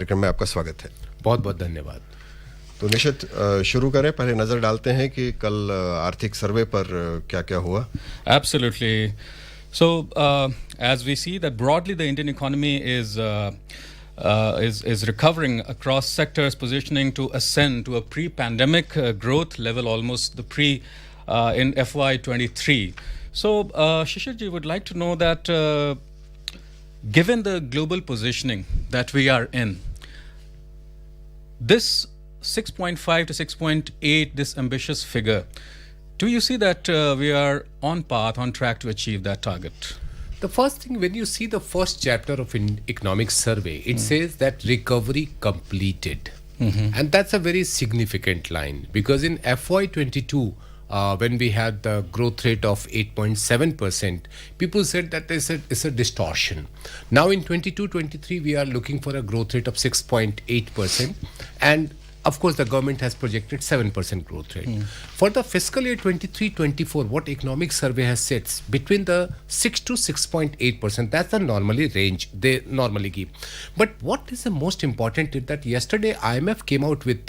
कार्यक्रम में आपका स्वागत है। बहुत बहुत धन्यवाद। तो निशित शुरू करें, पहले नज़र डालते हैं कि कल आर्थिक सर्वे पर क्या क्या हुआ। Absolutely. So, as we see that broadly, the Indian economy is recovering across sectors, positioning to ascend to a pre-pandemic growth level, almost the in FY23. So, Shishirji would like to know that given the global positioning that we are in, this 6.5 to 6.8, this ambitious figure, do you see that we are on path, on track to achieve that target? The first thing, when you see the first chapter of an economic survey, it says that recovery completed. And that's a very significant line, because in FY22, when we had the growth rate of 8.7%, people said that it's a distortion. Now in 22-23, we are looking for a growth rate of 6.8%. And of course, the government has projected 7% growth rate. For the fiscal year 23-24, what economic survey has said, between the 6 to 6.8%, that's the normally range they normally give. But what is the most important is that yesterday IMF came out with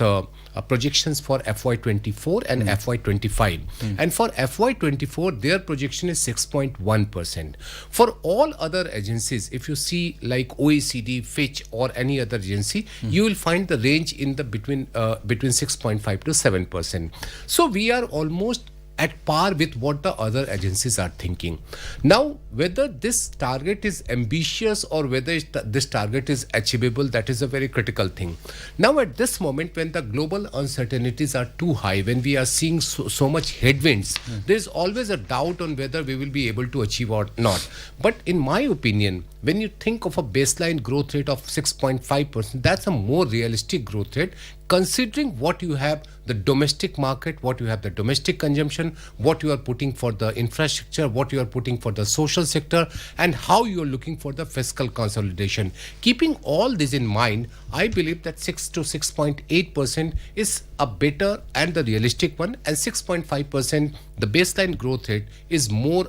projections for FY24 and FY25. And for FY24, their projection is 6.1%. For all other agencies, if you see like OECD, Fitch or any other agency, you will find the range in the between 6.5 to 7%. So we are almost at par with what the other agencies are thinking. Now, whether this target is ambitious or whether this target is achievable, that is a very critical thing. Now, at this moment, when the global uncertainties are too high, when we are seeing so much headwinds, there is always a doubt on whether we will be able to achieve or not. But in my opinion, when you think of a baseline growth rate of 6.5%, that's a more realistic growth rate, considering what you have the domestic market, what you have the domestic consumption, what you are putting for the infrastructure, what you are putting for the social sector, and how you are looking for the fiscal consolidation. Keeping all this in mind, I believe that 6 to 6.8% is a better and the realistic one, and 6.5%, the baseline growth rate, is more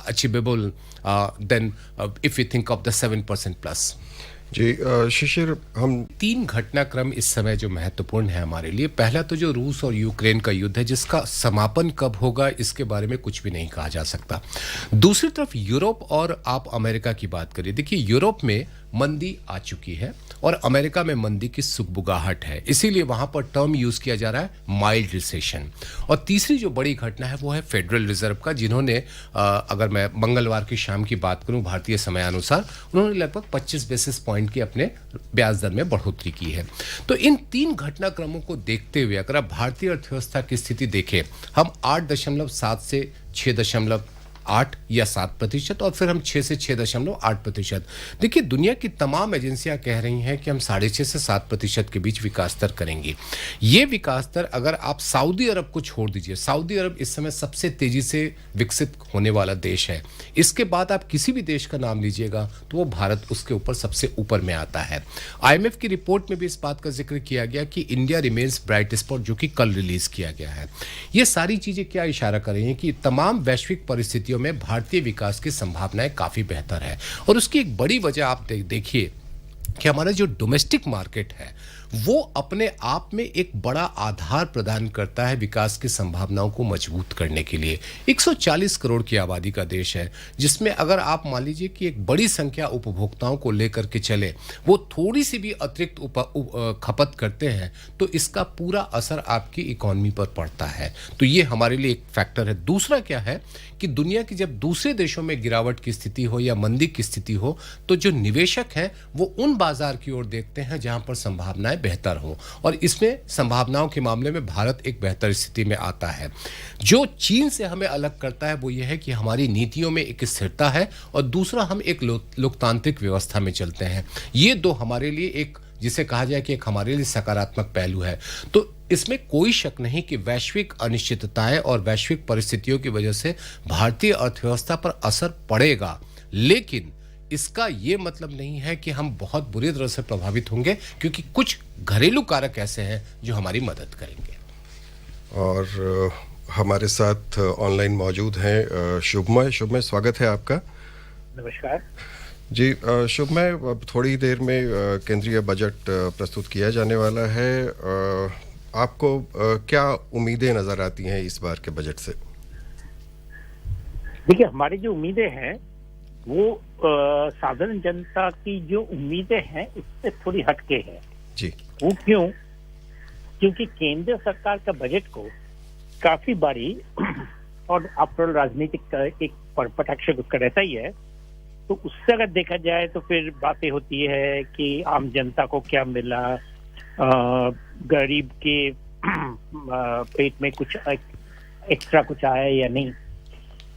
achievable than if we think of the 7% plus. जी शिशिर, हम 3 घटनाक्रम इस समय जो महत्वपूर्ण है हमारे लिए। पहला तो जो रूस और यूक्रेन का युद्ध है, जिसका समापन कब होगा इसके बारे में कुछ भी नहीं कहा जा सकता। दूसरी तरफ यूरोप और आप अमेरिका की बात करिए। देखिए, यूरोप में मंदी आ चुकी है और अमेरिका में मंदी की सुगबुगाहट है, इसीलिए वहां पर टर्म यूज किया जा रहा है माइल्ड रिसेशन। और तीसरी जो बड़ी घटना है वो है फेडरल रिजर्व का, जिन्होंने अगर मैं मंगलवार की शाम की बात करूं भारतीय समयानुसार, उन्होंने लगभग 25 बेसिस पॉइंट की अपने ब्याज दर में बढ़ोतरी की है। तो इन 3 घटनाक्रमों को देखते हुए अगर आप भारतीय अर्थव्यवस्था की स्थिति देखें, हम 8.7 से 6.8 या 7%, और फिर हम 6 से 6.8%। देखिए, दुनिया की तमाम एजेंसियां कह रही हैं कि हम 6.5 से 7% के बीच विकास दर करेंगे। ये विकास दर अगर आप सऊदी अरब को छोड़ दीजिए, सऊदी अरब इस समय सबसे तेजी से विकसित होने वाला देश है, इसके बाद आप किसी भी देश का नाम लीजिएगा तो वो भारत उसके ऊपर सबसे ऊपर में आता है। IMF की रिपोर्ट में भी इस बात का जिक्र किया गया कि इंडिया रिमेन्स ब्राइट स्पॉट, जो कि कल रिलीज किया गया है। ये सारी चीजें क्या इशारा कर रही हैं कि तमाम वैश्विक परिस्थितियों में भारतीय विकास की संभावनाएं काफी बेहतर है। और उसकी एक बड़ी वजह आप देखिए कि हमारा जो डोमेस्टिक मार्केट है वो अपने आप में एक बड़ा आधार प्रदान करता है विकास की संभावनाओं को मजबूत करने के लिए। 140 करोड़ की आबादी का देश है, जिसमें अगर आप मान लीजिए कि एक बड़ी संख्या उपभोक्ताओं को लेकर के चले, वो थोड़ी सी भी अतिरिक्त खपत करते हैं, तो इसका पूरा असर आपकी इकोनॉमी पर पड़ता है। तो ये हमारे लिए एक फैक्टर है। दूसरा क्या है कि दुनिया की जब दूसरे देशों में गिरावट की स्थिति हो या मंदी की स्थिति हो, तो जो निवेशक हैं वो उन बाजार की ओर देखते हैं जहां पर संभावनाएं बेहतर हो, और इसमें संभावनाओं के मामले में भारत एक बेहतर स्थिति में आता है। जो चीन से हमें अलग करता है वो ये है कि हमारी नीतियों में एक स्थिरता है, और दूसरा हम एक लोकतांत्रिक व्यवस्था में चलते हैं। ये दो हमारे लिए एक, जिसे कहा जाए कि एक हमारे लिए सकारात्मक पहलू है। तो इसमें कोई शक नहीं कि वैश्विक अनिश्चितताएं और वैश्विक परिस्थितियों की वजह से भारतीय अर्थव्यवस्था पर असर पड़ेगा, लेकिन इसका ये मतलब नहीं है कि हम बहुत बुरी तरह से प्रभावित होंगे, क्योंकि कुछ घरेलू कारक ऐसे हैं जो हमारी मदद करेंगे। और हमारे साथ ऑनलाइन मौजूद हैं शुभमय। शुभमय, स्वागत है आपका। नमस्कार। जी शुभ मैं अब थोड़ी देर में केंद्रीय बजट प्रस्तुत किया जाने वाला है। आपको क्या उम्मीदें नज़र आती हैं इस बार के बजट से? देखिए, हमारी जो उम्मीदें हैं वो साधारण जनता की जो उम्मीदें हैं उससे थोड़ी हटके हैं। जी। वो क्यों? क्योंकि केंद्र सरकार का बजट को काफी बारी और आफ्टर राजनीतिक का एक कटाक्ष उसका रहता ही है, तो उससे अगर देखा जाए तो फिर बातें होती है कि आम जनता को क्या मिला, गरीब के पेट में कुछ एक्स्ट्रा कुछ आया या नहीं।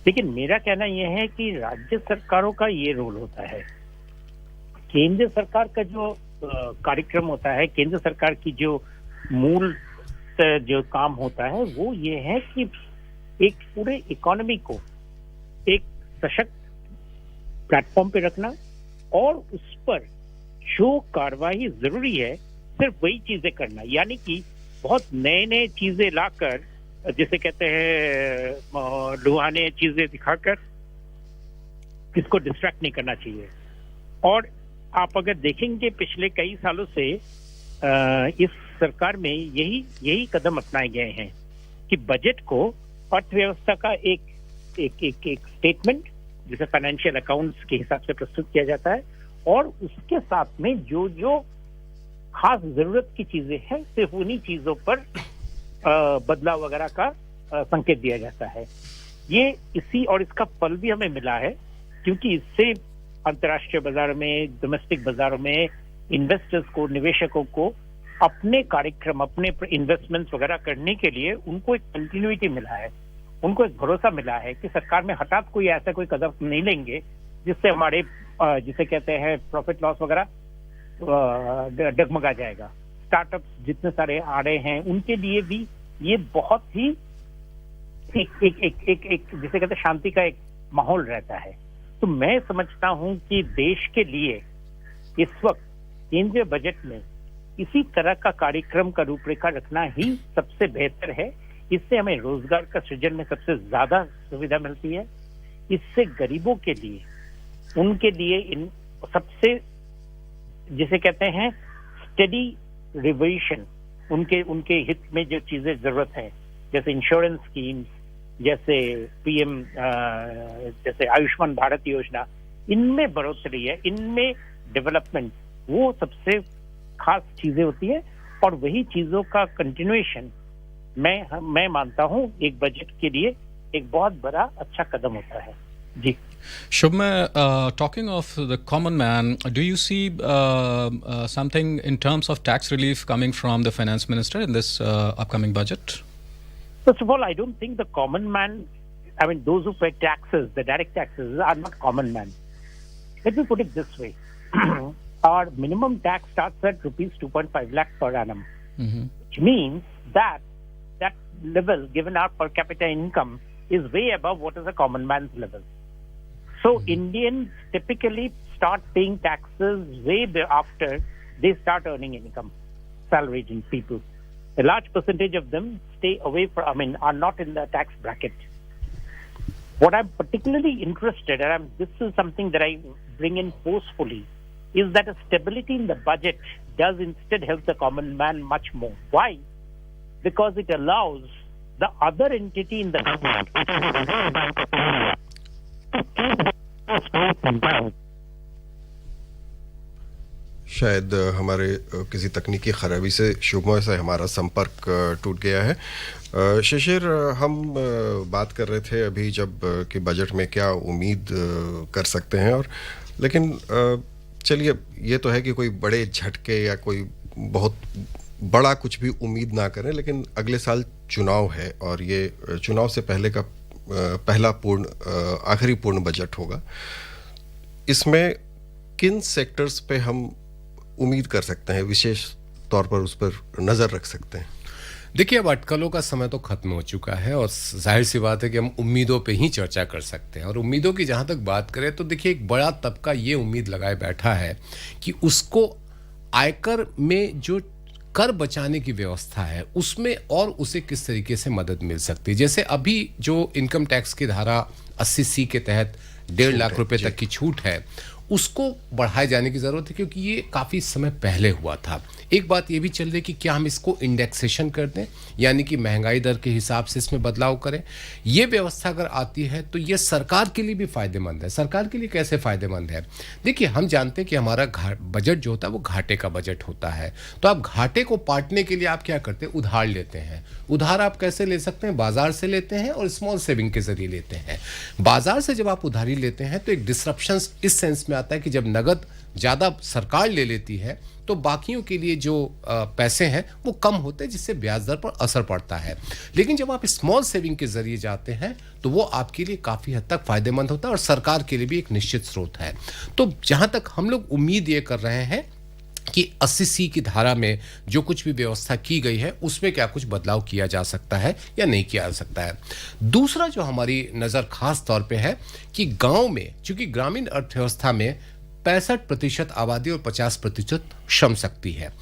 लेकिन मेरा कहना यह है कि राज्य सरकारों का ये रोल होता है, केंद्र सरकार का जो कार्यक्रम होता है, केंद्र सरकार की जो मूल जो काम होता है वो ये है कि एक पूरे इकोनॉमी को एक सशक्त प्लेटफॉर्म पे रखना और उस पर जो कार्रवाई जरूरी है सिर्फ वही चीजें करना, यानी कि बहुत नए नए चीजें लाकर, जिसे कहते हैं लुहाने चीजें दिखाकर किसको डिस्ट्रैक्ट नहीं करना चाहिए। और आप अगर देखेंगे पिछले कई सालों से इस सरकार में यही कदम अपनाए गए हैं कि बजट को अर्थव्यवस्था का एक स्टेटमेंट जिसे फाइनेंशियल अकाउंट्स के हिसाब से प्रस्तुत किया जाता है, और उसके साथ में जो जो खास जरूरत की चीजें हैं सिर्फ उन्हीं चीजों पर बदलाव वगैरह का संकेत दिया जाता है। ये इसी और इसका फल भी हमें मिला है, क्योंकि इससे अंतर्राष्ट्रीय बाजार में, डोमेस्टिक बाजारों में इन्वेस्टर्स को, निवेशकों को अपने कार्यक्रम, अपने इन्वेस्टमेंट्स वगैरह करने के लिए उनको एक कंटिन्यूटी मिला है, उनको एक भरोसा मिला है कि सरकार में हठात कोई ऐसा कोई कदम नहीं लेंगे जिससे हमारे जिसे कहते हैं प्रॉफिट लॉस वगैरह डगमगा जाएगा। स्टार्टअप्स जितने सारे आ रहे हैं उनके लिए भी ये बहुत ही एक जिसे कहते हैं शांति का एक माहौल रहता है। तो मैं समझता हूं कि देश के लिए इस वक्त केंद्रीय बजट में इसी तरह का कार्यक्रम का रूपरेखा रखना ही सबसे बेहतर है। इससे हमें रोजगार का सृजन में सबसे ज्यादा सुविधा मिलती है। इससे गरीबों के लिए, उनके लिए इन सबसे जिसे कहते हैं स्टेडी रिवोल्यूशन, उनके हित में जो चीजें जरूरत है, जैसे इंश्योरेंस स्कीम्स, जैसे पीएम जैसे आयुष्मान भारत योजना, इनमें बढ़ोतरी है, इनमें डेवलपमेंट, वो सबसे खास चीजें होती है। और वही चीजों का कंटिन्यूएशन मैं मानता हूं एक बजट के लिए एक बहुत बड़ा अच्छा कदम होता है। जी Shubhma, talking of the common man, do you see something in terms of tax relief coming from the finance minister in this upcoming budget? First of all, I don't think the common man, I mean those who pay taxes, the direct taxes, are not common man. Let me put it this way. Our minimum tax starts at rupees 2.5 lakh per annum, which means that level, given our per capita income, is way above what is a common man's level. So Indians typically start paying taxes way after they start earning income, salaried people. A large percentage of them stay away from, are not in the tax bracket. What I'm particularly interested, and this is something that I bring in forcefully, is that a stability in the budget does instead help the common man much more. Why? Because it allows the other entity in the government शायद हमारे किसी तकनीकी खराबी से शुभमय से हमारा संपर्क टूट गया है। शिशिर, हम बात कर रहे थे अभी जब कि बजट में क्या उम्मीद कर सकते हैं, और लेकिन चलिए ये तो है कि कोई बड़े झटके या कोई बहुत बड़ा कुछ भी उम्मीद ना करें, लेकिन अगले साल चुनाव है और ये चुनाव से पहले का पहला आखिरी पूर्ण बजट होगा। इसमें किन सेक्टर्स पे हम उम्मीद कर सकते हैं, विशेष तौर पर उस पर नजर रख सकते हैं? देखिए, अब अटकलों का समय तो खत्म हो चुका है और जाहिर सी बात है कि हम उम्मीदों पे ही चर्चा कर सकते हैं। और उम्मीदों की जहां तक बात करें तो देखिए, एक बड़ा तबका ये उम्मीद लगाए बैठा है कि उसको आयकर में जो कर बचाने की व्यवस्था है उसमें और उसे किस तरीके से मदद मिल सकती है। जैसे अभी जो इनकम टैक्स की धारा 80C के तहत 1.5 लाख रुपए तक की छूट है, उसको बढ़ाए जाने की ज़रूरत है, क्योंकि ये काफ़ी समय पहले हुआ था। एक बात ये भी चल रही कि क्या हम इसको इंडेक्सेशन कर दें, यानी कि महंगाई दर के हिसाब से इसमें बदलाव करें। ये व्यवस्था अगर आती है तो ये सरकार के लिए भी फायदेमंद है। सरकार के लिए कैसे फायदेमंद है? देखिए, हम जानते हैं कि हमारा बजट जो होता है वो घाटे का बजट होता है। तो आप घाटे को पाटने के लिए आप क्या करते हैं? उधार लेते हैं। उधार आप कैसे ले सकते हैं? बाजार से लेते हैं और स्मॉल सेविंग के जरिए लेते हैं। बाजार से जब आप उधारी लेते हैं तो एक डिसरप्शन इस सेंस में आता है कि जब नगद ज़्यादा सरकार ले लेती है तो बाकियों के लिए जो पैसे हैं वो कम होते हैं, जिससे ब्याज दर पर असर पड़ता है। लेकिन जब आप स्मॉल सेविंग के जरिए जाते हैं तो वो आपके लिए काफ़ी हद तक फायदेमंद होता है और सरकार के लिए भी एक निश्चित स्रोत है। तो जहाँ तक हम लोग उम्मीद ये कर रहे हैं कि 80C की धारा में जो कुछ भी व्यवस्था की गई है उसमें क्या कुछ बदलाव किया जा सकता है या नहीं किया जा सकता है। दूसरा जो हमारी नज़र खास तौर पे है कि गांव में, चूंकि ग्रामीण अर्थव्यवस्था में 65% आबादी और 50% श्रम शक्ति है,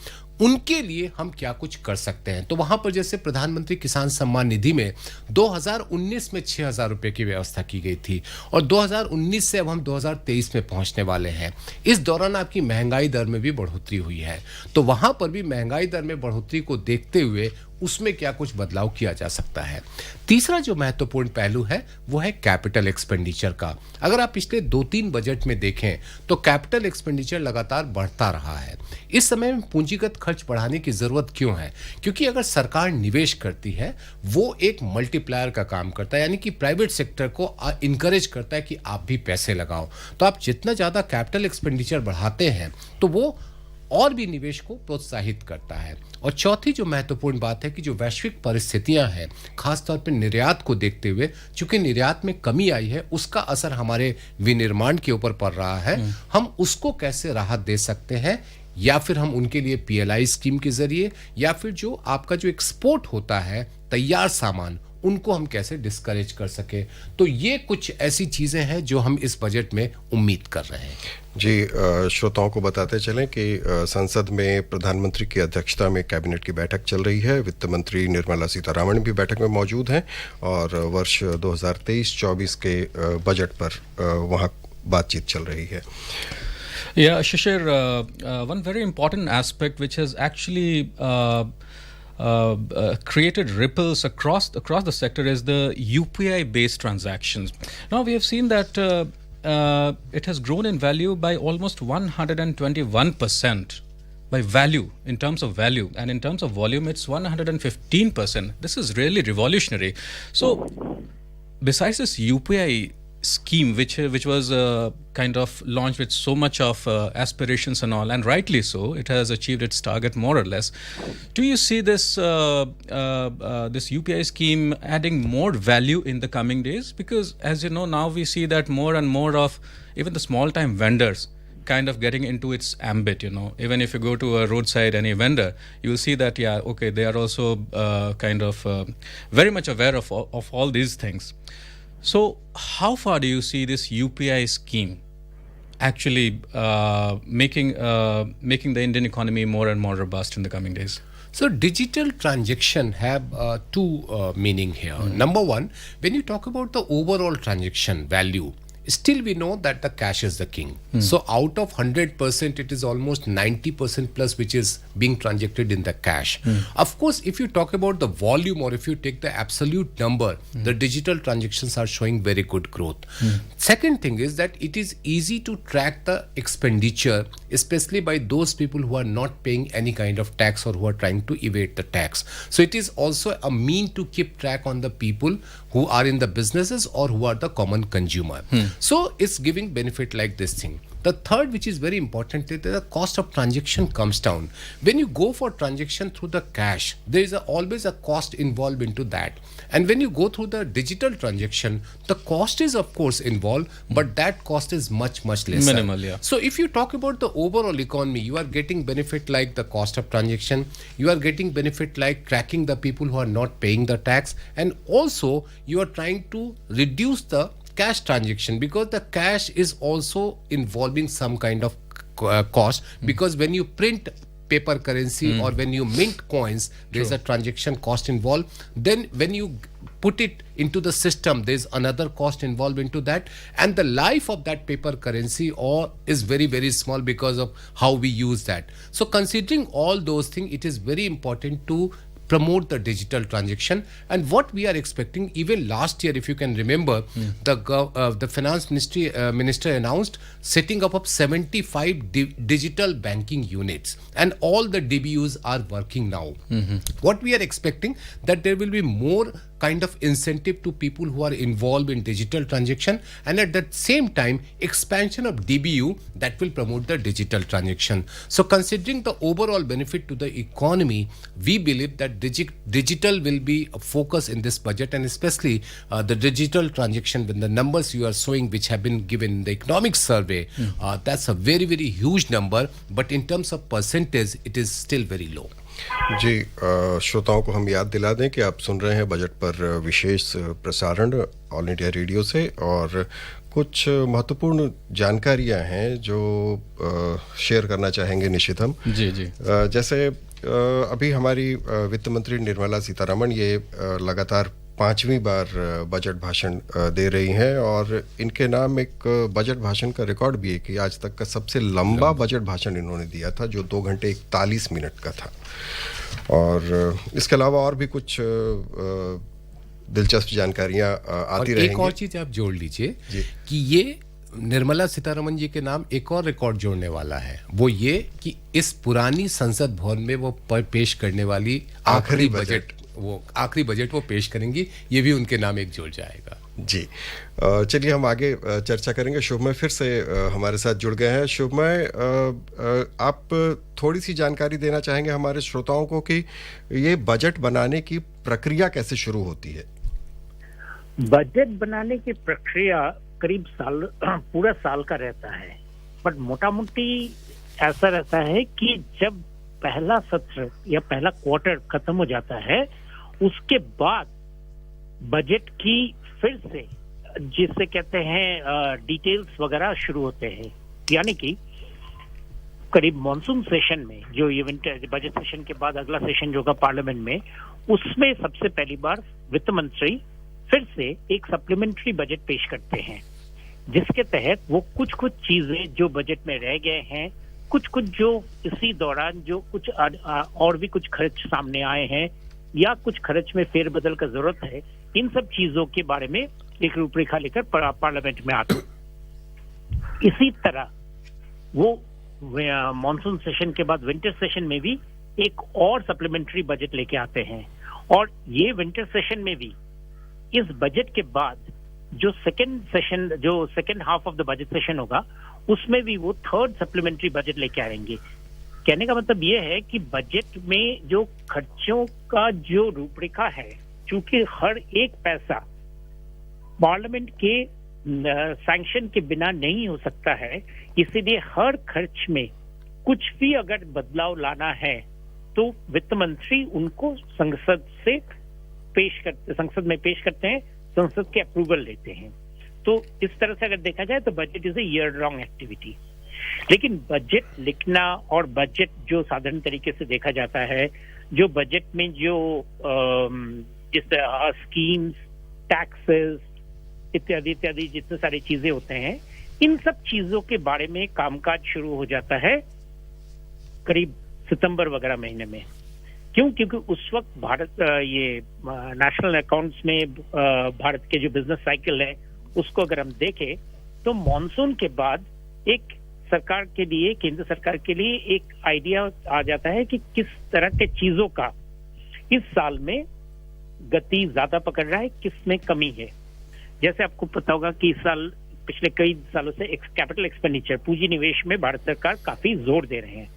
उनके लिए हम क्या कुछ कर सकते हैं। तो वहां पर जैसे प्रधानमंत्री किसान सम्मान निधि में 2019 में 6,000 रुपए की व्यवस्था की गई थी और 2019 से अब हम 2023 में पहुंचने वाले हैं। इस दौरान आपकी महंगाई दर में भी बढ़ोतरी हुई है, तो वहां पर भी महंगाई दर में बढ़ोतरी को देखते हुए उसमें क्या कुछ बदलाव किया जा सकता है। तीसरा जो महत्वपूर्ण पहलू है वो है कैपिटल एक्सपेंडिचर का। अगर आप पिछले 2-3 बजट में देखें तो कैपिटल एक्सपेंडिचर लगातार बढ़ता रहा है। इस समय में पूंजीगत खर्च बढ़ाने की जरूरत क्यों है? क्योंकि अगर सरकार निवेश करती है वो एक मल्टीप्लायर का काम करता है, यानी कि प्राइवेट सेक्टर को इनकरेज करता है कि आप भी पैसे लगाओ। तो आप जितना ज्यादा कैपिटल एक्सपेंडिचर बढ़ाते हैं तो वो और भी निवेश को प्रोत्साहित करता है। और चौथी जो महत्वपूर्ण बात है कि जो वैश्विक परिस्थितियां हैं, खासतौर पर निर्यात को देखते हुए, चूंकि निर्यात में कमी आई है उसका असर हमारे विनिर्माण के ऊपर पड़ रहा है। हम उसको कैसे राहत दे सकते हैं, या फिर हम उनके लिए PLI स्कीम के जरिए, या फिर जो आपका जो एक्सपोर्ट होता है तैयार सामान, उनको हम कैसे डिस्करेज कर सके। तो ये कुछ ऐसी चीजें हैं जो हम इस बजट में उम्मीद कर रहे हैं। जी, श्रोताओं को बताते चलें कि संसद में प्रधानमंत्री की अध्यक्षता में कैबिनेट की बैठक चल रही है। वित्त मंत्री निर्मला सीतारामन भी बैठक में मौजूद हैं और वर्ष 2023-24 के बजट पर वहाँ बातचीत चल रही है। Yeah, Shishir, one very important aspect which has actually created ripples across the sector is the UPI-based transactions. Now we have seen that it has grown in value by almost 121% by value, in terms of value, and in terms of volume it's 115%. This is really revolutionary. So besides this UPI scheme which was kind of launched with so much of aspirations and all, and rightly so, it has achieved its target more or less. Do you see this this UPI scheme adding more value in the coming days? Because as you know, now we see that more and more of even the small time vendors kind of getting into its ambit. You know, even if you go to a roadside any vendor, you will see that they are also kind of very much aware of all these things. So how far do you see this UPI scheme actually making the Indian economy more and more robust in the coming days? So digital transaction have two meaning here. Number one, when you talk about the overall transaction value, still we know that the cash is the king. So out of 100%, it is almost 90% plus which is being transacted in the cash. Of course, if you talk about the volume or if you take the absolute number, the digital transactions are showing very good growth. Second thing is that it is easy to track the expenditure, especially by those people who are not paying any kind of tax or who are trying to evade the tax. So it is also a mean to keep track on the people who are in the businesses or who are the common consumer. So it's giving benefit like this thing. The third, which is very important, is that the cost of transaction comes down. When you go for transaction through the cash, there is always a cost involved into that. And when you go through the digital transaction, the cost is of course involved, but that cost is much lesser. Minimal, yeah. So if you talk about the overall economy, you are getting benefit like the cost of transaction, you are getting benefit like tracking the people who are not paying the tax, and also you are trying to reduce the cash transaction, because the cash is also involving some kind of cost, because when you print paper currency or when you mint coins, there's a transaction cost involved. Then when you put it into the system, there's another cost involved into that, and the life of that paper currency or is very, very small because of how we use that. So considering all those things, it is very important to promote the digital transaction. And what we are expecting, even last year, if you can remember, the finance minister announced setting up of 75 digital banking units, and all the DBUs are working now. What we are expecting, that there will be more kind of incentive to people who are involved in digital transaction, and at that same time expansion of DBU that will promote the digital transaction. So considering the overall benefit to the economy, we believe that digital will be a focus in this budget, and especially the digital transaction, when the numbers you are showing which have been given in the economic survey, that's a very, very huge number, but in terms of percentage it is still very low. जी, श्रोताओं को हम याद दिला दें कि आप सुन रहे हैं बजट पर विशेष प्रसारण ऑल इंडिया रेडियो से, और कुछ महत्वपूर्ण जानकारियां हैं जो शेयर करना चाहेंगे निशित हम। जी जी। जैसे अभी हमारी वित्त मंत्री निर्मला सीतारमण ये लगातार 5वीं बार बजट भाषण दे रही हैं, और इनके नाम एक बजट भाषण का रिकॉर्ड भी है कि आज तक का सबसे लंबा बजट भाषण इन्होंने दिया था, जो 2 घंटे 41 मिनट का था। और इसके अलावा और भी कुछ दिलचस्प जानकारियां आती रहेंगी। एक और चीज आप जोड़ लीजिए कि ये निर्मला सीतारमण जी के नाम एक और रिकॉर्ड जोड़ने वाला है, वो ये कि इस पुरानी संसद भवन में वो पेश करने वाली आखिरी बजट वो पेश करेंगी, ये भी उनके नाम एक जुड़ जाएगा। जी, चलिए हम आगे चर्चा करेंगे। शुभमय फिर से हमारे साथ जुड़ गए हैं। शुभमय, आप थोड़ी सी जानकारी देना चाहेंगे हमारे श्रोताओं को कि ये बजट बनाने की प्रक्रिया कैसे शुरू होती है? बजट बनाने की प्रक्रिया करीब पूरा साल का रहता है, बट मोटा मोटी ऐसा रहता है कि जब पहला सत्र या पहला क्वार्टर खत्म हो जाता है, उसके बाद बजट की फिर से, जिसे कहते हैं डिटेल्स वगैरह शुरू होते हैं। यानी कि करीब मॉनसून सेशन में, जो ये विंटर बजट सेशन के बाद अगला सेशन जो होगा पार्लियामेंट में, उसमें सबसे पहली बार वित्त मंत्री फिर से एक सप्लीमेंट्री बजट पेश करते हैं, जिसके तहत वो कुछ चीजें जो बजट में रह गए हैं, कुछ जो इसी दौरान जो कुछ और भी कुछ खर्च सामने आए हैं या कुछ खर्च में फेरबदल का जरूरत है, इन सब चीजों के बारे में एक रूपरेखा लेकर पार्लियामेंट में आते। इसी तरह वो मॉनसून सेशन के बाद विंटर सेशन में भी एक और सप्लीमेंट्री बजट लेके आते हैं, और ये विंटर सेशन में भी इस बजट के बाद जो second half of the budget session होगा, उसमें भी वो थर्ड सप्लीमेंट्री बजट लेके आएंगे। कहने का मतलब ये है कि बजट में जो खर्चों का जो रूपरेखा है, चूंकि हर एक पैसा पार्लियामेंट के सैंक्शन के बिना नहीं हो सकता है, इसीलिए हर खर्च में कुछ भी अगर बदलाव लाना है तो वित्त मंत्री उनको संसद में पेश करते हैं, संसद के अप्रूवल लेते हैं। तो इस तरह से अगर देखा जाए तो budget is a year long activity. लेकिन बजट लिखना और बजट जो साधारण तरीके से देखा जाता है, जो बजट में जो जिस स्कीम्स, टैक्सेस इत्यादि इत्यादि जितने सारी चीजें होते हैं, इन सब चीजों के बारे में कामकाज शुरू हो जाता है करीब सितंबर वगैरह महीने में। क्यों? क्योंकि उस वक्त भारत ये नेशनल अकाउंट्स में भारत के जो बिजनेस साइकिल है उसको अगर हम देखें तो मॉनसून के बाद एक सरकार के लिए, केंद्र सरकार के लिए एक आइडिया आ जाता है कि किस तरह के चीजों का इस साल में गति ज्यादा पकड़ रहा है, किसमें कमी है। जैसे आपको पता होगा कि इस साल पिछले कई सालों से कैपिटल एक्सपेंडिचर, पूंजी निवेश में भारत सरकार काफी जोर दे रहे हैं।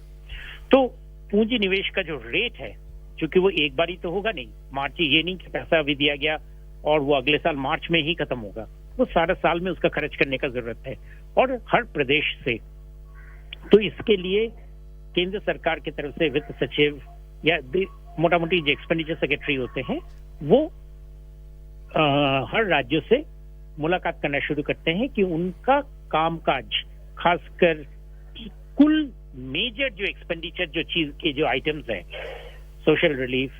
तो पूंजी निवेश का जो रेट है, क्योंकि वो एक बार ही तो होगा नहीं, मार्च ये नहीं कि पैसा अभी दिया गया और वो अगले साल मार्च में ही खत्म होगा, वो सारा साल में उसका खर्च करने का जरूरत है, और हर प्रदेश से। तो इसके लिए केंद्र सरकार की तरफ से वित्त सचिव या मोटा मोटी जो एक्सपेंडिचर सेक्रेटरी होते हैं, वो हर राज्यों से मुलाकात करना शुरू करते हैं कि उनका कामकाज, खासकर कुल मेजर जो एक्सपेंडिचर जो चीज के जो आइटम्स हैं, सोशल रिलीफ,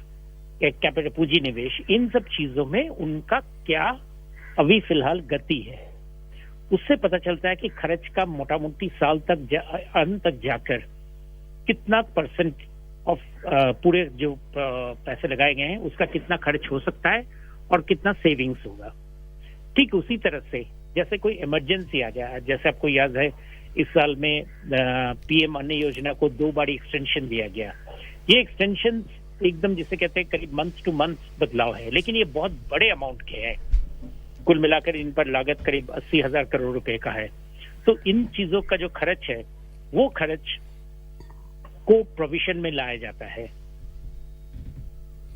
कैपिटल पूंजी निवेश, इन सब चीजों में उनका क्या अभी फिलहाल गति है, उससे पता चलता है कि खर्च का मोटा मोटी साल तक अंत तक जाकर कितना परसेंट ऑफ पूरे जो पैसे लगाए गए हैं उसका कितना खर्च हो सकता है और कितना सेविंग्स होगा। ठीक उसी तरह से जैसे कोई इमरजेंसी आ जाए, जैसे आपको याद है इस साल में पीएम अन्न योजना को 2 बार एक्सटेंशन दिया गया। ये एक्सटेंशन एकदम जिसे कहते हैं करीब मंथ टू मंथ बदलाव है, लेकिन ये बहुत बड़े अमाउंट के हैं। कुल मिलाकर इन पर लागत करीब 80,000 करोड़ रुपए का है। तो इन चीजों का जो खर्च है वो खर्च को प्रोविजन में लाया जाता है।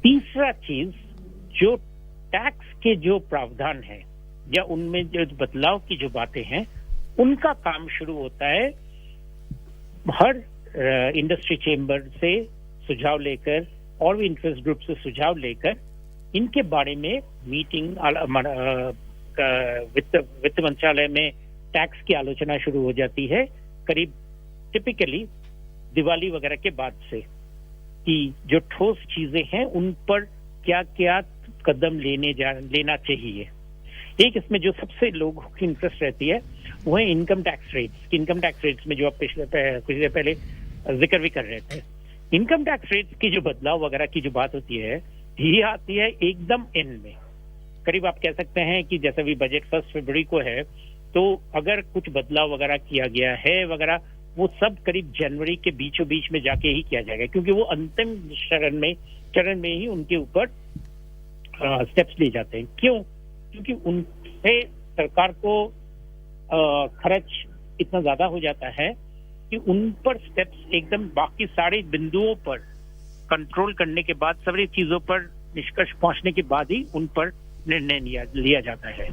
तीसरा चीज, जो टैक्स के जो प्रावधान है या उनमें जो बदलाव की जो बातें हैं, उनका काम शुरू होता है हर इंडस्ट्री चेंबर से सुझाव लेकर और भी इंटरेस्ट ग्रुप से सुझाव लेकर इनके बारे में मीटिंग, वित्त मंत्रालय में टैक्स की आलोचना शुरू हो जाती है करीब टिपिकली दिवाली वगैरह के बाद से, कि जो ठोस चीजें हैं उन पर क्या क्या कदम लेना चाहिए। एक इसमें जो सबसे लोगों की इंटरेस्ट रहती है वो है income tax rates. Income tax rates में जो आप कुछ देर पहले जिक्र भी कर रहे थे, इनकम टैक्स रेट्स की जो बदलाव वगैरह की जो बात होती है, ये आती है एकदम एंड में। करीब आप कह सकते हैं कि जैसे भी बजट 1 फरवरी को है, तो अगर कुछ बदलाव वगैरह किया गया है वगैरह, वो सब करीब जनवरी के बीचों बीच में जाके ही किया जाएगा, क्योंकि वो अंतिम चरण में ही उनके ऊपर स्टेप्स लिए जाते हैं। क्यों? क्योंकि उनसे सरकार को खर्च इतना ज्यादा हो जाता है कि उन पर स्टेप्स एकदम बाकी सारे बिंदुओं पर कंट्रोल करने के बाद, सारी चीजों पर निष्कर्ष पहुंचने के बाद ही उन पर निर्णय लिया जाता है।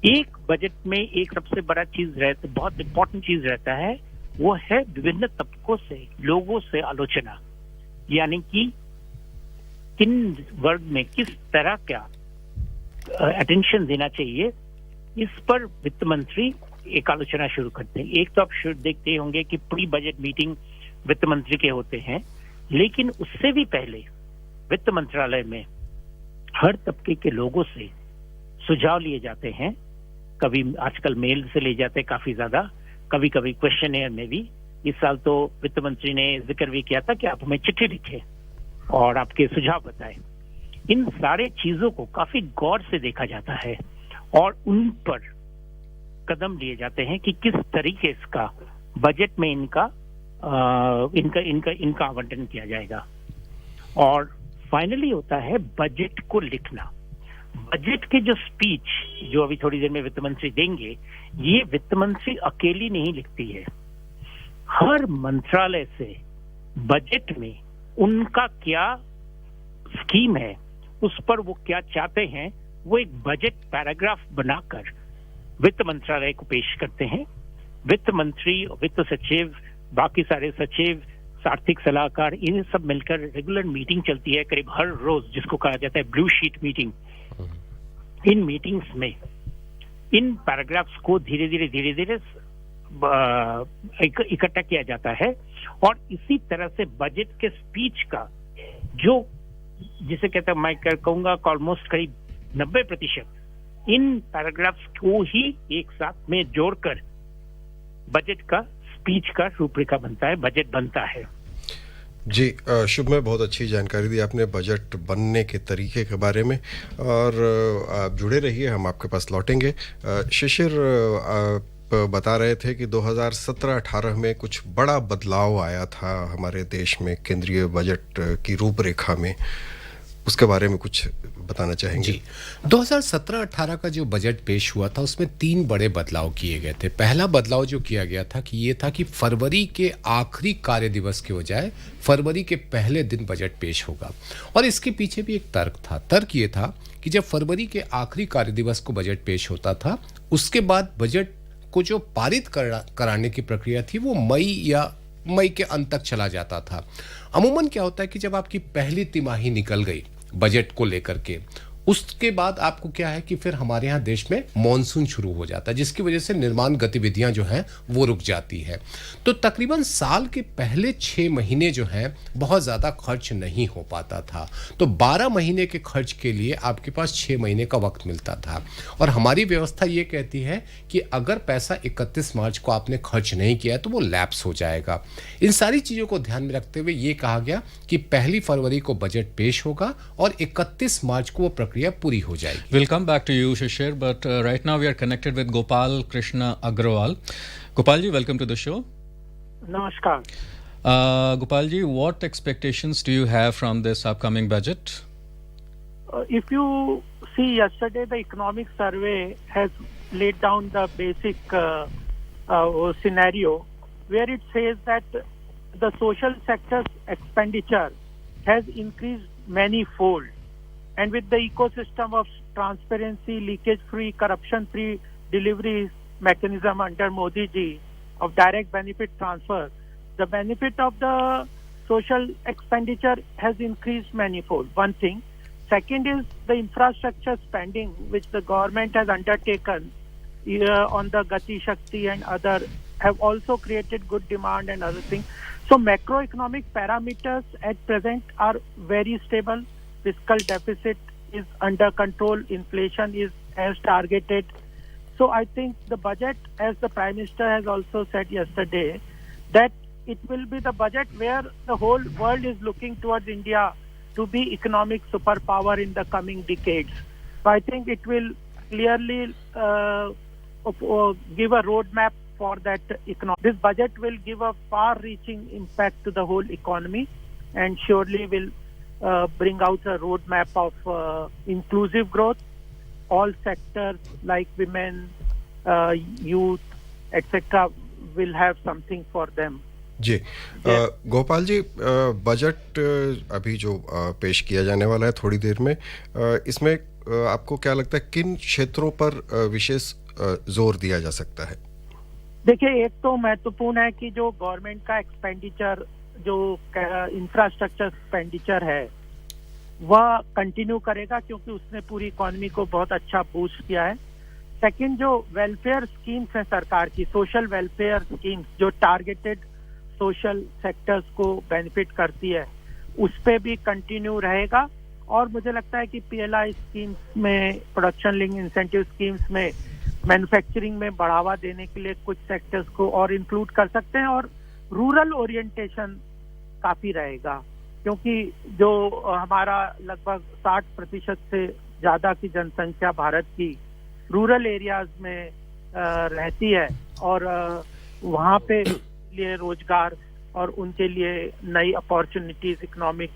एक बजट में एक सबसे बड़ा चीज रहता, बहुत इंपॉर्टेंट चीज रहता है, वो है विभिन्न तबकों से, लोगों से आलोचना, यानी कि किन वर्ग में किस तरह का अटेंशन देना चाहिए, इस पर वित्त मंत्री एक आलोचना शुरू करते हैं। एक तो आप देखते होंगे कि प्री बजट मीटिंग वित्त मंत्री के होते हैं, लेकिन उससे भी पहले वित्त मंत्रालय में हर तबके के लोगों से सुझाव लिए जाते हैं। कभी आजकल मेल से ले जाते हैं काफी ज्यादा, कभी कभी क्वेश्चनेयर में भी। इस साल तो वित्त मंत्री ने जिक्र भी किया था कि आप हमें चिट्ठी लिखें और आपके सुझाव बताएं। इन सारे चीजों को काफी गौर से देखा जाता है और उन पर कदम लिए जाते हैं कि किस तरीके इसका बजट में इनका आवंटन किया जाएगा। और फाइनली होता है बजट को लिखना। बजट के जो स्पीच जो अभी थोड़ी देर में वित्त मंत्री देंगे, ये वित्त मंत्री अकेली नहीं लिखती है। हर मंत्रालय से बजट में उनका क्या स्कीम है, उस पर वो क्या चाहते हैं, वो एक बजट पैराग्राफ बनाकर वित्त मंत्रालय को पेश करते हैं। वित्त मंत्री, वित्त सचिव, बाकी सारे सचिव, आर्थिक सलाहकार, इन सब मिलकर रेगुलर मीटिंग चलती है करीब हर रोज, जिसको कहा जाता है ब्लू शीट मीटिंग। इन मीटिंग्स में इन पैराग्राफ्स को धीरे धीरे इकट्ठा किया जाता है और इसी तरह से बजट के स्पीच का जो, जिसे कहते हैं, मैं कहूंगा ऑलमोस्ट करीब 90% इन पैराग्राफ्स को ही एक साथ में जोड़कर बजट का स्पीच का रूपरेखा बनता है, बजट बनता है। जी, शुभ में बहुत अच्छी जानकारी दी आपने बजट बनने के तरीके के बारे में, और आप जुड़े रहिए, हम आपके पास लौटेंगे। शिशिर, आप बता रहे थे कि 2017-18 में कुछ बड़ा बदलाव आया था हमारे देश में केंद्रीय बजट की रूपरेखा में, उसके बारे में कुछ बताना चाहेंगे? जी, 2017-18 का जो बजट पेश हुआ था उसमें 3 बड़े बदलाव किए गए थे। पहला बदलाव जो किया गया था कि ये था कि फरवरी के आखिरी कार्य दिवस के बजाय फरवरी के पहले दिन बजट पेश होगा, और इसके पीछे भी एक तर्क था। तर्क ये था कि जब फरवरी के आखिरी कार्य दिवस को बजट पेश होता था, उसके बाद बजट को जो पारित कराने की प्रक्रिया थी वो मई के अंत तक चला जाता था। अमूमन क्या होता है कि जब आपकी पहली तिमाही निकल गई बजट को लेकर के, उसके बाद आपको क्या है कि फिर हमारे यहाँ देश में मॉनसून शुरू हो जाता है, जिसकी वजह से निर्माण गतिविधियां जो हैं वो रुक जाती है। तो तकरीबन साल के पहले 6 महीने जो हैं बहुत ज़्यादा खर्च नहीं हो पाता था। तो 12 महीने के खर्च के लिए आपके पास 6 महीने का वक्त मिलता था। और हमारी व्यवस्था ये कहती है कि अगर पैसा 31 मार्च को आपने खर्च नहीं किया तो वो लैप्स हो जाएगा। इन सारी चीज़ों को ध्यान में रखते हुए ये कहा गया कि 1 फरवरी को बजट पेश होगा और 31 मार्च को वो प्रक्रिया पूरी हो जाएगी। We'll come back to you, Shishir, but right now we are connected with Gopal Krishna Agrawal. Gopal ji, welcome to the show. नमस्कार। Gopal ji, what expectations do you have from this upcoming budget? If you see, yesterday the economic survey has laid down the basic scenario where it says that the social sector's expenditure has increased many-fold. And with the ecosystem of transparency, leakage-free, corruption-free delivery mechanism under Modi ji of direct benefit transfer, the benefit of the social expenditure has increased manifold. One thing. Second is the infrastructure spending which the government has undertaken on the Gati Shakti and other have also created good demand and other things. So macroeconomic parameters at present are very stable. Fiscal deficit is under control. Inflation is as targeted. So I think the budget, as the Prime Minister has also said yesterday, that it will be the budget where the whole world is looking towards India to be economic superpower in the coming decades. So I think it will clearly give a roadmap for that economy. This budget will give a far-reaching impact to the whole economy and surely will bring out a roadmap of inclusive growth. All sectors like women, youth, etc. will have something for them. Ji Gopal ji, budget अभी जो पेश किया जाने वाला है थोड़ी देर में, इसमें आपको क्या लगता है किन क्षेत्रों पर विशेष जोर दिया जा सकता है? देखिए, एक तो महत्वपूर्ण है कि जो गवर्नमेंट का एक्सपेंडिचर, जो इंफ्रास्ट्रक्चर एक्सपेंडिचर है, वह कंटिन्यू करेगा क्योंकि उसने पूरी इकोनॉमी को बहुत अच्छा बूस्ट किया है। सेकंड, जो वेलफेयर स्कीम्स हैं सरकार की, सोशल वेलफेयर स्कीम्स जो टारगेटेड सोशल सेक्टर्स को बेनिफिट करती है, उस पे भी कंटिन्यू रहेगा। और मुझे लगता है कि पीएलआई स्कीम्स में, प्रोडक्शन लिंक इंसेंटिव स्कीम्स में, मैन्युफैक्चरिंग में बढ़ावा देने के लिए कुछ सेक्टर्स को और इंक्लूड कर सकते हैं। और रूरल ओरिएंटेशन काफी रहेगा क्योंकि जो हमारा लगभग 60% से ज्यादा की जनसंख्या भारत की रूरल एरियाज में रहती है और वहाँ पे लिए रोजगार और उनके लिए नई अपॉर्चुनिटीज इकोनॉमिक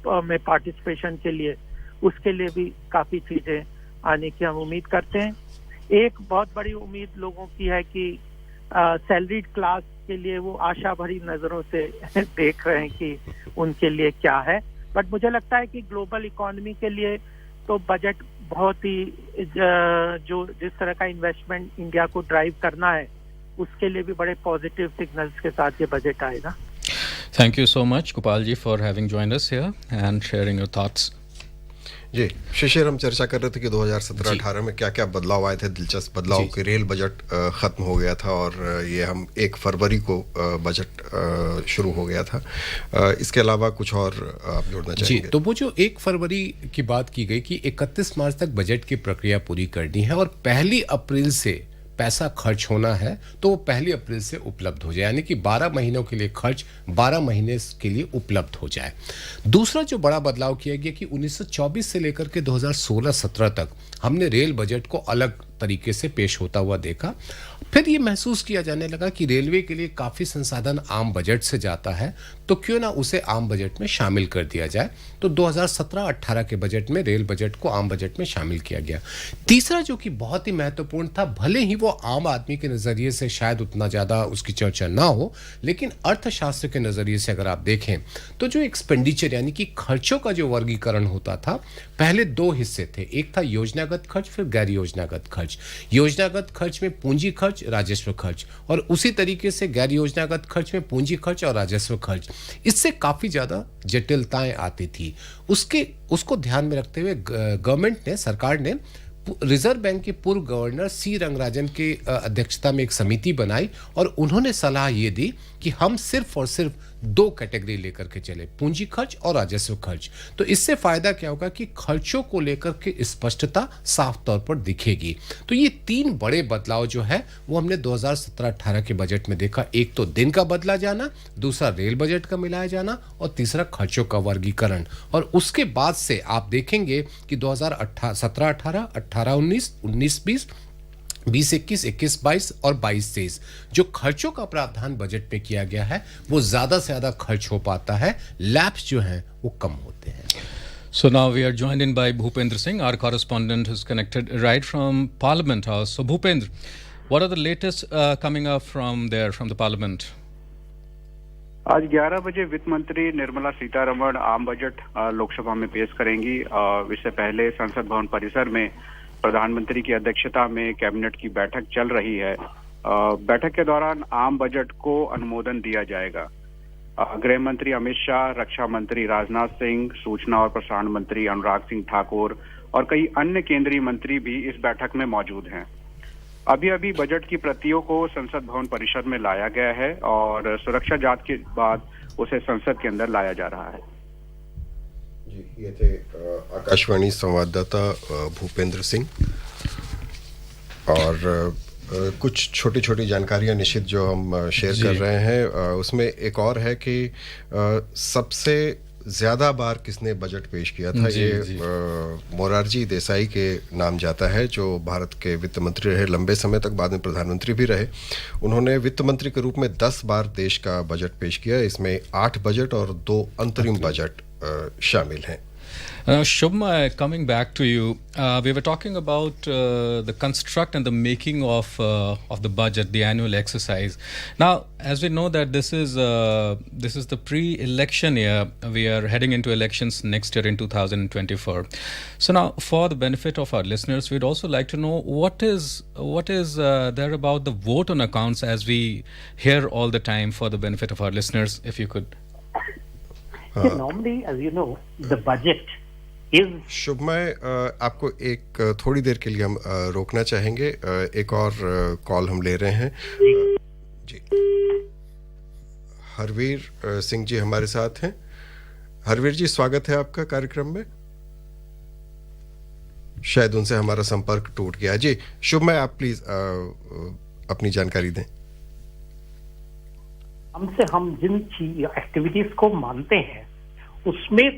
में पार्टिसिपेशन के लिए, उसके लिए भी काफी चीजें आने की हम उम्मीद करते हैं। एक बहुत बड़ी उम्मीद लोगों की है कि सैलरीड क्लास के लिए वो आशा भरी नजरों से देख रहे हैं कि उनके लिए क्या है। बट मुझे लगता है कि ग्लोबल इकोनॉमी के लिए तो बजट बहुत ही जो जिस तरह का इन्वेस्टमेंट इंडिया को ड्राइव करना है, उसके लिए भी बड़े पॉजिटिव सिग्नल्स के साथ ये बजट आएगा। Thank you so much, Gopal ji, for having joined us here and sharing your thoughts. जी शिशिर, हम चर्चा कर रहे थे कि 2017-18 में क्या क्या बदलाव आए थे, दिलचस्प बदलाव कि रेल बजट खत्म हो गया था और ये हम 1 फरवरी को बजट शुरू हो गया था। इसके अलावा कुछ और आप जोड़ना चाहेंगे? जी, तो वो जो 1 फरवरी की बात की गई कि 31 मार्च तक बजट की प्रक्रिया पूरी करनी है और 1 अप्रैल से पैसा खर्च होना है, तो वो 1 अप्रैल से उपलब्ध हो जाए, यानी कि 12 महीनों के लिए खर्च 12 महीने के लिए उपलब्ध हो जाए। दूसरा जो बड़ा बदलाव किया गया कि 1924 से लेकर के 2016-17 तक हमने रेल बजट को अलग तरीके से पेश होता हुआ देखा। फिर ये महसूस किया जाने लगा कि रेलवे के लिए काफ़ी संसाधन आम बजट से जाता है, तो क्यों ना उसे आम बजट में शामिल कर दिया जाए। तो 2017-18 के बजट में रेल बजट को आम बजट में शामिल किया गया। तीसरा जो कि बहुत ही महत्वपूर्ण था, भले ही वो आम आदमी के नज़रिए से शायद उतना ज़्यादा उसकी चर्चा ना हो, लेकिन अर्थशास्त्र के नज़रिए से अगर आप देखें तो जो एक्सपेंडिचर यानी कि खर्चों का जो वर्गीकरण होता था, पहले 2 हिस्से थे। एक था योजनागत खर्च, फिर गैर योजनागत खर्च। खर्च, योजनागत खर्च में पूंजी खर्च, राजस्व खर्च, और उसी तरीके से गैर योजनागत खर्च में पूंजी खर्च और राजस्व खर्च। इससे काफी ज्यादा जटिलताएं आती थी। उसको ध्यान में रखते हुए गवर्नमेंट ने, सरकार ने रिजर्व बैंक के पूर्व गवर्नर सी रंगराजन की अध्यक्षता में एक समिति बनाई और उन्होंने सलाह ये दी कि हम सिर्फ और सिर्फ दो कैटेगरी लेकर के चले, पूंजी खर्च और राजस्व खर्च। तो इससे फायदा क्या होगा कि खर्चों को लेकर के स्पष्टता साफ तौर पर दिखेगी। तो ये तीन बड़े बदलाव जो है वो हमने 2017-18 के बजट में देखा। एक तो दिन का बदला जाना, दूसरा रेल बजट का मिलाया जाना, और तीसरा खर्चों का वर्गीकरण। और उसके बाद से आप देखेंगे कि 2017-18, 18-19, 19-20, 20-21, 21-22 और 22-23 जो खर्चों का प्रावधान बजट में किया गया है वो ज्यादा से ज्यादा खर्च हो पाता है, लैप्स जो हैं वो कम होते हैं। So now we are joined in by Bhupendra Singh, our correspondent who's connected right from Parliament House. So Bhupendra, what are the latest coming up from there, from the Parliament? आज 11 बजे वित्त मंत्री निर्मला सीतारमण आम बजट लोकसभा में पेश करेंगी। इससे पहले संसद भवन परिसर में प्रधानमंत्री की अध्यक्षता में कैबिनेट की बैठक चल रही है। बैठक के दौरान आम बजट को अनुमोदन दिया जाएगा। गृह मंत्री अमित शाह, रक्षा मंत्री राजनाथ सिंह, सूचना और प्रसारण मंत्री अनुराग सिंह ठाकुर और कई अन्य केंद्रीय मंत्री भी इस बैठक में मौजूद हैं। अभी बजट की प्रतियों को संसद भवन परिसर में लाया गया है और सुरक्षा जांच के बाद उसे संसद के अंदर लाया जा रहा है। जी, ये थे आकाशवाणी संवाददाता भूपेंद्र सिंह। और कुछ छोटी छोटी जानकारियां निश्चित जो हम शेयर कर रहे हैं, उसमें एक और है कि सबसे ज्यादा बार किसने बजट पेश किया था, ये मोरारजी देसाई के नाम जाता है, जो भारत के वित्त मंत्री रहे लंबे समय तक, बाद में प्रधानमंत्री भी रहे। उन्होंने वित्त मंत्री के रूप में 10 बार देश का बजट पेश किया। इसमें 8 बजट और 2 अंतरिम बजट शामिल हैं। Shubhma, coming back to you, we were talking about the construct and the making of the budget, the annual exercise. Now, as we know that this is the pre-election year, we are heading into elections next year in 2024. So now, for the benefit of our listeners, we'd also like to know what is there about the vote on accounts, as we hear all the time, for the benefit of our listeners, if you could. Normally, as you know, the budget is. शुभमय, आपको एक थोड़ी देर के लिए हम रोकना चाहेंगे। एक और कॉल हम ले रहे हैं। जी, हरवीर सिंह जी हमारे साथ हैं। हरवीर जी, स्वागत है आपका कार्यक्रम में। शायद उनसे हमारा संपर्क टूट गया। जी शुभमय, आप प्लीज अपनी जानकारी दें। हम जिन एक्टिविटीज को मानते हैं उसमें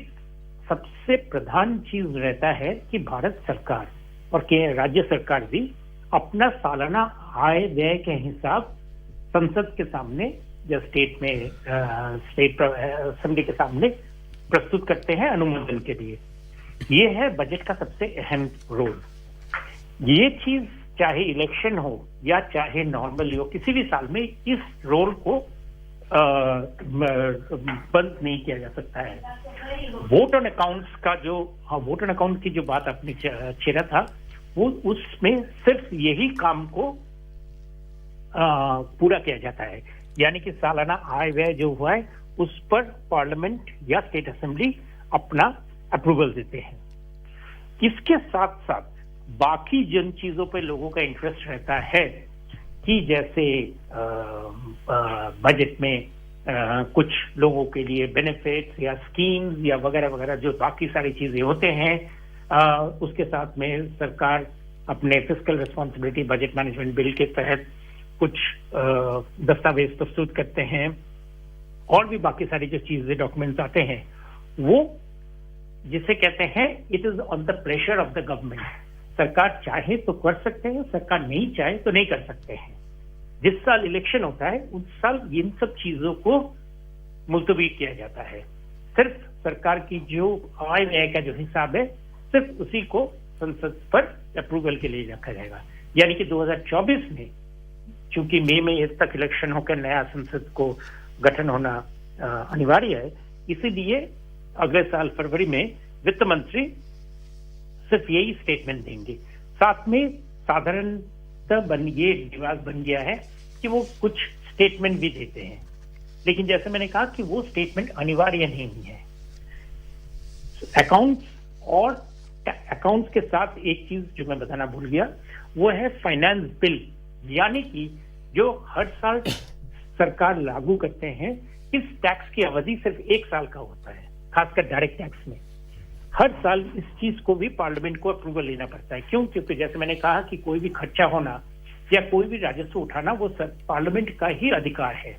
सबसे प्रधान चीज रहता है कि भारत सरकार और राज्य सरकार भी अपना सालाना आय व्यय के हिसाब संसद के सामने या स्टेट असेंबली के सामने प्रस्तुत करते हैं अनुमोदन के लिए। ये है बजट का सबसे अहम रोल। ये चीज चाहे इलेक्शन हो या चाहे नॉर्मल हो, किसी भी साल में इस रोल को बंद नहीं किया जा सकता है। वोट ऑन अकाउंट्स का जो वोट ऑन अकाउंट की जो बात आपने छेड़ा था, वो उसमें सिर्फ यही काम को पूरा किया जाता है, यानी कि सालाना आय व्यय जो हुआ है उस पर पार्लियामेंट या स्टेट असेंबली अपना अप्रूवल देते हैं। इसके साथ साथ बाकी जिन चीजों पे लोगों का इंटरेस्ट रहता है कि जैसे बजट में कुछ लोगों के लिए बेनिफिट्स या स्कीम्स या वगैरह वगैरह जो बाकी सारी चीजें होते हैं, उसके साथ में सरकार अपने fiscal responsibility budget management bill के तहत कुछ दस्तावेज प्रस्तुत करते हैं, और भी बाकी सारी जो चीजें डॉक्यूमेंट्स आते हैं, वो जिसे कहते हैं it is on the pressure of the government. सरकार चाहे तो कर सकते हैं, सरकार नहीं चाहे तो नहीं कर सकते हैं। जिस साल इलेक्शन होता है उस साल इन सब चीजों को मुलतवी किया जाता है। सिर्फ सरकार की जो आय व्यय का जो हिसाब है सिर्फ उसी को संसद पर अप्रूवल के लिए रखा जाएगा। यानी कि 2024 में चूंकि मई में तक इलेक्शन होकर नया संसद को गठन होना अनिवार्य है, इसीलिए अगले साल फरवरी में वित्त मंत्री सिर्फ यही स्टेटमेंट देंगे। साथ में साधारणतः ये रिवाज बन गया है कि वो कुछ स्टेटमेंट भी देते हैं, लेकिन जैसे मैंने कहा कि वो स्टेटमेंट अनिवार्य नहीं है। अकाउंट्स के साथ एक चीज जो मैं बताना भूल गया, वो है फाइनेंस बिल, यानी कि जो हर साल सरकार लागू करते हैं, इस टैक्स की अवधि सिर्फ 1 साल का होता है, खासकर डायरेक्ट टैक्स में। हर साल इस चीज को भी पार्लियामेंट को अप्रूवल लेना पड़ता है। क्यों? क्योंकि जैसे मैंने कहा कि कोई भी खर्चा होना या कोई भी राजस्व उठाना वो पार्लियामेंट का ही अधिकार है।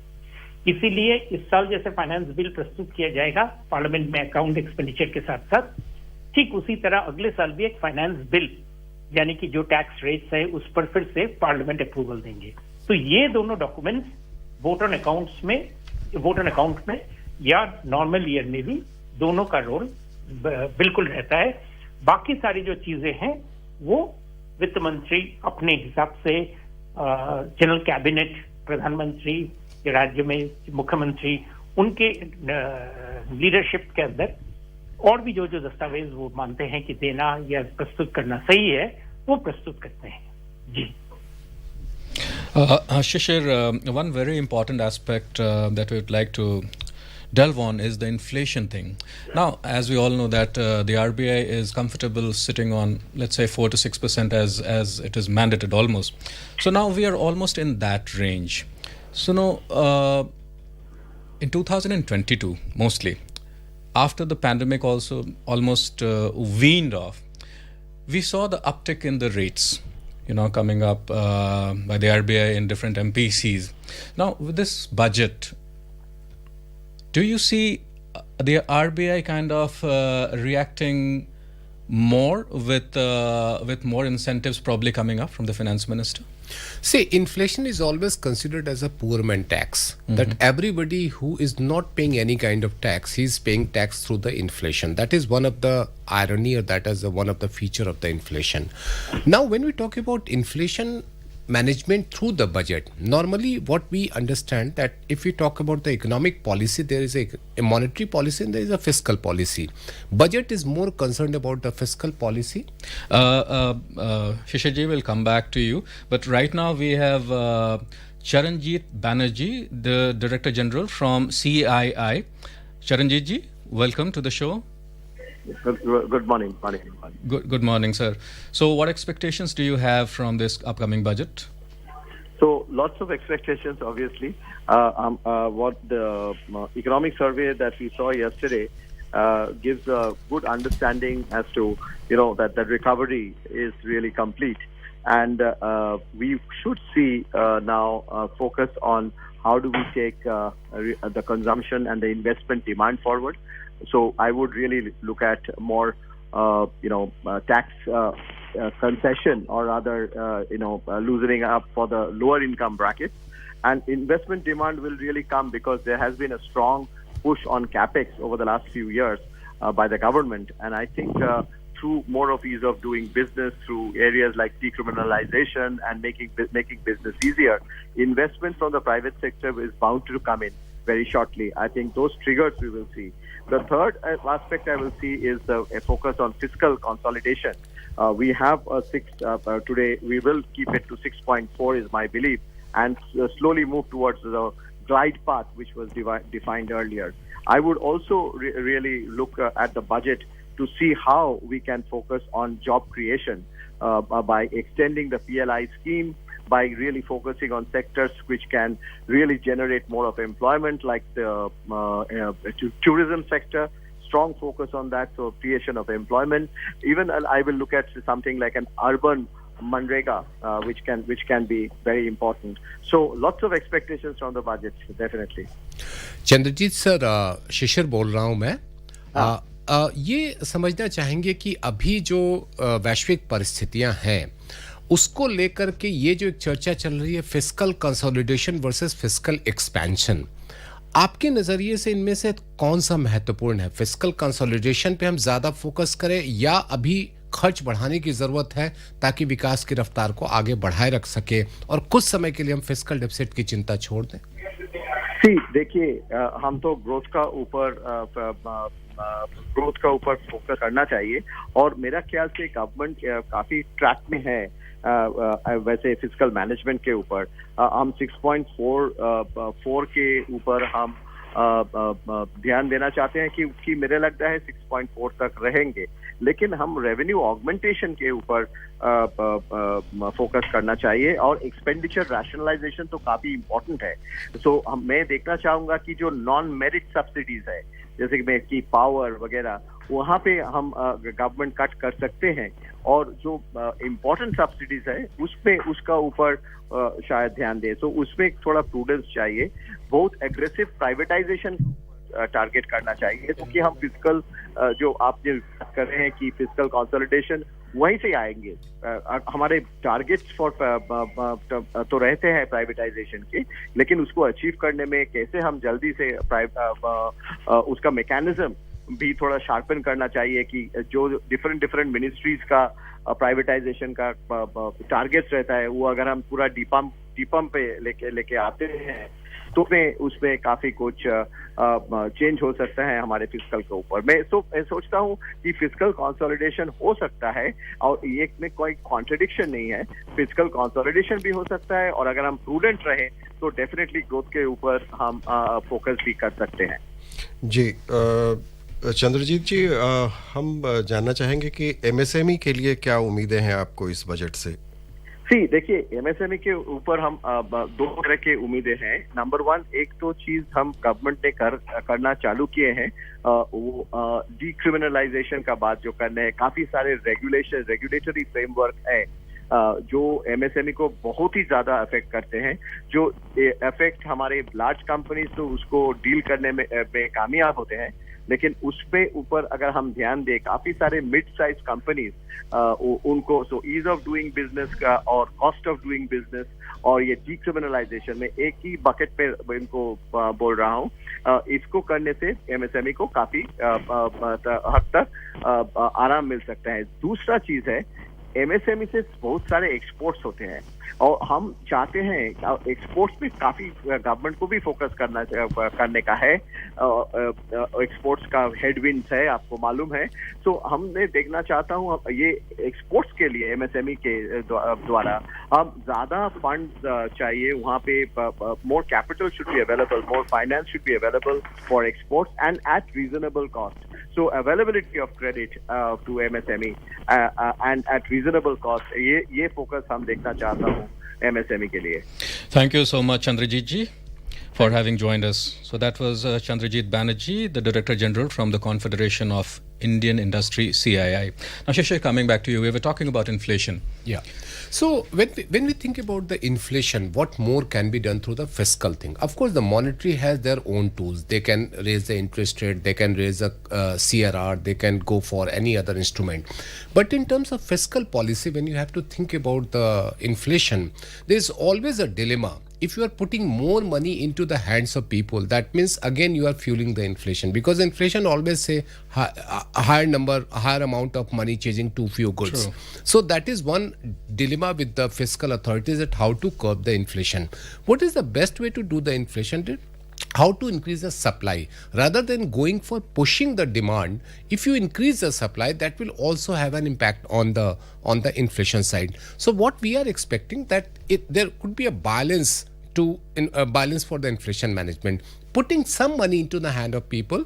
इसीलिए इस साल जैसे फाइनेंस बिल प्रस्तुत किया जाएगा पार्लियामेंट में अकाउंट एक्सपेंडिचर के साथ साथ, ठीक उसी तरह अगले साल भी एक फाइनेंस बिल, यानी कि जो टैक्स रेट्स है उस पर फिर से पार्लियामेंट अप्रूवल देंगे। तो ये दोनों डॉक्यूमेंट्स वोट ऑन अकाउंट में या नॉर्मल ईयर में भी दोनों का रोल बिल्कुल रहता है। बाकी सारी जो चीजें हैं वो वित्त मंत्री अपने हिसाब से, जनरल कैबिनेट, प्रधानमंत्री, राज्य में मुख्यमंत्री, उनके लीडरशिप के अंदर और भी जो दस्तावेज वो मानते हैं कि देना या प्रस्तुत करना सही है, वो प्रस्तुत करते हैं। जी। Shishir, one very important aspect that we would like to delve on is the inflation thing. Now, as we all know that the RBI is comfortable sitting on, let's say, 4 to 6% as it is mandated almost. So now we are almost in that range. So now, in 2022, mostly, after the pandemic also almost weaned off, we saw the uptick in the rates, coming up by the RBI in different MPCs. Now, with this budget, do you see the RBI kind of reacting more with more incentives probably coming up from the finance minister? See, inflation is always considered as a poor man tax. That everybody who is not paying any kind of tax, he is paying tax through the inflation. That is one of the irony, or that is one of the feature of the inflation. Now, when we talk about inflation management through the budget, normally what we understand that if we talk about the economic policy, there is a monetary policy and there is a fiscal policy. Budget is more concerned about the fiscal policy. Shishir ji, will come back to you, but right now we have Charanjit Banerjee, the Director General from CII. Charanjit ji, welcome to the show. Good morning. Good morning, sir. So what expectations do you have from this upcoming budget? So lots of expectations, obviously. What the economic survey that we saw yesterday gives a good understanding as to, that the recovery is really complete. And we should see now focus on how do we take the consumption and the investment demand forward. So I would really look at more, tax concession, or rather, loosening up for the lower income brackets. And investment demand will really come because there has been a strong push on capex over the last few years by the government. And I think through more of ease of doing business, through areas like decriminalization and making business easier, investment from the private sector is bound to come in very shortly. I think those triggers we will see. The third aspect I will see is a focus on fiscal consolidation. We have today. We will keep it to 6.4 is my belief, and slowly move towards the glide path which was defined earlier. I would also really look at the budget to see how we can focus on job creation by extending the PLI scheme, by really focusing on sectors which can really generate more of employment, like the tourism sector. Strong focus on that, so creation of employment. Even I will look at something like an urban Manrega, which can be very important. So lots of expectations from the budget, definitely. Chandrajit sir, Shishir बोल रहा हूं मैं। ये समझना चाहेंगे कि अभी जो वैश्विक परिस्थितियां हैं, उसको लेकर के ये जो एक चर्चा चल रही है, fiscal consolidation versus fiscal expansion, आपके नजरिए से इनमें से कौन सा महत्वपूर्ण है? फिस्कल कंसोलिडेशन पे हम ज्यादा फोकस करें, या अभी खर्च बढ़ाने की जरूरत है ताकि विकास की रफ्तार को आगे बढ़ाए रख सके, और कुछ समय के लिए हम फिस्कल डेफिसिट की चिंता छोड़ दें? देखिए, हम तो ग्रोथ का ऊपर फोकस करना चाहिए, और मेरा ख्याल से गवर्नमेंट काफी ट्रैक में है वैसे फिजिकल मैनेजमेंट के ऊपर हम 6.4 के ऊपर हम ध्यान देना चाहते हैं कि मेरे लगता है 6.4 तक रहेंगे, लेकिन हम रेवेन्यू ऑगमेंटेशन के ऊपर फोकस करना चाहिए और एक्सपेंडिचर रैशनलाइजेशन तो काफी इम्पोर्टेंट है। सो मैं देखना चाहूंगा कि जो नॉन मेरिट सब्सिडीज है जैसे कि पावर वगैरह, वहां पे हम गवर्नमेंट कट कर सकते हैं और जो इम्पोर्टेंट सब्सिडीज है उसपे उसका ऊपर शायद ध्यान दे। तो उसमें थोड़ा प्रूडेंस चाहिए। बहुत एग्रेसिव प्राइवेटाइजेशन टारगेट करना चाहिए, क्योंकि हम फिजिकल जो आप जो बात कर रहे हैं कि फिजिकल कंसोलिडेशन वहीं से आएंगे। हमारे टारगेट्स फॉर तो रहते हैं प्राइवेटाइजेशन के, लेकिन उसको अचीव करने में कैसे हम जल्दी से उसका मैकेनिज्म भी थोड़ा शार्पन करना चाहिए कि जो डिफरेंट मिनिस्ट्रीज का प्राइवेटाइजेशन का टारगेट्स रहता है वो अगर हम पूरा डीपम पे लेके आते हैं तो उसमें काफी कुछ चेंज हो सकता है हमारे फिजिकल के ऊपर। मैं सोचता हूँ कि फिजिकल कंसोलिडेशन हो सकता है और ये में कोई कॉन्ट्रडिक्शन नहीं है। फिजिकल कंसोलिडेशन भी हो सकता है और अगर हम प्रूडेंट रहे तो डेफिनेटली ग्रोथ के ऊपर हम फोकस भी कर सकते हैं। जी चंद्रजीत जी, हम जानना चाहेंगे कि एमएसएमई के लिए क्या उम्मीदें हैं आपको इस बजट से? देखिए, एमएसएमई के ऊपर हम दो तरह के उम्मीदें हैं। नंबर 1, एक तो चीज हम गवर्नमेंट ने करना चालू किए हैं, वो डिक्रिमिनलाइजेशन का बात जो करने हैं। काफी सारे रेगुलेटरी फ्रेमवर्क है जो एमएसएमई को बहुत ही ज्यादा अफेक्ट करते हैं। जो अफेक्ट हमारे लार्ज कंपनीज तो उसको डील करने में कामयाब होते हैं, लेकिन उसपे ऊपर अगर हम ध्यान दें, काफी सारे मिड साइज कंपनीज उनको ईज ऑफ डूइंग बिजनेस का और कॉस्ट ऑफ डूइंग बिजनेस और ये डिक्रिमिनलाइजेशन में एक ही बकेट पे इनको बोल रहा हूँ, इसको करने से एमएसएमई को काफी हद तक आराम मिल सकता है। दूसरा चीज है, एमएसएमई से बहुत सारे एक्सपोर्ट्स होते हैं और हम चाहते हैं एक्सपोर्ट्स पे काफी गवर्नमेंट को भी फोकस करने का है। एक्सपोर्ट्स का हेडविंड्स है, आपको मालूम है। तो हमने देखना चाहता हूँ ये एक्सपोर्ट्स के लिए एमएसएमई के द्वारा हम ज्यादा फंड चाहिए वहाँ पे। More capital should be available, more finance should be available for exports and eight reasonable cost. So availability of credit to MSME and at reasonable cost, ये फोकस हम देखना चाहता हूँ MSME के लिए। Thank you so much, Chandrajit ji, for having joined us. So that was Chandrajit Banerjee, the Director General from the Confederation of Indian Industry, CII. Now, Shishir, coming back to you, we were talking about inflation. Yeah. So when we think about the inflation, what more can be done through the fiscal thing? Of course, the monetary has their own tools. They can raise the interest rate, they can raise a CRR, they can go for any other instrument. But in terms of fiscal policy, when you have to think about the inflation, there is always a dilemma. If you are putting more money into the hands of people, that means again you are fueling the inflation, because inflation always say a higher amount of money chasing too few goods. True. So that is one dilemma with the fiscal authorities, at how to curb the inflation. What is the best way to do the inflation? How to increase the supply rather than going for pushing the demand. If you increase the supply, that will also have an impact on the inflation side. So what we are expecting, that there could be a balance for the inflation management, putting some money into the hand of people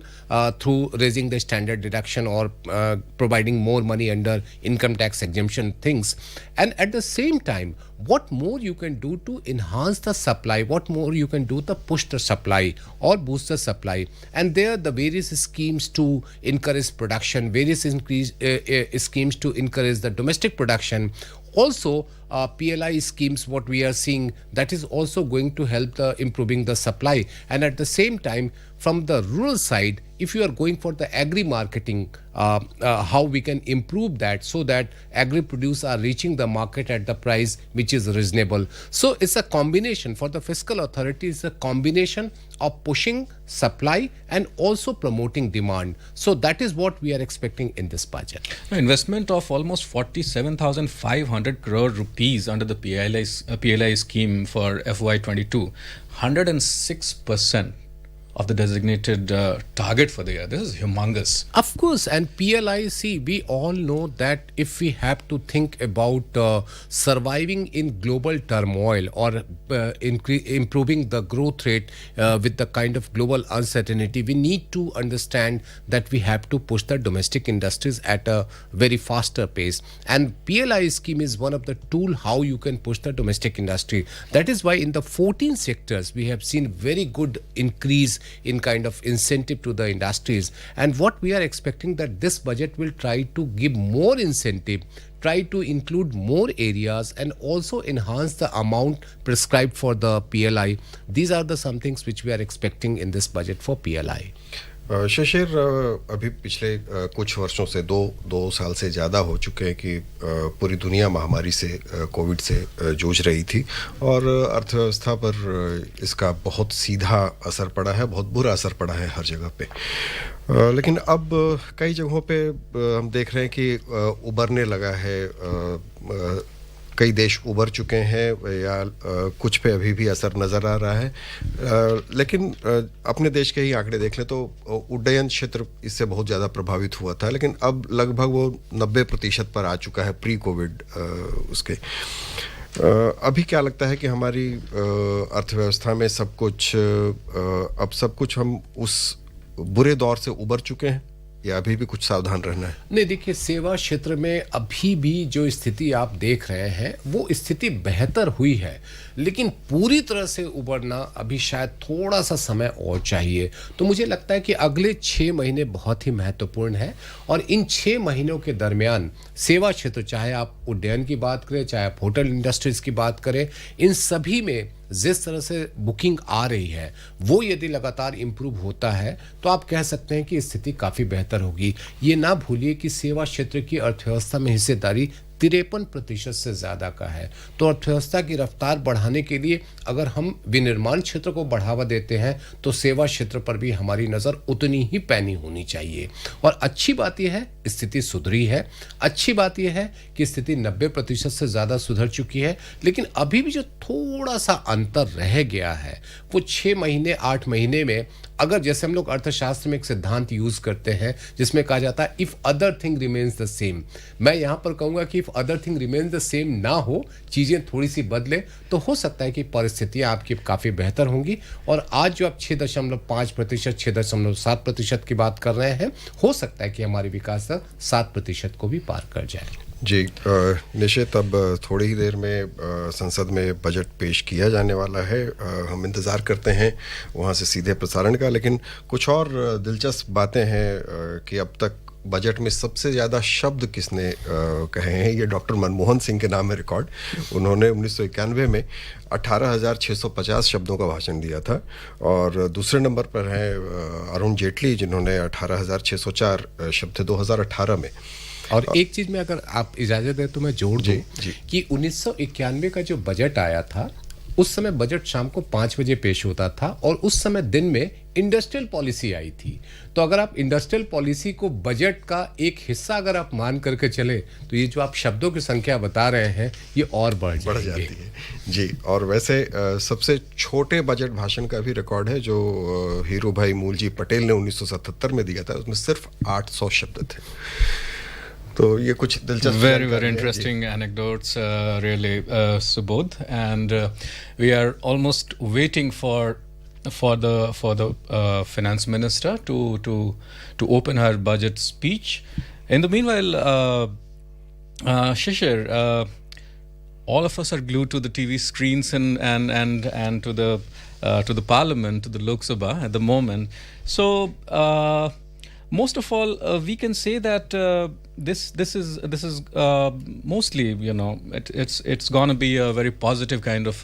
through raising the standard deduction or providing more money under income tax exemption things. And at the same time, what more you can do to enhance the supply, what more you can do to push the supply or boost the supply. And there the various schemes to encourage production, various schemes to encourage the domestic production. Also, PLI schemes, what we are seeing, that is also going to help improving the supply. And at the same time, from the rural side, if you are going for the agri-marketing, how we can improve that so that agri-produce are reaching the market at the price which is reasonable. So it's a combination for the fiscal authority, it's a combination of pushing supply and also promoting demand. So that is what we are expecting in this budget. Investment of almost 47,500 crore rupees under the PLI scheme for FY22, 106% of the designated target for the year. This is humongous. Of course, and PLI, see, we all know that if we have to think about surviving in global turmoil or improving the growth rate with the kind of global uncertainty, we need to understand that we have to push the domestic industries at a very faster pace. And PLI scheme is one of the tool how you can push the domestic industry. That is why in the 14 sectors, we have seen very good increase in kind of incentive to the industries. And what we are expecting that this budget will try to give more incentive, try to include more areas and also enhance the amount prescribed for the PLI. These are the some things which we are expecting in this budget for PLI. शिशिर, अभी पिछले कुछ वर्षों से दो साल से ज़्यादा हो चुके हैं कि पूरी दुनिया महामारी से कोविड से जूझ रही थी और अर्थव्यवस्था पर इसका बहुत सीधा असर पड़ा है, बहुत बुरा असर पड़ा है हर जगह पे। लेकिन अब कई जगहों पे हम देख रहे हैं कि उबरने लगा है, कई देश उबर चुके हैं या कुछ पे अभी भी असर नज़र आ रहा है। लेकिन अपने देश के ही आंकड़े देख लें तो उड्डयन क्षेत्र इससे बहुत ज़्यादा प्रभावित हुआ था, लेकिन अब लगभग वो 90% पर आ चुका है प्री कोविड उसके। अभी क्या लगता है कि हमारी अर्थव्यवस्था में सब कुछ हम उस बुरे दौर से उबर चुके हैं या अभी भी कुछ सावधान रहना है? नहीं, देखिए, सेवा क्षेत्र में अभी भी जो स्थिति आप देख रहे हैं वो स्थिति बेहतर हुई है, लेकिन पूरी तरह से उबरना अभी शायद थोड़ा सा समय और चाहिए। तो मुझे लगता है कि अगले 6 महीने बहुत ही महत्वपूर्ण है और इन 6 महीनों के दरमियान सेवा क्षेत्र, चाहे आप उड्डयन की बात करें, चाहे आप होटल इंडस्ट्रीज की बात करें, इन सभी में जिस तरह से बुकिंग आ रही है वो यदि लगातार इंप्रूव होता है तो आप कह सकते हैं कि स्थिति काफ़ी बेहतर होगी। ये ना भूलिए कि सेवा क्षेत्र की अर्थव्यवस्था में हिस्सेदारी 53% से ज़्यादा का है। तो अर्थव्यवस्था की रफ्तार बढ़ाने के लिए अगर हम विनिर्माण क्षेत्र को बढ़ावा देते हैं तो सेवा क्षेत्र पर भी हमारी नज़र उतनी ही पैनी होनी चाहिए। और अच्छी बात यह है स्थिति सुधरी है, अच्छी बात यह है कि स्थिति 90% से ज़्यादा सुधर चुकी है, लेकिन अभी भी जो थोड़ा सा अंतर रह गया है वो 6 महीने 8 महीने में, अगर जैसे हम लोग अर्थशास्त्र में एक सिद्धांत यूज करते हैं जिसमें कहा जाता है if other thing remains the same, मैं यहां पर कहूंगा कि if other thing remains the same ना हो, चीजें थोड़ी सी बदले तो हो सकता है कि परिस्थितियां आपकी काफी बेहतर होंगी। और आज जो आप 6.5%, 6.7% की बात कर रहे हैं, हो सकता है कि हमारी विकास दर 7% को भी पार कर जाए। जी निश्चित, अब थोड़ी ही देर में संसद में बजट पेश किया जाने वाला है। हम इंतज़ार करते हैं वहाँ से सीधे प्रसारण का, लेकिन कुछ और दिलचस्प बातें हैं कि अब तक बजट में सबसे ज़्यादा शब्द किसने कहे हैं। ये डॉक्टर मनमोहन सिंह के नाम है रिकॉर्ड। उन्होंने 1991 में 18,650 शब्दों का भाषण दिया था और दूसरे नंबर पर हैं अरुण जेटली जिन्होंने 18,604 शब्द 2018 में। और एक चीज में अगर आप इजाजत दें तो मैं जोड़ दूं कि 1991 का जो बजट आया था उस समय बजट शाम को 5 बजे पेश होता था और उस समय दिन में इंडस्ट्रियल पॉलिसी आई थी। तो अगर आप इंडस्ट्रियल पॉलिसी को बजट का एक हिस्सा अगर आप मान करके चले तो ये जो आप शब्दों की संख्या बता रहे हैं ये और बढ़ जाती है। जी, और वैसे सबसे छोटे बजट भाषण का भी रिकॉर्ड है जो हीरू भाई मूलजी पटेल ने 1977 में दिया था, उसमें सिर्फ 800 शब्द थे। तो ये कुछ दिलचस्प very interesting anecdotes really, Subodh, and we are almost waiting for the finance minister to open her budget speech. In the meanwhile, Shishir, all of us are glued to the TV screens and to the parliament, to the Lok Sabha at the moment. So most of all, we can say that this is mostly, you know, it's going to be a very positive kind of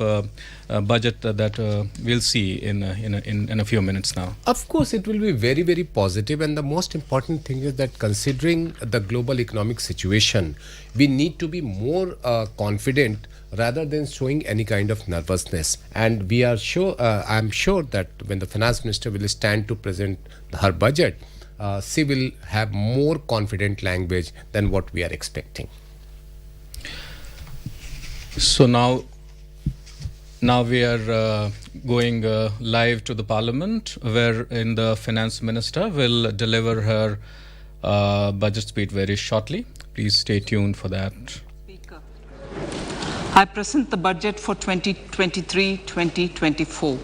budget that we'll see in a few minutes now. Of course, it will be very, very positive, and the most important thing is that considering the global economic situation, we need to be more confident rather than showing any kind of nervousness. And we are sure, I'm sure that when the finance minister will stand to present her budget, she will have more confident language than what we are expecting. So now we are going live to the Parliament, wherein the Finance Minister will deliver her budget speech very shortly. Please stay tuned for that. Speaker, I present the budget for 2023-2024.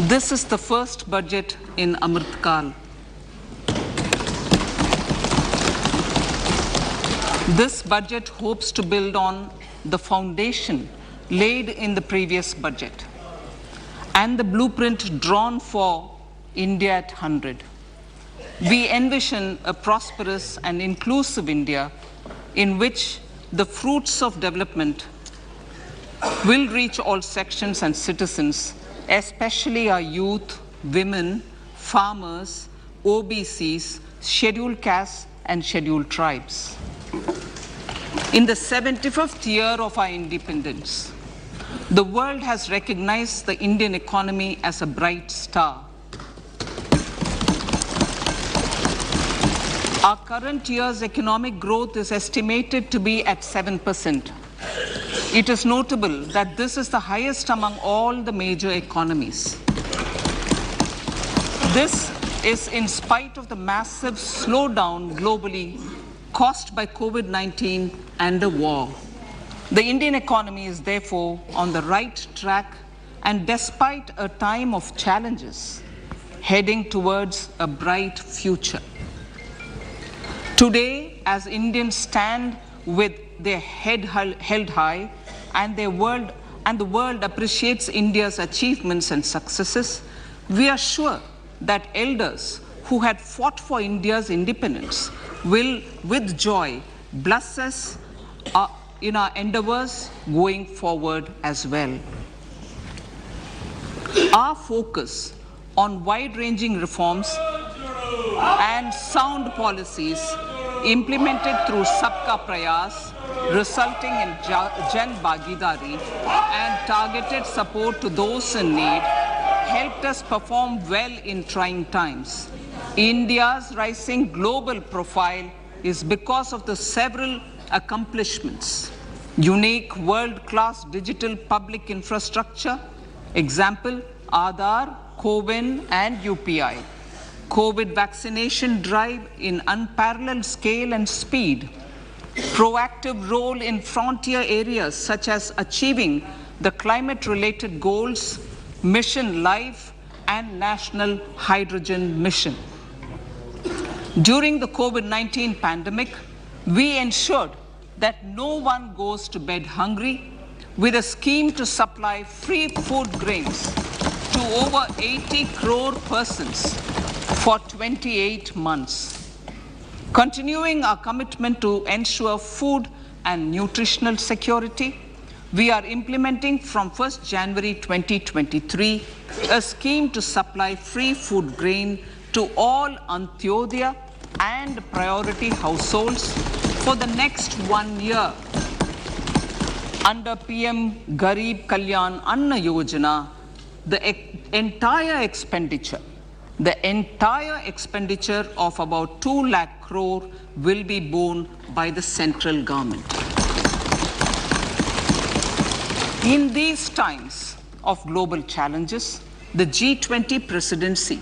This is the first budget in Amrit Kal. This budget hopes to build on the foundation laid in the previous budget and the blueprint drawn for India at 100. We envision a prosperous and inclusive India in which the fruits of development will reach all sections and citizens, especially our youth, women, farmers, OBCs, scheduled castes, and scheduled tribes. In the 75th year of our independence, the world has recognized the Indian economy as a bright star. Our current year's economic growth is estimated to be at 7%. It is notable that this is the highest among all the major economies. This is in spite of the massive slowdown globally caused by COVID-19 and the war. The Indian economy is therefore on the right track, and despite a time of challenges, heading towards a bright future. Today, as Indians stand with their head held high and the world appreciates India's achievements and successes, we are sure that elders who had fought for India's independence will, with joy, bless us in our endeavors going forward as well. Our focus on wide-ranging reforms and sound policies implemented through Sabka Prayas, resulting in Jan Bhagidari and targeted support to those in need, helped us perform well in trying times. India's rising global profile is because of the several accomplishments. Unique world-class digital public infrastructure, example, Aadhaar, CoWIN and UPI. COVID vaccination drive in unparalleled scale and speed. Proactive role in frontier areas such as achieving the climate-related goals, Mission Life and National Hydrogen Mission. During the COVID-19 pandemic, we ensured that no one goes to bed hungry with a scheme to supply free food grains to over 80 crore persons for 28 months. Continuing our commitment to ensure food and nutritional security, we are implementing from 1st January 2023 a scheme to supply free food grain to all Antyodaya and priority households for the next 1 year. Under PM Garib Kalyan Anna Yojana, the entire expenditure of about 2 lakh crore will be borne by the central government. In these times of global challenges, the G20 presidency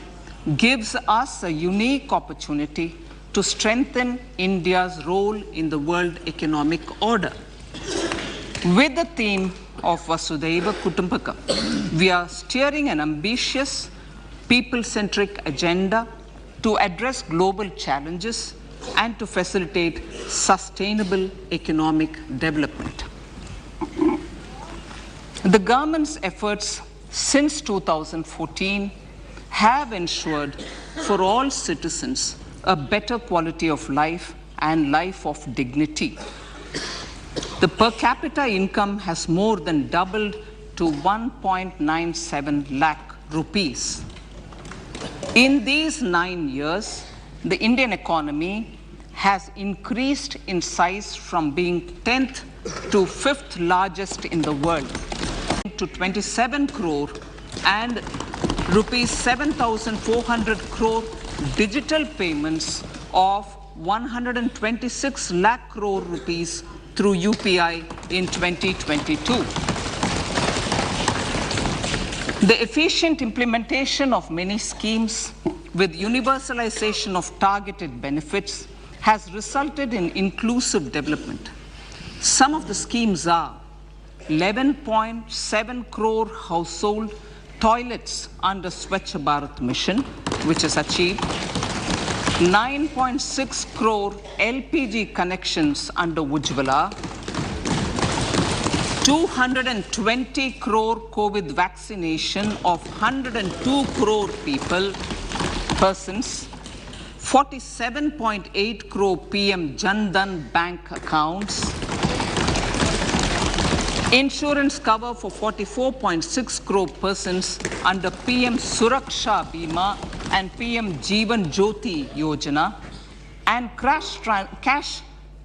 gives us a unique opportunity to strengthen India's role in the world economic order. With the theme of Vasudhaiva Kutumbakam, we are steering an ambitious, people-centric agenda to address global challenges and to facilitate sustainable economic development. The government's efforts since 2014 have ensured for all citizens a better quality of life and life of dignity. The per capita income has more than doubled to 1.97 lakh rupees. In these 9 years, the Indian economy has increased in size from being 10th to 5th largest in the world to 27 crore and rupees 7,400 crore digital payments of 126 lakh crore rupees through UPI in 2022. The efficient implementation of many schemes with universalization of targeted benefits has resulted in inclusive development. Some of the schemes are 11.7 crore household toilets under Swachh Bharat mission, which is achieved, 9.6 crore LPG connections under Ujjwala, 220 crore COVID vaccination of 102 crore persons, 47.8 crore PM Jan Dhan bank accounts, insurance cover for 44.6 crore persons under PM Suraksha Bima and PM Jeevan Jyoti Yojana, and cash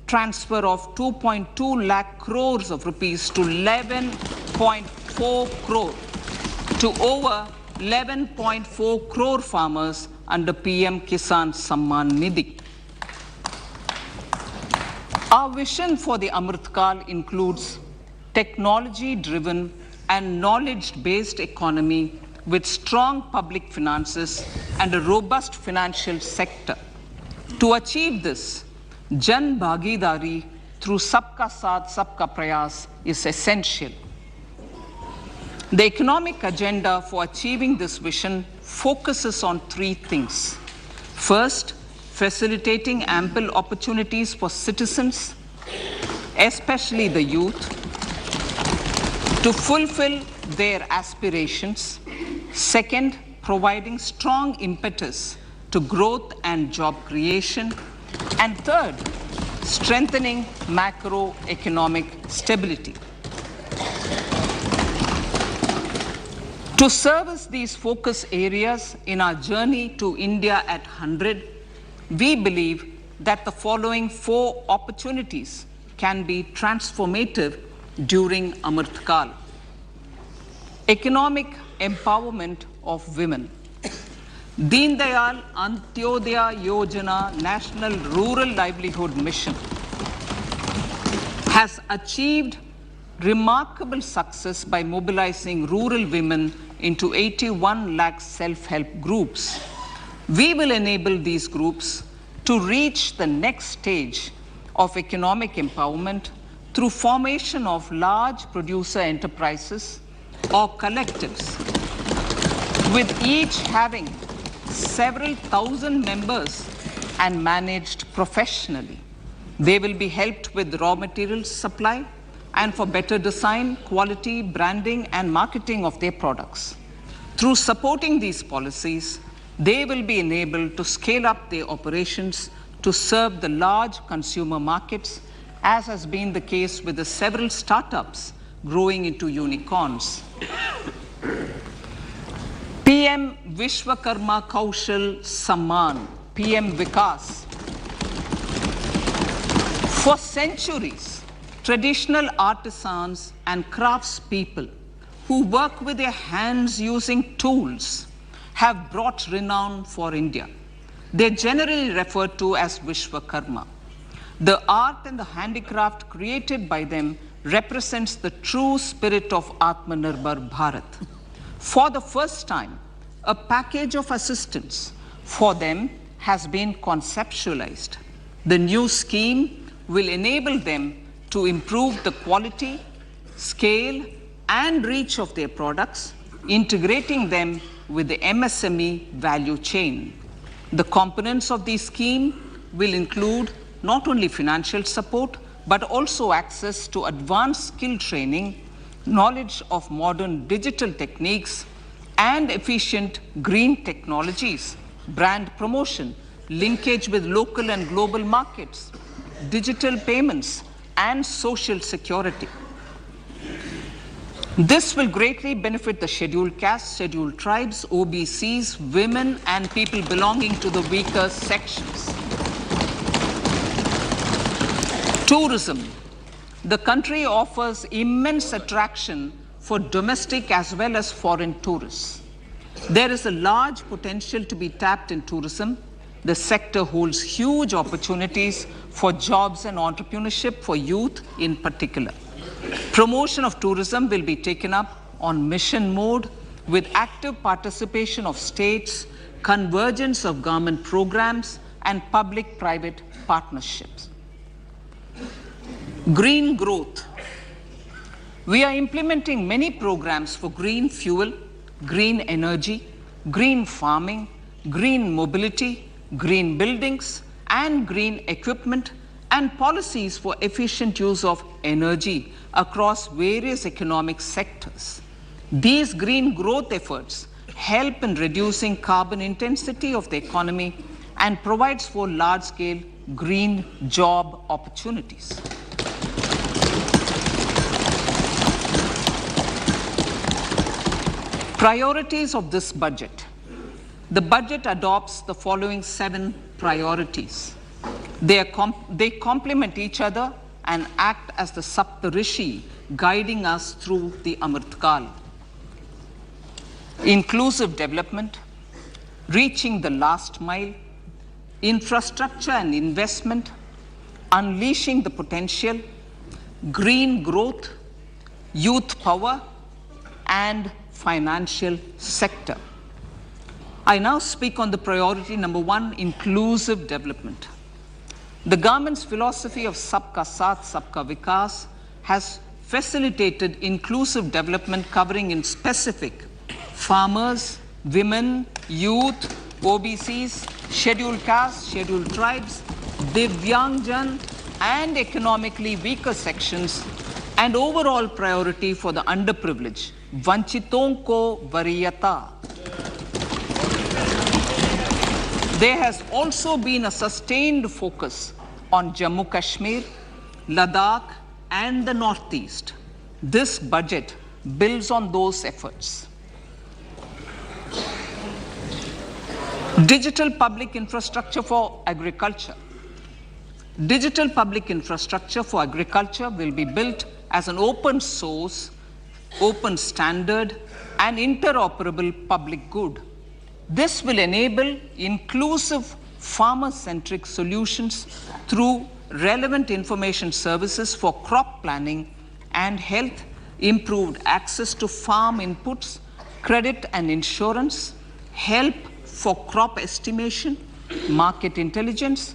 transfer of 2.2 lakh crores of rupees to 11.4 crore to over 11.4 crore farmers under PM Kisan Samman Nidhi. Our vision for the Amrit Kal includes technology-driven and knowledge-based economy with strong public finances and a robust financial sector. To achieve this, Jan Bhagidari through Sabka Saath, Sabka Prayas is essential. The economic agenda for achieving this vision focuses on three things. First, facilitating ample opportunities for citizens, especially the youth, to fulfill their aspirations. Second, providing strong impetus to growth and job creation. And third, strengthening macroeconomic stability. To service these focus areas in our journey to India at 100, we believe that the following 4 opportunities can be transformative during Amrit Kal. Economic empowerment of women. Deen Dayal Antyodaya Yojana National Rural Livelihood Mission has achieved remarkable success by mobilizing rural women into 81 lakh self-help groups. We will enable these groups to reach the next stage of economic empowerment through formation of large producer enterprises or collectives, with each having several thousand members and managed professionally. They will be helped with raw materials supply and for better design, quality, branding, and marketing of their products. Through supporting these policies, they will be enabled to scale up their operations to serve the large consumer markets, as has been the case with the several startups growing into unicorns. PM Vishwakarma Kaushal Samman, PM Vikas. For centuries, traditional artisans and craftspeople who work with their hands using tools have brought renown for India. They're generally referred to as Vishwakarma. The art and the handicraft created by them represents the true spirit of Atmanirbhar Bharat. For the first time, a package of assistance for them has been conceptualized. The new scheme will enable them to improve the quality, scale, and reach of their products, integrating them with the MSME value chain. The components of the scheme will include not only financial support, but also access to advanced skill training, knowledge of modern digital techniques, and efficient green technologies, brand promotion, linkage with local and global markets, digital payments, and social security. This will greatly benefit the scheduled castes, scheduled tribes, OBCs, women, and people belonging to the weaker sections. Tourism. The country offers immense attraction for domestic as well as foreign tourists. There is a large potential to be tapped in tourism, The sector holds huge opportunities for jobs and entrepreneurship for youth in particular. Promotion of tourism will be taken up on mission mode with active participation of states, convergence of government programs, and public-private partnerships. Green growth. We are implementing many programs for green fuel, green energy, green farming, green mobility, green buildings, and green equipment, and policies for efficient use of energy across various economic sectors. These green growth efforts help in reducing carbon intensity of the economy and provides for large-scale green job opportunities. Priorities of this budget. The budget adopts the following 7 priorities. They complement each other and act as the Saptarishi guiding us through the Amritkal. Inclusive development, reaching the last mile, infrastructure and investment, unleashing the potential, green growth, youth power, and financial sector. I now speak on the priority number 1, inclusive development. The government's philosophy of Sabka Saath, Sabka Vikas has facilitated inclusive development covering in specific farmers, women, youth, OBCs, scheduled castes, scheduled tribes, Divyangjan, and economically weaker sections, and overall priority for the underprivileged, Vanchiton ko Variyata. There has also been a sustained focus on Jammu Kashmir, Ladakh, and the Northeast. This budget builds on those efforts. Digital public infrastructure for agriculture. Digital public infrastructure for agriculture will be built as an open source, open standard, and interoperable public good. This will enable inclusive farmer-centric solutions through relevant information services for crop planning and health, improved access to farm inputs, credit and insurance, help for crop estimation, market intelligence,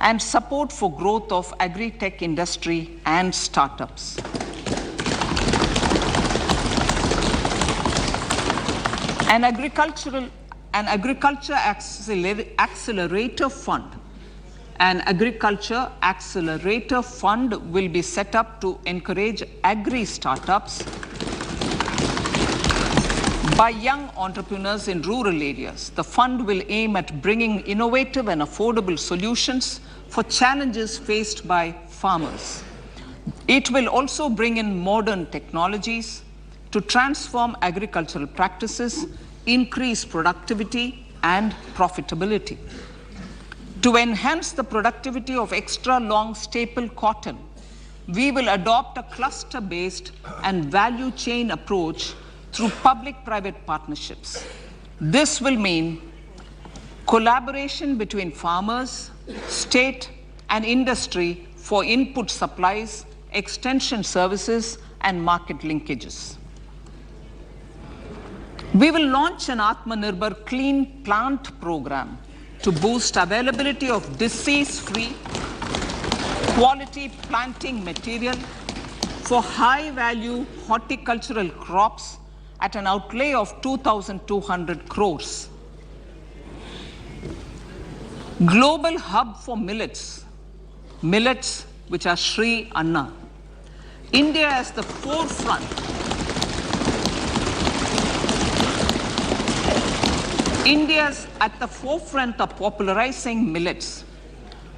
and support for growth of agri-tech industry and startups. An agriculture accelerator fund. An agriculture accelerator fund will be set up to encourage agri-startups by young entrepreneurs in rural areas. The fund will aim at bringing innovative and affordable solutions for challenges faced by farmers. It will also bring in modern technologies to transform agricultural practices, increase productivity and profitability. To enhance the productivity of extra long staple cotton, we will adopt a cluster-based and value chain approach through public-private partnerships. This will mean collaboration between farmers, state, and industry for input supplies, extension services, and market linkages. We will launch an Atmanirbhar Clean Plant program to boost availability of disease-free, quality planting material for high-value horticultural crops at an outlay of 2,200 crores. Global hub for millets, which are Sri Anna. India is the forefront. India's at the forefront of popularizing millets,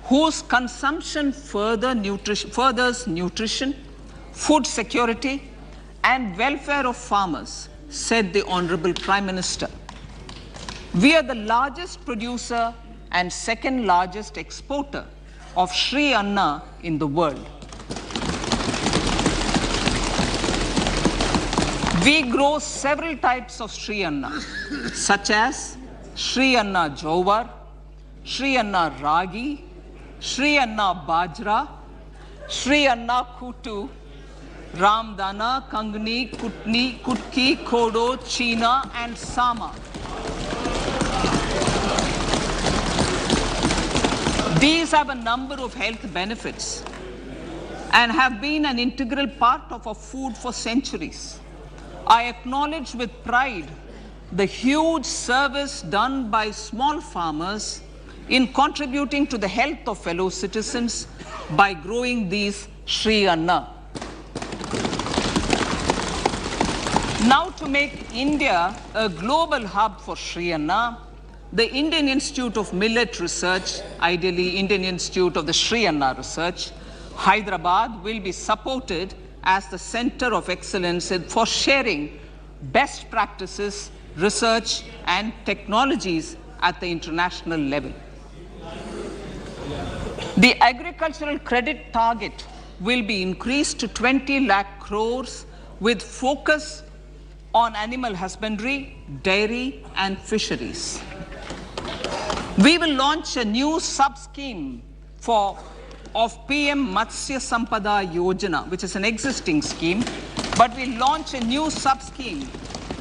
whose consumption furthers nutrition, food security, and welfare of farmers, said the Honorable Prime Minister. We are the largest producer and second largest exporter of Sri Anna in the world. We grow several types of Sri Anna, such as Sri Anna Jowar, Shri Anna Ragi, Shri Anna Bajra, Shri Anna Kutu, Ramdana, Kangni, Kutni, Kutki, Kodo, China, and Sama. These have a number of health benefits and have been an integral part of our food for centuries. I acknowledge with pride the huge service done by small farmers in contributing to the health of fellow citizens by growing these Shri Anna. Now, to make India a global hub for Shri Anna, the Indian Institute of Millet Research, ideally Indian Institute of the Shri Anna Research, Hyderabad, will be supported as the center of excellence for sharing best practices, research, and technologies at the international level. The agricultural credit target will be increased to 20 lakh crores with focus on animal husbandry, dairy, and fisheries. We will launch a new sub-scheme of PM Matsya Sampada Yojana, which is an existing scheme, but we launch a new sub-scheme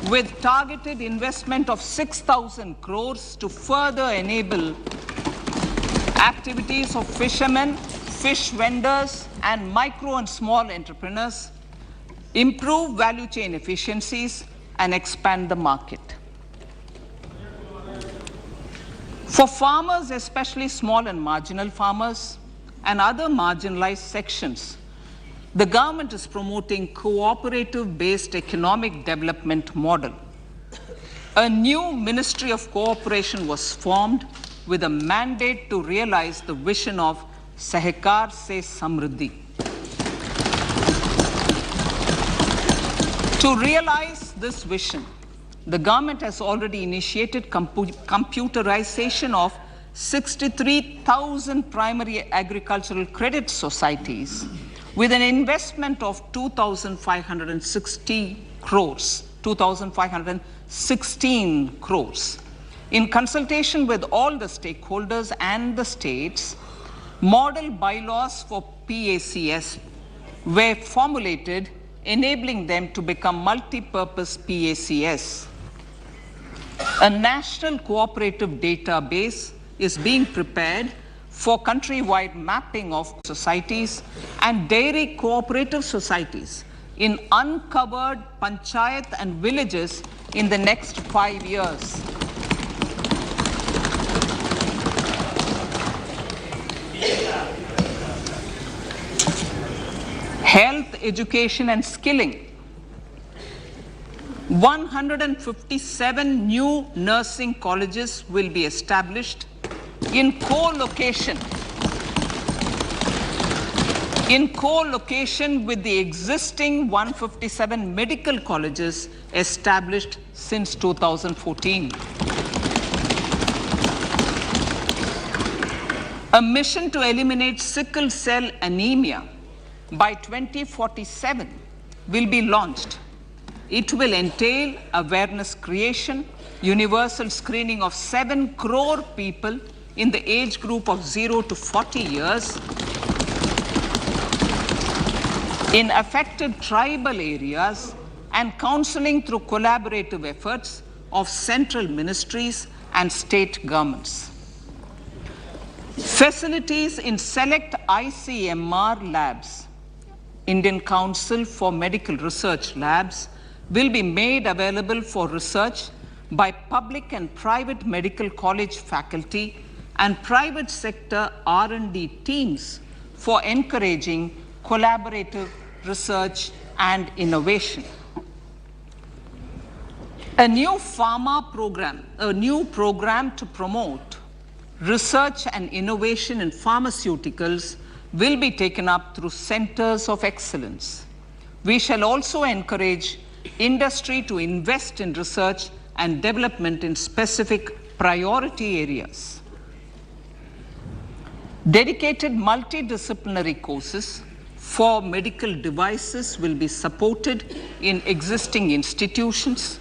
with targeted investment of 6,000 crores to further enable activities of fishermen, fish vendors, and micro and small entrepreneurs, improve value chain efficiencies, and expand the market. For farmers, especially small and marginal farmers and other marginalized sections, the government is promoting cooperative-based economic development model. A new Ministry of Cooperation was formed with a mandate to realize the vision of Sahkar Se Samriddhi. To realize this vision, the government has already initiated computerization of 63,000 primary agricultural credit societies with an investment of 2,516 crores. In consultation with all the stakeholders and the states, model bylaws for PACS were formulated, enabling them to become multi-purpose PACS. A national cooperative database is being prepared for countrywide mapping of societies and dairy cooperative societies in uncovered panchayat and villages in the next 5 years. Health, education, and skilling. 157 new nursing colleges will be established in co-location with the existing 157 medical colleges established since 2014. A mission to eliminate sickle cell anemia by 2047 will be launched. It will entail awareness creation, universal screening of 7 crore people in the age group of 0 to 40 years in affected tribal areas, and counseling through collaborative efforts of central ministries and state governments. Facilities in select ICMR labs, Indian Council for Medical Research labs, will be made available for research by public and private medical college faculty and private sector R&D teams for encouraging collaborative research and innovation. A new program to promote research and innovation in pharmaceuticals will be taken up through centers of excellence. We shall also encourage industry to invest in research and development in specific priority areas. Dedicated multidisciplinary courses for medical devices will be supported in existing institutions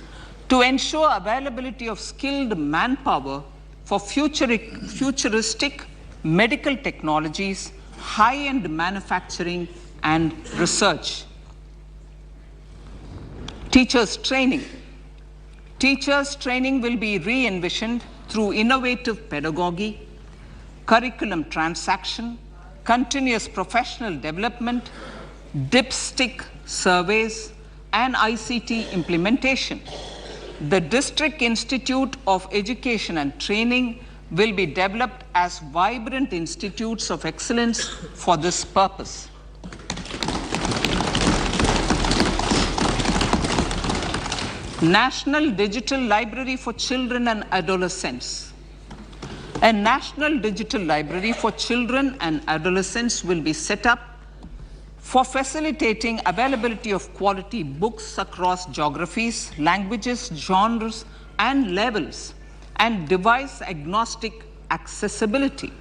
to ensure availability of skilled manpower for futuristic medical technologies, high-end manufacturing, and research. Teachers' training. Teachers' training will be re-envisioned through innovative pedagogy, curriculum transaction, continuous professional development, dipstick surveys, and ICT implementation. The District Institute of Education and Training will be developed as vibrant institutes of excellence for this purpose. National Digital Library for Children and Adolescents. A National Digital Library for Children and Adolescents will be set up for facilitating availability of quality books across geographies, languages, genres, and levels, and device-agnostic accessibility.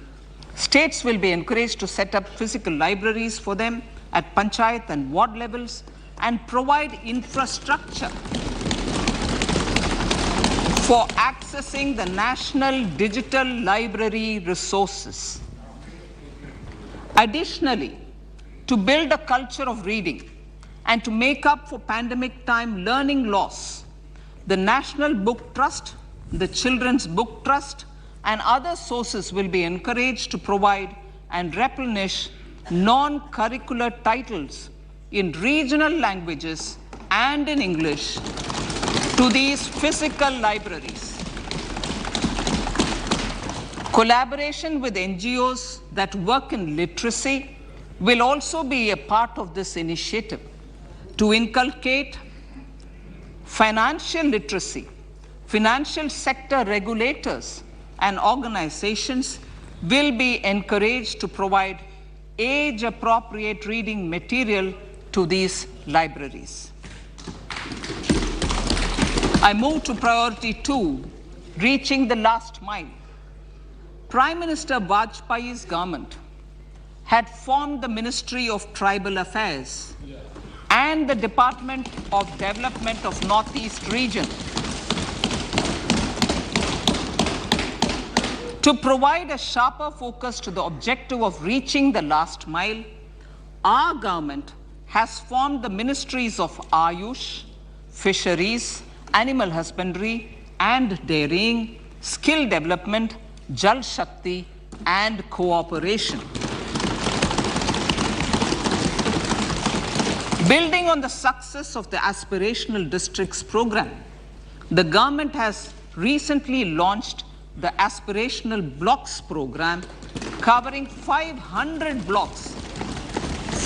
States will be encouraged to set up physical libraries for them at panchayat and ward levels and provide infrastructure for accessing the National Digital Library resources. Additionally, to build a culture of reading and to make up for pandemic time learning loss, the National Book Trust, the Children's Book Trust, and other sources will be encouraged to provide and replenish non-curricular titles in regional languages and in English to these physical libraries. Collaboration with NGOs that work in literacy will also be a part of this initiative to inculcate financial literacy. Financial sector regulators and organizations will be encouraged to provide age-appropriate reading material to these libraries. I move to priority 2, reaching the last mile. Prime Minister Vajpayee's government had formed the Ministry of Tribal Affairs and the Department of Development of Northeast Region to provide a sharper focus to the objective of reaching the last mile. Our government has formed the ministries of Ayush, Fisheries, Animal Husbandry and Dairying, Skill Development, Jal Shakti, and Cooperation. Building on the success of the Aspirational Districts program, the government has recently launched the Aspirational Blocks program, covering 500 blocks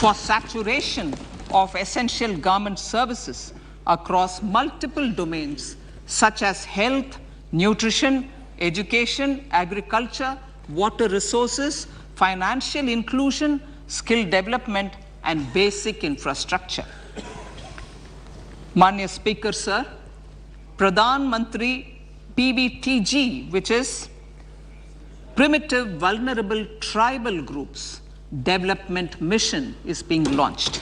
for saturation of essential government services across multiple domains such as health, nutrition, education, agriculture, water resources, financial inclusion, skill development, and basic infrastructure. Manya Speaker, sir, Pradhan Mantri PBTG, which is Primitive Vulnerable Tribal Groups Development Mission, is being launched.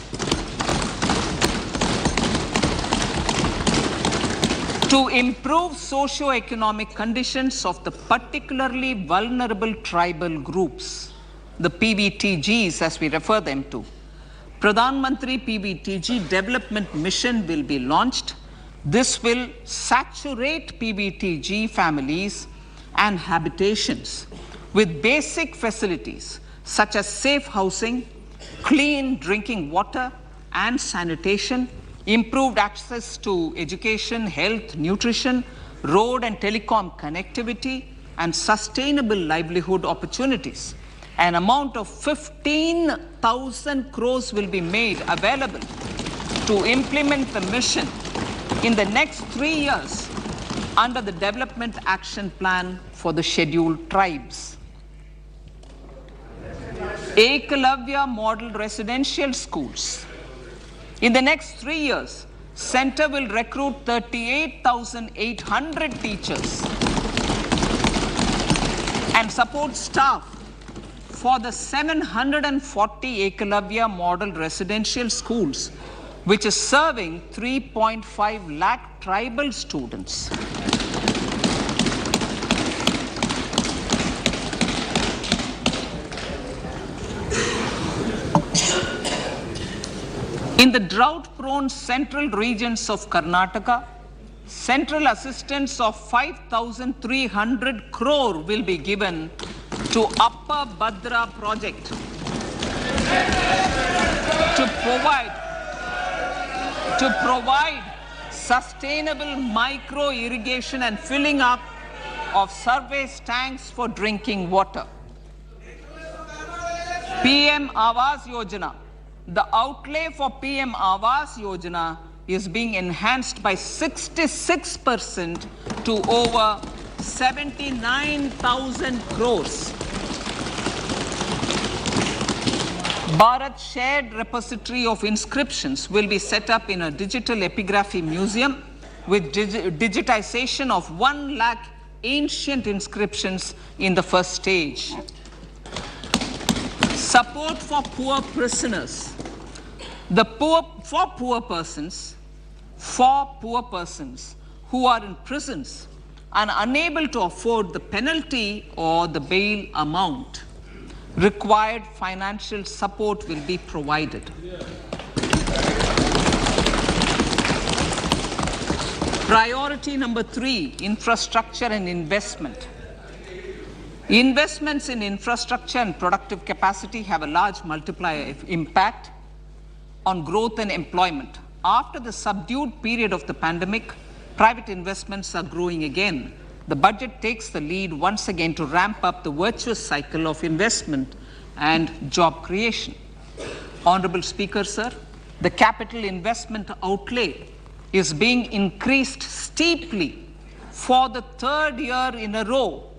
To improve socio-economic conditions of the particularly vulnerable tribal groups, the PBTGs as we refer them to, Pradhan Mantri PBTG Development Mission will be launched. This will saturate PBTG families and habitations with basic facilities such as safe housing, clean drinking water and sanitation, improved access to education, health, nutrition, road and telecom connectivity, and sustainable livelihood opportunities. An amount of 15,000 crores will be made available to implement the mission in the next 3 years under the Development Action Plan for the Scheduled Tribes. Ekalavya Model Residential Schools. In the next 3 years, Center will recruit 38,800 teachers and support staff for the 740 Ekalavya Model Residential Schools, which is serving 3.5 lakh tribal students. the drought-prone central regions of Karnataka, central assistance of 5,300 crore will be given to Upper Bhadra project to provide sustainable micro irrigation and filling up of surface tanks for drinking water. PM Awas Yojana. The outlay for PM Awas Yojana is being enhanced by 66% to over 79,000 crores. Bharat Shared Repository of Inscriptions will be set up in a digital epigraphy museum with digitization of 1 lakh ancient inscriptions in the first stage. Support for poor prisoners. For poor persons who are in prisons and unable to afford the penalty or the bail amount, required financial support will be provided. Priority number 3, infrastructure and investment. Investments in infrastructure and productive capacity have a large multiplier impact on growth and employment. After the subdued period of the pandemic, private investments are growing again. The budget takes the lead once again to ramp up the virtuous cycle of investment and job creation. Honorable Speaker, sir, the capital investment outlay is being increased steeply for the 3rd year in a row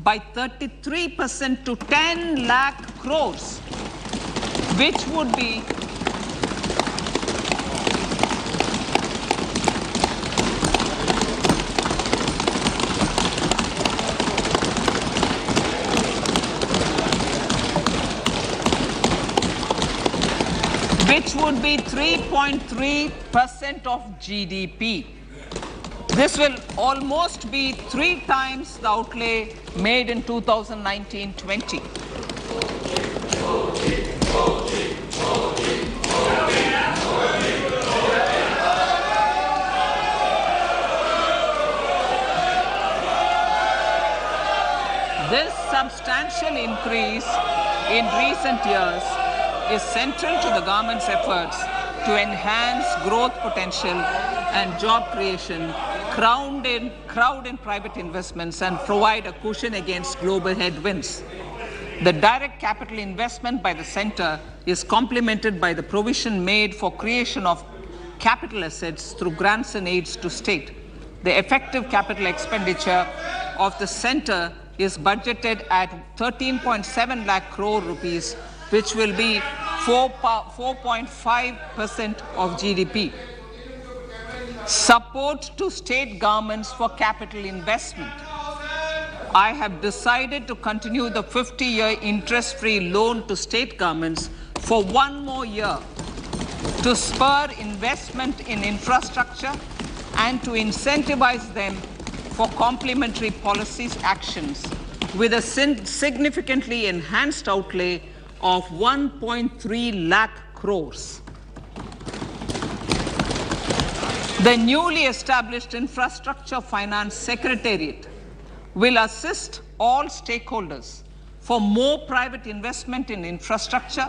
by 33% to 10 lakh crores, which would be which would be 3.3% of GDP. This will almost be 3 times the outlay made in 2019-20. This substantial increase in recent years is central to the government's efforts to enhance growth potential and job creation, crowd in private investments, and provide a cushion against global headwinds. The direct capital investment by the center is complemented by the provision made for creation of capital assets through grants and aids to state. The effective capital expenditure of the center is budgeted at 13.7 lakh crore rupees, which will be 4.5% of GDP. Support to state governments for capital investment. I have decided to continue the 50-year interest-free loan to state governments for 1 more year to spur investment in infrastructure and to incentivize them for complementary policies actions with a significantly enhanced outlay of 1.3 lakh crores. The newly established Infrastructure Finance Secretariat will assist all stakeholders for more private investment in infrastructure,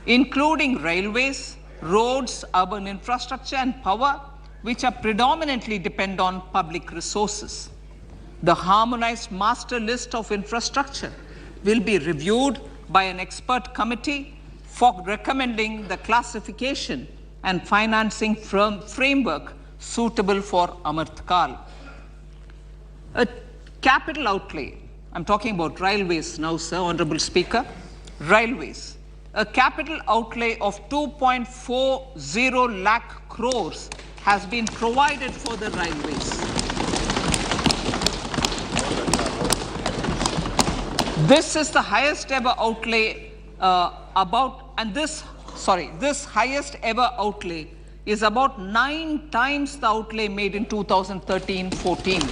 including railways, roads, urban infrastructure, and power, which are predominantly depend on public resources. The harmonized master list of infrastructure will be reviewed by an expert committee for recommending the classification and financing framework suitable for Amrit Kal. A capital outlay, I'm talking about railways now, sir, Honorable Speaker, railways. A capital outlay of 2.40 lakh crores has been provided for the railways. This is the highest ever outlay this highest ever outlay is about 9 times the outlay made in 2013-14.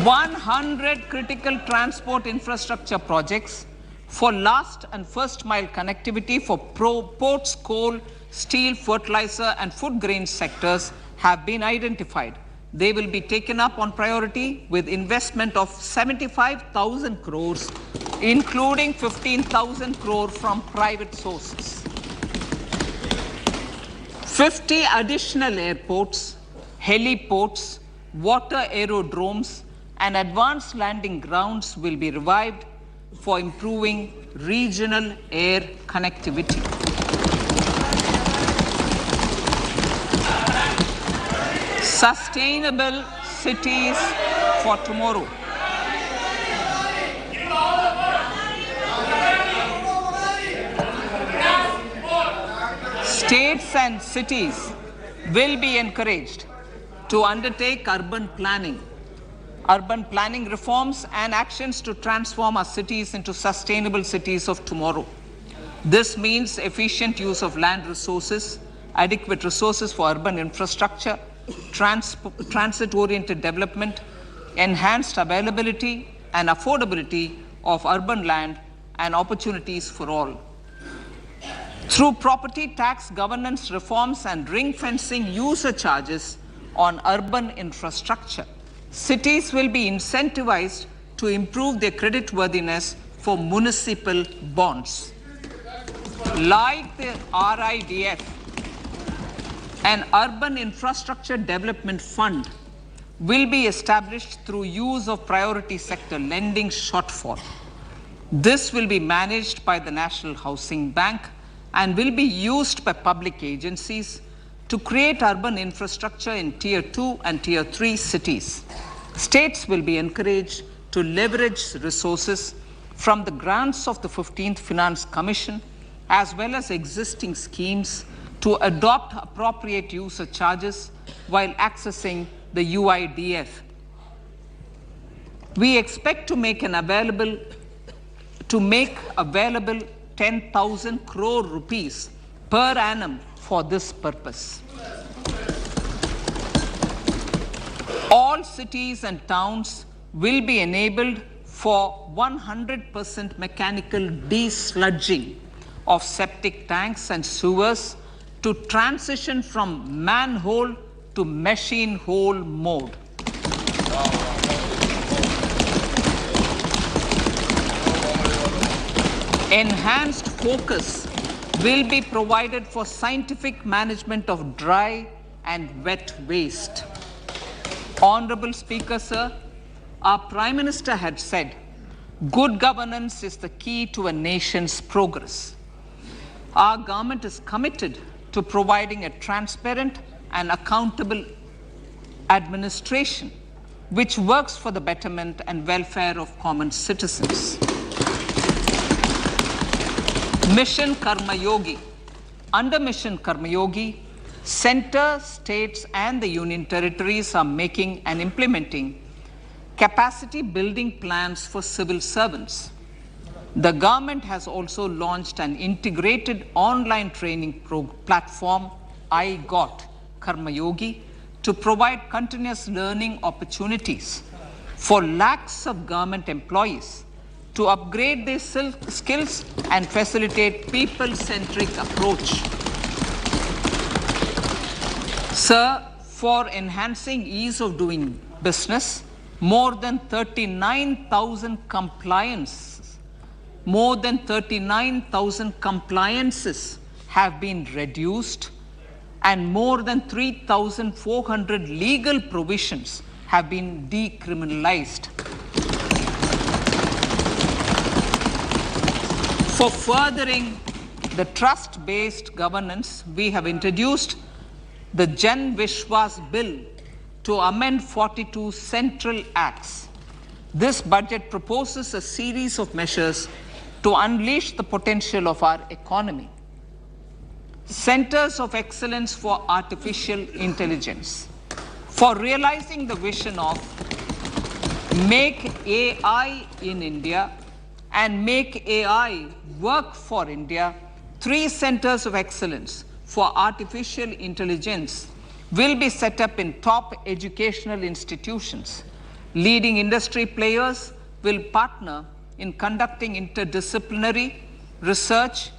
100 critical transport infrastructure projects for last and first mile connectivity for ports, coal, steel, fertilizer, and food grain sectors have been identified. They will be taken up on priority with investment of 75,000 crores, including 15,000 crore from private sources. 50 additional airports, heliports, water aerodromes, and advanced landing grounds will be revived for improving regional air connectivity. Sustainable cities for tomorrow. States and cities will be encouraged to undertake urban planning reforms and actions to transform our cities into sustainable cities of tomorrow. This means efficient use of land resources, adequate resources for urban infrastructure, transit-oriented development, enhanced availability and affordability of urban land, and opportunities for all. Through property tax governance reforms and ring-fencing user charges on urban infrastructure, cities will be incentivized to improve their creditworthiness for municipal bonds. Like the RIDF, an urban infrastructure development fund will be established through use of priority sector lending shortfall. This will be managed by the National Housing Bank and will be used by public agencies to create urban infrastructure in Tier 2 and Tier 3 cities. States will be encouraged to leverage resources from the grants of the 15th Finance Commission as well as existing schemes to adopt appropriate user charges while accessing the UIDF. We expect to make available 10,000 crore rupees per annum for this purpose. All cities and towns will be enabled for 100% mechanical desludging of septic tanks and sewers to transition from manhole to machine hole mode. Enhanced focus will be provided for scientific management of dry and wet waste. Honorable Speaker, sir, our Prime Minister had said, good governance is the key to a nation's progress. Our government is committed to providing a transparent and accountable administration which works for the betterment and welfare of common citizens. Mission Karma Yogi. Under Mission Karma Yogi, center, states, and the union territories are making and implementing capacity building plans for civil servants. The government has also launched an integrated online training platform, I Got Karma Yogi, to provide continuous learning opportunities for lakhs of government employees to upgrade their skills and facilitate people-centric approach. Sir, for enhancing ease of doing business, more than 39,000 compliances have been reduced and more than 3,400 legal provisions have been decriminalized. For furthering the trust-based governance, we have introduced the Jan Vishwas Bill to amend 42 central acts. This budget proposes a series of measures to unleash the potential of our economy. Centers of Excellence for Artificial Intelligence. For realizing the vision of Make AI in India and Make AI Work for India, 3 centers of excellence for artificial intelligence will be set up in top educational institutions. Leading industry players will partner in conducting interdisciplinary research,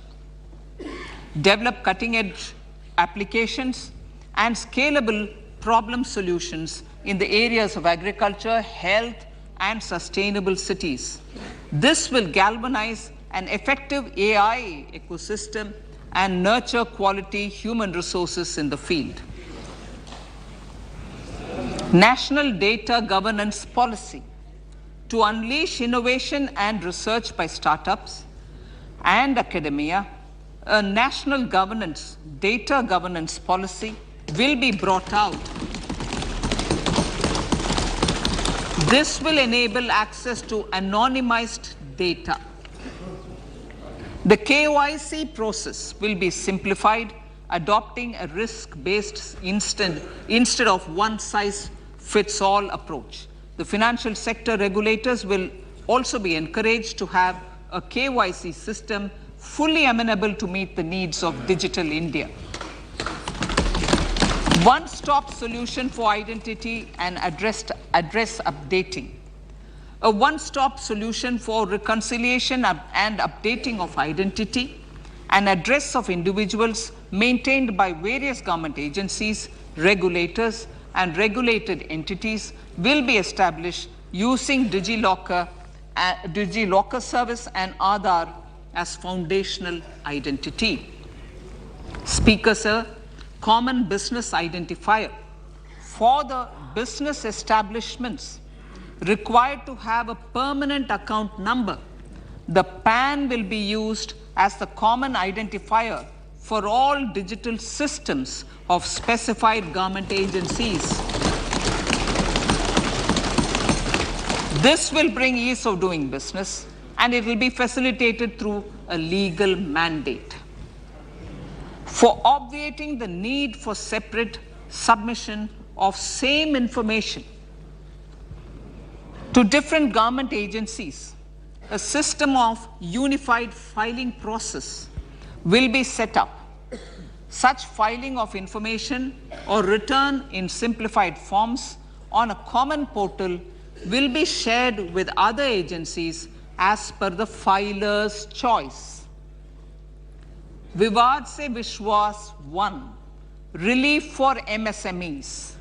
develop cutting-edge applications, and scalable problem solutions in the areas of agriculture, health, and sustainable cities. This will galvanize an effective AI ecosystem and nurture quality human resources in the field. National Data Governance Policy. To unleash innovation and research by startups and academia, a national data governance policy will be brought out. This will enable access to anonymized data. The KYC process will be simplified, adopting a risk-based instead of one-size-fits-all approach. The financial sector regulators will also be encouraged to have a KYC system fully amenable to meet the needs of digital India. One-stop solution for identity and address updating. A one-stop solution for reconciliation and updating of identity and address of individuals maintained by various government agencies, regulators, and regulated entities will be established using DigiLocker service and Aadhaar as foundational identity. Speaker, sir, common business identifier. For the business establishments required to have a permanent account number, the PAN will be used as the common identifier for all digital systems of specified government agencies. This will bring ease of doing business, and it will be facilitated through a legal mandate. For obviating the need for separate submission of same information to different government agencies, a system of unified filing process will be set up. Such filing of information or return in simplified forms on a common portal will be shared with other agencies as per the filer's choice. Vivad Se Vishwas 1, relief for MSMEs.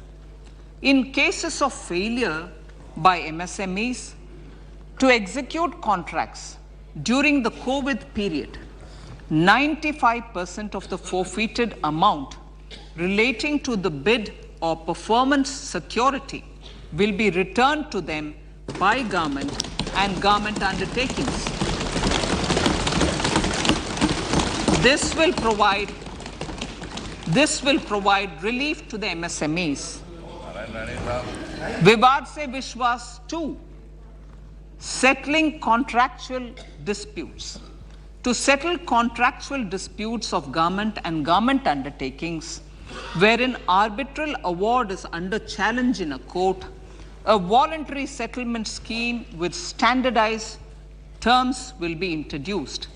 In cases of failure by MSMEs to execute contracts during the COVID period, 95% of the forfeited amount relating to the bid or performance security will be returned to them by government and government undertakings. This will provide relief to the MSMEs. Vivad Se Vishwas 2, settling contractual disputes. To settle contractual disputes of government and government undertakings, wherein arbitral award is under challenge in a court, a voluntary settlement scheme with standardized terms will be introduced.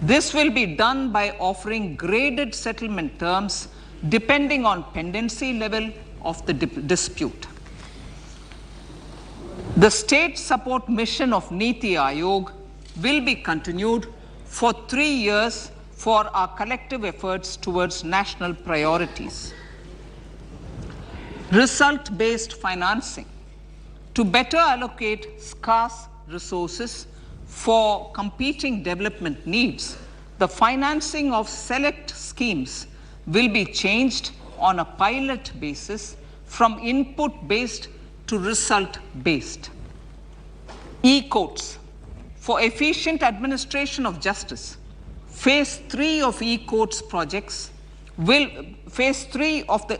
This will be done by offering graded settlement terms depending on pendency level of the dispute. The state support mission of Niti Aayog will be continued for 3 years for our collective efforts towards national priorities. Result-based financing. To better allocate scarce resources for competing development needs, the financing of select schemes will be changed on a pilot basis from input-based to result-based. E-courts. For efficient administration of justice, Phase 3 of the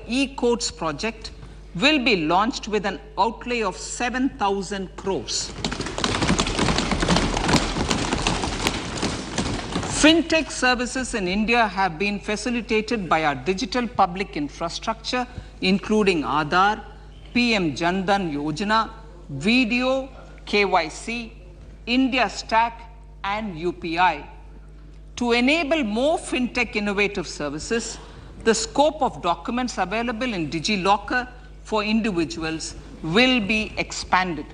e-courts project will be launched with an outlay of 7,000 crores. Fintech services in India have been facilitated by our digital public infrastructure, including Aadhaar, PM Jan Dhan Yojana, Video, KYC, India Stack, and UPI. To enable more fintech innovative services, the scope of documents available in DigiLocker for individuals will be expanded.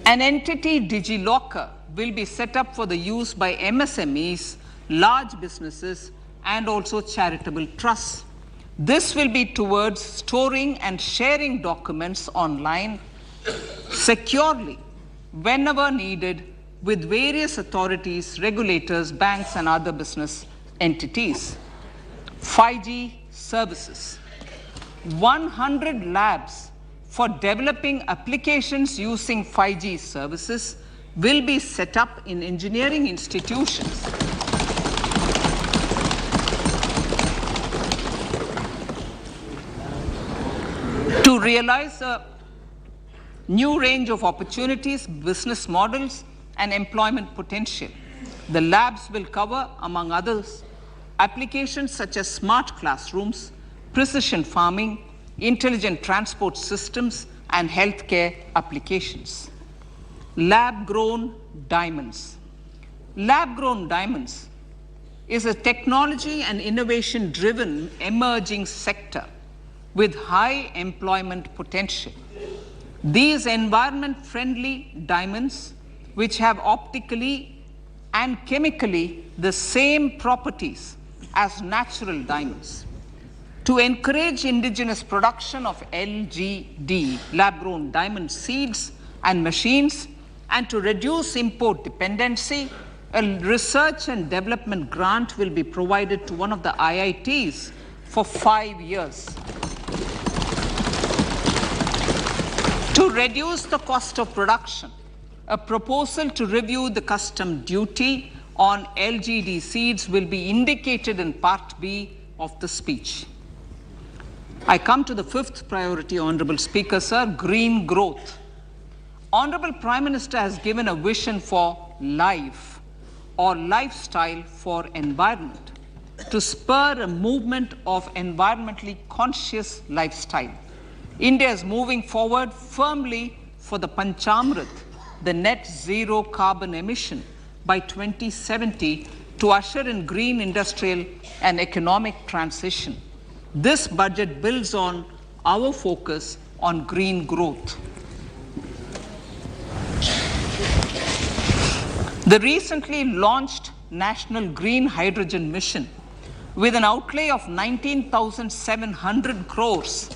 An entity, DigiLocker, will be set up for the use by MSMEs, large businesses, and also charitable trusts. This will be towards storing and sharing documents online securely whenever needed with various authorities, regulators, banks, and other business entities. 5G services. 100 labs for developing applications using 5G services will be set up in engineering institutions. To realize a new range of opportunities, business models, and employment potential. The labs will cover, among others, applications such as smart classrooms, precision farming, intelligent transport systems, and healthcare applications. Lab-grown diamonds. Lab-grown diamonds is a technology and innovation-driven emerging sector with high employment potential. These environment-friendly diamonds, which have optically and chemically the same properties as natural diamonds. To encourage indigenous production of LGD, lab-grown diamond seeds and machines, and to reduce import dependency, a research and development grant will be provided to one of the IITs for 5 years. To reduce the cost of production, a proposal to review the custom duty on LGD seeds will be indicated in Part B of the speech. I come to the fifth priority, Honorable Speaker, sir, green growth. Honorable Prime Minister has given a vision for life or lifestyle for environment to spur a movement of environmentally conscious lifestyle. India is moving forward firmly for the Panchamrit, the net zero carbon emission by 2070 to usher in green industrial and economic transition. This budget builds on our focus on green growth. The recently launched National Green Hydrogen Mission, with an outlay of 19,700 crores,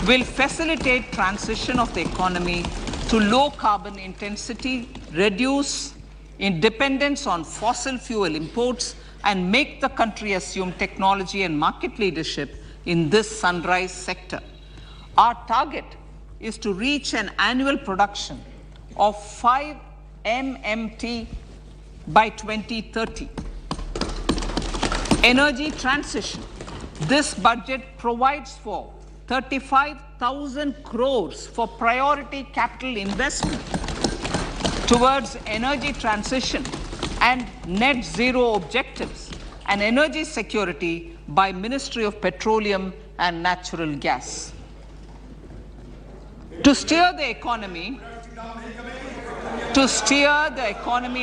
will facilitate transition of the economy to low carbon intensity, reduce dependence on fossil fuel imports, and make the country assume technology and market leadership in this sunrise sector. Our target is to reach an annual production of 5 MMT by 2030. Energy transition. This budget provides for 35,000 crores for priority capital investment towards energy transition and net zero objectives and energy security by Ministry of Petroleum and Natural Gas. To steer the economy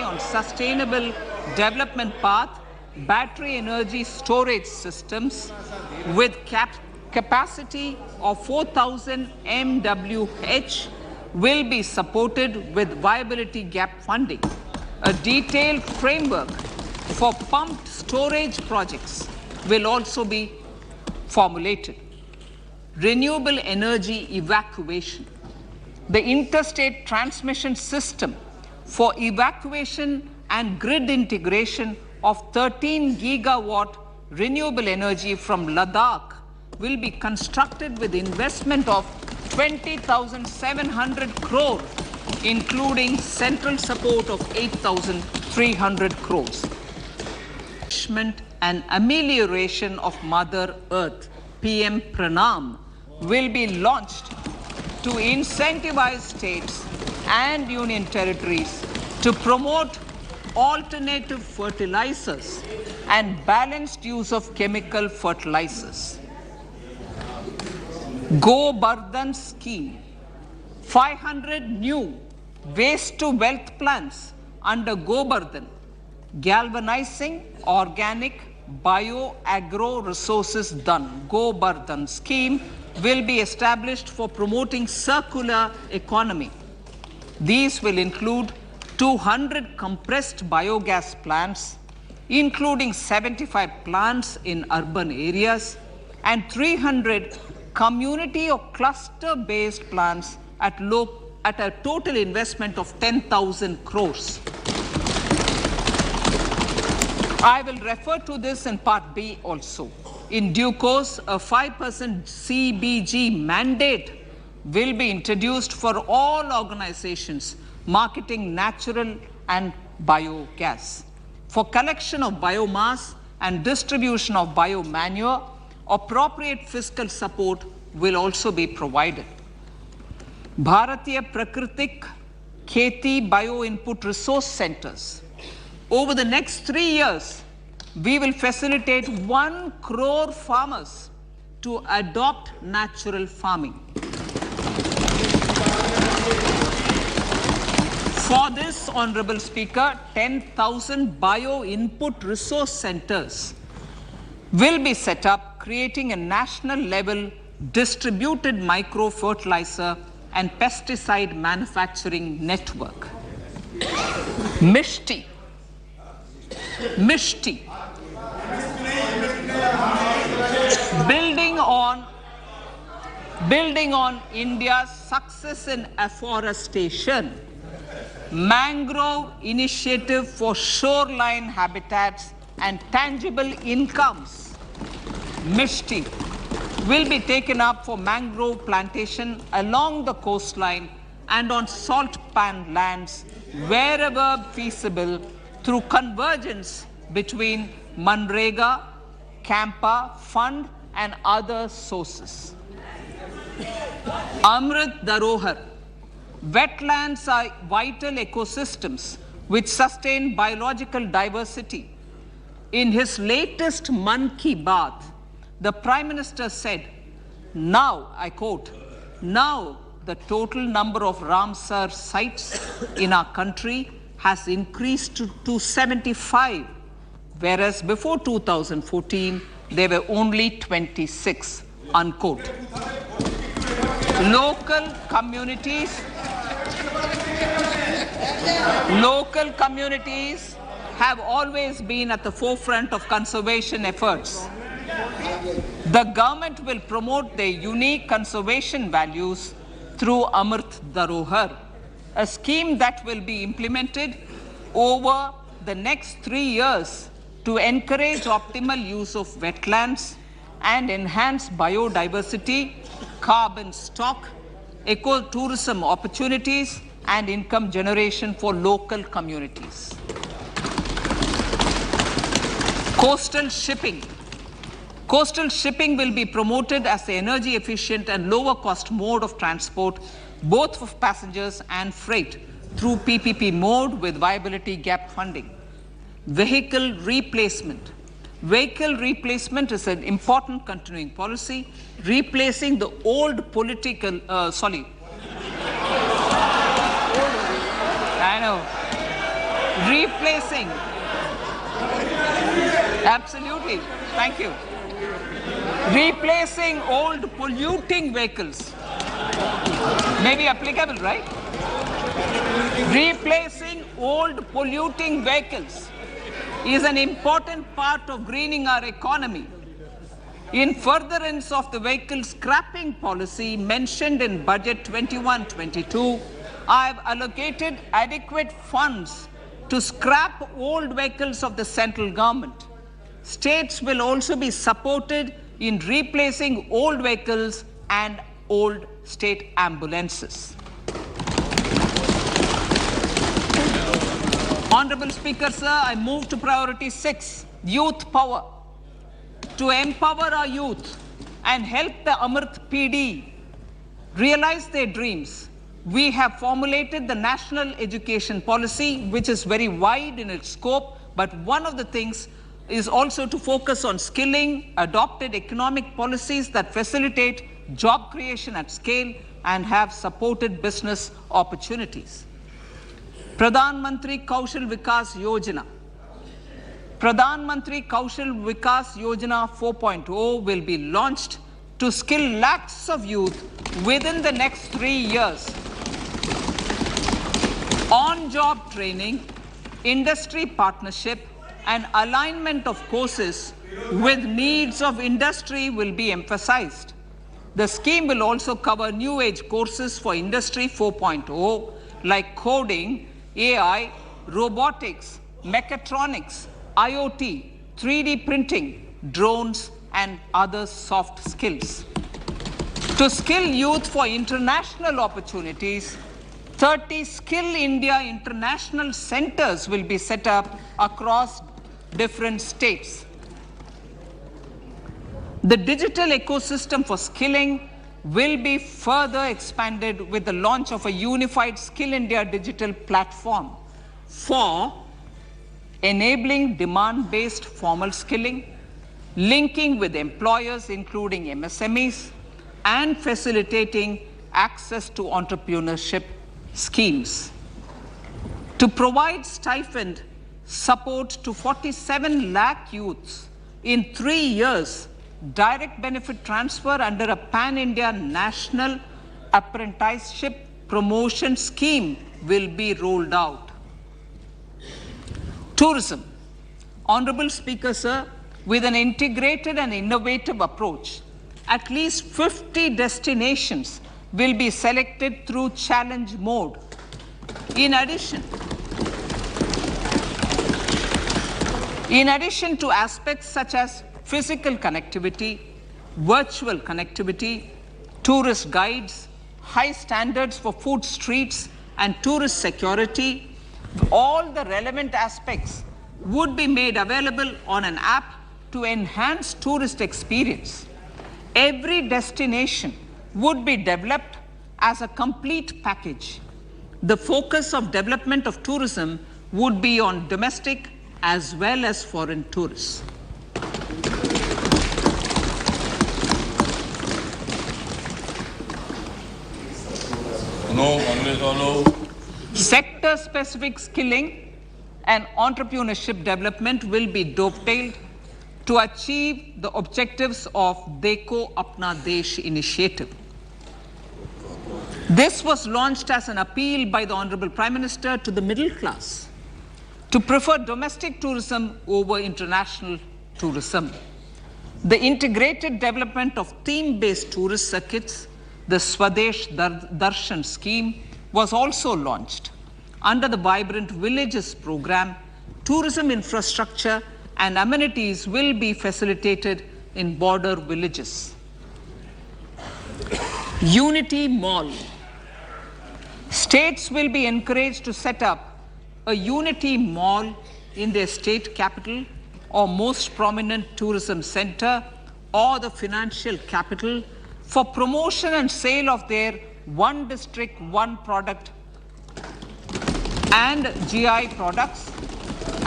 on sustainable development path, battery energy storage systems with capacity of 4,000 MWH will be supported with viability gap funding. A detailed framework for pumped storage projects will also be formulated. Renewable energy evacuation. The interstate transmission system for evacuation and grid integration of 13 gigawatt renewable energy from Ladakh will be constructed with investment of 20,700 crore, including central support of 8,300 crores. And amelioration of Mother Earth, PM Pranam, will be launched to incentivize states and union territories to promote alternative fertilizers and balanced use of chemical fertilizers. Go Bardhan scheme. 500 new waste to wealth plants under Go Bardhan, galvanizing organic bio-agro resources done. Go Bardhan scheme will be established for promoting circular economy. These will include 200 compressed biogas plants, including 75 plants in urban areas, and 300 community or cluster-based plants at a total investment of 10,000 crores. I will refer to this in Part B also. In due course, a 5% CBG mandate will be introduced for all organizations marketing natural and biogas. For collection of biomass and distribution of biomanure, appropriate fiscal support will also be provided. Bharatiya Prakritik Kheti Bio Input Resource Centers. Over the next 3 years, we will facilitate 1 crore farmers to adopt natural farming. For this, Honorable Speaker, 10,000 bio input resource centers will be set up, creating a national level distributed micro fertilizer and pesticide manufacturing network. Mishti. Building on India's success in afforestation, mangrove initiative for shoreline habitats and tangible incomes, Mishti, will be taken up for mangrove plantation along the coastline and on salt pan lands wherever feasible through convergence between Manrega, Campa, Fund and other sources. Amrit Dharohar. Wetlands are vital ecosystems which sustain biological diversity. In his latest Mann Ki Baat, the Prime Minister said, now, I quote, now the total number of Ramsar sites in our country has increased to 75, whereas before 2014, there were only 26, unquote. Local communities have always been at the forefront of conservation efforts. The government will promote their unique conservation values through Amrit Dharohar, a scheme that will be implemented over the next 3 years to encourage optimal use of wetlands and enhance biodiversity, carbon stock, ecotourism opportunities, and income generation for local communities. Coastal shipping. Coastal shipping will be promoted as the energy efficient and lower cost mode of transport, both for passengers and freight, through PPP mode with viability gap funding. Vehicle replacement. Vehicle replacement is an important continuing policy, replacing the old political, replacing, absolutely, thank you. Replacing old polluting vehicles. May be applicable, right? Replacing old polluting vehicles is an important part of greening our economy. In furtherance of the vehicle scrapping policy mentioned in Budget 21-22, I have allocated adequate funds to scrap old vehicles of the central government. States will also be supported in replacing old vehicles and old state ambulances. Honorable Speaker, sir, I move to priority 6, youth power. To empower our youth and help the Amrit PD realize their dreams, we have formulated the National Education Policy, which is very wide in its scope, but one of the things is also to focus on skilling, adopted economic policies that facilitate job creation at scale and have supported business opportunities. Pradhan Mantri Kaushal Vikas Yojana. Pradhan Mantri Kaushal Vikas Yojana 4.0 will be launched to skill lakhs of youth within the next 3 years. On-job training, industry partnership, and alignment of courses with needs of industry will be emphasized. The scheme will also cover new age courses for Industry 4.0 like coding, AI, robotics, mechatronics, IoT, 3D printing, drones, and other soft skills. To skill youth for international opportunities, 30 Skill India international centers will be set up across different states. The digital ecosystem for skilling will be further expanded with the launch of a unified Skill India digital platform for enabling demand-based formal skilling, linking with employers including MSMEs, and facilitating access to entrepreneurship schemes. To provide stipend support to 47 lakh youths in 3 years, direct benefit transfer under a pan-India national apprenticeship promotion scheme will be rolled out. Tourism. Honorable Speaker, sir, with an integrated and innovative approach, at least 50 destinations will be selected through challenge mode. In addition to aspects such as physical connectivity, virtual connectivity, tourist guides, high standards for food streets, and tourist security, all the relevant aspects would be made available on an app to enhance tourist experience. Every destination would be developed as a complete package. The focus of development of tourism would be on domestic as well as foreign tourists. Sector-specific skilling and entrepreneurship development will be dovetailed to achieve the objectives of Dekho Apna Desh initiative. This was launched as an appeal by the Honorable Prime Minister to the middle class to prefer domestic tourism over international tourism. The integrated development of theme-based tourist circuits, the Swadesh Darshan scheme, was also launched. Under the Vibrant Villages program, tourism infrastructure and amenities will be facilitated in border villages. Unity Mall. States will be encouraged to set up a Unity Mall in their state capital or most prominent tourism center or the financial capital for promotion and sale of their one district, one product and GI products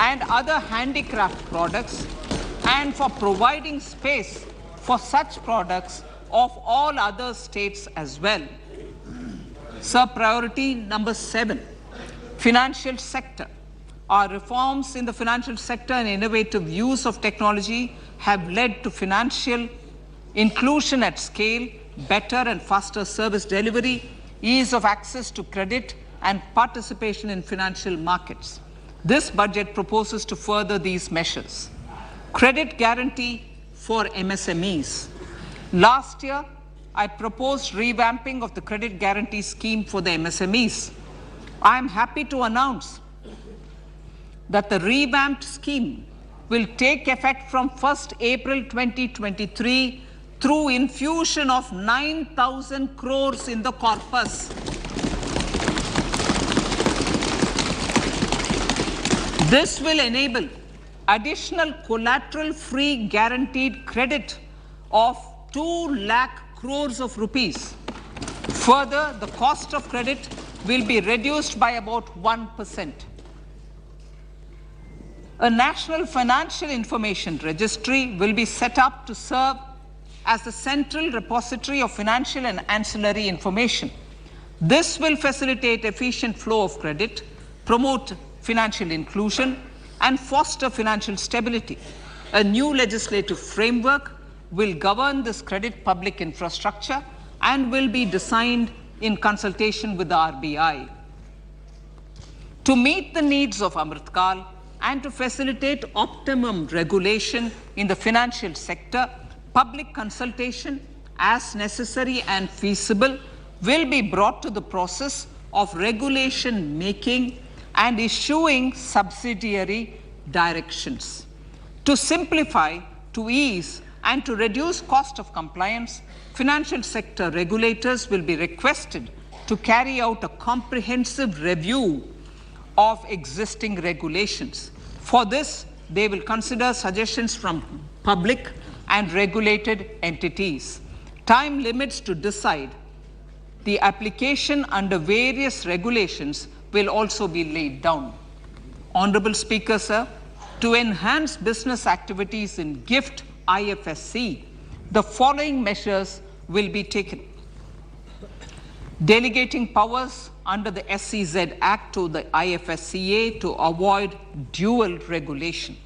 and other handicraft products, and for providing space for such products of all other states as well. Sir, priority number 7, financial sector. Our reforms in the financial sector and innovative use of technology have led to financial inclusion at scale, better and faster service delivery, ease of access to credit, and participation in financial markets. This budget proposes to further these measures. Credit guarantee for MSMEs. Last year, I proposed revamping of the credit guarantee scheme for the MSMEs. I am happy to announce that the revamped scheme will take effect from 1st April 2023 through infusion of 9,000 crores in the corpus. This will enable additional collateral-free guaranteed credit of 2 lakh crores of rupees. Further, the cost of credit will be reduced by about 1%. A national financial information registry will be set up to serve as the central repository of financial and ancillary information. This will facilitate efficient flow of credit, promote financial inclusion, and foster financial stability. A new legislative framework will govern this credit public infrastructure and will be designed in consultation with the RBI. To meet the needs of Amritkal and to facilitate optimum regulation in the financial sector, public consultation, as necessary and feasible, will be brought to the process of regulation making and issuing subsidiary directions. To simplify, to ease, and to reduce cost of compliance, financial sector regulators will be requested to carry out a comprehensive review of existing regulations. For this, they will consider suggestions from public and regulated entities. Time limits to decide the application under various regulations will also be laid down. Honorable Speaker, sir, to enhance business activities in GIFT IFSC, the following measures will be taken. Delegating powers under the SEZ Act to the IFSCA to avoid dual regulation.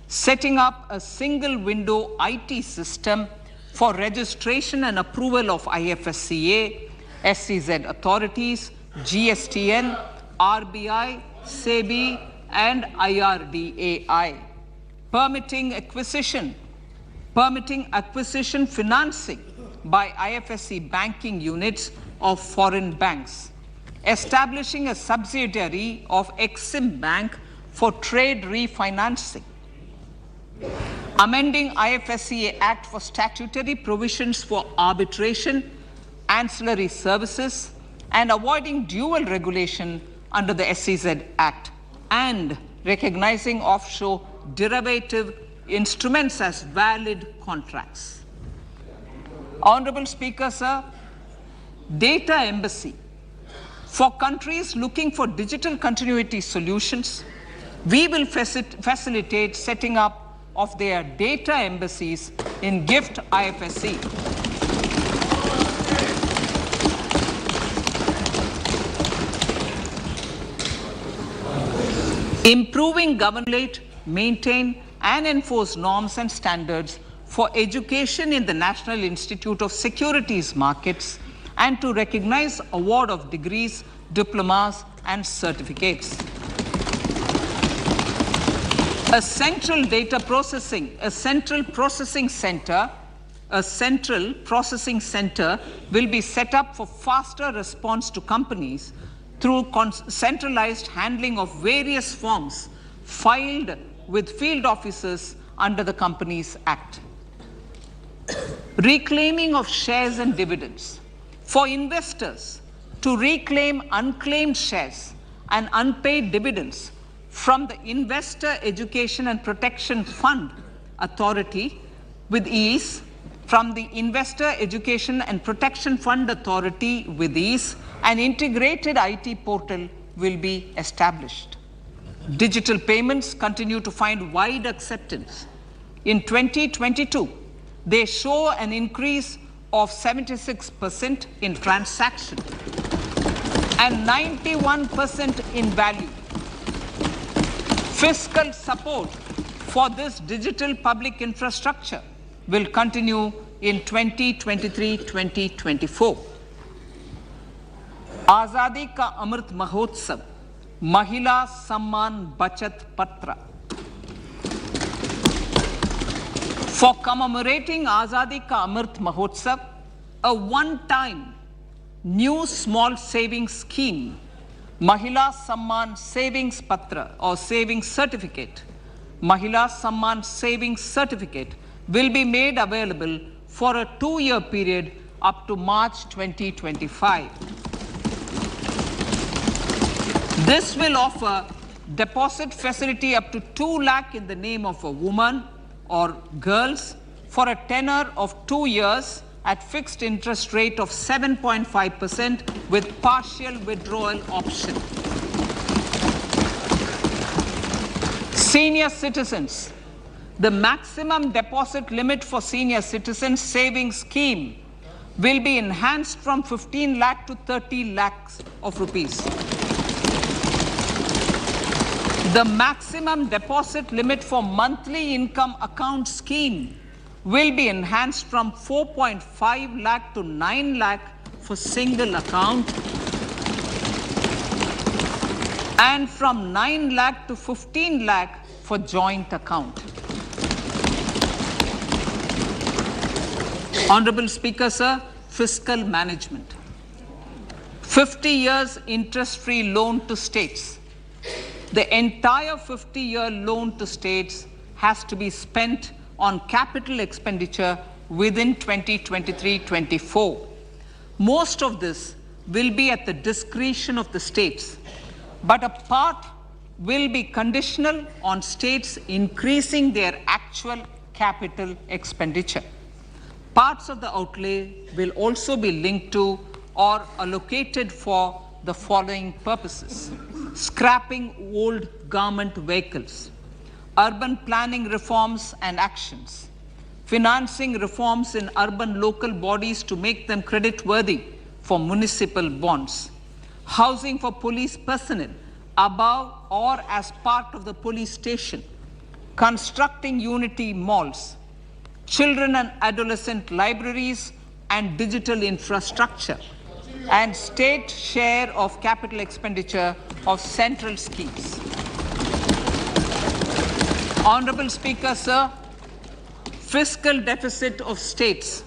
Setting up a single window IT system for registration and approval of IFSCA, SEZ authorities, GSTN, RBI, SEBI, and IRDAI. Permitting acquisition financing by IFSC banking units of foreign banks. Establishing a subsidiary of Exim Bank for trade refinancing. Amending IFSCA Act for statutory provisions for arbitration, ancillary services, and avoiding dual regulation under the SEZ Act, and recognizing offshore derivative instruments as valid contracts. Honorable Speaker, sir, data embassy. For countries looking for digital continuity solutions, we will facilitate setting up of their data embassies in GIFT IFSC. Improving government, maintain and enforce norms and standards for education in the National Institute of Securities Markets, and to recognize award of degrees, diplomas, and certificates. A central processing center will be set up for faster response to companies through centralized handling of various forms filed with field officers under the Companies Act. Reclaiming of shares and dividends. For investors to reclaim unclaimed shares and unpaid dividends from the Investor Education and Protection Fund Authority with ease, an integrated IT portal will be established. Digital payments continue to find wide acceptance. In 2022, they show an increase of 76% in transaction and 91% in value. Fiscal support for this digital public infrastructure will continue in 2023-2024. Azadi Ka Amrit Mahotsav, Mahila Samman Bachat Patra. For commemorating Azadi Ka Amrit Mahotsav, a one-time new small savings scheme, Mahila Samman Savings Patra or Savings Certificate, Mahila Samman Savings Certificate will be made available for a 2-year period up to March 2025. This will offer deposit facility up to 2 lakh in the name of a woman or girls for a tenure of 2 years at fixed interest rate of 7.5% with partial withdrawal option. Senior citizens. The maximum deposit limit for senior citizens savings scheme will be enhanced from 15 lakh to 30 lakhs of rupees. The maximum deposit limit for monthly income account scheme will be enhanced from 4.5 lakh to 9 lakh for single account. and from 9 lakh to 15 lakh for joint account. Honorable Speaker, sir, fiscal management. 50 years interest-free loan to states. The entire 50-year loan to states has to be spent on capital expenditure within 2023-24. Most of this will be at the discretion of the states, but a part will be conditional on states increasing their actual capital expenditure. Parts of the outlay will also be linked to or allocated for the following purposes: scrapping old government vehicles, urban planning reforms and actions, financing reforms in urban local bodies to make them credit-worthy for municipal bonds, housing for police personnel above or as part of the police station, constructing unity malls, children and adolescent libraries and digital infrastructure, and state share of capital expenditure of central schemes. Honorable Speaker, sir, fiscal deficit of states.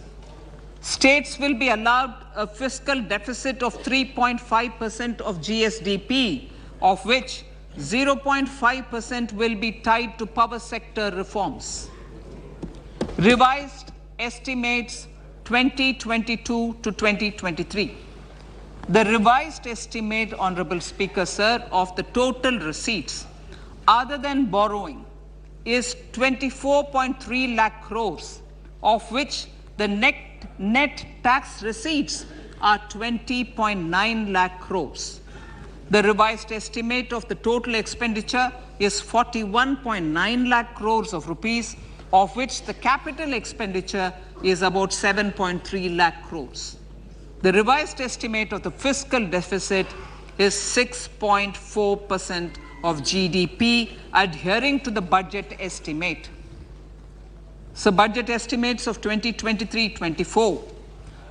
States will be allowed a fiscal deficit of 3.5% of GSDP, of which 0.5% will be tied to power sector reforms. Revised estimates 2022 to 2023. The revised estimate, Honorable Speaker, sir, of the total receipts other than borrowing is 24.3 lakh crores, of which the net tax receipts are 20.9 lakh crores. The revised estimate of the total expenditure is 41.9 lakh crores of rupees, of which the capital expenditure is about 7.3 lakh crores. The revised estimate of the fiscal deficit is 6.4% of GDP, adhering to the budget estimate. So budget estimates of 2023-24.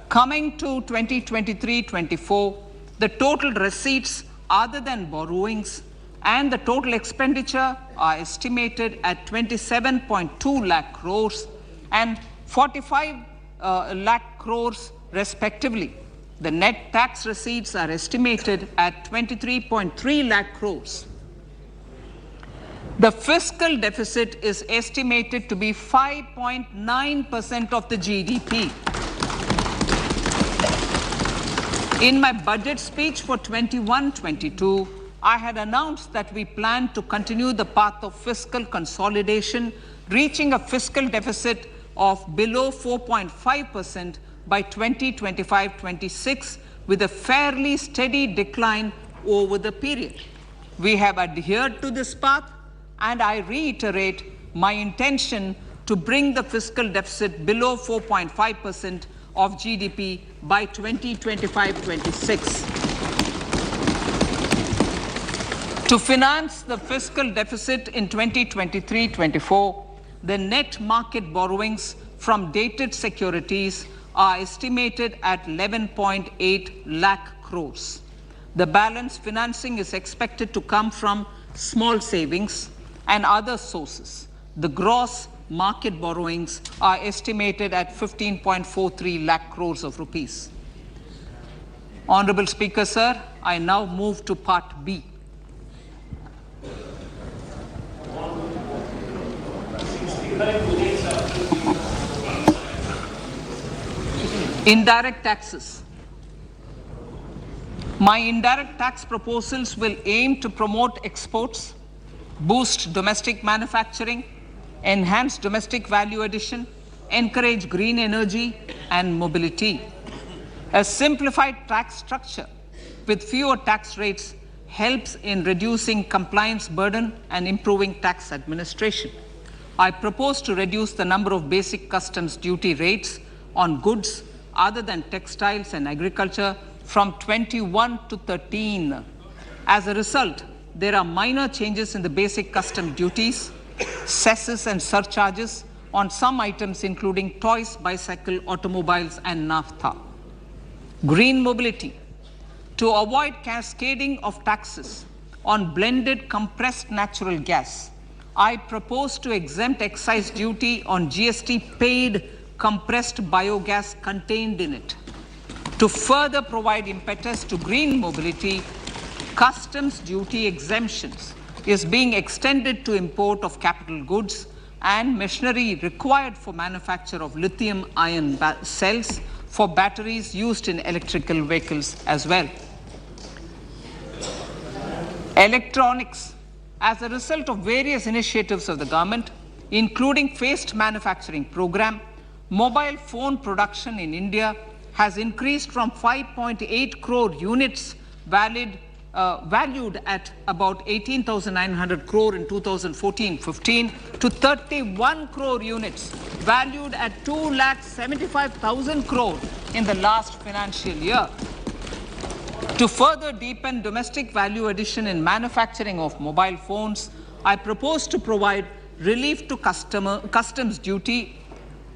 Coming to 2023-24, the total receipts other than borrowings and the total expenditure are estimated at 27.2 lakh crores and 45 lakh crores respectively. The net tax receipts are estimated at 23.3 lakh crores. The fiscal deficit is estimated to be 5.9% of the GDP. In my budget speech for 21-22, I had announced that we plan to continue the path of fiscal consolidation, reaching a fiscal deficit of below 4.5% by 2025-26, with a fairly steady decline over the period. We have adhered to this path, and I reiterate my intention to bring the fiscal deficit below 4.5% of GDP by 2025-26. To finance the fiscal deficit in 2023-24, the net market borrowings from dated securities are estimated at 11.8 lakh crores. The balance financing is expected to come from small savings and other sources. The gross market borrowings are estimated at 15.43 lakh crores of rupees. Honorable Speaker, sir, I now move to Part B. Indirect taxes. My indirect tax proposals will aim to promote exports, boost domestic manufacturing, enhance domestic value addition, encourage green energy and mobility. A simplified tax structure with fewer tax rates helps in reducing compliance burden and improving tax administration. I propose to reduce the number of basic customs duty rates on goods other than textiles and agriculture from 21 to 13. As a result, there are minor changes in the basic custom duties, cesses and surcharges on some items including toys, bicycle, automobiles and naphtha. Green mobility. To avoid cascading of taxes on blended compressed natural gas. I propose to exempt excise duty on GST paid compressed biogas contained in it. To further provide impetus to green mobility, customs duty exemptions is being extended to import of capital goods and machinery required for manufacture of lithium-ion cells for batteries used in electrical vehicles as well. Electronics. As a result of various initiatives of the government, including phased manufacturing program, mobile phone production in India has increased from 5.8 crore units valued at about 18,900 crore in 2014-15 to 31 crore units valued at 2,75,000 crore in the last financial year. To further deepen domestic value addition in manufacturing of mobile phones, I propose to provide relief to customs duty.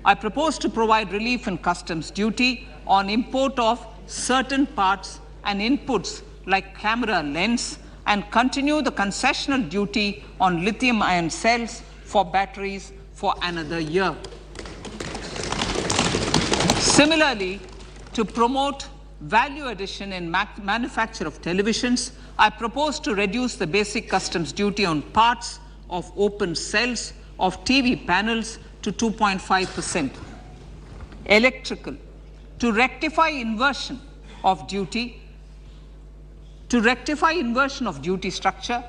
I propose to provide relief in customs duty on import of certain parts and inputs like camera lens and continue the concessional duty on lithium-ion cells for batteries for another year. Similarly, to promote value addition in manufacture of televisions, I propose to reduce the basic customs duty on parts of open cells of TV panels to 2.5%. Electrical. To rectify inversion of duty structure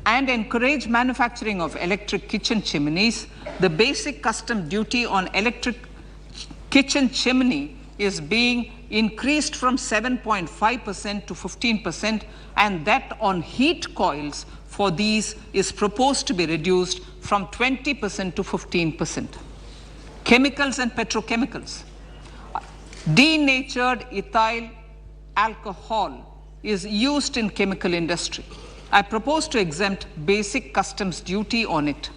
and encourage manufacturing of electric kitchen chimneys, the basic custom duty on electric kitchen chimney is being increased from 7.5% to 15%, and that on heat coils for these is proposed to be reduced from 20% to 15%. Chemicals and petrochemicals. Denatured ethyl alcohol is used in chemical industry. I propose to exempt basic customs duty on it.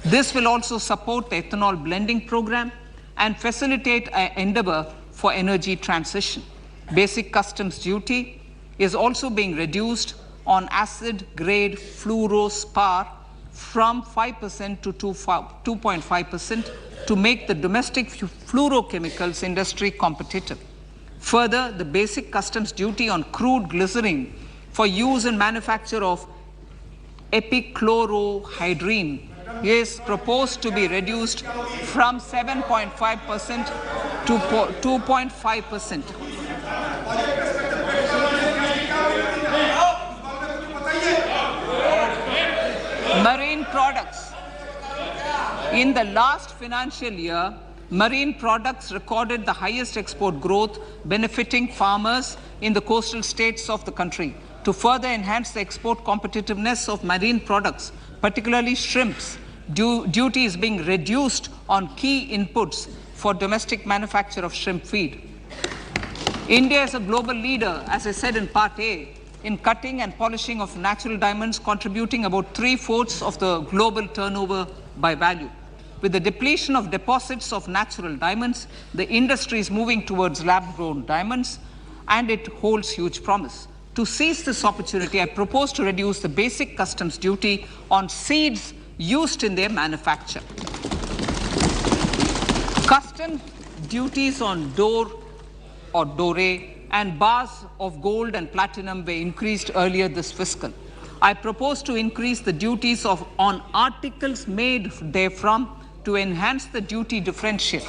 This will also support the ethanol blending program and facilitate an endeavor for energy transition. Basic customs duty is also being reduced on acid-grade fluorospar from 5% to 2.5% to make the domestic fluorochemicals industry competitive. Further, the basic customs duty on crude glycerin for use in manufacture of epichlorohydrin is proposed to be reduced from 7.5% to 2.5%. Marine products. In the last financial year, marine products recorded the highest export growth, benefiting farmers in the coastal states of the country. To further enhance the export competitiveness of marine products, particularly shrimps, duty is being reduced on key inputs for domestic manufacture of shrimp feed. India is a global leader, as I said in Part A, in cutting and polishing of natural diamonds, contributing about 3/4 of the global turnover by value. With the depletion of deposits of natural diamonds, the industry is moving towards lab-grown diamonds, and it holds huge promise. To seize this opportunity, I propose to reduce the basic customs duty on seeds used in their manufacture. Customs duties on door or doré and bars of gold and platinum were increased earlier this fiscal. I propose to increase the duties on articles made therefrom to enhance the duty differential.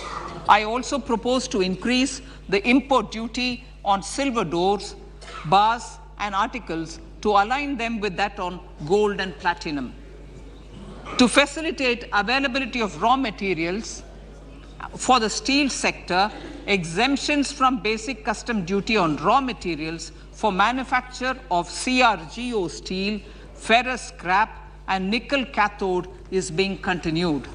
I also propose to increase the import duty on silver doors, bars, and articles to align them with that on gold and platinum. To facilitate availability of raw materials for the steel sector, exemptions from basic custom duty on raw materials for manufacture of CRGO steel, ferrous scrap, and nickel cathode is being continued.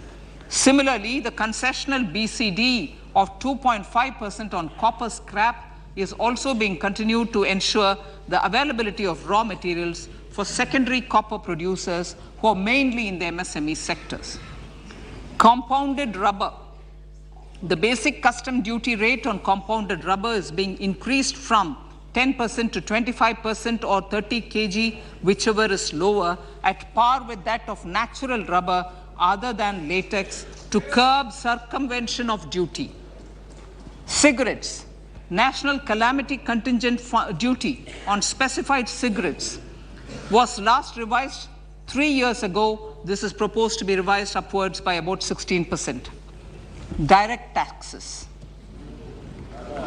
Similarly, the concessional BCD of 2.5% on copper scrap is also being continued to ensure the availability of raw materials for secondary copper producers who are mainly in the MSME sectors. Compounded rubber. The basic custom duty rate on compounded rubber is being increased from 10% to 25% or 30 kg, whichever is lower, at par with that of natural rubber other than latex, to curb circumvention of duty. Cigarettes. National calamity contingent duty on specified cigarettes was last revised 3 years ago. This is proposed to be revised upwards by about 16%. Direct taxes.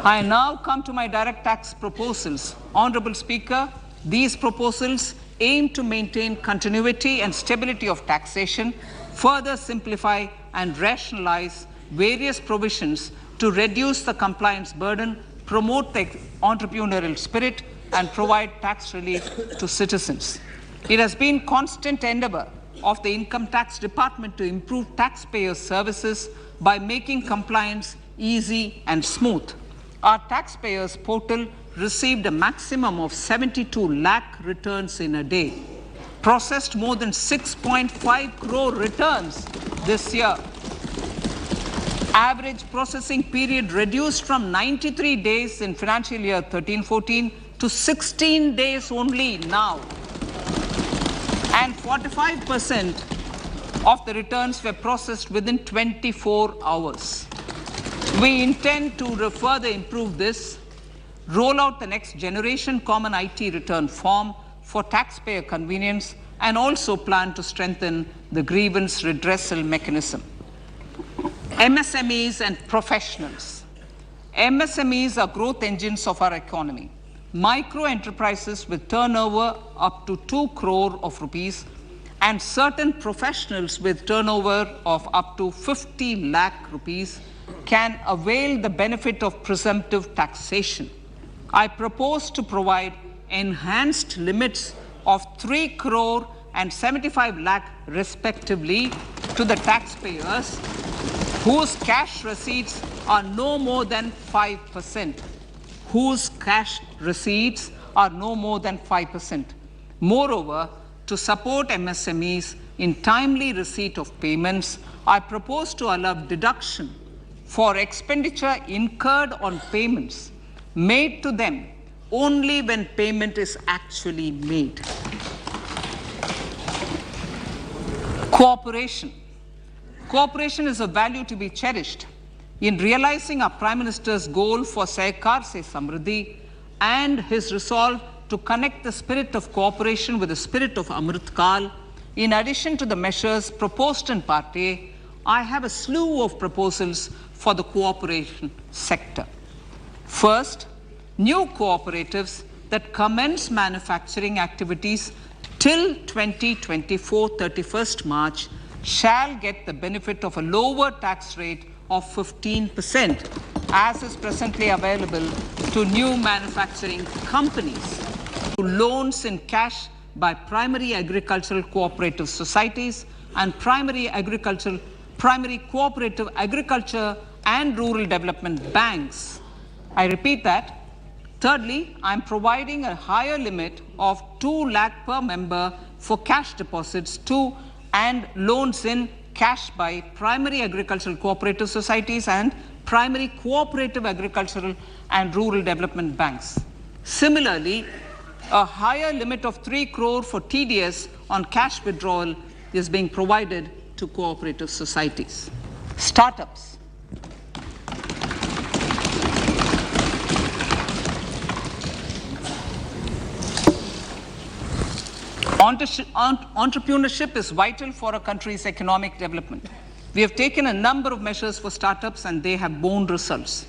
I now come to my direct tax proposals. Honorable Speaker, these proposals aim to maintain continuity and stability of taxation, further simplify and rationalize various provisions to reduce the compliance burden, promote the entrepreneurial spirit, and provide tax relief to citizens. It has been constant endeavor of the Income Tax Department to improve taxpayers' services by making compliance easy and smooth. Our taxpayers portal received a maximum of 72 lakh returns in a day, processed more than 6.5 crore returns this year. Average processing period reduced from 93 days in financial year 13-14 to 16 days only now. And 45% of the returns were processed within 24 hours. We intend to further improve this, roll out the next generation common IT return form for taxpayer convenience, and also plan to strengthen the grievance redressal mechanism. MSMEs and professionals. MSMEs are growth engines of our economy. Micro enterprises with turnover up to 2 crore of rupees and certain professionals with turnover of up to 50 lakh rupees can avail the benefit of presumptive taxation. I propose to provide enhanced limits of 3 crore and 75 lakh respectively to the taxpayers whose cash receipts are no more than 5%. Whose cash receipts are no more than 5%. Moreover, to support MSMEs in timely receipt of payments, I propose to allow deduction for expenditure incurred on payments made to them only when payment is actually made. Cooperation. Cooperation is a value to be cherished. In realizing our Prime Minister's goal for Sehkar Se Samriddhi and his resolve to connect the spirit of cooperation with the spirit of Amrit Kal, in addition to the measures proposed in Part A, I have a slew of proposals for the cooperation sector. First, new cooperatives that commence manufacturing activities till 2024, 31st March, shall get the benefit of a lower tax rate of 15%, as is presently available to new manufacturing companies, to loans in cash by primary agricultural cooperative societies and primary cooperative agriculture and rural development banks. I repeat that. Thirdly, I'm providing a higher limit of 2 lakh per member for cash deposits to and loans in cash by primary agricultural cooperative societies and primary cooperative agricultural and rural development banks. Similarly, a higher limit of 3 crore for TDS on cash withdrawal is being provided to cooperative societies. Startups. Entrepreneurship is vital for a country's economic development. We have taken a number of measures for startups and they have borne results.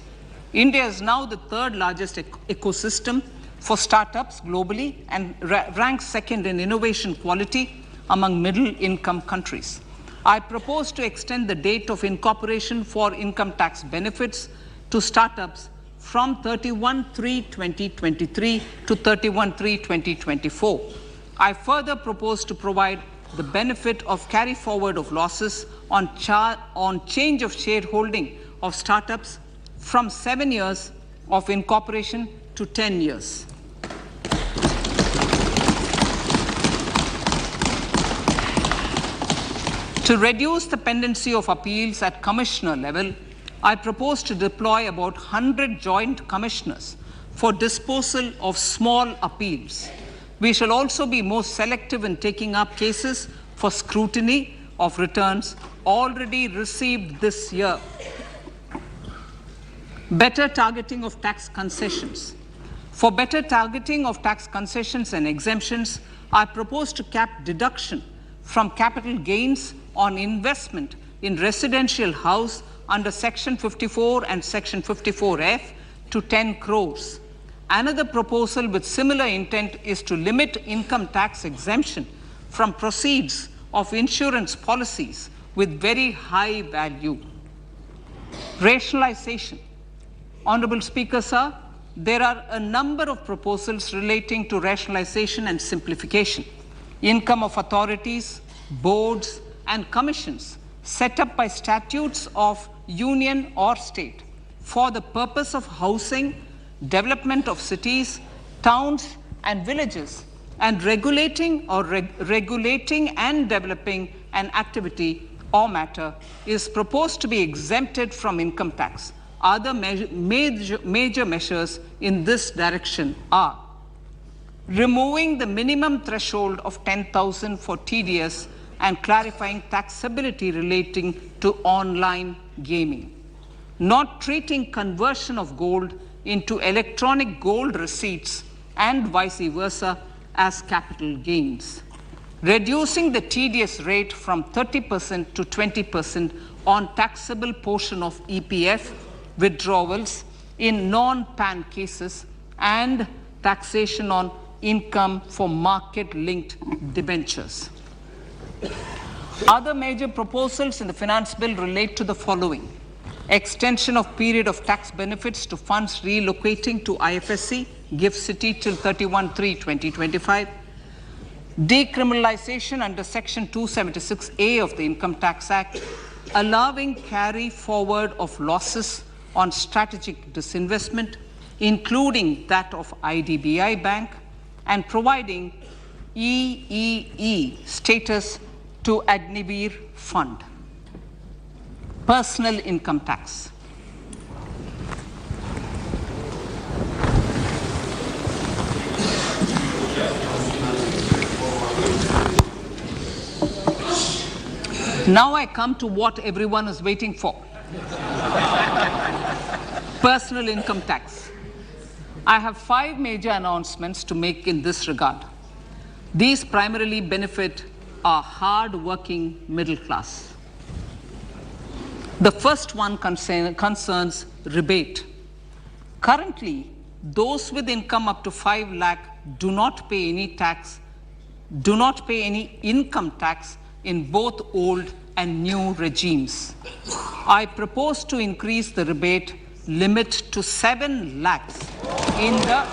India is now the third largest ecosystem for startups globally and ranks second in innovation quality among middle-income countries. I propose to extend the date of incorporation for income tax benefits to startups from 31/3/2023 to 31/3/2024. I further propose to provide the benefit of carry forward of losses on change of shareholding of startups from 7 years of incorporation to 10 years. To reduce the pendency of appeals at commissioner level, I propose to deploy about 100 joint commissioners for disposal of small appeals. We shall also be more selective in taking up cases for scrutiny of returns already received this year. Better targeting of tax concessions. For better targeting of tax concessions and exemptions, I propose to cap deduction from capital gains on investment in residential house under Section 54 and Section 54F to 10 crores. Another proposal with similar intent is to limit income tax exemption from proceeds of insurance policies with very high value. Rationalization. Honorable Speaker, sir, there are a number of proposals relating to rationalization and simplification. Income of authorities, boards, and commissions set up by statutes of union or state for the purpose of housing, development of cities, towns, and villages, and regulating and developing an activity or matter is proposed to be exempted from income tax. Other major measures in this direction are removing the minimum threshold of 10,000 for TDS and clarifying taxability relating to online gaming, not treating conversion of gold into electronic gold receipts and vice versa as capital gains, reducing the TDS rate from 30% to 20% on taxable portion of EPF withdrawals in non-PAN cases, and taxation on income for market-linked debentures. Other major proposals in the finance bill relate to the following: extension of period of tax benefits to funds relocating to IFSC, GIFT City till 31/3/2025, decriminalization under Section 276A of the Income Tax Act, allowing carry forward of losses on strategic disinvestment, including that of IDBI Bank, and providing EEE status to Agnivir Fund. Personal income tax. Now I come to what everyone is waiting for. Personal income tax. I have 5 major announcements to make in this regard. These primarily benefit our hard-working middle class. The first one concerns rebate. Currently, those with income up to 5 lakh do not pay any income tax in both old and new regimes. I propose to increase the rebate limit to 7 lakhs in the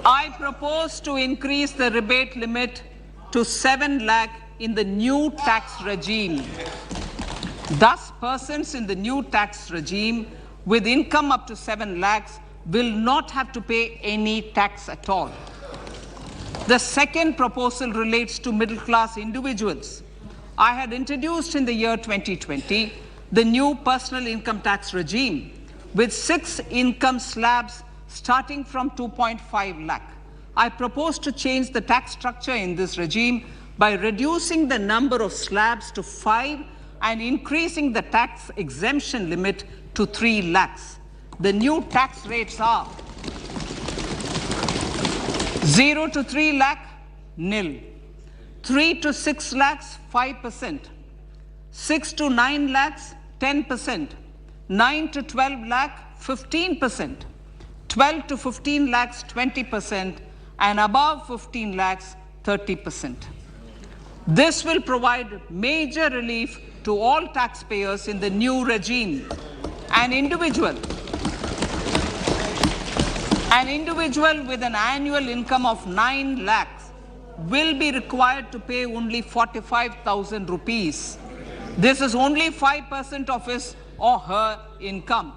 I propose to increase the rebate limit to 7 lakh in the new tax regime. Thus, persons in the new tax regime with income up to 7 lakhs will not have to pay any tax at all. The second proposal relates to middle class individuals. I had introduced in the year 2020 the new personal income tax regime with 6 income slabs starting from 2.5 lakh. I propose to change the tax structure in this regime by reducing the number of slabs to 5 and increasing the tax exemption limit to 3 lakhs. The new tax rates are 0 to 3 lakh, nil. 3 to 6 lakhs, 5%. 6 to 9 lakhs, 10%. 9 to 12 lakh, 15%. 12 to 15 lakhs, 20%. And above 15 lakhs, 30%. This will provide major relief to all taxpayers in the new regime. An individual An individual with an annual income of 9 lakhs will be required to pay only 45,000 rupees. This is only 5% of his or her income.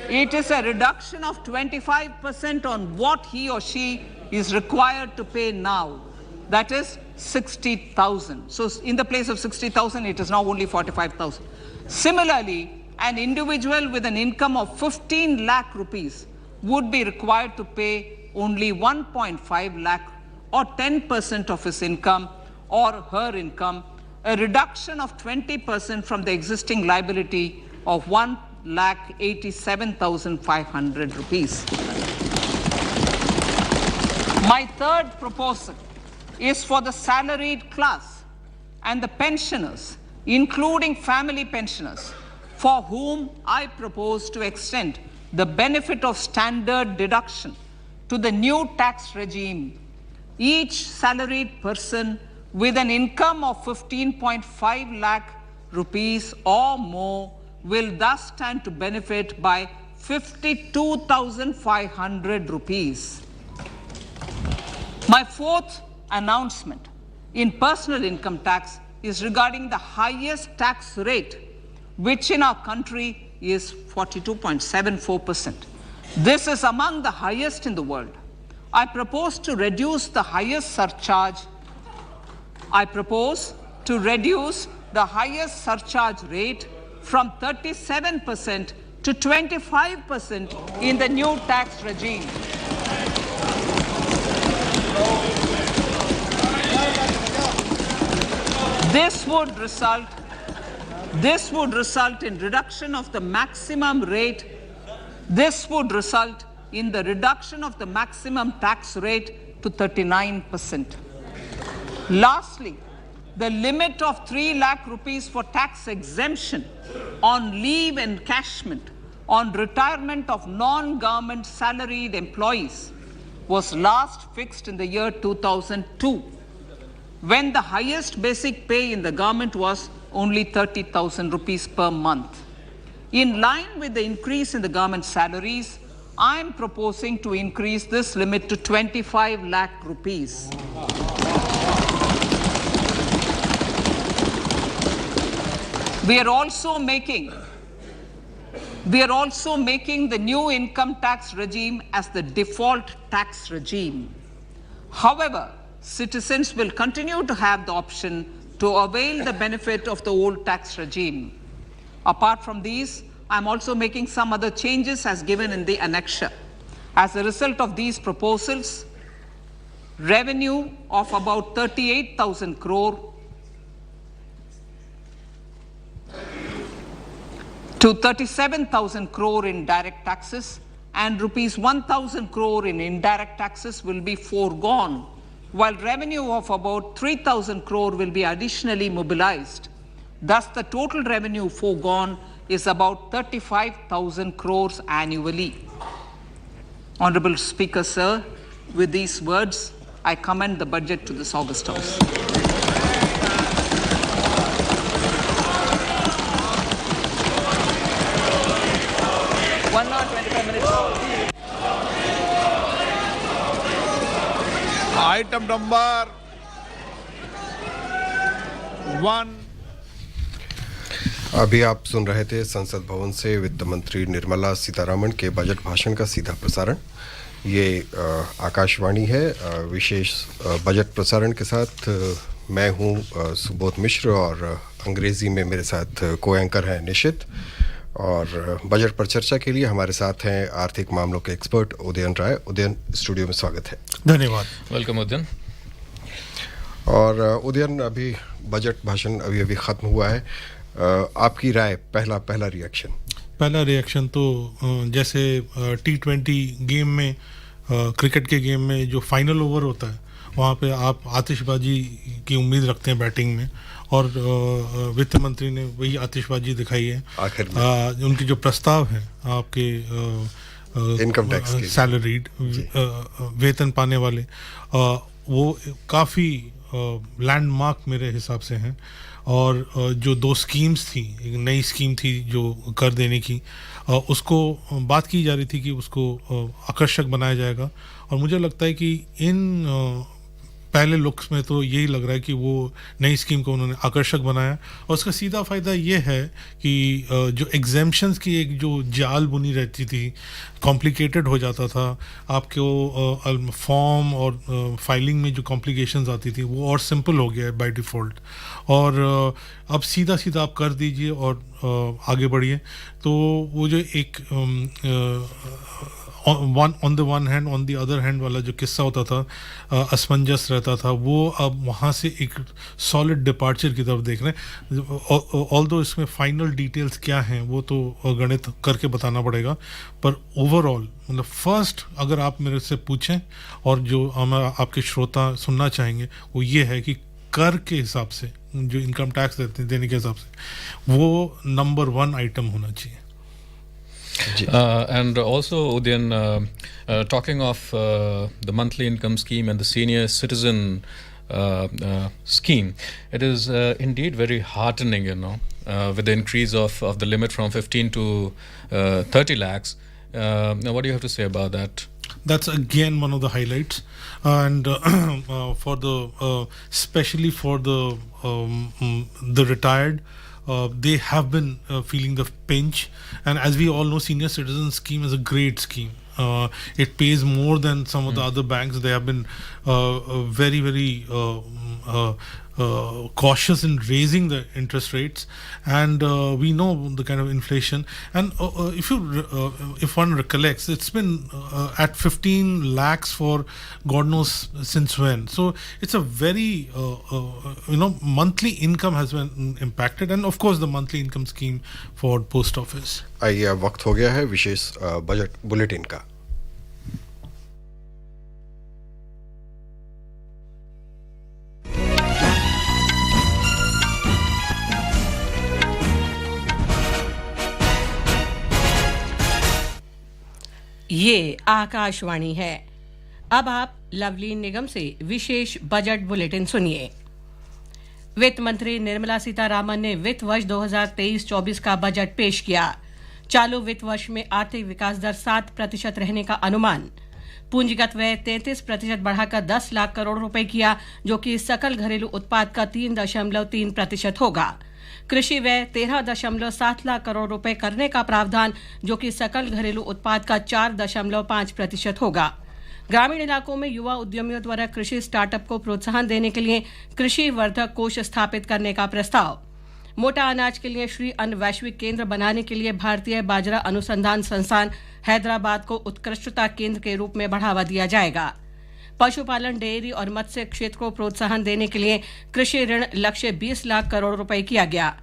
It is a reduction of 25% on what he or she is required to pay now. That is 60,000. So in the place of 60,000, it is now only 45,000. Similarly, an individual with an income of 15 lakh rupees would be required to pay only 1.5 lakh or 10% of his income or her income, a reduction of 20% from the existing liability of 1,87,500 rupees. My third proposal is for the salaried class and the pensioners, including family pensioners, for whom I propose to extend the benefit of standard deduction to the new tax regime. Each salaried person with an income of 15.5 lakh rupees or more will thus stand to benefit by 52,500 rupees. My fourth announcement in personal income tax is regarding the highest tax rate, which in our country is 42.74%. This is among the highest in the world. I propose to reduce the highest surcharge rate from 37% to 25% in the new tax regime. This would result in reduction of the maximum rate. This would result in the reduction of the maximum tax rate to 39%. Lastly, the limit of 3 lakh rupees for tax exemption on leave encashment on retirement of non-government salaried employees was last fixed in the year 2002, when the highest basic pay in the government was only 30,000 rupees per month. In line with the increase in the government salaries, I am proposing to increase this limit to 25 lakh rupees. We are also making the new income tax regime as the default tax regime. However, citizens will continue to have the option to avail the benefit of the old tax regime. Apart from these, I'm also making some other changes as given in the annexure. As a result of these proposals, revenue of about 38,000 crore to 37,000 crore in direct taxes and rupees 1,000 crore in indirect taxes will be foregone, while revenue of about 3,000 crore will be additionally mobilized. Thus, the total revenue foregone is about 35,000 crores annually. Honorable Speaker, sir, with these words, I commend the budget to this August House. Item number 1। अभी आप सुन रहे थे संसद भवन से वित्त मंत्री निर्मला सीतारमण के बजट भाषण का सीधा प्रसारण। ये आकाशवाणी है। विशेष बजट प्रसारण के साथ मैं हूं सुबोध मिश्र और अंग्रेजी में मेरे साथ को एंकर हैं निशित। और बजट पर चर्चा के लिए हमारे साथ हैं आर्थिक मामलों के एक्सपर्ट उदयन राय। उदयन, स्टूडियो में स्वागत है। धन्यवाद। वेलकम उदयन। और उदयन, अभी बजट भाषण अभी ख़त्म हुआ है, आपकी राय, पहला रिएक्शन? पहला रिएक्शन तो जैसे T20 गेम में, क्रिकेट के गेम में जो फाइनल ओवर होता है वहाँ पे आप आतिशबाजी की उम्मीद रखते हैं बैटिंग में, और वित्त मंत्री ने वही आतिशबाजी दिखाई है आखिर में। उनकी जो प्रस्ताव है आपके इनकम टैक्स की, सैलरीड वेतन पाने वाले, वो काफ़ी लैंडमार्क मेरे हिसाब से हैं। और जो दो स्कीम्स थी, एक नई स्कीम थी जो कर देने की, उसको बात की जा रही थी कि उसको आकर्षक बनाया जाएगा, और मुझे लगता है कि इन पहले लुक्स में तो यही लग रहा है कि वो नई स्कीम को उन्होंने आकर्षक बनाया। और उसका सीधा फ़ायदा ये है कि जो एग्जेम्पशंस की एक जो जाल बुनी रहती थी, कॉम्प्लिकेटेड हो जाता था, आपको फॉर्म और फाइलिंग में जो कॉम्प्लिकेशंस आती थी वो और सिंपल हो गया है बाय डिफ़ॉल्ट। और अब सीधा सीधा आप कर दीजिए और आगे बढ़िए। तो वो जो एक on the one hand on the other hand वाला जो किस्सा होता था, असमंजस रहता था, वो अब वहाँ से एक सॉलिड डिपार्चर की तरफ देख रहे हैं। ऑल्दो इसमें फाइनल डिटेल्स क्या हैं वो तो गणित करके बताना पड़ेगा, पर ओवरऑल मतलब फर्स्ट अगर आप मेरे से पूछें और जो हम आपके श्रोता सुनना चाहेंगे वो ये है कि कर के हिसाब से, जो इनकम टैक्स देने के हिसाब से, वो नंबर 1 आइटम होना चाहिए। And also, Udayan, talking of the monthly income scheme and the senior citizen scheme, it is indeed very heartening, with the increase of the limit from 15 to 30 lakhs. Now, what do you have to say about that? That's again one of the highlights, and for the especially for the retired. They have been feeling the pinch, and as we all know, senior citizen scheme is a great scheme. It pays more than some of the other banks. They have been very, very cautious in raising the interest rates, and we know the kind of inflation. And if one recollects, it's been at 15 lakhs for God knows since when. So it's a very monthly income has been impacted, and of course the monthly income scheme for post office. आइए अब वक्त हो गया है विशेष budget bulletin का। ये आकाशवाणी है। अब आप लवली निगम से विशेष बजट बुलेटिन सुनिए। वित्त मंत्री निर्मला सीतारामन ने वित्त वर्ष 2023-24 का बजट पेश किया। चालू वित्त वर्ष में आर्थिक विकास दर 7% रहने का अनुमान। पूंजीगत व्यय 33% बढ़ाकर 10 लाख करोड़ रुपए किया, जो कि सकल घरेलू उत्पाद का 3.3% होगा। कृषि व्यय 13.7 लाख करोड़ रुपए करने का प्रावधान, जो कि सकल घरेलू उत्पाद का 4.5% होगा। ग्रामीण इलाकों में युवा उद्यमियों द्वारा कृषि स्टार्टअप को प्रोत्साहन देने के लिए कृषि वर्धक कोष स्थापित करने का प्रस्ताव। मोटा अनाज के लिए श्री अन्न वैश्विक केंद्र बनाने के लिए भारतीय बाजरा अनुसंधान संस्थान हैदराबाद को उत्कृष्टता केंद्र के रूप में बढ़ावा दिया जाएगा। पशुपालन, डेयरी और मत्स्य क्षेत्र को प्रोत्साहन देने के लिए कृषि ऋण लक्ष्य 20 लाख करोड़ रुपए किया गया।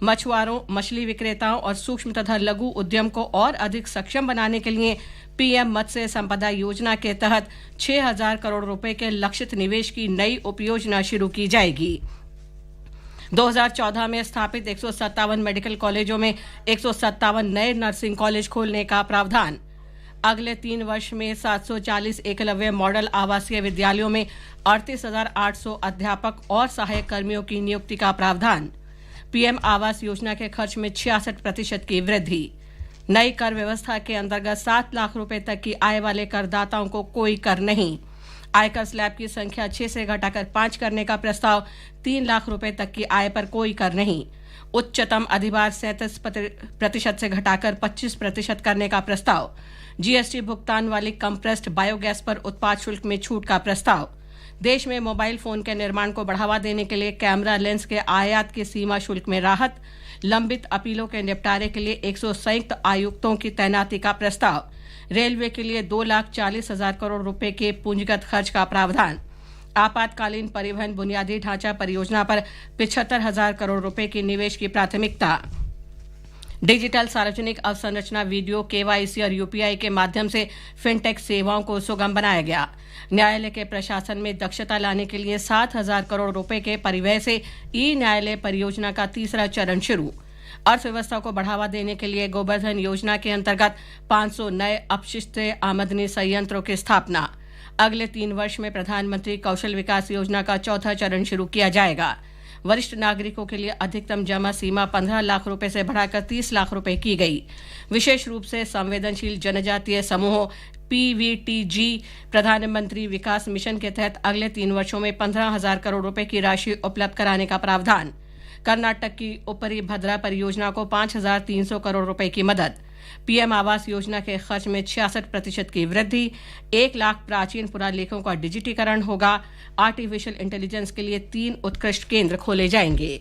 मछुआरों, मछली विक्रेताओं और सूक्ष्म तथा लघु उद्यम को और अधिक सक्षम बनाने के लिए पीएम मत्स्य संपदा योजना के तहत 6,000 करोड़ रुपए के लक्षित निवेश की नई उपयोजना शुरू की जाएगी। 2014 में स्थापित 157 मेडिकल कॉलेजों में 157 नए नर्सिंग कॉलेज खोलने का प्रावधान। अगले 3 वर्ष में 740 एकलव्य मॉडल आवासीय विद्यालयों में 38,800 अध्यापक और सहायक कर्मियों की नियुक्ति का प्रावधान। पीएम आवास योजना के खर्च में 66% की वृद्धि। नई कर व्यवस्था के अंतर्गत 7 लाख रुपए तक की आय वाले करदाताओं को कोई कर नहीं। आयकर स्लैब की संख्या 6 से घटाकर 5 करने का प्रस्ताव। 3 लाख रुपए तक की आय पर कोई कर नहीं। उच्चतम अधिभार 37% से घटाकर 25% करने का प्रस्ताव। जीएसटी भुगतान वाली कंप्रेस्ड बायोगैस पर उत्पाद शुल्क में छूट का प्रस्ताव। देश में मोबाइल फोन के निर्माण को बढ़ावा देने के लिए कैमरा लेंस के आयात की सीमा शुल्क में राहत। लंबित अपीलों के निपटारे के लिए 100 संयुक्त आयुक्तों की तैनाती का प्रस्ताव। रेलवे के लिए 2,40,000 करोड़ रुपए के पूंजीगत खर्च का प्रावधान। आपातकालीन परिवहन बुनियादी ढांचा परियोजना पर 75,000 करोड़ रुपए की निवेश की प्राथमिकता। डिजिटल सार्वजनिक अवसंरचना वीडियो, केवाईसी और यूपीआई के माध्यम से फिनटेक सेवाओं को सुगम बनाया गया। न्यायालय के प्रशासन में दक्षता लाने के लिए 7,000 करोड़ रुपए के परिव्यय से ई न्यायालय परियोजना का तीसरा चरण शुरू। अर्थव्यवस्था को बढ़ावा देने के लिए गोबर्धन योजना के अंतर्गत 500 नए अपशिष्ट आमदनी संयंत्रों की स्थापना। अगले 3 वर्ष में प्रधानमंत्री कौशल विकास योजना का चौथा चरण शुरू किया जाएगा। वरिष्ठ नागरिकों के लिए अधिकतम जमा सीमा 15 लाख रुपए से बढ़ाकर 30 लाख रुपए की गई। विशेष रूप से संवेदनशील जनजातीय समूहों PVTG प्रधानमंत्री विकास मिशन के तहत अगले 3 वर्षों में 15,000 करोड़ रुपए की राशि उपलब्ध कराने का प्रावधान। कर्नाटक की ऊपरी भद्रा परियोजना को 5,300 करोड़ रुपए की मदद। पीएम आवास योजना के खर्च में 66% की वृद्धि। 1 लाख प्राचीन पुरालेखों का डिजिटीकरण होगा। आर्टिफिशियल इंटेलिजेंस के लिए 3 उत्कृष्ट केंद्र खोले जाएंगे।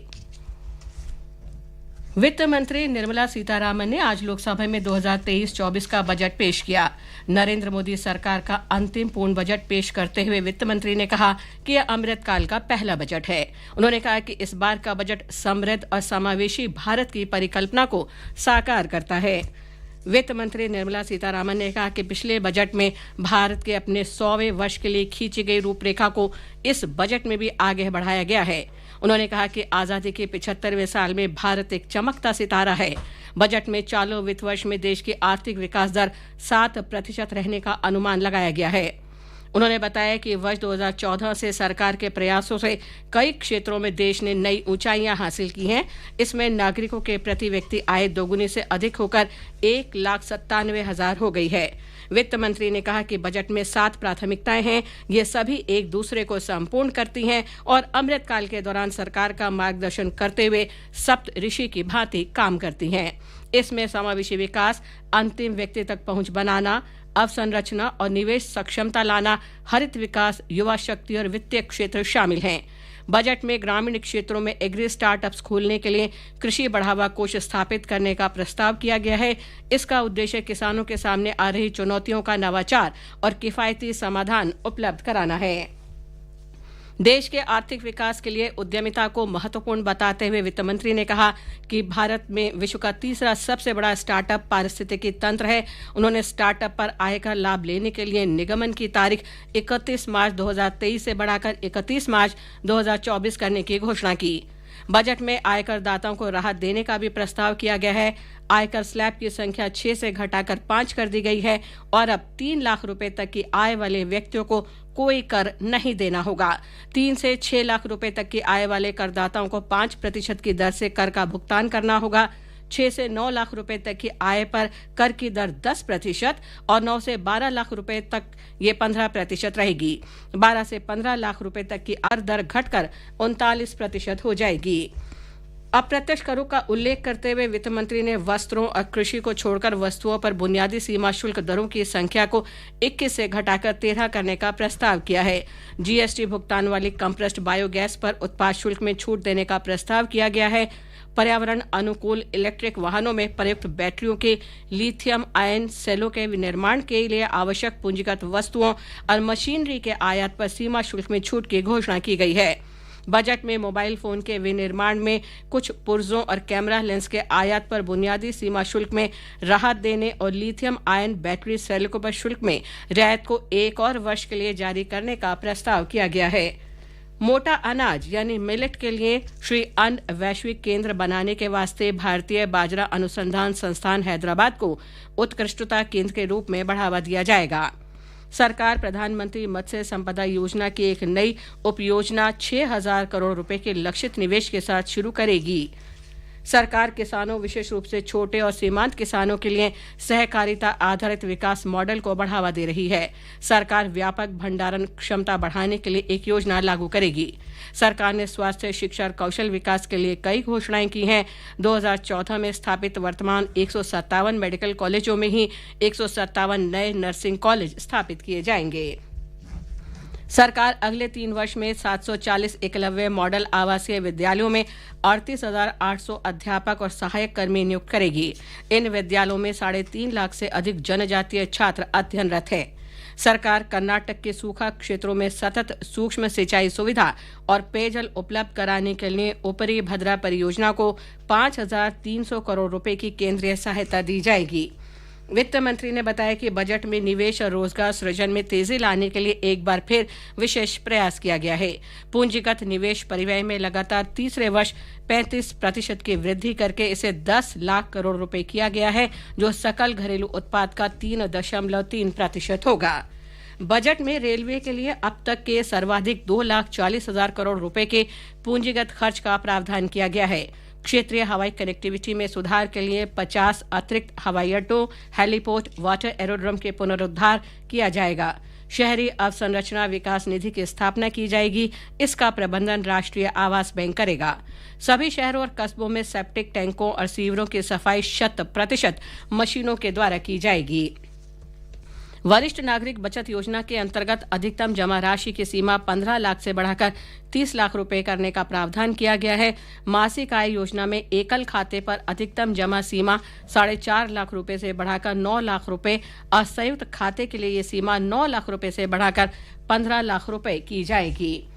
वित्त मंत्री निर्मला सीतारामन ने आज लोकसभा में 2023-24 का बजट पेश किया। नरेंद्र मोदी सरकार का अंतिम पूर्ण बजट पेश करते हुए वित्त मंत्री ने कहा कि यह अमृतकाल का पहला बजट है। उन्होंने कहा कि इस बार का बजट समृद्ध और समावेशी भारत की परिकल्पना को साकार करता है। वित्त मंत्री निर्मला सीतारामन ने कहा कि पिछले बजट में भारत के अपने 100वें वर्ष के लिए खींची गई रूपरेखा को इस बजट में भी आगे बढ़ाया गया है। उन्होंने कहा कि आजादी के 75वें साल में भारत एक चमकता सितारा है। बजट में चालू वित्त वर्ष में देश की आर्थिक विकास दर 7% रहने का अनुमान लगाया गया है। उन्होंने बताया कि वर्ष 2014 से सरकार के प्रयासों से कई क्षेत्रों में देश ने नई ऊंचाइयां हासिल की हैं। इसमें नागरिकों के प्रति व्यक्ति आय दोगुनी से अधिक होकर 1,97,000 हो गई है। वित्त मंत्री ने कहा कि बजट में 7 प्राथमिकताएं हैं। ये सभी एक दूसरे को संपूर्ण करती हैं और अमृतकाल के दौरान सरकार का मार्गदर्शन करते हुए सप्त ऋषि की भांति काम करती हैं। इसमें समावेशी विकास, अंतिम व्यक्ति तक पहुंच बनाना, अवसंरचना और निवेश सक्षमता लाना, हरित विकास, युवा शक्ति और वित्तीय क्षेत्र शामिल हैं। बजट में ग्रामीण क्षेत्रों में एग्री स्टार्टअप्स खोलने के लिए कृषि बढ़ावा कोष स्थापित करने का प्रस्ताव किया गया है। इसका उद्देश्य किसानों के सामने आ रही चुनौतियों का नवाचार और किफायती समाधान उपलब्ध कराना है। देश के आर्थिक विकास के लिए उद्यमिता को महत्वपूर्ण बताते हुए वित्त मंत्री ने कहा कि भारत में विश्व का तीसरा सबसे बड़ा स्टार्टअप पारिस्थितिकी तंत्र है। उन्होंने स्टार्टअप पर आयकर लाभ लेने के लिए निगमन की तारीख 31 मार्च 2023 से बढ़ाकर 31 मार्च 2024 करने की घोषणा की। बजट में आयकर दाताओं को राहत देने का भी प्रस्ताव किया गया है। आयकर स्लैब की संख्या 6 से घटाकर 5 कर दी गई है और अब 3 लाख रुपए तक की आय वाले व्यक्तियों को कोई कर नहीं देना होगा। 3 से 6 लाख रुपए तक की आय वाले करदाताओं को 5% की दर से कर का भुगतान करना होगा। 6 से 9 लाख रुपए तक की आय पर कर की दर 10% और 9 से 12 लाख रुपए तक ये 15% रहेगी। 12 से 15 लाख रुपए तक की दर घटकर 39% हो जाएगी। अप्रत्यक्ष करों का उल्लेख करते हुए वित्त मंत्री ने वस्त्रों और कृषि को छोड़कर वस्तुओं पर बुनियादी सीमा शुल्क दरों की संख्या को 21 से घटाकर 13 करने का प्रस्ताव किया है। जीएसटी भुगतान वाली कंप्रेस्ड बायोगैस पर उत्पाद शुल्क में छूट देने का प्रस्ताव किया गया है। पर्यावरण अनुकूल इलेक्ट्रिक वाहनों में प्रयुक्त बैटरियों के लिथियम आयन सेलों के विनिर्माण के लिए आवश्यक पूंजीगत वस्तुओं और मशीनरी के आयात पर सीमा शुल्क में छूट की घोषणा की गई है। बजट में मोबाइल फोन के विनिर्माण में कुछ पुर्जों और कैमरा लेंस के आयात पर बुनियादी सीमा शुल्क में राहत देने और लिथियम आयन बैटरी सेलों पर शुल्क में रियायत को 1 और वर्ष के लिए जारी करने का प्रस्ताव किया गया है। मोटा अनाज यानी मिलेट के लिए श्री अन्न वैश्विक केंद्र बनाने के वास्ते भारतीय बाजरा अनुसंधान संस्थान हैदराबाद को उत्कृष्टता केंद्र के रूप में बढ़ावा दिया जाएगा। सरकार प्रधानमंत्री मत्स्य संपदा योजना की एक नई उपयोजना 6,000 करोड़ रुपए के लक्षित निवेश के साथ शुरू करेगी। सरकार किसानों, विशेष रूप से छोटे और सीमांत किसानों के लिए सहकारिता आधारित विकास मॉडल को बढ़ावा दे रही है। सरकार व्यापक भंडारण क्षमता बढ़ाने के लिए एक योजना लागू करेगी। सरकार ने स्वास्थ्य, शिक्षा और कौशल विकास के लिए कई घोषणाएं की हैं। 2014 में स्थापित वर्तमान 157 मेडिकल कॉलेजों में ही 157 नए नर्सिंग कॉलेज स्थापित किए जाएंगे। सरकार अगले 3 वर्ष में 740 एकलव्य मॉडल आवासीय विद्यालयों में 38,800 अध्यापक और सहायक कर्मी नियुक्त करेगी। इन विद्यालयों में 3.5 लाख से अधिक जनजातीय छात्र अध्ययनरत हैं। सरकार कर्नाटक के सूखा क्षेत्रों में सतत सूक्ष्म सिंचाई सुविधा और पेयजल उपलब्ध कराने के लिए ऊपरी भद्रा परियोजना को 5,300 करोड़ रुपए की केंद्रीय सहायता दी जाएगी। वित्त मंत्री ने बताया कि बजट में निवेश और रोजगार सृजन में तेजी लाने के लिए एक बार फिर विशेष प्रयास किया गया है। पूंजीगत निवेश परिव्यय में लगातार तीसरे वर्ष 35% की वृद्धि करके इसे 10 लाख करोड़ रुपए किया गया है, जो सकल घरेलू उत्पाद का 3.3% होगा। बजट में रेलवे के लिए अब तक के सर्वाधिक 2,40,000 करोड़ रुपए के पूंजीगत खर्च का प्रावधान किया गया है। क्षेत्रीय हवाई कनेक्टिविटी में सुधार के लिए 50 अतिरिक्त हवाई अड्डों, हेलीपोर्ट, वाटर एरोड्रम के पुनरुद्धार किया जाएगा। शहरी अवसंरचना विकास निधि की स्थापना की जाएगी। इसका प्रबंधन राष्ट्रीय आवास बैंक करेगा। सभी शहरों और कस्बों में सेप्टिक टैंकों और सीवरों की सफाई 100% मशीनों के द्वारा की जाएगी। वरिष्ठ नागरिक बचत योजना के अंतर्गत अधिकतम जमा राशि की सीमा 15 लाख से बढ़ाकर 30 लाख रुपए करने का प्रावधान किया गया है। मासिक आय योजना में एकल खाते पर अधिकतम जमा सीमा 4.5 लाख रुपए से बढ़ाकर 9 लाख रुपए और संयुक्त खाते के लिए ये सीमा 9 लाख रुपए से बढ़ाकर 15 लाख रुपए की जाएगी।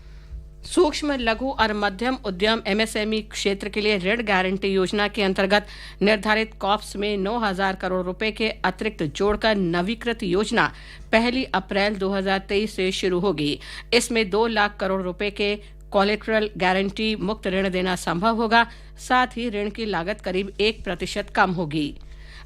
सूक्ष्म, लघु और मध्यम उद्यम एमएसएमई क्षेत्र के लिए ऋण गारंटी योजना के अंतर्गत निर्धारित कॉप्स में 9,000 करोड़ रुपए के अतिरिक्त जोड़कर नवीकृत योजना 1 अप्रैल 2023 से शुरू होगी। इसमें 2 लाख करोड़ रुपए के कोलेटरल गारंटी मुक्त ऋण देना संभव होगा। साथ ही ऋण की लागत करीब 1% कम होगी।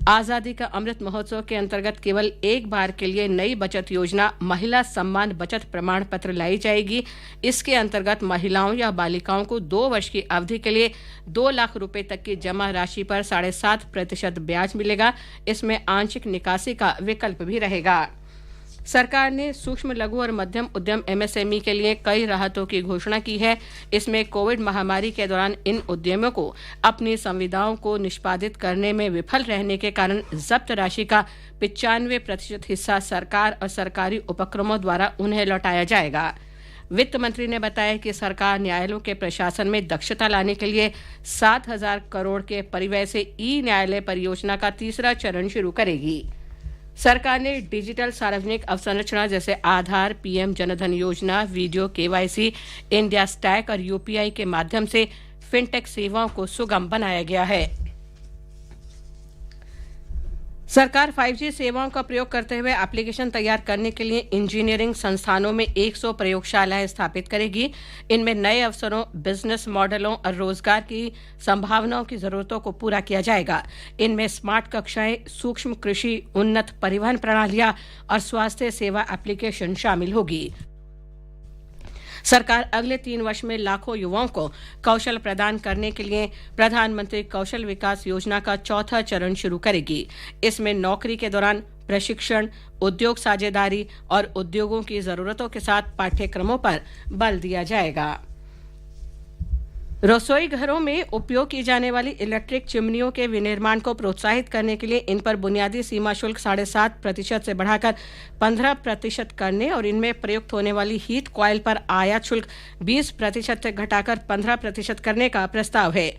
आजादी का अमृत महोत्सव के अंतर्गत केवल एक बार के लिए नई बचत योजना महिला सम्मान बचत प्रमाण पत्र लाई जाएगी। इसके अंतर्गत महिलाओं या बालिकाओं को 2 वर्ष की अवधि के लिए 2 लाख रुपए तक की जमा राशि पर 7.5% ब्याज मिलेगा। इसमें आंशिक निकासी का विकल्प भी रहेगा। सरकार ने सूक्ष्म, लघु और मध्यम उद्यम एमएसएमई के लिए कई राहतों की घोषणा की है। इसमें कोविड महामारी के दौरान इन उद्यमियों को अपनी संविदाओं को निष्पादित करने में विफल रहने के कारण जब्त राशि का 95% हिस्सा सरकार और सरकारी उपक्रमों द्वारा उन्हें लौटाया जाएगा। वित्त मंत्री ने बताया कि सरकार न्यायालयों के प्रशासन में दक्षता लाने के लिए 7,000 करोड़ के परिव्यय से ई न्यायालय परियोजना का तीसरा चरण शुरू करेगी। सरकार ने डिजिटल सार्वजनिक अवसंरचना जैसे आधार, पीएम जनधन योजना, वीडियो केवाईसी, इंडिया स्टैक और यूपीआई के माध्यम से फिनटेक सेवाओं को सुगम बनाया गया है। सरकार 5G सेवाओं का प्रयोग करते हुए एप्लीकेशन तैयार करने के लिए इंजीनियरिंग संस्थानों में 100 प्रयोगशालाएं स्थापित करेगी। इनमें नए अवसरों, बिजनेस मॉडलों और रोजगार की संभावनाओं की जरूरतों को पूरा किया जाएगा। इनमें स्मार्ट कक्षाएं, सूक्ष्म कृषि, उन्नत परिवहन प्रणालियां और स्वास्थ्य सेवा एप्लीकेशन शामिल होगी। सरकार अगले 3 वर्ष में लाखों युवाओं को कौशल प्रदान करने के लिए प्रधानमंत्री कौशल विकास योजना का चौथा चरण शुरू करेगी। इसमें नौकरी के दौरान प्रशिक्षण, उद्योग साझेदारी और उद्योगों की जरूरतों के साथ पाठ्यक्रमों पर बल दिया जाएगा। रसोई घरों में उपयोग की जाने वाली इलेक्ट्रिक चिमनियों के विनिर्माण को प्रोत्साहित करने के लिए इन पर बुनियादी सीमा शुल्क 7.5% से बढ़ाकर 15% करने और इनमें प्रयुक्त होने वाली हीट कॉइल पर आयात शुल्क 20% से घटाकर 15% करने का प्रस्ताव है।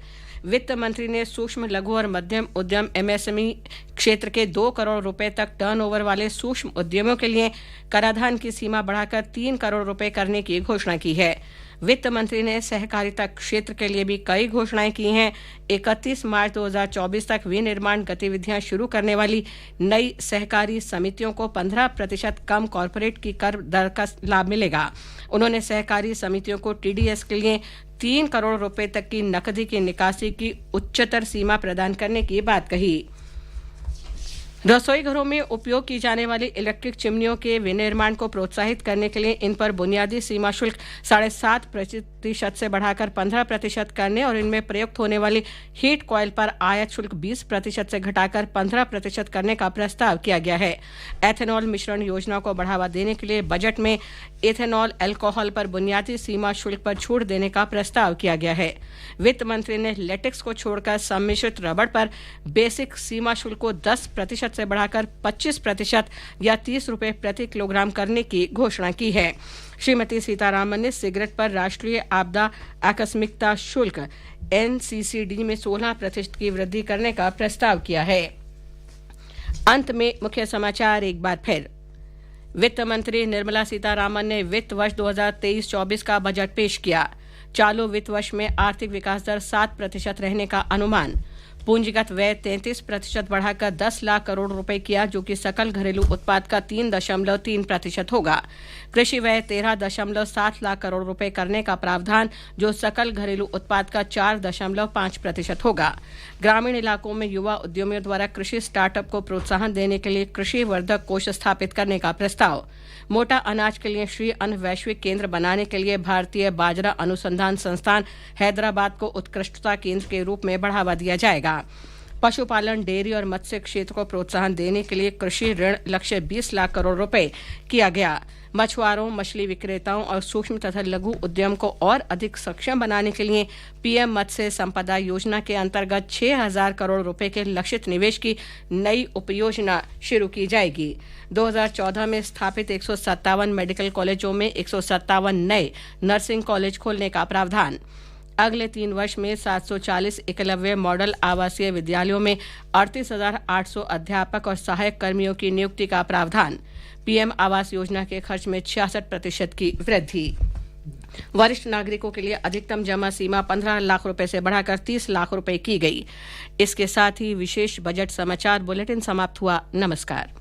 वित्त मंत्री ने सूक्ष्म, लघु और मध्यम उद्यम एमएसएमई क्षेत्र के 2 करोड़ रुपए तक टर्नओवर वाले सूक्ष्म उद्यमियों के लिए कराधान की सीमा बढ़ाकर 3 करोड़ रुपए करने की घोषणा की है। वित्त मंत्री ने सहकारिता क्षेत्र के लिए भी कई घोषणाएं की हैं। 31 मार्च 2024 तक विनिर्माण गतिविधियां शुरू करने वाली नई सहकारी समितियों को 15% कम कॉर्पोरेट की कर दर का लाभ मिलेगा। उन्होंने सहकारी समितियों को टीडीएस के लिए 3 करोड़ रुपए तक की नकदी की निकासी की उच्चतर सीमा प्रदान करने की बात कही। रसोई घरों में उपयोग की जाने वाली इलेक्ट्रिक चिमनियों के विनिर्माण को प्रोत्साहित करने के लिए इन पर बुनियादी सीमा शुल्क 7.5% से बढ़ाकर 15% करने और इनमें प्रयुक्त होने वाली हीट कॉइल पर आयात शुल्क 20% से घटाकर 15% करने का प्रस्ताव किया गया है। एथेनॉल मिश्रण योजना को बढ़ावा देने के लिए बजट में एथेनॉल अल्कोहल पर बुनियादी सीमा शुल्क पर छूट देने का प्रस्ताव किया गया है। वित्त मंत्री ने लेटेक्स को छोड़कर सम्मिश्रित रबड़ पर बेसिक सीमा शुल्क को 10% से बढ़ाकर 25% या 30 रुपए प्रति किलोग्राम करने की घोषणा की है। श्रीमती सीतारामन ने सिगरेट पर राष्ट्रीय आपदा आकस्मिकता शुल्क NCCD में 16% की वृद्धि करने का प्रस्ताव किया है। अंत में मुख्य समाचार एक बार फिर। वित्त मंत्री निर्मला सीतारामन ने वित्त वर्ष 2023-24 का बजट पेश किया। चालू वित्त वर्ष में आर्थिक विकास दर 7% रहने का अनुमान। पूंजीगत व्यय 33% बढ़ाकर 10 लाख करोड़ रुपए किया, जो कि सकल घरेलू उत्पाद का 3.3% होगा। कृषि व्यय 13.7 लाख करोड़ रुपए करने का प्रावधान, जो सकल घरेलू उत्पाद का 4.5% होगा। ग्रामीण इलाकों में युवा उद्यमियों द्वारा कृषि स्टार्टअप को प्रोत्साहन देने के लिए कृषि वर्धक कोष स्थापित करने का प्रस्ताव। मोटा अनाज के लिए श्री अन्न वैश्विक केंद्र बनाने के लिए भारतीय बाजरा अनुसंधान संस्थान हैदराबाद को उत्कृष्टता केंद्र के रूप में बढ़ावा दिया जाएगा। पशुपालन, डेयरी और मत्स्य क्षेत्र को प्रोत्साहन देने के लिए कृषि ऋण लक्ष्य 20 लाख करोड़ रुपए किया गया। मछुआरों, मछली विक्रेताओं और सूक्ष्म तथा लघु उद्यम को और अधिक सक्षम बनाने के लिए पीएम मत्स्य संपदा योजना के अंतर्गत 6,000 करोड़ रुपए के लक्षित निवेश की नई उपयोजना शुरू की जाएगी। 2014 में स्थापित 157 मेडिकल कॉलेजों में 157 नए नर्सिंग कॉलेज खोलने का प्रावधान। अगले 3 वर्ष में 740 एकलव्य मॉडल आवासीय विद्यालयों में 38,800 अध्यापक और सहायक कर्मियों की नियुक्ति का प्रावधान। पीएम आवास योजना के खर्च में 66% की वृद्धि। वरिष्ठ नागरिकों के लिए अधिकतम जमा सीमा 15 लाख रुपए से बढ़ाकर 30 लाख रुपए की गई। इसके साथ ही विशेष बजट समाचार बुलेटिन समाप्त हुआ। नमस्कार।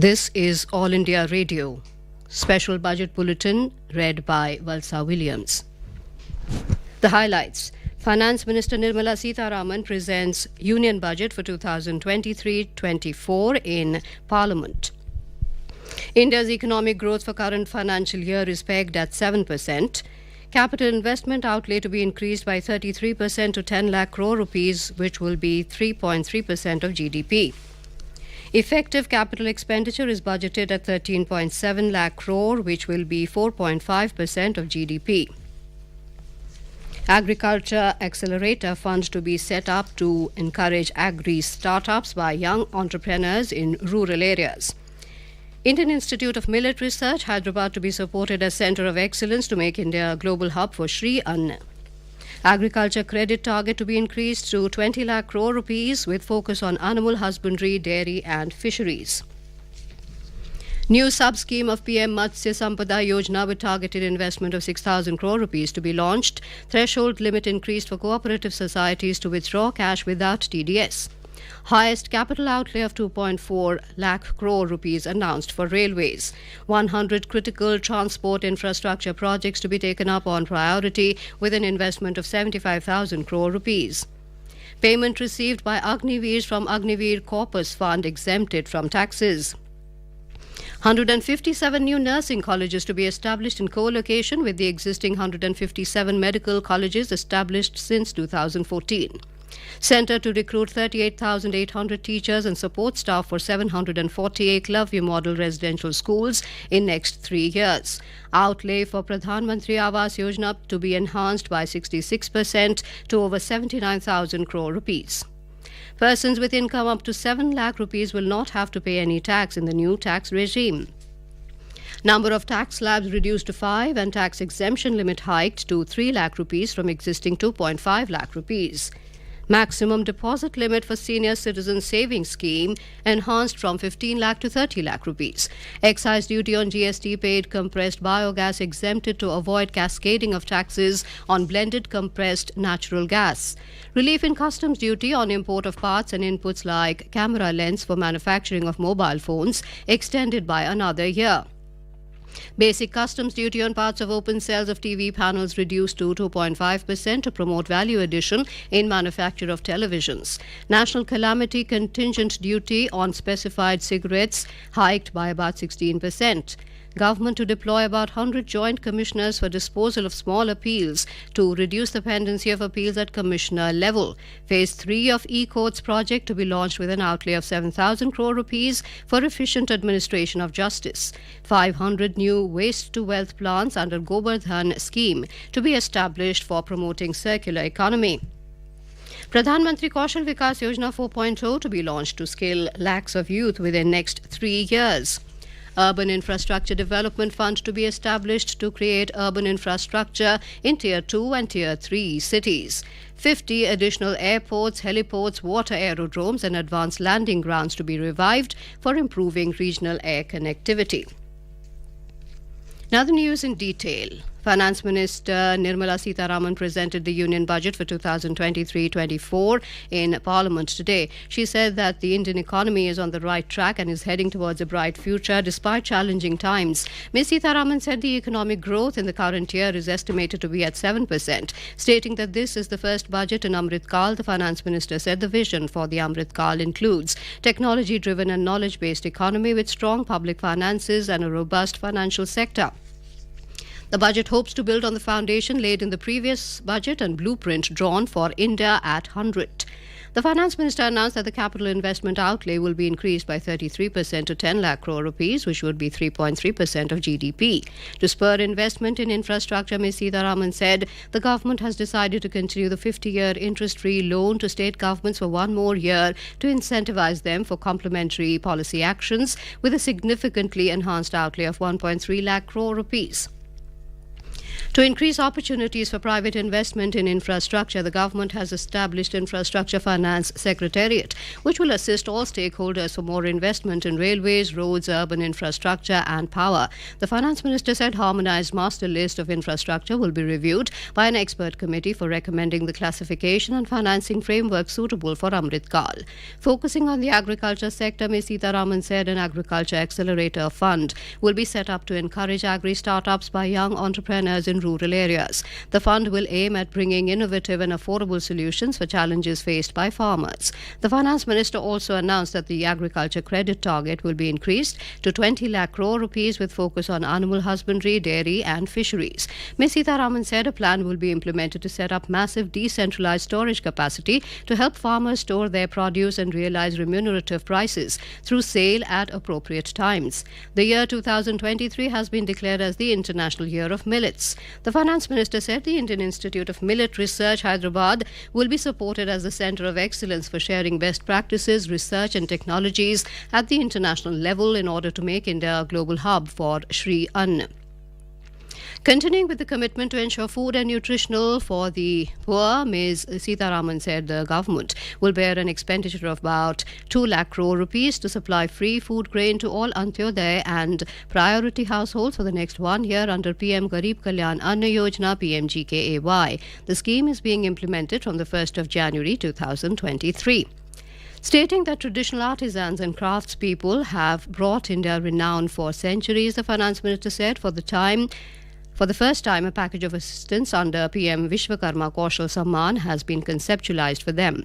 This is All India Radio. Special Budget Bulletin read by Valsa Williams. The highlights. Finance Minister Nirmala Sitharaman presents Union Budget for 2023-24 in Parliament. India's economic growth for current financial year is pegged at 7%. Capital investment outlay to be increased by 33% to 10 lakh crore rupees, which will be 3.3% of GDP. Effective capital expenditure is budgeted at 13.7 lakh crore, which will be 4.5% of GDP. Agriculture Accelerator Fund to be set up to encourage agri startups by young entrepreneurs in rural areas. Indian Institute of Millet Research, Hyderabad, to be supported as Centre of Excellence to make India a global hub for Shri Anna. Agriculture credit target to be increased to 20 lakh crore rupees with focus on animal husbandry, dairy and fisheries. New sub-scheme of PM Matsya Sampada Yojana with targeted investment of 6,000 crore rupees to be launched. Threshold limit increased for cooperative societies to withdraw cash without TDS. Highest capital outlay of 2.4 lakh crore rupees announced for railways. 100 critical transport infrastructure projects to be taken up on priority with an investment of 75,000 crore rupees. Payment received by Agniveers from Agniveer Corpus Fund exempted from taxes. 157 new nursing colleges to be established in co-location with the existing 157 medical colleges established since 2014. Centre to recruit 38,800 teachers and support staff for 748 Eklavya model residential schools in next 3 years. Outlay for Pradhan Mantri Awas Yojana to be enhanced by 66% to over 79,000 crore rupees. Persons with income up to 7 lakh rupees will not have to pay any tax in the new tax regime. Number of tax slabs reduced to 5 and tax exemption limit hiked to 3 lakh rupees from existing 2.5 lakh rupees. Maximum deposit limit for senior citizen savings scheme enhanced from 15 lakh to 30 lakh rupees. Excise duty on GST paid compressed biogas exempted to avoid cascading of taxes on blended compressed natural gas. Relief in customs duty on import of parts and inputs like camera lens for manufacturing of mobile phones extended by another year. Basic customs duty on parts of open cells of TV panels reduced to 2.5% to promote value addition in manufacture of televisions. National calamity contingent duty on specified cigarettes hiked by about 16%. Government to deploy about 100 joint commissioners for disposal of small appeals to reduce the pendency of appeals at commissioner level. Phase 3 of e-courts project to be launched with an outlay of 7,000 crore rupees for efficient administration of justice. 500 new waste-to-wealth plants under Gobardhan scheme to be established for promoting circular economy. Pradhan Mantri Kaushal Vikas Yojana 4.0 to be launched to skill lakhs of youth within next 3 years. Urban Infrastructure Development Fund to be established to create urban infrastructure in Tier 2 and Tier 3 cities. 50 additional airports, heliports, water aerodromes and advanced landing grounds to be revived for improving regional air connectivity. Now the news in detail. Finance Minister Nirmala Sitharaman presented the Union Budget for 2023-24 in Parliament today. She said that the Indian economy is on the right track and is heading towards a bright future despite challenging times. Ms. Sitharaman said the economic growth in the current year is estimated to be at 7%. Stating that this is the first budget in Amrit Kal, the Finance Minister said the vision for the Amrit Kal includes technology-driven and knowledge-based economy with strong public finances and a robust financial sector. The budget hopes to build on the foundation laid in the previous budget and blueprint drawn for India at 100. The Finance Minister announced that the capital investment outlay will be increased by 33% to 10 lakh crore rupees, which would be 3.3% of GDP. To spur investment in infrastructure, Ms. Sitharaman said the government has decided to continue the 50-year interest-free loan to state governments for one more year to incentivize them for complementary policy actions with a significantly enhanced outlay of 1.3 lakh crore rupees. To increase opportunities for private investment in infrastructure, the government has established Infrastructure Finance Secretariat, which will assist all stakeholders for more investment in railways, roads, urban infrastructure and power. The Finance Minister said harmonized master list of infrastructure will be reviewed by an expert committee for recommending the classification and financing framework suitable for Amrit Kal. Focusing on the agriculture sector, Ms. Sitharaman said an agriculture accelerator fund will be set up to encourage agri-startups by young entrepreneurs in rural areas. The fund will aim at bringing innovative and affordable solutions for challenges faced by farmers. The Finance Minister also announced that the agriculture credit target will be increased to 20 lakh crore rupees with focus on animal husbandry, dairy and fisheries. Ms. Sitharaman said a plan will be implemented to set up massive decentralized storage capacity to help farmers store their produce and realize remunerative prices through sale at appropriate times. The year 2023 has been declared as the International Year of Millets. The Finance Minister said the Indian Institute of Millet Research, Hyderabad, will be supported as the Centre of Excellence for sharing best practices, research and technologies at the international level in order to make India a global hub for Shri Ann. Continuing with the commitment to ensure food and nutritional for the poor, Ms. Sitharaman said the government will bear an expenditure of about 2 lakh crore rupees to supply free food grain to all Antyodaya and priority households for the next 1 year under PM Garib Kalyan Anna Yojana PMGKAY. The scheme is being implemented from the 1st of January 2023. Stating that traditional artisans and craftspeople have brought India renown for centuries, the Finance Minister said for the first time, a package of assistance under PM Vishwakarma Kaushal Samman has been conceptualized for them.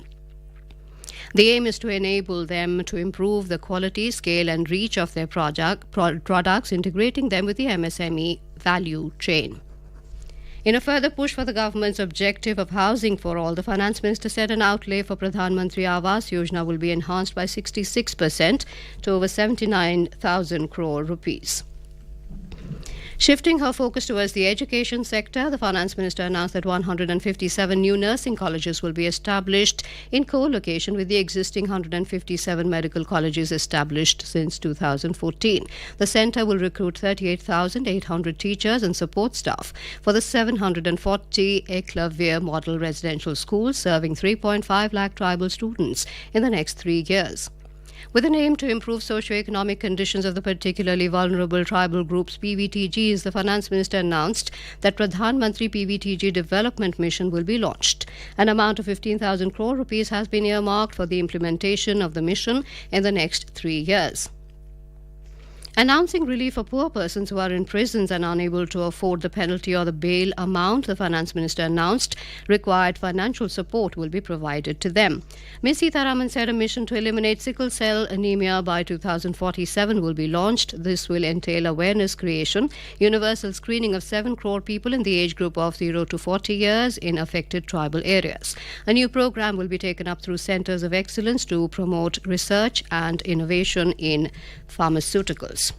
The aim is to enable them to improve the quality, scale and reach of their products, integrating them with the MSME value chain. In a further push for the government's objective of housing for all, the Finance Minister said an outlay for Pradhan Mantri Awas Yojana will be enhanced by 66% to over 79,000 crore rupees. Shifting her focus towards the education sector, the Finance Minister announced that 157 new nursing colleges will be established in co-location with the existing 157 medical colleges established since 2014. The centre will recruit 38,800 teachers and support staff for the 740 Eklavya model residential schools serving 3.5 lakh tribal students in the next 3 years. With an aim to improve socio-economic conditions of the particularly vulnerable tribal groups, PVTGs, the Finance Minister announced that Pradhan Mantri PVTG Development Mission will be launched. An amount of 15,000 crore rupees has been earmarked for the implementation of the mission in the next 3 years. Announcing relief for poor persons who are in prisons and unable to afford the penalty or the bail amount, the Finance Minister announced required financial support will be provided to them. Ms. Sitharaman said a mission to eliminate sickle cell anemia by 2047 will be launched. This will entail awareness creation, universal screening of 7 crore people in the age group of 0 to 40 years in affected tribal areas. A new program will be taken up through centers of excellence to promote research and innovation in pharmaceuticals.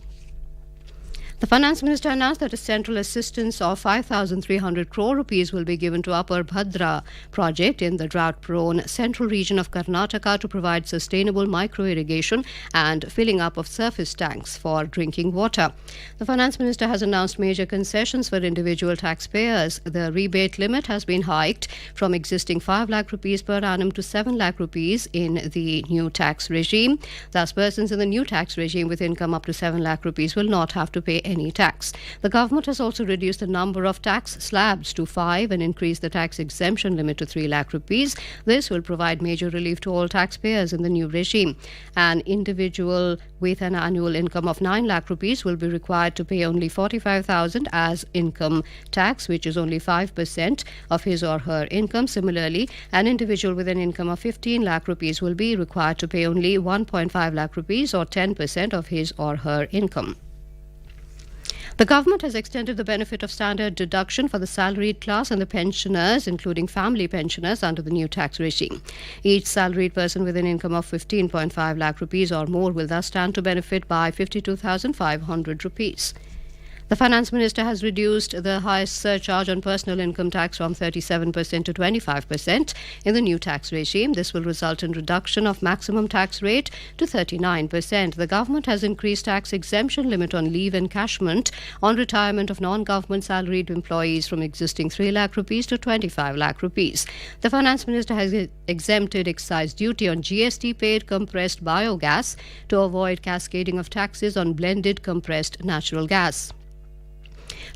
The Finance Minister announced that a central assistance of 5,300 crore rupees will be given to Upper Bhadra project in the drought-prone central region of Karnataka to provide sustainable micro-irrigation and filling up of surface tanks for drinking water. The Finance Minister has announced major concessions for individual taxpayers. The rebate limit has been hiked from existing 5 lakh rupees per annum to 7 lakh rupees in the new tax regime. Thus, persons in the new tax regime with income up to 7 lakh rupees will not have to pay any tax. The government has also reduced the number of tax slabs to 5 and increased the tax exemption limit to 3 lakh rupees. This will provide major relief to all taxpayers in the new regime. An individual with an annual income of 9 lakh rupees will be required to pay only 45,000 as income tax, which is only 5% of his or her income. Similarly, an individual with an income of 15 lakh rupees will be required to pay only 1.5 lakh rupees or 10% of his or her income. The government has extended the benefit of standard deduction for the salaried class and the pensioners, including family pensioners, under the new tax regime. Each salaried person with an income of 15.5 lakh rupees or more will thus stand to benefit by 52,500 rupees. The Finance Minister has reduced the highest surcharge on personal income tax from 37% to 25% in the new tax regime. This will result in reduction of maximum tax rate to 39%. The government has increased tax exemption limit on leave encashment on retirement of non-government salaried employees from existing 3 lakh rupees to 25 lakh rupees. The Finance Minister has exempted excise duty on GST paid compressed biogas to avoid cascading of taxes on blended compressed natural gas.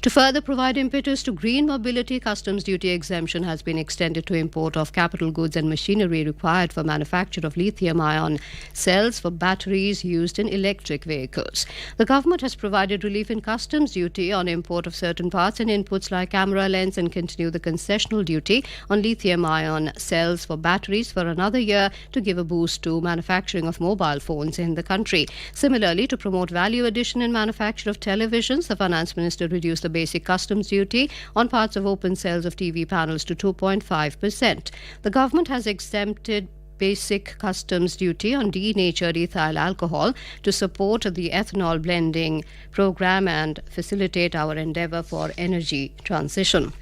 To further provide impetus to green mobility, customs duty exemption has been extended to import of capital goods and machinery required for manufacture of lithium-ion cells for batteries used in electric vehicles. The government has provided relief in customs duty on import of certain parts and inputs like camera lens and continue the concessional duty on lithium-ion cells for batteries for another year to give a boost to manufacturing of mobile phones in the country. Similarly, to promote value addition in manufacture of televisions, the Finance Minister reduced the basic customs duty on parts of open sales of TV panels to 2.5%. The government has exempted basic customs duty on denatured ethyl alcohol to support the ethanol blending program and facilitate our endeavour for energy transition.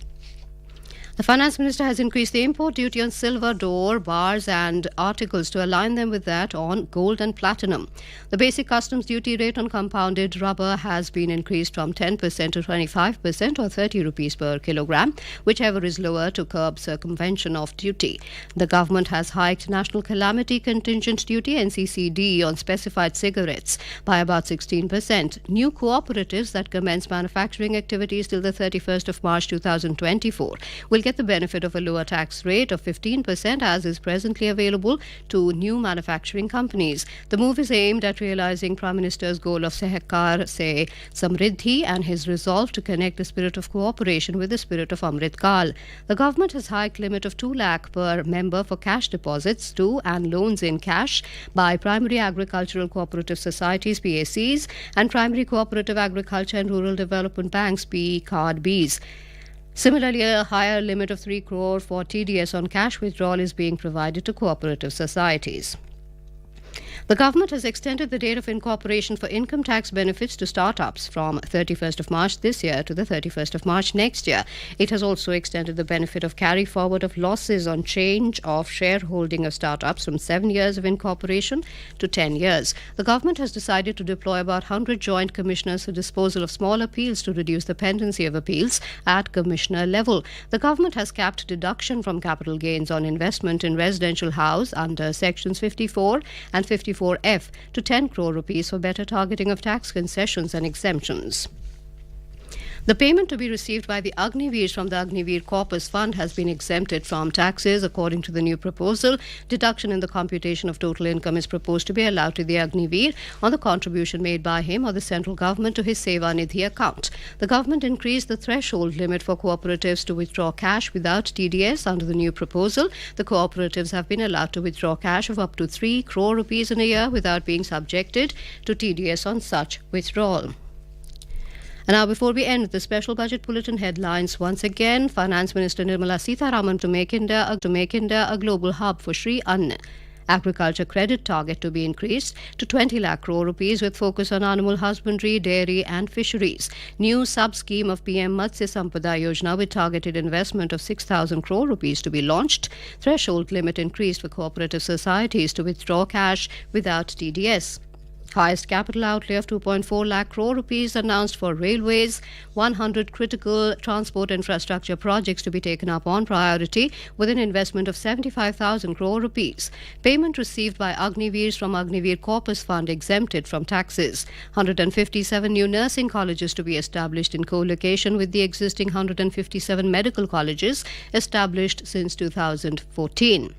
The Finance Minister has increased the import duty on silver, door, bars and articles to align them with that on gold and platinum. The basic customs duty rate on compounded rubber has been increased from 10% to 25% or 30 rupees per kilogram, whichever is lower, to curb circumvention of duty. The government has hiked National Calamity Contingent Duty (NCCD) on specified cigarettes by about 16%. New cooperatives that commence manufacturing activities till the 31st of March 2024 will get the benefit of a lower tax rate of 15% as is presently available to new manufacturing companies. The move is aimed at realizing Prime Minister's goal of Sehkar Se Samriddhi and his resolve to connect the spirit of cooperation with the spirit of Amrit Kal. The government has hiked limit of 2 lakh per member for cash deposits to and loans in cash by primary agricultural cooperative societies (PACs) and primary cooperative agriculture and rural development banks (PCARD-Bs). Similarly, a higher limit of 3 crore for TDS on cash withdrawal is being provided to cooperative societies. The government has extended the date of incorporation for income tax benefits to startups from 31st of March this year to the 31st of March next year. It has also extended the benefit of carry forward of losses on change of shareholding of startups from 7 years of incorporation to 10 years. The government has decided to deploy about 100 joint commissioners for disposal of small appeals to reduce the pendency of appeals at commissioner level. The government has capped deduction from capital gains on investment in residential house under sections 54 and 54F to 10 crore rupees for better targeting of tax concessions and exemptions. The payment to be received by the Agniveers from the Agniveer Corpus Fund has been exempted from taxes. According to the new proposal, deduction in the computation of total income is proposed to be allowed to the Agniveer on the contribution made by him or the central government to his Seva Nidhi account. The government increased the threshold limit for cooperatives to withdraw cash without TDS. Under the new proposal, the cooperatives have been allowed to withdraw cash of up to 3 crore rupees in a year without being subjected to TDS on such withdrawal. And now, before we end the special budget bulletin headlines, once again, Finance Minister Nirmala Sitharaman to make India a global hub for Sri Ann. Agriculture credit target to be increased to 20 lakh crore rupees with focus on animal husbandry, dairy and fisheries. New sub-scheme of PM Matsya Sampada Yojana with targeted investment of 6,000 crore rupees to be launched. Threshold limit increased for cooperative societies to withdraw cash without TDS. Highest capital outlay of 2.4 lakh crore rupees announced for railways. 100 critical transport infrastructure projects to be taken up on priority with an investment of 75,000 crore rupees. Payment received by Agniveers from Agniveer Corpus Fund exempted from taxes. 157 new nursing colleges to be established in co-location with the existing 157 medical colleges established since 2014.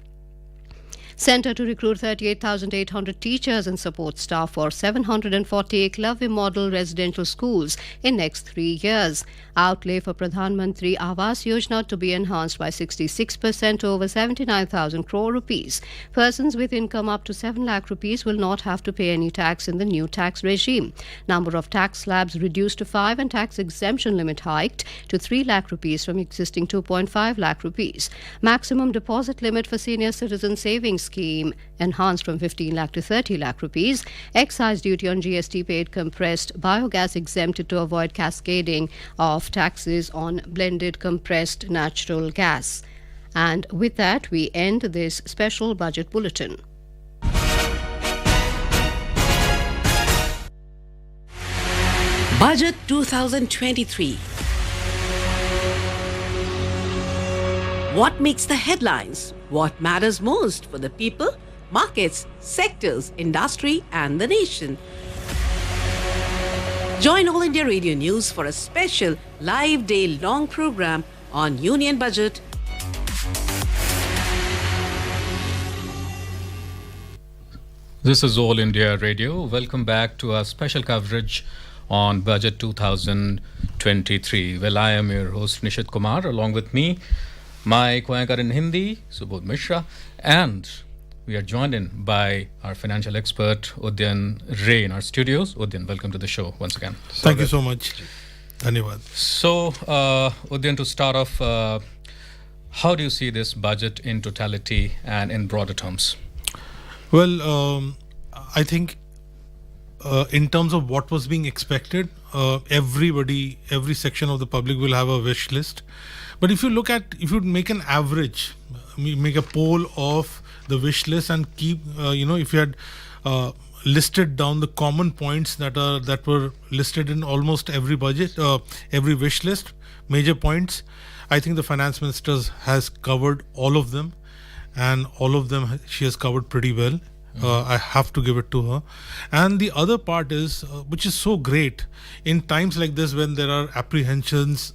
Centre to recruit 38,800 teachers and support staff for 740 Eklavya model residential schools in next 3 years. Outlay for Pradhan Mantri Awas Yojana to be enhanced by 66% to over 79,000 crore rupees. Persons with income up to 7 lakh rupees will not have to pay any tax in the new tax regime. Number of tax slabs reduced to 5 and tax exemption limit hiked to 3 lakh rupees from existing 2.5 lakh rupees. Maximum deposit limit for senior citizen savings scheme enhanced from 15 lakh to 30 lakh rupees. Excise duty on GST paid compressed biogas exempted to avoid cascading of taxes on blended compressed natural gas. And with that, we end this special budget bulletin. Budget 2023. What makes the headlines? What matters most for the people, markets, sectors, industry, and the nation? Join All India Radio News for a special live day-long program on Union Budget. This is All India Radio. Welcome back to our special coverage on Budget 2023. Well, I am your host Nishit Kumar. Along with me, my co-anchor in Hindi, Subodh Mishra, and we are joined in by our financial expert, Udyan Ray, in our studios. Udyan, welcome to the show once again. Thank you so much. Dhanyawad. So, Udyan, to start off, how do you see this budget in totality and in broader terms? Well, I think in terms of what was being expected, every section of the public will have a wish list. But if you make an average, make a poll of the wish list and keep, if you had listed down the common points that were listed in almost every budget, every wish list, major points, I think the finance minister has covered all of them, and all of them she has covered pretty well. I have to give it to her. And the other part is, which is so great, in times like this when there are apprehensions,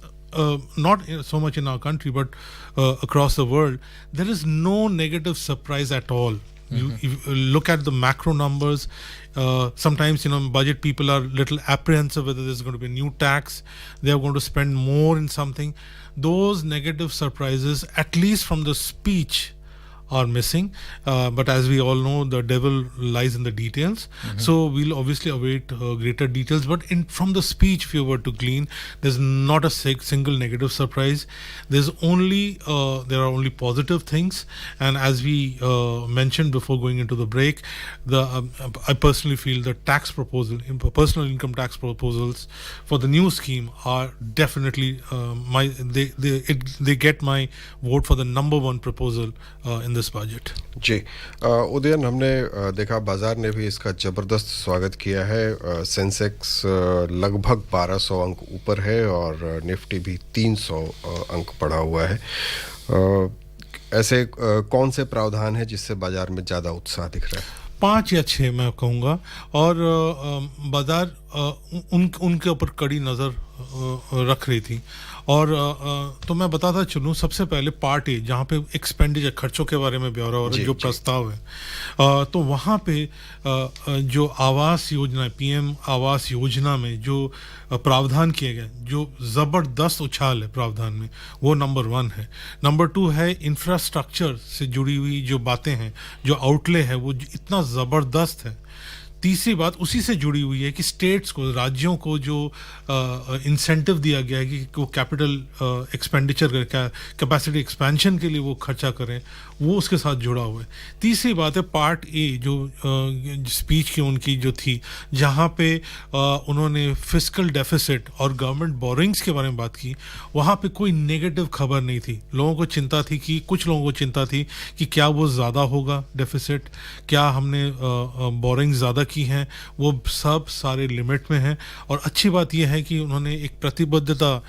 not so much in our country, but across the world, there is no negative surprise at all. You look at the macro numbers. Sometimes, budget people are little apprehensive whether there's going to be a new tax, they are going to spend more in something. Those negative surprises, at least from the speech, are missing. But as we all know, the devil lies in the details. So we'll obviously await greater details. But from the speech, if you were to glean, there's not a single negative surprise. There are only positive things. And as we mentioned before going into the break, I personally feel the personal income tax proposals for the new scheme are definitely they get my vote for the number one proposal in this budget. जी, उदयन, हमने देखा बाजार ने भी इसका जबरदस्त स्वागत किया है. सेंसेक्स लगभग 1200 अंक ऊपर है और निफ्टी भी 300 अंक बढ़ा हुआ है. ऐसे कौन से प्रावधान है जिससे बाजार में ज़्यादा उत्साह दिख रहा है? 5 या 6 मैं कहूँगा, और बाजार उनके ऊपर कड़ी नज़र रख रही थी. और तो मैं बताता चलूँ, सबसे पहले पार्ट ए, जहाँ पे एक्सपेंडिचर, खर्चों के बारे में ब्यौरा और जो प्रस्ताव है, तो वहाँ पे जो आवास योजना, पीएम आवास योजना में जो प्रावधान किए गए, जो ज़बरदस्त उछाल है प्रावधान में, वो नंबर 1 है. नंबर 2 है इंफ्रास्ट्रक्चर से जुड़ी हुई जो बातें हैं, जो आउटले है वो इतना ज़बरदस्त है. तीसरी बात उसी से जुड़ी हुई है कि स्टेट्स को, राज्यों को जो इंसेंटिव दिया गया है कि वो कैपिटल एक्सपेंडिचर कैपेसिटी एक्सपेंशन के लिए वो खर्चा करें, वो उसके साथ जुड़ा हुआ है। तीसरी बात है पार्ट ए जो स्पीच की उनकी जो थी, जहाँ पे उन्होंने फिस्कल डेफिसिट और गवर्नमेंट बोरिंग्स के बारे में बात की, वहाँ पे कोई नेगेटिव खबर नहीं थी। लोगों को चिंता थी कि कुछ लोगों को चिंता थी कि क्या वो ज़्यादा होगा डेफिसिट, क्या हमने बोरिंग ज़्यादा की हैं, वो सब सारे लिमिट में हैं। और अच्छी बात यह है कि उन्होंने एक प्रतिबद्धता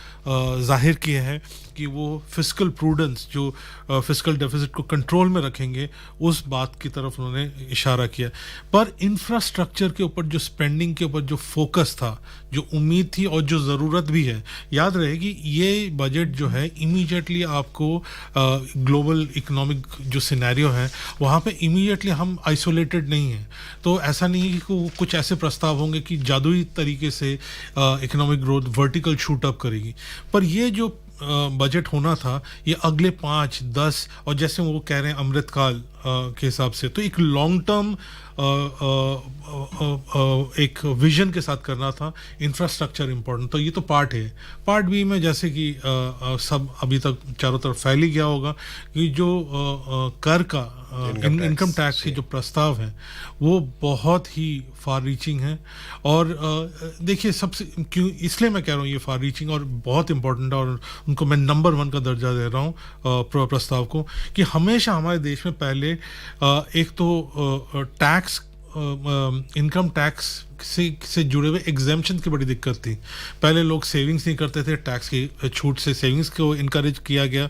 जाहिर की है कि वो फिस्कल प्रूडेंस, जो फिस्कल डेफिसिट को कंट्रोल में रखेंगे, उस बात की तरफ उन्होंने इशारा किया। पर इंफ्रास्ट्रक्चर के ऊपर जो स्पेंडिंग के ऊपर जो फोकस था, जो उम्मीद थी और जो ज़रूरत भी है, याद रहेगी ये बजट जो है इमीडिएटली आपको ग्लोबल इकोनॉमिक जो सिनेरियो है वहाँ पे इमीडिएटली हम आइसोलेटेड नहीं हैं। तो ऐसा नहीं है कि कुछ ऐसे प्रस्ताव होंगे कि जादुई तरीके से economic growth vertical shoot up करेगी। पर ये जो बजट होना था, ये अगले 5-10 और जैसे वो कह रहे हैं अमृतकाल के हिसाब से, तो एक लॉन्ग टर्म एक विजन के साथ करना था। इंफ्रास्ट्रक्चर इम्पोर्टेंट, तो ये तो पार्ट है। पार्ट बी में जैसे कि सब अभी तक चारों तरफ फैल ही गया होगा कि जो कर का इनकम टैक्स के जो प्रस्ताव हैं वो बहुत ही फार रीचिंग है। और देखिए सबसे क्यों इसलिए मैं कह रहा हूँ ये फार रीचिंग और बहुत इंपॉर्टेंट है, और उनको मैं नंबर 1 का दर्जा दे रहा हूँ प्रस्ताव को, कि हमेशा हमारे देश में पहले एक तो टैक्स इनकम टैक्स से जुड़े हुए एग्जेम्पशन की बड़ी दिक्कत थी। पहले लोग सेविंग्स नहीं करते थे, टैक्स की छूट से सेविंग्स को इनकरेज किया गया।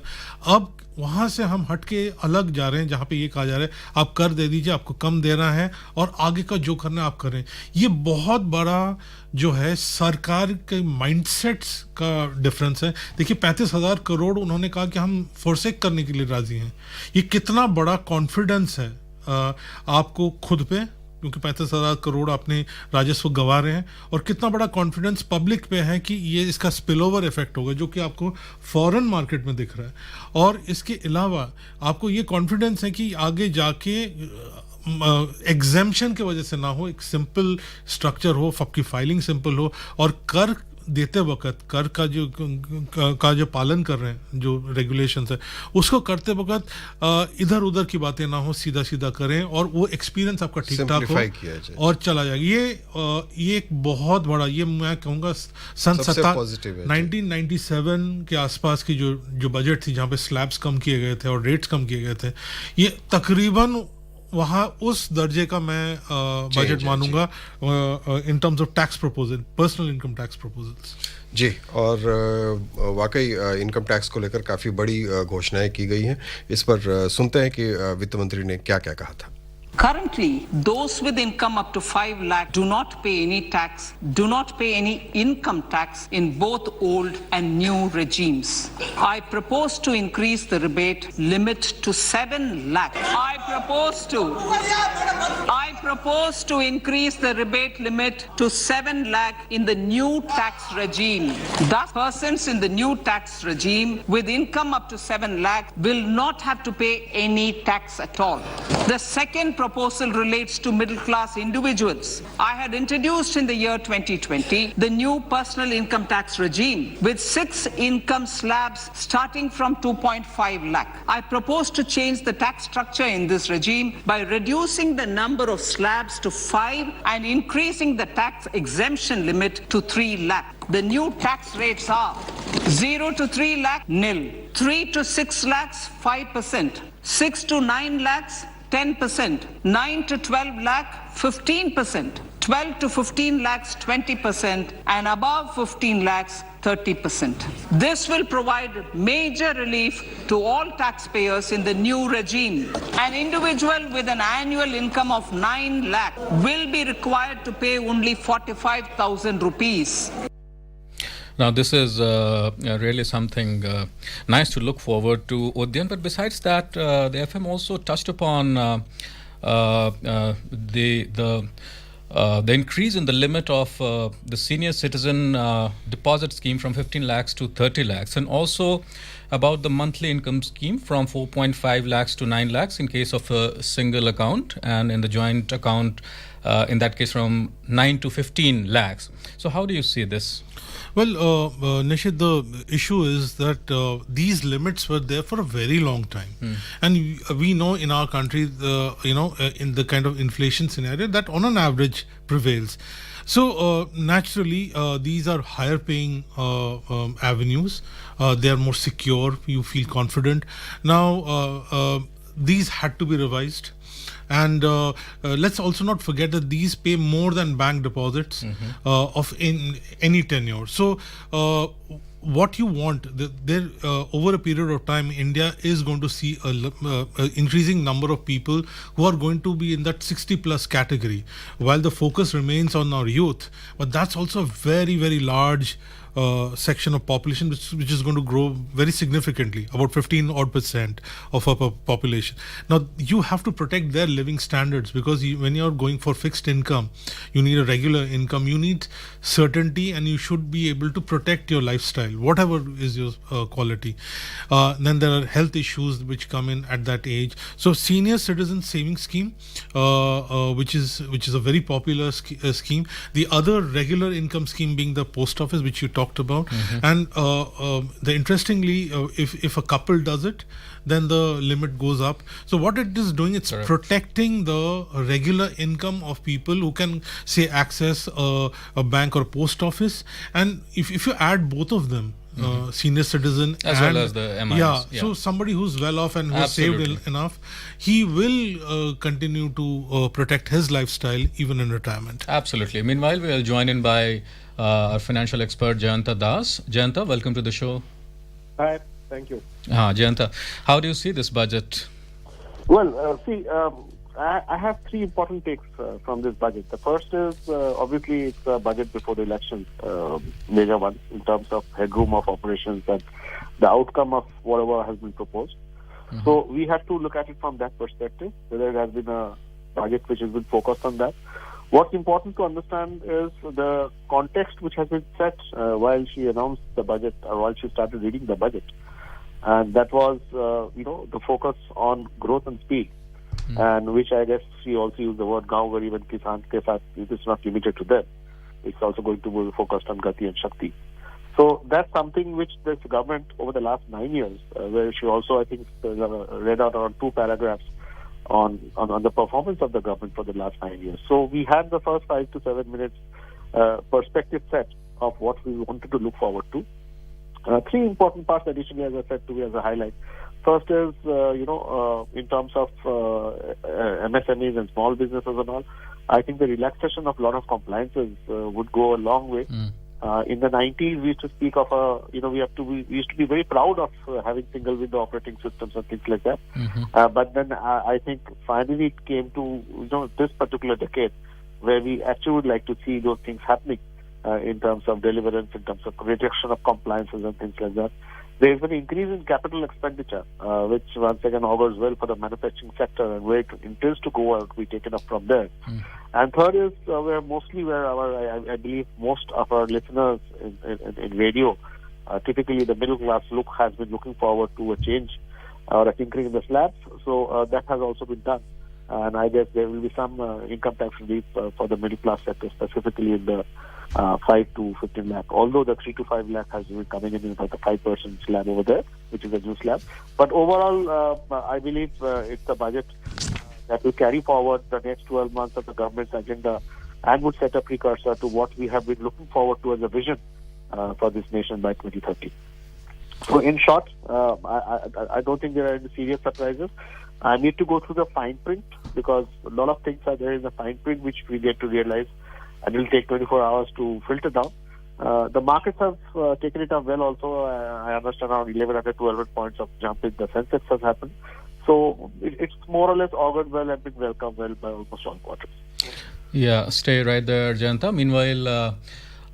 अब वहाँ से हम हट के अलग जा रहे हैं, जहाँ पे ये कहा जा रहा है आप कर दे दीजिए, आपको कम देना है और आगे का जो करना है आप करें। ये बहुत बड़ा जो है सरकार के माइंडसेट्स का डिफरेंस है। देखिए 35,000 करोड़ उन्होंने कहा कि हम फोरसेक करने के लिए राजी हैं। ये कितना बड़ा कॉन्फिडेंस है आपको खुद पे, क्योंकि 35,000 करोड़ आपने राजस्व गंवा रहे हैं, और कितना बड़ा कॉन्फिडेंस पब्लिक पे है कि ये इसका स्पिल ओवर इफेक्ट होगा जो कि आपको फॉरेन मार्केट में दिख रहा है। और इसके अलावा आपको ये कॉन्फिडेंस है कि आगे जाके एग्जेम्पशन की वजह से ना हो, एक सिंपल स्ट्रक्चर हो, आपकी फाइलिंग सिंपल हो, और कर देते वक्त कर का जो पालन कर रहे हैं, जो रेगुलेशंस है उसको करते वक्त इधर उधर की बातें ना हो, सीधा सीधा करें और वो एक्सपीरियंस आपका ठीक ठाक हो और चला जाएगा। ये एक बहुत बड़ा, ये मैं कहूँगा सन 1997 के आसपास की जो बजट थी जहाँ पे स्लैब्स कम किए गए थे और रेट्स कम किए गए थे, ये तकरीबन वहाँ उस दर्जे का मैं बजट मानूंगा in terms of tax proposal, personal income tax proposals. जी, और वाकई इनकम टैक्स को लेकर काफ़ी बड़ी घोषणाएं की गई हैं। इस पर सुनते हैं कि वित्त मंत्री ने क्या क्या कहा था। Currently, those with income up to 5 lakh do not pay any tax, do not pay any income tax in both old and new regimes. I propose to increase the rebate limit to 7 lakh. I propose to increase the rebate limit to 7 lakh in the new tax regime. Thus, persons in the new tax regime with income up to 7 lakh will not have to pay any tax at all. The second proposal relates to middle-class individuals. I had introduced in the year 2020 the new personal income tax regime with 6 income slabs starting from 2.5 lakh. I propose to change the tax structure in this regime by reducing the number of slabs to 5 and increasing the tax exemption limit to 3 lakh. The new tax rates are 0 to 3 lakh, nil. 3 to 6 lakhs, 5%. 6 to 9 lakhs, 10%, 9 to 12 lakh, 15%, 12 to 15 lakhs, 20%, and above 15 lakhs, 30%. This will provide major relief to all taxpayers in the new regime. An individual with an annual income of 9 lakh will be required to pay only 45,000 rupees. Now, this is really something nice to look forward to, Udyan. But besides that, the FM also touched upon the increase in the limit of the senior citizen deposit scheme from 15 lakhs to 30 lakhs, and also about the monthly income scheme from 4.5 lakhs to 9 lakhs in case of a single account, and in the joint account in that case from 9 to 15 lakhs. So how do you see this? Well, Nishit, the issue is that these limits were there for a very long time, and we know in our country, in the kind of inflation scenario that on an average prevails. So naturally, these are higher paying avenues. They are more secure. You feel confident. Now, these had to be revised. And let's also not forget that these pay more than bank deposits of in any tenure. So what you want, over a period of time, India is going to see a increasing number of people who are going to be in that 60 plus category, while the focus remains on our youth. But that's also a very, very large section of population which is going to grow very significantly, about 15% of our population. Now you have to protect their living standards, because when you're going for fixed income, you need a regular income, you need certainty, and you should be able to protect your lifestyle, whatever is your quality. Then there are health issues which come in at that age. So senior citizen savings scheme, which is a very popular scheme. The other regular income scheme being the post office, which you talked about. And interestingly, if a couple does it, then the limit goes up. So what it is doing, it's protecting the regular income of people who can, say, access a bank or a post office. And if you add both of them, senior citizen as well as the MIs. So somebody who's well off and who's saved enough, he will continue to protect his lifestyle even in retirement. Absolutely. Meanwhile, we are joined in by our financial expert Jayanta Das. Jayanta, welcome to the show. Hi, thank you. Jayanta, how do you see this budget? Well, I have three important takes from this budget. The first is, obviously, it's a budget before the elections, major one, in terms of headroom of operations and the outcome of whatever has been proposed. So we have to look at it from that perspective, whether it has been a budget which has been focused on that. What's important to understand is the context which has been set while she announced the budget, or while she started reading the budget. And that was, the focus on growth and speed. And which I guess she also used the word Gaon Garib and Kisan ke saath. It is not limited to them. It's also going to be focused on Gati and Shakti. So that's something which this government over the last 9 years, where she also, I think, read out around 2 paragraphs on the performance of the government for the last 9 years. So we had the first 5 to 7 minutes perspective set of what we wanted to look forward to. 3 important parts additionally, as I said, to be as a highlight. First is, in terms of MSMEs and small businesses and all, I think the relaxation of a lot of compliances would go a long way. In the 90s, we used to speak of we used to be very proud of having single window operating systems and things like that. But then I think finally it came to, this particular decade where we actually would like to see those things happening in terms of deliverance, in terms of reduction of compliances and things like that. There is an increase in capital expenditure, which once again augurs well for the manufacturing sector, and where it intends to go out, we take it up from there. And third is where I believe most of our listeners in radio, typically the middle class has been looking forward to a change or a tinkering in the slabs. So that has also been done. And I guess there will be some income tax relief for the middle class sector, specifically in the 5 to 15 lakh. Although the 3 to 5 lakh has been coming in about the 5% slab over there, which is a new slab. But overall, I believe it's a budget that will carry forward the next 12 months of the government's agenda and would set a precursor to what we have been looking forward to as a vision for this nation by 2030. So in short, I don't think there are any serious surprises. I need to go through the fine print, because a lot of things are there in the fine print which we get to realize, and it will take 24 hours to filter down. The markets have taken it up well also. I understand around 1100, 1200 points of jump in the Sensex has happened. So it's more or less augured well and been welcomed well by almost all quarters. Yeah, stay right there, Jayanta. Meanwhile,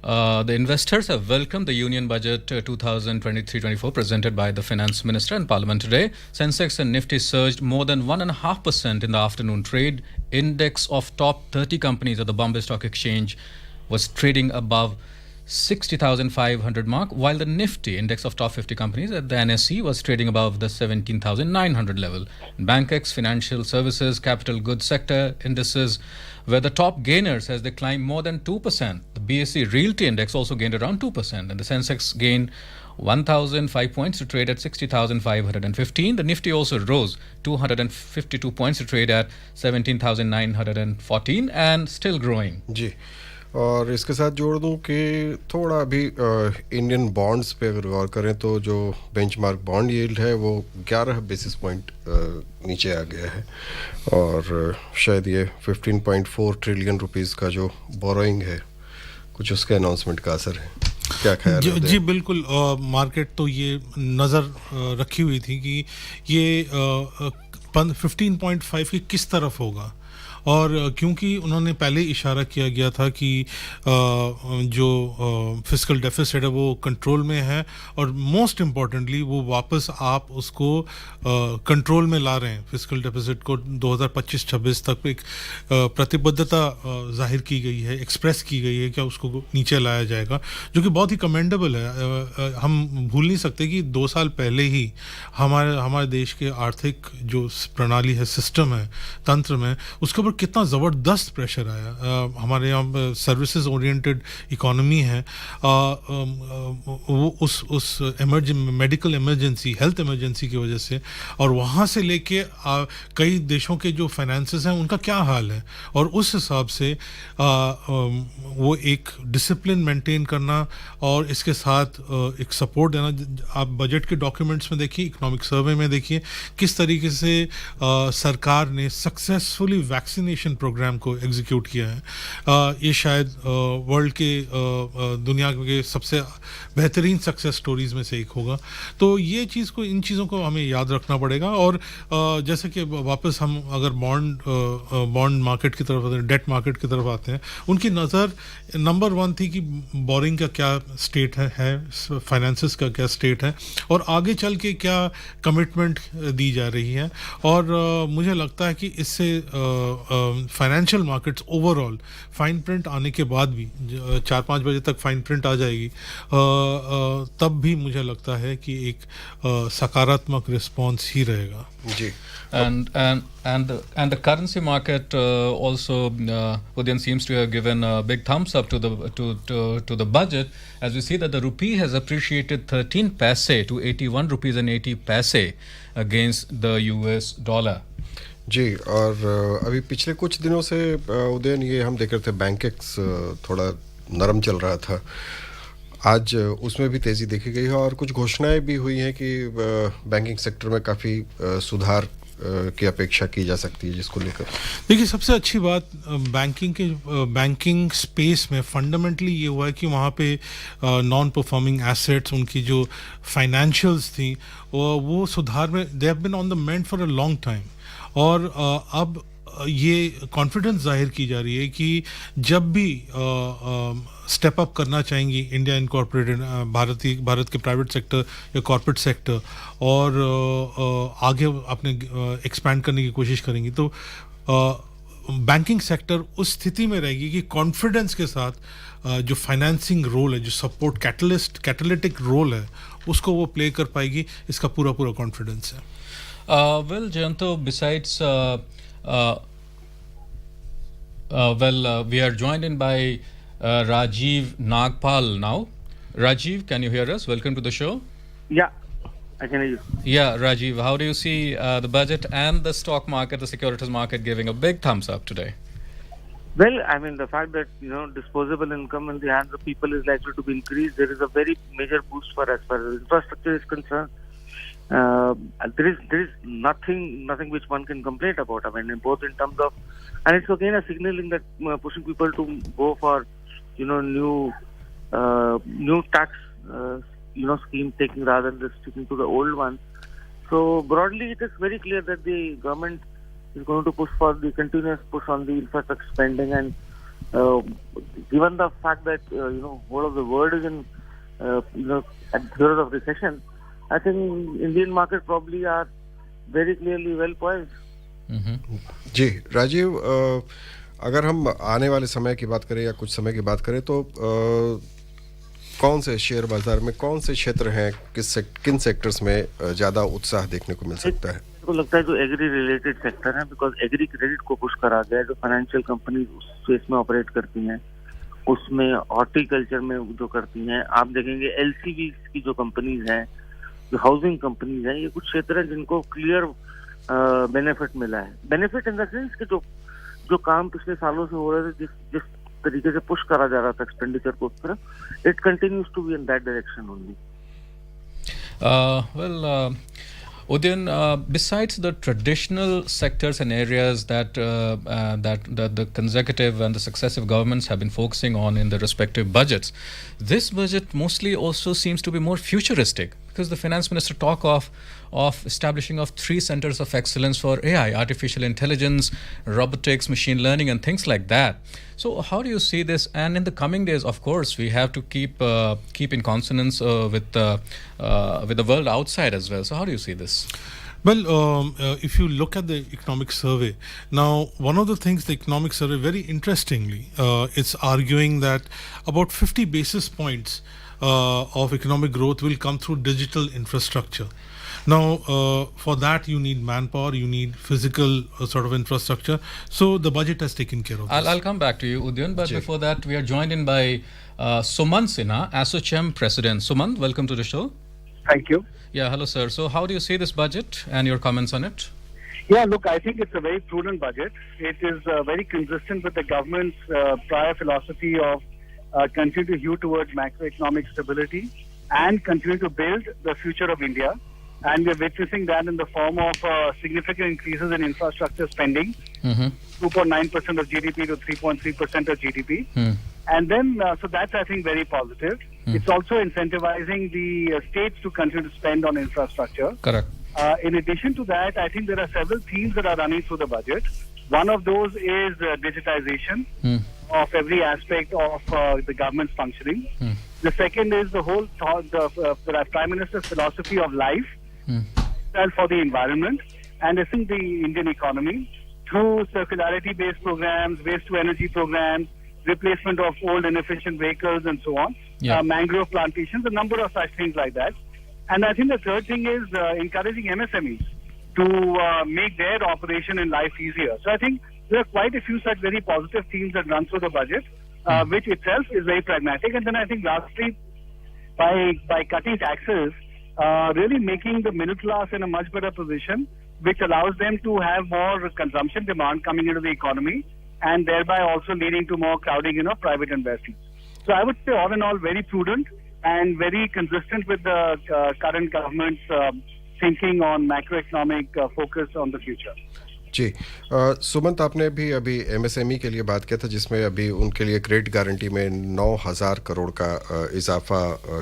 the investors have welcomed the Union Budget 2023-24 presented by the Finance Minister in Parliament today. Sensex and Nifty surged more than 1.5% in the afternoon trade. Index of top 30 companies at the Bombay Stock Exchange was trading above 60,500 mark, while the Nifty index of top 50 companies at the NSE was trading above the 17,900 level. BankX, financial services, capital goods sector indices were the top gainers as they climbed more than 2%. The BSE Realty Index also gained around 2%, and the Sensex gained 1,005 points to trade at 60,515. The Nifty also rose 252 points to trade at 17,914 and still growing. जी, और इसके साथ जोड़ दूं कि थोड़ा अभी Indian bonds पे अगर गौर करें तो जो बेंचमार्क बॉन्ड यील्ड है वो 11 बेसिस पॉइंट नीचे आ गया है, और शायद ये 15.4 ट्रिलियन रुपीस का जो बोरोइंग है कुछ उसके अनाउंसमेंट का असर है। क्या ख्याल है? जी बिल्कुल, मार्केट तो ये नज़र रखी हुई थी कि ये 15.5 की किस तरफ होगा, और क्योंकि उन्होंने पहले इशारा किया गया था कि जो फिस्कल डेफिसिट है वो कंट्रोल में है, और मोस्ट इम्पॉर्टेंटली वो वापस आप उसको कंट्रोल में ला रहे हैं। फिस्कल डेफिसिट को 2025-26 तक एक प्रतिबद्धता जाहिर की गई है, एक्सप्रेस की गई है कि उसको नीचे लाया जाएगा, जो कि बहुत ही कमेंडेबल है। हम भूल नहीं सकते कि 2 साल पहले ही हमारे देश के आर्थिक जो प्रणाली है, सिस्टम है, तंत्र में, उसके ऊपर कितना ज़बरदस्त प्रेशर आया। हमारे यहाँ सर्विसेज ओरिएंटेड इकोनॉमी है, वो उस मेडिकल इमरजेंसी, हेल्थ इमरजेंसी की वजह से, और वहाँ से लेके कई देशों के जो फाइनेंसेस हैं उनका क्या हाल है, और उस हिसाब से वो एक डिसिप्लिन मेंटेन करना और इसके साथ एक सपोर्ट देना। आप बजट के डॉक्यूमेंट्स में देखिए, इकोनॉमिक सर्वे में देखिए किस तरीके से सरकार ने सक्सेसफुली वैक्सीनेशन प्रोग्राम को एग्जीक्यूट किया है। ये शायद वर्ल्ड के दुनिया के सबसे बेहतरीन सक्सेस स्टोरीज में से एक होगा। तो ये इन चीज़ों को हमें याद रखना पड़ेगा। और जैसे कि वापस हम अगर बॉन्ड मार्केट की तरफ आते हैं, डेट मार्केट की तरफ आते हैं, उनकी नज़र नंबर 1 थी कि बोरिंग का क्या स्टेट है, फाइनेंसेस का क्या स्टेट है, और आगे चल के क्या कमिटमेंट दी जा रही है। और मुझे लगता है कि इससे financial markets overall fine print आने के बाद भी 4-5 बजे तक फाइन प्रिंट आ जाएगी, तब भी मुझे लगता है कि एक सकारात्मक रिस्पॉन्स ही रहेगा। जी। And the currency market also Udayan seems to have given a big thumbs up to the budget, as we see that the rupee has appreciated 13 paise to 81 rupees and 80 paise against the US dollar. जी, और अभी पिछले कुछ दिनों से उदयन ये हम देख रहे थे बैंकेक्स थोड़ा नरम चल रहा था, आज उसमें भी तेज़ी देखी गई है, और कुछ घोषणाएं भी हुई हैं कि बैंकिंग सेक्टर में काफ़ी सुधार की अपेक्षा की जा सकती है, जिसको लेकर देखिए सबसे अच्छी बात बैंकिंग स्पेस में फंडामेंटली ये हुआ है कि वहाँ पे नॉन परफॉर्मिंग एसेट्स, उनकी जो फाइनेंशियल्स थी वो सुधार में they have been on the mend for a long time. और अब ये कॉन्फिडेंस जाहिर की जा रही है कि जब भी स्टेप अप करना चाहेंगी इंडिया इनकॉर्पोरेटेड, भारत के प्राइवेट सेक्टर या कॉर्पोरेट सेक्टर, और आगे अपने एक्सपैंड करने की कोशिश करेंगी, तो बैंकिंग सेक्टर उस स्थिति में रहेगी कि कॉन्फिडेंस के साथ जो फाइनेंसिंग रोल है, जो सपोर्ट कैटलिटिक रोल है, उसको वो प्ले कर पाएगी। इसका पूरा कॉन्फिडेंस है। Well, Jayanto, besides, we are joined in by Rajiv Nagpal now. Rajiv, can you hear us? Welcome to the show. Yeah, I can hear you. Yeah, Rajiv, how do you see the budget and the stock market, the securities market giving a big thumbs up today? Well, I mean, the fact that, disposable income in the hands of people is likely to be increased, there is a very major boost for as far as infrastructure is concerned. There is nothing which one can complain about. I mean, both in terms of, and it's again a signaling that pushing people to go for, new tax, scheme taking rather than sticking to the old one. So broadly, it is very clear that the government is going to push for the continuous push on the infrastructure spending, and given the fact that whole of the world is in at the throes of recession, I think Indian market probably are very clearly well poised. जी राजीव, अगर हम आने वाले समय की बात करें या कुछ समय की बात करें तो कौन से शेयर बाजार में कौन से क्षेत्र हैं, किन सेक्टर्स में ज़्यादा उत्साह देखने को मिल सकता है? मेरे को लगता है जो एग्री रिलेटेड सेक्टर है, बिकॉज एग्री क्रेडिट को पुश करा गया है, जो फाइनेंशियल कंपनीज उस स्पेस में ऑपरेट करती हैं, उसमें हॉर्टिकल्चर में जो करती हैं, आप देखेंगे एलसीवी की जो कंपनीज हैं, जो हाउसिंग कंपनीज हैं, ये कुछ क्षेत्र हैं जिनको क्लियर बेनिफिट मिला है। बेनिफिट इन द सेंस कि जो काम पिछले सालों से हो रहे थे, जिस तरीके से पुश करा जा रहा था एक्सपेंडिचर को उस तरफ, it continues to be in that direction only. Udyan, besides the traditional sectors and areas that the consecutive and the successive governments have been focusing on in the respective budgets, this budget mostly also seems to be more futuristic, because the finance minister talk of establishing of 3 centers of excellence for AI, artificial intelligence, robotics, machine learning, and things like that. So how do you see this? And in the coming days, of course, we have to keep in consonance with the world outside as well. So how do you see this? Well, if you look at the economic survey, now one of the things the economic survey, very interestingly, it's arguing that about 50 basis points of economic growth will come through digital infrastructure. Now, for that you need manpower, you need physical sort of infrastructure. So the budget has taken care of this. I'll come back to you, Udyan, but before that, we are joined in by Sumant Sinha, ASSOCHAM President. Sumant, welcome to the show. Thank you. Yeah, hello, sir. So how do you see this budget and your comments on it? Yeah, look, I think it's a very prudent budget. It is very consistent with the government's prior philosophy of continue to hew towards macroeconomic stability and continue to build the future of India. And we're witnessing that in the form of significant increases in infrastructure spending, 2.9% of GDP to 3.3% of GDP. And then, so that's, I think, very positive. It's also incentivizing the states to continue to spend on infrastructure. Correct. In addition to that, I think there are several themes that are running through the budget. One of those is digitization of every aspect of the government's functioning. The second is the whole the Prime Minister's philosophy of life for the environment, and I think the Indian economy through circularity-based programs, waste-to-energy programs, replacement of old inefficient vehicles and so on, mangrove plantations, a number of such things like that. And I think the third thing is encouraging MSMEs to make their operation in life easier. So I think there are quite a few such very positive themes that run through the budget, which itself is very pragmatic. And then I think lastly, by cutting taxes, really making the middle class in a much better position, which allows them to have more consumption demand coming into the economy, and thereby also leading to more crowding in private investments. So I would say all in all very prudent and very consistent with the current government's thinking on macroeconomic focus on the future. जी सुमंत, आपने भी अभी MSME के लिए बात किया था, जिसमें अभी उनके लिए क्रेडिट गारंटी में 9,000 करोड़ का इजाफा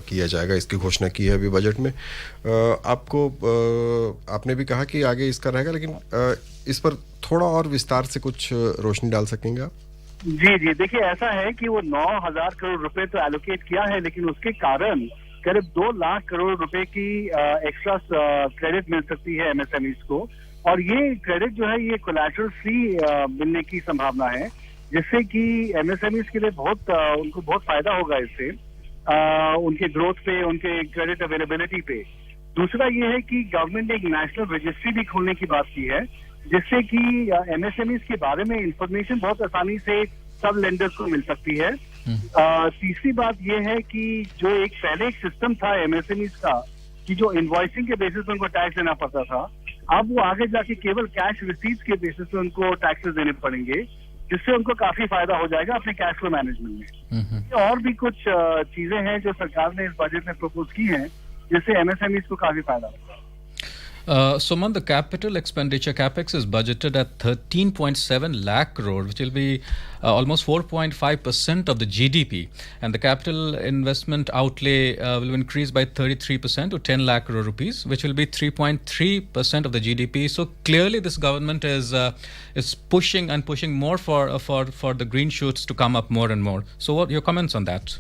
किया जाएगा, इसकी घोषणा की है अभी बजट में। आपने भी कहा कि आगे इसका रहेगा, लेकिन इस पर थोड़ा और विस्तार से कुछ रोशनी डाल सकेंगे आप? जी, देखिए ऐसा है कि वो 9,000 करोड़ रुपए तो एलोकेट किया है, लेकिन उसके कारण करीब 2 लाख करोड़ रुपए की एक्स्ट्रा क्रेडिट मिल सकती है एमएसएमईज को, और ये क्रेडिट जो है ये कोलैटरल फ्री मिलने की संभावना है, जिससे कि एमएसएमईज के लिए उनको बहुत फायदा होगा इससे, उनके ग्रोथ पे, उनके क्रेडिट अवेलेबिलिटी पे। दूसरा ये है कि गवर्नमेंट ने एक नेशनल रजिस्ट्री भी खोलने की बात की है, जिससे कि एमएसएमईज के बारे में इंफॉर्मेशन बहुत आसानी से सब लेंडर्स को मिल सकती है। तीसरी बात ये है कि जो पहले एक सिस्टम था एमएसएमईज का कि जो इनवॉइसिंग के बेसिस पे उनको टैक्स देना पड़ता था, अब वो आगे जाके केवल कैश रिसीट्स के बेसिस पे उनको टैक्सेस देने पड़ेंगे, जिससे उनको काफी फायदा हो जाएगा अपने कैश फ्लो मैनेजमेंट में। और भी कुछ चीजें हैं जो सरकार ने इस बजट में प्रपोज की हैं, जिससे एमएसएमईज को काफी फायदा होगा। Sumant, the capital expenditure CapEx is budgeted at 13.7 lakh crore, which will be almost 4.5% of the GDP, and the capital investment outlay will increase by 33% to 10 lakh crore rupees, which will be 3.3% of the GDP. So clearly, this government is pushing more for the green shoots to come up more and more. So, what are your comments on that?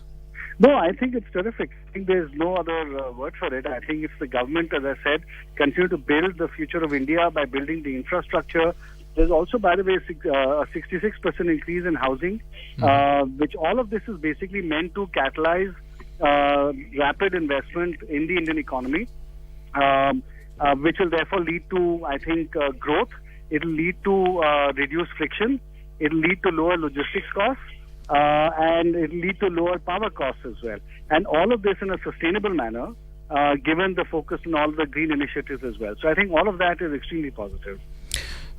No, I think it's terrific. I think there's no other word for it. I think it's the government, as I said, continue to build the future of India by building the infrastructure. There's also, by the way, a 66% increase in housing, which all of this is basically meant to catalyze rapid investment in the Indian economy, which will therefore lead to, I think, growth. It will lead to reduced friction. It will lead to lower logistics costs, and it will lead to lower power costs as well. And all of this in a sustainable manner, given the focus on all the green initiatives as well. So I think all of that is extremely positive.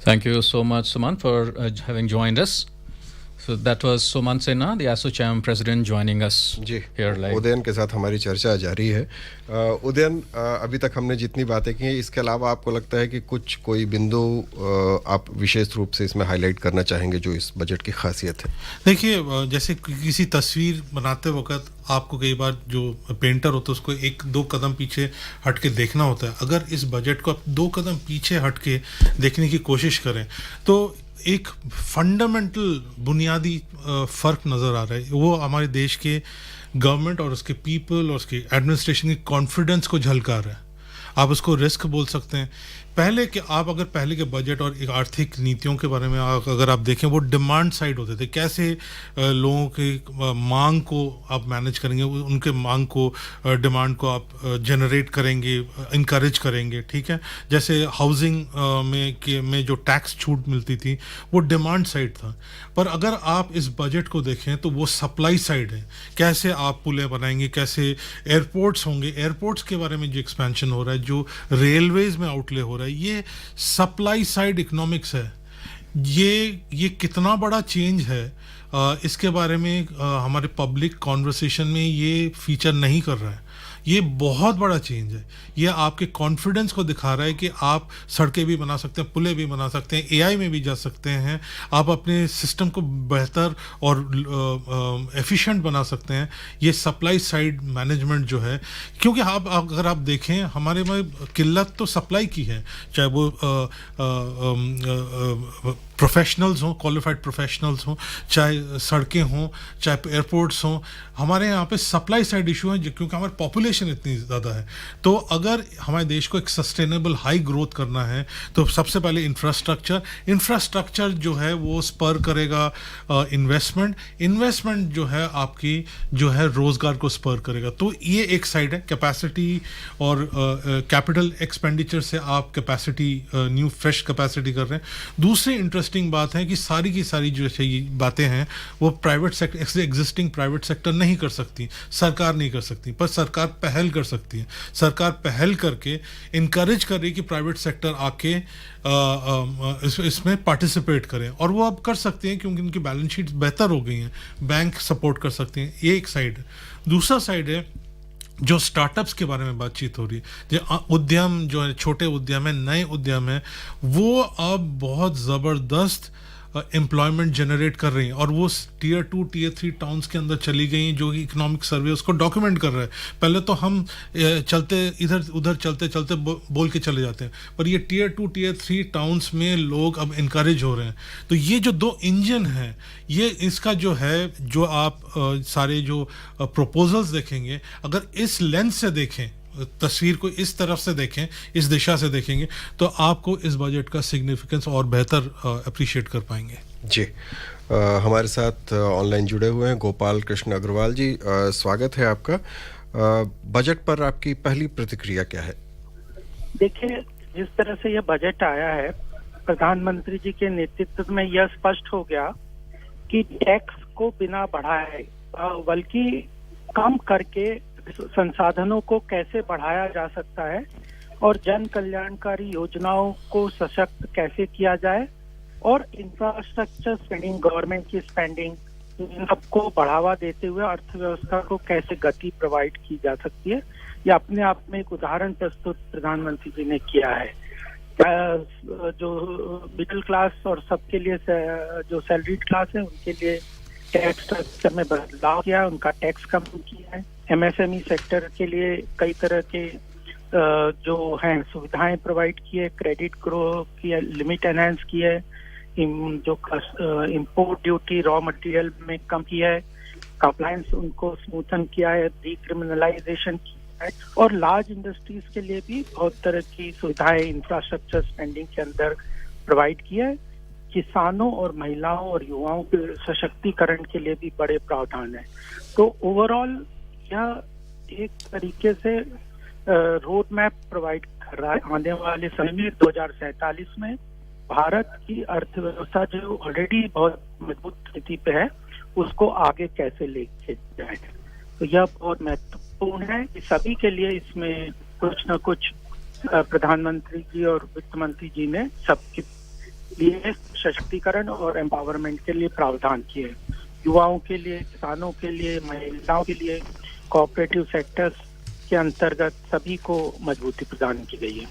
Thank you so much, Sumant, for having joined us. So that was Sumant Sinha, the ASSOCHAM president, joining us here live. Udayan के साथ हमारी चर्चा जारी है। उदयन, अभी तक हमने जितनी बातें की हैं, इसके अलावा आपको लगता है कि कोई बिंदु आप विशेष रूप से इसमें हाईलाइट करना चाहेंगे जो इस बजट की खासियत है? देखिए, जैसे किसी तस्वीर बनाते वक्त आपको कई बार जो पेंटर होता है उसको एक दो कदम पीछे हट के देखना होता है। अगर इस बजट को आप दो कदम पीछे हट के देखने की कोशिश करें तो एक फंडामेंटल बुनियादी फ़र्क नज़र आ रहा है। वो हमारे देश के गवर्नमेंट और उसके पीपल और उसके एडमिनिस्ट्रेशन की कॉन्फिडेंस को झलका रहा है। आप उसको रिस्क बोल सकते हैं। पहले के बजट और एक आर्थिक नीतियों के बारे में अगर आप देखें, वो डिमांड साइड होते थे। कैसे लोगों की मांग को आप मैनेज करेंगे, उनके मांग को, डिमांड को आप जनरेट करेंगे, इनकरेज करेंगे, ठीक है। जैसे हाउसिंग में जो टैक्स छूट मिलती थी वो डिमांड साइड था। पर अगर आप इस बजट को देखें तो वो सप्लाई साइड है। कैसे आप पुलें बनाएंगे, कैसे एयरपोर्ट्स होंगे, एयरपोर्ट्स के बारे में जो एक्सपेंशन हो रहा है, जो रेलवेज में आउटले हो रहा है, ये सप्लाई साइड इकोनॉमिक्स है। ये कितना बड़ा चेंज है, इसके बारे में हमारे पब्लिक कॉन्वर्सेशन में ये फीचर नहीं कर रहा है। ये बहुत बड़ा चेंज है। ये आपके कॉन्फिडेंस को दिखा रहा है कि आप सड़कें भी बना सकते हैं, पुलें भी बना सकते हैं, एआई में भी जा सकते हैं, आप अपने सिस्टम को बेहतर और एफिशिएंट बना सकते हैं। ये सप्लाई साइड मैनेजमेंट जो है, क्योंकि अगर आप देखें हमारे में किल्लत तो सप्लाई की है, चाहे वो प्रोफेशनल्स हों, क्वालिफाइड प्रोफेशनल्स हों, चाहे सड़कें हों, चाहे एयरपोर्ट्स हों, हमारे यहाँ पे सप्लाई साइड इशू है क्योंकि हमारी पॉपुलेशन इतनी ज़्यादा है। तो अगर हमारे देश को एक सस्टेनेबल हाई ग्रोथ करना है तो सबसे पहले इंफ्रास्ट्रक्चर जो है वो स्पर करेगा इन्वेस्टमेंट जो है आपकी जो है रोज़गार को स्पर करेगा। तो ये एक साइड है, कैपेसिटी और कैपिटल एक्सपेंडिचर से आप कैपेसिटी न्यू फ्रेश कैपेसिटी कर रहे हैं। दूसरी इंटरेस्टिंग बात है कि सारी की सारी जो बातें हैं वो private sector, existing private sector नहीं कर सकती, सरकार नहीं कर सकती, पर सरकार पहल कर सकती है। सरकार पहल करके इनकरेज कर रही है कि प्राइवेट सेक्टर आके इसमें पार्टिसिपेट करें, और वो अब कर सकते हैं क्योंकि उनकी बैलेंस शीट्स बेहतर हो गई हैं, बैंक सपोर्ट कर सकते हैं। ये एक साइड है। दूसरा साइड है जो स्टार्टअप्स के बारे में बातचीत हो रही है, जो उद्यम जो है, छोटे उद्यम है, नए उद्यम है, वो अब बहुत ज़बरदस्त एम्प्लॉयमेंट जनरेट कर रही हैं, और वो टीयर 2 टीयर 3 टाउन्स के अंदर चली गई जो कि इकोनॉमिक सर्वे उसको डॉक्यूमेंट कर रहा है। पहले तो हम चलते इधर उधर चलते बोल के चले जाते हैं, पर ये टीयर 2 टीयर 3 टाउन्स में लोग अब इनकरेज हो रहे हैं। तो ये जो दो इंजन हैं, ये इसका जो है, जो आप सारे जो प्रपोजल्स देखेंगे, अगर इस लेंस से देखें, तस्वीर को इस तरफ से देखें, इस दिशा से देखेंगे, तो आपको इस बजट का सिग्निफिकेंस और बेहतर अप्रिशिएट कर पाएंगे। जी, हमारे साथ ऑनलाइन जुड़े हुए हैं गोपाल कृष्ण अग्रवाल जी, स्वागत है आपका। बजट पर आपकी पहली प्रतिक्रिया क्या है? देखिए, जिस तरह से यह बजट आया है, प्रधानमंत्री जी के नेतृत्व में यह स्पष्ट हो गया कि टैक्स को बिना बढ़ाए बल्कि कम करके संसाधनों को कैसे बढ़ाया जा सकता है और जन कल्याणकारी योजनाओं को सशक्त कैसे किया जाए, और इंफ्रास्ट्रक्चर स्पेंडिंग, गवर्नमेंट की स्पेंडिंग, इन सबको बढ़ावा देते हुए अर्थव्यवस्था को कैसे गति प्रोवाइड की जा सकती है। ये अपने आप में एक उदाहरण प्रस्तुत प्रधानमंत्री जी ने किया है। जो मिडिल क्लास और सबके लिए जो सैलरीड क्लास है, उनके लिए टैक्स स्ट्रक्चर में बदलाव किया है, उनका टैक्स कम किया है। एमएसएमई सेक्टर के लिए कई तरह के जो हैं सुविधाएं प्रोवाइड की है, क्रेडिट ग्रो की है, लिमिट एनहांस की है, जो इंपोर्ट ड्यूटी रॉ मटेरियल में कम किया है, कंप्लायंस उनको स्मूथन किया है, डीक्रिमिनलाइजेशन किया है, और लार्ज इंडस्ट्रीज के लिए भी बहुत तरह की सुविधाएं इंफ्रास्ट्रक्चर स्पेंडिंग के अंदर प्रोवाइड किया है। किसानों और महिलाओं और युवाओं के सशक्तिकरण के लिए भी बड़े प्रावधान है। तो ओवरऑल यह एक तरीके से रोड मैप प्रोवाइड कर रहा है आने वाले समय में 2047 में भारत की अर्थव्यवस्था जो ऑलरेडी बहुत मजबूत स्थिति पे है उसको आगे कैसे लेके जाए। तो यह बहुत महत्वपूर्ण है कि सभी के लिए इसमें कुछ न कुछ प्रधानमंत्री जी और वित्त मंत्री जी ने सबके लिए सशक्तिकरण और एम्पावरमेंट के लिए प्रावधान किए, युवाओं के लिए, किसानों के लिए, महिलाओं के लिए, कोऑपरेटिव सेक्टर्स के अंतर्गत सभी को मजबूती प्रदान की गई है।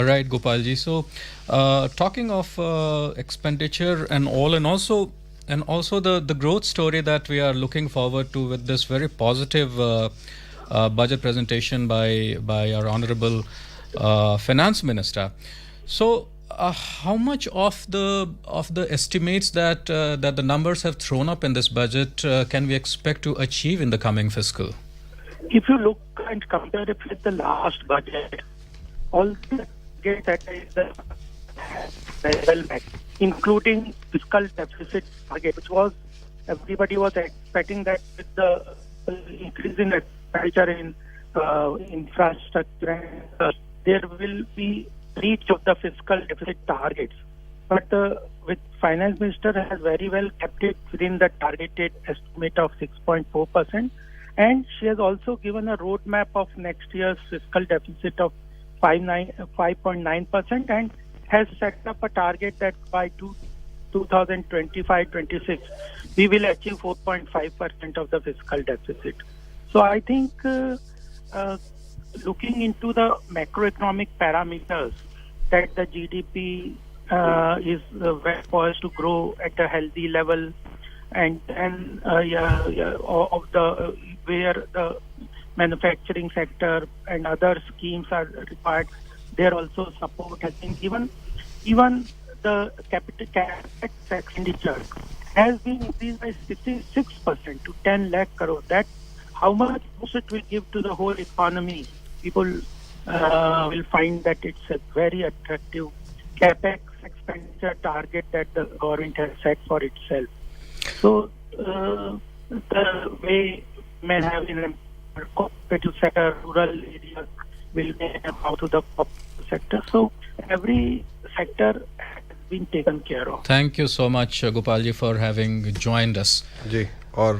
Right, Gopal ji. So, talking of expenditure and also the growth story that we are looking forward to with this very positive budget presentation by our honorable finance minister. So, how much of the estimates that the numbers have thrown up in this budget can we expect to achieve in the coming fiscal? If you look and compare it with the last budget, all the targets that is well met, including fiscal deficit target, which was everybody was expecting that with the increase in expenditure in infrastructure, there will be reach of the fiscal deficit targets. But with finance minister has very well kept it within the targeted estimate of 6.4%, and she has also given a roadmap of next year's fiscal deficit of 5.9% and has set up a target that by 2025-26 we will achieve 4.5% of the fiscal deficit. So I think looking into the macroeconomic parameters, that the GDP is well poised to grow at a healthy level, and of the where the manufacturing sector and other schemes are required, there also support has been given. Even the capex expenditure has been increased by 66% to 10 lakh crore. That how much boost it will give to the whole economy. People will find that it's a very attractive capex expenditure target that the government has set for itself. So the way men have in a cooperative sector, rural areas will be out to the cooperative sector. So every sector has been taken care of. Thank you so much, Gopal ji, for having joined us. जी, और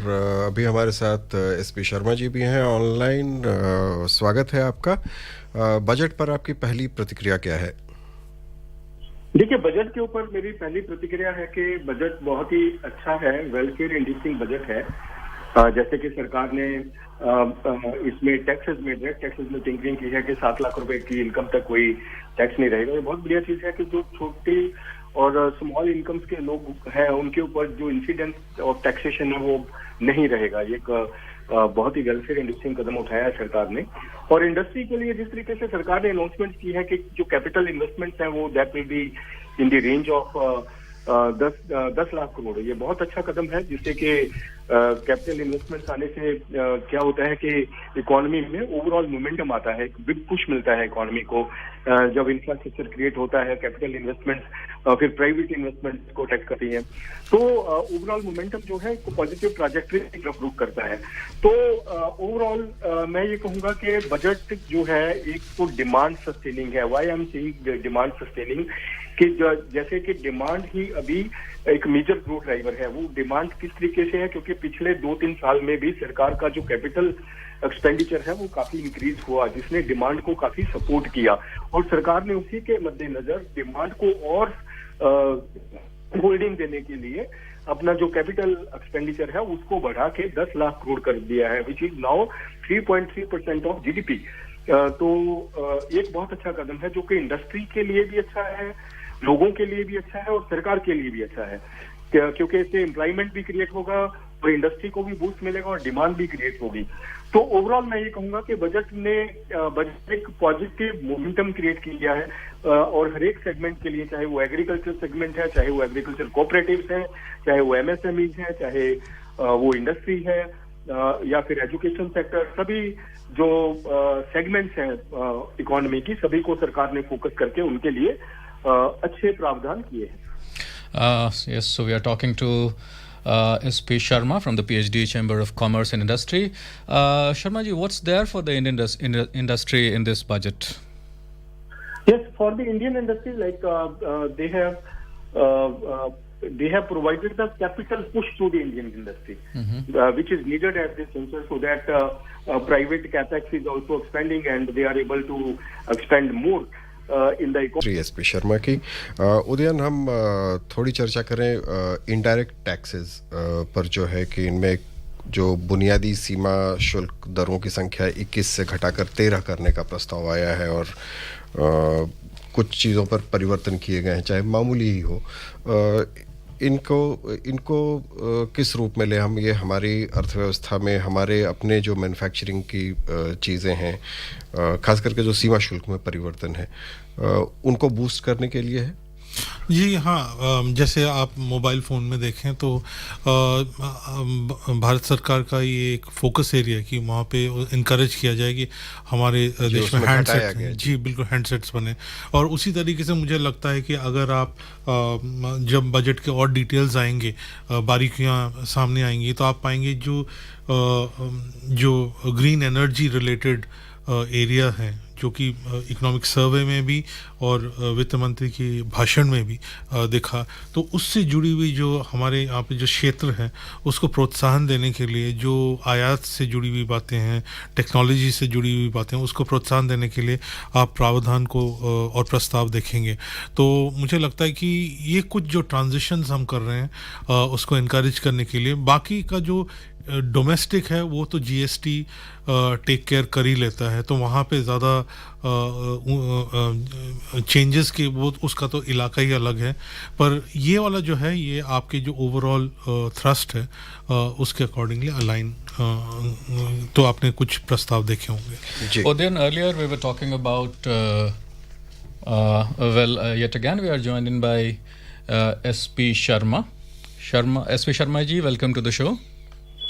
अभी हमारे साथ SP Sharma ji भी हैं online. स्वागत है आपका। Budget पर आपकी पहली प्रतिक्रिया क्या है? देखिए, बजट के ऊपर मेरी पहली प्रतिक्रिया है कि बजट बहुत ही अच्छा है, वेलफेयर इंड्यूसिंग बजट है। जैसे कि सरकार ने इसमें टैक्सेस में, डायरेक्ट टैक्सेस में टिंकरिंग की है कि 7 लाख रुपए की इनकम तक कोई टैक्स नहीं रहेगा। ये बहुत बढ़िया चीज है कि जो छोटी और स्मॉल इनकम्स के लोग हैं उनके ऊपर जो इंसिडेंस ऑफ टैक्सेशन है वो नहीं रहेगा। ये एक बहुत ही वेलफेयर इंड्यूसिंग कदम उठाया है सरकार ने। और इंडस्ट्री के लिए जिस तरीके से सरकार ने अनाउंसमेंट की है कि जो कैपिटल इन्वेस्टमेंट्स हैं वो that will be in the range of 10 lakh crore, ये बहुत अच्छा कदम है, जिससे कि कैपिटल इन्वेस्टमेंट्स आने से क्या होता है कि इकोनॉमी में ओवरऑल मोमेंटम आता है, एक बिग पुश मिलता है इकोनॉमी को। जब इंफ्रास्ट्रक्चर क्रिएट होता है, कैपिटल इन्वेस्टमेंट्स फिर प्राइवेट इन्वेस्टमेंट्स को अट्रैक्ट करती हैं, तो ओवरऑल मोमेंटम जो है को पॉजिटिव ट्रैजेक्टरी की तरफ रुख करता है। तो ओवरऑल मैं ये कहूंगा कि बजट जो है एक तो डिमांड सस्टेनिंग है। Why I am saying demand sustaining, कि जैसे कि डिमांड ही अभी एक मेजर ग्रोथ ड्राइवर है। वो डिमांड किस तरीके से है, क्योंकि पिछले 2-3 साल में भी सरकार का जो कैपिटल एक्सपेंडिचर है वो काफी इंक्रीज हुआ, जिसने डिमांड को काफी सपोर्ट किया। और सरकार ने उसी के मद्देनजर डिमांड को और होल्डिंग देने के लिए अपना जो कैपिटल एक्सपेंडिचर है उसको बढ़ा के 10 लाख करोड़ कर दिया है, which is now 3.3% of GDP. तो एक बहुत अच्छा कदम है जो कि इंडस्ट्री के लिए भी अच्छा है, लोगों के लिए भी अच्छा है और सरकार के लिए भी अच्छा है, क्योंकि इससे एम्प्लॉयमेंट भी क्रिएट होगा और इंडस्ट्री को भी बूस्ट मिलेगा और डिमांड भी क्रिएट होगी। तो ओवरऑल मैं ये कहूंगा कि बजट ने एक पॉजिटिव मोमेंटम क्रिएट किया है और हर एक सेगमेंट के लिए, चाहे वो एग्रीकल्चर सेगमेंट है, चाहे वो एग्रीकल्चर कोऑपरेटिव्स हैं, चाहे वो एमएसएमईज हैं, चाहे वो इंडस्ट्री है या फिर एजुकेशन सेक्टर, सभी जो सेगमेंट्स हैं इकोनॉमी की, सभी को सरकार ने फोकस करके उनके लिए अच्छे प्रावधान किए हैं। Yes, so we are talking to SP Sharma from the PhD Chamber of Commerce and Industry. Sharma ji, what's there for the Indian industry in this budget? Yes, for the Indian industry, like they have provided the capital push to the Indian industry, which is needed at this juncture, so that private capex is also expanding and they are able to expand more in the economy. SP Sharma की उदयन हम थोड़ी चर्चा करें indirect taxes पर, जो है कि इनमें जो बुनियादी सीमा शुल्क दरों की संख्या 21 से घटाकर 13 करने का प्रस्ताव आया है और कुछ चीज़ों पर परिवर्तन किए गए हैं, चाहे मामूली ही हो। इनको किस रूप में ले हम, ये हमारी अर्थव्यवस्था में हमारे अपने जो मैन्युफैक्चरिंग की चीज़ें हैं, खास करके जो सीमा शुल्क में परिवर्तन है, उनको बूस्ट करने के लिए है? जी हाँ, जैसे आप मोबाइल फ़ोन में देखें तो भारत सरकार का ये एक फोकस एरिया है कि वहाँ पे इनकरेज किया जाए कि हमारे देश में हैंडसेट, जी बिल्कुल हैंडसेट्स बने। और उसी तरीके से मुझे लगता है कि अगर आप जब बजट के और डिटेल्स आएंगे, बारीकियाँ सामने आएंगी, तो आप पाएंगे जो ग्रीन एनर्जी रिलेटेड एरिया है, जो कि इकोनॉमिक सर्वे में भी और वित्त मंत्री के भाषण में भी देखा, तो उससे जुड़ी हुई जो हमारे यहाँ पे जो क्षेत्र है उसको प्रोत्साहन देने के लिए, जो आयात से जुड़ी हुई बातें हैं, टेक्नोलॉजी से जुड़ी हुई बातें हैं, उसको प्रोत्साहन देने के लिए आप प्रावधान को और प्रस्ताव देखेंगे। तो मुझे लगता है कि ये कुछ जो ट्रांजिशंस हम कर रहे हैं उसको इनकरेज करने के लिए, बाकी का जो डोमेस्टिक है वो तो जीएसटी टेक केयर कर ही लेता है, तो वहाँ पे ज़्यादा चेंजेस के वो उसका तो इलाका ही अलग है। पर ये वाला जो है, ये आपके जो ओवरऑल थ्रस्ट है उसके अकॉर्डिंगली अलाइन, तो आपने कुछ प्रस्ताव देखे होंगे। Then earlier we were talking about yet again we are joined in by SP Sharma. SP Sharma ji, welcome to the show.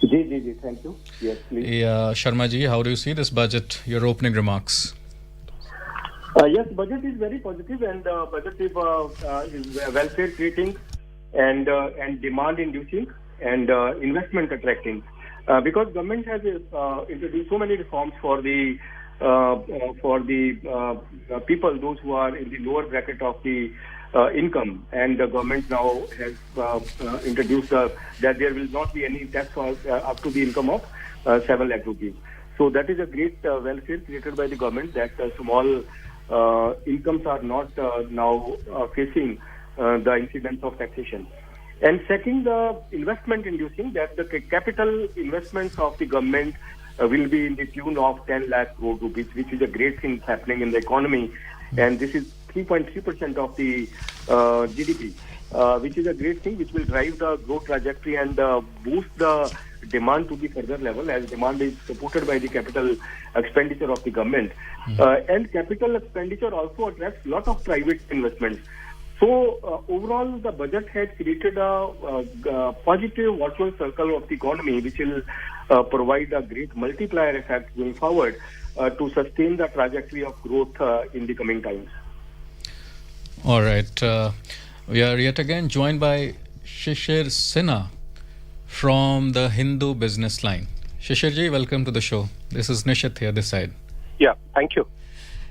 Ji, thank you. Yes, please. Yeah, Sharma ji, how do you see this budget? Your opening remarks. Yes, budget is very positive, and budget is welfare creating and demand inducing and investment attracting. Because government has introduced so many reforms for the people, those who are in the lower bracket of the income, and the government now has introduced that there will not be any tax up to the income of 7 lakh rupees. So that is a great welfare created by the government, that small incomes are not now facing the incidence of taxation. And second, the investment inducing, that the capital investments of the government will be in the tune of 10 lakh crore rupees, which is a great thing happening in the economy. And this is 3.3% of the GDP, which is a great thing, which will drive the growth trajectory and boost the demand to the further level, as demand is supported by the capital expenditure of the government. And capital expenditure also attracts a lot of private investments. So overall, the budget has created a positive virtual circle of the economy, which will provide a great multiplier effect going forward to sustain the trajectory of growth in the coming times. All right. We are yet again joined by Shishir Sinha from the Hindu Business Line. Shishir ji, welcome to the show. This is Nishit here, this side. Yeah, thank you.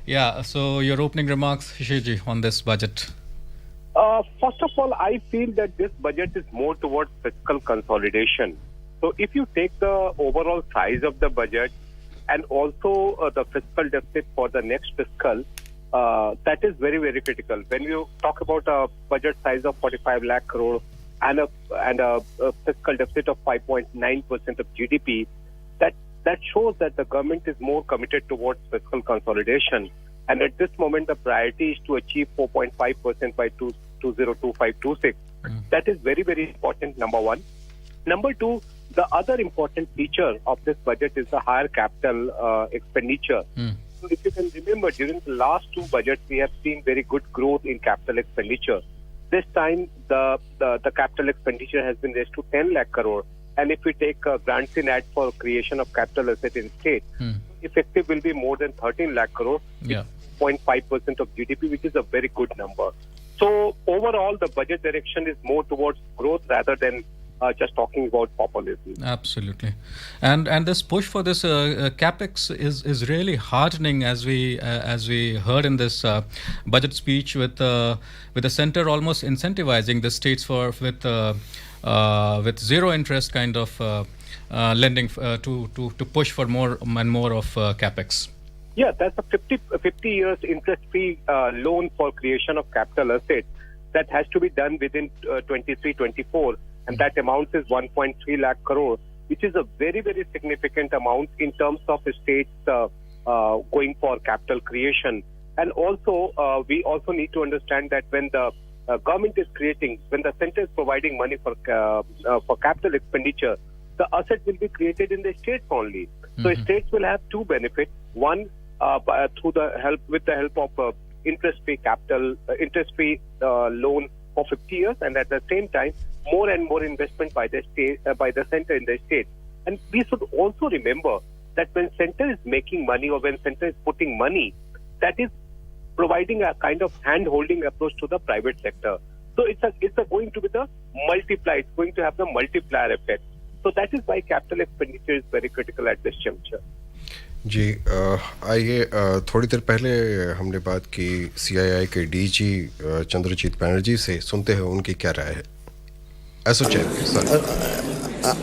Yeah, so your opening remarks, Shishir ji, on this budget. First of all, I feel that this budget is more towards fiscal consolidation. So if you take the overall size of the budget and also the fiscal deficit for the next fiscal, that is very, very critical. When you talk about a budget size of 45 lakh crore and a fiscal deficit of 5.9% of GDP, that shows that the government is more committed towards fiscal consolidation. And at this moment, the priority is to achieve 4.5% by 2025-26. That is very, very important, number one. Number two, the other important feature of this budget is the higher capital expenditure. So if you can remember, during the last two budgets, we have seen very good growth in capital expenditure. This time, the capital expenditure has been raised to 10 lakh crore. And if we take grants in aid for creation of capital asset in state, effective will be more than 13 lakh crore, 0.5% of GDP, which is a very good number. So overall, the budget direction is more towards growth rather than just talking about populism. Absolutely, and this push for this capex is really heartening, as we heard in this budget speech, with the center almost incentivizing the states with zero interest kind of lending to push for more and more of capex. Yeah, that's a 50 years interest-free loan for creation of capital assets that has to be done within 23-24, and that amount is 1.3 lakh crore, which is a very, very significant amount in terms of states going for capital creation. And also, we also need to understand that when the government is when the center is providing money for capital expenditure, the asset will be created in the states only. So states will have two benefits. One, with the help of interest-free loan for 50 years, and at the same time, more and more investment by the state, by the center in the state. And we should also remember that when center is making money or when center is putting money, that is providing a kind of hand-holding approach to the private sector. So it's going to be the multiplier. It's going to have the multiplier effect. So that is why capital expenditure is very critical at this juncture. जी आइए थोड़ी देर पहले हमने बात की CII के DG Chandrajit Banerjee से, सुनते हैं उनकी क्या राय है.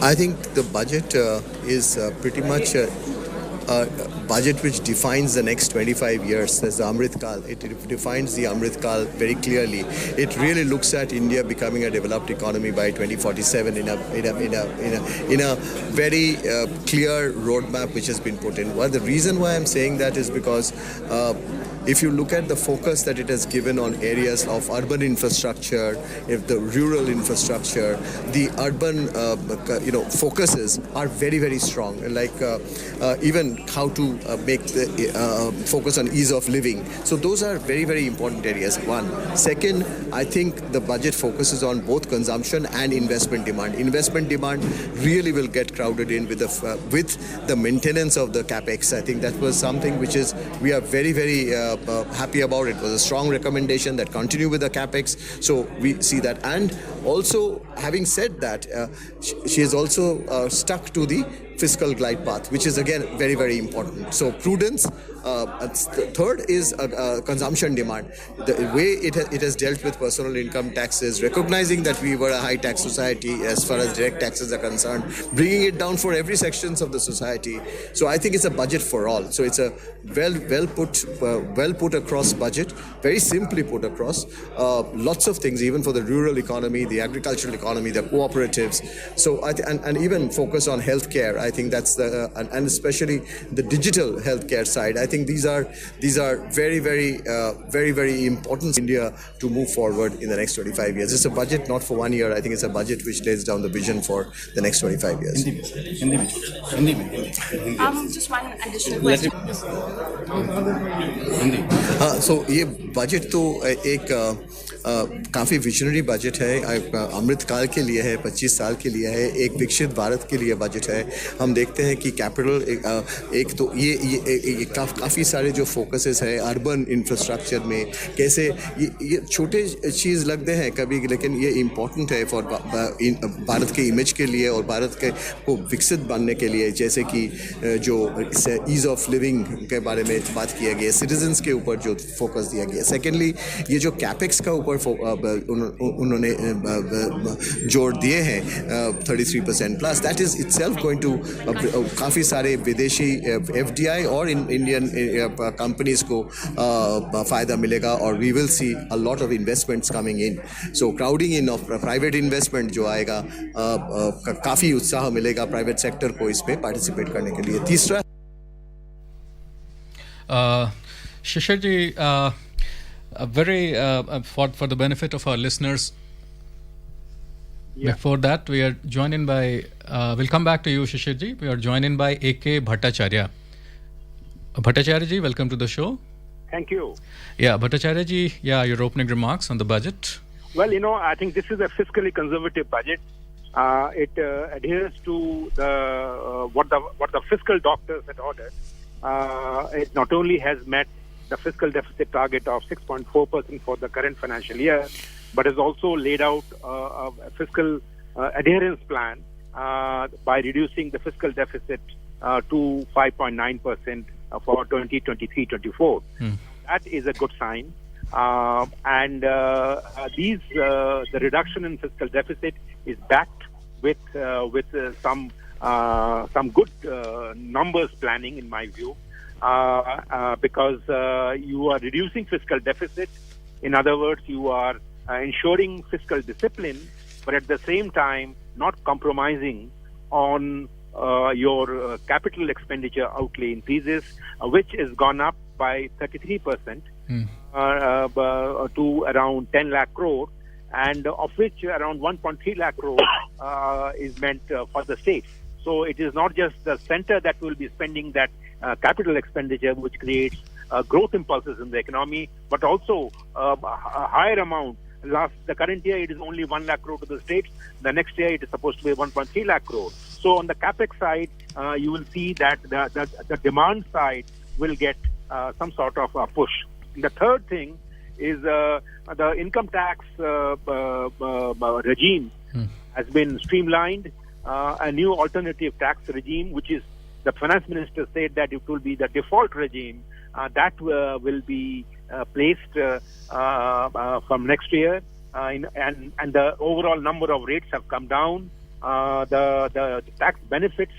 I think the budget is pretty much a budget which defines the next 25 years as the Amrit Kal. It defines the Amrit Kal very clearly. It really looks at India becoming a developed economy by 2047 in a very clear roadmap which has been put in. Well, the reason why I'm saying that is because if you look at the focus that it has given on areas of urban infrastructure, if the rural infrastructure, the urban focuses are very, very strong. Like even how to make the focus on ease of living. So those are very, very important areas. One. Second, I think the budget focuses on both consumption and investment demand. Investment demand really will get crowded in with the maintenance of the capex. I think that was something which we are very, very happy about. It was a strong recommendation that continue with the capex. So we see that. And also, having said that, she has also stuck to the fiscal glide path, which is again very, very important. So prudence. Third is consumption demand. The way it has dealt with personal income taxes, recognizing that we were a high tax society as far as direct taxes are concerned, bringing it down for every sections of the society. So I think it's a budget for all. So it's a well put across budget, very simply put across. Lots of things, even for the rural economy, the agricultural economy, the cooperatives. So and even focus on healthcare. I think that's and especially the digital healthcare side. I think these are very, very, very, very important in India to move forward in the next 25 years. It's a budget not for 1 year. I think it's a budget which lays down the vision for the next 25 years. Just one additional question. So ये budget तो एक काफ़ी visionary budget है. अमृत काल के लिए है, 25 साल के लिए है, एक विकसित भारत के लिए बजट है. हम देखते हैं कि कैपिटल एक तो ये काफ़ी सारे जो फोकसेस है अर्बन इंफ्रास्ट्रक्चर में, कैसे ये छोटे चीज़ लगते हैं कभी, लेकिन ये इम्पोर्टेंट है फॉर भारत के इमेज के लिए और भारत के को विकसित बनने के लिए. जैसे कि जो ईज़ ऑफ लिविंग के बारे में बात किया गया, सिटीजन्स के ऊपर जो फोकस दिया गया. सेकेंडली, ये जो कैपेक्स का ऊपर उन्होंने जोड़ दिए हैं 33% plus, that is itself going to काफ़ी सारे विदेशी FDI और इंडियन कंपनीज को फ़ायदा मिलेगा और we will see a lot of investments coming in. So crowding in of private investment जो आएगा, काफ़ी उत्साह मिलेगा प्राइवेट सेक्टर को इस पे पार्टिसिपेट करने के लिए. तीसरा Shishir ji, for the benefit of our listeners, before that we are joined in by, we'll come back to you Shishir ji, we are joined in by A.K. Bhattacharya. Bhattacharya ji, welcome to the show. Thank you. Yeah, Bhattacharya ji, your opening remarks on the budget. Well, I think this is a fiscally conservative budget. It adheres to what the fiscal doctors had ordered. It not only has met the fiscal deficit target of 6.4% for the current financial year, but has also laid out a fiscal adherence plan by reducing the fiscal deficit to 5.9% for 2023-24. That is a good sign. And the reduction in fiscal deficit is backed with some good numbers planning, in my view, because you are reducing fiscal deficit. In other words, you are ensuring fiscal discipline, but at the same time not compromising on your capital expenditure outlay increases, which has gone up by 33% to around 10 lakh crore, and of which around 1.3 lakh crore is meant for the states. So it is not just the center that will be spending that capital expenditure, which creates growth impulses in the economy, but also a higher amount. The current year it is only 1 lakh crore to the states. The next year it is supposed to be 1.3 lakh crore. So on the capex side, you will see that the demand side will get some sort of a push. The third thing is the income tax regime has been streamlined. A new alternative tax regime, which is the finance minister said that it will be the default regime that will be placed from next year, and the overall number of rates have come down. The tax benefits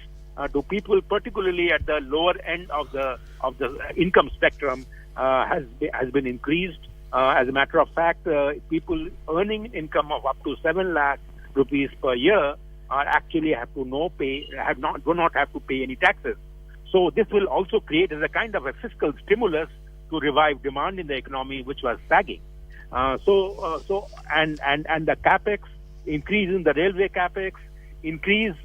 to people, particularly at the lower end of the income spectrum, has been increased. As a matter of fact, people earning income of up to 7 lakh rupees per year actually do not have to pay any taxes. So this will also create as a kind of a fiscal stimulus to revive demand in the economy, which was sagging. And the capex increase in the railway capex, increase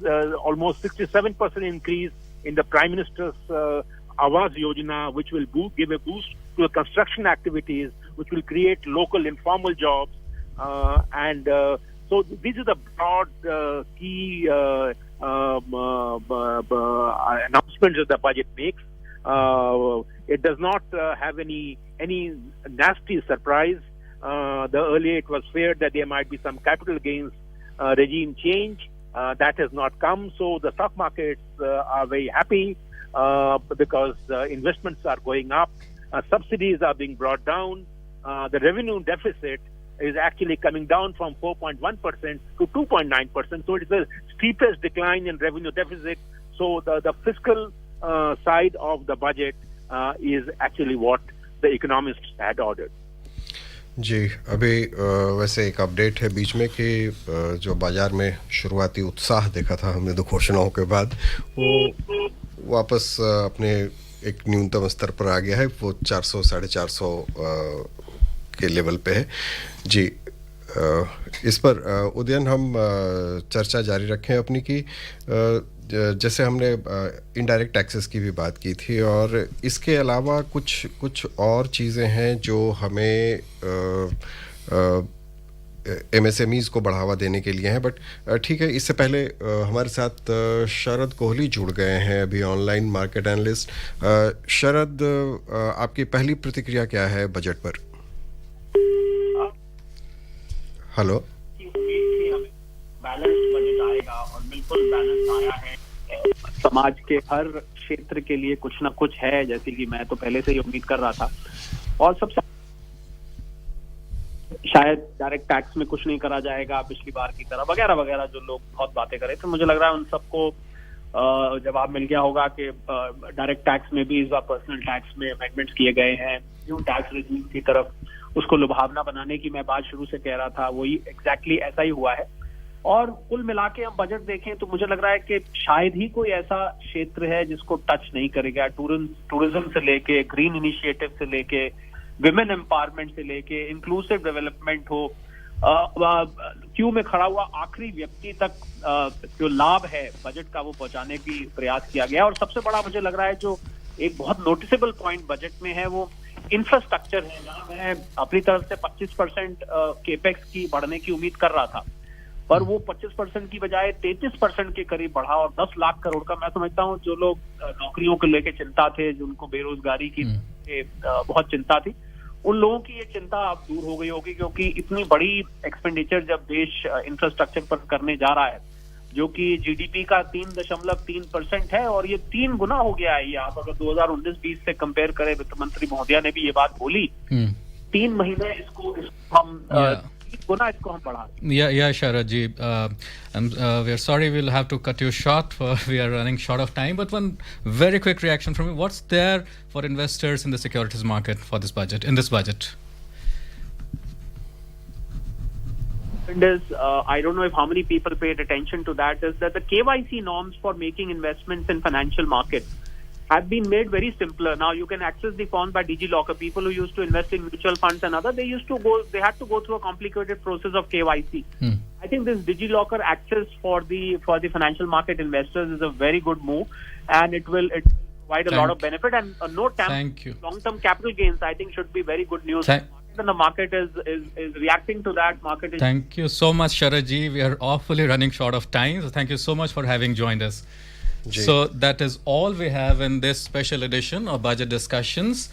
almost 67% increase in the Prime Minister's Awas Yojana, which will give a boost to the construction activities, which will create local informal jobs, and so these are the broad key announcements that the budget makes. It does not have any nasty surprise. Earlier it was feared that there might be some capital gains regime change. That has not come. So the stock markets are very happy because investments are going up. Subsidies are being brought down. The revenue deficit is actually coming down from 4.1% to 2.9%. So it is the steepest decline in revenue deficit. So the fiscal side of the budget is actually what the economists had ordered. जी अभी वैसे एक update है बीच में कि जो बाजार में शुरुआती उत्साह देखा था हमने दो घोषणाओं के बाद, वो वापस अपने एक न्यूनतम स्तर पर आ गया है. वो 400 साढ़े 400 के लेवल पे है. जी इस पर उदयन हम चर्चा जारी रखें अपनी की. जैसे हमने इनडायरेक्ट टैक्सेस की भी बात की थी, और इसके अलावा कुछ और चीज़ें हैं जो हमें एमएसएमईज़ को बढ़ावा देने के लिए हैं. बट ठीक है, इससे पहले हमारे साथ शरद कोहली जुड़ गए हैं अभी, ऑनलाइन मार्केट एनालिस्ट. शरद, आपकी पहली प्रतिक्रिया क्या है बजट पर? हेलो. बैलेंस बजट आएगा और बिल्कुल बैलेंस आया है. समाज के हर क्षेत्र के लिए कुछ ना कुछ है, जैसे कि मैं तो पहले से ही उम्मीद कर रहा था. और सबसे शायद डायरेक्ट टैक्स में कुछ नहीं करा जाएगा पिछली बार की तरह, वगैरह वगैरह जो लोग बहुत बातें कर रहे थे. मुझे लग रहा है उन सबको जवाब मिल गया होगा कि डायरेक्ट टैक्स में भी इस बार पर्सनल टैक्स में अमेंडमेंट्स किए गए हैं. न्यू टैक्स रेजिम की तरफ उसको लुभावना बनाने की मैं बात शुरू से कह रहा था, वही एग्जैक्टली ऐसा ही हुआ है. और कुल मिला के हम बजट देखें तो मुझे लग रहा है कि शायद ही कोई ऐसा क्षेत्र है जिसको टच नहीं करेगा. टूरिज्म से लेके, ग्रीन इनिशिएटिव से लेके, विमेन एम्पावरमेंट से लेके, इंक्लूसिव डेवलपमेंट हो, क्यू में खड़ा हुआ आखिरी व्यक्ति तक जो लाभ है बजट का वो पहुंचाने की प्रयास किया गया. और सबसे बड़ा मुझे लग रहा है जो एक बहुत नोटिसेबल पॉइंट बजट में है वो इंफ्रास्ट्रक्चर है, जहां मैं अपनी तरफ से 25% केपेक्स की बढ़ने की उम्मीद कर रहा था, पर वो 25% की बजाय 33% के करीब बढ़ा. और 10 लाख करोड़ का मैं समझता हूँ जो लोग नौकरियों को लेकर चिंता थे, जिनको बेरोजगारी की बहुत चिंता थी, उन लोगों की ये चिंता अब दूर हो गई होगी, क्योंकि इतनी बड़ी एक्सपेंडिचर जब देश इंफ्रास्ट्रक्चर पर करने जा रहा है, जो कि जीडीपी का 3.3% है, और ये 3 गुना हो गया है। ये आप अगर 2019-20 से कंपेयर करें, वित्त मंत्री महोदया ने भी ये बात बोली, 3 महीने इसको हम 3 गुना इसको हम बढ़ा। Yeah, Sharad ji. We are sorry, we'll have to cut you short. We are running short of time. But one very quick reaction from you. What's there for investors in the securities market for this budget? In this budget, I don't know if how many people paid attention to that, is that the KYC norms for making investments in financial markets have been made very simpler. Now you can access the forms by DigiLocker. People who used to invest in mutual funds and other, they had to go through a complicated process of KYC. I think this DigiLocker access for the financial market investors is a very good move, and it will provide a lot of benefit, and long-term capital gains, I think, should be very good news. And the market is reacting to that. Thank you so much, Sharad ji. We are awfully running short of time. So thank you so much for having joined us. So that is all we have in this special edition of Budget Discussions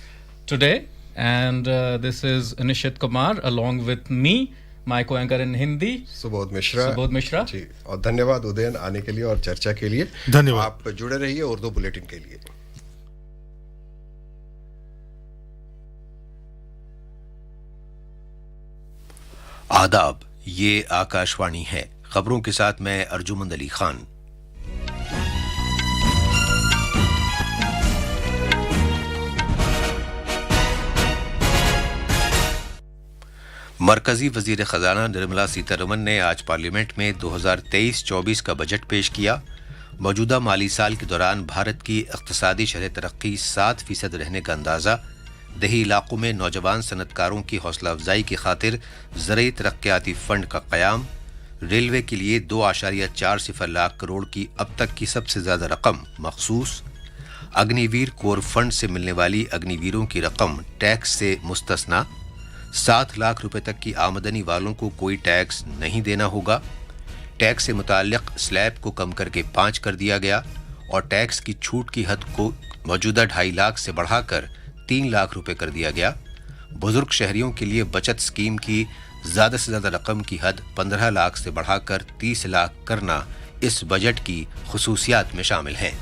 today. And this is Nishit Kumar along with me, my co-anchor in Hindi, Subodh Mishra ji. और धन्यवाद उदयन आने के लिए और चर्चा के लिए। धन्यवाद। आप जुड़े रहिए उर्दू बुलेटिन के लिए। आदाब, ये आकाशवाणी है। खबरों के साथ मैं अर्जुमंद अली खान। मरकजी वजीर खजाना निर्मला सीतारमन ने आज पार्लियामेंट में 2023-24 का बजट पेश किया। मौजूदा माली साल के दौरान भारत की इक्तिसादी शरह तरक्की 7% रहने का अंदाज़ा, देही इलाकों में नौजवान सनतकारों की हौसला अफजाई की खातिर ज़रई तरक्याती फ़ंड का क़याम, रेलवे के लिए 2.40 लाख करोड़ की अब तक की सबसे ज़्यादा रकम मखसूस, अग्निवीर कोर फंड से मिलने वाली अग्निवीरों की रकम टैक्स से मुस्तस्ना, 7 लाख रुपए तक की आमदनी वालों को कोई टैक्स नहीं देना होगा, टैक्स से मुताल्लिक स्लैब को कम करके 5 कर दिया गया और टैक्स की छूट की हद को मौजूदा 2.5 लाख से बढ़ाकर 3 लाख रुपए कर दिया गया। बुजुर्ग शहरियों के लिए बचत स्कीम की ज़्यादा से ज़्यादा रकम की हद 15 लाख से बढ़ाकर 30 लाख करना इस बजट की खुसूसियात में शामिल है।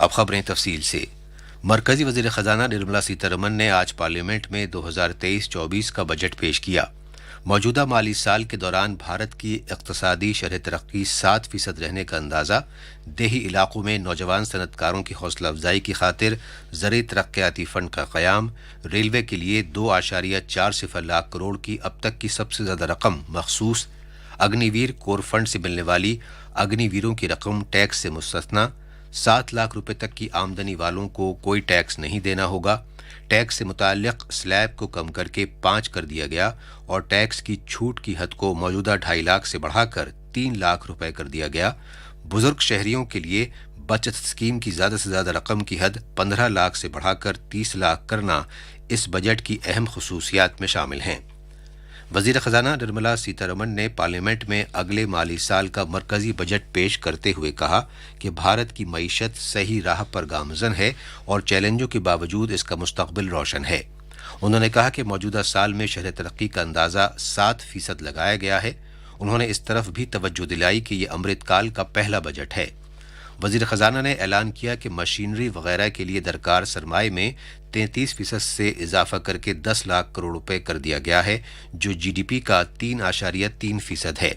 अब खबरें तफसील से। मरकजी वज़ीर ख़जाना निर्मला सीतारमन ने आज पार्लियामेंट में 2023-24 का बजट पेश किया। मौजूदा माली साल के दौरान भारत की इक्तिसादी शरह तरक्की 7% रहने का अंदाज़ा, देही इलाकों में नौजवान सनतकारों की हौसला अफजाई की खातिर ज़रई तरक्याती फ़ंड का क़याम, रेलवे के लिए 2.40 लाख करोड़ की अब तक की सबसे ज़्यादा रकम मखसूस, अग्निवीर कोर फंड से मिलने वाली अग्निवीरों की रकम टैक्स से मुस्तस्ना, 7 लाख रुपए तक की आमदनी वालों को कोई टैक्स नहीं देना होगा, टैक्स से मुताल्लिक स्लैब को कम करके 5 कर दिया गया और टैक्स की छूट की हद को मौजूदा 2.5 लाख से बढ़ाकर 3 लाख रुपए कर दिया गया। बुजुर्ग शहरियों के लिए बचत स्कीम की ज़्यादा से ज़्यादा रकम की हद 15 लाख से बढ़ाकर 30 लाख करना इस बजट की अहम खुसूसियात में शामिल हैं। वज़ीर ख़जाना निर्मला सीतारमन ने पार्लियामेंट में अगले माली साल का मरकजी बजट पेश करते हुए कहा कि भारत की मईशत सही राह पर गामज़न है और चैलेंजों के बावजूद इसका मुस्तक़बिल रोशन है। उन्होंने कहा कि मौजूदा साल में शरह तरक्की का अंदाज़ा 7% लगाया गया है। उन्होंने इस तरफ भी तवज्जो दिलाई कि ये अमृतकाल का पहला बजट है। वज़ीर ख़जाना ने ऐलान किया कि मशीनरी वगैरह के लिए दरकार सरमाए में 33% से इजाफा करके 10 लाख करोड़ रुपए कर दिया गया है, जो जीडीपी का 3.3% है।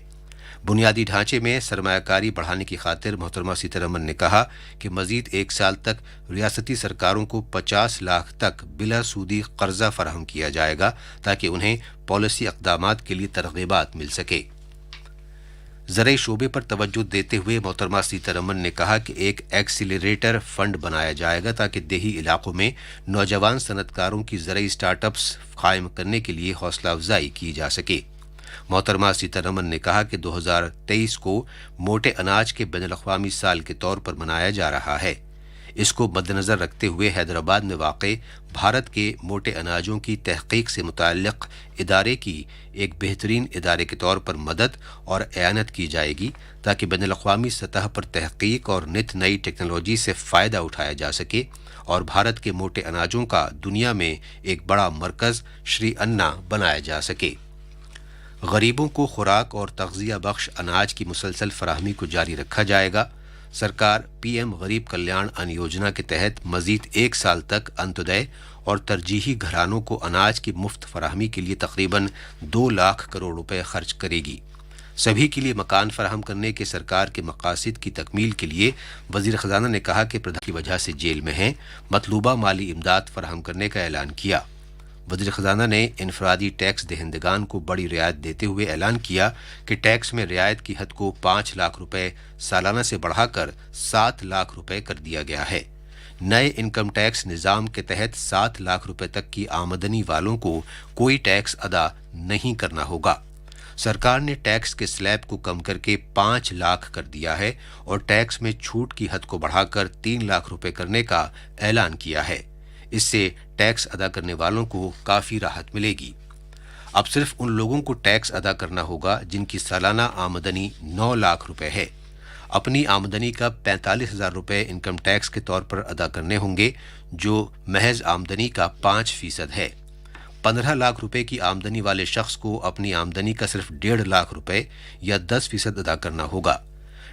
बुनियादी ढांचे में सरमायाकारी बढ़ाने की खातिर मोहतरमा सीतारमन ने कहा कि मजीद 1 साल तक रियासती सरकारों को 50 लाख तक बिला सूदी कर्जा फराहम किया जाएगा ताकि उन्हें पॉलिसी इक़दामात के लिए तरग़ीबात मिल सके। ज़रई शोबे पर तवज्जो देते हुए मोहतरमा सीतारमन ने कहा कि एक एक्सीलरेटर फंड बनाया जाएगा ताकि देही इलाकों में नौजवान सनतकारों की ज़रई स्टार्टअप्स कायम करने के लिए हौसला अफजाई की जा सके। मोहतरमा सीतारमन ने कहा कि 2023 को मोटे अनाज के बैनुल-अक़वामी साल के तौर पर मनाया जा रहा है। इसको मद्देनजर रखते हुए हैदराबाद में वाक़े भारत के मोटे अनाजों की तहकीक से मुताल्लिक़ इदारे की एक बेहतरीन इदारे के तौर पर मदद और एआनत की जाएगी ताकि बैनुल-अक़वामी सतह पर तहकीक और नित नई टेक्नोलॉजी से फ़ायदा उठाया जा सके और भारत के मोटे अनाजों का दुनिया में एक बड़ा मरकज़ श्री अन्ना बनाया जा सके। गरीबों को खुराक और तग़ज़िया बख्श अनाज की मुसलसल फराहमी को जारी रखा जाएगा। सरकार पीएम गरीब कल्याण अन्न योजना के तहत मजीद 1 साल तक अंत्योदय और तरजीही घरानों को अनाज की मुफ्त फराहमी के लिए तकरीबन 2 लाख करोड़ रुपए खर्च करेगी। सभी के लिए मकान फराहम करने के सरकार के मकासद की तकमील के लिए वज़ीर ख़ज़ाना ने कहा कि प्रधान की वजह से जेल में हैं, मतलूबा माली इमदाद फराहम करने का ऐलान किया। वज़ीर ख़ज़ाना ने इनफरादी टैक्स दहिंदगान को बड़ी रियायत देते हुए ऐलान किया कि टैक्स में रियायत की हद को 5 लाख रुपए सालाना से बढ़ाकर 7 लाख रुपए कर दिया गया है। नए इनकम टैक्स निज़ाम के तहत 7 लाख रुपए तक की आमदनी वालों को कोई टैक्स अदा नहीं करना होगा। सरकार ने टैक्स के स्लैब को कम करके 5 लाख कर दिया है और टैक्स में छूट की हद को बढ़ाकर 3 लाख रुपए करने का ऐलान किया है। इससे टैक्स अदा करने वालों को काफ़ी राहत मिलेगी। अब सिर्फ उन लोगों को टैक्स अदा करना होगा जिनकी सालाना आमदनी 9 लाख रुपए है। अपनी आमदनी का 45,000 रुपए इनकम टैक्स के तौर पर अदा करने होंगे, जो महज आमदनी का 5% है। 15 लाख रुपए की आमदनी वाले शख्स को अपनी आमदनी का सिर्फ 1.5 लाख रुपए या 10% अदा करना होगा।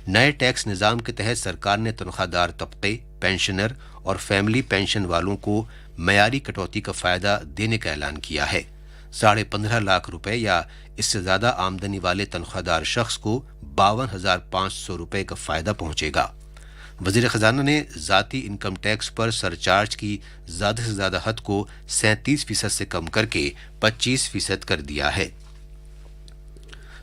नए टैक्स निज़ाम के तहत सरकार ने तनख्वाहदार तबके, पेंशनर और फैमिली पेंशन वालों को मयारी कटौती का फ़ायदा देने का ऐलान किया है। 15.5 लाख रुपए या इससे ज़्यादा आमदनी वाले तनख्वाहदार शख्स को 52,500 रुपए का फ़ायदा पहुंचेगा। वज़ीर ख़ज़ाना ने ज़ाती इनकम टैक्स पर सरचार्ज की ज़्यादा से ज़्यादा हद को 37% से कम करके 25% कर दिया है।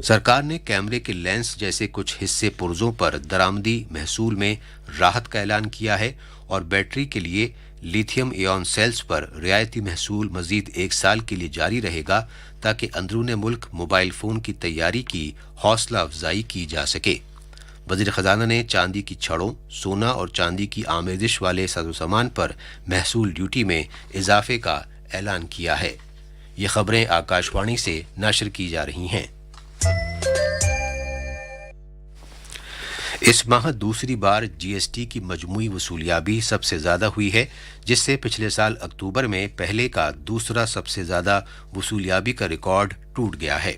सरकार ने कैमरे के लेंस जैसे कुछ हिस्से पुर्जों पर दरामदी महसूल में राहत का ऐलान किया है और बैटरी के लिए लिथियम एयॉन सेल्स पर रियायती महसूल मजीद 1 साल के लिए जारी रहेगा ताकि अंदरूने मुल्क मोबाइल फ़ोन की तैयारी की हौसला अफजाई की जा सके। वज़ीर ख़ज़ाना ने चांदी की छड़ों, सोना और चांदी की आमेजिश वाले साजो-सामान पर महसूल ड्यूटी में इजाफे का ऐलान किया है। ये खबरें आकाशवाणी से नशर की जा रही हैं। इस माह दूसरी बार जीएसटी की मजमूई वसूलियाबी सबसे ज़्यादा हुई है, जिससे पिछले साल अक्टूबर में पहले का दूसरा सबसे ज़्यादा वसूलियाबी का रिकॉर्ड टूट गया है।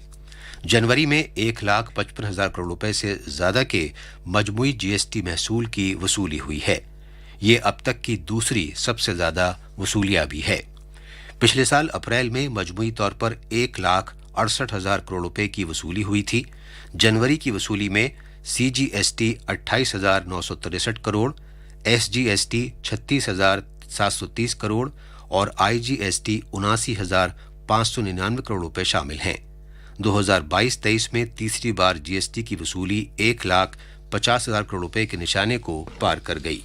जनवरी में 1,55,000 करोड़ रुपए से ज़्यादा के मजमूई जीएसटी महसूल की वसूली हुई है। ये अब तक की दूसरी सबसे ज़्यादा वसूलियाबी है। पिछले साल अप्रैल में मजमूई तौर पर 1,68,000 करोड़ रुपए की वसूली हुई थी। जनवरी की वसूली में सीजीएसटी 28,963 करोड़, एसजीएसटी 36,730 करोड़ और आईजीएसटी 79,599 करोड़ रुपए शामिल हैं। 2022-23 में तीसरी बार जीएसटी की वसूली 1,50,000 करोड़ रुपए के निशाने को पार कर गई।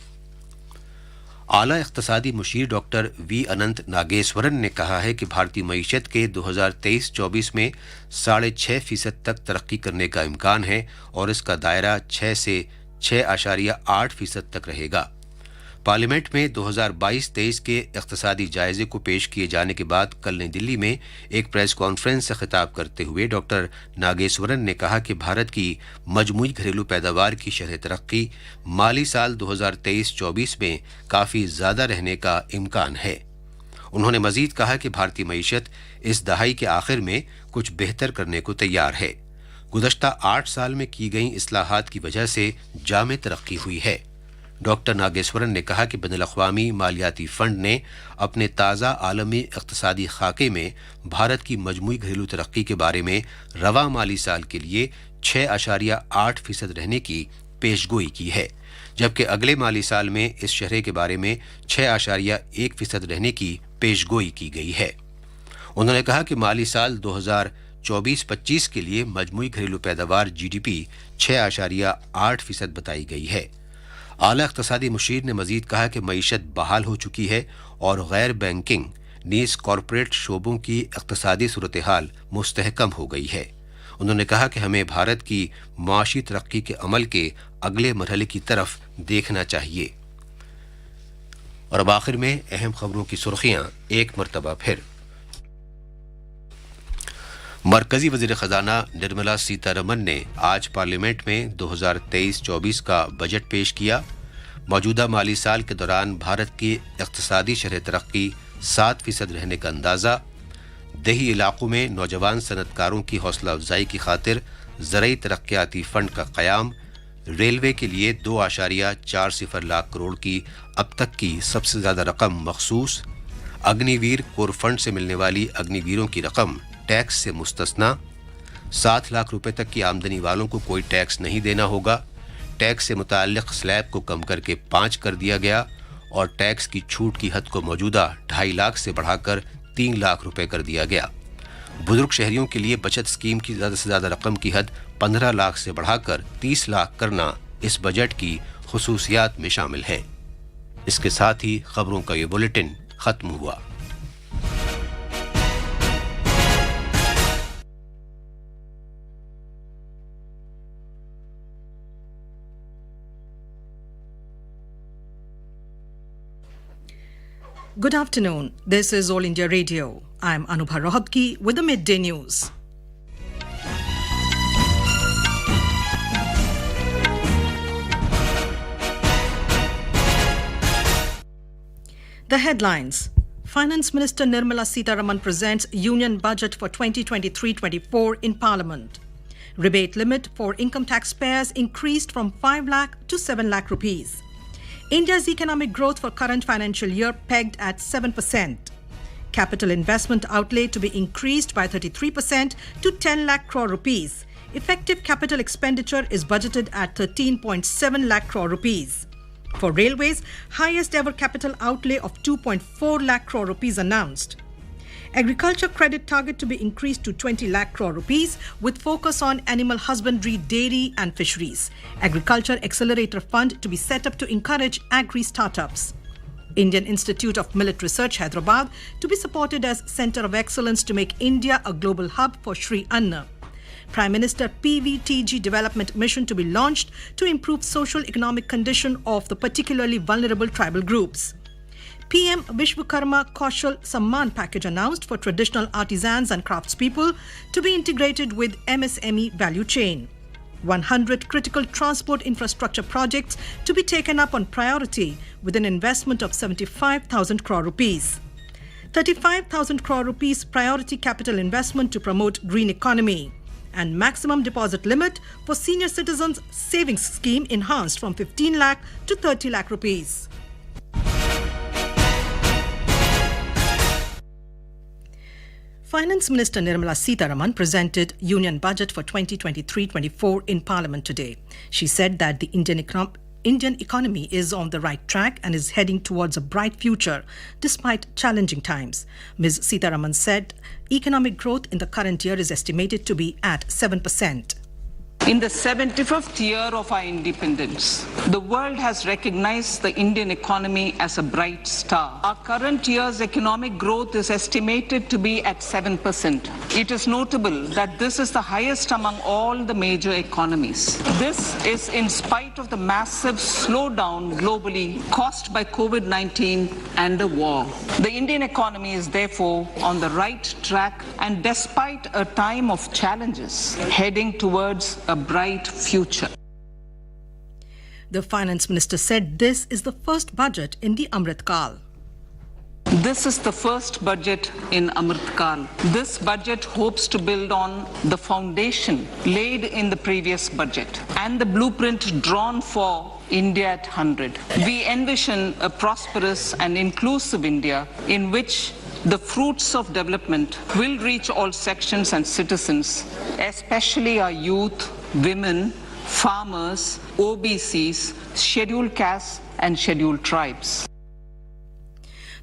आला इक़्तिसादी मुशीर डॉक्टर वी अनंत नागेश्वरन ने कहा है कि भारतीय मईशत के 2023-24 में 6.5% तक तरक्की करने का इम्कान है और इसका दायरा 6 से 6.8% तक रहेगा। पार्लियामेंट में 2022-23 के इक़्तिसादी जायजे को पेश किए जाने के बाद कल नई दिल्ली में एक प्रेस कॉन्फ्रेंस से खिताब करते हुए डॉक्टर नागेश्वरन ने कहा कि भारत की मजमूई घरेलू पैदावार की शरह तरक्की माली साल 2023-24 में काफ़ी ज़्यादा रहने का इम्कान है। उन्होंने मजीद कहा कि भारतीय मईशत इस दहाई के आखिर में कुछ बेहतर करने को तैयार है। गुज़श्ता 8 साल में की गई इस्लाहात की वजह से जामे तरक्की हुई है। डॉक्टर नागेश्वरन ने कहा कि बैनुल-अक़वामी मालियाती फ़ंड ने अपने ताज़ा आलमी इक़्तिसादी खाके में भारत की मजमूई घरेलू तरक्की के बारे में रवा माली साल के लिए 6.8% रहने की पेशगोई की है, जबकि अगले माली साल में इस शरह के बारे में 6.1% रहने की पेशगोई की गई है। उन्होंने कहा कि माली साल 2024-25 के लिए मजमूई घरेलू पैदावार जीडीपी 6.8% बताई गई है। आला इक़्तिसादी मुशीर ने मजीद कहा कि मईशत बहाल हो चुकी है और गैर बैंकिंग नीज़ कॉरपोरेट शोबों की इक़्तिसादी सूरत हाल मुस्तहकम हो गई है। उन्होंने कहा कि हमें भारत की माशी तरक्की के अमल के अगले मरहले की तरफ देखना चाहिए। और अब आखिर में अहम खबरों की सुर्खियां एक मरतबा फिर। मरकजी वजीर खजाना निर्मला सीतारमन ने आज पार्लियामेंट में 2023-24 का बजट पेश किया। मौजूदा माली साल के दौरान भारत की इक्तिसादी शरह तरक्की 7% रहने का अंदाज़ा। देही इलाकों में नौजवान सनतकारों की हौसला अफजाई की खातिर ज़रई तरक्याती फंड का क़याम। रेलवे के लिए 2.40 लाख करोड़ की अब तक की सबसे ज़्यादा रकम मखसूस। अग्निवीर कोर फंड से मिलने वाली अग्निवीरों की रकम टैक्स से मुस्तस्ना। 7 लाख रुपए तक की आमदनी वालों को कोई टैक्स नहीं देना होगा। टैक्स से मुताल्लिक स्लैब को कम करके 5 कर दिया गया और टैक्स की छूट की हद को मौजूदा 2.5 लाख से बढ़ाकर 3 लाख रुपए कर दिया गया। बुजुर्ग शहरियों के लिए बचत स्कीम की ज़्यादा से ज़्यादा रकम की हद 15 लाख से बढ़ाकर 30 लाख करना इस बजट की खुसूसियात में शामिल है। इसके साथ ही खबरों का ये बुलेटिन खत्म हुआ। Good afternoon. This is All India Radio. I'm Anubha Rohatgi with the midday news. The headlines. Finance Minister Nirmala Sitharaman presents Union Budget for 2023-24 in Parliament. Rebate limit for income taxpayers increased from 5 lakh to 7 lakh rupees. India's economic growth for current financial year pegged at 7%. Capital investment outlay to be increased by 33% to 10 lakh crore rupees. Effective capital expenditure is budgeted at 13.7 lakh crore rupees. For railways, highest ever capital outlay of 2.4 lakh crore rupees announced. Agriculture credit target to be increased to 20 lakh crore rupees with focus on animal husbandry, dairy and fisheries. Agriculture Accelerator Fund to be set up to encourage agri-startups. Indian Institute of Millet Research, Hyderabad, to be supported as Centre of Excellence to make India a global hub for Sri Anna. Prime Minister PVTG Development Mission to be launched to improve social economic condition of the particularly vulnerable tribal groups. PM Vishwakarma Kaushal Samman package announced for traditional artisans and craftspeople to be integrated with MSME value chain. 100 critical transport infrastructure projects to be taken up on priority with an investment of 75,000 crore rupees. 35,000 crore rupees priority capital investment to promote green economy. And maximum deposit limit for senior citizens savings scheme enhanced from 15 lakh to 30 lakh rupees. Finance Minister Nirmala Sitharaman presented Union Budget for 2023-24 in Parliament today. She said that the Indian economy is on the right track and is heading towards a bright future despite challenging times. Ms. Sitharaman said economic growth in the current year is estimated to be at 7%. In the 75th year of our independence, the world has recognized the Indian economy as a bright star. Our current year's economic growth is estimated to be at 7%. It is notable that this is the highest among all the major economies. This is in spite of the massive slowdown globally caused by COVID-19 and the war. The Indian economy is therefore on the right track and despite a time of challenges, heading towards a bright future. The finance minister said this is the first budget in the Amrit Kal. This is the first budget in Amrit Kal. This budget hopes to build on the foundation laid in the previous budget and the blueprint drawn for India at 100. We envision a prosperous and inclusive India in which the fruits of development will reach all sections and citizens, especially our youth, women, farmers, OBCs, scheduled castes and scheduled tribes.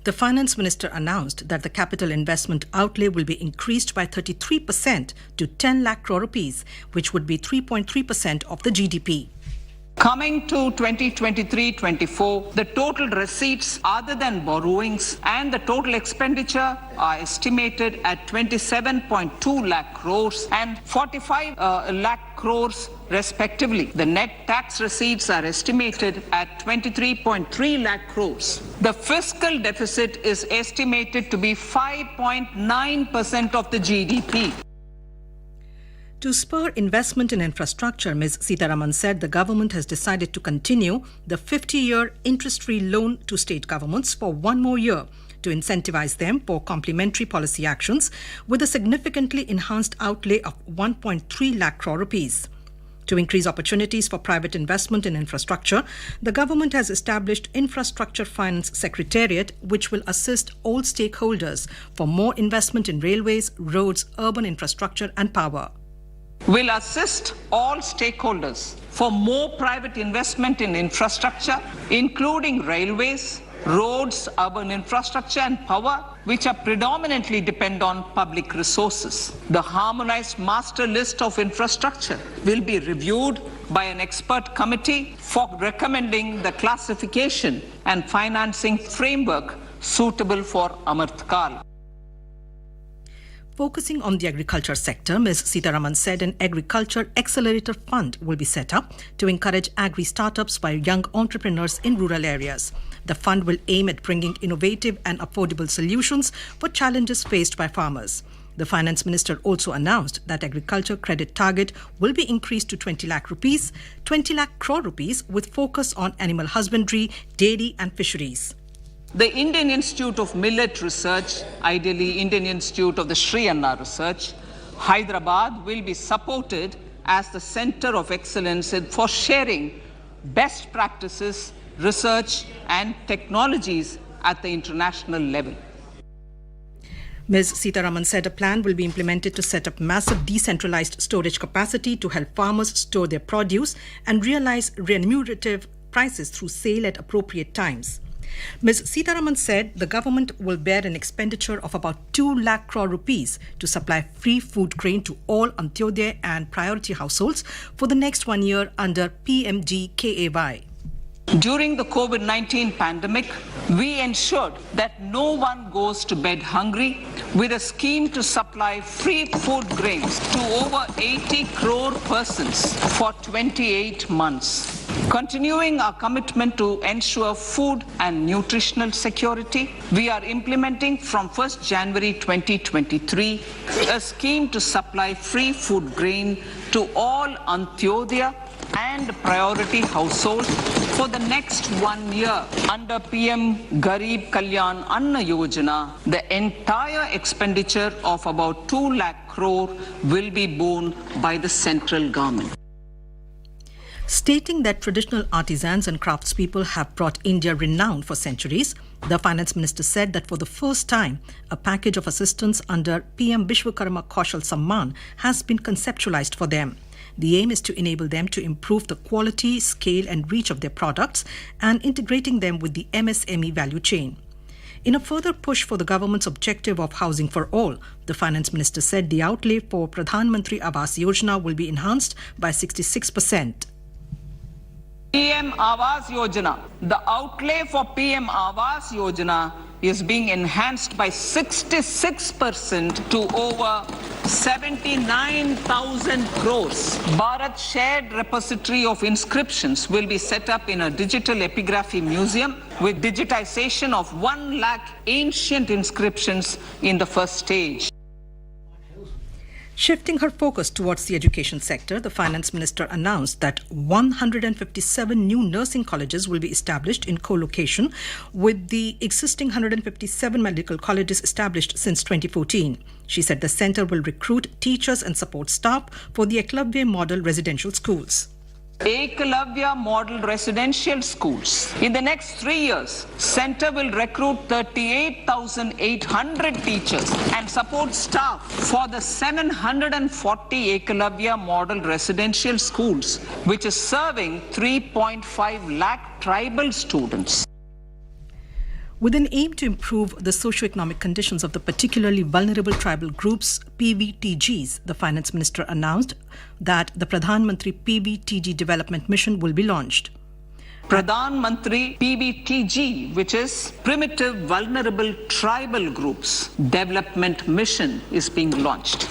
The finance minister announced that the capital investment outlay will be increased by 33% to 10 lakh crore rupees, which would be 3.3% of the GDP. Coming to 2023-24, the total receipts other than borrowings and the total expenditure are estimated at 27.2 lakh crores and 45 lakh crores respectively. The net tax receipts are estimated at 23.3 lakh crores. The fiscal deficit is estimated to be 5.9% of the GDP. To spur investment in infrastructure, Ms. Sitaraman said the government has decided to continue the 50-year interest-free loan to state governments for one more year to incentivize them for complementary policy actions with a significantly enhanced outlay of 1.3 lakh crore rupees. To increase opportunities for private investment in infrastructure, the government has established Infrastructure Finance Secretariat, which will assist all stakeholders for more investment in railways, roads, urban infrastructure and power. Will assist all stakeholders for more private investment in infrastructure, including railways, roads, urban infrastructure and power, which are predominantly depend on public resources. The harmonized master list of infrastructure will be reviewed by an expert committee for recommending the classification and financing framework suitable for Amrit Kal. Focusing on the agriculture sector, Ms. Sitaraman said an agriculture accelerator fund will be set up to encourage agri-startups by young entrepreneurs in rural areas. The fund will aim at bringing innovative and affordable solutions for challenges faced by farmers. The finance minister also announced that agriculture credit target will be increased to 20 lakh crore rupees with focus on animal husbandry, dairy and fisheries. The Indian Institute of Millet Research, ideally Indian Institute of the Sri Anna Research, Hyderabad will be supported as the center of excellence for sharing best practices, research and technologies at the international level. Ms. Sitaraman said a plan will be implemented to set up massive decentralized storage capacity to help farmers store their produce and realize remunerative prices through sale at appropriate times. Ms. Sitaraman said the government will bear an expenditure of about 2 lakh crore rupees to supply free food grain to all Antyodaya and priority households for the next 1 year under PMGKAY. During the COVID-19 pandemic, we ensured that no one goes to bed hungry with a scheme to supply free food grains to over 80 crore persons for 28 months. Continuing our commitment to ensure food and nutritional security, we are implementing from 1st January 2023 a scheme to supply free food grain to all Antyodaya and priority households for the next 1 year. Under PM Garib Kalyan Anna Yojana, the entire expenditure of about 2 lakh crore will be borne by the central government. Stating that traditional artisans and craftspeople have brought India renown for centuries, the finance minister said that for the first time, a package of assistance under PM Vishwakarma Kaushal Samman has been conceptualized for them. The aim is to enable them to improve the quality, scale and reach of their products and integrating them with the MSME value chain. In a further push for the government's objective of housing for all, the finance minister said the outlay for Pradhan Mantri Awas Yojana will be enhanced by 66%. PM Awas Yojana. The outlay for PM Awas Yojana is being enhanced by 66% to over 79,000 crores. Bharat Shared Repository of Inscriptions will be set up in a digital epigraphy museum with digitization of 1 lakh ancient inscriptions in the first stage. Shifting her focus towards the education sector, the finance minister announced that 157 new nursing colleges will be established in co-location with the existing 157 medical colleges established since 2014. She said the centre will recruit teachers and support staff for the Eklavya Model residential schools. Eklavya Model Residential Schools. In the next 3 years, Centre will recruit 38,800 teachers and support staff for the 740 Eklavya Model Residential Schools, which is serving 3.5 lakh tribal students. With an aim to improve the socio-economic conditions of the particularly vulnerable tribal groups, PVTGs, the Finance Minister announced that the Pradhan Mantri PVTG Development Mission will be launched. Pradhan Mantri PBTG, which is Primitive Vulnerable Tribal Groups Development Mission, is being launched.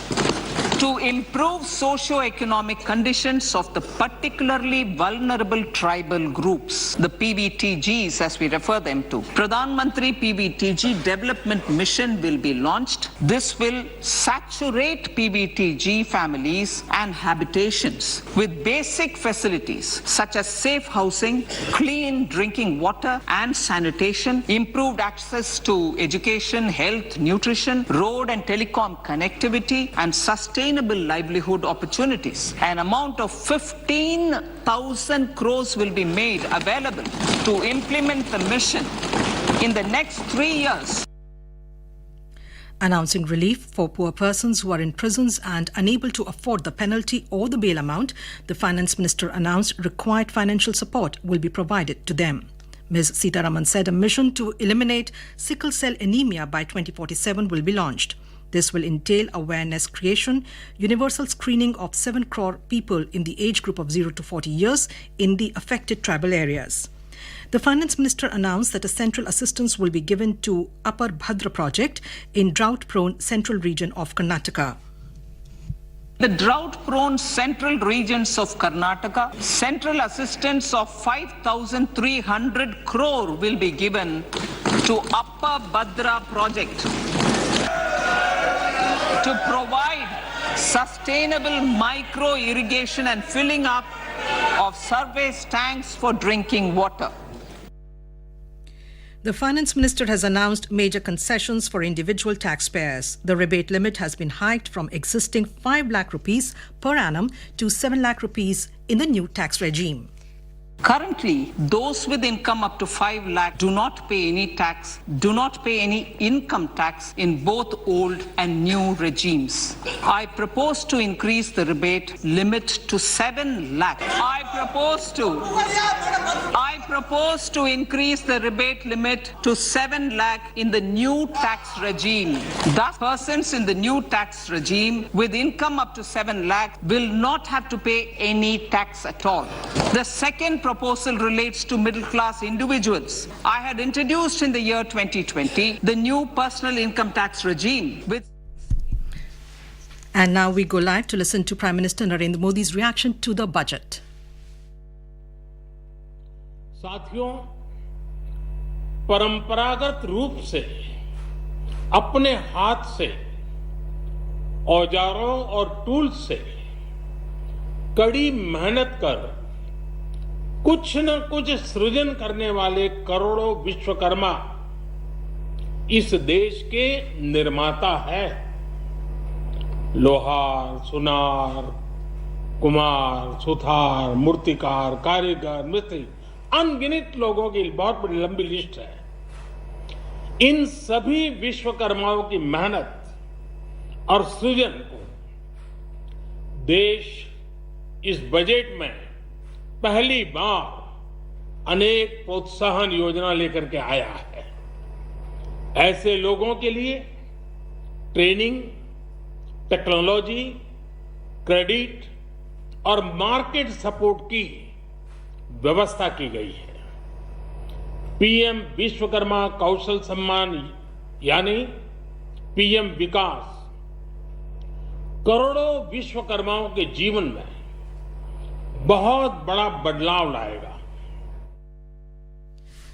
To improve socio-economic conditions of the particularly vulnerable tribal groups, the PBTGs as we refer them to, Pradhan Mantri PBTG Development Mission will be launched. This will saturate PBTG families and habitations with basic facilities such as safe housing, clean drinking water and sanitation, improved access to education, health, nutrition, road and telecom connectivity, and sustainable livelihood opportunities. An amount of 15,000 crores will be made available to implement the mission in the next 3 years. Announcing relief for poor persons who are in prisons and unable to afford the penalty or the bail amount, the Finance Minister announced required financial support will be provided to them. Ms. Sitaraman said a mission to eliminate sickle cell anemia by 2047 will be launched. This will entail awareness creation, universal screening of 7 crore people in the age group of 0 to 40 years in the affected tribal areas. The Finance Minister announced that a central assistance will be given to Upper Bhadra project in drought-prone central region of Karnataka. The drought-prone central regions of Karnataka, central assistance of 5,300 crore will be given to Upper Bhadra project to provide sustainable micro-irrigation and filling up of surface tanks for drinking water. The Finance Minister has announced major concessions for individual taxpayers. The rebate limit has been hiked from existing 5 lakh rupees per annum to 7 lakh rupees in the new tax regime. Currently, those with income up to 5 lakh do not pay any tax, do not pay any income tax in both old and new regimes. I propose to increase the rebate limit to 7 lakh. I propose to increase the rebate limit to 7 lakh in the new tax regime. Thus, persons in the new tax regime with income up to 7 lakh will not have to pay any tax at all. The second proposal relates to middle-class individuals. I had introduced in the year 2020 the new personal income tax regime with. And now we go live to listen to Prime Minister Narendra Modi's reaction to the budget. साथियों, परंपरागत रूप से अपने हाथ से औजारों और tools से कड़ी मेहनत कर कुछ न कुछ सृजन करने वाले करोड़ों विश्वकर्मा इस देश के निर्माता है। लोहार, सुनार, कुम्हार, सुथार, मूर्तिकार, कारीगर, मिस्त्री, अनगिनत लोगों की बहुत बड़ी लंबी लिस्ट है। इन सभी विश्वकर्माओं की मेहनत और सृजन को देश इस बजट में पहली बार अनेक प्रोत्साहन योजना लेकर के आया है। ऐसे लोगों के लिए ट्रेनिंग, टेक्नोलॉजी, क्रेडिट और मार्केट सपोर्ट की व्यवस्था की गई है। पीएम विश्वकर्मा कौशल सम्मान यानी पीएम विकास करोड़ों विश्वकर्माओं के जीवन में बहुत बड़ा बदलाव लाएगा।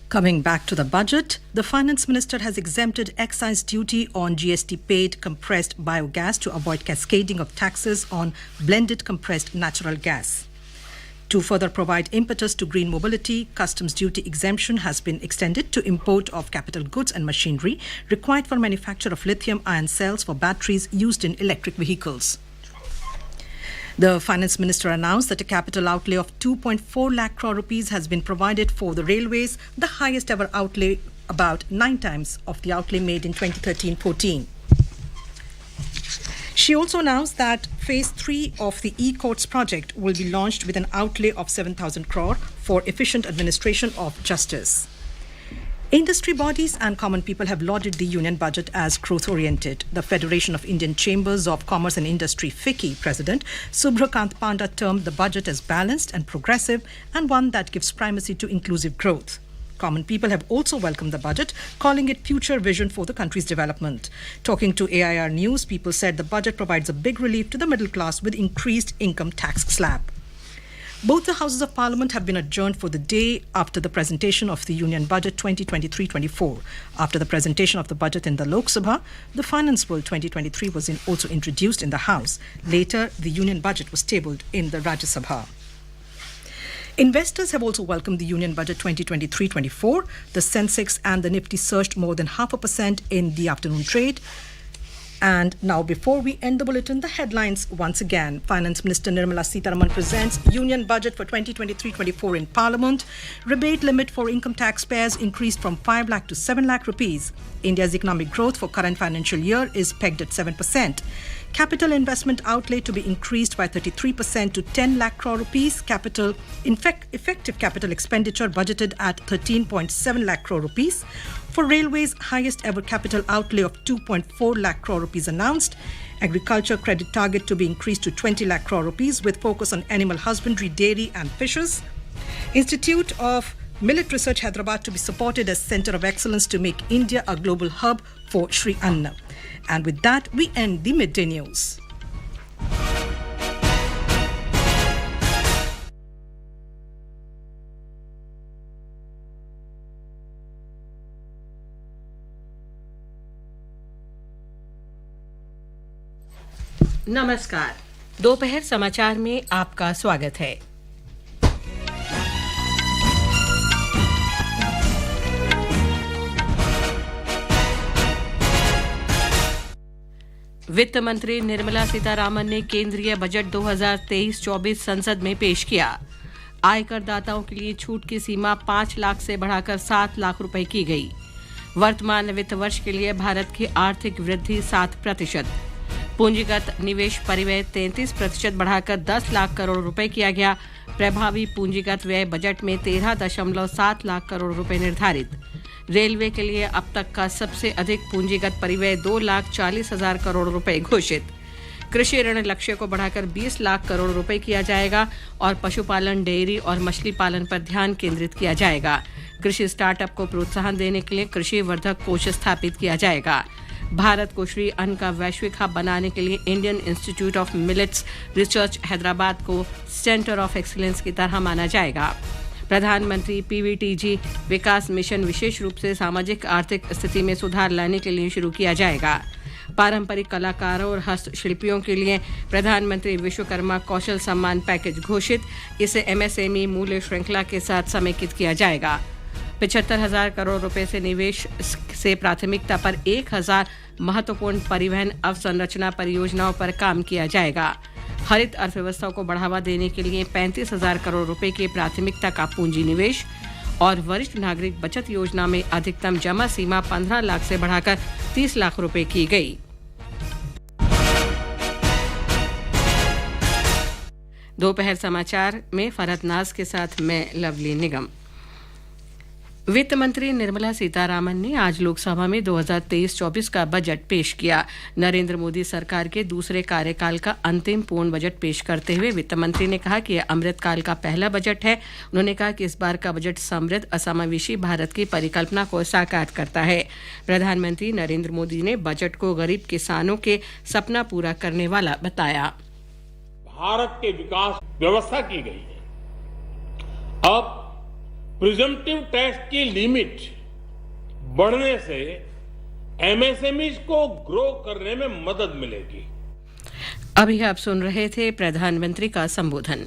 Coming back to the budget, the Finance Minister has exempted excise duty on GST-paid compressed biogas to avoid cascading of taxes on blended compressed natural gas. To further provide impetus to green mobility, customs duty exemption has been extended to import of capital goods and machinery required for manufacture of lithium-ion cells for batteries used in electric vehicles. The Finance Minister announced that a capital outlay of 2.4 lakh crore rupees has been provided for the railways, the highest ever outlay, about 9 times of the outlay made in 2013-14. She also announced that Phase 3 of the e-courts project will be launched with an outlay of 7,000 crore for efficient administration of justice. Industry bodies and common people have lauded the union budget as growth-oriented. The Federation of Indian Chambers of Commerce and Industry FICCI president Subhrakant Panda termed the budget as balanced and progressive and one that gives primacy to inclusive growth. Common people have also welcomed the budget, calling it future vision for the country's development. Talking to AIR News, people said the budget provides a big relief to the middle class with increased income tax slab. Both the Houses of Parliament have been adjourned for the day after the presentation of the Union Budget 2023-24. After the presentation of the budget in the Lok Sabha, the Finance Bill 2023 was also introduced in the House. Later, the Union Budget was tabled in the Rajya Sabha. Investors have also welcomed the Union Budget 2023-24. The Sensex and the Nifty surged more than 0.5% in the afternoon trade. And now, before we end the bulletin, the headlines once again. Finance Minister Nirmala Sitharaman presents Union Budget for 2023-24 in Parliament. Rebate limit for income taxpayers increased from 5 lakh to 7 lakh rupees. India's economic growth for current financial year is pegged at 7%. Capital investment outlay to be increased by 33% to 10 lakh crore rupees. Effective capital expenditure budgeted at 13.7 lakh crore rupees. For railways, highest ever capital outlay of 2.4 lakh crore rupees announced. Agriculture credit target to be increased to 20 lakh crore rupees with focus on animal husbandry, dairy and fishes. Institute of Millet Research Hyderabad to be supported as Center of Excellence to make India a global hub for Sri Anna. And with that, we end the midday news. नमस्कार, दोपहर समाचार में आपका स्वागत है। वित्त मंत्री निर्मला सीतारामन ने केंद्रीय बजट 2023-24 संसद में पेश किया। आयकर दाताओं के लिए छूट की सीमा 5 लाख से बढ़ाकर 7 लाख रुपए की गई। वर्तमान वित्त वर्ष के लिए भारत की आर्थिक वृद्धि 7%। पूंजीगत निवेश परिव्यय 33% बढ़ाकर 10 लाख करोड़ रुपए किया गया। प्रभावी पूंजीगत व्यय बजट में 13.7 लाख करोड़ रुपए निर्धारित। रेलवे के लिए अब तक का सबसे अधिक पूंजीगत परिव्यय 2,40,000 करोड़ रुपए घोषित। कृषि ऋण लक्ष्य को बढ़ाकर 20 लाख करोड़ रुपए किया जाएगा और पशुपालन, डेयरी और मछली पालन पर ध्यान केंद्रित किया जाएगा। कृषि स्टार्टअप को प्रोत्साहन देने के लिए कृषि वर्धक कोष स्थापित किया जाएगा। भारत को श्री अन्न का वैश्विक हब बनाने के लिए Indian institute of millets research Hyderabad को सेंटर ऑफ एक्सीलेंस की तरह माना जाएगा। प्रधानमंत्री पीवीटीजी विकास मिशन विशेष रूप से सामाजिक आर्थिक स्थिति में सुधार लाने के लिए शुरू किया जाएगा। पारंपरिक कलाकारों और हस्तशिल्पियों के लिए प्रधानमंत्री विश्वकर्मा कौशल सम्मान पैकेज घोषित। इसे एमएसएमई मूल्य श्रृंखला के साथ समेकित किया जाएगा। 75,000 करोड़ रुपए से निवेश से प्राथमिकता पर 1,000 महत्वपूर्ण परिवहन अवसंरचना परियोजनाओं पर काम किया जाएगा। हरित अर्थव्यवस्था को बढ़ावा देने के लिए 35,000 करोड़ रुपए की प्राथमिकता का पूंजी निवेश और वरिष्ठ नागरिक बचत योजना में अधिकतम जमा सीमा 15 लाख से बढ़ाकर 30 लाख रुपए की गई। दोपहर समाचार में फरहत नाज के साथ मैं लवली निगम। वित्त मंत्री निर्मला सीतारामन ने आज लोकसभा में 2023-24 का बजट पेश किया। नरेंद्र मोदी सरकार के दूसरे कार्यकाल का अंतिम पूर्ण बजट पेश करते हुए वित्त मंत्री ने कहा कि यह अमृतकाल का पहला बजट है। उन्होंने कहा कि इस बार का बजट समृद्ध असमावेशी भारत की परिकल्पना को साकार करता है। प्रधानमंत्री नरेंद्र मोदी ने बजट को गरीब किसानों के सपना पूरा करने वाला बताया। भारत के विकास व्यवस्था की गई है। अब प्रिजम्पटिव टैक्स की लिमिट बढ़ने से एमएसएमईज को ग्रो करने में मदद मिलेगी। अभी आप सुन रहे थे प्रधानमंत्री का संबोधन।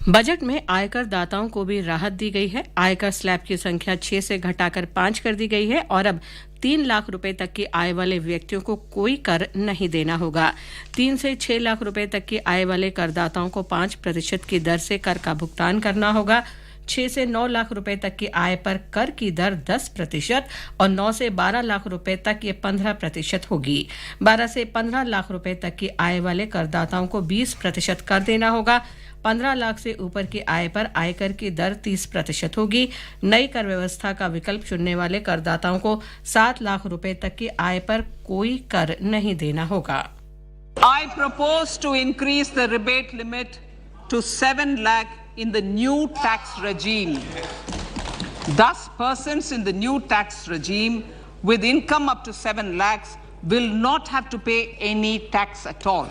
बजट में आयकर दाताओं को भी राहत दी गई है। आयकर स्लैब की संख्या 6 से घटाकर 5 कर दी गई है और अब 3 लाख रुपए तक की आय वाले व्यक्तियों को कोई कर नहीं देना होगा। 3 से 6 लाख रुपए तक की आय वाले करदाताओं को 5% की दर से कर का भुगतान करना होगा। 6 से 9 लाख रुपए तक की आय पर कर की दर 10% और 9 से 12 लाख रुपए तक ये 15% होगी। 12 से 15 लाख रुपए तक की आय वाले करदाताओं को 20% कर देना होगा। 15 लाख से ऊपर की आय पर आयकर की दर 30% होगी। नई कर व्यवस्था का विकल्प चुनने वाले करदाताओं को 7 लाख रुपए तक की आय पर कोई कर नहीं देना होगा। I propose to increase the rebate limit to 7 lakh in the new tax regime. Thus, persons in the new tax regime with income up to 7 lakhs will not have to pay any tax at all.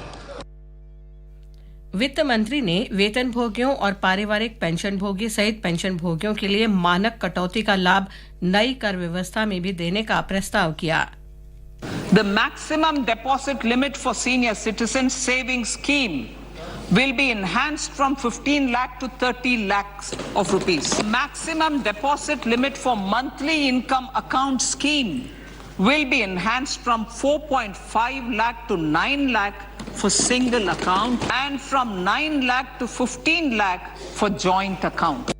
वित्त मंत्री ने वेतन भोगियों और पारिवारिक pension भोगी सहित pension भोगियों के लिए मानक कटौती का लाभ नई कर व्यवस्था में भी देने का प्रस्ताव किया। The maximum deposit limit for senior citizen savings scheme will be enhanced from 15 lakh to 30 lakhs of rupees. Maximum deposit limit for monthly income account scheme will be enhanced from 4.5 lakh to 9 lakh for single account and from 9 lakh to 15 lakh for joint account.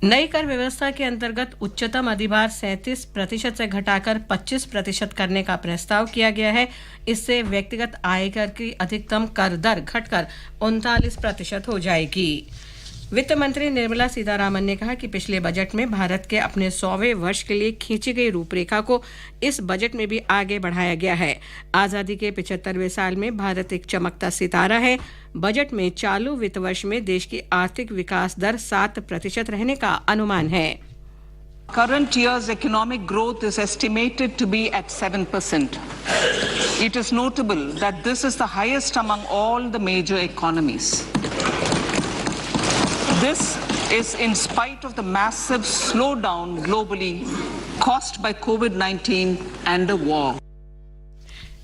नई कर व्यवस्था के अंतर्गत उच्चतम अधिभार 37% से घटाकर 25% करने का प्रस्ताव किया गया है। इससे व्यक्तिगत आयकर की अधिकतम कर दर घटकर 39% हो जाएगी। वित्त मंत्री निर्मला सीतारामन ने कहा कि पिछले बजट में भारत के अपने 100वें वर्ष के लिए खींची गई रूपरेखा को इस बजट में भी आगे बढ़ाया गया है। आजादी के 75वें साल में भारत एक चमकता सितारा है। बजट में चालू वित्त वर्ष में देश की आर्थिक विकास दर 7% रहने का अनुमान है। Current year's economic growth is estimated to be at 7%. It is notable that this is the highest among all the major economies. This is in spite of the massive slowdown globally caused by COVID-19 and the war.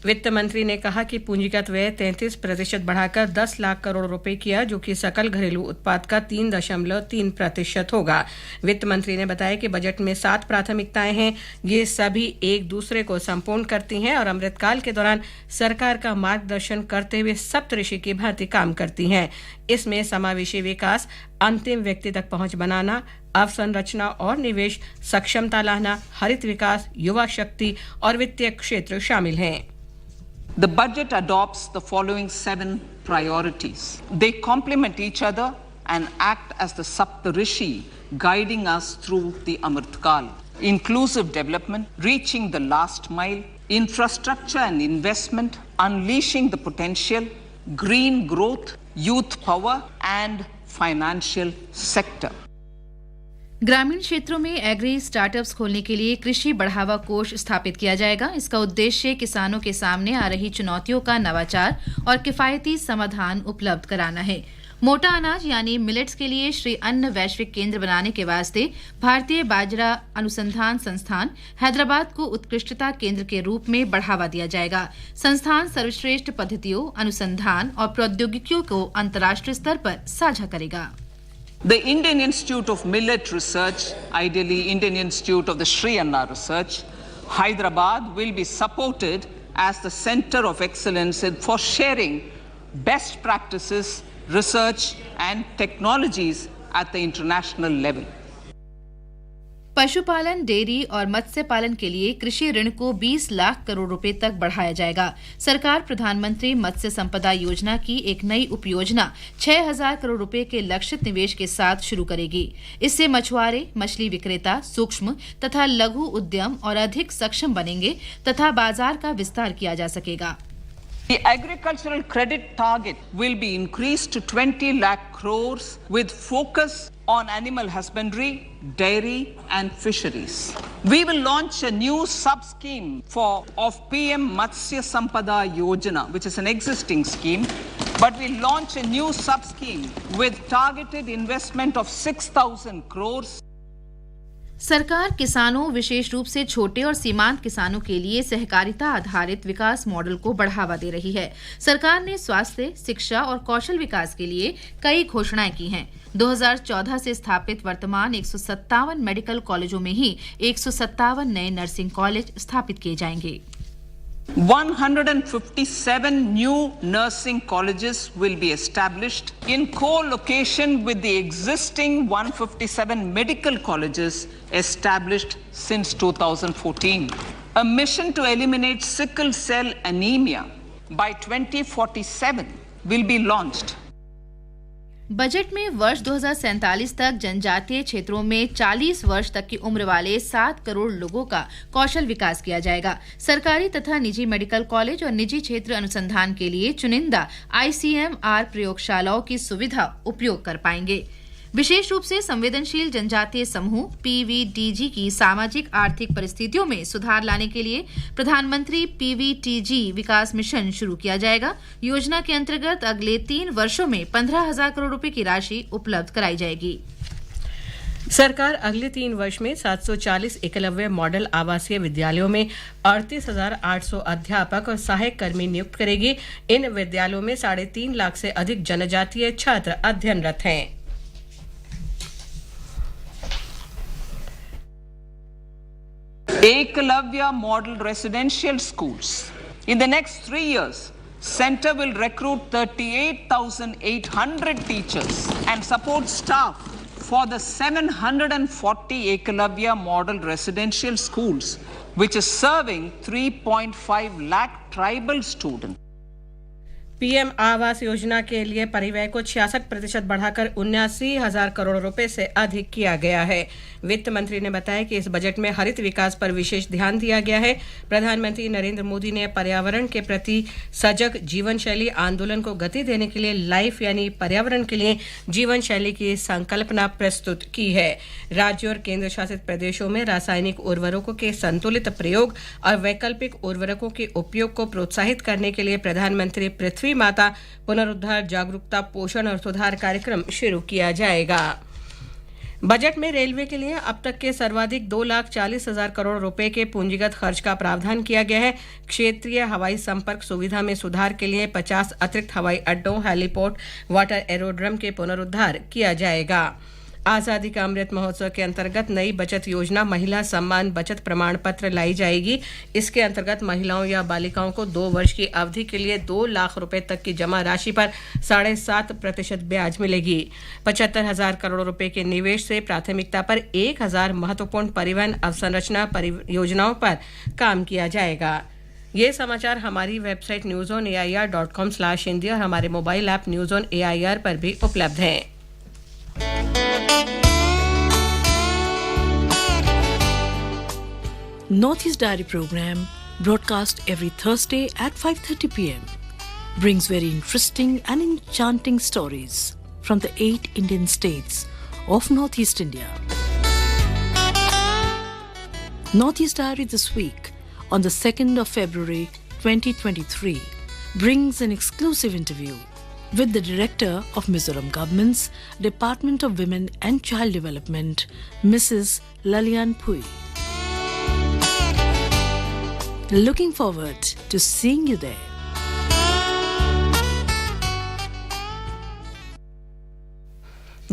वित्त मंत्री ने कहा कि पूंजीगत व्यय 33% बढ़ाकर 10 लाख करोड़ रुपए किया, जो कि सकल घरेलू उत्पाद का 3.3% होगा। वित्त मंत्री ने बताया कि बजट में 7 प्राथमिकताएं हैं। ये सभी एक दूसरे को संपूर्ण करती हैं और अमृतकाल के दौरान सरकार का मार्गदर्शन करते हुए सप्तऋषि की भांति काम करती हैं। इसमें समावेशी विकास, अंतिम व्यक्ति तक पहुंच बनाना, अवसंरचना और निवेश, सक्षमता लाना, हरित विकास, युवा शक्ति और वित्तीय क्षेत्र शामिल हैं। The budget adopts the following 7 priorities. They complement each other and act as the Saptarishi guiding us through the Amritkal. Inclusive development, reaching the last mile, infrastructure and investment, unleashing the potential, green growth, youth power and financial sector. ग्रामीण क्षेत्रों में agree startups खोलने के लिए कृषि बढ़ावा कोष स्थापित किया जाएगा। इसका उद्देश्य किसानों के सामने आ रही चुनौतियों का नवाचार और किफायती समाधान उपलब्ध कराना है। मोटा अनाज यानी मिलेट्स के लिए श्री अन्न वैश्विक केंद्र बनाने के वास्ते भारतीय बाजरा अनुसंधान संस्थान हैदराबाद को उत्कृष्टता केंद्र के रूप में बढ़ावा दिया जाएगा। संस्थान सर्वश्रेष्ठ पद्धतियों, अनुसंधान और प्रौद्योगिकियों को अंतर्राष्ट्रीय स्तर पर साझा करेगा। The Indian Institute of Millet Research, ideally Indian Institute of the Sri Anna Research, Hyderabad will be supported as the center of excellence for sharing best practices, research and technologies at the international level. पशुपालन, dairy और मत्स्य पालन के लिए कृषि ऋण को 20 लाख करोड़ रुपए तक बढ़ाया जाएगा। सरकार प्रधानमंत्री मत्स्य संपदा योजना की एक नई उपयोजना 6,000 करोड़ रुपए के लक्षित निवेश के साथ शुरू करेगी। इससे मछुआरे, मछली विक्रेता, सूक्ष्म तथा लघु उद्यम और अधिक सक्षम बनेंगे तथा बाजार का विस्तार किया जा सकेगा। The agricultural credit target will be increased to 20 lakh crores with focus on animal husbandry, dairy and fisheries. We will launch a new sub-scheme of PM Matsya Sampada Yojana, which is an existing scheme, but we'll launch a new sub-scheme with targeted investment of 6,000 crores. सरकार किसानों, विशेष रूप से छोटे और सीमांत किसानों के लिए सहकारिता आधारित विकास मॉडल को बढ़ावा दे रही है। सरकार ने स्वास्थ्य, शिक्षा और कौशल विकास के लिए कई घोषणाएं की हैं। 2014 से स्थापित वर्तमान 157 मेडिकल कॉलेजों में ही 157 नए नर्सिंग कॉलेज स्थापित किए जाएंगे। 157 new nursing colleges will be established in co-location with the existing 157 medical colleges established since 2014. A mission to eliminate sickle cell anemia by 2047 will be launched. Budget में वर्ष 2047 तक जनजातीय क्षेत्रों में 40 वर्ष तक की उम्र वाले 7 करोड़ लोगों का कौशल विकास किया जाएगा। सरकारी तथा निजी मेडिकल कॉलेज और निजी क्षेत्र अनुसंधान के लिए चुनिंदा ICMR प्रयोगशालाओं की सुविधा उपयोग कर पाएंगे। विशेष रूप से संवेदनशील जनजातीय समूह PVDG की सामाजिक आर्थिक परिस्थितियों में सुधार लाने के लिए प्रधानमंत्री PVTG विकास मिशन शुरू किया जाएगा। योजना के अंतर्गत अगले 3 वर्षों में 15,000 करोड़ रुपए की राशि उपलब्ध कराई जाएगी। सरकार अगले 3 वर्ष में 740 एकलव्य मॉडल आवासीय विद्यालयों में 38,800 अध्यापक और सहायक कर्मी नियुक्त करेगी। इन विद्यालयों में 3.5 लाख से अधिक जनजातीय छात्र अध्ययनरत हैं। Eklavya Model Residential Schools. In the next 3 years, Center will recruit 38,800 teachers and support staff for the 740 Eklavya Model Residential Schools, which is serving 3.5 lakh tribal students. PM Awas Yojana के लिए परिव्यय को 66% बढ़ाकर 79,000 करोड़ रुपए से अधिक किया गया है। वित्त मंत्री ने बताया कि इस बजट में हरित विकास पर विशेष ध्यान दिया गया है। प्रधानमंत्री नरेंद्र मोदी ने पर्यावरण के प्रति सजग जीवन शैली आंदोलन को गति देने के लिए लाइफ यानी पर्यावरण के लिए जीवन शैली की संकल्पना प्रस्तुत की है। राज्यों और केंद्र शासित प्रदेशों में रासायनिक उर्वरकों के संतुलित प्रयोग और वैकल्पिक उर्वरकों के उपयोग को प्रोत्साहित करने के लिए प्रधानमंत्री पृथ्वी माता पुनरुद्धार जागरूकता पोषण और सुधार कार्यक्रम शुरू किया जाएगा। बजट में रेलवे के लिए अब तक के सर्वाधिक 2,40,000 करोड़ रुपए के पूंजीगत खर्च का प्रावधान किया गया है। क्षेत्रीय हवाई संपर्क सुविधा में सुधार के लिए 50 अतिरिक्त हवाई अड्डों, हेलीपोर्ट, वाटर एरोड्रम के पुनरुद्धार किया जाएगा। आजादी का अमृत महोत्सव के अंतर्गत नई बचत योजना महिला सम्मान बचत प्रमाण पत्र लाई जाएगी। इसके अंतर्गत महिलाओं या बालिकाओं को 2 वर्ष की अवधि के लिए 2 लाख रुपए तक की जमा राशि पर 7.5% ब्याज मिलेगी। 75,000 करोड़ रुपए के निवेश से प्राथमिकता पर 1,000 महत्वपूर्ण परिवहन अवसंरचना परियोजनाओं पर काम किया जाएगा। ये समाचार हमारी वेबसाइट newsonair.com/हिंदी और हमारे mobile app news on AIR पर भी उपलब्ध हैं। Northeast Diary program, broadcast every Thursday at 5:30 p.m. brings very interesting and enchanting stories from the 8 Indian states of Northeast India. Northeast Diary this week, on the 2nd of February 2023, brings an exclusive interview with the Director of Mizoram Government's Department of Women and Child Development, Mrs. Lalian Pui. Looking forward to seeing you there.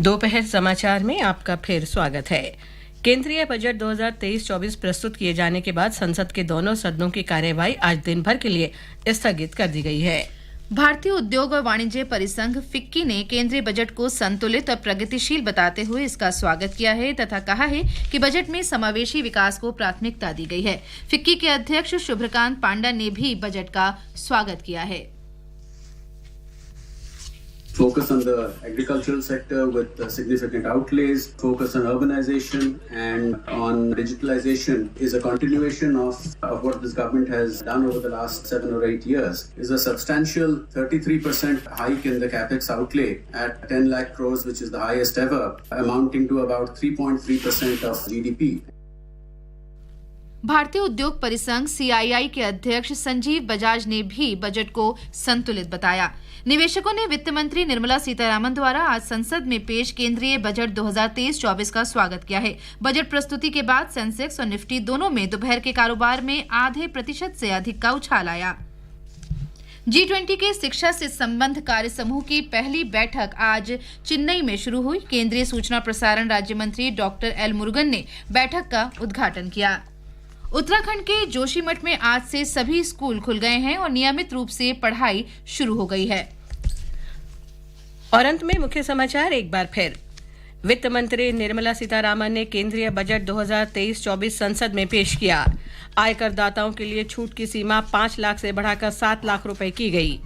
दोपहर समाचार में आपका फिर स्वागत है। केंद्रीय budget 2023-24 प्रस्तुत किए जाने के बाद संसद के दोनों सदनों की कार्यवाही आज दिन भर के लिए स्थगित कर दी गई है। भारतीय उद्योग और वाणिज्य परिसंघ फिक्की ने केंद्रीय बजट को संतुलित और प्रगतिशील बताते हुए इसका स्वागत किया है तथा कहा है कि बजट में समावेशी विकास को प्राथमिकता दी गई है। फिक्की के अध्यक्ष शुभ्रकांत पांडा ने भी बजट का स्वागत किया है। Focus on the agricultural sector with significant outlays, focus on urbanization and on digitalization is a continuation of what this government has done over the last 7 or 8 years. Is a substantial 33% hike in the capex outlay at 10 lakh crores, which is the highest ever, amounting to about 3.3% of GDP. भारतीय उद्योग परिसंघ CII के अध्यक्ष संजीव बजाज ने भी budget को संतुलित बताया। निवेशकों ने वित्त मंत्री निर्मला सीतारामन द्वारा आज संसद में पेश केंद्रीय बजट 2023-24 का स्वागत किया है। बजट प्रस्तुति के बाद सेंसेक्स और निफ्टी दोनों में दोपहर के कारोबार में 0.5% से अधिक का उछाल आया। G20 के शिक्षा से संबंध कार्य समूह की पहली बैठक आज चेन्नई में शुरू हुई। केंद्रीय सूचना प्रसारण राज्य मंत्री डॉक्टर एल मुरुगन ने बैठक का उद्घाटन किया। उत्तराखंड के जोशीमठ में आज से सभी स्कूल खुल गए हैं और नियमित रूप से पढ़ाई शुरू हो गई है। और अंत में मुख्य समाचार एक बार फिर। वित्त मंत्री निर्मला सीतारामन ने केंद्रीय बजट 2023-24 संसद में पेश किया। आयकर दाताओं के लिए छूट की सीमा 5 लाख से बढ़ाकर 7 लाख रुपए की गई।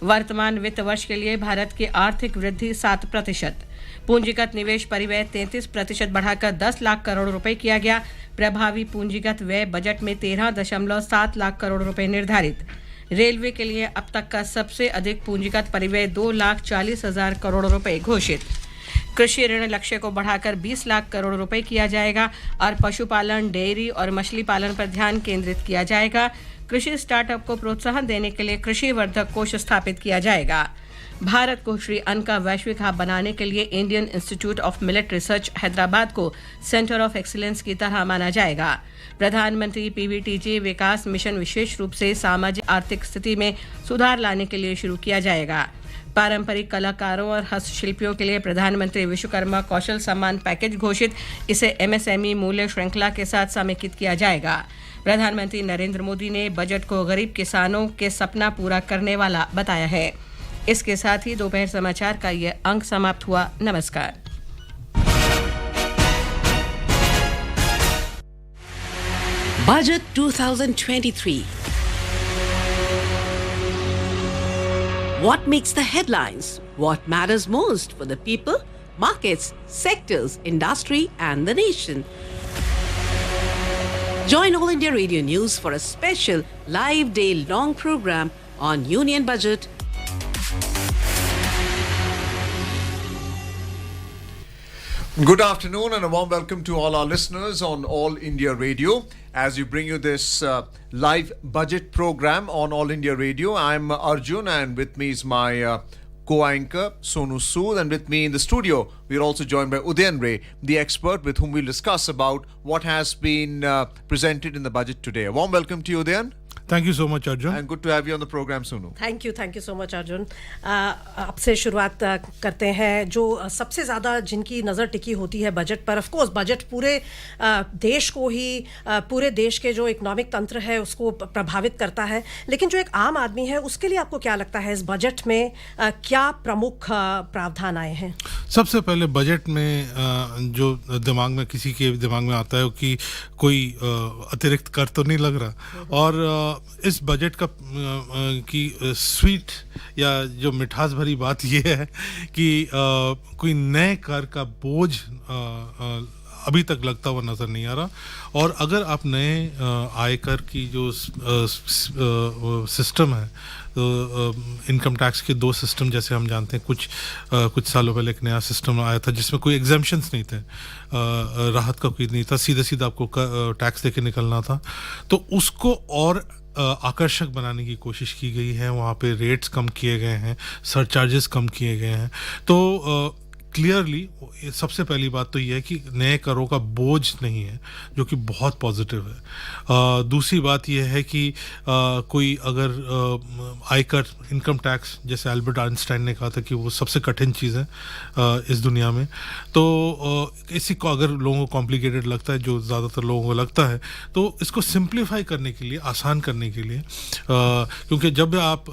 वर्तमान वित्त वर्ष के लिए भारत की आर्थिक वृद्धि 7%। पूंजीगत निवेश परिव्यय 33% बढ़ाकर 10 लाख करोड़ रुपए किया गया। प्रभावी पूंजीगत व्यय बजट में 13.7 लाख करोड़ रुपए निर्धारित। रेलवे के लिए अब तक का सबसे अधिक पूंजीगत परिव्यय 2,40,000 करोड़ रुपए घोषित। कृषि ऋण लक्ष्य को बढ़ाकर 20 लाख करोड़ रुपए किया जाएगा और पशुपालन, डेयरी और मछली पालन पर ध्यान केंद्रित किया जाएगा। कृषि स्टार्टअप को प्रोत्साहन देने के लिए कृषि वर्धक कोष स्थापित किया जाएगा। भारत को श्री अन्न का वैश्विक हब बनाने के लिए Indian institute of millet research Hyderabad को सेंटर ऑफ एक्सीलेंस की तरह माना जाएगा। प्रधानमंत्री पीवीटीजी विकास मिशन विशेष रूप से सामाजिक आर्थिक स्थिति में सुधार लाने के लिए शुरू किया जाएगा। पारंपरिक कलाकारों और हस्तशिल्पियों के लिए प्रधानमंत्री विश्वकर्मा कौशल सम्मान पैकेज घोषित। इसे एमएसएमई मूल्य श्रृंखला के साथ समेकित किया जाएगा। प्रधानमंत्री नरेंद्र मोदी ने बजट को गरीब किसानों के सपना पूरा करने वाला बताया है। इसके साथ ही दोपहर समाचार का ये अंक समाप्त हुआ। नमस्कार। Budget 2023. What makes the headlines? What matters most for the people, markets, sectors, industry, and the nation? Join All India Radio News for a special live day-long program on Union Budget. Good afternoon and a warm welcome to all our listeners on All India Radio. As we bring you this live budget program on All India Radio, I'm Arjun and with me is my co-anchor Sonu Sood, and with me in the studio we're also joined by Udayan Ray, the expert with whom we'll discuss about what has been presented in the budget today. A warm welcome to you, Udayan. Thank you so much, Arjun. And good to have you on the program, Sonu. Thank you so much Arjun. आपसे शुरुआत करते हैं। जो सबसे ज़्यादा जिनकी नज़र टिकी होती है बजट पर, ऑफ कोर्स बजट पूरे देश को ही, पूरे देश के जो इकोनॉमिक तंत्र है उसको प्रभावित करता है, लेकिन जो एक आम आदमी है उसके लिए आपको क्या लगता है इस बजट में क्या प्रमुख प्रावधान आए हैं? सबसे पहले बजट में जो दिमाग में किसी के दिमाग में आता है कि कोई अतिरिक्त कर तो नहीं लग रहा, और इस बजट का की स्वीट या जो मिठास भरी बात ये है कि कोई नए कर का बोझ अभी तक लगता हुआ नज़र नहीं आ रहा। और अगर आप नए आयकर की जो सिस्टम है, तो इनकम टैक्स के दो सिस्टम जैसे हम जानते हैं, कुछ सालों पहले एक नया सिस्टम आया था जिसमें कोई एग्जेम्पशंस नहीं थे, राहत का कोई नहीं था, सीधा आपको टैक्स देके निकलना था। तो उसको और आकर्षक बनाने की कोशिश की गई है। वहाँ पे रेट्स कम किए गए हैं, सरचार्जेस कम किए गए हैं। तो क्लियरली सबसे पहली बात तो ये है कि नए करों का बोझ नहीं है, जो कि बहुत पॉजिटिव है। दूसरी बात ये है कि कोई अगर आयकर, इनकम टैक्स, जैसे एल्बर्ट आइंस्टाइन ने कहा था कि वो सबसे कठिन चीज़ है इस दुनिया में, तो इसी को अगर लोगों को कॉम्प्लिकेटेड लगता है, जो ज़्यादातर लोगों को लगता है, तो इसको सिंप्लीफाई करने के लिए, आसान करने के लिए, क्योंकि जब आप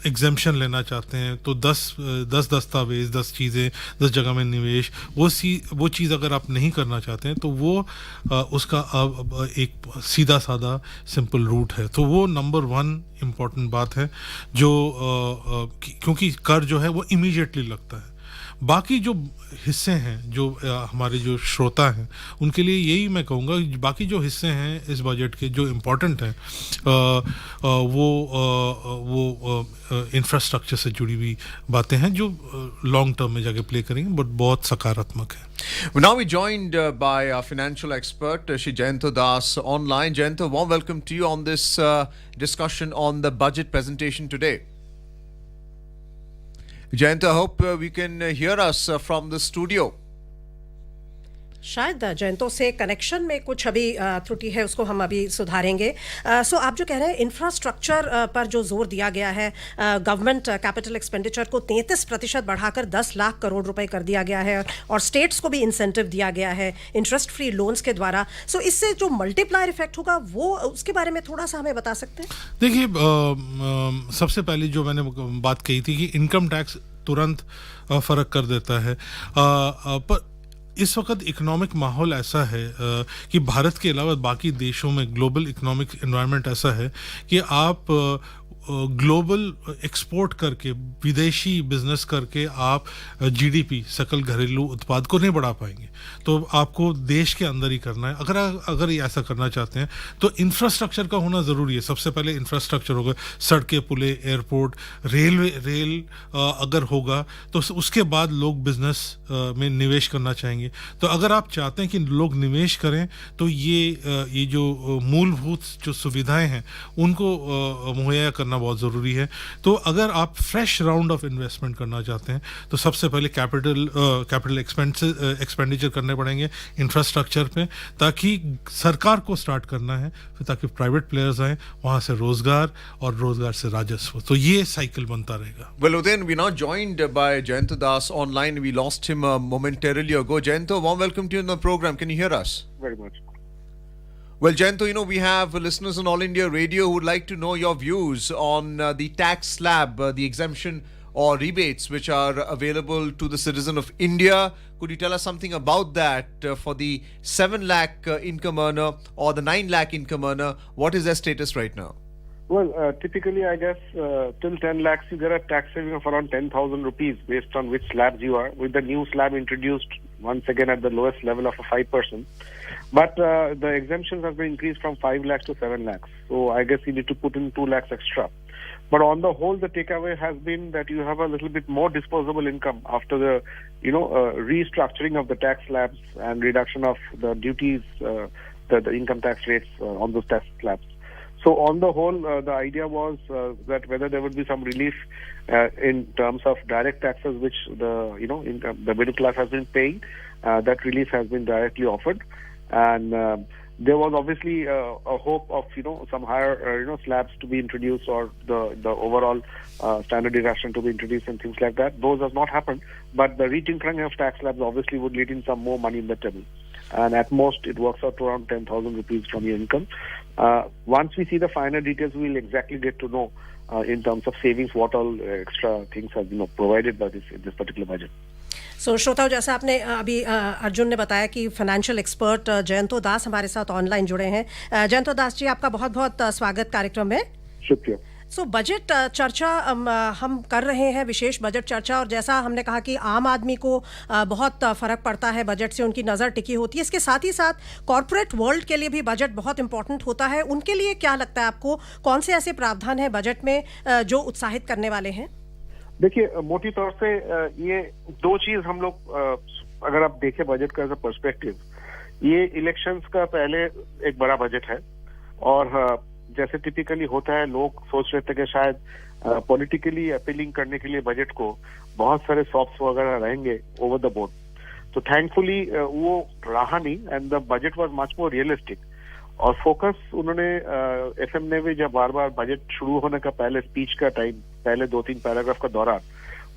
एग्जेम्पशन लेना चाहते हैं तो 10 दस्तावेज, 10 चीज़ें, 10 जगह में निवेश, वो चीज़ अगर आप नहीं करना चाहते हैं तो वो उसका एक सीधा साधा सिंपल रूट है। तो वो नंबर 1 इम्पॉर्टेंट बात है, जो क्योंकि कर जो है वो इमीडिएटली लगता है। बाकी जो हिस्से हैं, जो हमारे जो श्रोता हैं, उनके लिए यही मैं कहूँगा, बाकी जो हिस्से हैं इस बजट के जो इम्पोर्टेंट हैं, वो इंफ्रास्ट्रक्चर से जुड़ी हुई बातें हैं जो लॉन्ग टर्म में जाके प्ले करेंगे, बट बहुत सकारात्मक है। Now we're joined by our financial expert, Shri Jayanta Das online. Jayanta, warm welcome to you on this discussion on the budget presentation today. Jayanta, I hope we can hear us from the studio. शायद जयंतों से connection में कुछ अभी त्रुटि है, उसको हम अभी सुधारेंगे। सो आप जो कह रहे हैं इंफ्रास्ट्रक्चर पर जो जोर दिया गया है, गवर्नमेंट कैपिटल एक्सपेंडिचर को 33% बढ़ाकर 10 लाख करोड़ रुपए कर दिया गया है, और स्टेट्स को भी इंसेंटिव दिया गया है इंटरेस्ट फ्री लोन्स के द्वारा। सो इससे जो मल्टीप्लायर इफेक्ट होगा वो, उसके बारे में थोड़ा सा हमें बता सकते हैं? देखिए, सबसे पहले जो मैंने बात कही थी कि इनकम टैक्स तुरंत फ़र्क कर देता है, पर इस वक्त इकोनॉमिक माहौल ऐसा है कि भारत के अलावा बाकी देशों में ग्लोबल इकोनॉमिक एनवायरनमेंट ऐसा है कि आप ग्लोबल एक्सपोर्ट करके, विदेशी बिजनेस करके आप जीडीपी, सकल घरेलू उत्पाद को नहीं बढ़ा पाएंगे। तो आपको देश के अंदर ही करना है। अगर ये ऐसा करना चाहते हैं तो इंफ्रास्ट्रक्चर का होना ज़रूरी है। सबसे पहले इंफ्रास्ट्रक्चर होगा, सड़कें, पुलें, एयरपोर्ट, रेल अगर होगा तो उसके बाद लोग बिजनेस में निवेश करना चाहेंगे। तो अगर आप चाहते हैं कि लोग निवेश करें तो ये जो मूलभूत जो सुविधाएं हैं उनको मुहैया करना बहुत ज़रूरी है। तो अगर आप फ्रेश राउंड ऑफ इन्वेस्टमेंट करना चाहते हैं तो सबसे पहले कैपिटल एक्सपेंडिचर करने पड़ेंगे इंफ्रास्ट्रक्चर पे, ताकि सरकार को स्टार्ट करना है, फिर ताकि प्राइवेट प्लेयर्स आए, वहाँ से रोजगार और रोजगार से राजस्व। तो ये साइकिल बनता रहेगा। Well, Udayan, we're now joined by Jayanto Das online. We lost him momentarily ago. Jayanto, warm welcome to you on the program. Can you hear us? Very much. Well, Jayanto, we have listeners on All India Radio who would like to know your views on the tax slab, the exemption or rebates which are available to the citizen of India. Could you tell us something about that for the 7 lakh income earner or the 9 lakh income earner? What is their status right now? Well, typically, I guess till 10 lakhs, you get a tax saving of around 10,000 rupees based on which slabs you are, with the new slab introduced once again at the lowest level of a 5%. But the exemptions have been increased from 5 lakhs to 7 lakhs. So I guess you need to put in 2 lakhs extra. But on the whole, the takeaway has been that you have a little bit more disposable income after the, restructuring of the tax slabs and reduction of the duties, the income tax rates on those tax slabs. So on the whole, the idea was that whether there would be some relief in terms of direct taxes, which the middle class has been paying, that relief has been directly offered, and there was obviously a hope of some higher slabs to be introduced, or the overall standard deduction to be introduced and things like that. Those have not happened, but the retinkering of tax slabs obviously would lead in some more money in the table. And at most, it works out to around 10,000 rupees from your income. Once we see the finer details, we will exactly get to know in terms of savings what all extra things have been provided by this particular budget. सो श्रोताओं, जैसा आपने अभी अर्जुन ने बताया कि financial expert Jayanto दास हमारे साथ online जुड़े हैं। जयंतो दास जी, आपका बहुत बहुत स्वागत कार्यक्रम में। शुक्रिया। सो बजट चर्चा हम कर रहे हैं, विशेष बजट चर्चा, और जैसा हमने कहा कि आम आदमी को बहुत फ़र्क पड़ता है बजट से, उनकी नज़र टिकी होती है। इसके साथ ही साथ कॉरपोरेट वर्ल्ड के लिए भी बजट बहुत इंपॉर्टेंट होता है। उनके लिए क्या लगता है आपको, कौन से ऐसे प्रावधान हैं बजट में जो उत्साहित करने वाले हैं? देखिए, मोटी तौर से ये दो चीज हम लोग अगर आप देखें बजट का एज अ पर्सपेक्टिव, ये इलेक्शंस का पहले एक बड़ा बजट है, और जैसे टिपिकली होता है, लोग सोच रहे थे कि शायद पॉलिटिकली अपीलिंग करने के लिए बजट को बहुत सारे सॉफ्ट्स वगैरह रहेंगे ओवर द बोर्ड। तो थैंकफुली वो रहा नहीं, and the budget was much more realistic. और फोकस उन्होंने एफएम ने भी जब बार बार बजट शुरू होने का पहले स्पीच का टाइम, पहले 2-3 पैराग्राफ का दौरान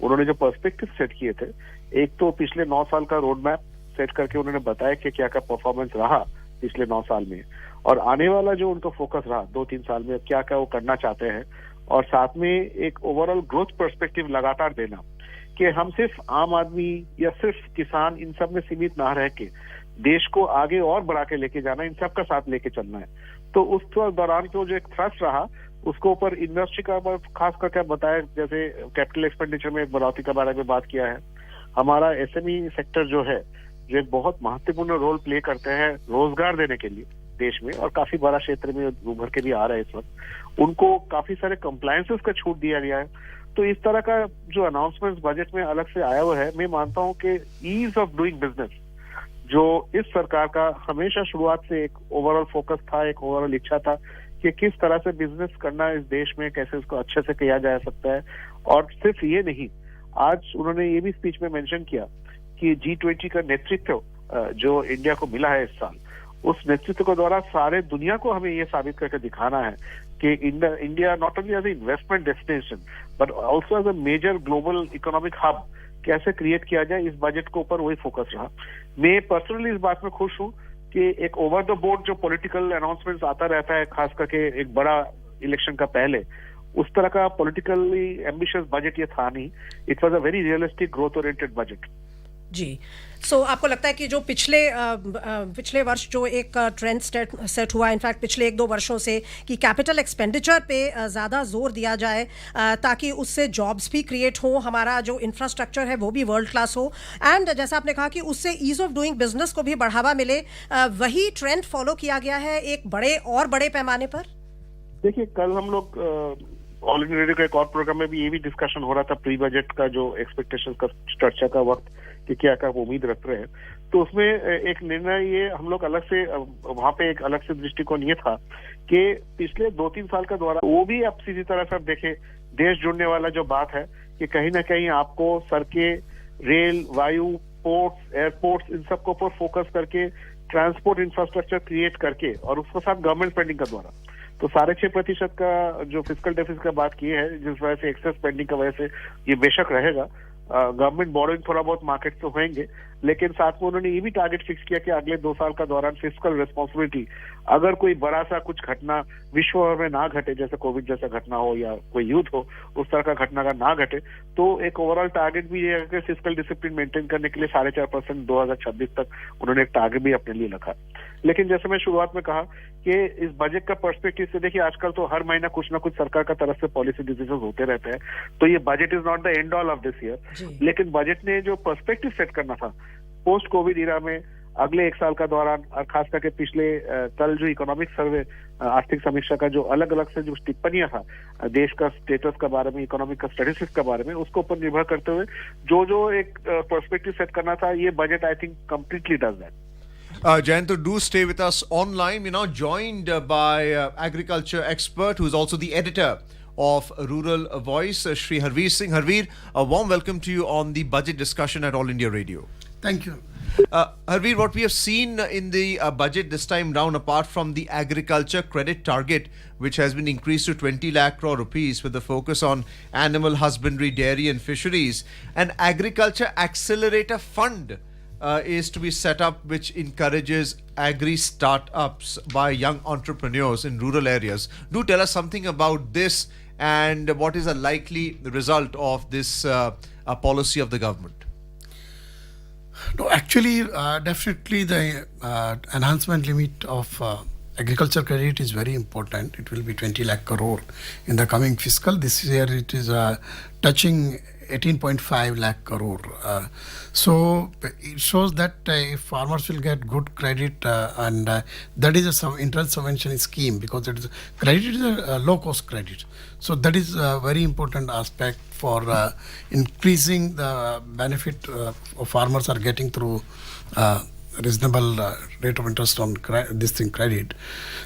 उन्होंने जो पर्सपेक्टिव सेट किए थे, एक तो पिछले 9 साल का रोड मैप सेट करके उन्होंने बताया कि क्या क्या परफॉर्मेंस रहा पिछले 9 साल में, और आने वाला जो उनका फोकस रहा 2-3 साल में क्या क्या वो करना चाहते हैं, और साथ में एक ओवरऑल ग्रोथ पर्सपेक्टिव लगातार देना कि हम सिर्फ आम आदमी या सिर्फ किसान इन सब में सीमित ना रह के देश को आगे और बढ़ा के लेके जाना, इन सब का साथ लेके चलना है। तो उस दौरान जो एक थ्रस्ट रहा, उसको ऊपर इंडस्ट्री का खास करके बताया, जैसे कैपिटल एक्सपेंडिचर में बढ़ोतरी के बारे में बात किया है। हमारा एसएमई सेक्टर जो है, जो एक बहुत महत्वपूर्ण रोल प्ले करते हैं रोजगार देने के लिए देश में, और काफी बड़ा क्षेत्र में उभर के भी आ रहा है इस वक्त, उनको काफी सारे कंप्लायंसेस का छूट दिया गया है। तो इस तरह का जो अनाउंसमेंट बजट में अलग से आया हुआ है, मैं मानता हूँ कि ईज ऑफ डूइंग बिजनेस जो इस सरकार का हमेशा शुरुआत से एक ओवरऑल फोकस था, एक ओवरऑल इच्छा था कि किस तरह से बिजनेस करना इस देश में, कैसे उसको अच्छे से किया जा सकता है। और सिर्फ ये नहीं, आज उन्होंने ये भी स्पीच में मेंशन किया कि G20 का नेतृत्व जो इंडिया को मिला है इस साल, उस नेतृत्व के द्वारा सारे दुनिया को हमें ये साबित करके दिखाना है कि India not only as a investment destination but also as a major global economic hub कैसे क्रिएट किया जाए, इस बजट के ऊपर वही फोकस रहा। मैं पर्सनली इस बात में खुश हूँ कि एक ओवर द बोर्ड जो पॉलिटिकल अनाउंसमेंट्स आता रहता है, खास करके एक बड़ा इलेक्शन का पहले, उस तरह का पॉलिटिकली एम्बिशियस बजट ये था नहीं। It was a very realistic growth oriented budget. जी। सो आपको लगता है कि जो पिछले वर्ष जो एक ट्रेंड सेट हुआ, इनफैक्ट पिछले 1-2 वर्षों से, कि कैपिटल एक्सपेंडिचर पे ज़्यादा जोर दिया जाए ताकि उससे जॉब्स भी क्रिएट हो, हमारा जो इंफ्रास्ट्रक्चर है वो भी वर्ल्ड क्लास हो, एंड जैसा आपने कहा कि उससे ईज ऑफ डूइंग बिजनेस को भी बढ़ावा मिले, वही ट्रेंड फॉलो किया गया है एक बड़े पैमाने पर? देखिए, कल हम लोग ऑल इंडिया रेडियो के एक और प्रोग्राम में भी ये भी डिस्कशन हो रहा था, प्री बजट का जो एक्सपेक्टेशन का चर्चा का वक्त कि क्या क्या उम्मीद रख रहे हैं, तो उसमें एक निर्णय ये हम लोग अलग से वहां पे एक अलग से दृष्टिकोण ये था कि पिछले 2-3 साल का दौरान वो भी अब सीधी तरह से आप देखें, देश जुड़ने वाला जो बात है कि कहीं ना कहीं आपको सड़कें, रेल, वायु, पोर्ट्स, एयरपोर्ट्स, इन सबके ऊपर फोकस करके ट्रांसपोर्ट इंफ्रास्ट्रक्चर क्रिएट करके और उसके साथ गवर्नमेंट स्पेंडिंग का द्वारा तो 6.5% का जो फिस्कल डेफिसिट का बात की है, जिस वजह से एक्सेस स्पेंडिंग की वजह से ये बेशक रहेगा, गवर्नमेंट बोरोइंग थोड़ा बहुत मार्केट से होंगे, लेकिन साथ में उन्होंने ये भी टारगेट फिक्स किया कि अगले 2 साल का दौरान फिस्कल रिस्पॉन्सिबिलिटी, अगर कोई बड़ा सा कुछ घटना विश्व भर में ना घटे, जैसे कोविड जैसा घटना हो या कोई युद्ध हो, उस तरह का घटना का ना घटे, तो एक ओवरऑल टारगेट भी ये है कि फिस्कल डिसिप्लिन मेंटेन करने के लिए 4.5% 2026 तक उन्होंने एक टारगेट भी अपने लिए रखा। लेकिन जैसे मैं शुरुआत में कहा कि इस बजट का पर्सपेक्टिव से देखिए, आजकल तो हर महीना कुछ ना कुछ सरकार का तरफ से पॉलिसी डिसीजन होते रहते हैं, तो ये budget is not the end all of this year, लेकिन बजट ने जो पर्सपेक्टिव सेट करना था पोस्ट कोविड इरा में अगले 1 साल का दौरान, और खास करके पिछले कल जो इकोनॉमिक सर्वे, आर्थिक समीक्षा का जो अलग अलग से जो टिप्पणियां था देश का स्टेटस के बारे में, इकोनॉमिक का स्टैटिस्टिक्स के बारे में, उसको ऊपर निर्भर करते हुए जो एक पर्सपेक्टिव सेट करना था, ये budget I think completely does that. Jayanto, do stay with us online. We're now joined by agriculture expert who's also the editor of Rural Voice, Shri Harveer Singh. Harveer, a warm welcome to you on the budget discussion at All India Radio. Thank you. Harveer, what we have seen in the budget this time round, apart from the agriculture credit target, which has been increased to 20 lakh crore rupees with the focus on animal husbandry, dairy and fisheries, an agriculture accelerator fund is to be set up, which encourages agri startups by young entrepreneurs in rural areas. Do tell us something about this and what is a likely result of this policy of the government. No, actually, definitely the enhancement limit of agriculture credit is very important. It will be 20 lakh crore in the coming fiscal. This year it is touching 18.5 lakh crore. So it shows that if farmers will get good credit and that is a interest subvention scheme, because it is credit is a low cost credit. So that is a very important aspect for increasing the benefit of farmers are getting through reasonable rate of interest on this thing credit.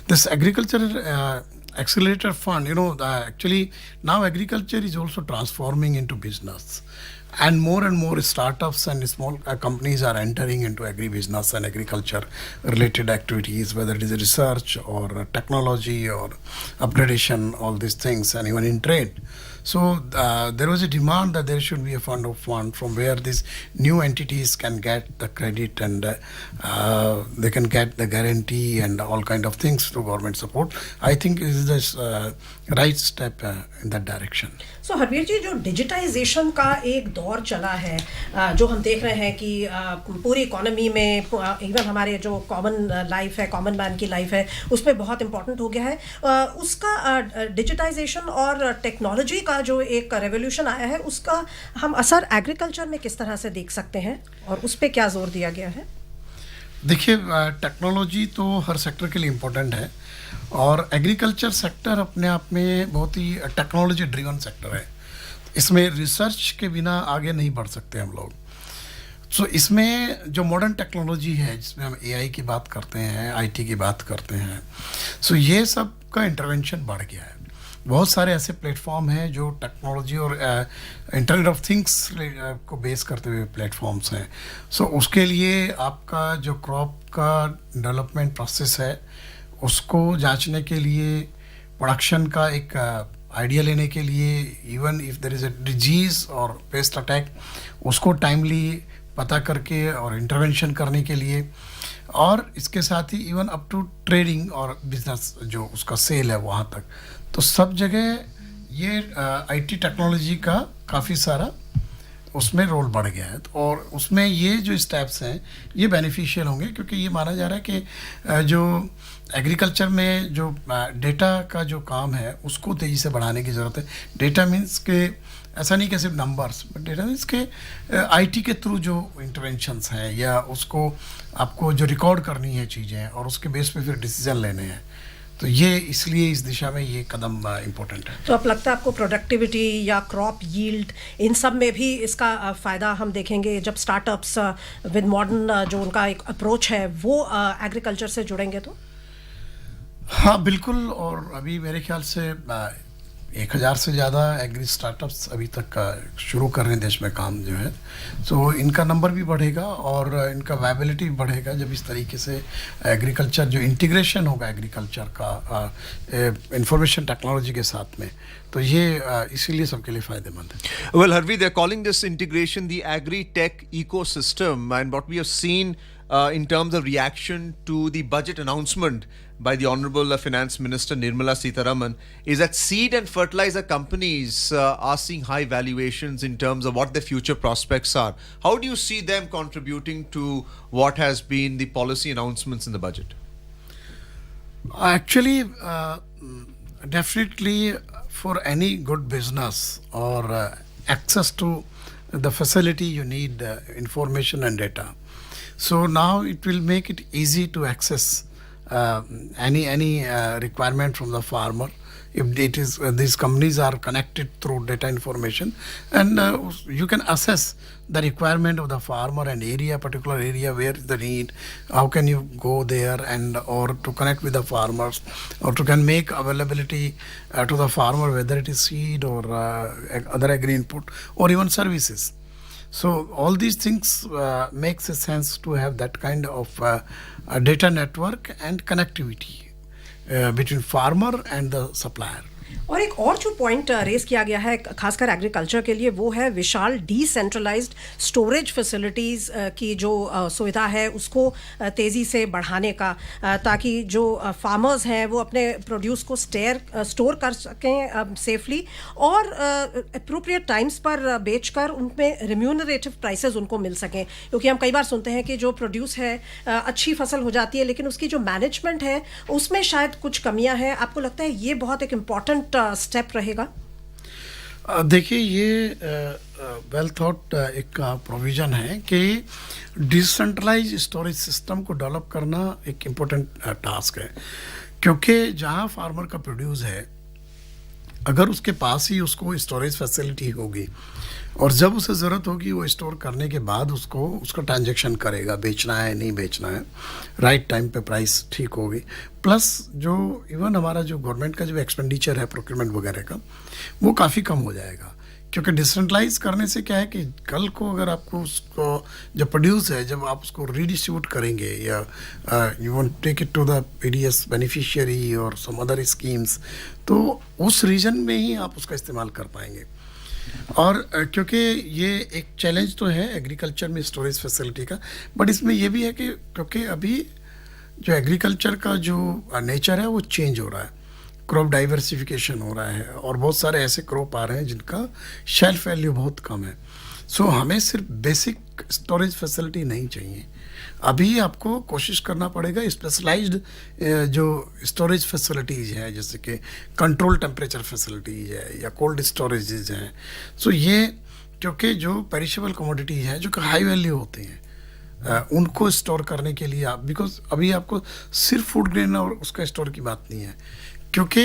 This agriculture accelerator fund, actually now agriculture is also transforming into business, and more startups and small companies are entering into agri-business and agriculture related activities, whether it is research or technology or upgradation, all these things, and even in trade. So there was a demand that there should be a fund from where these new entities can get the credit and they can get the guarantee and all kind of things through government support. I think this is the right step in that direction. सो हरवीर जी, जो digitisation का एक दौर चला है, जो हम देख रहे हैं कि पूरी इकोनॉमी में, इवन हमारे जो कॉमन लाइफ है, कॉमन मैन की लाइफ है, उसमें बहुत इंपॉर्टेंट हो गया है, उसका डिजिटाइजेशन और टेक्नोलॉजी का जो एक रेवोल्यूशन आया है, उसका हम असर एग्रीकल्चर में किस तरह से देख सकते हैं और उस पर क्या जोर दिया गया है? देखिए, टेक्नोलॉजी तो हर सेक्टर के लिए इम्पोर्टेंट है और एग्रीकल्चर सेक्टर अपने आप में बहुत ही टेक्नोलॉजी ड्रिवन सेक्टर है। इसमें रिसर्च के बिना आगे नहीं बढ़ सकते हम लोग। सो इसमें जो मॉडर्न टेक्नोलॉजी है, जिसमें हम एआई की बात करते हैं, आईटी की बात करते हैं, सो ये सब का इंटरवेंशन बढ़ गया है। बहुत सारे ऐसे प्लेटफॉर्म हैं जो टेक्नोलॉजी और इंटरनेट ऑफ थिंग्स को बेस करते हुए प्लेटफॉर्म्स हैं। सो उसके लिए आपका जो क्रॉप का डेवलपमेंट प्रोसेस है, उसको जांचने के लिए, प्रोडक्शन का एक आइडिया लेने के लिए, even if there is a disease or pest attack, उसको टाइमली पता करके और इंटरवेंशन करने के लिए, और इसके साथ ही इवन अप टू ट्रेडिंग और बिजनेस जो उसका सेल है वहाँ तक, तो सब जगह ये आईटी टेक्नोलॉजी का काफ़ी सारा उसमें रोल बढ़ गया है। और उसमें ये जो स्टेप्स हैं ये बेनिफिशियल होंगे, क्योंकि ये माना जा रहा है कि जो एग्रीकल्चर में जो डेटा का जो काम है उसको तेज़ी से बढ़ाने की ज़रूरत है। डेटा मीन्स के ऐसा नहीं कि सिर्फ नंबर्स, बट डेटा मीन्स के आईटी के थ्रू जो इंटरवेंशंस हैं या उसको आपको जो रिकॉर्ड करनी है चीज़ें और उसके बेस पे फिर डिसीजन लेने हैं, तो ये इसलिए इस दिशा में ये कदम इम्पोर्टेंट है। तो अब लगता है आपको प्रोडक्टिविटी या क्रॉप यील्ड इन सब में भी इसका फ़ायदा हम देखेंगे जब स्टार्टअप्स विद मॉडर्न जो उनका एक अप्रोच है वो एग्रीकल्चर से जुड़ेंगे तो? हाँ बिल्कुल। और अभी मेरे ख्याल से 1000 से ज़्यादा एग्री स्टार्टअप्स अभी तक शुरू कर रहे हैं देश में काम जो है, तो इनका नंबर भी बढ़ेगा और इनका वायबिलिटी भी बढ़ेगा जब इस तरीके से एग्रीकल्चर जो इंटीग्रेशन होगा एग्रीकल्चर का इंफॉर्मेशन टेक्नोलॉजी के साथ में, तो ये इसीलिए सबके लिए फ़ायदेमंद है। Well, Harvi, they're calling this integration the agri-tech ecosystem, and what we have seen in terms of reaction to the budget announcement by the Honorable Finance Minister Nirmala Sitharaman is that seed and fertilizer companies are seeing high valuations in terms of what their future prospects are. How do you see them contributing to what has been the policy announcements in the budget? Actually, definitely for any good business or access to the facility you need information and data. So now it will make it easy to access any requirement from the farmer if it is these companies are connected through data information, and you can assess the requirement of the farmer and particular area where is the need, how can you go there and or to connect with the farmers or to can make availability to the farmer whether it is seed or other agri input or even services. So all these things makes a sense to have that kind of a data network and connectivity between farmer and the supplier. और एक और जो point race किया गया है खासकर agriculture के लिए वो है विशाल डिसेंट्रलाइज्ड स्टोरेज फैसिलिटीज़ की जो सुविधा है उसको तेज़ी से बढ़ाने का, ताकि जो फार्मर्स हैं वो अपने प्रोड्यूस को स्टोर कर सकें सेफली और अप्रोप्रिएट टाइम्स पर बेचकर उनमें रिम्यूनरेटिव प्राइसेस उनको मिल सकें। क्योंकि हम कई बार सुनते हैं कि जो प्रोड्यूस है अच्छी फसल हो जाती है लेकिन उसकी जो मैनेजमेंट है उसमें शायद कुछ कमियां हैं। आपको लगता है ये बहुत एक इम्पॉर्टेंट स्टेप रहेगा? देखिए ये वेल थॉट एक प्रोविजन है कि डिसेंट्रलाइज स्टोरेज सिस्टम को डेवलप करना एक इम्पोर्टेंट टास्क है, क्योंकि जहां फार्मर का प्रोड्यूस है अगर उसके पास ही उसको स्टोरेज फैसिलिटी होगी और जब उसे ज़रूरत होगी वो स्टोर करने के बाद उसका ट्रांजैक्शन करेगा, बेचना है नहीं बेचना है, राइट टाइम पे प्राइस ठीक होगी। प्लस जो इवन हमारा जो गवर्नमेंट का जो एक्सपेंडिचर है प्रोक्योरमेंट वगैरह का वो काफ़ी कम हो जाएगा, क्योंकि डिसेंट्रलाइज करने से क्या है कि कल को अगर आपको उसको जब प्रोड्यूस है जब आप उसको रीडिस्ट्रीब्यूट करेंगे या you want take it to the PDS beneficiary or some other schemes, तो उस रीजन में ही आप उसका इस्तेमाल कर पाएंगे। और क्योंकि ये एक चैलेंज तो है एग्रीकल्चर में स्टोरेज फैसिलिटी का, बट इसमें ये भी है कि क्योंकि अभी जो एग्रीकल्चर का जो नेचर है वो चेंज हो रहा है, क्रॉप डाइवर्सिफिकेशन हो रहा है और बहुत सारे ऐसे क्रॉप आ रहे हैं जिनका शेल्फ वैल्यू बहुत कम है। सो हमें सिर्फ बेसिक स्टोरेज फैसिलिटी नहीं चाहिए, अभी आपको कोशिश करना पड़ेगा स्पेशलाइज्ड जो स्टोरेज फैसिलिटीज़ हैं जैसे कि कंट्रोल टेम्परेचर फैसिलिटीज़ है या कोल्ड स्टोरेजेज हैं। सो ये क्योंकि जो पेरिशेबल कमोडिटीज़ हैं जो कि हाई वैल्यू होती हैं उनको स्टोर करने के लिए आप बिकॉज अभी आपको सिर्फ फूड ग्रेन और उसका स्टोर की बात नहीं है, क्योंकि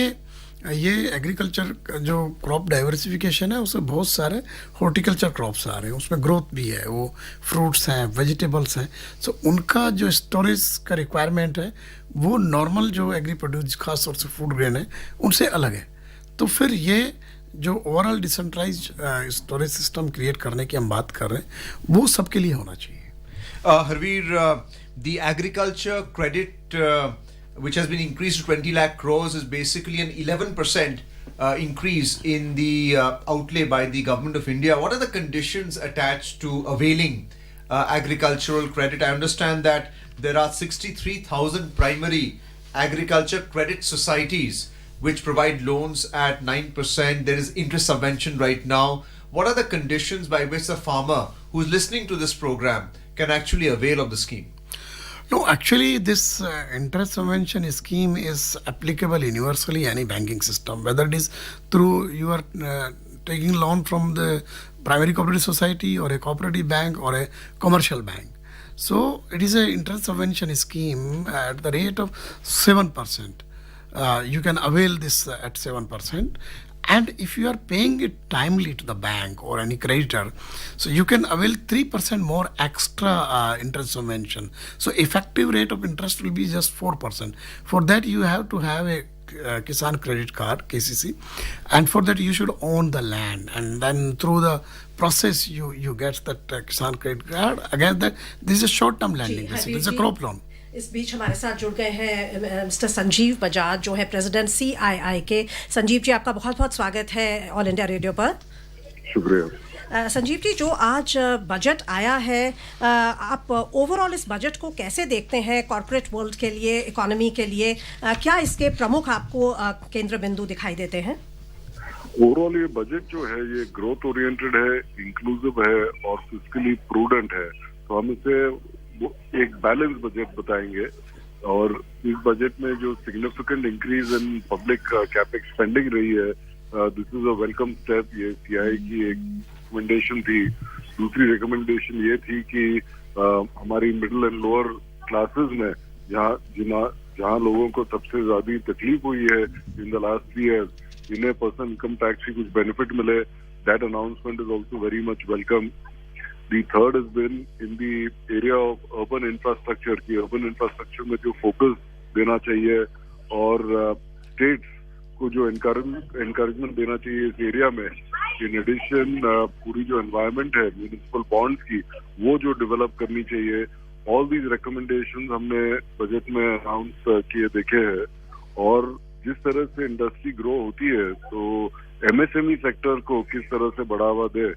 ये एग्रीकल्चर जो क्रॉप डाइवर्सिफिकेशन है उसमें बहुत सारे हॉर्टिकल्चर क्रॉप्स आ रहे हैं, उसमें ग्रोथ भी है, वो फ्रूट्स हैं वेजिटेबल्स हैं। सो उनका जो स्टोरेज का रिक्वायरमेंट है वो नॉर्मल जो एग्री प्रोड्यूस खास तौर से फूड ग्रेन है उनसे अलग है। तो फिर ये जो overall decentralise storage system create करने की हम बात कर रहे हैं वो सबके लिए होना चाहिए। Harveer, the agriculture credit which has been increased to 20 lakh crores is basically an 11% increase in the outlay by the government of India. What are the conditions attached to availing agricultural credit? I understand that there are 63,000 primary agriculture credit societies which provide loans at 9%. There is interest subvention right now. what are the conditions by which the farmer who's listening to this program can actually avail of the scheme? No, actually, this interest subvention scheme is applicable universally any banking system, whether it is through you are taking loan from the primary cooperative society or a cooperative bank or a commercial bank. So it is an interest subvention scheme at the rate of 7%. You can avail this at 7%. And if you are paying it timely to the bank or any creditor, so you can avail 3% more extra interest subvention. So effective rate of interest will be just 4%. For that you have to have a Kisan credit card, KCC, and for that you should own the land, and then through the process you get that Kisan credit card. Again, that this is a short-term lending. Basically, it's a crop loan. इस बीच हमारे साथ जुड़ गए हैं mister Sanjeev Bajaj जो है president CII के। संजीव जी, आपका बहुत बहुत स्वागत है ऑल इंडिया रेडियो पर। शुक्रिया। संजीव जी, जो आज बजट आया है, आप ओवरऑल इस बजट को कैसे देखते हैं कॉर्पोरेट वर्ल्ड के लिए, इकोनॉमी के लिए? क्या इसके प्रमुख आपको केंद्र बिंदु दिखाई देते हैं? ओवरऑल ये बजट जो है ये ग्रोथ ओरिएंटेड है, इंक्लूसिव है और फिस्कली प्रूडेंट है। तो हम इसे एक बैलेंस बजट बताएंगे। और इस बजट में जो significant increase in public capex spending रही है, this is a welcome step. ये CII की एक रिकमेंडेशन थी। दूसरी रिकमेंडेशन ये थी कि हमारी मिडिल एंड लोअर क्लासेस में जहाँ लोगों को सबसे ज्यादा तकलीफ हुई है इन द लास्ट 3 years, इन्हें पर्सनल इनकम टैक्स की कुछ बेनिफिट मिले। That announcement is also very much welcome. The third has been in the area of urban infrastructure की urban infrastructure में जो focus देना चाहिए और states को जो encouragement देना चाहिए इस area में। In addition, पूरी जो environment है municipal bonds की, वो जो develop करनी चाहिए। All these recommendations हमने बजट में announce किए देखे हैं। और जिस तरह से industry grow होती है, तो MSME sector को किस तरह से बढ़ावा दे,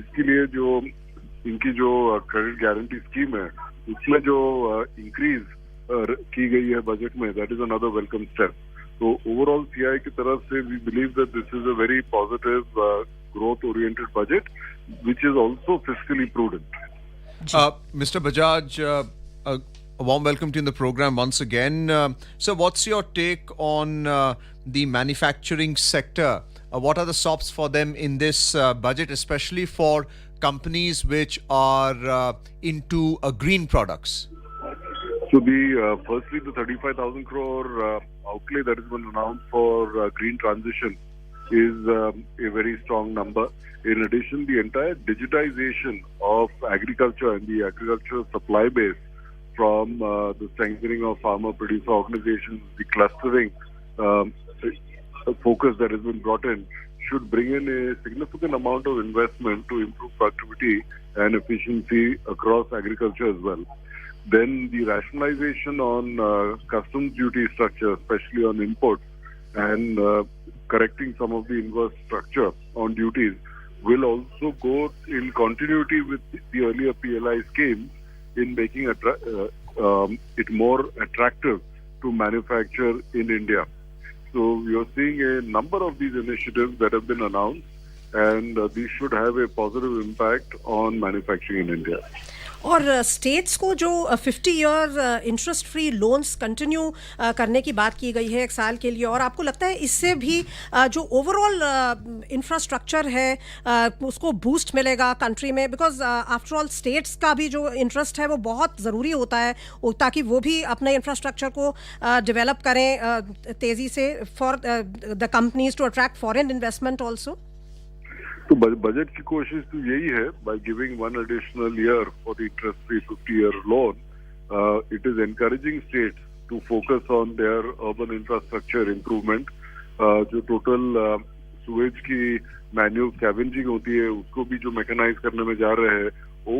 इसके लिए जो इनकी जो क्रेडिट गारंटी स्कीम है उसमें जो इंक्रीज की गई है बजट में, that is another welcome step. तो ओवरऑल CII की तरफ से we believe that this is a very positive growth oriented budget which is also fiscally prudent. Mr. Bajaj, a warm welcome to you in the program once again. So what's your take on the manufacturing sector? What are the SOPs for them in this budget, especially for companies which are into green products? So firstly, the 35,000 crore outlay that has been announced for green transition is a very strong number. In addition, the entire digitization of agriculture and the agricultural supply base, from the strengthening of farmer producer organizations, the clustering focus that has been brought in, should bring in a significant amount of investment to improve productivity and efficiency across agriculture as well. Then the rationalization on customs duty structure, especially on imports, and correcting some of the inverse structure on duties, will also go in continuity with the earlier PLI schemes in making it more attractive to manufacture in India. So you're seeing a number of these initiatives that have been announced, and these should have a positive impact on manufacturing in India. और states को जो 50-year interest free loans continue करने की बात की गई है 1 साल के लिए, और आपको लगता है इससे भी जो ओवरऑल इंफ्रास्ट्रक्चर है उसको बूस्ट मिलेगा कंट्री में? बिकॉज आफ्टर ऑल स्टेट्स का भी जो इंटरेस्ट है वो बहुत ज़रूरी होता है ताकि वो भी अपने इंफ्रास्ट्रक्चर को डेवलप करें तेज़ी से for the companies to attract foreign investment also. तो बजट की कोशिश तो यही है, by giving 1 additional year for the interest-free 50-year loan, it is encouraging states to focus on their urban infrastructure improvement. जो टोटल सुएज की manual scavenging होती है उसको भी जो मैकेनाइज करने में जा रहे हैं।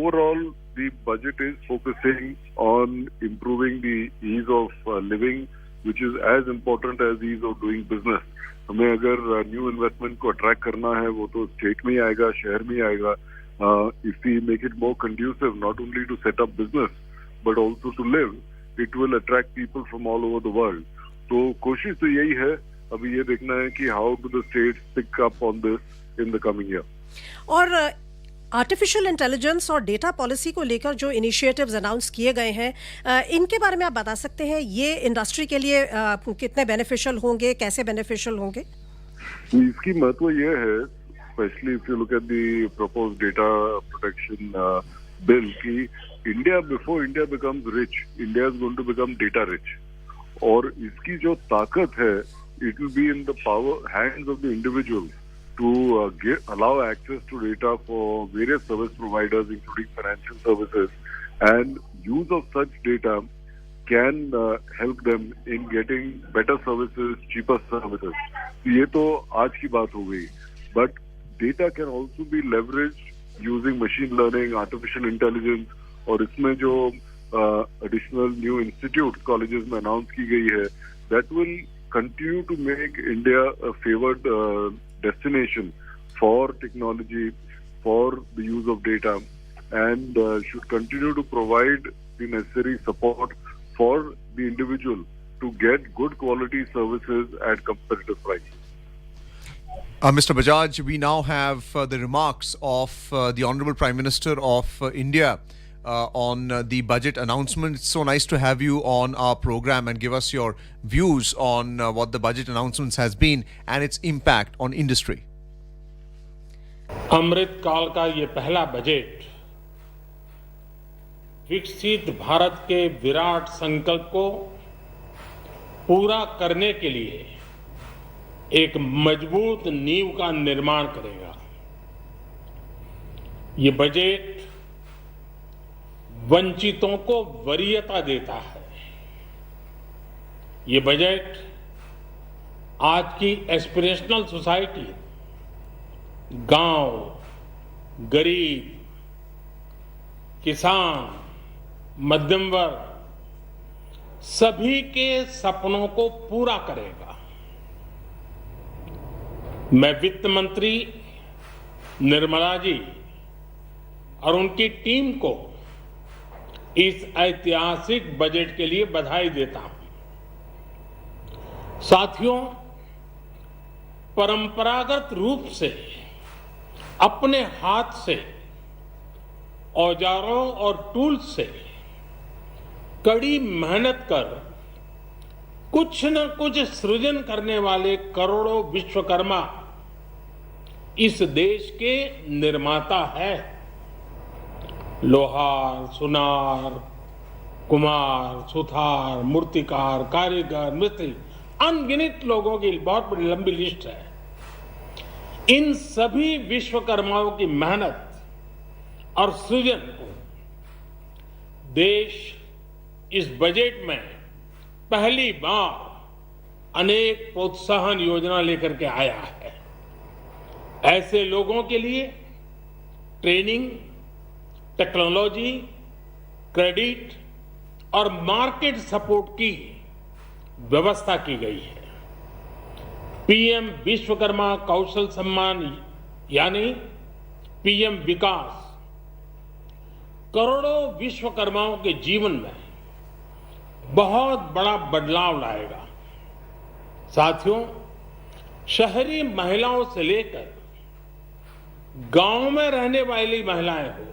Overall the budget is focusing on improving the ease of living, which is as important as ease of doing business. हमें अगर न्यू इन्वेस्टमेंट को अट्रैक्ट करना है वो तो स्टेट में ही आएगा, शहर में ही आएगा। If we make it more conducive not only to set up business but also to live, it will attract people from all over the world. तो कोशिश तो यही है अभी ये देखना है कि how do the states pick up on this in the coming year. और आर्टिफिशियल इंटेलिजेंस और डेटा पॉलिसी को लेकर जो इनिशिएटिव्स अनाउंस किए गए हैं, इनके बारे में आप बता सकते हैं, ये इंडस्ट्री के लिए कितने बेनिफिशियल होंगे, कैसे बेनिफिशियल होंगे? इसकी महत्व ये है, specially if you look at the proposed data protection bill, कि India before India becomes rich, India is going to become data rich. और इसकी जो ताकत है, it will be in the power hands of the individual to allow access to data for various service providers, including financial services, and use of such data can help them in getting better services, cheaper services. ये तो आज की बात हो गई, but data can also be leveraged using machine learning, artificial intelligence, और इसमें जो additional new institutes, colleges में announce की गई है, that will continue to make India a favored destination for technology, for the use of data, and should continue to provide the necessary support for the individual to get good quality services at competitive prices. Mr. Bajaj, we now have the remarks of the Honorable Prime Minister of India on the budget announcement. It's so nice to have you on our program and give us your views on what the budget announcements has been and its impact on industry. अमृत काल का ये पहला budget विकसित भारत के विराट संकल्प को पूरा करने के लिए एक मजबूत नींव का निर्माण करेगा। ये बजट वंचितों को वरीयता देता है। ये बजट आज की एस्पिरेशनल सोसाइटी, गांव, गरीब, किसान, मध्यम वर्ग, सभी के सपनों को पूरा करेगा। मैं वित्त मंत्री निर्मला जी और उनकी टीम को इस ऐतिहासिक बजट के लिए बधाई देता हूं। साथियों, परंपरागत रूप से अपने हाथ से औजारों और टूल्स से कड़ी मेहनत कर कुछ न कुछ सृजन करने वाले करोड़ों विश्वकर्मा इस देश के निर्माता है। लोहार, सुनार, कुमार, सुथार, मूर्तिकार, कारीगर, मिस्त्री, अनगिनत लोगों की बहुत बड़ी लंबी लिस्ट है। इन सभी विश्वकर्माओं की मेहनत और सृजन को देश इस बजट में पहली बार अनेक प्रोत्साहन योजना लेकर के आया है। ऐसे लोगों के लिए ट्रेनिंग, टेक्नोलॉजी, क्रेडिट और मार्केट सपोर्ट की व्यवस्था की गई है। पीएम विश्वकर्मा कौशल सम्मान यानी पीएम विकास करोड़ों विश्वकर्माओं के जीवन में बहुत बड़ा बदलाव लाएगा। साथियों, शहरी महिलाओं से लेकर गांव में रहने वाली महिलाएं हो,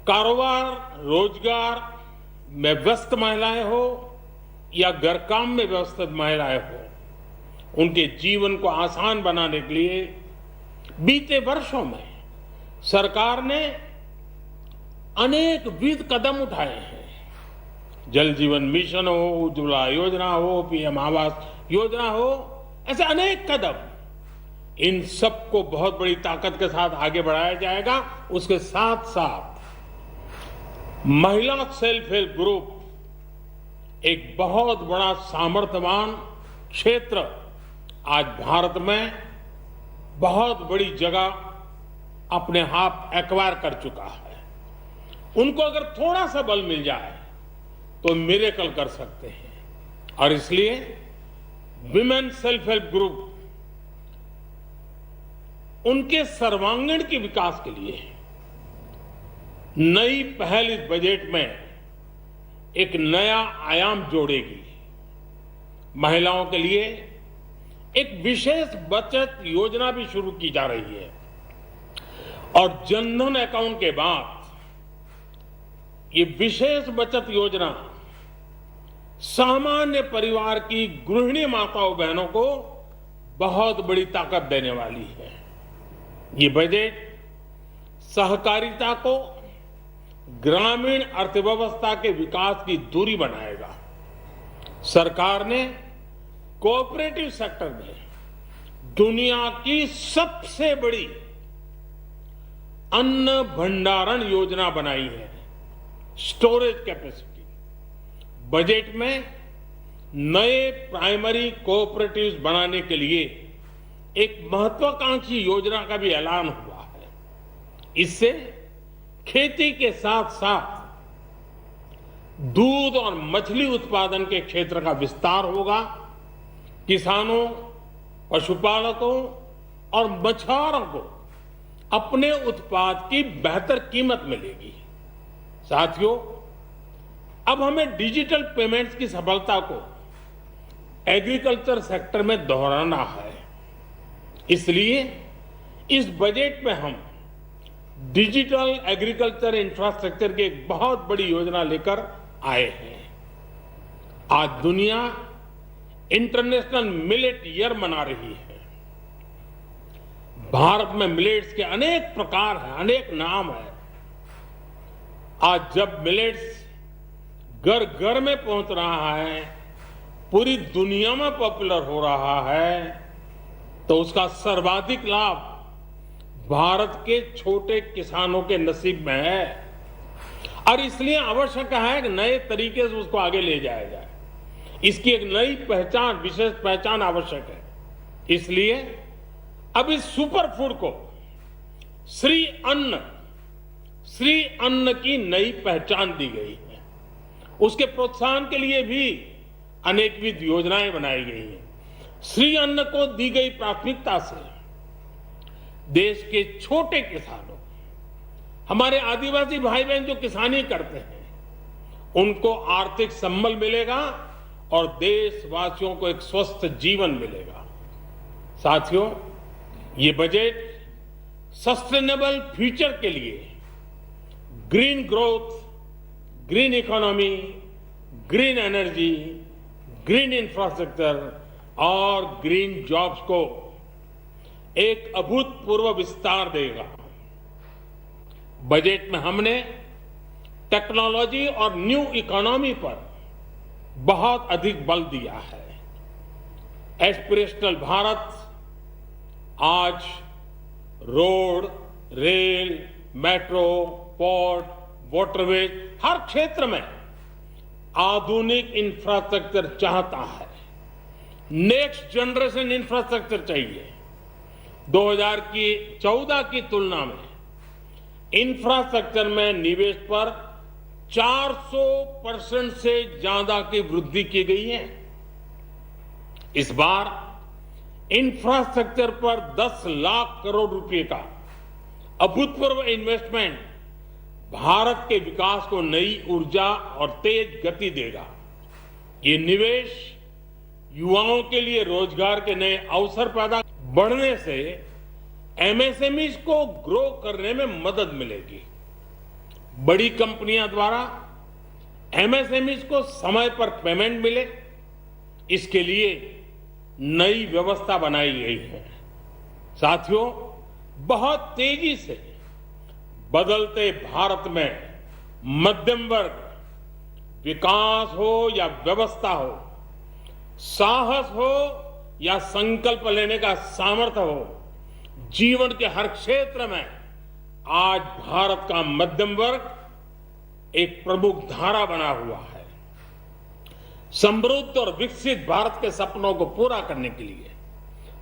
कारोबार, रोजगार में व्यस्त महिलाएं हो या घर काम में व्यस्त महिलाएं हो, उनके जीवन को आसान बनाने के लिए बीते वर्षों में सरकार ने अनेकविध कदम उठाए हैं। जल जीवन मिशन हो, उज्ज्वला योजना हो, पीएम आवास योजना हो, ऐसे अनेक कदम, इन सबको बहुत बड़ी ताकत के साथ आगे बढ़ाया जाएगा। उसके साथ साथ महिला सेल्फ हेल्प ग्रुप एक बहुत बड़ा सामर्थ्यवान क्षेत्र आज भारत में बहुत बड़ी जगह अपने हाथ एक्वायर कर चुका है। उनको अगर थोड़ा सा बल मिल जाए तो मिरेकल कर सकते हैं। और इसलिए विमेन सेल्फ हेल्प ग्रुप उनके सर्वांगीण के विकास के लिए नई पहल इस बजट में एक नया आयाम जोड़ेगी। महिलाओं के लिए एक विशेष बचत योजना भी शुरू की जा रही है और जनधन अकाउंट के बाद ये विशेष बचत योजना सामान्य परिवार की गृहिणी माताओं बहनों को बहुत बड़ी ताकत देने वाली है। ये बजट सहकारिता को ग्रामीण अर्थव्यवस्था के विकास की दूरी बनाएगा। सरकार ने कोऑपरेटिव सेक्टर में दुनिया की सबसे बड़ी अन्न भंडारण योजना बनाई है, स्टोरेज कैपेसिटी। बजट में नए प्राइमरी कोऑपरेटिव्स बनाने के लिए एक महत्वाकांक्षी योजना का भी ऐलान हुआ है। इससे खेती के साथ साथ दूध और मछली उत्पादन के क्षेत्र का विस्तार होगा। किसानों, पशुपालकों और मछुआरों को अपने उत्पाद की बेहतर कीमत मिलेगी। साथियों, अब हमें डिजिटल पेमेंट्स की सफलता को एग्रीकल्चर सेक्टर में दोहराना है। इसलिए इस बजट में हम डिजिटल एग्रीकल्चर इंफ्रास्ट्रक्चर की एक बहुत बड़ी योजना लेकर आए हैं। आज दुनिया इंटरनेशनल मिलेट ईयर मना रही है। भारत में मिलेट्स के अनेक प्रकार हैं, अनेक नाम है। आज जब मिलेट्स घर घर में पहुंच रहा है, पूरी दुनिया में पॉपुलर हो रहा है, तो उसका सर्वाधिक लाभ भारत के छोटे किसानों के नसीब में है और इसलिए आवश्यक है कि नए तरीके से उसको आगे ले जाया जाए। इसकी एक नई पहचान, विशेष पहचान आवश्यक है। इसलिए अब इस सुपर फूड को श्री अन्न की नई पहचान दी गई है। उसके प्रोत्साहन के लिए भी अनेकविध योजनाएं बनाई गई हैं। श्री अन्न को दी गई प्राथमिकता से देश के छोटे किसानों, हमारे आदिवासी भाई बहन जो किसानी करते हैं, उनको आर्थिक संबल मिलेगा और देशवासियों को एक स्वस्थ जीवन मिलेगा। साथियों, ये बजट सस्टेनेबल फ्यूचर के लिए green growth, green economy, green energy, green infrastructure और ग्रीन जॉब्स को एक अभूतपूर्व विस्तार देगा। बजट में हमने टेक्नोलॉजी और न्यू इकोनॉमी पर बहुत अधिक बल दिया है। एस्पिरेशनल भारत आज road, rail, metro, port, waterways, हर क्षेत्र में आधुनिक इंफ्रास्ट्रक्चर चाहता है। नेक्स्ट जनरेशन इंफ्रास्ट्रक्चर चाहिए। 2014 की तुलना में इंफ्रास्ट्रक्चर में निवेश पर 400% से ज्यादा की वृद्धि की गई है। इस बार इंफ्रास्ट्रक्चर पर 10 लाख करोड़ रुपए का अभूतपूर्व इन्वेस्टमेंट भारत के विकास को नई ऊर्जा और तेज गति देगा। ये निवेश युवाओं के लिए रोजगार के नए अवसर पैदा बढ़ने से एमएसएमईज को ग्रो करने में मदद मिलेगी। बड़ी कंपनियां द्वारा एमएसएमईज को समय पर पेमेंट मिले, इसके लिए नई व्यवस्था बनाई गई है। साथियों, बहुत तेजी से बदलते भारत में मध्यम वर्ग, विकास हो या व्यवस्था हो, साहस हो या संकल्प लेने का सामर्थ्य हो, जीवन के हर क्षेत्र में आज भारत का मध्यम वर्ग एक प्रमुख धारा बना हुआ है। समृद्ध और विकसित भारत के सपनों को पूरा करने के लिए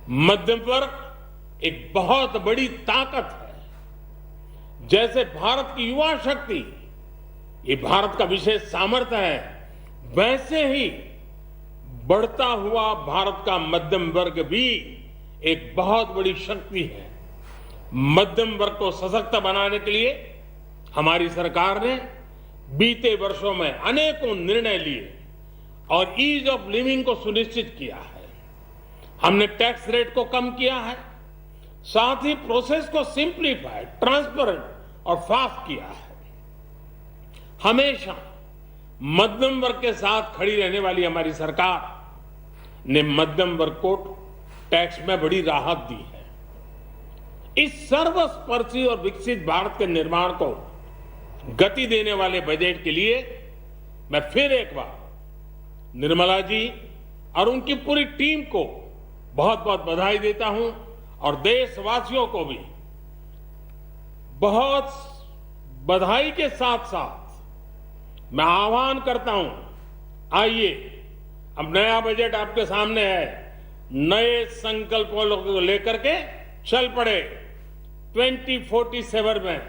मध्यम वर्ग एक बहुत बड़ी ताकत है। जैसे भारत की युवा शक्ति ये भारत का विशेष सामर्थ्य है, वैसे ही बढ़ता हुआ भारत का मध्यम वर्ग भी एक बहुत बड़ी शक्ति है। मध्यम वर्ग को सशक्त बनाने के लिए हमारी सरकार ने बीते वर्षों में अनेकों निर्णय लिए और ईज ऑफ लिविंग को सुनिश्चित किया है। हमने टैक्स रेट को कम किया है, साथ ही प्रोसेस को सिंप्लीफाइड, ट्रांसपेरेंट और फास्ट किया है। हमेशा मध्यम वर्ग के साथ खड़ी रहने वाली हमारी सरकार ने मध्यम वर्ग को टैक्स में बड़ी राहत दी है। इस सर्वस्पर्शी और विकसित भारत के निर्माण को गति देने वाले बजट के लिए मैं फिर एक बार निर्मला जी और उनकी पूरी टीम को बहुत बहुत बधाई देता हूं और देशवासियों को भी बहुत बधाई के साथ साथ मैं आह्वान करता हूं, आइए अब नया बजट आपके सामने है, नए संकल्पों को लेकर के चल पड़े। 2047 में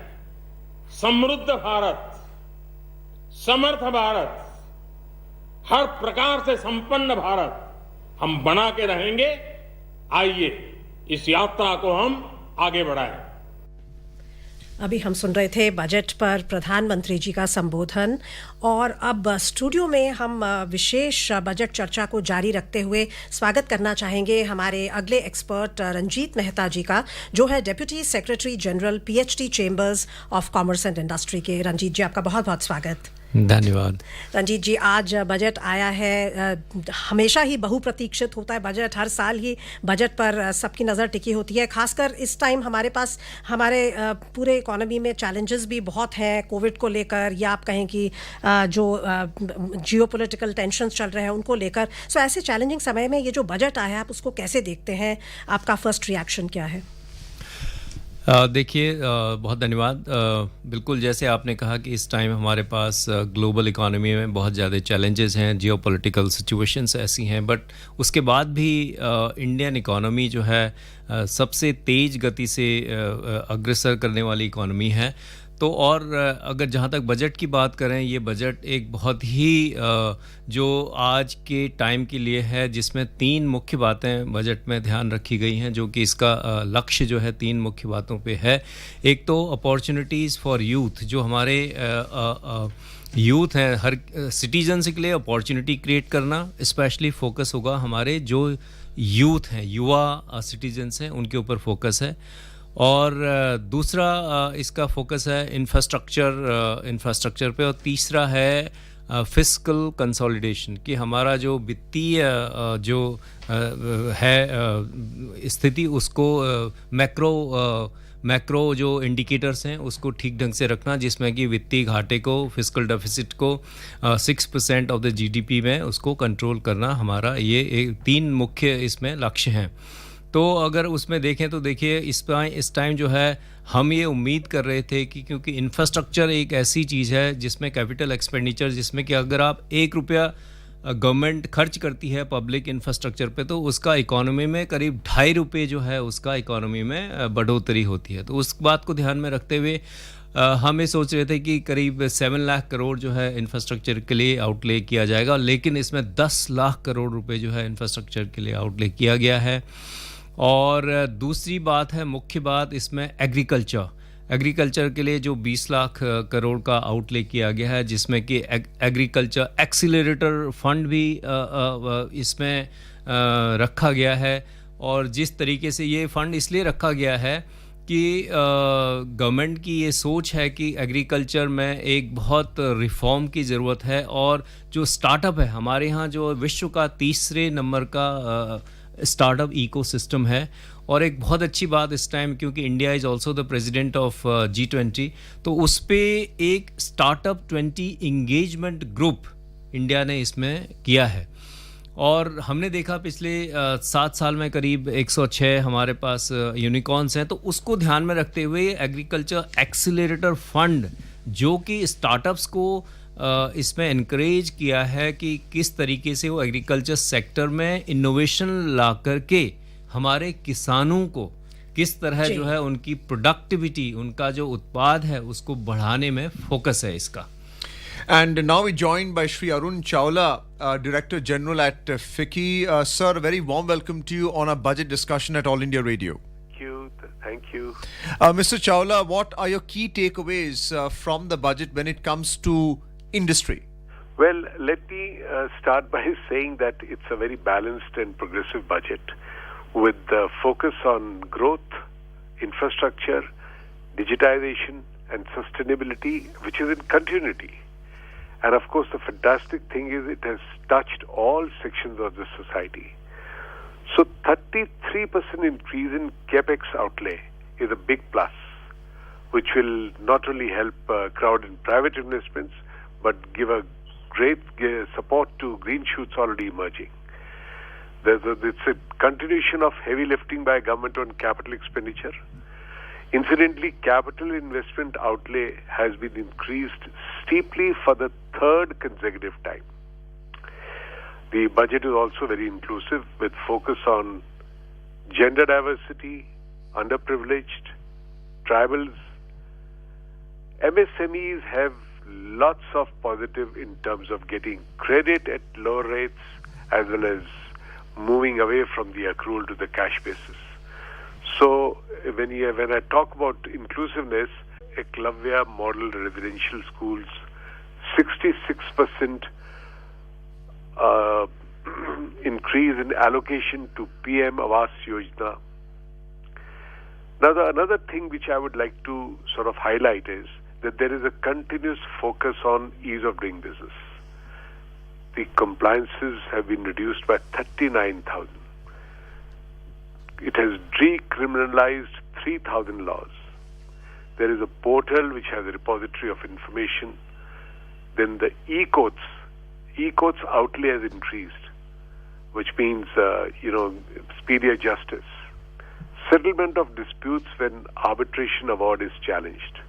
समृद्ध भारत, समर्थ भारत, हर प्रकार से संपन्न भारत हम बना के रहेंगे। आइए इस यात्रा को हम आगे बढ़ाएं। अभी हम सुन रहे थे बजट पर प्रधानमंत्री जी का संबोधन और अब स्टूडियो में हम विशेष बजट चर्चा को जारी रखते हुए स्वागत करना चाहेंगे हमारे अगले एक्सपर्ट रंजीत मेहता जी का, जो है deputy secretary general PHD chambers of commerce and industry के। रंजीत जी, आपका बहुत बहुत स्वागत। धन्यवाद। रंजीत जी, आज बजट आया है, हमेशा ही बहुप्रतीक्षित होता है बजट, हर साल ही बजट पर सबकी नज़र टिकी होती है। खासकर इस टाइम हमारे पास हमारे पूरे इकोनॉमी में चैलेंजेस भी बहुत हैं, कोविड को लेकर या आप कहें कि जो जियोपॉलिटिकल टेंशन्स चल रहे हैं उनको लेकर। सो ऐसे चैलेंजिंग समय में ये जो बजट आया है आप उसको कैसे देखते हैं, आपका फर्स्ट रिएक्शन क्या है? देखिए, बहुत धन्यवाद। बिल्कुल जैसे आपने कहा कि इस टाइम हमारे पास ग्लोबल इकोनॉमी में बहुत ज़्यादा चैलेंजेस हैं, जियोपॉलिटिकल सिचुएशंस ऐसी हैं, बट उसके बाद भी इंडियन इकोनॉमी जो है सबसे तेज़ गति से अग्रसर करने वाली इकोनॉमी है। तो और अगर जहाँ तक बजट की बात करें, ये बजट एक बहुत ही जो आज के टाइम के लिए है, जिसमें 3 मुख्य बातें बजट में ध्यान रखी गई हैं, जो कि इसका लक्ष्य जो है 3 मुख्य बातों पे है। एक तो अपॉर्चुनिटीज़ फॉर यूथ, जो हमारे यूथ हैं, हर सिटीजन्स के लिए अपॉर्चुनिटी क्रिएट करना, स्पेशली फोकस होगा हमारे जो यूथ हैं, युवा सिटीजन्स हैं, उनके ऊपर फोकस है। और दूसरा इसका फोकस है इंफ्रास्ट्रक्चर पे, और तीसरा है फिस्कल कंसोलिडेशन, कि हमारा जो वित्तीय जो है स्थिति, उसको मैक्रो जो इंडिकेटर्स हैं उसको ठीक ढंग से रखना, जिसमें कि वित्तीय घाटे को, फिस्कल डेफिसिट को 6% ऑफ द GDP में उसको कंट्रोल करना, हमारा ये 3 मुख्य इसमें लक्ष्य हैं। तो अगर उसमें देखें तो देखिए इस टाइम जो है हम ये उम्मीद कर रहे थे कि क्योंकि इंफ्रास्ट्रक्चर एक ऐसी चीज़ है जिसमें कैपिटल एक्सपेंडिचर, जिसमें कि अगर आप 1 रुपया गवर्नमेंट खर्च करती है पब्लिक इंफ्रास्ट्रक्चर पे, तो उसका इकोनॉमी में करीब 2.5 रुपये जो है उसका इकोनॉमी में बढ़ोतरी होती है। तो उस बात को ध्यान में रखते हुए हम ये सोच रहे थे कि करीब 7 लाख करोड़ जो है इंफ्रास्ट्रक्चर के लिए आउटले किया जाएगा, लेकिन इसमें 10 लाख करोड़ रुपए जो है इंफ्रास्ट्रक्चर के लिए आउटले किया गया है। और दूसरी बात है, मुख्य बात इसमें एग्रीकल्चर के लिए जो 20 लाख करोड़ का आउटले किया गया है, जिसमें कि एग्रीकल्चर एक्सीलरेटर फंड भी इसमें रखा गया है। और जिस तरीके से ये फंड इसलिए रखा गया है कि गवर्नमेंट की ये सोच है कि एग्रीकल्चर में एक बहुत रिफॉर्म की ज़रूरत है, और जो स्टार्टअप है हमारे यहाँ, जो विश्व का 3रे नंबर का स्टार्टअप इकोसिस्टम है। और एक बहुत अच्छी बात इस टाइम, क्योंकि India is also the president of G20, तो उस पर एक स्टार्टअप 20 इंगेजमेंट ग्रुप इंडिया ने इसमें किया है। और हमने देखा पिछले 7 साल में करीब 106 हमारे पास यूनिकॉर्न्स हैं। तो उसको ध्यान में रखते हुए एग्रीकल्चर एक्सीलरेटर फंड, जो कि स्टार्टअप्स को इसमें इनकरेज किया है कि किस तरीके से वो एग्रीकल्चर सेक्टर में इनोवेशन ला करके हमारे किसानों को किस तरह जो है उनकी प्रोडक्टिविटी, उनका जो उत्पाद है उसको बढ़ाने में फोकस है इसका। And now we're joined by Shri Arun Chawla, Director General at FICCI. Sir, a very warm welcome to you on our budget discussion at All India Radio. Thank you. Mr. Chawla, what are your key takeaways from the budget when it comes to industry? Well, let me start by saying that it's a very balanced and progressive budget with the focus on growth, infrastructure, digitization, and sustainability, which is in continuity. And of course, the fantastic thing is it has touched all sections of the society. So 33% increase in capex outlay is a big plus, which will not only help crowd in private investments, but give a great support to green shoots already emerging. It's a continuation of heavy lifting by government on capital expenditure. Incidentally, capital investment outlay has been increased steeply for the third consecutive time. The budget is also very inclusive with focus on gender diversity, underprivileged, tribals. MSMEs have lots of positive in terms of getting credit at lower rates as well as moving away from the accrual to the cash basis. So when I talk about inclusiveness, Eklavya model residential schools, 66% increase in allocation to PM Awas Yojana. Now, another thing which I would like to sort of highlight is that there is a continuous focus on ease of doing business. The compliances have been reduced by 39,000. It has decriminalized 3,000 laws. There is a portal which has a repository of information. Then the e-courts outlay has increased, which means, speedier justice. Settlement of disputes when arbitration award is challenged.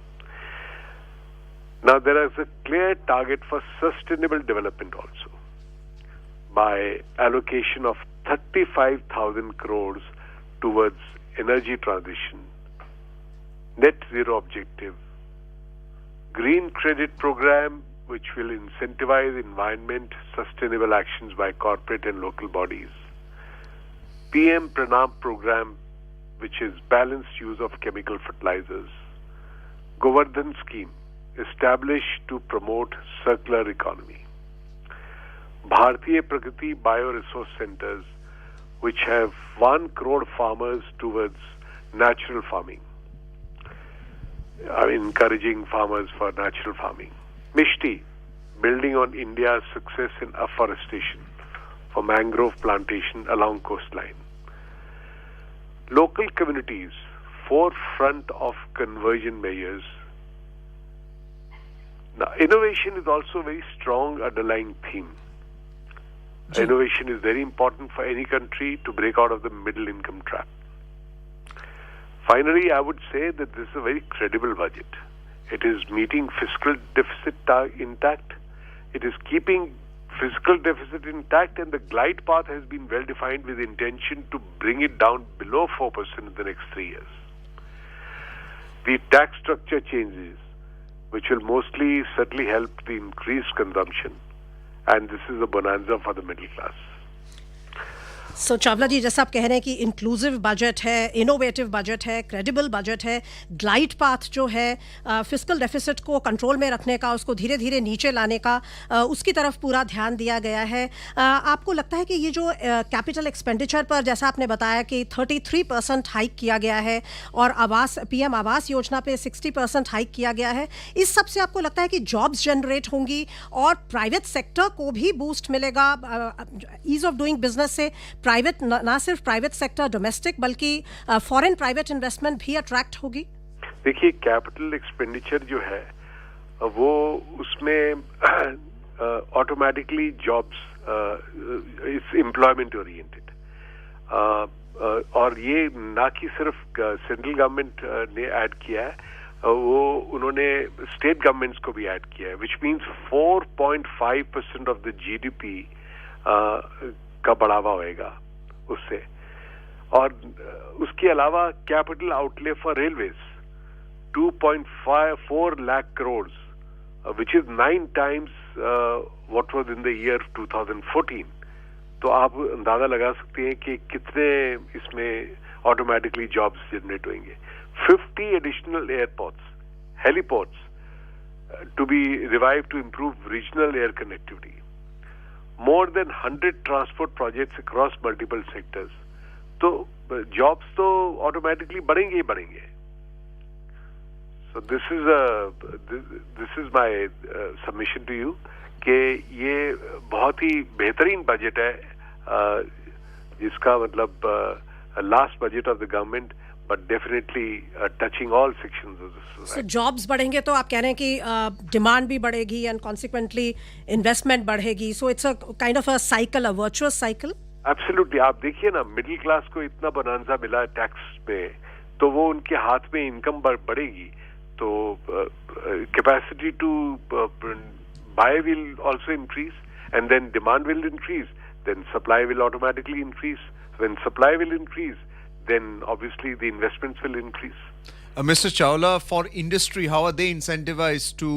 Now, there is a clear target for sustainable development also by allocation of 35,000 crores towards energy transition, net zero objective, green credit program which will incentivize environment sustainable actions by corporate and local bodies, PM Pranam program which is balanced use of chemical fertilizers, Govardhan scheme established to promote circular economy, Bharatiya Prakriti Bioresource Centers which have 1 crore farmers towards natural farming, encouraging farmers for natural farming. Mishti, building on India's success in afforestation for mangrove plantation along coastline. Local communities, forefront of conversion measures. Now, innovation is also a very strong underlying theme. Innovation is very important for any country to break out of the middle income trap. Finally, I would say that this is a very credible budget. It is meeting fiscal deficit intact. It is keeping fiscal deficit intact, and the glide path has been well defined with intention to bring it down below 4% in the next 3 years. The tax structure changes, which will mostly certainly help the increased consumption, and this is a bonanza for the middle class. सो चावला जी, जैसा आप कह रहे हैं कि inclusive budget है, innovative budget है, credible budget है, glide path जो है फिस्कल डेफिसिट को कंट्रोल में रखने का, उसको धीरे धीरे नीचे लाने का, उसकी तरफ पूरा ध्यान दिया गया है. आपको लगता है कि ये जो कैपिटल एक्सपेंडिचर पर जैसा आपने बताया कि 33% हाइक किया गया है और PM आवास योजना पे 60% हाइक किया गया है, इस सब से आपको लगता है कि जॉब्स जनरेट होंगी और प्राइवेट सेक्टर को भी बूस्ट मिलेगा ईज ऑफ डूइंग बिजनेस से? प्राइवेट, ना सिर्फ प्राइवेट सेक्टर डोमेस्टिक बल्कि फॉरेन प्राइवेट इन्वेस्टमेंट भी अट्रैक्ट होगी. देखिए, कैपिटल एक्सपेंडिचर जो है वो उसमें automatically jobs is employment oriented, और ये ना कि सिर्फ सेंट्रल गवर्नमेंट ने ऐड किया है, वो उन्होंने स्टेट गवर्नमेंट्स को भी ऐड किया है, which means 4.5% of the GDP का बढ़ावा होएगा उससे. और उसके अलावा capital outlay for railways 2.4 lakh crores, which is 9 times what was in the year 2014. तो आप अंदाजा लगा सकते हैं कि कितने इसमें ऑटोमेटिकली जॉब्स जनरेट होंगे. 50 additional airports, heliports to be revived to improve regional air connectivity. More than 100 transport projects across multiple sectors. तो jobs तो automatically बढ़ेंगे ही बढ़ेंगे. So this is my submission to you कि ये बहुत ही बेहतरीन बजट है जिसका मतलब last budget of the government, but definitely touching all sections of the society. So jobs बढ़ेंगे तो आप कह रहे हैं कि demand भी बढ़ेगी and consequently investment बढ़ेगी. So it's a kind of a cycle, a virtuous cycle. Absolutely. आप देखिए ना, मिडिल क्लास को इतना बोनांजा मिला है टैक्स में, तो वो उनके हाथ में इनकम बढ़ेगी, तो capacity to buy will also increase and then demand will increase, then supply will automatically increase. When supply will increase, then obviously the investments will increase. Mr. Chawla, for industry, how are they incentivized to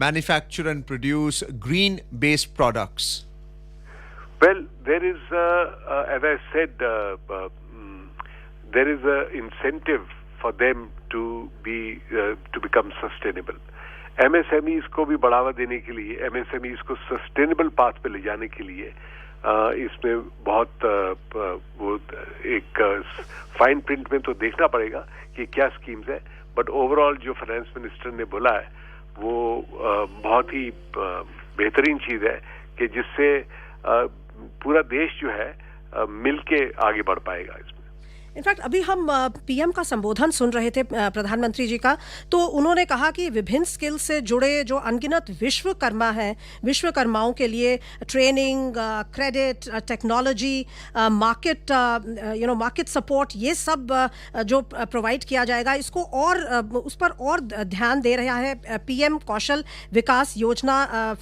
manufacture and produce green-based products? Well, there is, as I said, there is an incentive for them to become sustainable. MSMEs को भी बढ़ावा देने के लिए, MSMEs को sustainable path पे ले जाने के लिए इसमें बहुत वो एक फाइन प्रिंट में तो देखना पड़ेगा कि क्या स्कीम्स है, बट ओवरऑल जो फाइनेंस मिनिस्टर ने बोला है वो बहुत ही बेहतरीन चीज है कि जिससे पूरा देश जो है मिलके आगे बढ़ पाएगा. इसमें इनफैक्ट अभी हम पीएम का संबोधन सुन रहे थे प्रधानमंत्री जी का, तो उन्होंने कहा कि विभिन्न स्किल से जुड़े जो अनगिनत विश्वकर्मा हैं, विश्वकर्माओं के लिए training, credit, technology, market support, ये सब जो प्रोवाइड किया जाएगा, इसको और उस पर और ध्यान दे रहा है पीएम कौशल विकास योजना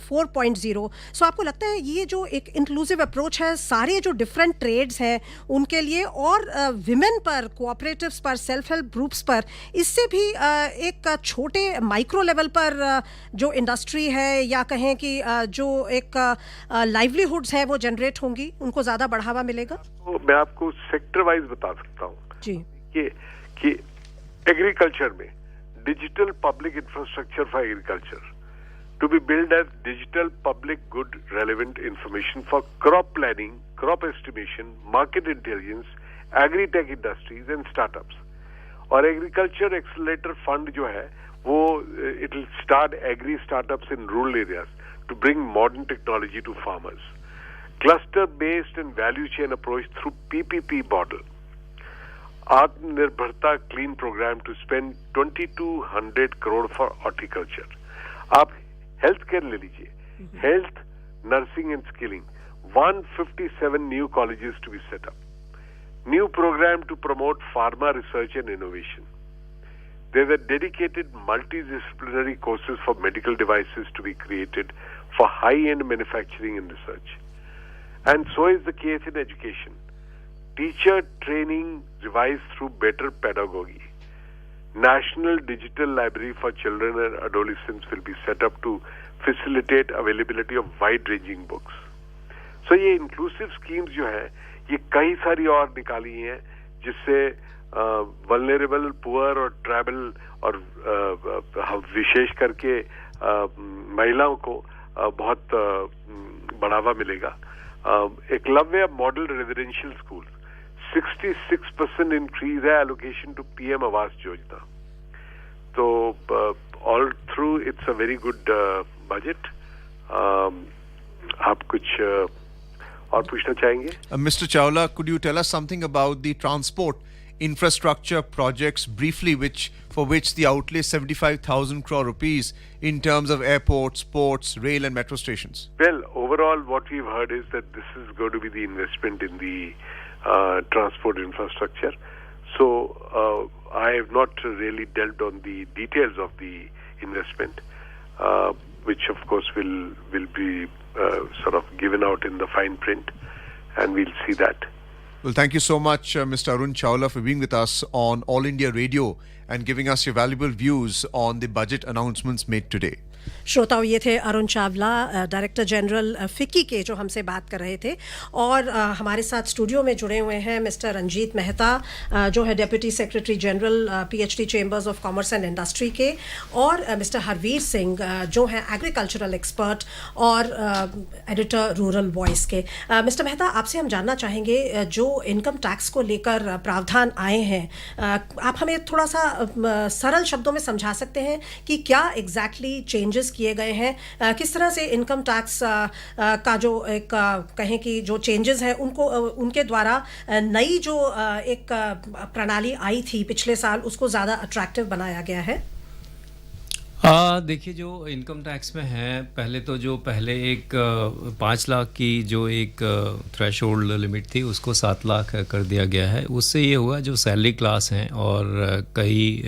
4.0. सो आपको लगता है ये जो एक इंक्लूसिव अप्रोच है सारे जो डिफरेंट ट्रेड्स हैं उनके लिए और विमेन पर, कोऑपरेटिव्स पर, सेल्फ हेल्प ग्रुप्स पर, इससे भी एक छोटे माइक्रो लेवल पर जो इंडस्ट्री है या कहें कि जो एक लाइवलीहुड्स है वो जनरेट होंगी, उनको ज्यादा बढ़ावा मिलेगा? तो मैं आपको सेक्टर वाइज बता सकता हूँ जी कि एग्रीकल्चर में digital public infrastructure for agriculture to be built as digital public good relevant information for crop planning, crop estimation, market intelligence, agri-tech industries and startups. और एग्रीकल्चर एक्सेलरेटर फंड जो है वो it will start agri startups in rural areas to bring modern technology to farmers. Cluster based and value chain approach through PPP model. आत्मनिर्भरता clean programme to spend 2200 crore for horticulture. आप health care ले लीजिए, health, nursing and skilling, 157 new colleges to be set up. New program to promote pharma research and innovation. There are dedicated multidisciplinary courses for medical devices to be created for high-end manufacturing and research. And so is the case in education. Teacher training revised through better pedagogy. National Digital Library for Children and Adolescents will be set up to facilitate availability of wide-ranging books. So ये inclusive schemes जो है ये कई सारी और निकाली हैं जिससे वल्नरेबल, पुअर और ट्राइबल और विशेष करके महिलाओं को बहुत बढ़ावा मिलेगा. Eklavya model residential school 66% increase है allocation to PM Awas Yojana. तो all through it's a very good budget. आप कुछ और पूछना चाहेंगे? Mr. Chawla, could you tell us something about the transport infrastructure projects briefly, for which the outlay 75,000 crore rupees in terms of airports, ports, rail and metro stations? Well, overall what we've heard is that this is going to be the investment in the transport infrastructure. So I have not really delved on the details of the investment, which of course will be sort of given out in the fine print, and we'll see that. Well, thank you so much, Mr. Arun Chawla, for being with us on All India Radio and giving us your valuable views on the budget announcements made today. श्रोताओं, ये थे Arun Chawla, director general FICCI के, जो हमसे बात कर रहे थे। और हमारे साथ स्टूडियो में जुड़े हुए हैं मिस्टर रंजीत मेहता, जो है deputy secretary general PhD chambers of commerce and industry के, और मिस्टर हरवीर सिंह, जो है एग्रीकल्चरल एक्सपर्ट और एडिटर रूरल वॉइस के। मिस्टर मेहता, आपसे हम जानना चाहेंगे, जो इनकम टैक्स को लेकर प्रावधान आए हैं, आप हमें थोड़ा सा सरल शब्दों में समझा सकते हैं कि क्या एग्जैक्टली चेंजेस किए गए हैं, किस तरह से इनकम टैक्स का जो एक कहें कि जो चेंजेस हैं उनको उनके द्वारा नई जो एक प्रणाली आई थी पिछले साल, उसको ज़्यादा अट्रैक्टिव बनाया गया है? देखिए, जो इनकम टैक्स में है, पहले एक 5 लाख की जो एक थ्रेशोल्ड लिमिट थी, उसको 7 लाख कर दिया गया है। उससे ये हुआ, जो सैलरी क्लास हैं और कई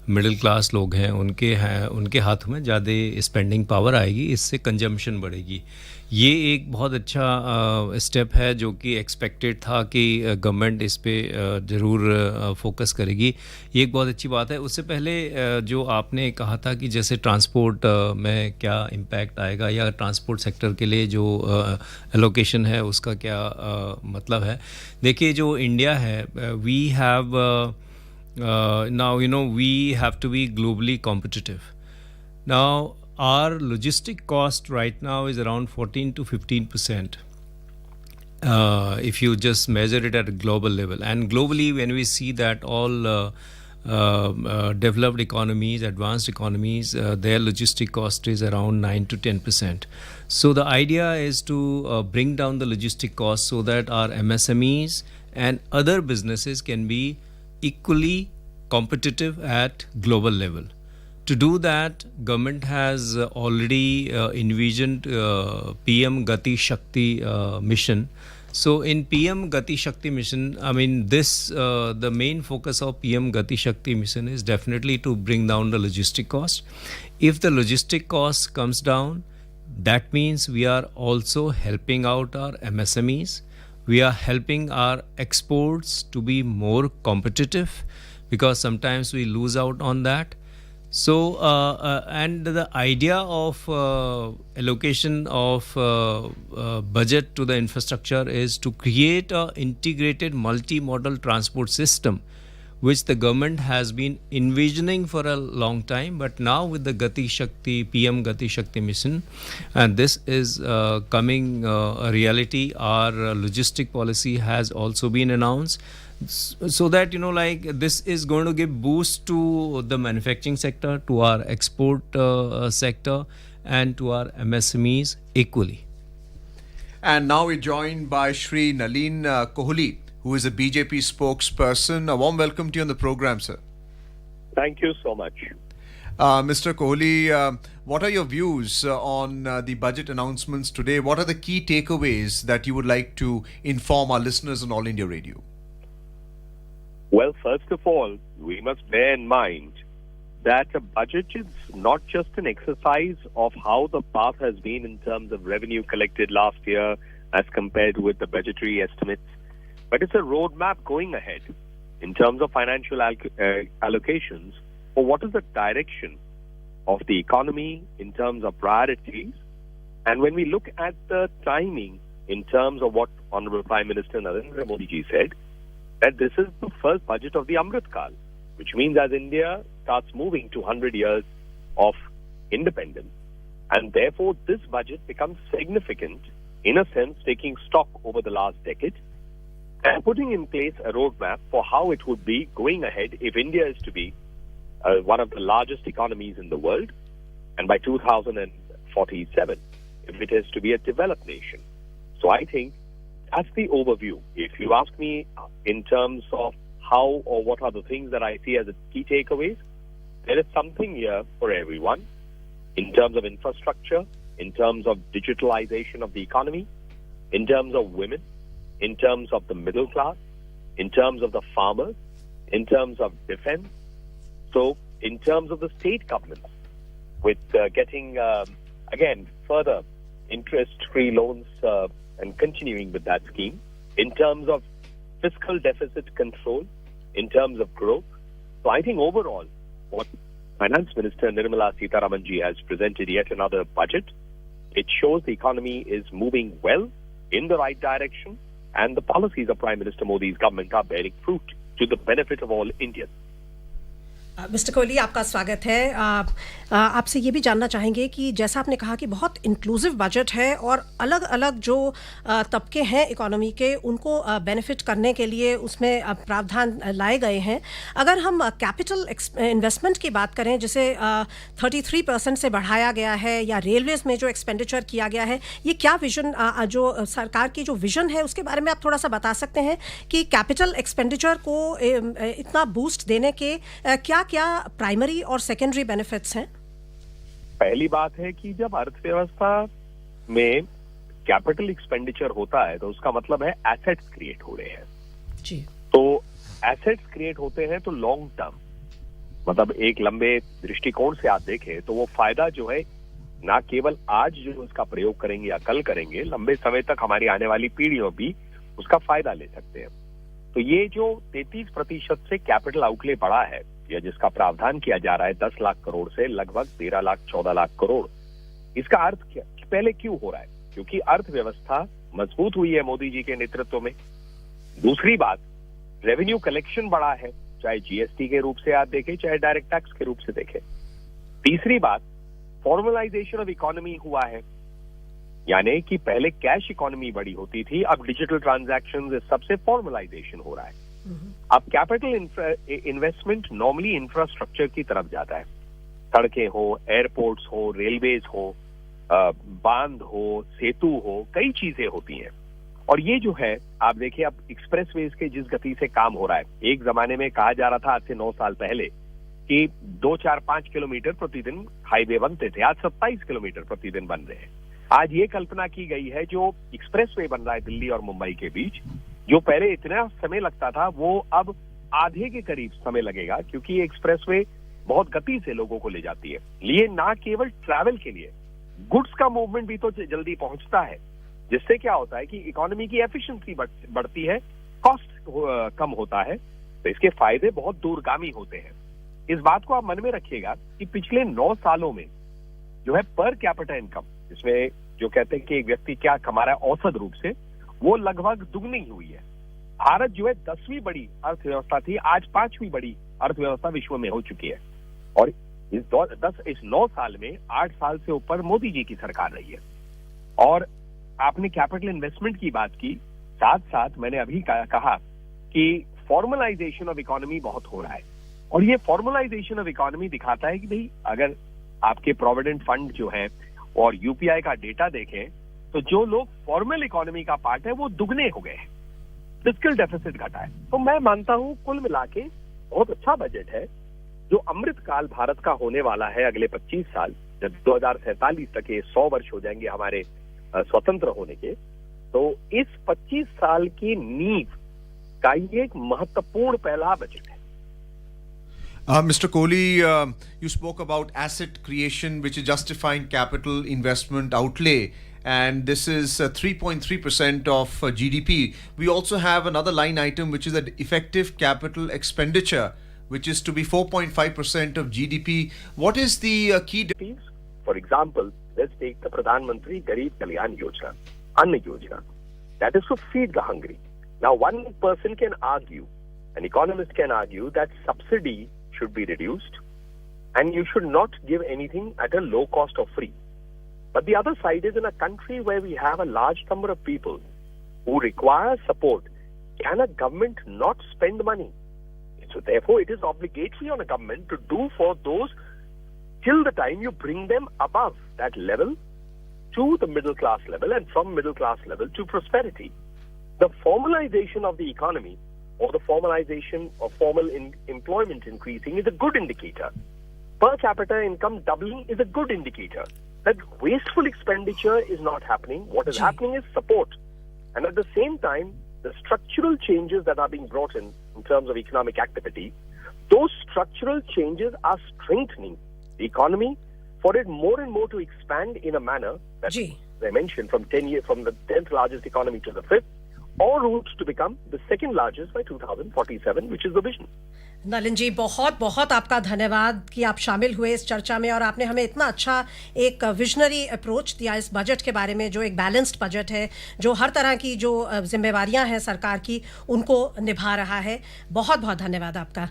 मिडिल क्लास लोग हैं, उनके हाथ में ज़्यादा स्पेंडिंग पावर आएगी, इससे कंजम्पशन बढ़ेगी। ये एक बहुत अच्छा स्टेप है, जो कि एक्सपेक्टेड था कि गवर्नमेंट इस पे ज़रूर फोकस करेगी। ये एक बहुत अच्छी बात है। उससे पहले जो आपने कहा था कि जैसे ट्रांसपोर्ट में क्या इम्पैक्ट आएगा, या ट्रांसपोर्ट सेक्टर के लिए जो एलोकेशन है उसका क्या मतलब है। देखिए, जो इंडिया है, we have now we have to be globally competitive. Now our logistic cost right now is around 14 to 15%, if you just measure it at a global level. And globally, when we see that all developed economies, advanced economies, their logistic cost is around 9 to 10%. So the idea is to bring down the logistic cost so that our MSMEs and other businesses can be equally competitive at global level. To do that, government has already envisioned PM Gati Shakti mission. So in PM Gati Shakti mission, I mean, the main focus of PM Gati Shakti mission is definitely to bring down the logistic cost. If the logistic cost comes down, that means we are also helping out our MSMEs. We are helping our exports to be more competitive, because sometimes we lose out on that. So and the idea of allocation of budget to the infrastructure is to create a integrated multi-modal transport system, which the government has been envisioning for a long time. But now with the Gati Shakti, PM Gati Shakti mission, and this is coming a reality, our logistic policy has also been announced. So that this is going to give boost to the manufacturing sector, to our export sector, and to our MSMEs equally. And now we're joined by Shri Nalin Kohli, who is a BJP spokesperson. A warm welcome to you on the program, sir. Thank you so much. Mr. Kohli, what are your views on the budget announcements today? What are the key takeaways that you would like to inform our listeners on All India Radio? Well, first of all, we must bear in mind that a budget is not just an exercise of how the path has been in terms of revenue collected last year as compared with the budgetary estimates, but it's a roadmap going ahead in terms of financial allocations for what is the direction of the economy in terms of priorities. And when we look at the timing in terms of what Honorable Prime Minister Narendra Modi ji said, that this is the first budget of the Amrit Kal, which means as India starts moving to 100 years of independence, and therefore this budget becomes significant, in a sense, taking stock over the last decade and putting in place a roadmap for how it would be going ahead if India is to be one of the largest economies in the world, and by 2047, if it is to be a developed nation. So I think that's the overview. If you ask me in terms of how or what are the things that I see as the key takeaways, there is something here for everyone in terms of infrastructure, in terms of digitalization of the economy, in terms of women, in terms of the middle class, in terms of the farmers, in terms of defense. So in terms of the state governments, with getting, again, further interest-free loans and continuing with that scheme, in terms of fiscal deficit control, in terms of growth. So I think overall, what Finance Minister Nirmala Sitharaman ji has presented yet another budget. It shows the economy is moving well in the right direction, and the policies of Prime Minister Modi's government are bearing fruit to the benefit of all Indians. Mister Kohli, आपका स्वागत है। आपसे ये भी जानना चाहेंगे कि जैसा आपने कहा कि बहुत इंक्लूसिव बजट है और अलग अलग जो तबके हैं इकोनॉमी के उनको बेनिफिट करने के लिए उसमें प्रावधान लाए गए हैं। अगर हम कैपिटल इन्वेस्टमेंट की बात करें, जिसे 33% से बढ़ाया गया है, या रेलवेज में जो एक्सपेंडिचर किया गया है, ये क्या विजन, जो सरकार की जो विजन है उसके बारे में आप थोड़ा सा बता सकते हैं कि कैपिटल एक्सपेंडिचर को इतना बूस्ट देने के क्या प्राइमरी और सेकेंडरी बेनिफिट्स हैं? पहली बात है कि जब अर्थव्यवस्था में कैपिटल एक्सपेंडिचर होता है तो उसका मतलब है एसेट्स क्रिएट हो रहे हैं जी। तो एसेट्स क्रिएट होते हैं तो लॉन्ग टर्म, मतलब एक लंबे दृष्टिकोण से आप देखें तो वो फायदा जो है ना केवल आज जो उसका प्रयोग करेंगे या कल करेंगे, लंबे समय तक हमारी आने वाली पीढ़ियों भी उसका फायदा ले सकते हैं। तो ये जो 33% से कैपिटल आउटले बढ़ा है या जिसका प्रावधान किया जा रहा है 10 लाख करोड़ से लगभग 13 लाख 14 लाख करोड़, इसका अर्थ क्या पहले क्यों हो रहा है? क्योंकि अर्थव्यवस्था मजबूत हुई है मोदी जी के नेतृत्व में। दूसरी बात, रेवेन्यू कलेक्शन बढ़ा है, चाहे जीएसटी के रूप से आप देखें चाहे डायरेक्ट टैक्स के रूप से देखें। तीसरी बात, फॉर्मलाइजेशन ऑफ इकोनॉमी हुआ है, यानी कि पहले कैश इकोनॉमी बड़ी होती थी, अब डिजिटल ट्रांजैक्शंस सबसे फॉर्मलाइजेशन हो रहा है। अब कैपिटल इन्वेस्टमेंट नॉर्मली इंफ्रास्ट्रक्चर की तरफ जाता है, सड़कें हो, एयरपोर्ट्स हो, रेलवेज हो, बांध हो, सेतु हो, कई चीजें होती हैं। और ये जो है आप देखिए अब एक्सप्रेसवेज के जिस गति से काम हो रहा है, एक जमाने में कहा जा रहा था आज से 9 साल पहले कि 2, 4, 5 किलोमीटर प्रतिदिन हाईवे बनते थे, आज 27 किलोमीटर प्रतिदिन बन रहे हैं। आज ये कल्पना की गई है जो एक्सप्रेसवे बन रहा है दिल्ली और मुंबई के बीच, जो पहले इतना समय लगता था वो अब आधे के करीब समय लगेगा, क्योंकि एक्सप्रेसवे बहुत गति से लोगों को ले जाती है। लिए ना केवल ट्रैवल के लिए, गुड्स का मूवमेंट भी तो जल्दी पहुंचता है, जिससे क्या होता है कि इकोनॉमी की एफिशिएंसी बढ़ती है, कॉस्ट कम होता है, तो इसके फायदे बहुत दूरगामी होते हैं। इस बात को आप मन में रखिएगा कि पिछले 9 सालों में जो है पर कैपिटा इनकम, जिसमें जो कहते हैं कि एक व्यक्ति क्या कमा रहा है औसत रूप से, वो लगभग दुगनी हुई है। भारत जो है 10वीं बड़ी अर्थव्यवस्था थी, आज 5वीं बड़ी अर्थव्यवस्था विश्व में हो चुकी है। और इस 9 साल में 8 साल से ऊपर मोदी जी की सरकार रही है। और आपने कैपिटल इन्वेस्टमेंट की बात की, साथ साथ मैंने अभी कहा कि फॉर्मलाइजेशन ऑफ इकोनॉमी बहुत हो रहा है। और ये फॉर्मलाइजेशन ऑफ इकोनॉमी दिखाता है कि भाई अगर आपके प्रोविडेंट फंड जो है और यूपीआई का डेटा देखें तो जो लोग फॉर्मल इकोनॉमी का पार्ट है वो दुगने हो गए हैं, फिस्कल डेफिसिट घटा है। तो मैं मानता हूं कुल मिलाके बहुत अच्छा बजट है, जो अमृत काल भारत का होने वाला है अगले 25 साल, जब 2047 तक ये 100 वर्ष हो जाएंगे हमारे स्वतंत्र होने के। तो इस 25 साल की नींव का ये एक महत्वपूर्ण पहला बजट है। Mr. Kohli, you spoke about asset creation, which is justifying capital investment outlay, and this is 3.3% of GDP. We also have another line item, which is the effective capital expenditure, which is to be 4.5% of GDP. What is the key? For example, let's take the Pradhan Mantri Garib Kalyan Yojana, Anna Yojana. That is to feed the hungry. Now, one person can argue, an economist can argue that subsidy should be reduced and you should not give anything at a low cost or free. But the other side is, in a country where we have a large number of people who require support, can a government not spend money? So therefore it is obligatory on a government to do for those till the time you bring them above that level to the middle class level, and from middle class level to prosperity. The formalization of the economy or the formalization of formal employment increasing is a good indicator. Per capita income doubling is a good indicator. That wasteful expenditure is not happening. What is happening is support. And at the same time, the structural changes that are being brought in terms of economic activity, those structural changes are strengthening the economy for it more and more to expand in a manner that, as I mentioned, from the 10th largest economy to the 5th, en route to become the second largest by 2047, which is the vision. Nalin जी बहुत बहुत आपका धन्यवाद कि आप शामिल हुए इस चर्चा में और आपने हमें इतना अच्छा एक विजनरी अप्रोच दिया इस बजट के बारे में, जो एक बैलेंस्ड बजट है, जो हर तरह की जो जिम्मेवारियां हैं सरकार की उनको निभा रहा है। बहुत बहुत धन्यवाद आपका।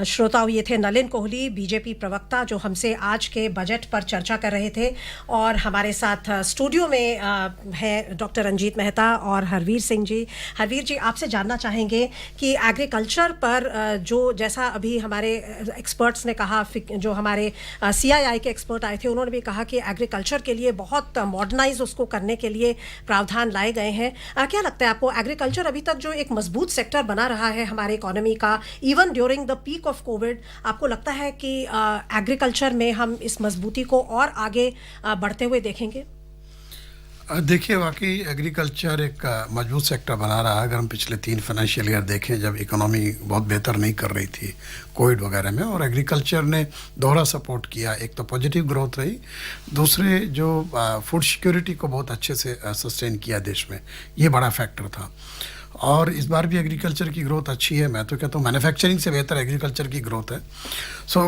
श्रोताओं, ये थे नलिन कोहली, बीजेपी प्रवक्ता, जो हमसे आज के बजट पर चर्चा कर रहे थे। और हमारे साथ स्टूडियो में हैं डॉक्टर रंजीत मेहता और हरवीर सिंह जी। हरवीर जी, आपसे जानना चाहेंगे कि एग्रीकल्चर पर जो जैसा अभी हमारे एक्सपर्ट्स ने कहा, जो हमारे CII के एक्सपर्ट आए थे, उन्होंने भी कहा कि एग्रीकल्चर के लिए बहुत मॉडर्नाइज उसको करने के लिए प्रावधान लाए गए हैं। क्या लगता है आपको, एग्रीकल्चर अभी तक जो एक मजबूत सेक्टर बना रहा है हमारे इकोनॉमी का, even during the peak of Covid, आपको लगता है कि एग्रीकल्चर में हम इस मजबूती को और आगे बढ़ते हुए देखेंगे? देखिए, वाकई एग्रीकल्चर एक मजबूत सेक्टर बना रहा है। अगर हम पिछले 3 फाइनेंशियल ईयर देखें, जब इकोनॉमी बहुत बेहतर नहीं कर रही थी कोविड वगैरह में, और एग्रीकल्चर ने दोहरा सपोर्ट किया। एक तो पॉजिटिव ग्रोथ रही, दूसरे जो फूड सिक्योरिटी को बहुत अच्छे से सस्टेन किया देश में, ये बड़ा फैक्टर था। और इस बार भी एग्रीकल्चर की ग्रोथ अच्छी है। मैं तो कहता हूँ मैन्युफैक्चरिंग से बेहतर एग्रीकल्चर की ग्रोथ है। सो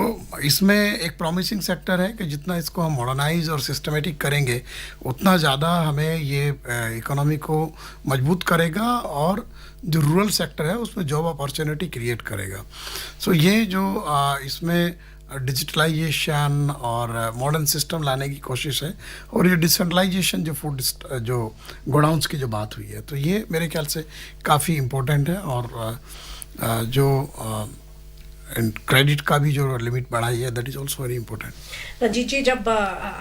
इसमें एक प्रॉमिसिंग सेक्टर है कि जितना इसको हम मॉडर्नाइज और सिस्टमेटिक करेंगे, उतना ज़्यादा हमें ये इकोनॉमी को मजबूत करेगा और जो रूरल सेक्टर है उसमें जॉब अपॉर्चुनिटी क्रिएट करेगा। सो ये जो इसमें डिजिटलाइजेशन और मॉडर्न सिस्टम लाने की कोशिश है, और ये डिसेंट्रलाइजेशन जो फूड जो गोडाउंस की जो बात हुई है, तो ये मेरे ख्याल से काफ़ी इम्पोर्टेंट है। और जो क्रेडिट का भी जो लिमिट बढ़ाई है, that is also very important. Ranjit ji, जब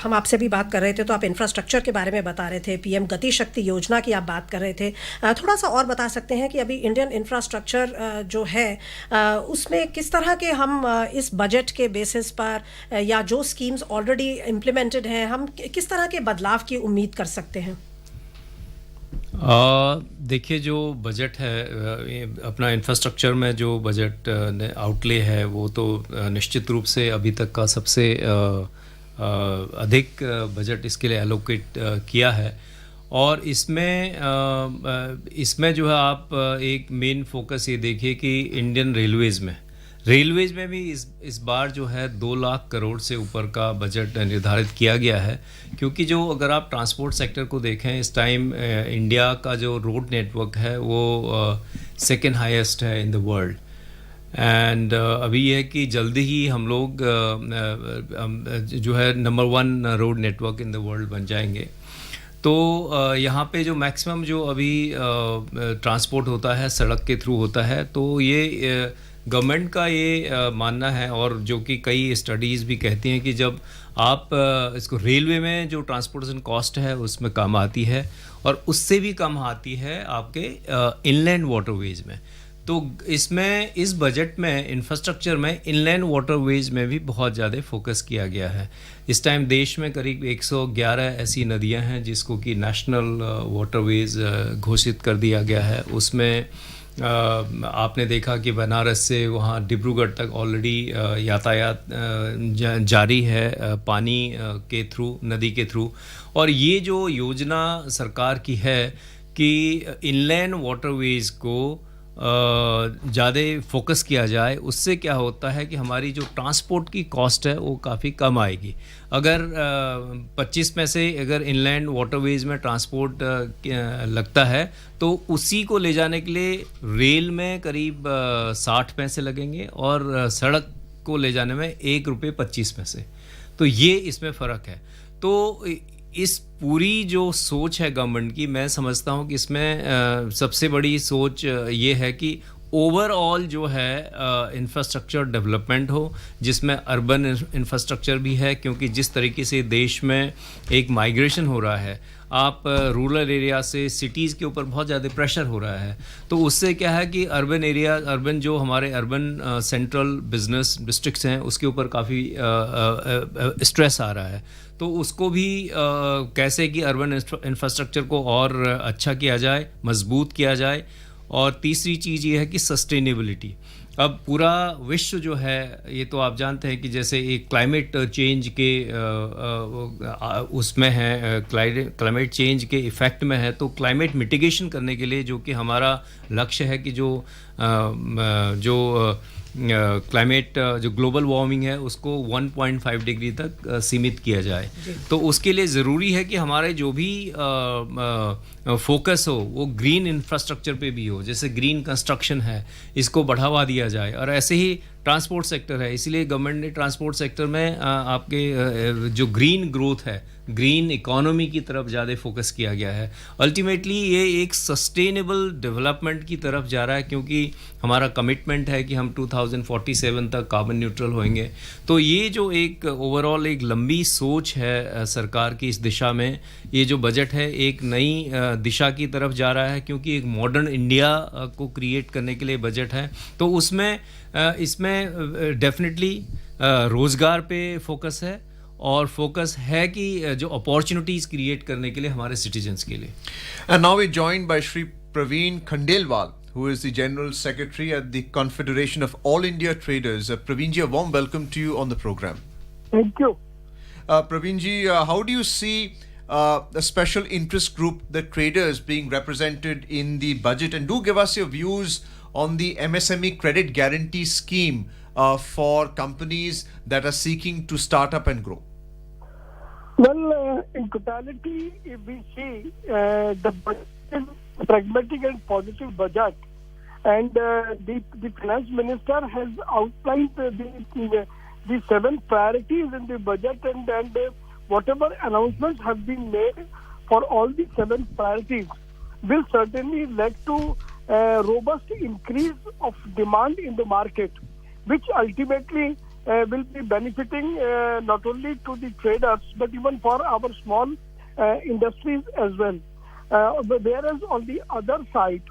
हम आपसे भी बात कर रहे थे तो आप इंफ्रास्ट्रक्चर के बारे में बता रहे थे, PM गति शक्ति योजना की आप बात कर रहे थे। थोड़ा सा और बता सकते हैं कि अभी इंडियन इंफ्रास्ट्रक्चर जो है उसमें किस तरह के हम इस बजट के बेसिस पर या जो स्कीम्स ऑलरेडी इम्प्लीमेंटेड हैं, हम किस तरह के बदलाव की उम्मीद कर सकते हैं? देखिए, जो बजट है अपना इंफ्रास्ट्रक्चर में जो बजट आउटले है, वो तो निश्चित रूप से अभी तक का सबसे अधिक बजट इसके लिए एलोकेट किया है। और इसमें जो है आप एक मेन फोकस ये देखिए कि इंडियन रेलवेज़ में भी इस बार जो है 2 लाख करोड़ से ऊपर का बजट निर्धारित किया गया है। क्योंकि जो अगर आप ट्रांसपोर्ट सेक्टर को देखें, इस टाइम इंडिया का जो रोड नेटवर्क है वो सेकेंड हाईएस्ट है इन द वर्ल्ड। एंड अभी ये है कि जल्दी ही हम लोग जो है number 1 road network in the world बन जाएंगे। तो यहाँ पे जो मैक्सिमम जो अभी ट्रांसपोर्ट होता है सड़क के थ्रू होता है, तो ये गवर्नमेंट का ये मानना है, और जो कि कई स्टडीज़ भी कहती हैं कि जब आप इसको रेलवे में जो ट्रांसपोर्टेशन कॉस्ट है उसमें कम आती है, और उससे भी कम आती है आपके इनलैंड वाटरवेज में। तो इसमें इस बजट में इंफ्रास्ट्रक्चर में इनलैंड वाटरवेज में भी बहुत ज़्यादा फोकस किया गया है। इस टाइम देश में करीब 111 ऐसी नदियां हैं जिसको कि नेशनल वाटरवेज घोषित कर दिया गया है। उसमें आपने देखा कि बनारस से वहाँ डिब्रूगढ़ तक ऑलरेडी यातायात जारी है पानी के थ्रू, नदी के थ्रू। और ये जो योजना सरकार की है कि इनलैंड वाटरवेज को ज़्यादा फोकस किया जाए, उससे क्या होता है कि हमारी जो ट्रांसपोर्ट की कॉस्ट है वो काफ़ी कम आएगी। अगर 25 में से अगर इनलैंड वाटरवेज में ट्रांसपोर्ट लगता है, तो उसी को ले जाने के लिए रेल में करीब 60 पैसे लगेंगे और सड़क को ले जाने में ₹1.25 पैसे। तो ये इसमें फ़र्क है। तो इस पूरी जो सोच है गवर्नमेंट की, मैं समझता हूँ कि इसमें सबसे बड़ी सोच ये है कि ओवरऑल जो है इंफ्रास्ट्रक्चर डेवलपमेंट हो, जिसमें अर्बन इंफ्रास्ट्रक्चर भी है, क्योंकि जिस तरीके से देश में एक माइग्रेशन हो रहा है, आप रूरल एरिया से सिटीज़ के ऊपर बहुत ज़्यादा प्रेशर हो रहा है। तो उससे क्या है कि अर्बन जो हमारे अर्बन सेंट्रल बिजनेस डिस्ट्रिक्ट्स हैं उसके ऊपर काफ़ी स्ट्रेस आ रहा है। तो उसको भी कैसे कि अर्बन इंफ्रास्ट्रक्चर को और अच्छा किया जाए, मजबूत किया जाए। और तीसरी चीज़ ये है कि सस्टेनेबिलिटी। अब पूरा विश्व जो है, ये तो आप जानते हैं कि जैसे एक क्लाइमेट चेंज के उसमें है, क्लाइमेट चेंज के इफ़ेक्ट में है, तो क्लाइमेट मिटिगेशन करने के लिए जो कि हमारा लक्ष्य है कि जो क्लाइमेट जो ग्लोबल वार्मिंग है उसको 1.5 डिग्री तक सीमित किया जाए। तो उसके लिए ज़रूरी है कि हमारे जो भी फोकस हो वो ग्रीन इंफ्रास्ट्रक्चर पे भी हो, जैसे ग्रीन कंस्ट्रक्शन है इसको बढ़ावा दिया जाए, और ऐसे ही ट्रांसपोर्ट सेक्टर है, इसीलिए गवर्नमेंट ने ट्रांसपोर्ट सेक्टर में आपके जो ग्रीन ग्रोथ है, ग्रीन इकोनॉमी की तरफ ज़्यादा फोकस किया गया है। अल्टीमेटली ये एक सस्टेनेबल डेवलपमेंट की तरफ जा रहा है, क्योंकि हमारा कमिटमेंट है कि हम 2047 तक कार्बन न्यूट्रल होंगे। तो ये जो एक ओवरऑल एक लंबी सोच है सरकार की इस दिशा में, ये जो बजट है एक नई दिशा की तरफ जा रहा है, क्योंकि एक मॉडर्न इंडिया को क्रिएट करने के लिए बजट है। तो उसमें इसमें डेफिनेटली रोज़गार पे फोकस है, और फोकस है कि जो अपॉर्चुनिटीज क्रिएट करने के लिए हमारे सिटीजन्स के लिए। And now we're joined by Shri Praveen Khandelwal, who is the General Secretary at the Confederation of All India Traders. Praveen ji, a warm welcome to you on the program. Thank you. Praveen ji, how do you see a special interest group, the traders, being represented in the budget? And do give us your views on the MSME credit guarantee scheme for companies that are seeking to start up and grow. Well, in totality, if we see the budget is pragmatic and positive budget, and the finance minister has outlined the 7 priorities in the budget, and whatever announcements have been made for all the 7 priorities will certainly lead to a robust increase of demand in the market, which ultimately will be benefiting not only to the traders but even for our small industries as well. Whereas on the other side,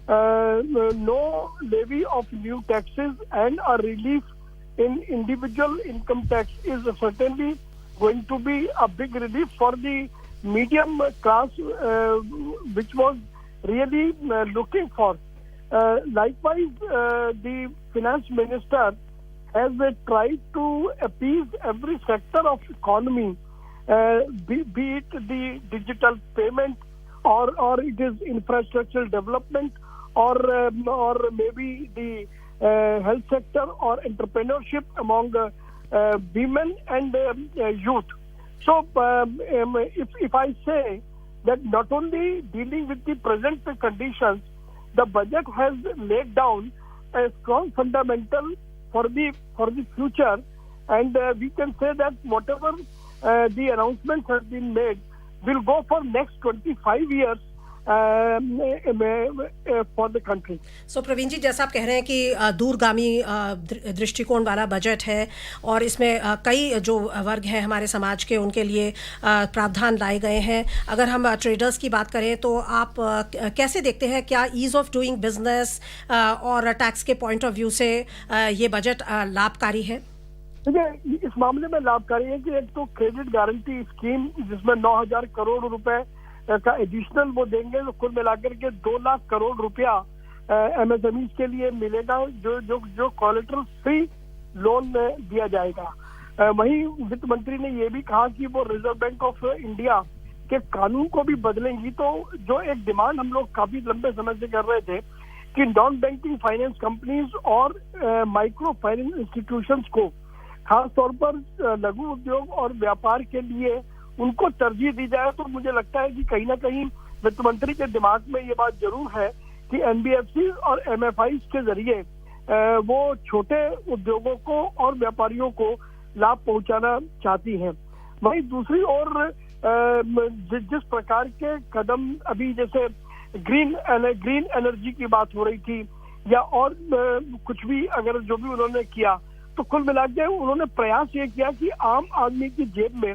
no levy of new taxes and a relief in individual income tax is certainly going to be a big relief for the medium class, which was really looking for. Likewise, the finance minister has tried to appease every sector of economy, be it the digital payment, or it is infrastructure development, or maybe the health sector or entrepreneurship among women and youth. So, if I say that not only dealing with the present conditions, the budget has laid down a strong fundamental for the future, and we can say that whatever the announcements have been made will go for next 25 years for the country. So Praveen जी, जैसा आप कह रहे हैं कि दूरगामी दृष्टिकोण वाला budget है, और इसमें कई जो वर्ग हैं हमारे समाज के, उनके लिए प्रावधान लाए गए हैं। अगर हम ट्रेडर्स की बात करें तो आप कैसे देखते हैं, क्या ईज ऑफ डूइंग बिजनेस और टैक्स के पॉइंट ऑफ व्यू से ये बजट लाभकारी है? देखिए, इस मामले में लाभकारी है कि एक तो क्रेडिट गारंटी स्कीम जिसमें 9,000 करोड़ रुपए का एडिशनल वो देंगे, तो कुल मिलाकर के 2 लाख करोड़ रुपया एमएसएमई के लिए मिलेगा, जो कोलेटरल फ्री लोन दिया जाएगा। वहीं वित्त मंत्री ने ये भी कहा कि वो रिजर्व बैंक ऑफ इंडिया के कानून को भी बदलेंगी। तो जो एक डिमांड हम लोग काफी लंबे समय से कर रहे थे कि नॉन बैंकिंग फाइनेंस कंपनीज और माइक्रो फाइनेंस इंस्टीट्यूशंस को, खासतौर पर लघु उद्योग और व्यापार के लिए उनको तरजीह दी जाए, तो मुझे लगता है कि कहीं ना कहीं वित्त मंत्री के दिमाग में ये बात जरूर है कि एनबीएफसी और एमएफआई के जरिए वो छोटे उद्योगों को और व्यापारियों को लाभ पहुंचाना चाहती हैं। वहीं दूसरी ओर जिस प्रकार के कदम अभी जैसे ग्रीन एनर्जी की बात हो रही थी, या और कुछ भी अगर जो भी उन्होंने किया, तो कुल मिला के उन्होंने प्रयास ये किया कि आम आदमी की जेब में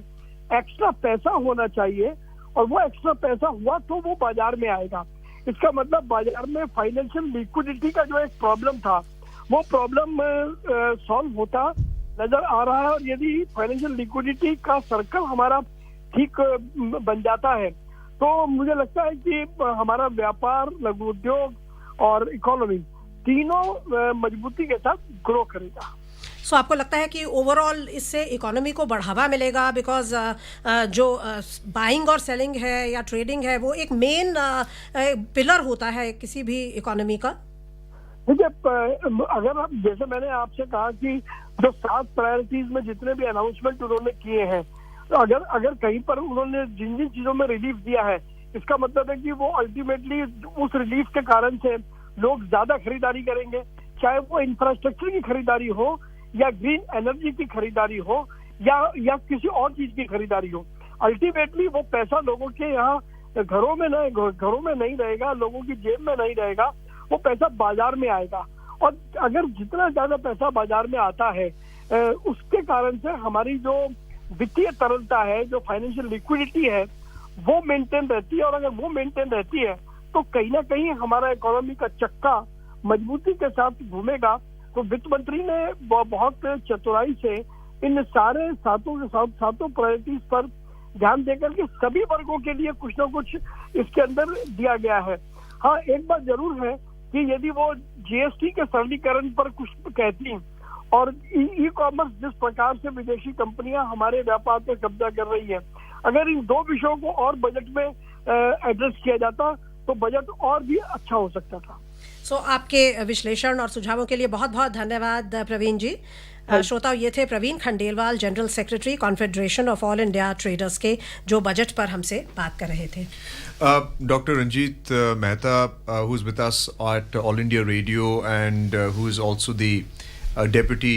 एक्स्ट्रा पैसा होना चाहिए, और वो एक्स्ट्रा पैसा हुआ तो वो बाजार में आएगा। इसका मतलब बाजार में फाइनेंशियल लिक्विडिटी का जो एक प्रॉब्लम था, वो प्रॉब्लम सॉल्व होता नजर आ रहा है। और यदि फाइनेंशियल लिक्विडिटी का सर्कल हमारा ठीक बन जाता है, तो मुझे लगता है कि हमारा व्यापार, लघु उद्योग और इकोनॉमी तीनों मजबूती के साथ ग्रो करेगा। सो आपको लगता है कि ओवरऑल इससे इकोनॉमी को बढ़ावा मिलेगा, बिकॉज जो बाइंग और सेलिंग है या ट्रेडिंग है वो एक मेन पिलर होता है किसी भी इकोनॉमी का? देखिए, अगर आप, जैसे मैंने आपसे कहा कि जो 7 प्रायोरिटीज में जितने भी अनाउंसमेंट उन्होंने किए हैं, तो अगर कहीं पर उन्होंने जिन जिन चीजों में रिलीफ दिया है, इसका मतलब है कि वो अल्टीमेटली उस रिलीफ के कारण से लोग ज्यादा खरीदारी करेंगे, चाहे वो इंफ्रास्ट्रक्चर की खरीदारी हो या ग्रीन एनर्जी की खरीदारी हो या किसी और चीज की खरीदारी हो। अल्टीमेटली वो पैसा लोगों के यहाँ घरों में नहीं रहेगा, लोगों की जेब में नहीं रहेगा, वो पैसा बाजार में आएगा। और अगर जितना ज्यादा पैसा बाजार में आता है उसके कारण से हमारी जो वित्तीय तरलता है, जो फाइनेंशियल लिक्विडिटी है, वो मेंटेन रहती है। और अगर वो मेंटेन रहती है तो कहीं ना कहीं हमारा इकोनॉमी का चक्का मजबूती के साथ घूमेगा। तो वित्त मंत्री ने बहुत चतुराई से इन सारे सातों प्रायोरिटीज पर ध्यान देकर के सभी वर्गों के लिए कुछ ना कुछ इसके अंदर दिया गया है। हाँ, एक बात जरूर है कि यदि वो जीएसटी के सरलीकरण पर कुछ कहती और ई कॉमर्स जिस प्रकार से विदेशी कंपनियां हमारे व्यापार पर कब्जा कर रही है, अगर इन 2 विषयों को और बजट में एड्रेस किया जाता तो बजट और भी अच्छा हो सकता था। सो आपके विश्लेषण और सुझावों के लिए बहुत बहुत धन्यवाद प्रवीण जी। श्रोताओं, ये थे Praveen Khandelwal, general secretary confederation of all India traders के, जो बजट पर हमसे बात कर रहे थे। Dr. Ranjit Mehta, who is with us at All India Radio and who is also the Deputy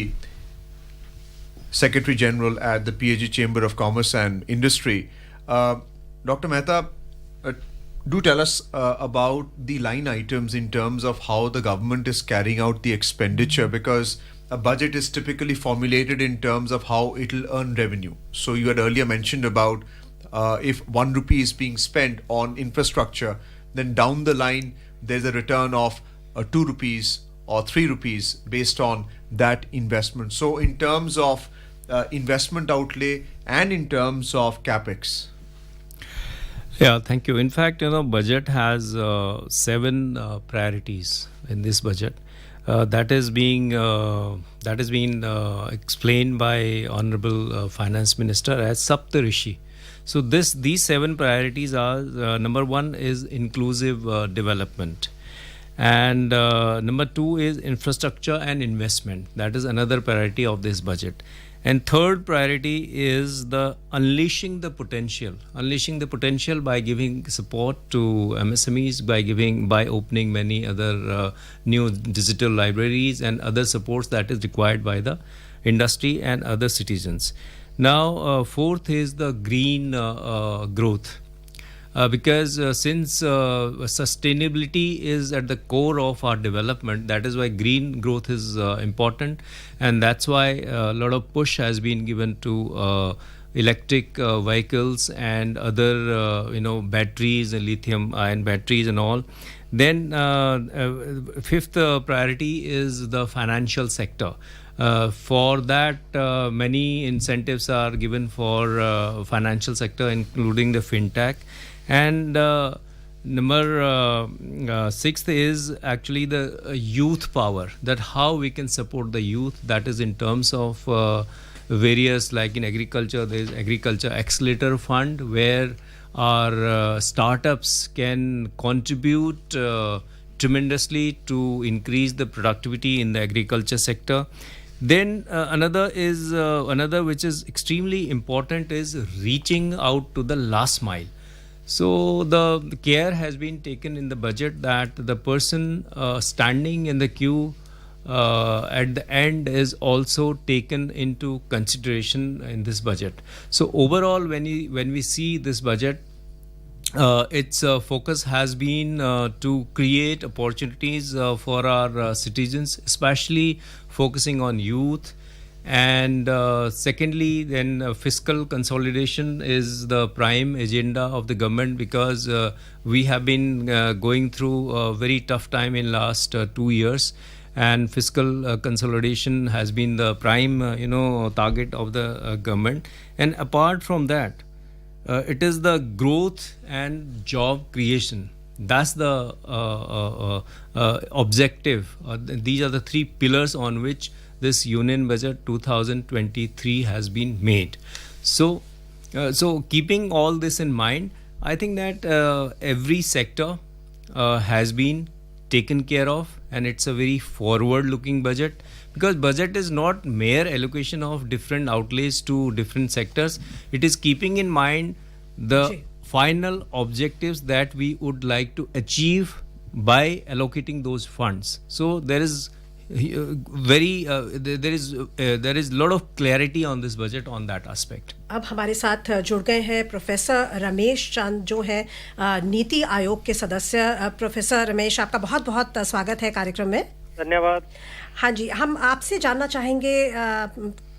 Secretary General at the PAG Chamber of Commerce and Industry. Dr. Mehta, do tell us about the line items in terms of how the government is carrying out the expenditure, because a budget is typically formulated in terms of how it will earn revenue. So you had earlier mentioned about if 1 rupee is being spent on infrastructure, then down the line there's a return of 2 rupees or 3 rupees based on that investment. So in terms of investment outlay and in terms of capex. Yeah, thank you. In fact, budget has 7 priorities in this budget. That is being explained by Honorable Finance Minister as Saptarishi. So these 7 priorities are number 1 is inclusive development, and number 2 is infrastructure and investment. That is another priority of this budget. And third priority is the unleashing the potential by giving support to MSMEs, by opening many other new digital libraries and other supports that is required by the industry and other citizens. Now, fourth is the green growth. Because since sustainability is at the core of our development, that is why green growth is important, and that's why a lot of push has been given to electric vehicles and other batteries and lithium ion batteries and all. Then fifth priority is the financial sector. For that, many incentives are given for financial sector, including the fintech. And number 6th is actually the youth power, that how we can support the youth. That is in terms of various, like in agriculture, there is Agriculture Accelerator Fund, where our startups can contribute tremendously to increase the productivity in the agriculture sector. Then another which is extremely important is reaching out to the last mile. So the care has been taken in the budget that the person standing in the queue at the end is also taken into consideration in this budget. So overall, when we see this budget, its focus has been to create opportunities for our citizens, especially focusing on youth. And secondly, then fiscal consolidation is the prime agenda of the government, because we have been going through a very tough time in last 2 years, and fiscal consolidation has been the prime target of the government. And apart from that, it is the growth and job creation that's the objective. These are the three pillars on which this Union Budget 2023 has been made. So keeping all this in mind, I think that every sector has been taken care of, and it's a very forward-looking budget, because budget is not mere allocation of different outlays to different sectors. It is keeping in mind the final objectives that we would like to achieve by allocating those funds. So there is there is a lot of clarity on this budget on that aspect. अब हमारे साथ जुड़ गए हैं professor Ramesh Chand, जो है नीति आयोग के सदस्य। प्रोफेसर रमेश, आपका बहुत बहुत स्वागत है कार्यक्रम में। धन्यवाद। हाँ जी, हम आपसे जानना चाहेंगे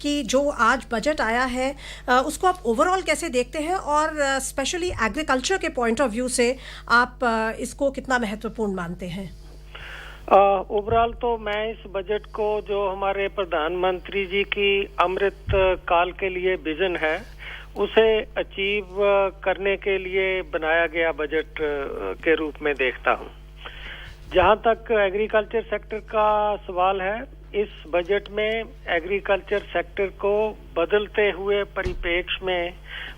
कि जो आज बजट आया है उसको आप ओवरऑल कैसे देखते हैं, और स्पेशली एग्रीकल्चर के पॉइंट ऑफ व्यू से आप इसको कितना महत्वपूर्ण मानते हैं? ओवरऑल तो मैं इस बजट को, जो हमारे प्रधानमंत्री जी की अमृत काल के लिए विजन है, उसे अचीव करने के लिए बनाया गया बजट के रूप में देखता हूँ। जहाँ तक एग्रीकल्चर सेक्टर का सवाल है, इस बजट में एग्रीकल्चर सेक्टर को बदलते हुए परिप्रेक्ष्य में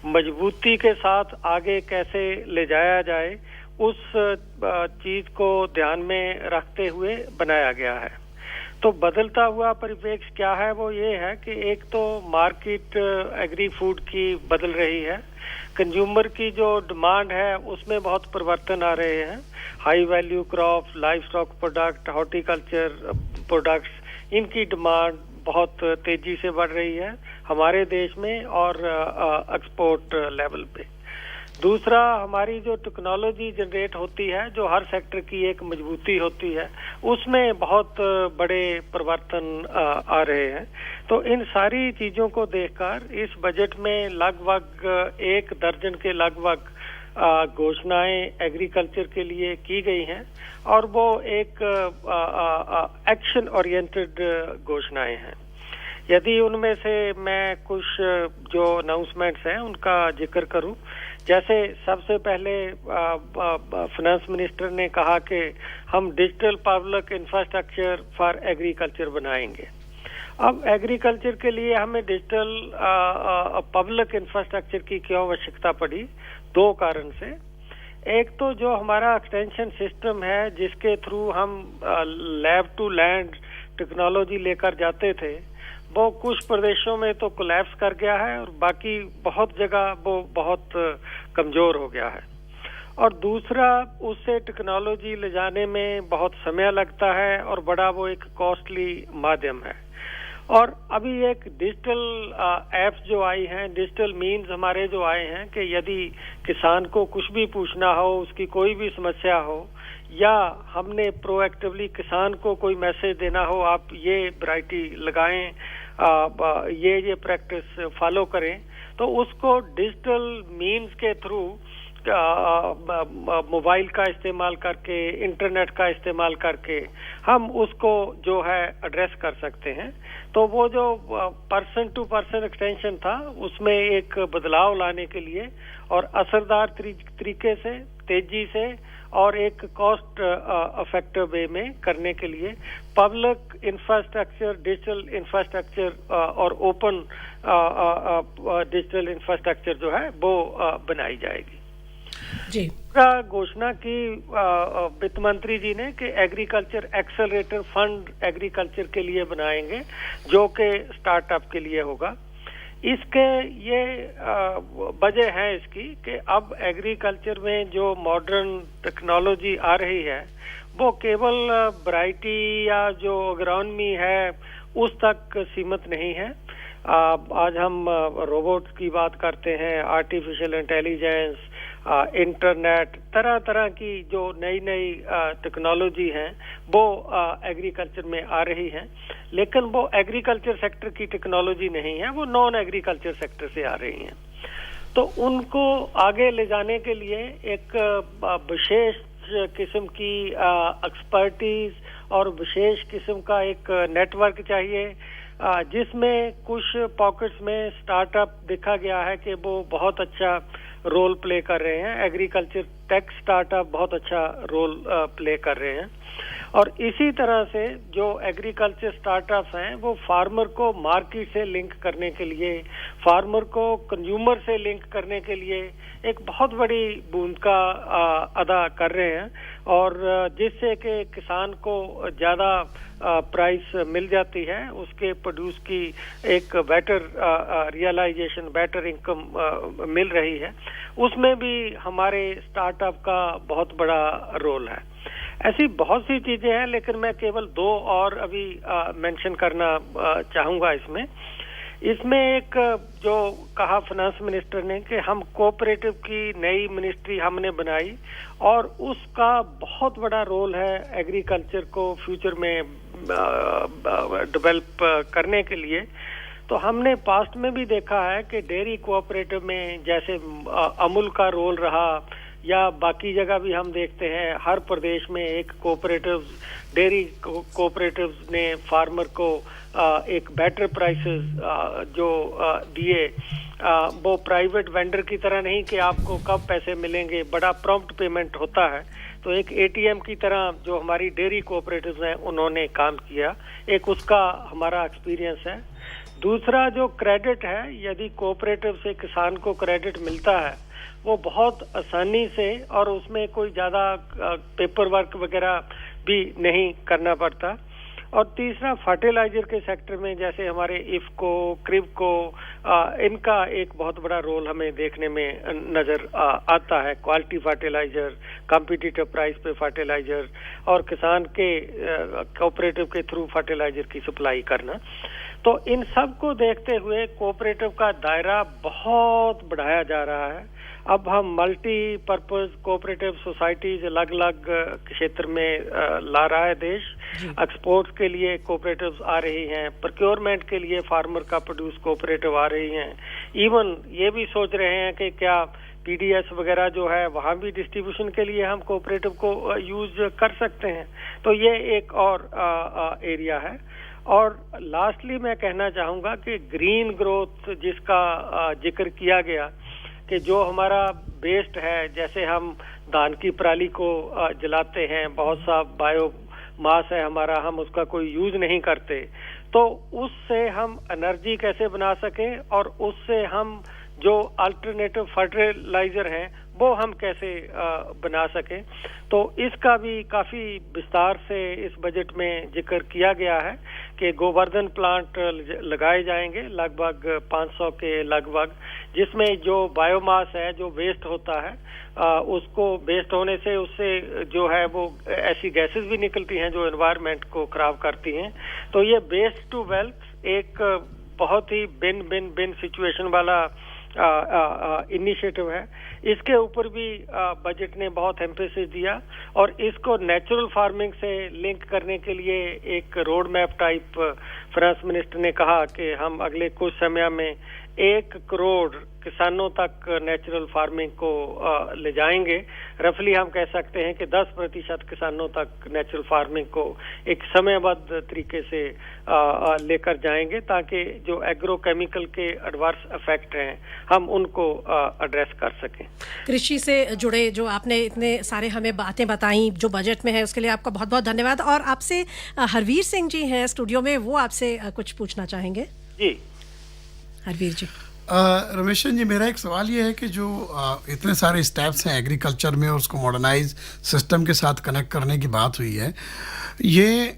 मजबूती के साथ आगे कैसे ले जाया जाए, उस चीज को ध्यान में रखते हुए बनाया गया है। तो बदलता हुआ परिप्रेक्ष्य क्या है, वो ये है कि एक तो मार्केट एग्री फूड की बदल रही है, कंज्यूमर की जो डिमांड है उसमें बहुत परिवर्तन आ रहे हैं। High value crop, live stock product, horticulture products, इनकी डिमांड बहुत तेजी से बढ़ रही है हमारे देश में और एक्सपोर्ट लेवल पे। दूसरा, हमारी जो टेक्नोलॉजी जनरेट होती है, जो हर सेक्टर की एक मजबूती होती है, उसमें बहुत बड़े परिवर्तन आ रहे हैं। तो इन सारी चीजों को देखकर इस बजट में लगभग 1 दर्जन के लगभग घोषणाएं एग्रीकल्चर के लिए की गई हैं, और वो एक एक्शन ओरिएंटेड घोषणाएं हैं। यदि उनमें से मैं कुछ जो अनाउंसमेंट्स हैं उनका जिक्र करूं, जैसे सबसे पहले फाइनेंस मिनिस्टर ने कहा कि हम digital public infrastructure for agriculture बनाएंगे। अब एग्रीकल्चर के लिए हमें डिजिटल पब्लिक इंफ्रास्ट्रक्चर की क्यों आवश्यकता पड़ी? 2 कारण से। एक तो जो हमारा एक्सटेंशन सिस्टम है, जिसके थ्रू हम लैब टू लैंड टेक्नोलॉजी लेकर जाते थे, वो कुछ प्रदेशों में तो कोलैप्स कर गया है और बाकी बहुत जगह वो बहुत कमजोर हो गया है। और दूसरा, उससे टेक्नोलॉजी ले जाने में बहुत समय लगता है और बड़ा वो एक कॉस्टली माध्यम है। और अभी एक डिजिटल एप्स जो आई हैं, डिजिटल मीन्स हमारे जो आए हैं, कि यदि किसान को कुछ भी पूछना हो, उसकी कोई भी समस्या हो, या हमने प्रोएक्टिवली किसान को कोई मैसेज देना हो, आप ये वैरायटी लगाएं, ये प्रैक्टिस फॉलो करें, तो उसको डिजिटल मीन्स के थ्रू मोबाइल का इस्तेमाल करके, इंटरनेट का इस्तेमाल करके हम उसको जो है एड्रेस कर सकते हैं। तो वो जो पर्सन टू पर्सन एक्सटेंशन था, उसमें एक बदलाव लाने के लिए और असरदार तरीके से, तेजी से और एक कॉस्ट इफेक्टिव वे में करने के लिए पब्लिक इंफ्रास्ट्रक्चर, डिजिटल इंफ्रास्ट्रक्चर और ओपन डिजिटल इंफ्रास्ट्रक्चर जो है वो बनाई जाएगी जी। घोषणा की वित्त मंत्री जी ने कि एग्रीकल्चर एक्सेलरेटर फंड एग्रीकल्चर के लिए बनाएंगे, जो कि स्टार्टअप के लिए होगा। इसके ये वजह है इसकी कि अब एग्रीकल्चर में जो मॉडर्न टेक्नोलॉजी आ रही है, वो केवल वैरायटी या जो एग्रोनॉमी है उस तक सीमित नहीं है। आज हम रोबोट्स की बात करते हैं, आर्टिफिशियल इंटेलिजेंस, इंटरनेट, तरह तरह की जो नई नई टेक्नोलॉजी हैं वो एग्रीकल्चर में आ रही हैं, लेकिन वो एग्रीकल्चर सेक्टर की टेक्नोलॉजी नहीं है, वो नॉन एग्रीकल्चर सेक्टर से आ रही हैं। तो उनको आगे ले जाने के लिए एक विशेष किस्म की एक्सपर्टीज और विशेष किस्म का एक नेटवर्क चाहिए, जिसमें कुछ पॉकेट्स में स्टार्टअप देखा गया है कि वो बहुत अच्छा रोल प्ले कर रहे हैं। एग्रीकल्चर टेक स्टार्टअप बहुत अच्छा रोल प्ले कर रहे हैं। और इसी तरह से जो एग्रीकल्चर स्टार्टअप्स हैं वो फार्मर को मार्केट से लिंक करने के लिए, फार्मर को कंज्यूमर से लिंक करने के लिए एक बहुत बड़ी भूमिका अदा कर रहे हैं, और जिससे कि किसान को ज़्यादा प्राइस मिल जाती है, उसके प्रोड्यूस की एक बेटर रियलाइजेशन, बेटर इनकम मिल रही है। उसमें भी हमारे स्टार्टअप का बहुत बड़ा रोल है। ऐसी बहुत सी चीजें हैं, लेकिन मैं केवल 2 और अभी मेंशन करना चाहूंगा इसमें एक जो कहा फाइनेंस मिनिस्टर ने कि हम कोऑपरेटिव की नई मिनिस्ट्री हमने बनाई, और उसका बहुत बड़ा रोल है एग्रीकल्चर को फ्यूचर में डेवलप करने के लिए। तो हमने पास्ट में भी देखा है कि डेयरी कोऑपरेटिव में जैसे अमूल का रोल रहा, या बाकी जगह भी हम देखते हैं हर प्रदेश में एक कोऑपरेटिव, डेयरी कोऑपरेटिव ने फार्मर को एक बेटर प्राइसेस जो दिए, वो प्राइवेट वेंडर की तरह नहीं कि आपको कब पैसे मिलेंगे, बड़ा प्रॉम्प्ट पेमेंट होता है। तो एक एटीएम की तरह जो हमारी डेयरी कोऑपरेटिव्स हैं उन्होंने काम किया, एक उसका हमारा एक्सपीरियंस है। दूसरा जो क्रेडिट है, यदि कोऑपरेटिव से किसान को क्रेडिट मिलता है वो बहुत आसानी से, और उसमें कोई ज़्यादा पेपर वर्क वगैरह भी नहीं करना पड़ता। और तीसरा फर्टिलाइजर के सेक्टर में जैसे हमारे इफको, क्रिबको, इनका एक बहुत बड़ा रोल हमें देखने में नजर आता है। क्वालिटी फर्टिलाइजर, कॉम्पिटिटिव प्राइस पे फर्टिलाइजर, और किसान के कोऑपरेटिव के थ्रू फर्टिलाइजर की सप्लाई करना। तो इन सब को देखते हुए कोऑपरेटिव का दायरा बहुत बढ़ाया जा रहा है। अब हम मल्टीपर्पज कोऑपरेटिव सोसाइटीज अलग अलग क्षेत्र में ला रहा है देश। एक्सपोर्ट्स के लिए कोऑपरेटिव्स आ रही हैं, प्रोक्योरमेंट के लिए फार्मर का प्रोड्यूस कोऑपरेटिव आ रही हैं। इवन ये भी सोच रहे हैं कि क्या पीडीएस वगैरह जो है वहाँ भी डिस्ट्रीब्यूशन के लिए हम कोऑपरेटिव को यूज कर सकते हैं। तो ये एक और एरिया है। और लास्टली मैं कहना चाहूँगा कि ग्रीन ग्रोथ जिसका जिक्र किया गया, कि जो हमारा वेस्ट है, जैसे हम धान की पराली को जलाते हैं, बहुत सा बायो मास है हमारा, हम उसका कोई यूज नहीं करते, तो उससे हम एनर्जी कैसे बना सकें, और उससे हम जो अल्टरनेटिव फर्टिलाइजर हैं वो हम कैसे बना सकें। तो इसका भी काफी विस्तार से इस बजट में जिक्र किया गया है कि गोवर्धन प्लांट लगाए जाएंगे लगभग 500 के लगभग, जिसमें जो बायोमास है, जो वेस्ट होता है, उसको वेस्ट होने से उससे जो है वो ऐसी गैसेस भी निकलती हैं जो एनवायरनमेंट को खराब करती हैं। तो ये वेस्ट टू वेल्थ एक बहुत ही बिन सिचुएशन वाला इनिशिएटिव है। इसके ऊपर भी बजट ने बहुत एम्फेसिस दिया, और इसको नेचुरल फार्मिंग से लिंक करने के लिए एक road map type finance minister ने कहा कि हम अगले कुछ समय में 1 करोड़ किसानों तक नेचुरल फार्मिंग को ले जाएंगे। रफली हम कह सकते हैं कि 10% किसानों तक नेचुरल फार्मिंग को एक समयबद्ध तरीके से लेकर जाएंगे, ताकि जो एग्रोकेमिकल के एडवर्स इफेक्ट हैं हम उनको एड्रेस कर सकें। कृषि से जुड़े जो आपने इतने सारे हमें बातें बताई जो बजट में है, उसके लिए आपका बहुत बहुत धन्यवाद। और आपसे हरवीर सिंह जी हैं स्टूडियो में, वो आपसे कुछ पूछना चाहेंगे। जी हरवीर जी। रमेशन जी, मेरा एक सवाल ये है कि जो इतने सारे स्टेप्स हैं एग्रीकल्चर में और उसको मॉडर्नाइज सिस्टम के साथ कनेक्ट करने की बात हुई है, ये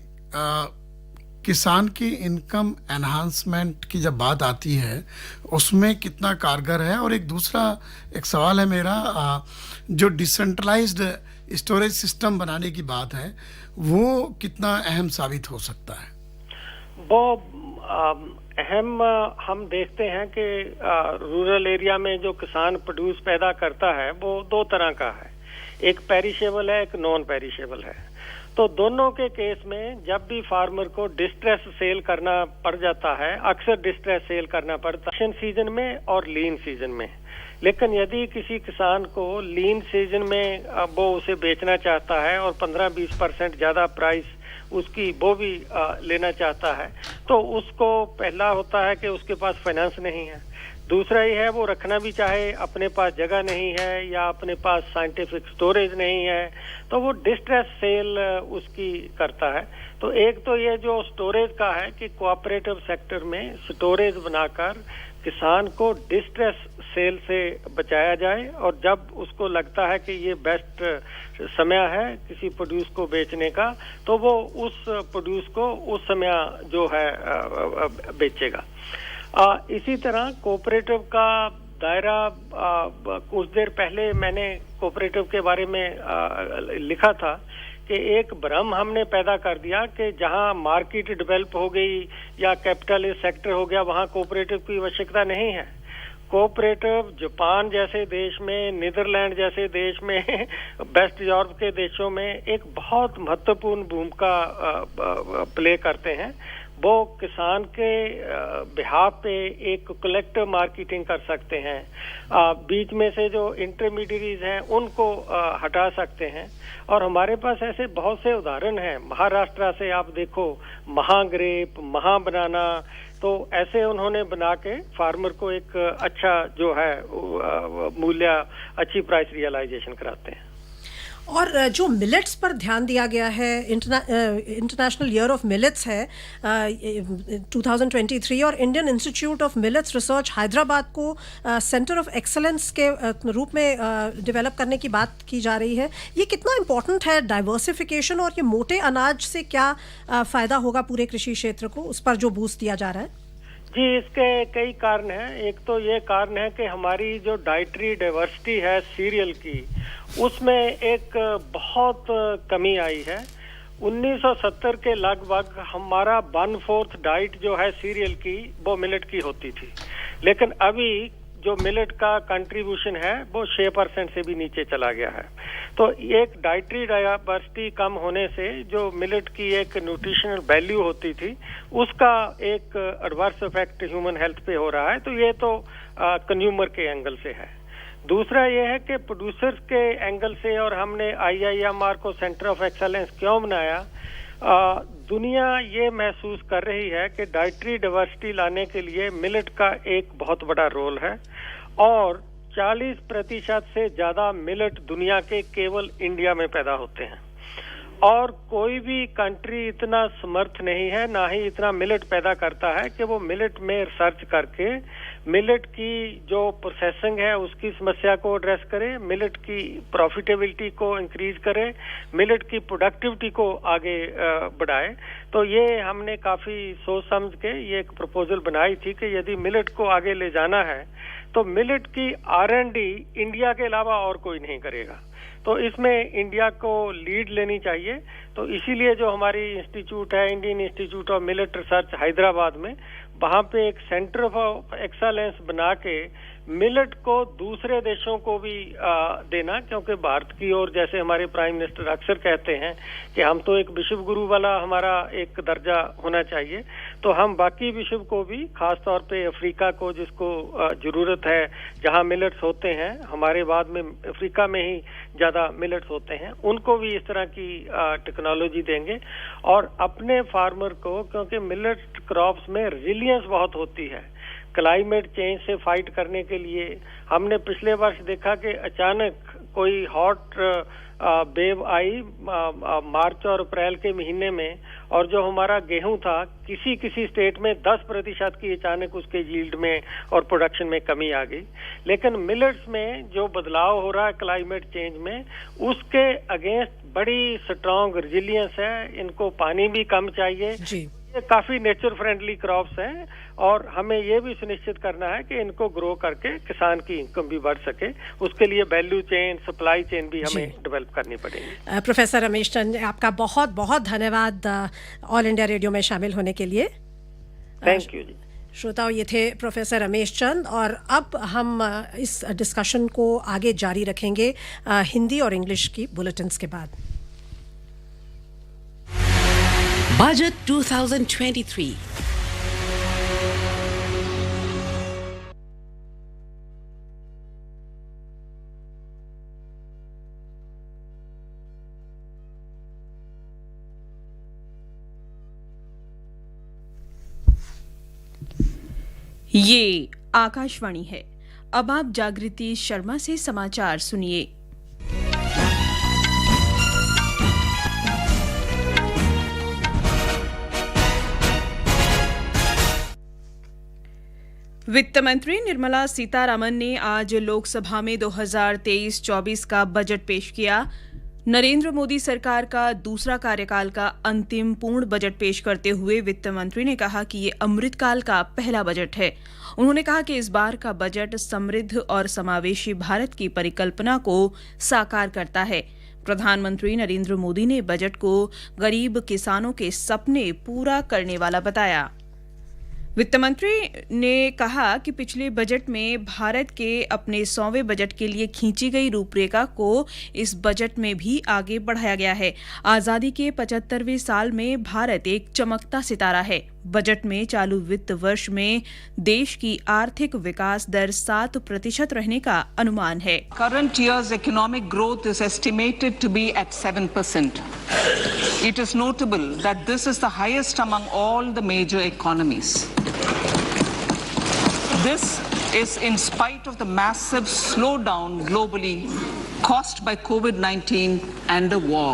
किसान की इनकम एनहांसमेंट की जब बात आती है उसमें कितना कारगर है? और एक दूसरा एक सवाल है मेरा, जो डिसेंट्रलाइज्ड स्टोरेज सिस्टम बनाने की बात है वो कितना अहम साबित हो सकता है? वो अहम हम देखते हैं कि रूरल एरिया में जो किसान प्रोड्यूस पैदा करता है वो 2 तरह का है, एक पेरिशेबल है, एक नॉन पेरिशेबल है। तो दोनों के केस में जब भी फार्मर को डिस्ट्रेस सेल करना पड़ जाता है, अक्सर डिस्ट्रेस सेल करना पड़ता है सीजन में और लीन सीजन में। लेकिन यदि किसी किसान को लीन सीजन में वो उसे बेचना चाहता है और 15-20% ज्यादा प्राइस उसकी वो भी लेना चाहता है, तो उसको पहला होता है कि उसके पास फाइनेंस नहीं है। दूसरा ये है वो रखना भी चाहे, अपने पास जगह नहीं है या अपने पास साइंटिफिक स्टोरेज नहीं है, तो वो डिस्ट्रेस सेल उसकी करता है। तो एक तो ये जो स्टोरेज का है कि कोऑपरेटिव सेक्टर में स्टोरेज बनाकर किसान को डिस्ट्रेस सेल से बचाया जाए, और जब उसको लगता है कि ये बेस्ट समय है किसी प्रोड्यूस को बेचने का, तो वो उस प्रोड्यूस को उस समय जो है बेचेगा। इसी तरह कोऑपरेटिव का दायरा, कुछ देर पहले मैंने कोऑपरेटिव के बारे में लिखा था कि एक भ्रम हमने पैदा कर दिया कि जहां मार्केट डेवलप हो गई या कैपिटलिस्ट सेक्टर हो गया वहां कोऑपरेटिव की आवश्यकता नहीं है। कोऑपरेटिव जापान जैसे देश में, नीदरलैंड जैसे देश में, वेस्ट यूरोप के देशों में एक बहुत महत्वपूर्ण भूमिका प्ले करते हैं। वो किसान के बिहाफ पे एक कलेक्टिव मार्केटिंग कर सकते हैं, बीच में से जो इंटरमीडियरीज हैं उनको हटा सकते हैं, और हमारे पास ऐसे बहुत से उदाहरण हैं। महाराष्ट्र से आप देखो, महाग्रेप, महाबनाना, तो ऐसे उन्होंने बना के फार्मर को एक अच्छा जो है मूल्य, अच्छी प्राइस रियलाइजेशन कराते हैं। और जो मिलेट्स पर ध्यान दिया गया है, इंटरनेशनल ईयर ऑफ मिलेट्स है 2023, और Indian institute of millets research Hyderabad को सेंटर ऑफ एक्सेलेंस के रूप में डेवलप करने की बात की जा रही है। ये कितना इम्पोर्टेंट है डाइवर्सिफिकेशन, और ये मोटे अनाज से क्या फ़ायदा होगा पूरे कृषि क्षेत्र को, उस पर जो बूस्ट दिया जा रहा है? जी, इसके कई कारण हैं। एक तो ये कारण है कि हमारी जो डाइटरी डाइवर्सिटी है सीरियल की, उसमें एक बहुत कमी आई है। 1970 के लगभग हमारा 1/4 डाइट जो है सीरियल की वो मिलेट की होती थी, लेकिन अभी जो मिलेट का कंट्रीब्यूशन है वो 6% से भी नीचे चला गया है। तो एक डाइटरी डाइवर्सिटी कम होने से जो मिलेट की एक न्यूट्रिशनल वैल्यू होती थी उसका एक एडवर्स इफेक्ट ह्यूमन हेल्थ पे हो रहा है। तो ये तो कंज्यूमर के एंगल से है। दूसरा ये है कि प्रोड्यूसर्स के एंगल से, और हमने IIMR को सेंटर ऑफ एक्सेलेंस क्यों बनाया, दुनिया ये महसूस कर रही है कि डाइटरी डाइवर्सिटी लाने के लिए मिलेट का एक बहुत बड़ा रोल है, और 40% से ज्यादा मिलेट दुनिया के केवल इंडिया में पैदा होते हैं, और कोई भी कंट्री इतना समर्थ नहीं है, ना ही इतना मिलेट पैदा करता है कि वो मिलेट में रिसर्च करके मिलेट की जो प्रोसेसिंग है उसकी समस्या को एड्रेस करे, मिलेट की प्रॉफिटेबिलिटी को इंक्रीज करे, मिलेट की प्रोडक्टिविटी को आगे बढ़ाए। तो ये हमने काफी सोच समझ के ये एक प्रपोजल बनाई थी कि यदि मिलेट को आगे ले जाना है तो मिलेट की R&D इंडिया के अलावा और कोई नहीं करेगा, तो इसमें इंडिया को लीड लेनी चाहिए। तो इसीलिए जो हमारी इंस्टीट्यूट है, Indian institute of millet research Hyderabad में, वहाँ पे एक सेंटर ऑफ एक्सेलेंस बना के मिलेट को दूसरे देशों को भी देना, क्योंकि भारत की ओर जैसे हमारे प्राइम मिनिस्टर अक्सर कहते हैं कि हम तो एक विश्व गुरु वाला हमारा एक दर्जा होना चाहिए, तो हम बाकी विश्व को भी, खास तौर पे अफ्रीका को जिसको जरूरत है, जहां मिलेट्स होते हैं, हमारे बाद में अफ्रीका में ही ज्यादा मिलेट्स होते हैं, उनको भी इस तरह की टेक्नोलॉजी देंगे। और अपने फार्मर को, क्योंकि मिलेट क्रॉप्स में रिजिलियंस बहुत होती है, क्लाइमेट चेंज से फाइट करने के लिए हमने पिछले वर्ष देखा कि अचानक कोई हॉट वेव आई मार्च और अप्रैल के महीने में, और जो हमारा गेहूं था किसी स्टेट में 10% की अचानक उसके यील्ड में और प्रोडक्शन में कमी आ गई। लेकिन मिलेट्स में जो बदलाव हो रहा है क्लाइमेट चेंज में, उसके अगेंस्ट बड़ी स्ट्रॉन्ग रिजिलियंस है। इनको पानी भी कम चाहिए, ये काफी नेचर फ्रेंडली क्रॉप्स हैं, और हमें ये भी सुनिश्चित करना है कि इनको ग्रो करके किसान की इनकम भी बढ़ सके। उसके लिए वैल्यू चेन, सप्लाई चेन भी हमें डेवलप करनी पड़ेगी। प्रोफेसर रमेश चंद, आपका बहुत बहुत धन्यवाद ऑल इंडिया रेडियो में शामिल होने के लिए। थैंक यू जी। श्रोताओं, ये थे प्रोफेसर रमेश चंद, और अब हम इस डिस्कशन को आगे जारी रखेंगे हिंदी और इंग्लिश की बुलेटिन्स के बाद। Budget 2023. ये आकाशवाणी है। अब आप जागृति शर्मा से समाचार सुनिए। वित्त मंत्री निर्मला सीतारामन ने आज लोकसभा में 2023-24 का बजट पेश किया। नरेंद्र मोदी सरकार का दूसरा कार्यकाल का अंतिम पूर्ण बजट पेश करते हुए वित्त मंत्री ने कहा कि ये अमृतकाल का पहला बजट है। उन्होंने कहा कि इस बार का बजट समृद्ध और समावेशी भारत की परिकल्पना को साकार करता है। प्रधानमंत्री नरेंद्र मोदी ने बजट को गरीब किसानों के सपने पूरा करने वाला बताया। वित्त मंत्री ने कहा कि पिछले बजट में भारत के अपने 100वें बजट के लिए खींची गई रूपरेखा को इस बजट में भी आगे बढ़ाया गया है। आजादी के 75वें साल में भारत एक चमकता सितारा है। बजट में चालू वित्त वर्ष में देश की आर्थिक विकास दर 7% रहने का अनुमान है। Current year's economic growth is estimated to be at 7%. It is notable that this is the highest among all the major economies. This is in spite of the massive slowdown globally caused by COVID-19 and the war.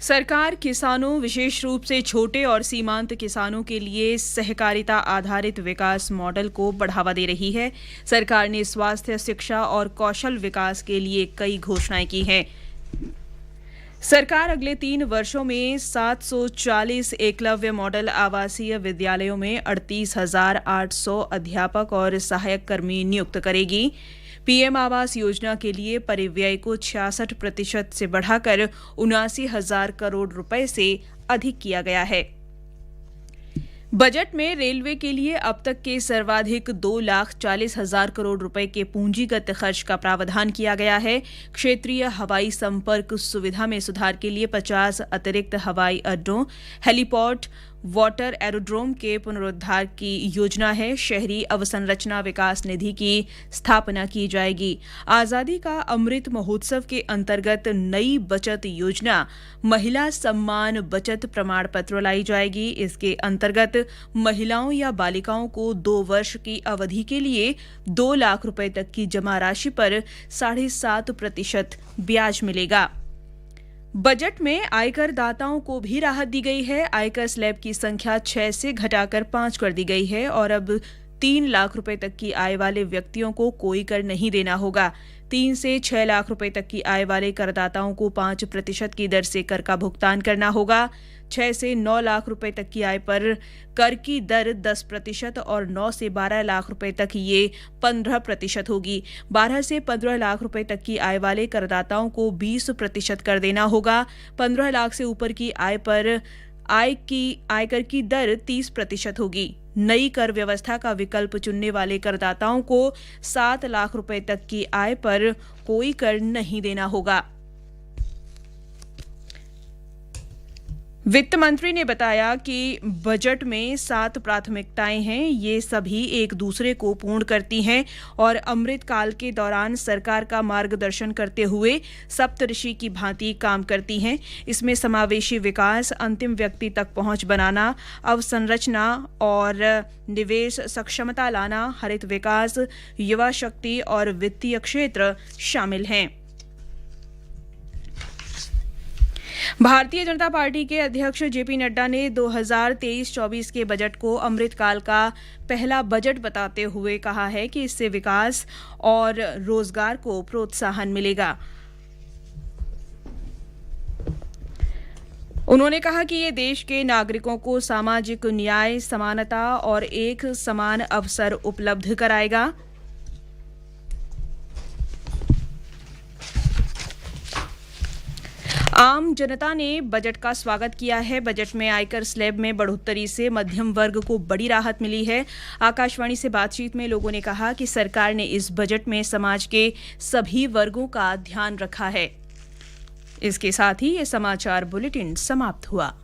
सरकार किसानों, विशेष रूप से छोटे और सीमांत किसानों के लिए सहकारिता आधारित विकास मॉडल को बढ़ावा दे रही है। सरकार ने स्वास्थ्य, शिक्षा और कौशल विकास के लिए कई घोषणाएं की हैं। सरकार अगले 3 वर्षों में 740 एकलव्य मॉडल आवासीय विद्यालयों में 38,800 अध्यापक और सहायक कर्मी नियुक्त करेगी। पीएम आवास योजना के लिए परिव्यय को 66% से बढ़ाकर 79,000 करोड़ रुपए से अधिक किया गया है। बजट में रेलवे के लिए अब तक के सर्वाधिक 2,40,000 करोड़ रुपए के पूंजीगत खर्च का प्रावधान किया गया है। क्षेत्रीय हवाई संपर्क सुविधा में सुधार के लिए 50 अतिरिक्त हवाई अड्डों, हेलीपोर्ट, वाटर एरोड्रोम के पुनरुद्धार की योजना है। शहरी अवसंरचना विकास निधि की स्थापना की जाएगी। आजादी का अमृत महोत्सव के अंतर्गत नई बचत योजना महिला सम्मान बचत प्रमाण पत्र लाई जाएगी। इसके अंतर्गत महिलाओं या बालिकाओं को 2 वर्ष की अवधि के लिए 2 लाख रुपए तक की जमा राशि पर 7.5% ब्याज मिलेगा। बजट में आयकर दाताओं को भी राहत दी गई है। आयकर स्लैब की संख्या 6 से घटाकर 5 कर दी गई है और अब 3 लाख रुपए तक की आय वाले व्यक्तियों को कोई कर नहीं देना होगा। 3 से 6 लाख रुपए तक की आय वाले करदाताओं को 5% की दर से कर का भुगतान करना होगा। 6 से 9 लाख रुपए तक की आय पर कर की दर 10% और 9 से 12 लाख रुपए तक ये 15% होगी। 12 से 15 लाख रुपए तक की आय वाले करदाताओं को 20% कर देना होगा। 15 लाख से ऊपर की आय पर आयकर की दर 30% होगी। नई कर व्यवस्था का विकल्प चुनने वाले करदाताओं को 7 लाख रुपए तक की आय पर कोई कर नहीं देना होगा। वित्त मंत्री ने बताया कि बजट में 7 प्राथमिकताएं हैं। ये सभी एक दूसरे को पूर्ण करती हैं और अमृतकाल के दौरान सरकार का मार्गदर्शन करते हुए सप्तऋषि की भांति काम करती हैं। इसमें समावेशी विकास, अंतिम व्यक्ति तक पहुंच बनाना, अवसंरचना और निवेश सक्षमता लाना, हरित विकास, युवा शक्ति और वित्तीय क्षेत्र शामिल हैं। भारतीय जनता पार्टी के अध्यक्ष जेपी नड्डा ने 2023-24 के बजट को अमृतकाल का पहला बजट बताते हुए कहा है कि इससे विकास और रोजगार को प्रोत्साहन मिलेगा। उन्होंने कहा कि ये देश के नागरिकों को सामाजिक न्याय, समानता और एक समान अवसर उपलब्ध कराएगा। आम जनता ने बजट का स्वागत किया है। बजट में आयकर स्लैब में बढ़ोतरी से मध्यम वर्ग को बड़ी राहत मिली है। आकाशवाणी से बातचीत में लोगों ने कहा कि सरकार ने इस बजट में समाज के सभी वर्गों का ध्यान रखा है। इसके साथ ही ये समाचार बुलेटिन समाप्त हुआ।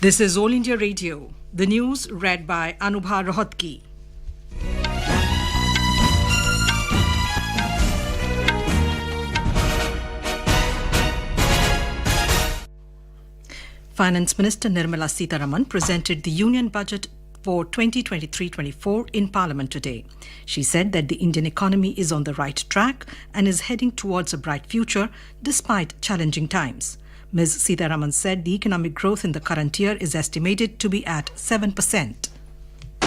This is All India Radio. The news read by Anubha Rohatgi. Finance Minister Nirmala Sitharaman presented the Union Budget for 2023-24 in Parliament today. She said that the Indian economy is on the right track and is heading towards a bright future despite challenging times. Ms. Sitharaman said the economic growth in the current year is estimated to be at 7%.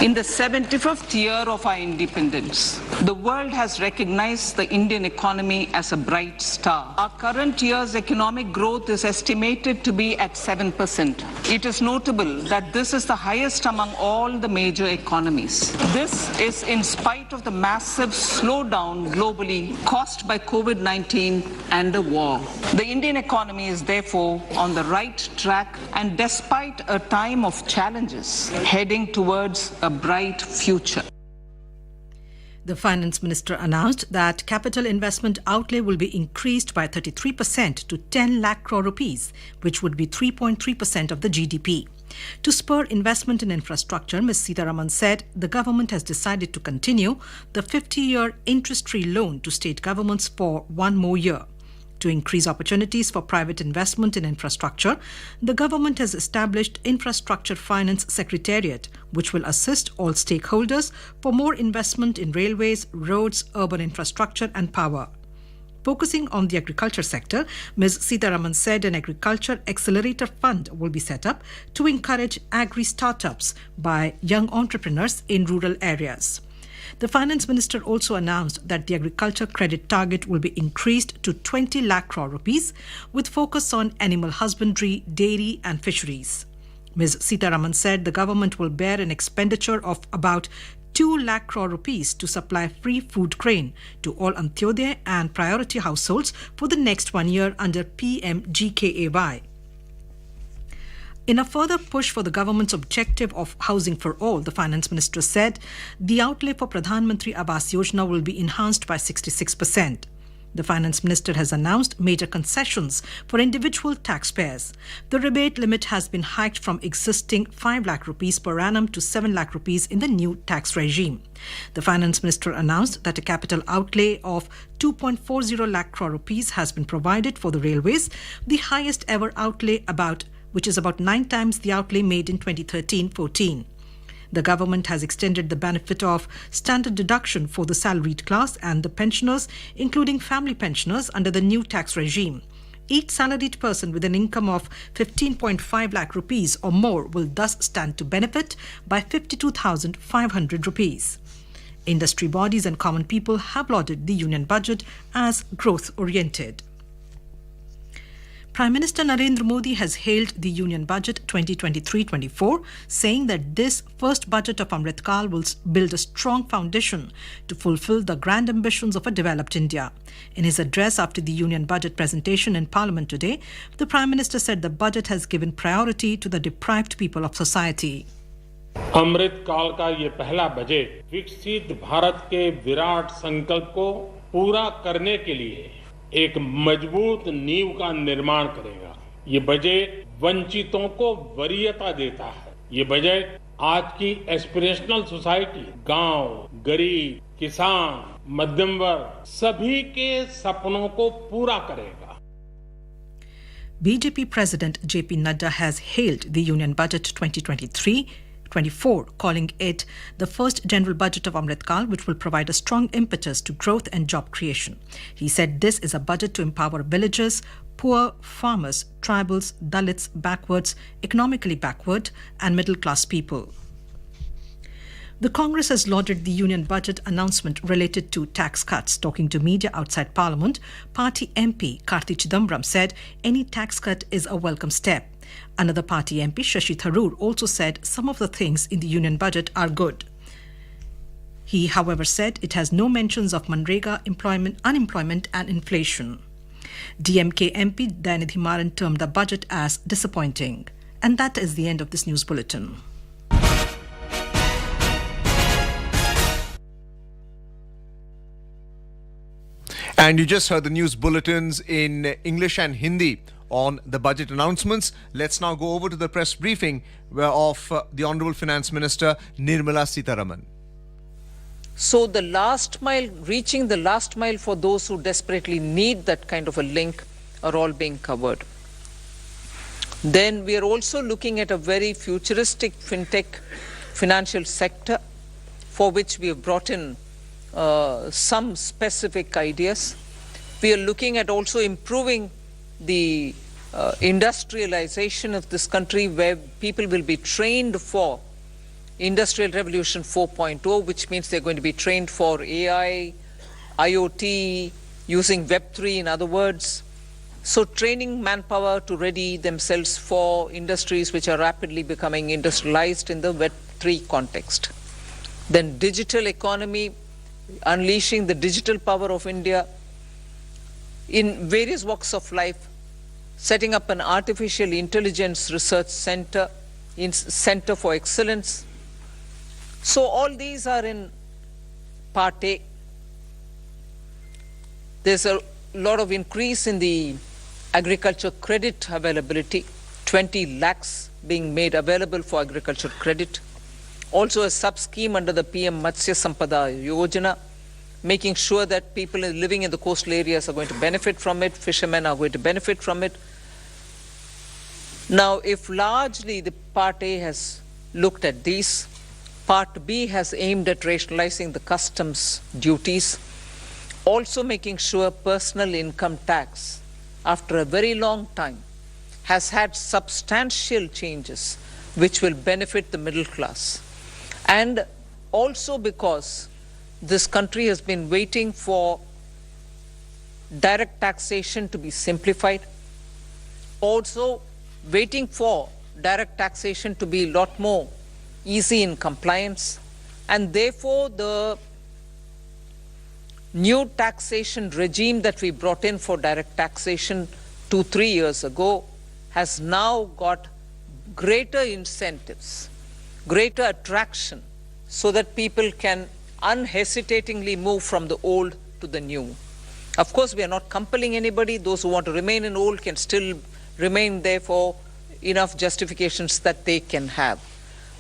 In the 75th year of our independence, the world has recognized the Indian economy as a bright star. Our current year's economic growth is estimated to be at 7%. It is notable that this is the highest among all the major economies. This is in spite of the massive slowdown globally caused by COVID-19 and the war. The Indian economy is therefore on the right track and despite a time of challenges, heading towards a bright future. The Finance Minister announced that capital investment outlay will be increased by 33% to 10 lakh crore rupees, which would be 3.3% of the GDP. To spur investment in infrastructure, Ms. Sitharaman said the government has decided to continue the 50-year interest-free loan to state governments for one more year. To increase opportunities for private investment in infrastructure, the government has established Infrastructure Finance Secretariat, which will assist all stakeholders for more investment in railways, roads, urban infrastructure and power. Focusing on the agriculture sector, Ms. Sitharaman said an Agriculture Accelerator Fund will be set up to encourage agri-startups by young entrepreneurs in rural areas. The Finance Minister also announced that the agriculture credit target will be increased to 20 lakh crore rupees with focus on animal husbandry, dairy and fisheries. Ms. Sitharaman said the government will bear an expenditure of about 2 lakh crore rupees to supply free food grain to all Antyodaya and priority households for the next 1 year under PMGKAY. In a further push for the government's objective of housing for all, the Finance Minister said the outlay for Pradhan Mantri Awas Yojana will be enhanced by 66%. The Finance Minister has announced major concessions for individual taxpayers. The rebate limit has been hiked from existing 5 lakh rupees per annum to 7 lakh rupees in the new tax regime. The Finance Minister announced that a capital outlay of 2.40 lakh crore rupees has been provided for the railways, the highest ever outlay which is about 9 times the outlay made in 2013-14. The government has extended the benefit of standard deduction for the salaried class and the pensioners, including family pensioners, under the new tax regime. Each salaried person with an income of 15.5 lakh rupees or more will thus stand to benefit by 52,500 rupees. Industry bodies and common people have lauded the union budget as growth-oriented. Prime Minister Narendra Modi has hailed the Union Budget 2023-24, saying that this first budget of Amrit Kal will build a strong foundation to fulfill the grand ambitions of a developed India. In his address after the Union Budget presentation in Parliament today, the Prime Minister said the budget has given priority to the deprived people of society. अमृत काल का ये पहला budget विकसित भारत के विराट संकल्प को पूरा करने के लिए एक मजबूत नींव का निर्माण करेगा। ये बजट वंचितों को वरीयता देता है। ये बजट आज की एस्पिरेशनल सोसाइटी, गांव, गरीब, किसान, मध्यम वर्ग सभी के सपनों को पूरा करेगा। BJP President JP Nadda has hailed the Union Budget 2023-24, calling it the first general budget of Amrit Kal, which will provide a strong impetus to growth and job creation. He said this is a budget to empower villagers, poor, farmers, tribals, Dalits, backwards, economically backward, and middle-class people. The Congress has lauded the union budget announcement related to tax cuts. Talking to media outside Parliament, party MP Karti Chidambaram said any tax cut is a welcome step. Another party MP, Shashi Tharoor, also said some of the things in the union budget are good. He, however, said it has no mentions of Manrega, unemployment and inflation. DMK MP Dayanidhi Maran termed the budget as disappointing. And that is the end of this news bulletin. And you just heard the news bulletins in English and Hindi on the budget announcements. Let's now go over to the press briefing of the Honorable Finance Minister Nirmala Sitharaman. So the last mile, reaching the last mile for those who desperately need that kind of a link are all being covered. Then we are also looking at a very futuristic fintech financial sector for which we have brought in some specific ideas. We are looking at also improving the industrialization of this country, where people will be trained for Industrial Revolution 4.0, which means they're going to be trained for AI, IoT, using Web3 in other words. So training manpower to ready themselves for industries which are rapidly becoming industrialized in the Web3 context. Then digital economy, unleashing the digital power of India in various walks of life, setting up an artificial intelligence research center, center for excellence. So all these are in part A. There's a lot of increase in the agriculture credit availability, 20 lakhs being made available for agriculture credit. Also a sub-scheme under the PM Matsya Sampada Yojana, making sure that people living in the coastal areas are going to benefit from it, fishermen are going to benefit from it. Now, if largely the Part A has looked at these, Part B has aimed at rationalizing the customs duties, also making sure personal income tax, after a very long time, has had substantial changes which will benefit the middle class. And also because this country has been waiting for direct taxation to be simplified, also waiting for direct taxation to be a lot more easy in compliance, and therefore the new taxation regime that we brought in for direct taxation 2-3 years ago has now got greater incentives, greater attraction, so that people can unhesitatingly move from the old to the new. Of course, we are not compelling anybody. Those who want to remain in old can still remain there for enough justifications that they can have.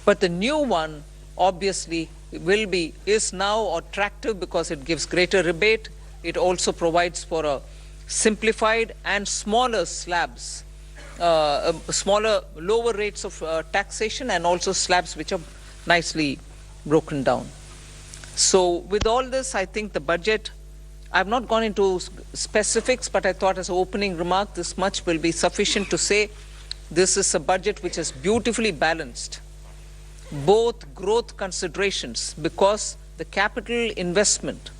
But the new one obviously is now attractive because it gives greater rebate. It also provides for a simplified and smaller slabs, lower rates of taxation, and also slabs which are nicely broken down. So with all this, I think the budget, I've not gone into specifics, but I thought as an opening remark, this much will be sufficient to say this is a budget which is beautifully balanced. Both growth considerations, because the capital investment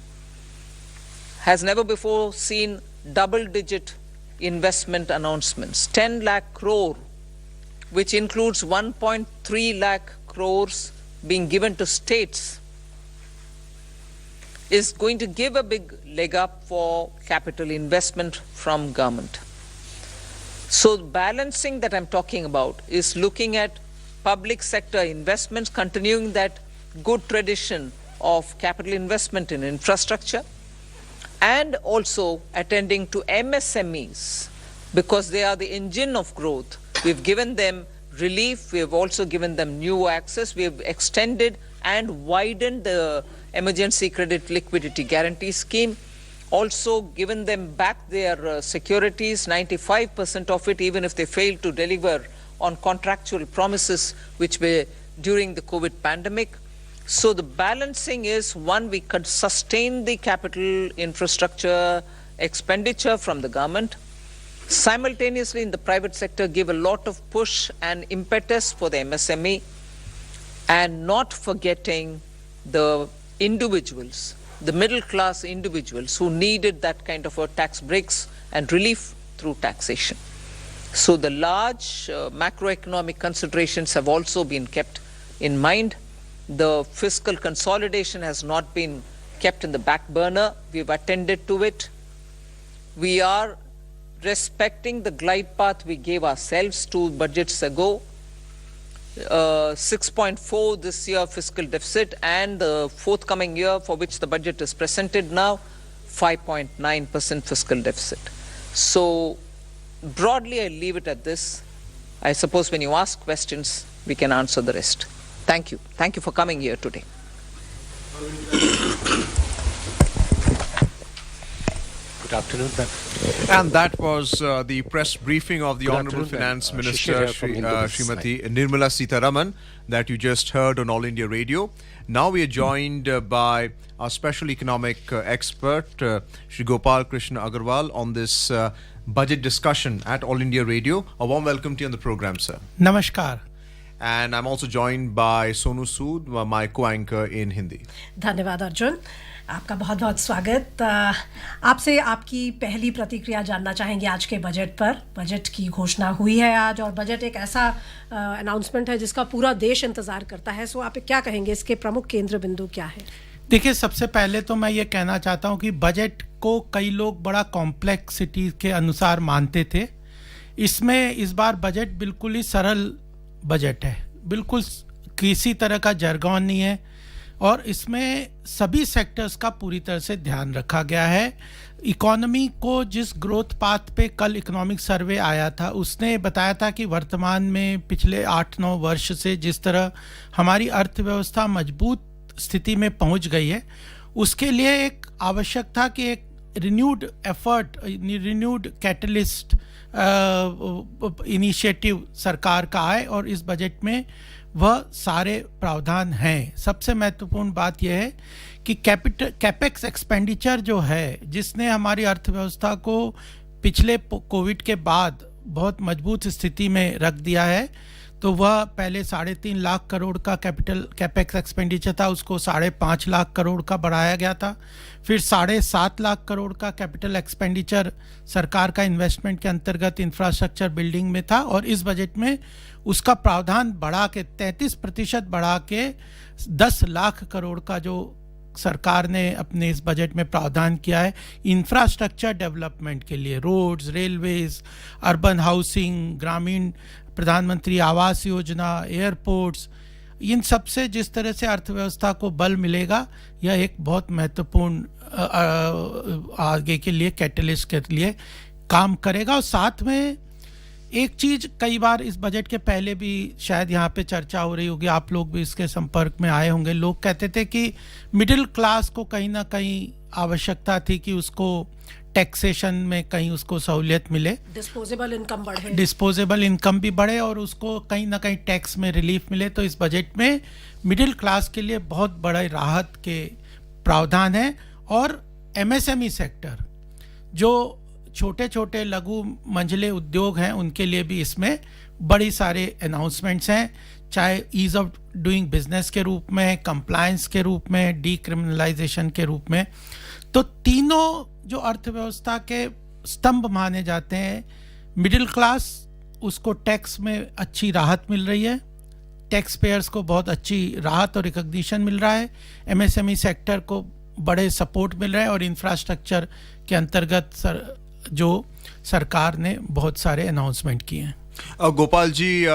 has never before seen double-digit investment announcements. 10 lakh crore, which includes 1.3 lakh crores being given to states, is going to give a big leg up for capital investment from government. So balancing that I'm talking about is looking at public sector investments, continuing that good tradition of capital investment in infrastructure, and also attending to MSMEs, because they are the engine of growth. We've given them relief, we have also given them new access, we have extended and widened the emergency credit liquidity guarantee scheme, also given them back their securities, 95% of it, even if they fail to deliver on contractual promises which were during the COVID pandemic. So the balancing is, one, we could sustain the capital infrastructure expenditure from the government, simultaneously in the private sector give a lot of push and impetus for the MSME, and not forgetting the individuals, the middle class individuals who needed that kind of a tax breaks and relief through taxation. So the large macroeconomic considerations have also been kept in mind. The fiscal consolidation has not been kept in the back burner. We've attended to it. We are respecting the glide path we gave ourselves 2 budgets ago. 6.4 this year fiscal deficit, and the forthcoming year for which the budget is presented now, 5.9% fiscal deficit. So broadly, I leave it at this. I suppose when you ask questions, we can answer the rest. Thank you. Thank you for coming here today. Good afternoon. And that was the press briefing of the Honourable Finance Minister Srimati Nirmala Sitharaman that you just heard on All India Radio. Now we are joined by our special economic expert, Shri Gopal Krishna Agarwal, on this budget discussion at All India Radio. A warm welcome to you on the program, sir. Namaskar. And I'm also joined by Sonu Sood, my co-anchor in Hindi. धन्यवाद अर्जुन, आपका बहुत बहुत स्वागत। आपसे आपकी पहली प्रतिक्रिया जानना चाहेंगे आज के बजट पर। बजट की घोषणा हुई है आज, और बजट एक ऐसा अनाउंसमेंट है जिसका पूरा देश इंतजार करता है। सो आप क्या कहेंगे, इसके प्रमुख केंद्र बिंदु क्या है? देखिए, सबसे पहले तो मैं ये कहना चाहता हूँ कि बजट को कई लोग बड़ा कॉम्प्लेक्सिटी के अनुसार मानते थे। इसमें इस बार बजट बिल्कुल ही सरल बजट है, बिल्कुल किसी तरह का जरगोन नहीं है, और इसमें सभी सेक्टर्स का पूरी तरह से ध्यान रखा गया है। इकोनॉमी को जिस ग्रोथ पाथ पे कल इकोनॉमिक सर्वे आया था, उसने बताया था कि वर्तमान में पिछले 8-9 वर्ष से जिस तरह हमारी अर्थव्यवस्था मजबूत स्थिति में पहुंच गई है, उसके लिए एक आवश्यक था कि एक renewed effort, renewed catalyst initiative सरकार का आए, और इस बजट में वह सारे प्रावधान हैं। सबसे महत्वपूर्ण बात यह है कि कैपेक्स एक्सपेंडिचर जो है, जिसने हमारी अर्थव्यवस्था को पिछले कोविड के बाद बहुत मजबूत स्थिति में रख दिया है, तो वह पहले 3.5 लाख करोड़ का कैपेक्स एक्सपेंडिचर था, उसको 5.5 लाख करोड़ का बढ़ाया गया था। फिर 7.5 लाख करोड़ का कैपिटल एक्सपेंडिचर सरकार का इन्वेस्टमेंट के अंतर्गत इंफ्रास्ट्रक्चर बिल्डिंग में था, और इस बजट में उसका प्रावधान बढ़ा के 33% बढ़ा के 10 लाख करोड़ का जो सरकार ने अपने इस बजट में प्रावधान किया है इंफ्रास्ट्रक्चर डेवलपमेंट के लिए, रोड्स, रेलवेज, अर्बन हाउसिंग, ग्रामीण प्रधानमंत्री आवास योजना, एयरपोर्ट्स, इन सब से जिस तरह से अर्थव्यवस्था को बल मिलेगा, यह एक बहुत महत्वपूर्ण आगे के लिए कैटलिस्ट के लिए काम करेगा। और साथ में एक चीज़ कई बार इस बजट के पहले भी शायद यहाँ पे चर्चा हो रही होगी, आप लोग भी इसके संपर्क में आए होंगे, लोग कहते थे कि मिडिल क्लास को कहीं ना कहीं आवश्यकता थी कि उसको टैक्सेशन में कहीं उसको सहूलियत मिले, डिस्पोजेबल इनकम बढ़े, डिस्पोजेबल इनकम भी बढ़े, और उसको कहीं ना कहीं टैक्स में रिलीफ मिले। तो इस बजट में मिडिल क्लास के लिए बहुत बड़े राहत के प्रावधान है। और एमएसएमई सेक्टर, जो छोटे छोटे लघु मंझले उद्योग हैं, उनके लिए भी इसमें बड़ी सारे अनाउंसमेंट्स हैं, चाहे ईज ऑफ डूइंग बिजनेस के रूप में, कंप्लायंस के रूप में, डीक्रिमिनलाइजेशन के रूप में। तो तीनों जो अर्थव्यवस्था के स्तंभ माने जाते हैं, मिडिल क्लास, उसको टैक्स में अच्छी राहत मिल रही है, टैक्स पेयर्स को बहुत अच्छी राहत और रिकॉग्निशन मिल रहा है, एमएसएमई सेक्टर को बड़े सपोर्ट मिल रहा है, और इंफ्रास्ट्रक्चर के अंतर्गत जो सरकार ने बहुत सारे अनाउंसमेंट किए हैं। Gopal ji,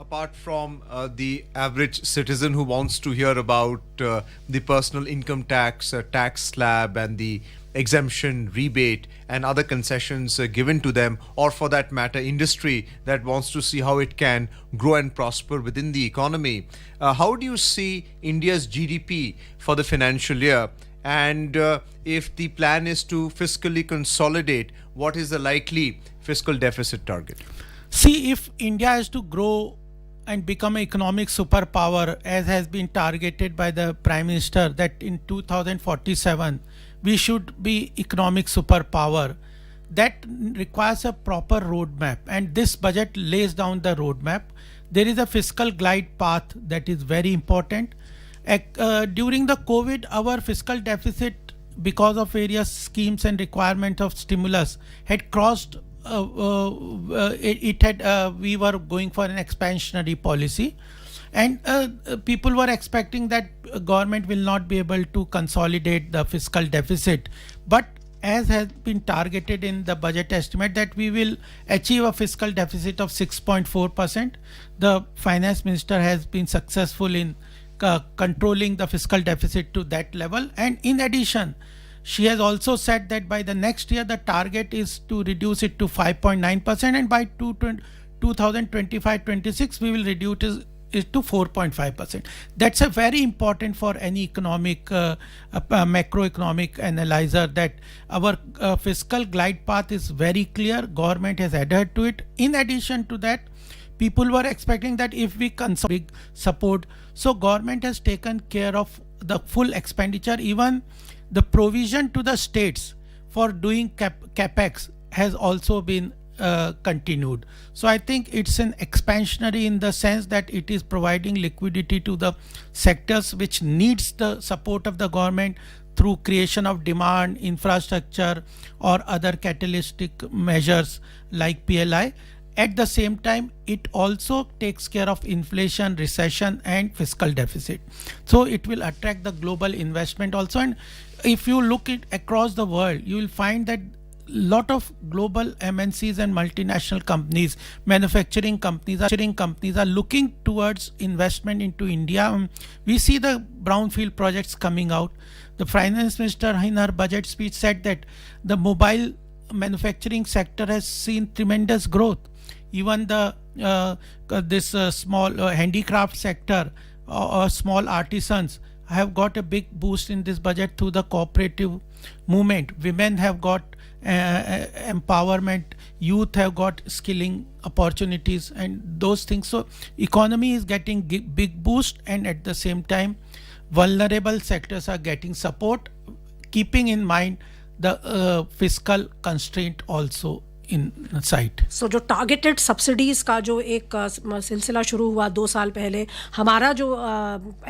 apart from the average citizen who wants to hear about the personal income tax, tax slab, and the exemption rebate and other concessions given to them, or for that matter industry that wants to see how it can grow and prosper within the economy, how do you see India's GDP for the financial year? And if the plan is to fiscally consolidate, what is the likely fiscal deficit target? See, if India is to grow and become an economic superpower, as has been targeted by the Prime Minister, that in 2047 we should be economic superpower, that requires a proper roadmap, and this budget lays down the roadmap. There is a fiscal glide path that is very important. During the COVID, our fiscal deficit, because of various schemes and requirement of stimulus, had crossed. We were going for an expansionary policy, and people were expecting that government will not be able to consolidate the fiscal deficit. But as has been targeted in the budget estimate, that we will achieve a fiscal deficit of 6.4%. The finance minister has been successful in controlling the fiscal deficit to that level, and in addition, She has also said that by the next year, the target is to reduce it to 5.9%, and by 2025-26, we will reduce it to 4.5%. That's a very important for any economic, macroeconomic analyzer, that our fiscal glide path is very clear. Government has adhered to it. In addition to that, people were expecting that if we consolidate support, so government has taken care of the full expenditure. Even the provision to the states for doing capex has also been continued. So I think it's an expansionary in the sense that it is providing liquidity to the sectors which needs the support of the government through creation of demand, infrastructure, or other catalytic measures like PLI. At the same time, it also takes care of inflation, recession, and fiscal deficit. So it will attract the global investment also. And if you look at across the world, you will find that lot of global MNCs and multinational companies, manufacturing companies are looking towards investment into India. We see the brownfield projects coming out. The finance minister in her budget speech said that the mobile manufacturing sector has seen tremendous growth. Even the small handicraft sector or small artisans have got a big boost in this budget through the cooperative movement. Women have got empowerment, youth have got skilling opportunities and those things. So economy is getting big boost, and at the same time vulnerable sectors are getting support, keeping in mind the fiscal constraint also in sight. So जो targeted subsidies का जो एक सिलसिला शुरू हुआ 2 साल पहले, हमारा जो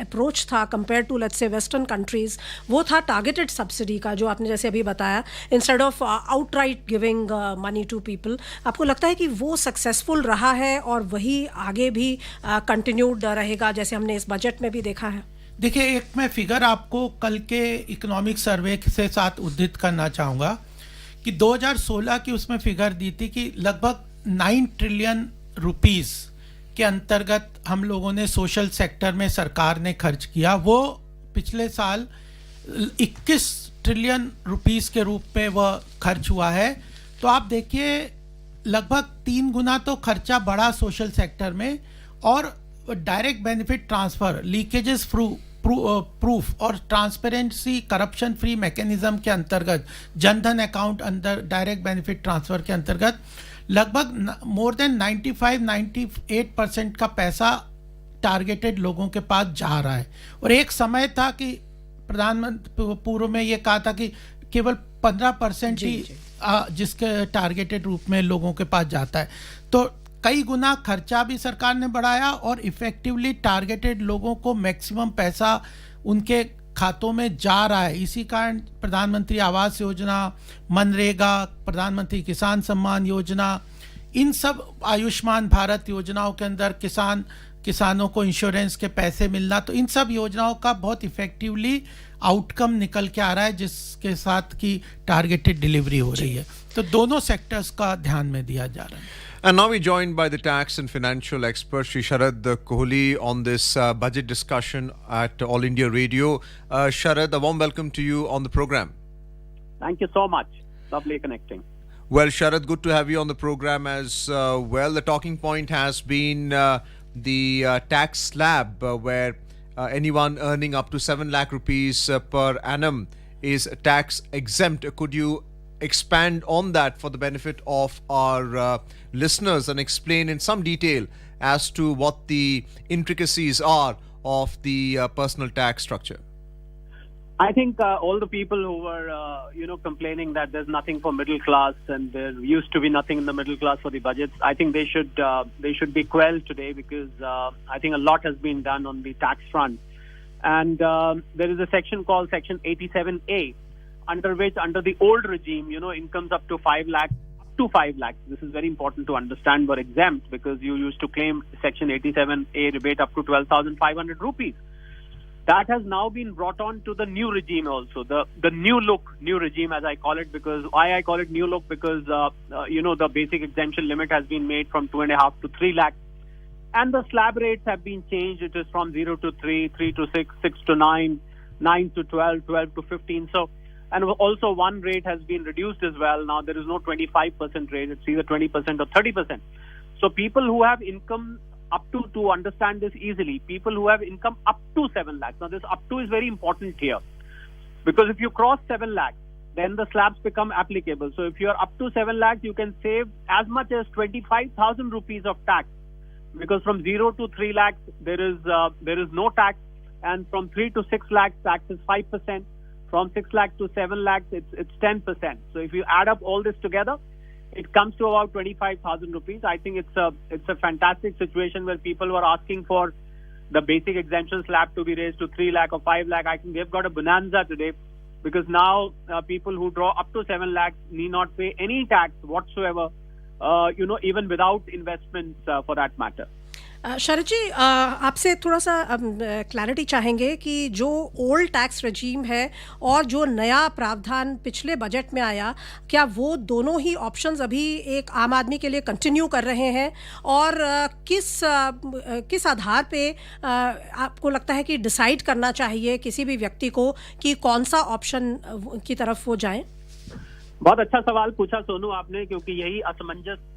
approach था compared to let's say western countries, वो था targeted subsidy का, जो आपने जैसे अभी बताया, instead of outright giving money to people. आपको लगता है कि वो successful रहा है और वही आगे भी continued रहेगा जैसे हमने इस बजट में भी देखा है? देखिए, एक मैं फिगर आपको कल के इकोनॉमिक सर्वे से साथ उद्धृत करना चाहूँगा कि 2016 की उसमें फिगर दी थी कि लगभग 9 ट्रिलियन रुपीस के अंतर्गत हम लोगों ने सोशल सेक्टर में सरकार ने खर्च किया। वो पिछले साल 21 ट्रिलियन रुपीस के रूप में वह खर्च हुआ है। तो आप देखिए लगभग 3 गुना तो खर्चा बढ़ा सोशल सेक्टर में, और direct benefit transfer, leakages proof और ट्रांसपेरेंसी करप्शन फ्री मैकेनिज्म के अंतर्गत, जनधन अकाउंट अंदर डायरेक्ट बेनिफिट ट्रांसफर के अंतर्गत लगभग मोर देन 95-98% का पैसा टारगेटेड लोगों के पास जा रहा है। और एक समय था कि प्रधानमंत्री पूर्व में ये कहा था कि केवल 15% ही जिसके टारगेटेड रूप में लोगों के पास जाता है। तो कई गुना खर्चा भी सरकार ने बढ़ाया और इफेक्टिवली टारगेटेड लोगों को मैक्सिमम पैसा उनके खातों में जा रहा है। इसी कारण प्रधानमंत्री आवास योजना, मनरेगा, प्रधानमंत्री किसान सम्मान योजना, इन सब आयुष्मान भारत योजनाओं के अंदर किसानों को इंश्योरेंस के पैसे मिलना, तो इन सब योजनाओं का बहुत इफेक्टिवली आउटकम निकल के आ रहा है, जिसके साथ की टारगेटेड डिलीवरी हो रही है। तो दोनों सेक्टर्स का ध्यान में दिया जा रहा है। And now we're joined by the tax and financial expert Shri Sharad Kohli on this budget discussion at All India Radio. Sharad, a warm welcome to you on the program. Thank you so much. Lovely connecting. Well, Sharad, good to have you on the program as well. The talking point has been the tax slab where anyone earning up to 7 lakh rupees per annum is tax exempt. Could you expand on that for the benefit of our listeners and explain in some detail as to what the intricacies are of the personal tax structure? I think all the people who were, complaining that there's nothing for middle class and there used to be nothing in the middle class for the budgets, I think they should be quelled today, because I think a lot has been done on the tax front. And there is a section called Section 87A, under which, under the old regime, incomes up to 5 lakhs, this is very important to understand, were exempt, because you used to claim Section 87A rebate up to 12,500 rupees. That has now been brought on to the new regime also, the new regime, as I call it, because why I call it new look, because, the basic exemption limit has been made from 2.5 to 3 lakhs. And the slab rates have been changed. It is from 0 to 3, 3 to 6, 6 to 9, 9 to 12, 12 to 15. So And also one rate has been reduced as well. Now there is no 25% rate. It's either 20% or 30%. So people who have income up to understand this easily, people who have income up to 7 lakhs. Now this up to is very important here. Because if you cross 7 lakhs, then the slabs become applicable. So if you are up to 7 lakhs, you can save as much as 25,000 rupees of tax. Because from 0 to 3 lakhs, there is no tax. And from 3 to 6 lakhs, tax is 5%. From 6 lakhs to 7 lakhs, it's 10%. So if you add up all this together, it comes to about 25,000 rupees. I think it's a fantastic situation where people were asking for the basic exemption slab to be raised to 3 lakh or 5 lakh. I think they've got a bonanza today, because now people who draw up to 7 lakhs need not pay any tax whatsoever, even without investments for that matter. शरद जी, आपसे थोड़ा सा clarity चाहेंगे कि जो old tax रजीम है और जो नया प्रावधान पिछले बजट में आया, क्या वो दोनों ही ऑप्शंस अभी एक आम आदमी के लिए कंटिन्यू कर रहे हैं, और किस आधार पे आपको लगता है कि डिसाइड करना चाहिए किसी भी व्यक्ति को कि कौन सा ऑप्शन की तरफ वो जाएं? बहुत अच्छा सवाल पूछा सोनू आपने, क्योंकि यही असमंजस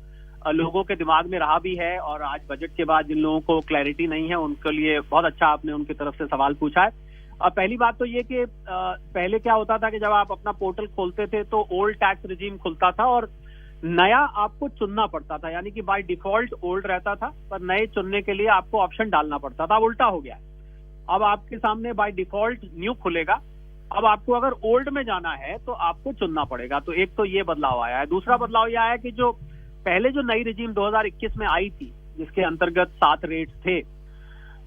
लोगों के दिमाग में रहा भी है, और आज बजट के बाद जिन लोगों को क्लैरिटी नहीं है उनके लिए बहुत अच्छा आपने उनकी तरफ से सवाल पूछा है। पहली बात तो ये कि पहले क्या होता था कि जब आप अपना पोर्टल खोलते थे तो ओल्ड टैक्स रिजीम खुलता था और नया आपको चुनना पड़ता था, यानी कि बाय डिफॉल्ट ओल्ड रहता था, पर नए चुनने के लिए आपको ऑप्शन डालना पड़ता था। अब उल्टा हो गया है, अब आपके सामने बाय डिफॉल्ट न्यू खुलेगा। अब आपको अगर ओल्ड में जाना है तो आपको चुनना पड़ेगा। तो एक तो ये बदलाव आया है। दूसरा बदलाव यह आया कि जो पहले जो नई रिजीम 2021 में आई थी, जिसके अंतर्गत 7 रेट्स थे,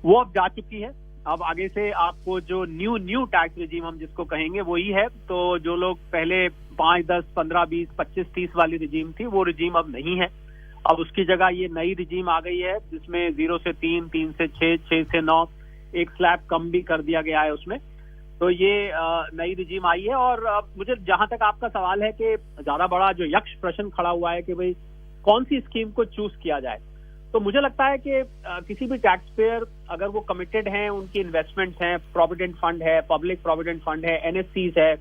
वो अब जा चुकी है। अब आगे से आपको जो न्यू टैक्स रिजीम हम जिसको कहेंगे वही है। तो जो लोग पहले 5, 10, 15, 20, 25, 30 वाली रिजीम थी, वो रिजीम अब नहीं है। अब उसकी जगह ये नई रिजीम आ गई है, जिसमें 0 से 3, 3 से 6, 6 से 9, एक स्लैब कम भी कर दिया गया है उसमें। तो ये नई रिजीम आई है। और मुझे जहां तक आपका सवाल है कि ज्यादा बड़ा जो यक्ष प्रश्न खड़ा हुआ है कि भाई कौन सी स्कीम को चूज किया जाए, तो मुझे लगता है कि किसी भी टैक्स पेयर अगर वो कमिटेड हैं, उनकी इन्वेस्टमेंट्स हैं, प्रोविडेंट फंड है, पब्लिक प्रोविडेंट फंड है, एनएससीज है,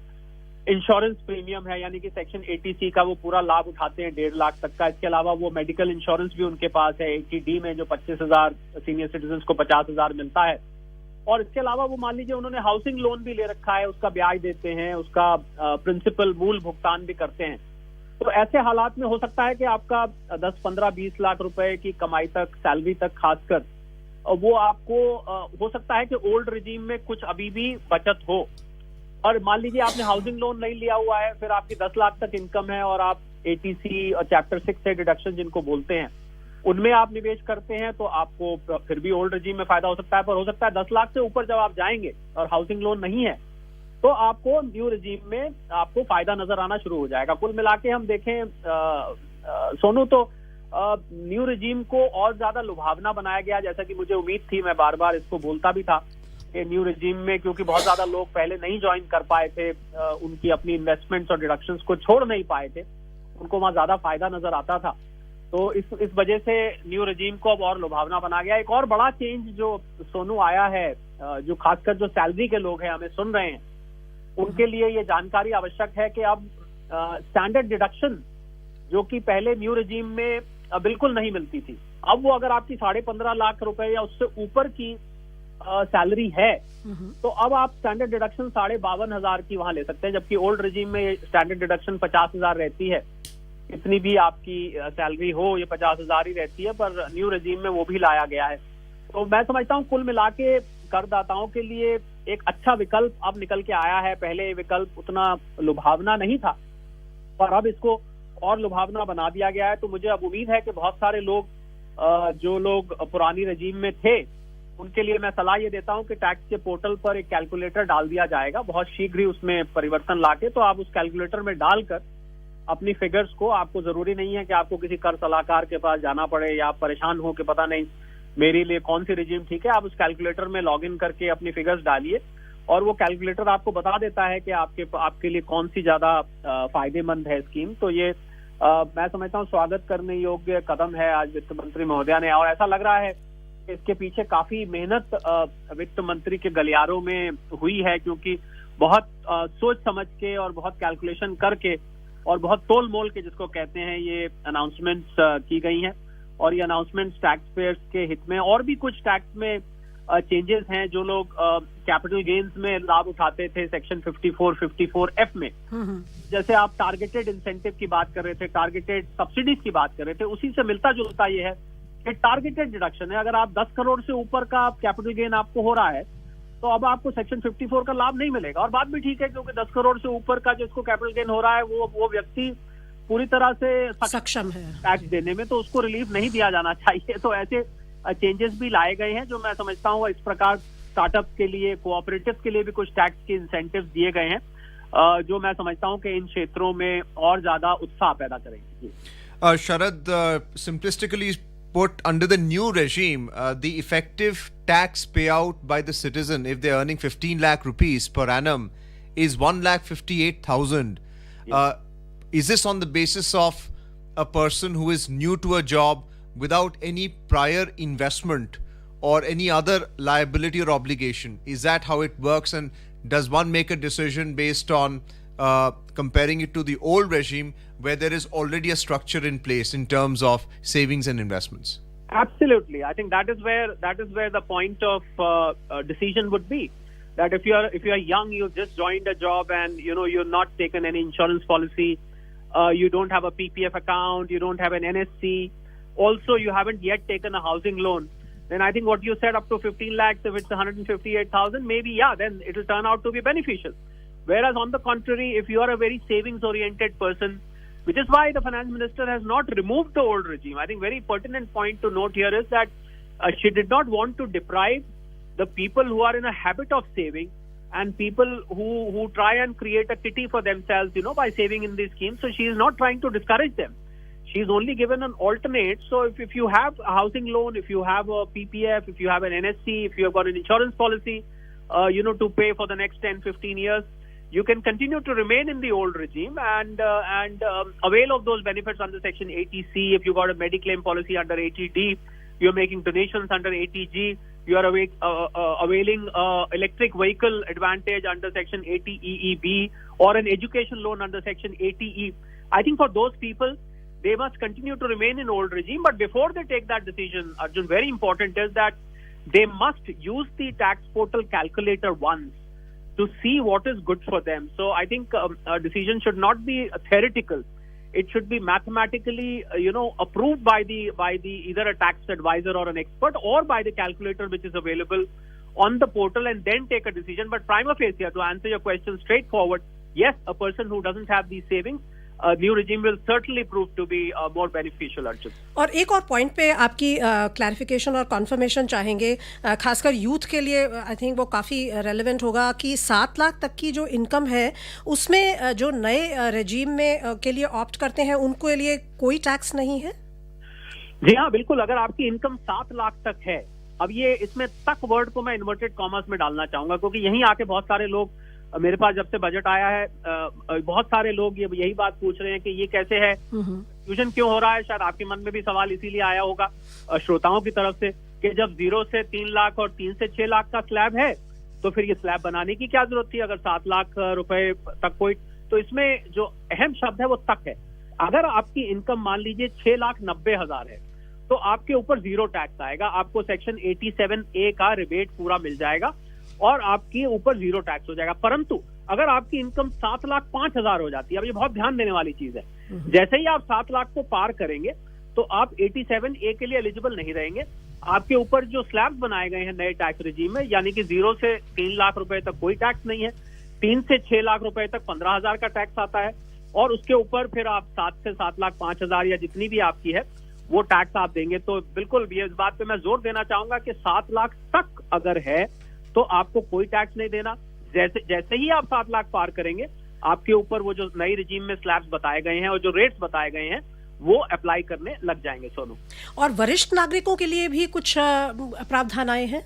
इंश्योरेंस प्रीमियम है, यानी कि सेक्शन 80C का वो पूरा लाभ उठाते हैं 1.5 लाख तक का। इसके अलावा वो मेडिकल इंश्योरेंस भी उनके पास है 80D में, जो 25,000 सीनियर सिटीजन को 50,000 मिलता है। और इसके अलावा वो मान लीजिए उन्होंने हाउसिंग लोन भी ले रखा है, उसका ब्याज देते हैं, उसका प्रिंसिपल मूल भुगतान भी करते हैं। तो ऐसे हालात में हो सकता है कि आपका 10, 15, 20 लाख रुपए की कमाई तक, सैलरी तक खासकर, वो आपको हो सकता है कि ओल्ड रिजीम में कुछ अभी भी बचत हो। और मान लीजिए आपने हाउसिंग लोन नहीं लिया हुआ है, फिर आपकी 10 लाख तक इनकम है और आप ATC और चैप्टर 6 से डिडक्शन जिनको बोलते हैं उनमें आप निवेश करते हैं, तो आपको फिर भी ओल्ड रिजीम में फायदा हो सकता है। पर हो सकता है 10 लाख से ऊपर जब आप जाएंगे और हाउसिंग लोन नहीं है, तो आपको न्यू रिजीम में आपको फायदा नजर आना शुरू हो जाएगा। कुल मिला के हम देखें सोनू, तो न्यू रिजीम को और ज्यादा लुभावना बनाया गया, जैसा कि मुझे उम्मीद थी। मैं बार बार इसको बोलता भी था कि न्यू रिजीम में क्योंकि बहुत ज्यादा लोग पहले नहीं ज्वाइन कर पाए थे, उनकी अपनी इन्वेस्टमेंट्स और डिडक्शंस को छोड़ नहीं पाए थे, उनको वहां ज्यादा फायदा नजर आता था। तो इस वजह से न्यू रिजीम को अब और लुभावना बना गया। एक और बड़ा चेंज जो सोनू आया है, जो खासकर जो सैलरी के लोग हैं हमें सुन रहे हैं, उनके लिए ये जानकारी आवश्यक है कि अब स्टैंडर्ड डिडक्शन जो कि पहले न्यू रिजीम में बिल्कुल नहीं मिलती थी, अब वो अगर आपकी 15.5 लाख रुपए या उससे ऊपर की सैलरी है, तो अब आप स्टैंडर्ड डिडक्शन 52,500 की वहां ले सकते हैं। जबकि ओल्ड रिजीम में स्टैंडर्ड डिडक्शन 50,000 रहती है। इतनी भी आपकी सैलरी हो, ये 50,000 ही रहती है, पर न्यू रिजीम में वो भी लाया गया है। तो मैं समझता हूँ कुल मिला के करदाताओं के लिए एक अच्छा विकल्प अब निकल के आया है। पहले ये विकल्प उतना लुभावना नहीं था, पर अब इसको और लुभावना बना दिया गया है। तो मुझे अब उम्मीद है कि बहुत सारे लोग जो लोग पुरानी रजीम में थे, उनके लिए मैं सलाह ये देता हूं कि टैक्स के पोर्टल पर एक कैलकुलेटर डाल दिया जाएगा बहुत शीघ्र ही, उसमें परिवर्तन लाके। तो आप उस कैलकुलेटर में डालकर अपनी फिगर्स को, आपको जरूरी नहीं है कि आपको किसी कर सलाहकार के पास जाना पड़े या आप परेशान हो कि पता नहीं मेरे लिए कौन सी रिजीम ठीक है। आप उस कैलकुलेटर में लॉग इन करके अपनी फिगर्स डालिए और वो कैलकुलेटर आपको बता देता है कि आपके लिए कौन सी ज्यादा फायदेमंद है स्कीम। तो ये मैं समझता हूँ स्वागत करने योग्य कदम है आज वित्त मंत्री महोदया ने। और ऐसा लग रहा है कि इसके पीछे काफी मेहनत वित्त मंत्री के गलियारों में हुई है, क्योंकि बहुत सोच समझ के और बहुत कैलकुलेशन करके और बहुत तोल मोल के, जिसको कहते हैं, ये अनाउंसमेंट्स की गई हैं। और ये अनाउंसमेंट्स टैक्स पेयर्स के हित में, और भी कुछ टैक्स में चेंजेस हैं जो लोग कैपिटल गेन्स में लाभ उठाते थे सेक्शन 54F में, जैसे आप टारगेटेड इंसेंटिव की बात कर रहे थे, टारगेटेड सब्सिडीज की बात कर रहे थे, उसी से मिलता जुलता ये है कि टारगेटेड डिडक्शन है। अगर आप 10 करोड़ से ऊपर का कैपिटल गेन आपको हो रहा है तो अब आपको सेक्शन 54 का लाभ नहीं मिलेगा। और बात भी ठीक है, क्योंकि 10 करोड़ से ऊपर का जिसको कैपिटल गेन हो रहा है वो व्यक्ति पूरी तरह से सक्षम है टैक्स देने में, तो उसको रिलीफ नहीं दिया जाना चाहिए। तो ऐसे चेंजेस भी लाए गए हैं जो मैं समझता हूँ इस प्रकार स्टार्टअप के लिए, कोऑपरेटिव के लिए भी कुछ टैक्स के इंसेंटिव दिए गए हैं, जो मैं समझता हूँ कि इन क्षेत्रों में और ज्यादा उत्साह पैदा करेंगे। Sharad, simplistically put, under the new regime, the effective tax payout by the citizen if they're earning 15 lakh rupees per annum is 1,58,000. Is this on the basis of a person who is new to a job without any prior investment or any other liability or obligation? Is that how it works? And does one make a decision based on comparing it to the old regime where there is already a structure in place in terms of savings and investments? Absolutely. I think that is where the point of decision would be. That if you are young, you've just joined a job and you've not taken any insurance policy, you don't have a PPF account, you don't have an NSC, also you haven't yet taken a housing loan, then I think what you said, up to 15 lakhs, if it's 158,000, maybe then it will turn out to be beneficial. Whereas on the contrary, if you are a very savings oriented person, which is why the finance minister has not removed the old regime. I think very pertinent point to note here is that she did not want to deprive the people who are in a habit of saving and people who try and create a kitty for themselves, by saving in these schemes. So she is not trying to discourage them. She's only given an alternate. So if you have a housing loan, if you have a PPF, if you have an NSC, if you have got an insurance policy, to pay for the next 10, 15 years, you can continue to remain in the old regime and avail of those benefits under Section 80C. If you got a Mediclaim policy under 80D, you're making donations under 80G. You are availing electric vehicle advantage under Section 80EEB or an education loan under Section 80E. I think for those people, they must continue to remain in old regime. But before they take that decision, Arjun, very important is that they must use the tax portal calculator once to see what is good for them. So I think a decision should not be theoretical. It should be mathematically, approved by the either a tax advisor or an expert or by the calculator which is available on the portal, and then take a decision. But prima facie, to answer your question straightforward, yes, a person who doesn't have these savings, new regime will certainly prove to be more beneficial. Arjun, और एक और point पे आपकी clarification और conformation चाहेंगे, खासकर youth के लिए आई थिंक वो काफ़ी रेलेवेंट होगा कि 7 लाख तक की जो इनकम है उसमें जो नए रेजीम में के लिए ऑप्ट करते हैं उनके लिए कोई टैक्स नहीं है। जी हाँ, बिल्कुल। अगर आपकी इनकम 7 लाख तक है, अब ये इसमें तक वर्ड को मैं इन्वर्टेड कॉमर्स में डालना चाहूंगा, क्योंकि यहीं आके बहुत सारे लोग, मेरे पास जब से बजट आया है, बहुत सारे लोग यही बात पूछ रहे हैं कि ये कैसे है, कंफ्यूजन क्यों हो रहा है। शायद आपके मन में भी सवाल इसीलिए आया होगा श्रोताओं की तरफ से कि जब 0 से 3 लाख और 3 से 6 लाख का स्लैब है तो फिर ये स्लैब बनाने की क्या जरूरत थी अगर 7 लाख रुपए तक कोई। तो इसमें जो अहम शब्द है वो तक है। अगर आपकी इनकम मान लीजिए 6,90,000 है तो आपके ऊपर 0 टैक्स आएगा, आपको सेक्शन 87A का रिबेट पूरा मिल जाएगा और आपके ऊपर 0 टैक्स हो जाएगा। परंतु अगर आपकी इनकम 7,05,000 हो जाती है, अब ये बहुत ध्यान देने वाली चीज है, जैसे ही आप 7 लाख को पार करेंगे तो आप 87A के लिए एलिजिबल नहीं रहेंगे। आपके ऊपर जो स्लैब्स बनाए गए हैं नए टैक्स रिजीम में, यानी कि 0 से 3 लाख रुपए तक कोई टैक्स नहीं है, 3 से 6 लाख रुपए तक 15,000 का टैक्स आता है और उसके ऊपर फिर आप 7 से 7,05,000 या जितनी भी आपकी है वो टैक्स आप देंगे। तो बिल्कुल भी इस बात पे मैं जोर देना चाहूंगा कि 7 लाख तक अगर है तो आपको कोई टैक्स नहीं देना। जैसे ही आप 7 लाख पार करेंगे आपके ऊपर वो जो नई रिजीम में स्लैब्स बताए गए हैं और जो रेट्स बताए गए हैं वो अप्लाई करने लग जाएंगे। सोनू, और वरिष्ठ नागरिकों के लिए भी कुछ प्रावधान आए हैं?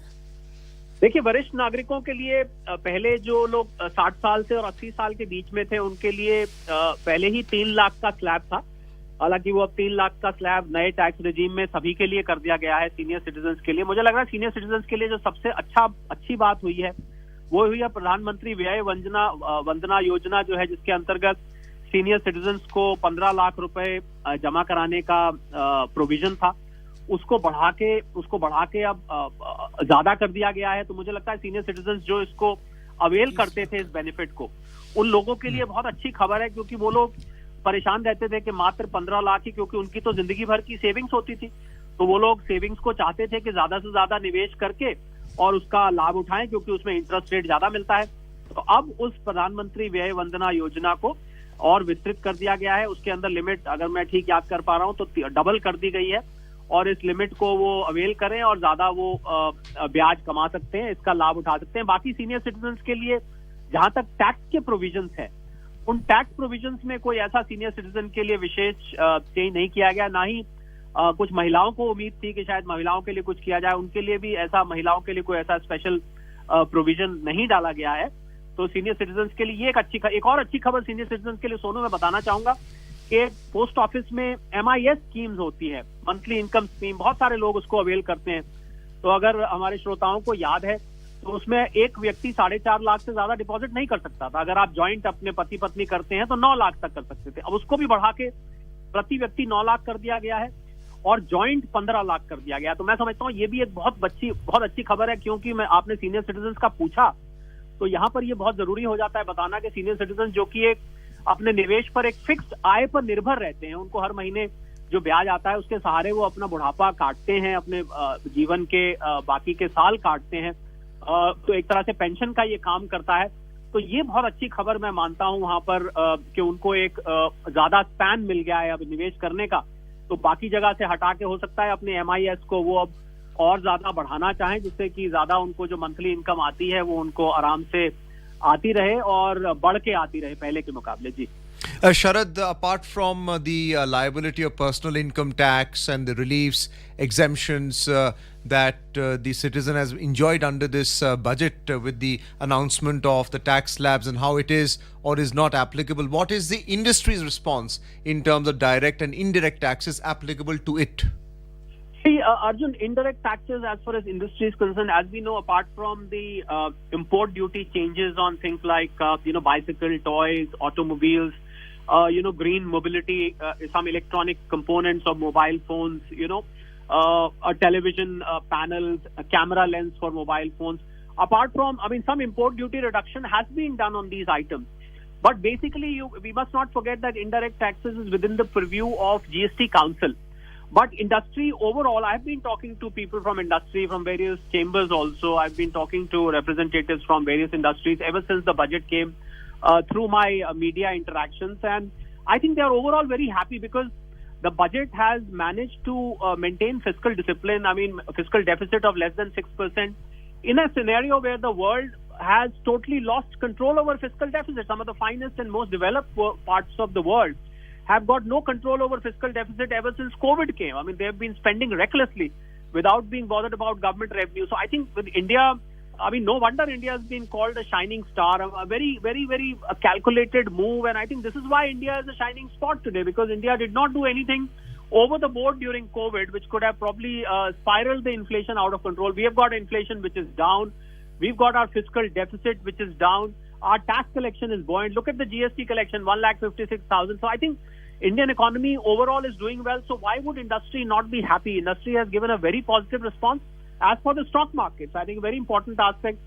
देखिए, वरिष्ठ नागरिकों के लिए पहले जो लोग 60 साल से और 80 साल के बीच में थे उनके लिए पहले ही 3 लाख का स्लैब था। हालांकि वो अब 3 लाख का स्लैब नए टैक्स रिजीम में सभी के लिए कर दिया गया है, सीनियर सिटीजन्स के लिए। मुझे लग रहा है सीनियर सिटीजन्स के लिए जो सबसे अच्छी बात हुई है वो हुई है प्रधानमंत्री व्यय वंदना योजना, जो है जिसके अंतर्गत सीनियर सिटीजन्स को 15 लाख रुपए जमा कराने का प्रोविजन था, उसको बढ़ा के अब ज्यादा कर दिया गया है। तो मुझे लगता है सीनियर सिटीजन्स जो इसको अवेल करते थे इस बेनिफिट को, उन लोगों के लिए बहुत अच्छी खबर है, क्योंकि वो लोग परेशान रहते थे कि मात्र 15 लाख ही, क्योंकि उनकी तो जिंदगी भर की सेविंग्स होती थी, तो वो लोग सेविंग्स को चाहते थे कि ज्यादा से ज्यादा निवेश करके और उसका लाभ उठाएं, क्योंकि उसमें इंटरेस्ट रेट ज्यादा मिलता है। तो अब उस प्रधानमंत्री व्यय वंदना योजना को और विस्तृत कर दिया गया है। उसके अंदर लिमिट, अगर मैं ठीक याद कर पा रहा हूं, तो डबल कर दी गई है, और इस लिमिट को वो अवेल करें और ज्यादा वो ब्याज कमा सकते हैं, इसका लाभ उठा सकते हैं। बाकी सीनियर सिटीजन्स के लिए जहां तक टैक्स के प्रोविजंस है, उन टैक्स प्रोविजंस में कोई ऐसा सीनियर सिटीजन के लिए विशेष चेंज नहीं किया गया। ना ही कुछ महिलाओं को उम्मीद थी कि शायद महिलाओं के लिए कुछ किया जाए, उनके लिए भी ऐसा, महिलाओं के लिए कोई ऐसा स्पेशल प्रोविजन नहीं डाला गया है। तो सीनियर सिटीजन्स के लिए ये एक और अच्छी खबर सीनियर सिटीजन्स के लिए सोनू मैं बताना चाहूंगा कि पोस्ट ऑफिस में MIS स्कीम्स होती है, मंथली इनकम स्कीम, बहुत सारे लोग उसको अवेल करते हैं। तो अगर हमारे श्रोताओं को याद है तो उसमें एक व्यक्ति 4.5 लाख से ज्यादा डिपॉजिट नहीं कर सकता था। अगर आप ज्वाइंट अपने पति पत्नी करते हैं तो 9 लाख तक कर सकते थे। अब उसको भी बढ़ा के प्रति व्यक्ति 9 लाख कर दिया गया है और ज्वाइंट 15 लाख कर दिया गया। तो मैं समझता हूँ ये भी एक बहुत अच्छी खबर है, क्योंकि मैं आपने सीनियर सिटीजन का पूछा, तो यहाँ पर ये बहुत जरूरी हो जाता है बताना कि सीनियर सिटीजन जो कि एक अपने निवेश पर एक फिक्स्ड आय पर निर्भर रहते हैं, उनको हर महीने जो ब्याज आता है उसके सहारे वो अपना बुढ़ापा काटते हैं, अपने जीवन के बाकी के साल काटते हैं। तो एक तरह से पेंशन का ये काम करता है। तो ये बहुत अच्छी खबर मैं मानता हूं वहां पर कि उनको एक ज्यादा स्पैन मिल गया है अब निवेश करने का। तो बाकी जगह से हटा के हो सकता है अपने MIS को वो अब और ज्यादा बढ़ाना चाहें, जिससे कि ज्यादा उनको जो मंथली इनकम आती है वो उनको आराम से आती रहे और बढ़ के आती रहे पहले के मुकाबले। जी Sharad, apart from the liability of personal income tax and the reliefs, exemptions that the citizen has enjoyed under this budget with the announcement of the tax slabs and how it is or is not applicable, what is the industry's response in terms of direct and indirect taxes applicable to it? See, Arjun, indirect taxes as far as industry is concerned, as we know, apart from the import duty changes on things like, bicycle, toys, automobiles, green mobility, some electronic components of mobile phones, a television panels, a camera lens for mobile phones. Apart from, some import duty reduction has been done on these items. But basically, we must not forget that indirect taxes is within the purview of GST Council. But industry overall, I've been talking to people from industry, from various chambers also. I've been talking to representatives from various industries ever since the budget came through my media interactions. And I think they are overall very happy because the budget has managed to maintain fiscal discipline. Fiscal deficit of less than 6% in a scenario where the world has totally lost control over fiscal deficit. Some of the finest and most developed parts of the world have got no control over fiscal deficit ever since COVID came. They have been spending recklessly without being bothered about government revenue. So I think with India, no wonder India has been called a shining star, a very, very, very calculated move. And I think this is why India is a shining spot today, because India did not do anything over the board during COVID, which could have probably spiraled the inflation out of control. We have got inflation which is down. We've got our fiscal deficit which is down. Our tax collection is buoyant. Look at the GST collection, 1,56,000. So I think Indian economy overall is doing well. So why would industry not be happy? Industry has given a very positive response. As for the stock markets, I think a very important aspect,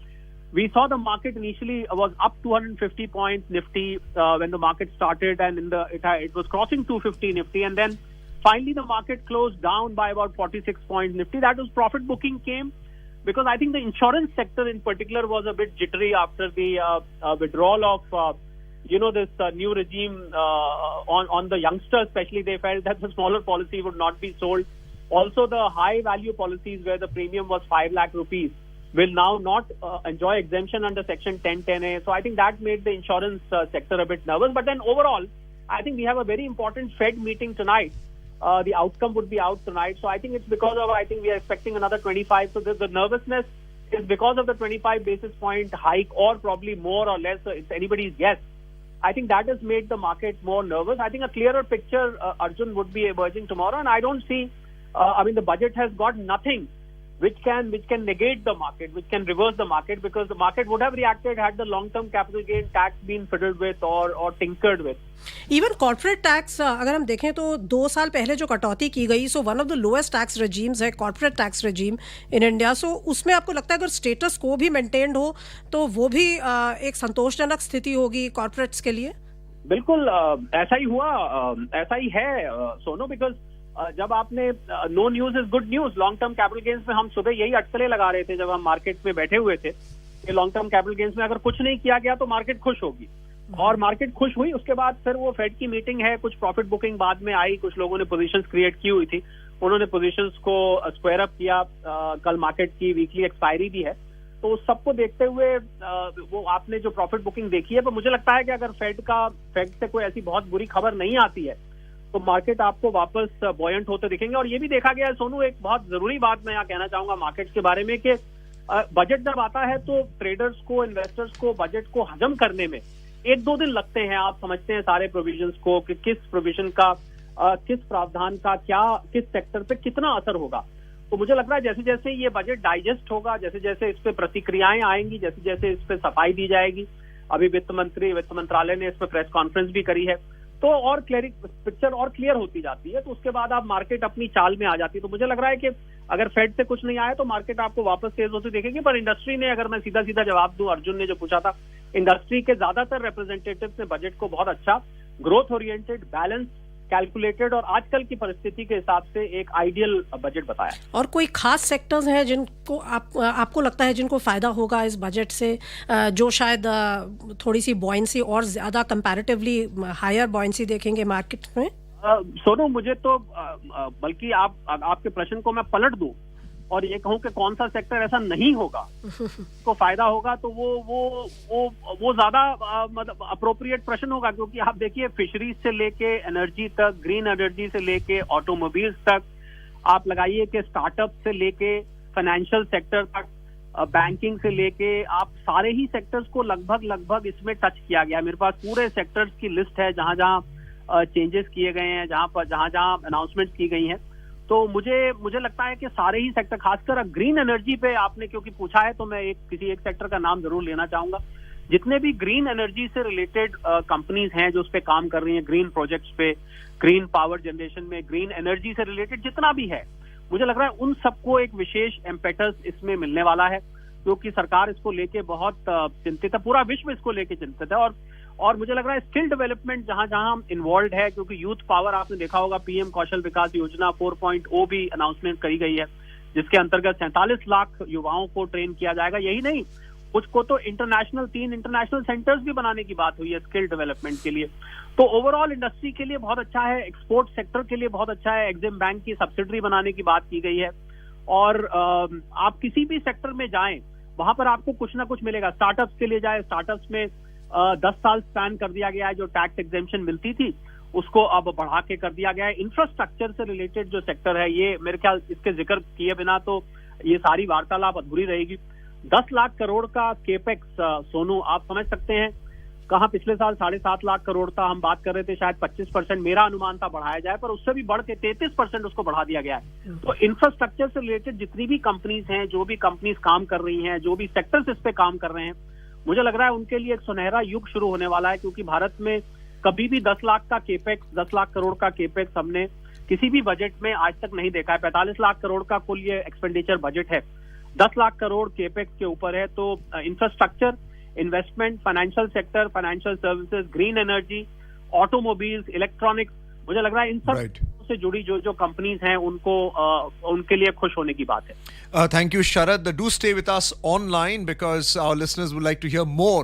we saw the market initially was up 250 points Nifty when the market started, and it was crossing 250 Nifty, and then finally the market closed down by about 46 points Nifty. That was profit booking came because I think the insurance sector in particular was a bit jittery after the withdrawal of this new regime on the youngsters, especially. They felt that the smaller policy would not be sold. Also, the high value policies where the premium was 5 lakh rupees will now not enjoy exemption under Section 1010A. So I think that made the insurance sector a bit nervous. But then overall, I think we have a very important Fed meeting tonight. The outcome would be out tonight. So I think it's because of, we are expecting another 25. So the nervousness is because of the 25 basis point hike, or probably more or less. So it's anybody's guess. I think that has made the market more nervous. I think a clearer picture, Arjun, would be emerging tomorrow. And I don't see, the budget has got nothing which can negate the market, which can reverse the market, because the market would have reacted had the long-term capital gain tax been fiddled with or tinkered with. Even corporate tax अगर हम देखें तो 2 साल पहले जो कटौती की गई, so one of the lowest tax regimes है corporate tax regime in India. So उसमें आपको लगता है अगर स्टेटस को भी मेंटेन्ड हो तो वो भी एक संतोषजनक स्थिति होगी कॉर्पोरेट्स के लिए? बिल्कुल ऐसा ही हुआ, ऐसा ही है सोनू, बिकॉज जब आपने no news is good news, long term capital gains में हम सुबह यही अटकलें लगा रहे थे जब हम मार्केट में बैठे हुए थे कि लॉन्ग टर्म कैपिटल गेन्स में अगर कुछ नहीं किया गया तो मार्केट खुश होगी, और मार्केट खुश हुई. उसके बाद फिर वो फेड की मीटिंग है, कुछ प्रॉफिट बुकिंग बाद में आई, कुछ लोगों ने पोजीशंस क्रिएट की हुई थी, उन्होंने पोजीशंस को स्क्वायर अप किया. कल मार्केट की वीकली एक्सपायरी भी है, तो सबको देखते हुए वो आपने जो प्रॉफिट बुकिंग देखी है, पर मुझे लगता है कि अगर फेड से कोई ऐसी बहुत बुरी खबर नहीं आती है तो मार्केट आपको वापस बॉयंट होते दिखेंगे. और ये भी देखा गया है सोनू, एक बहुत जरूरी बात मैं यहाँ कहना चाहूंगा मार्केट्स के बारे में कि बजट जब आता है तो ट्रेडर्स को, इन्वेस्टर्स को बजट को हजम करने में 1-2 दिन लगते हैं. आप समझते हैं सारे प्रोविजंस को कि किस प्रोविजन का, किस प्रावधान का क्या किस सेक्टर पे कितना असर होगा. तो मुझे लग रहा है जैसे जैसे ये बजट डाइजेस्ट होगा, जैसे जैसे इस पे प्रतिक्रियाएं आएंगी, जैसे जैसे इस पे सफाई दी जाएगी, अभी वित्त मंत्रालय ने इस पे प्रेस कॉन्फ्रेंस भी करी है, तो और पिक्चर और क्लियर होती जाती है, तो उसके बाद आप मार्केट अपनी चाल में आ जाती है. तो मुझे लग रहा है कि अगर फेड से कुछ नहीं आया तो मार्केट आपको वापस तेज होती देखेगी. पर इंडस्ट्री ने, अगर मैं सीधा सीधा जवाब दूं, अर्जुन ने जो पूछा था, इंडस्ट्री के ज्यादातर रिप्रेजेंटेटिव्स ने बजट को बहुत अच्छा, ग्रोथ ओरिएंटेड, बैलेंस, कैलकुलेटेड और आजकल की परिस्थिति के हिसाब से एक आइडियल बजट बताया. और कोई खास सेक्टर्स हैं जिनको आपको लगता है जिनको फायदा होगा इस बजट से, जो शायद थोड़ी सी बॉयंसी और ज्यादा कंपैरेटिवली हायर बॉयंसी देखेंगे मार्केट में? सोनू, मुझे तो बल्कि आपके प्रश्न को मैं पलट दूं और ये कहूं कि कौन सा सेक्टर ऐसा नहीं होगा को फायदा होगा, तो वो ज्यादा मतलब अप्रोप्रिएट प्रश्न होगा. क्योंकि आप देखिए, फिशरीज से लेके एनर्जी तक, ग्रीन एनर्जी से लेके ऑटोमोबाइल्स तक, आप लगाइए कि स्टार्टअप से लेके फाइनेंशियल सेक्टर तक, बैंकिंग से लेके, आप सारे ही सेक्टर्स को लगभग इसमें टच किया गया. मेरे पास पूरे सेक्टर्स की लिस्ट है जहां चेंजेस किए गए हैं, जहां अनाउंसमेंट की गई हैं. तो मुझे लगता है कि सारे ही सेक्टर, खासकर ग्रीन एनर्जी पे आपने क्योंकि पूछा है, तो मैं किसी एक सेक्टर का नाम जरूर लेना चाहूंगा. जितने भी ग्रीन एनर्जी से रिलेटेड कंपनीज हैं जो उस पे काम कर रही हैं, ग्रीन प्रोजेक्ट्स पे, ग्रीन पावर जनरेशन में, ग्रीन एनर्जी से रिलेटेड जितना भी है, मुझे लग रहा है उन सबको एक विशेष इम्पेटस इसमें मिलने वाला है, क्योंकि सरकार इसको लेके बहुत चिंतित है, पूरा विश्व इसको लेके चिंतित है. और मुझे लग रहा है स्किल डेवलपमेंट जहां इन्वॉल्व है, क्योंकि यूथ पावर आपने देखा होगा, पीएम कौशल विकास योजना 4.0 भी अनाउंसमेंट करी गई है, जिसके अंतर्गत 47 लाख युवाओं को ट्रेन किया जाएगा. यही नहीं, कुछ को तो 3 इंटरनेशनल सेंटर्स भी बनाने की बात हुई है स्किल डेवलपमेंट के लिए. तो ओवरऑल इंडस्ट्री के लिए बहुत अच्छा है, एक्सपोर्ट सेक्टर के लिए बहुत अच्छा है. एग्जिम बैंक की सब्सिडरी बनाने की बात की गई है. और आप किसी भी सेक्टर में जाएं, वहां पर आपको कुछ ना कुछ मिलेगा. स्टार्टअप्स के लिए जाए, स्टार्टअप्स में 10 साल स्पैन कर दिया गया है. जो टैक्स एग्जेम्पशन मिलती थी उसको अब बढ़ा के कर दिया गया है. इंफ्रास्ट्रक्चर से रिलेटेड जो सेक्टर है, ये मेरे ख्याल इसके जिक्र किए बिना तो ये सारी वार्तालाप अधूरी रहेगी. 10 लाख करोड़ का केपेक्स, सोनू, आप समझ सकते हैं, कहाँ पिछले साल 7.5 लाख करोड़ था, हम बात कर रहे थे शायद 25%, मेरा अनुमान था बढ़ाया जाए, पर उससे भी बढ़ के 33% उसको बढ़ा दिया गया है. तो इंफ्रास्ट्रक्चर से रिलेटेड जितनी भी कंपनीज हैं, जो भी कंपनीज काम कर रही हैं, जो भी सेक्टर्स इस पे काम कर रहे हैं, मुझे लग रहा है उनके लिए एक सुनहरा युग शुरू होने वाला है. क्योंकि भारत में कभी भी 10 लाख का केपेक्स, 10 लाख करोड़ का केपेक्स हमने किसी भी बजट में आज तक नहीं देखा है. 45 लाख करोड़ का कुल ये एक्सपेंडिचर बजट है, 10 लाख करोड़ केपेक्स के ऊपर है. तो infrastructure, investment, financial sector, financial services, green energy, automobiles, electronics, मुझे लग रहा है इन सब से जुड़ी जो कंपनीज हैं उनके लिए खुश होने की बात है. Thank you, Sharad. Do stay with us online because our listeners would like to hear more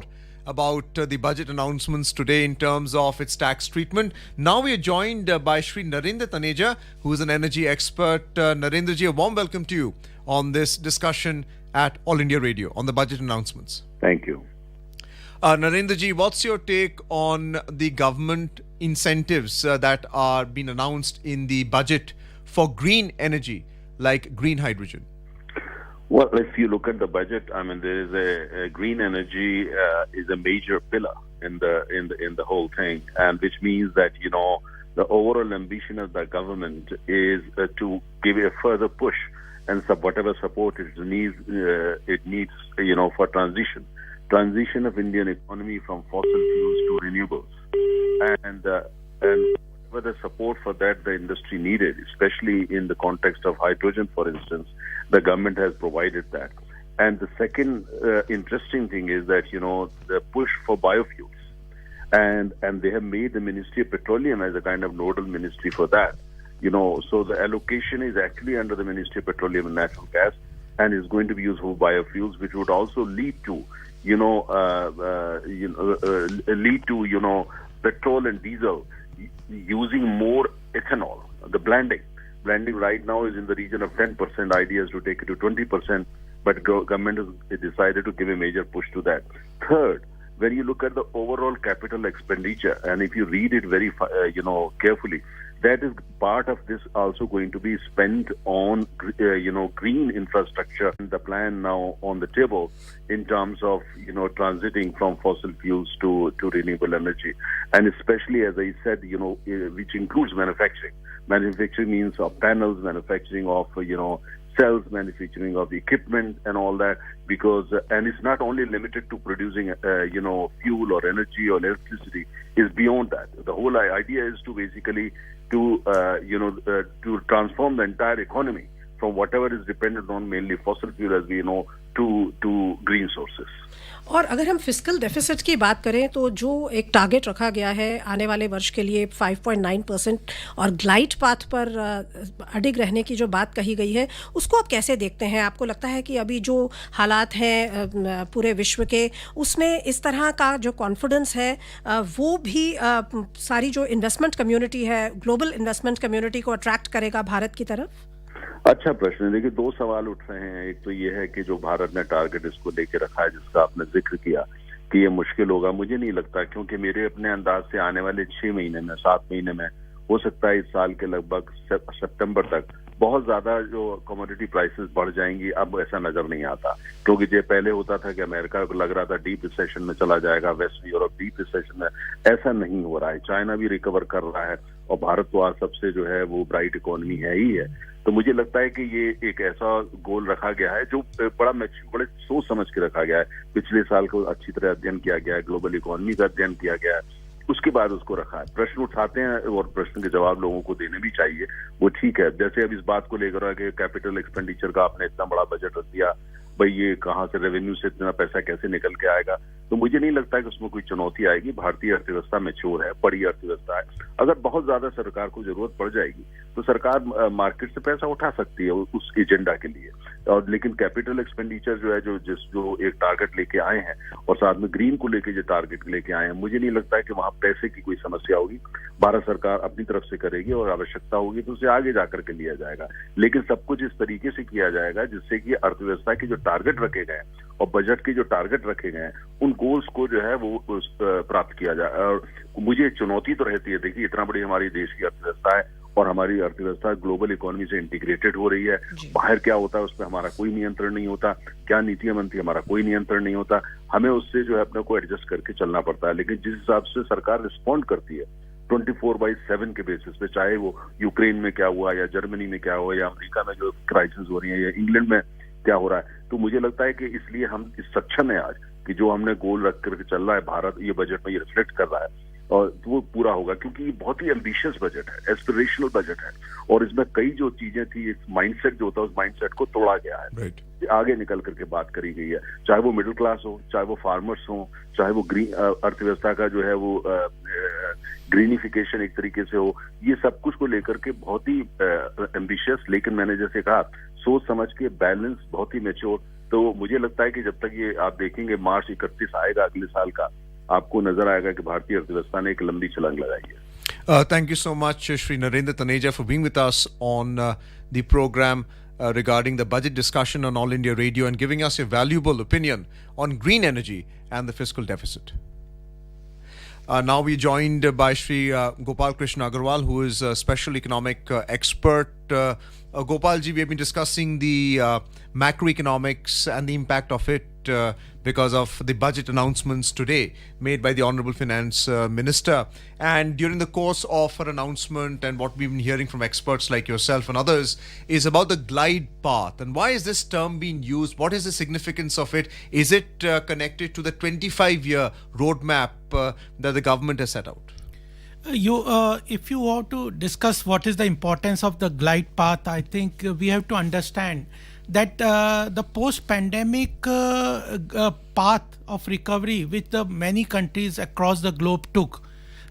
about the budget announcements today in terms of its tax treatment. Now we are joined by Shri Narendra Taneja, who is an energy expert. Narendra ji, a warm welcome to you on this discussion at All India Radio on the budget announcements. Thank you. Narendra ji, what's your take on the government incentives that are being announced in the budget for green energy, like green hydrogen? Well, if you look at the budget, I mean, there is a green energy is a major pillar in the whole thing, and which means that the overall ambition of the government is to give a further push and whatever support it needs, for transition of Indian economy from fossil fuels to renewables, and whatever the support for that the industry needed, especially in the context of hydrogen, for instance, the government has provided that. And the second interesting thing is that the push for biofuels, and they have made the Ministry of Petroleum as a kind of nodal ministry for that. So the allocation is actually under the Ministry of Petroleum and Natural Gas, and is going to be used for biofuels, which would also lead to, petrol and diesel using more ethanol. The blending right now is in the region of 10%. Idea is to take it to 20%, but government has decided to give a major push to that. Third, when you look at the overall capital expenditure, and if you read it very, carefully, that is part of this also going to be spent on, green infrastructure. And the plan now on the table in terms of, transiting from fossil fuels to renewable energy. And especially, as I said, which includes manufacturing. Manufacturing means of panels, manufacturing of, cells, manufacturing of the equipment and all that, because, and it's not only limited to producing, fuel or energy or electricity, is beyond that. The whole idea is to basically to transform the entire economy from whatever is dependent on mainly fossil fuel, as we know, to green sources. और अगर हम fiscal deficit की बात करें तो जो एक target रखा गया है आने वाले वर्ष के लिए 5.9% और ग्लाइड पाथ पर अडिग रहने की जो बात कही गई है, उसको आप कैसे देखते हैं? आपको लगता है कि अभी जो हालात हैं पूरे विश्व के, उसमें इस तरह का जो कॉन्फिडेंस है वो भी सारी जो इन्वेस्टमेंट कम्युनिटी है, ग्लोबल इन्वेस्टमेंट कम्युनिटी को अट्रैक्ट करेगा भारत की तरफ? अच्छा प्रश्न है। देखिए, दो सवाल उठ रहे हैं। एक तो ये है कि जो भारत ने टारगेट इसको लेके रखा है, जिसका आपने जिक्र किया कि ये मुश्किल होगा, मुझे नहीं लगता, क्योंकि मेरे अपने अंदाज से आने वाले 6 महीने में, 7 महीने में, हो सकता है इस साल के लगभग सितंबर तक बहुत ज्यादा जो कमोडिटी प्राइसेस बढ़ जाएंगी। अब ऐसा नजर नहीं आता, क्योंकि जो पहले होता था कि अमेरिका को लग रहा था डीप रिसेशन में चला जाएगा, वेस्ट यूरोप डीप रिसेशन में, ऐसा नहीं हो रहा है। चाइना भी रिकवर कर रहा है और भारत तो आज सबसे जो है वो ब्राइट इकोनॉमी है ही है। तो मुझे लगता है कि ये एक ऐसा गोल रखा गया है जो बड़े सोच समझ के रखा गया है। पिछले साल को अच्छी तरह अध्ययन किया गया है, ग्लोबल इकोनॉमी का अध्ययन किया गया है, उसके बाद उसको रखा है। प्रश्न उठाते हैं और प्रश्न के जवाब लोगों को देने भी चाहिए, वो ठीक है। जैसे अब इस बात को लेकर कि कैपिटल एक्सपेंडिचर का आपने इतना बड़ा बजट रख दिया, भाई ये कहाँ से, रेवेन्यू से इतना पैसा कैसे निकल के आएगा? तो मुझे नहीं लगता है कि उसमें कोई चुनौती आएगी। भारतीय अर्थव्यवस्था मैच्योर है, बड़ी अर्थव्यवस्था है। अगर बहुत ज्यादा सरकार को जरूरत पड़ जाएगी तो सरकार मार्केट से पैसा उठा सकती है उस एजेंडा के लिए। और लेकिन कैपिटल एक्सपेंडिचर जो है, जो एक टारगेट लेके आए हैं और साथ में ग्रीन को लेके जो टारगेट लेके आए हैं, मुझे नहीं लगता है कि वहां पैसे की कोई समस्या होगी। भारत सरकार अपनी तरफ से करेगी और आवश्यकता होगी तो उसे आगे जाकर के लिया जाएगा। लेकिन सब कुछ इस तरीके से किया जाएगा जिससे कि अर्थव्यवस्था के जो टारगेट रखे गए और बजट के जो टारगेट रखे गए हैं, उन गोल्स को जो है वो प्राप्त किया जाए। और मुझे चुनौती तो रहती है, देखिए इतना बड़ी हमारी देश की अर्थव्यवस्था है और हमारी अर्थव्यवस्था ग्लोबल इकोनॉमी से इंटीग्रेटेड हो रही है। बाहर क्या होता है उस पर हमारा कोई नियंत्रण नहीं होता, क्या नीतियां बनती है हमारा कोई नियंत्रण नहीं होता। हमें उससे जो है अपने को एडजस्ट करके चलना पड़ता है। लेकिन जिस हिसाब से सरकार रिस्पॉन्ड करती है 24/7 के बेसिस पे, चाहे वो यूक्रेन में क्या हुआ या जर्मनी में क्या हुआ या अमेरिका में जो क्राइसिस हो रही है या इंग्लैंड में क्या हो रहा है, तो मुझे लगता है कि इसलिए हम सक्षम है आज कि जो हमने गोल रख करके चल रहा है भारत, ये बजट में ये रिफ्लेक्ट कर रहा है और वो पूरा होगा। क्योंकि ये बहुत ही एम्बिशियस बजट है, एस्पिरेशनल बजट है और इसमें कई जो चीजें थी, एक माइंडसेट जो होता है उस माइंडसेट को तोड़ा गया है। आगे निकल करके बात करी गई है, चाहे वो मिडिल क्लास हो, चाहे वो फार्मर्स हो, चाहे वो ग्रीन अर्थव्यवस्था का जो है वो ग्रीनिफिकेशन एक तरीके से हो, ये सब कुछ को लेकर के बहुत ही एम्बिशियस, लेकिन मैंने जैसे कहा सोच समझ के बैलेंस, बहुत ही मैच्योर। तो मुझे लगता है कि जब तक ये आप देखेंगे मार्च 31 आएगा अगले साल का, आपको नजर आएगा कि भारतीय अर्थव्यवस्था ने एक लंबी छलांग लगाई है। Thank you so much, Shri Narendra Taneja, for being with us on the program regarding the budget discussion on All India Radio and giving us your valuable opinion on green energy and the fiscal deficit. Now we're joined by Shri Gopal Krishna Agarwal, who is a special economic expert. Gopal ji, we have been discussing the macroeconomics and the impact of it because of the budget announcements today made by the Honorable Finance Minister. And during the course of her announcement, and what we've been hearing from experts like yourself and others, is about the glide path. And why is this term being used? What is the significance of it? Is it connected to the 25-year roadmap that the government has set out? If you want to discuss what is the importance of the glide path, I think we have to understand that the post-pandemic path of recovery which the many countries across the globe took,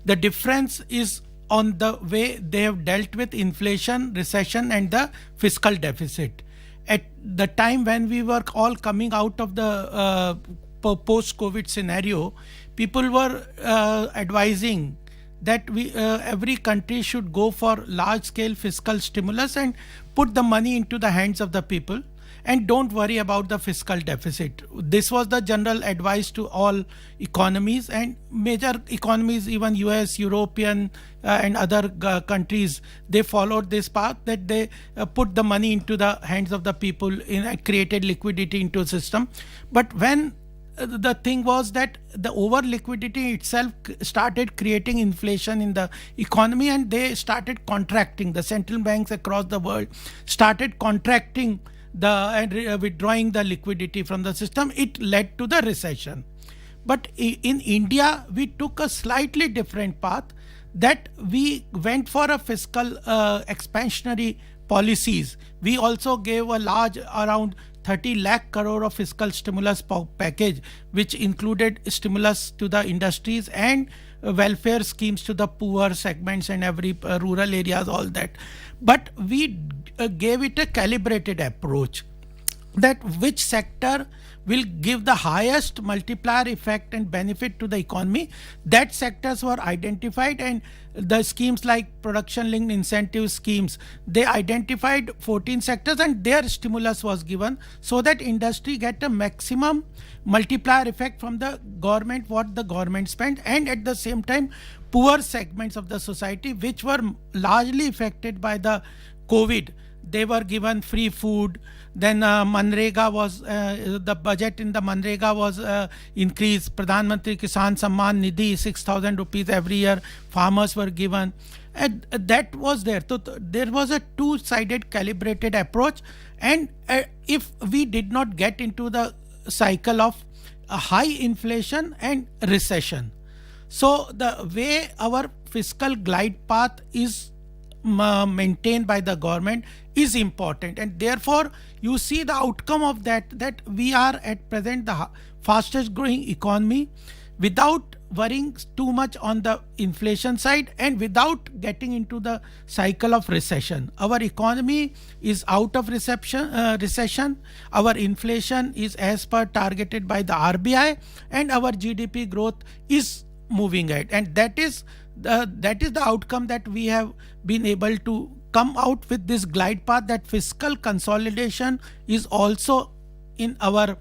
the difference is on the way they have dealt with inflation, recession and the fiscal deficit. At the time when we were all coming out of the post-COVID scenario, people were advising that every country should go for large-scale fiscal stimulus and put the money into the hands of the people and don't worry about the fiscal deficit. This was the general advice to all economies, and major economies, even US, European and other countries, they followed this path, that they put the money into the hands of the people and created liquidity into the system. But when the thing was that the over liquidity itself started creating inflation in the economy, and they started contracting. The central banks across the world started contracting and withdrawing the liquidity from the system. It led to the recession. But in India, we took a slightly different path, that we went for a fiscal expansionary policies. We also gave a large, around 30 lakh crore of fiscal stimulus package, which included stimulus to the industries and welfare schemes to the poor segments and every rural areas, all that. But we gave it a calibrated approach, that which sector will give the highest multiplier effect and benefit to the economy. That sectors were identified, and the schemes like production linked incentive schemes, they identified 14 sectors and their stimulus was given, so that industry get a maximum multiplier effect from the government, what the government spent, and at the same time poor segments of the society which were largely affected by the COVID, they were given free food. Then Manrega was, the budget in the Manrega was increased. Pradhan Mantri Kisan Samman Nidhi, 6,000 rupees every year, farmers were given. And that was there. So there was a two-sided calibrated approach. And if we did not get into the cycle of a high inflation and recession, so the way our fiscal glide path is maintained by the government is important, and therefore you see the outcome of that we are at present the fastest growing economy without worrying too much on the inflation side and without getting into the cycle of recession. Our economy is out of recession. Our inflation is as per targeted by the RBI, and our GDP growth is moving ahead, and that is the outcome that we have been able to come out with this glide path, that fiscal consolidation is also in our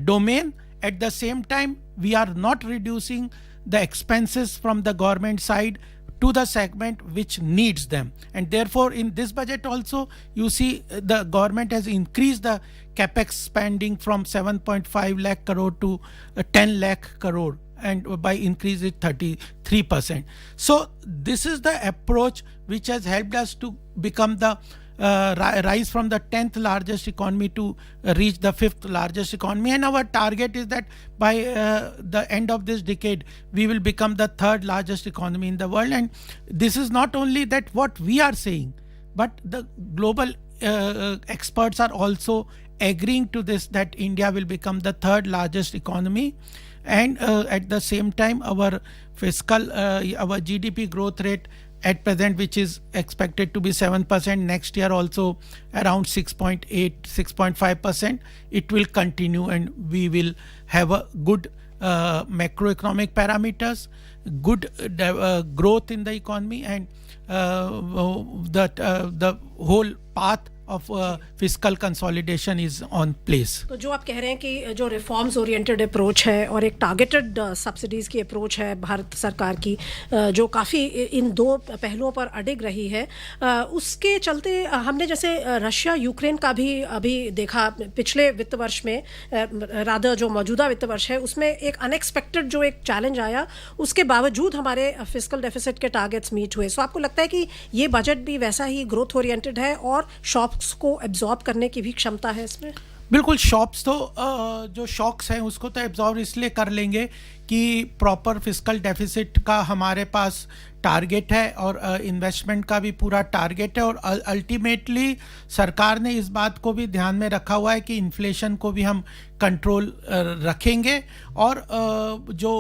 domain. At the same time, we are not reducing the expenses from the government side to the segment which needs them, and therefore in this budget also you see the government has increased the capex spending from 7.5 lakh crore to 10 lakh crore, and by increase it 33%. So this is the approach which has helped us to become the rise from the 10th largest economy to reach the 5th largest economy, and our target is that by the end of this decade we will become the 3rd largest economy in the world. And this is not only that what we are saying, but the global experts are also agreeing to this, that India will become the 3rd largest economy. And at the same time our fiscal our GDP growth rate at present, which is expected to be 7%, next year also around 6.5%, it will continue, and we will have a good macroeconomic parameters, good growth in the economy, and the whole path of fiscal consolidation is on place. तो जो आप कह रहे हैं कि जो reforms oriented approach है और एक टारगेटेड सब्सिडीज़ की अप्रोच है भारत सरकार की, जो काफ़ी इन दो पहलुओं पर अडिग रही है, उसके चलते हमने जैसे रशिया यूक्रेन का भी अभी देखा पिछले वित्त वर्ष में, रादर जो मौजूदा वित्त वर्ष है उसमें एक अनएक्सपेक्टेड जो एक चैलेंज आया, उसके बावजूद हमारे फिस्कल डेफिसिट के टारगेट्स मीट हुए. सो आपको लगता है कि ये बजट भी वैसा ही ग्रोथ ओरिएंटेड है और शॉक्स को एब्जॉर्ब करने की भी क्षमता है इसमें? बिल्कुल, शॉक्स तो जो शॉक्स हैं उसको तो एब्जॉर्ब इसलिए कर लेंगे कि प्रॉपर फिस्कल डेफिसिट का हमारे पास टारगेट है और इन्वेस्टमेंट का भी पूरा टारगेट है, और अल्टीमेटली सरकार ने इस बात को भी ध्यान में रखा हुआ है कि इन्फ्लेशन को भी हम कंट्रोल रखेंगे. और जो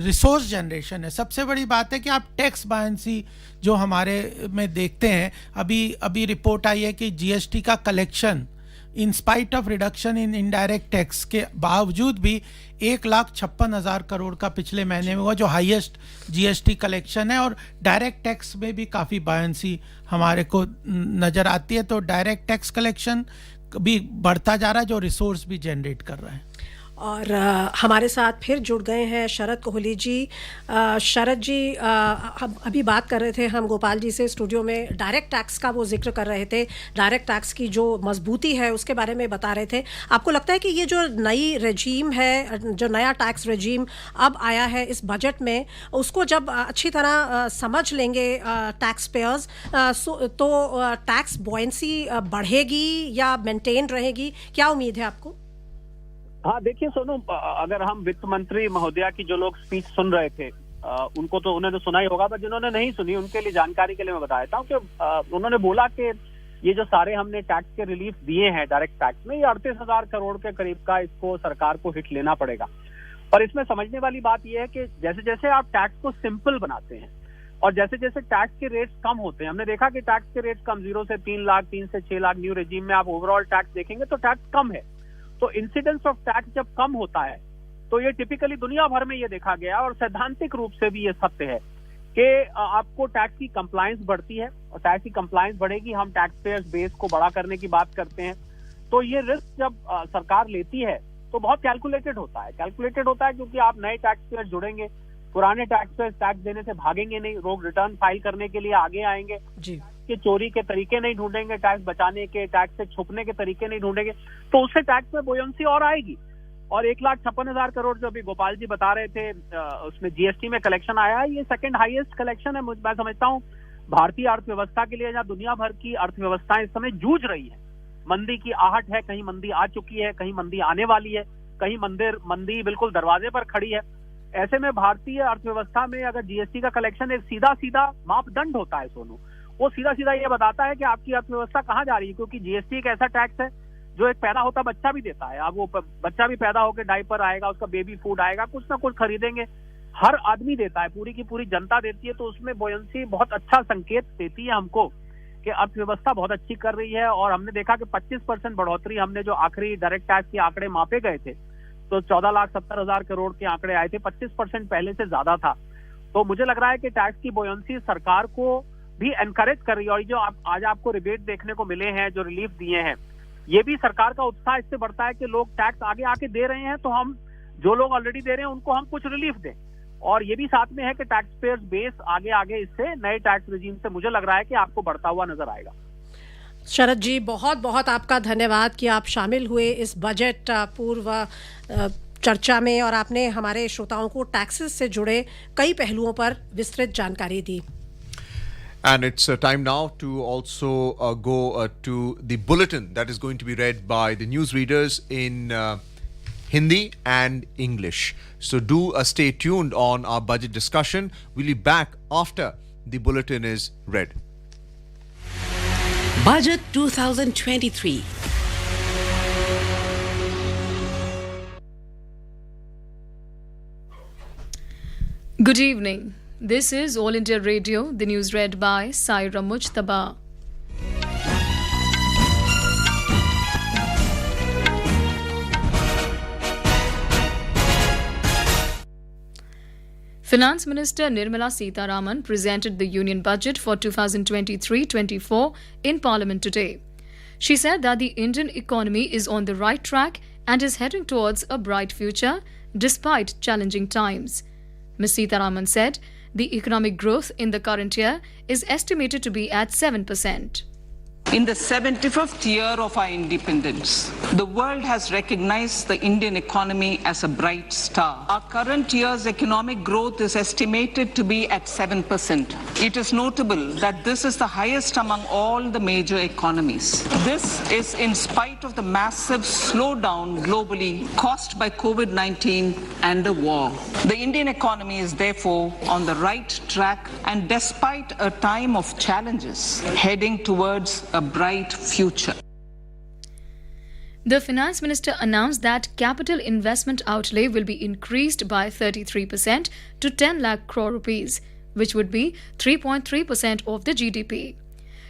रिसोर्स जनरेशन है, सबसे बड़ी बात है कि आप टैक्स बायंसी जो हमारे में देखते हैं, अभी रिपोर्ट आई है कि जीएसटी का collection in spite of reduction in indirect tax के बावजूद भी 1,56,000 करोड़ का पिछले महीने में हुआ, जो हाईएस्ट जीएसटी कलेक्शन है. और डायरेक्ट टैक्स में भी काफ़ी बायंसी हमारे को नज़र आती है. तो डायरेक्ट टैक्स कलेक्शन भी बढ़ता जा रहा है, जो रिसोर्स भी जनरेट कर रहा है. और हमारे साथ फिर जुड़ गए हैं शरद कोहली जी. शरद जी, हम अभी बात कर रहे थे हम गोपाल जी से स्टूडियो में, डायरेक्ट टैक्स का वो जिक्र कर रहे थे, डायरेक्ट टैक्स की जो मजबूती है उसके बारे में बता रहे थे. आपको लगता है कि ये जो नई रेजीम है, जो नया टैक्स रेजीम अब आया है इस बजट में, उसको जब अच्छी तरह समझ लेंगे टैक्स पेयर्स, तो टैक्स बॉयंसी बढ़ेगी या मेंटेन रहेगी? क्या उम्मीद है आपको? हाँ, देखिए सोनू, अगर हम वित्त मंत्री महोदया की जो लोग स्पीच सुन रहे थे, उनको तो उन्होंने सुना ही होगा, पर जिन्होंने नहीं सुनी उनके लिए जानकारी के लिए मैं बता देता हूँ कि उन्होंने बोला कि ये जो सारे हमने टैक्स के रिलीफ दिए हैं डायरेक्ट टैक्स में, ये 38,000 करोड़ के करीब का इसको सरकार को हिट लेना पड़ेगा. और इसमें समझने वाली बात यह है कि जैसे जैसे आप टैक्स को सिंपल बनाते हैं और जैसे जैसे टैक्स के रेट्स कम होते हैं, हमने देखा कि टैक्स के रेट्स कम, 0 से 3 लाख, 3 से 6 लाख, न्यू रेजीम में आप ओवरऑल टैक्स देखेंगे तो टैक्स कम है. तो इंसिडेंस ऑफ टैक्स जब कम होता है तो ये टिपिकली दुनिया भर में ये देखा गया और सैद्धांतिक रूप से भी ये सत्य है कि आपको टैक्स की कंप्लायंस बढ़ती है, और टैक्स की कंप्लायंस बढ़ेगी. हम टैक्स पेयर्स बेस को बड़ा करने की बात करते हैं, तो ये रिस्क जब सरकार लेती है तो बहुत कैलकुलेटेड होता है. क्योंकि आप नए टैक्स पेयर्स जुड़ेंगे, पुराने टैक्स पेयर्स टैक्स देने से भागेंगे नहीं, लोग रिटर्न फाइल करने के लिए आगे आएंगे जी, कि चोरी के तरीके नहीं ढूंढेंगे, टैक्स बचाने के, टैक्स से छुपने के तरीके नहीं ढूंढेंगे, तो उससे टैक्स में बोयंसी और आएगी. और 1,56,000 करोड़ जो अभी गोपाल जी बता रहे थे, उसमें जीएसटी में कलेक्शन आया है, ये सेकंड हाईएस्ट कलेक्शन है. मैं समझता हूँ भारतीय अर्थव्यवस्था के लिए, जहाँ दुनिया भर की अर्थव्यवस्थाएं इस समय जूझ रही है, मंदी की आहट है, कहीं मंदी आ चुकी है, कहीं मंदी आने वाली है, कहीं मंदी बिल्कुल दरवाजे पर खड़ी है. ऐसे में भारतीय अर्थव्यवस्था में अगर जीएसटी का कलेक्शन एक सीधा मापदंड होता है सोनू, वो सीधा ये बताता है कि आपकी अर्थव्यवस्था कहाँ जा रही है. क्योंकि जीएसटी एक ऐसा टैक्स है जो एक पैदा होता बच्चा भी देता है. अब वो बच्चा भी पैदा होकर डायपर आएगा, उसका बेबी फूड आएगा, कुछ ना कुछ खरीदेंगे, हर आदमी देता है, पूरी की पूरी जनता देती है. तो उसमें बोयंसी बहुत अच्छा संकेत देती है हमको कि अर्थव्यवस्था बहुत अच्छी कर रही है. और हमने देखा कि 25% बढ़ोतरी, हमने जो आखिरी डायरेक्ट टैक्स के आंकड़े मापे गए थे तो 14,70,000 करोड़ के आंकड़े आए थे, 25% पहले से ज्यादा था. तो मुझे लग रहा है कि टैक्स की बोयंसी सरकार को भी एनकरेज कर रही है. और जो आज आपको रिबेट देखने को मिले हैं, जो रिलीफ दिए हैं, ये भी सरकार का उत्साह इससे बढ़ता है कि लोग टैक्स आगे आके दे रहे हैं, तो हम जो लोग ऑलरेडी दे रहे हैं उनको हम कुछ रिलीफ दें. और ये भी साथ में है कि टैक्स पेयर्स बेस आगे इससे नए टैक्स रेजिम से मुझे लग रहा है कि आपको बढ़ता हुआ नजर आएगा. शरद जी, बहुत बहुत आपका धन्यवाद कि आप शामिल हुए इस बजट पूर्व चर्चा में और आपने हमारे श्रोताओं को टैक्सेस से जुड़े कई पहलुओं पर विस्तृत जानकारी दी. And it's time now to also go to the bulletin that is going to be read by the newsreaders in Hindi and English. So do stay tuned on our budget discussion. We'll be back after the bulletin is read. Budget 2023. Good evening. This is All India Radio, the news read by Saira Mujtaba. Finance Minister Nirmala Sitharaman presented the Union Budget for 2023-24 in Parliament today. She said that the Indian economy is on the right track and is heading towards a bright future despite challenging times. Ms. Sitharaman said the economic growth in the current year is estimated to be at 7%. In the 75th year of our independence, the world has recognized the Indian economy as a bright star. Our current year's economic growth is estimated to be at 7%. It is notable that this is the highest among all the major economies. This is in spite of the massive slowdown globally caused by COVID-19 and the war. The Indian economy is therefore on the right track and despite a time of challenges, heading towards a bright future. The Finance Minister announced that capital investment outlay will be increased by 33% to 10 lakh crore rupees, which would be 3.3% of the GDP.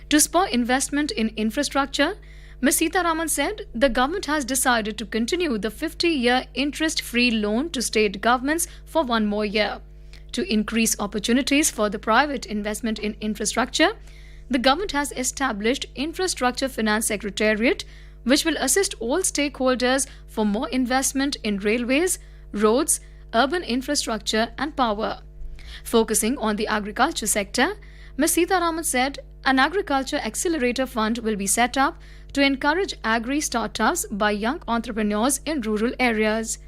To spur investment in infrastructure, Ms. Sitharaman said the government has decided to continue the 50-year interest-free loan to state governments for one more year. To increase opportunities for the private investment in infrastructure, the government has established Infrastructure Finance Secretariat, which will assist all stakeholders for more investment in railways, roads, urban infrastructure and power. Focusing on the agriculture sector, Ms. Sitharaman said an agriculture accelerator fund will be set up to encourage agri-startups by young entrepreneurs in rural areas.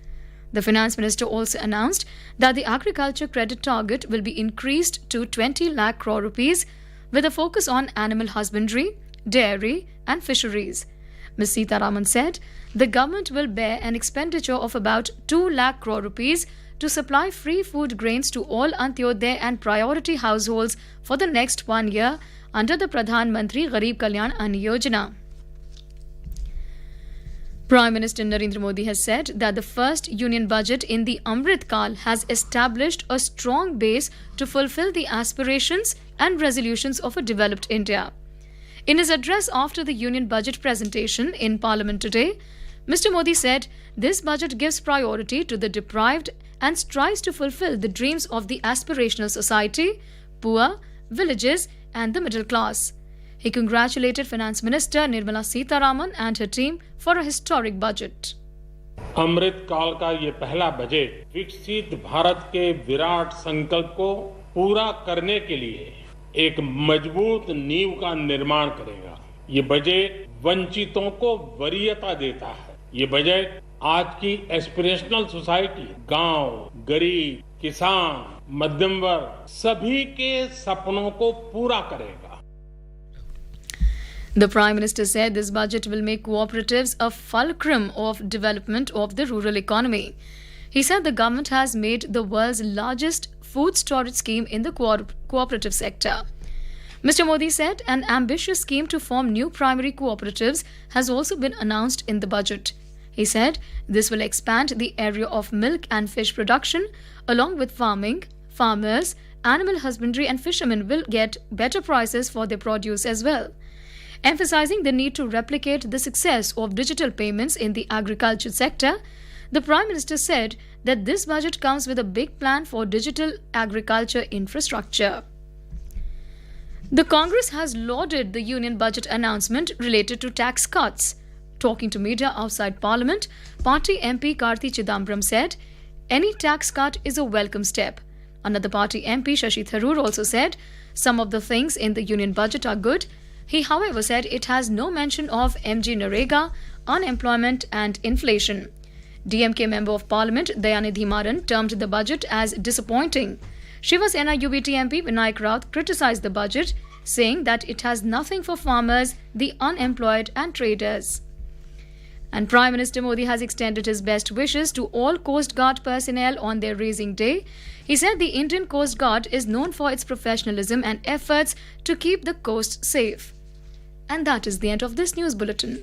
The Finance Minister also announced that the agriculture credit target will be increased to 20 lakh crore rupees with a focus on animal husbandry, dairy and fisheries. Ms. Sitharaman said the government will bear an expenditure of about 2 lakh crore rupees to supply free food grains to all Antyodaya and priority households for the next 1 year under the Pradhan Mantri Garib Kalyan Ann Yojana. Prime Minister Narendra Modi has said that the first union budget in the Amrit Kal has established a strong base to fulfill the aspirations and resolutions of a developed India. In his address after the union budget presentation in Parliament today, Mr. Modi said this budget gives priority to the deprived and strives to fulfill the dreams of the aspirational society, poor, villages and the middle class. He congratulated Finance Minister Nirmala Sitharaman and her team for a historic budget. अमृत काल का ये पहला budget विकसित भारत के विराट संकल्प को पूरा करने के लिए एक मजबूत नींव का निर्माण करेगा। ये बजट वंचितों को वरीयता देता है। ये बजट आज की एस्पिरेशनल सोसाइटी, गांव, गरीब, किसान, मध्यम वर्ग सभी के सपनों को पूरा करेगा। The Prime Minister said this budget will make cooperatives a fulcrum of development of the rural economy. He said the government has made the world's largest food storage scheme in the cooperative sector. Mr. Modi said an ambitious scheme to form new primary cooperatives has also been announced in the budget. He said this will expand the area of milk and fish production along with farming. Farmers, animal husbandry and fishermen will get better prices for their produce as well. Emphasizing the need to replicate the success of digital payments in the agriculture sector, the Prime Minister said that this budget comes with a big plan for digital agriculture infrastructure. The Congress has lauded the union budget announcement related to tax cuts. Talking to media outside Parliament, Party MP Karthi Chidambaram said, any tax cut is a welcome step. Another Party MP, Shashi Tharoor, also said, some of the things in the union budget are good. He, however, said it has no mention of MG Narega, unemployment and inflation. DMK Member of Parliament Dayanidhi Maran termed the budget as disappointing. Shiva Sena UBT MP Vinayak Raut criticized the budget, saying that it has nothing for farmers, the unemployed and traders. And Prime Minister Modi has extended his best wishes to all Coast Guard personnel on their raising day. He said the Indian Coast Guard is known for its professionalism and efforts to keep the coast safe. And that is the end of this news bulletin.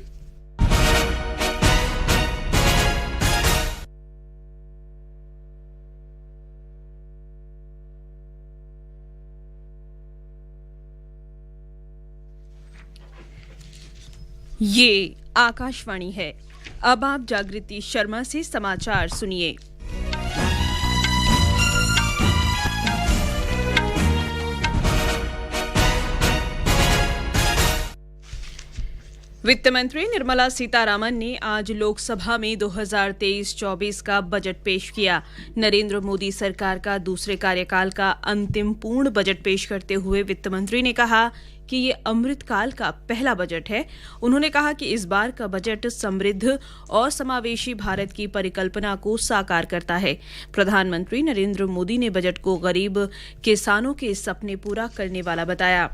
ये आकाशवाणी है। अब आप जागृति शर्मा से समाचार सुनिए। वित्त मंत्री निर्मला सीतारामन ने आज लोकसभा में 2023-24 का बजट पेश किया। नरेंद्र मोदी सरकार का दूसरे कार्यकाल का अंतिम पूर्ण बजट पेश करते हुए वित्त मंत्री ने कहा कि ये अमृतकाल का पहला बजट है। उन्होंने कहा कि इस बार का बजट समृद्ध और समावेशी भारत की परिकल्पना को साकार करता है। प्रधानमंत्री नरेंद्र मोदी ने बजट को गरीब किसानों के सपने पूरा करने वाला बताया।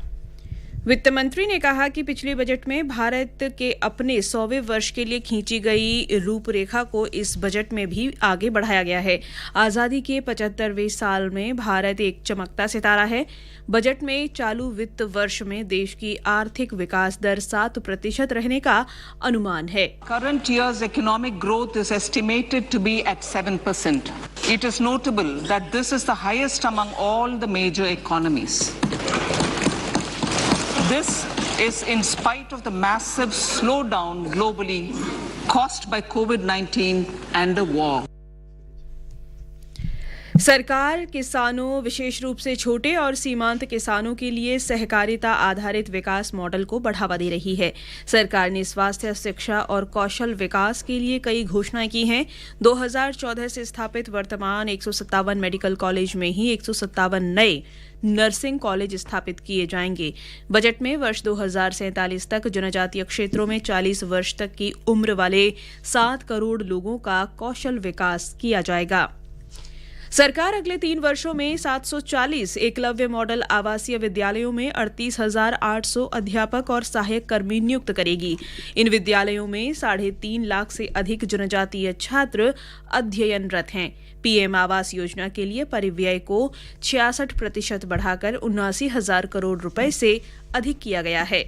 वित्त मंत्री ने कहा कि पिछले बजट में भारत के अपने 100वें वर्ष के लिए खींची गई रूपरेखा को इस बजट में भी आगे बढ़ाया गया है। आजादी के 75वें साल में भारत एक चमकता सितारा है। बजट में चालू वित्त वर्ष में देश की आर्थिक विकास दर 7% रहने का अनुमान है। Current year's economic growth is estimated to be at 7%. It is notable that this is the highest among all the major economies. This is in spite of the massive slowdown globally caused by COVID-19 and the war. सरकार किसानों, विशेष रूप से छोटे और सीमांत किसानों के लिए सहकारिता आधारित विकास मॉडल को बढ़ावा दे रही है। सरकार ने स्वास्थ्य, शिक्षा और कौशल विकास के लिए कई घोषणाएं की हैं। 2014 से स्थापित वर्तमान 157 मेडिकल कॉलेज में ही 157 नए नर्सिंग कॉलेज स्थापित किए जाएंगे। बजट में वर्ष 2047 तक जनजातीय क्षेत्रों में 40 वर्ष तक की उम्र वाले 7 करोड़ लोगों का कौशल विकास किया जाएगा। सरकार अगले 3 वर्षों में 740 एकलव्य मॉडल आवासीय विद्यालयों में 38,800 अध्यापक और सहायक कर्मी नियुक्त करेगी। इन विद्यालयों में 3.5 लाख से अधिक जनजातीय छात्र अध्ययनरत हैं। पीएम आवास योजना के लिए परिव्यय को 66% बढ़ाकर 79,000 करोड़ रुपए से अधिक किया गया है।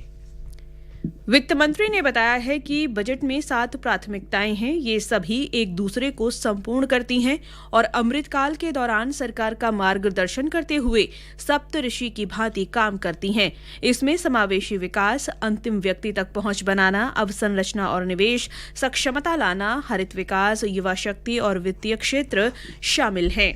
वित्त मंत्री ने बताया है कि बजट में 7 प्राथमिकताएं हैं। ये सभी एक दूसरे को संपूर्ण करती हैं और अमृतकाल के दौरान सरकार का मार्गदर्शन करते हुए सप्तऋषि की भांति काम करती हैं। इसमें समावेशी विकास, अंतिम व्यक्ति तक पहुंच बनाना, अवसंरचना और निवेश, सक्षमता लाना, हरित विकास, युवा शक्ति और वित्तीय क्षेत्र शामिल हैं।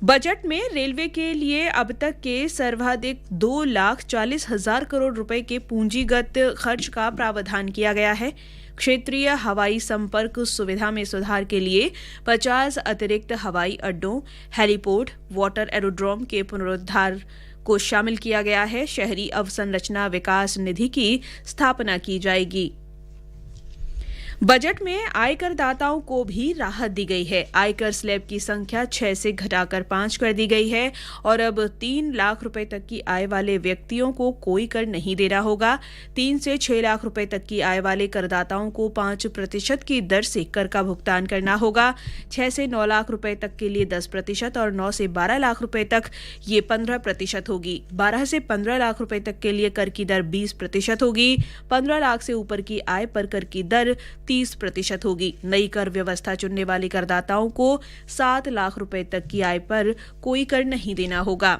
बजट में रेलवे के लिए अब तक के सर्वाधिक 2,40,000 करोड़ रुपए के पूंजीगत खर्च का प्रावधान किया गया है। क्षेत्रीय हवाई संपर्क सुविधा में सुधार के लिए 50 अतिरिक्त हवाई अड्डों, हेलीपोर्ट, वाटर एरोड्रोम के पुनरुद्धार को शामिल किया गया है। शहरी अवसंरचना विकास निधि की स्थापना की जाएगी। बजट में आयकर दाताओं को भी राहत दी गई है। आयकर स्लैब की संख्या 6 से घटाकर 5 कर दी गई है और अब 3 लाख रुपए तक की आय वाले व्यक्तियों को कोई कर नहीं देना होगा। 3 से 6 लाख रुपए तक की आय वाले करदाताओं को 5% की दर से कर का भुगतान करना होगा। 6 से 9 लाख रुपए तक के लिए 10% और 9 से 12 लाख रुपए तक ये 15% होगी। 12 से 15 लाख रुपए तक के लिए कर की दर 20% होगी। 15 लाख से ऊपर की आय पर कर की दर 30% होगी। नई कर व्यवस्था चुनने वाले करदाताओं को 7 लाख रुपए तक की आय पर कोई कर नहीं देना होगा।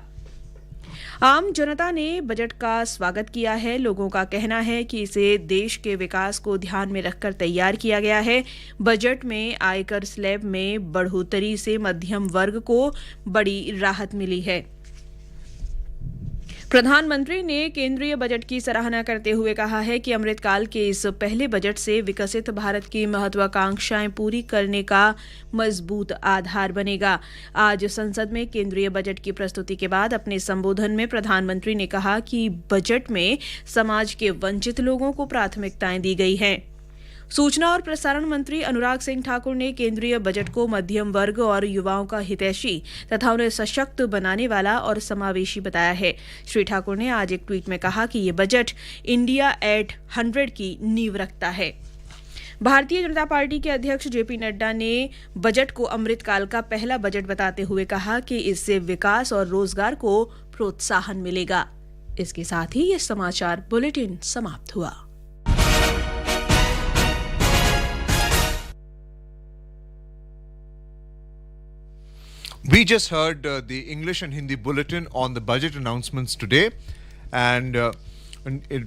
आम जनता ने बजट का स्वागत किया है। लोगों का कहना है कि इसे देश के विकास को ध्यान में रखकर तैयार किया गया है। बजट में आयकर स्लैब में बढ़ोतरी से मध्यम वर्ग को बड़ी राहत मिली है। प्रधानमंत्री ने केंद्रीय बजट की सराहना करते हुए कहा है कि अमृतकाल के इस पहले बजट से विकसित भारत की महत्वाकांक्षाएं पूरी करने का मजबूत आधार बनेगा। आज संसद में केंद्रीय बजट की प्रस्तुति के बाद अपने संबोधन में प्रधानमंत्री ने कहा कि बजट में समाज के वंचित लोगों को प्राथमिकताएं दी गई हैं। सूचना और प्रसारण मंत्री अनुराग सिंह ठाकुर ने केंद्रीय बजट को मध्यम वर्ग और युवाओं का हितैषी तथा उन्हें सशक्त बनाने वाला और समावेशी बताया है। श्री ठाकुर ने आज एक ट्वीट में कहा कि ये बजट इंडिया एट 100 की नींव रखता है। भारतीय जनता पार्टी के अध्यक्ष जेपी नड्डा ने बजट को अमृतकाल का पहला बजट बताते हुए कहा कि इससे विकास और रोजगार को प्रोत्साहन मिलेगा। इसके साथ ही ये समाचार बुलेटिन समाप्त हुआ। We just heard the English and Hindi bulletin on the budget announcements today. And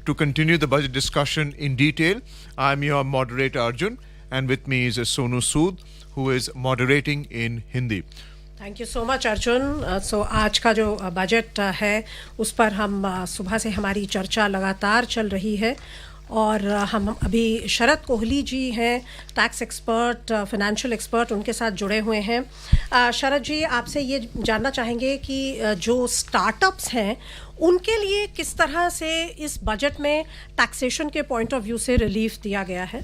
to continue the budget discussion in detail, I'm your moderator Arjun, and with me is Sonu Sood, who is moderating in Hindi. Thank you so much Arjun. So आज का जो budget है उस पर हम सुबह से हमारी चर्चा लगातार चल रही है और हम अभी शरद कोहली जी हैं, टैक्स एक्सपर्ट, फाइनेंशियल एक्सपर्ट, उनके साथ जुड़े हुए हैं। शरद जी, आपसे ये जानना चाहेंगे कि जो स्टार्टअप्स हैं उनके लिए किस तरह से इस बजट में टैक्सेशन के पॉइंट ऑफ व्यू से रिलीफ दिया गया है।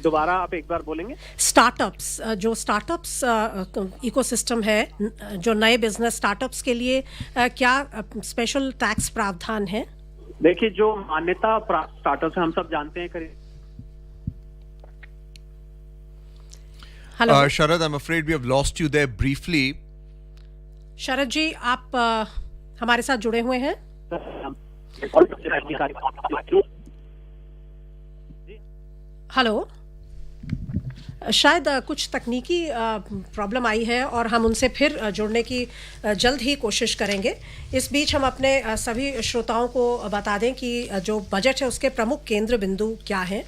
दोबारा आप एक बार बोलेंगे? जो स्टार्टअप्स इकोसिस्टम है, जो नए बिजनेस स्टार्टअप्स के लिए क्या स्पेशल टैक्स प्रावधान है? देखिए, जो मान्यता प्राप्त स्टार्टअप्स हम सब जानते हैं करीब। Hello Sharad, I'm afraid we have lost you there briefly. शरद जी, आप हमारे साथ जुड़े हुए हैं? हेलो, शायद कुछ तकनीकी प्रॉब्लम आई है और हम उनसे फिर जुड़ने की जल्द ही कोशिश करेंगे। इस बीच हम अपने सभी श्रोताओं को बता दें कि जो बजट है उसके प्रमुख केंद्र बिंदु क्या हैं।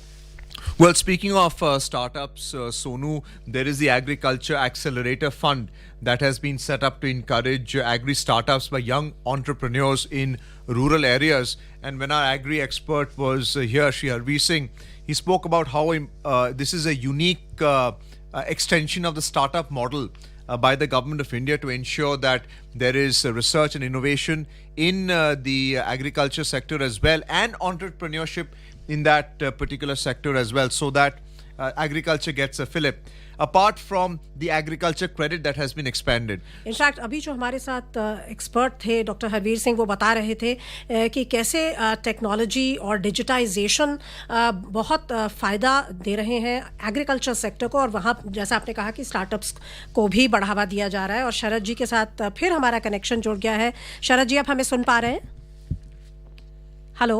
Well, speaking of startups, Sonu, there is the Agriculture Accelerator Fund that has been set up to encourage agri-startups by young entrepreneurs in rural areas. And when our agri-expert was here, Shri Harveer Singh, he spoke about how this is a unique extension of the startup model by the Government of India to ensure that there is research and innovation in the agriculture sector as well, and entrepreneurship in that particular sector as well, so that agriculture gets a fillip, apart from the agriculture credit that has been expanded. In fact अभी जो हमारे साथ expert थे doctor Harvir Singh, वो बता रहे थे कि कैसे टेक्नोलॉजी और डिजिटाइजेशन बहुत फ़ायदा दे रहे हैं एग्रीकल्चर सेक्टर को, और वहाँ जैसा आपने कहा कि स्टार्टअप्स को भी बढ़ावा दिया जा रहा है। और शरद जी के साथ फिर हमारा कनेक्शन जुड़ गया है। शरद जी, आप हमें सुन पा रहे हैं? हेलो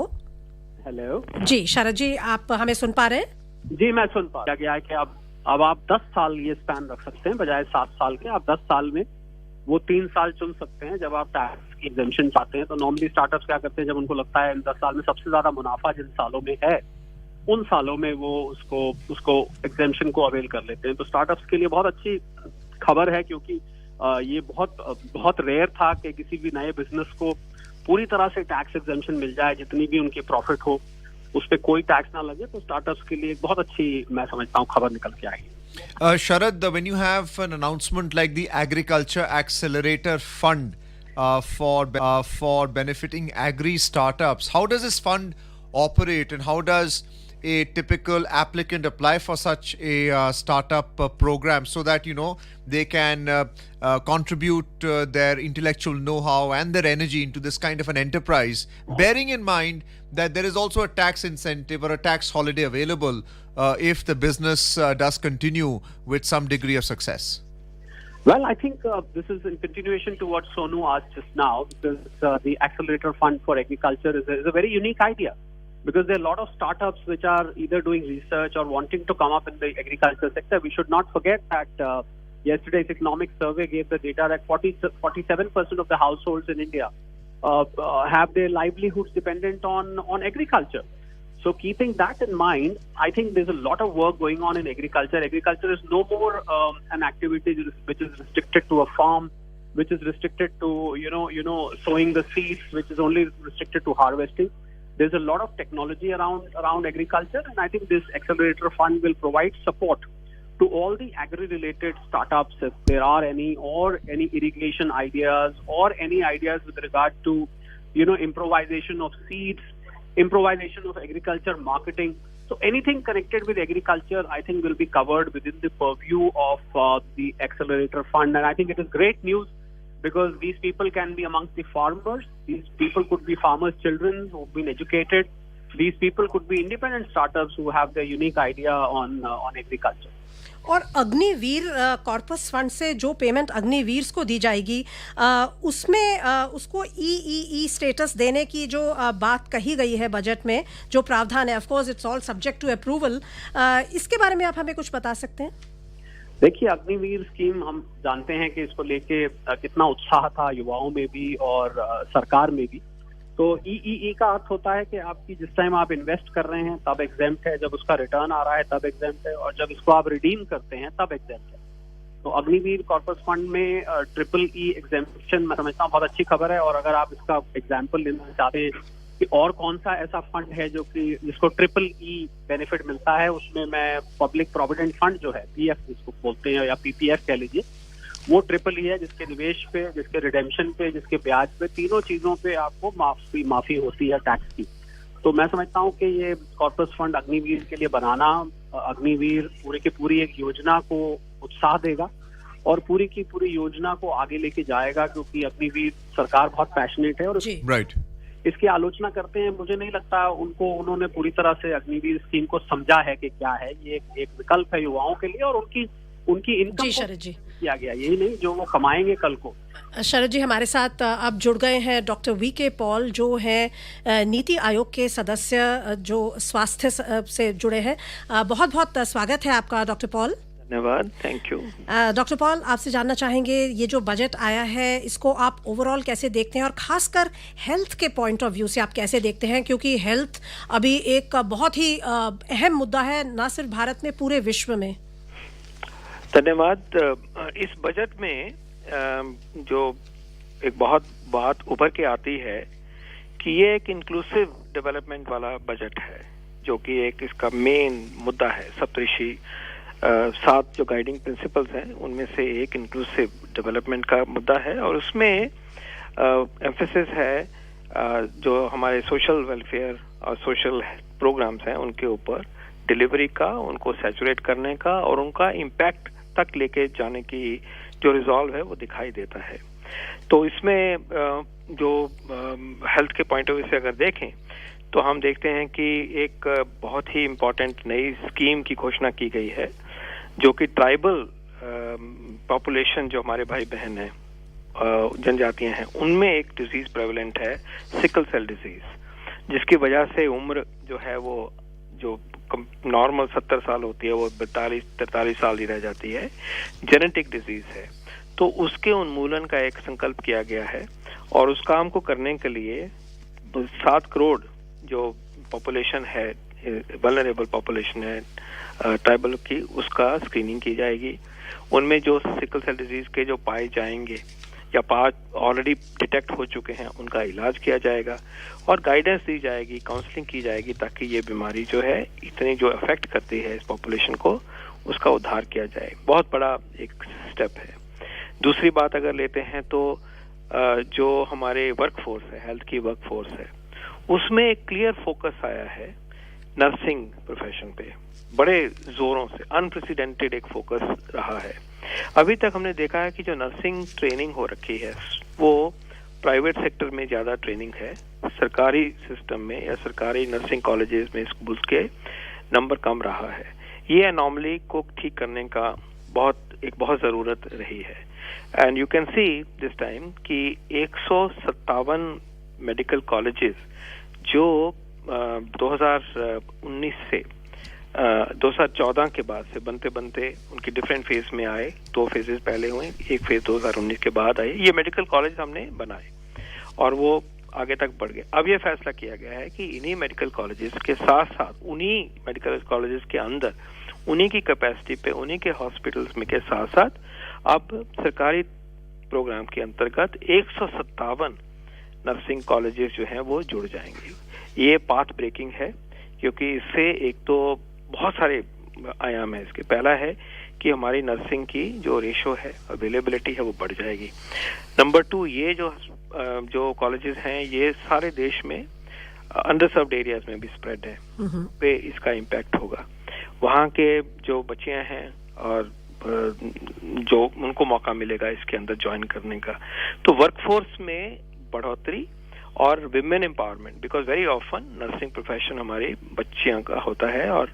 जी, शरद जी, आप हमें सुन पा रहे हैं? जी, मैं सुन पा रहा है कि अब आप 10 साल ये स्पैन रख सकते हैं बजाय 7 साल के। आप 10 साल में वो 3 साल चुन सकते हैं जब आप टैक्स की एग्जेम्पशन चाहते हैं। तो नॉर्मली स्टार्टअप्स क्या करते हैं, जब उनको लगता है इन 10 साल में सबसे ज्यादा मुनाफा जिन सालों में है, उन सालों में वो उसको एग्जेम्पशन को अवेल कर लेते हैं। तो स्टार्टअप्स के लिए बहुत अच्छी खबर है, क्योंकि ये बहुत रेयर था कि किसी भी नए बिजनेस को पूरी तरह से टैक्स एग्जेम्पशन मिल जाए, जितनी भी उनकी प्रॉफिट हो उस पे कोई टैक्स ना लगे। तो स्टार्टअप्स के लिए एक बहुत अच्छी, मैं समझता हूँ, खबर निकल के आई। Sharad, when you have an announcement like the Agriculture Accelerator Fund for benefiting agri startups, how does this fund operate, and how does a typical applicant apply for such a startup program, so that they can contribute their intellectual know-how and their energy into this kind of an enterprise, bearing in mind that there is also a tax incentive or a tax holiday available if the business does continue with some degree of success? Well, I think this is in continuation to what Sonu asked just now, because the Accelerator Fund for Agriculture is a very unique idea. Because there are a lot of startups which are either doing research or wanting to come up in the agriculture sector. We should not forget that yesterday's economic survey gave the data that 47% of the households in India have their livelihoods dependent on agriculture. So keeping that in mind, I think there's a lot of work going on in agriculture. Agriculture is no more an activity which is restricted to a farm, which is restricted to sowing the seeds, which is only restricted to harvesting. There's a lot of technology around agriculture, and I think this Accelerator Fund will provide support to all the agri-related startups, if there are any, or any irrigation ideas, or any ideas with regard to, improvisation of seeds, improvisation of agriculture marketing. So anything connected with agriculture, I think, will be covered within the purview of the Accelerator Fund. And I think it is great news, because these people can be amongst the farmers. These people could be farmers' children who've been educated. These people could be independent startups who have their unique idea on agriculture. और Agniveer corpus fund से जो payment Agniveer को दी जाएगी, उसमें उसको ई status देने की जो बात कही गई है बजट में, जो प्रावधान है, of course it's all subject to approval, इसके बारे में आप हमें कुछ बता सकते हैं? देखिए, अग्निवीर स्कीम हम जानते हैं कि इसको लेके कितना उत्साह था युवाओं में भी और सरकार में भी। तो ई का अर्थ होता है कि आपकी जिस टाइम आप इन्वेस्ट कर रहे हैं तब एग्जेम्प्ट है, जब उसका रिटर्न आ रहा है तब एग्जेम्प्ट है, और जब इसको आप रिडीम करते हैं तब एग्जेम्प्ट है। तो अग्निवीर कॉर्पस फंड में ट्रिपल ई एग्जेम्पशन मैं समझता हूँ बहुत अच्छी खबर है। और अगर आप इसका एग्जाम्पल लेना चाहते हैं कि और कौन सा ऐसा फंड है जो कि जिसको ट्रिपल-E बेनिफिट मिलता है। उसमें मैं पब्लिक प्रोविडेंट फंड जो है, PF जिसको बोलते हैं या PPF कह लीजिए, वो ट्रिपल-E है, जिसके निवेश पे, जिसके रिडेम्पशन पे, जिसके ब्याज पे, तीनों चीजों पे आपको माफी होती है टैक्स की। तो मैं समझता हूँ कि ये कॉर्पस फंड अग्निवीर के लिए बनाना, अग्निवीर पूरी की पूरी एक योजना को उत्साह देगा और पूरी की पूरी योजना को आगे लेके जाएगा, क्योंकि अग्निवीर सरकार बहुत पैशनेट है और इसकी आलोचना करते हैं। मुझे नहीं लगता उन्होंने पूरी तरह से अग्निवीर स्कीम को समझा है कि क्या है। ये एक विकल्प है युवाओं के लिए और उनकी इनकम को किया गया, यही नहीं जो वो कमाएंगे कल को। शरद जी हमारे साथ अब जुड़ गए हैं डॉक्टर VK पॉल, जो है नीति आयोग के सदस्य, जो स्वास्थ्य से जुड़े हैं। बहुत बहुत स्वागत है आपका डॉक्टर पॉल। धन्यवाद, थैंक यू। डॉक्टर पॉल, आपसे जानना चाहेंगे ये जो बजट आया है इसको आप ओवरऑल कैसे देखते हैं और खासकर हेल्थ के पॉइंट ऑफ व्यू से आप कैसे देखते हैं, क्योंकि हेल्थ अभी एक बहुत ही अहम मुद्दा है, ना सिर्फ भारत में, पूरे विश्व में। धन्यवाद। इस बजट में जो एक बहुत बात उभर के आती है कि ये एक इंक्लूसिव डेवलपमेंट वाला बजट है, जो कि एक इसका मेन मुद्दा है। सप्तऋषि 7 जो गाइडिंग प्रिंसिपल्स हैं उनमें से एक इंक्लूसिव डेवलपमेंट का मुद्दा है और उसमें एम्फेसिस है जो हमारे सोशल वेलफेयर और सोशल प्रोग्राम्स हैं उनके ऊपर डिलीवरी का, उनको सैचुरेट करने का और उनका इम्पैक्ट तक लेके जाने की जो रिजॉल्व है वो दिखाई देता है। तो इसमें जो हेल्थ के पॉइंट ऑफ व्यू से अगर देखें तो हम देखते हैं कि एक बहुत ही इम्पोर्टेंट नई स्कीम की घोषणा की गई है, जो कि ट्राइबल पॉपुलेशन, जो हमारे भाई बहन हैं, जनजातियां हैं, उनमें एक डिजीज प्रेवलेंट है, सिकल सेल डिजीज, जिसकी वजह से उम्र जो है वो जो नॉर्मल 70 साल होती है वो 42-43 साल ही रह जाती है, जेनेटिक डिजीज है। तो उसके उन्मूलन का एक संकल्प किया गया है और उस काम को करने के लिए 7 करोड़ जो पॉपुलेशन है, वल्नरेबल पॉपुलेशन है ट्राइबल की, उसका स्क्रीनिंग की जाएगी। उनमें जो सिकल सेल डिजीज के जो पाए जाएंगे या 5 ऑलरेडी डिटेक्ट हो चुके हैं उनका इलाज किया जाएगा और गाइडेंस दी जाएगी, काउंसलिंग की जाएगी, ताकि ये बीमारी जो है इतनी जो अफेक्ट करती है इस पॉपुलेशन को, उसका उद्धार किया जाए। बहुत बड़ा एक स्टेप है। दूसरी बात अगर लेते हैं तो जो हमारे वर्कफोर्स है, हेल्थ की वर्कफोर्स है, उसमें एक क्लियर फोकस आया है नर्सिंग प्रोफेशन पे, बड़े जोरों से अनप्रेसिडेंटेड एक फोकस रहा है। अभी तक हमने देखा है कि जो नर्सिंग ट्रेनिंग हो रखी है वो प्राइवेट सेक्टर में ज्यादा ट्रेनिंग है, सरकारी सिस्टम में या सरकारी नर्सिंग कॉलेजेस में स्कूल्स के नंबर कम रहा है। ये एनॉमली को ठीक करने का बहुत जरूरत रही है। And you can see this time कि 157 मेडिकल कॉलेजेस जो 2019 से 2014 के बाद से बनते उनके डिफरेंट फेज में आए। 2 फेजेस पहले हुए, एक फेज 2019 के बाद आए। ये मेडिकल कॉलेज हमने बनाए और वो आगे तक बढ़ गए। अब ये फैसला किया गया है कि इन्हीं मेडिकल कॉलेजेस के साथ साथ उन्हीं मेडिकल कॉलेजेस के अंदर उन्हीं की कैपेसिटी पे, उन्हीं के हॉस्पिटल्स में के साथ साथ अब सरकारी प्रोग्राम के अंतर्गत 157 नर्सिंग कॉलेजेस जो हैं वो जुड़ जाएंगे। ये पाथ ब्रेकिंग है, क्योंकि इससे एक तो बहुत सारे आयाम है इसके। पहला है कि हमारी नर्सिंग की जो रेशो है, अवेलेबिलिटी है, वो बढ़ जाएगी। नंबर 2, ये जो कॉलेजेस हैं ये सारे देश में अंडर सर्व्ड एरियाज में भी स्प्रेड है, पे इसका इम्पैक्ट होगा। वहाँ के जो बच्चियां हैं और जो उनको मौका मिलेगा इसके अंदर ज्वाइन करने का। तो वर्कफोर्स में बढ़ोतरी और women empowerment, because very often nursing profession हमारी बच्चियां का होता है और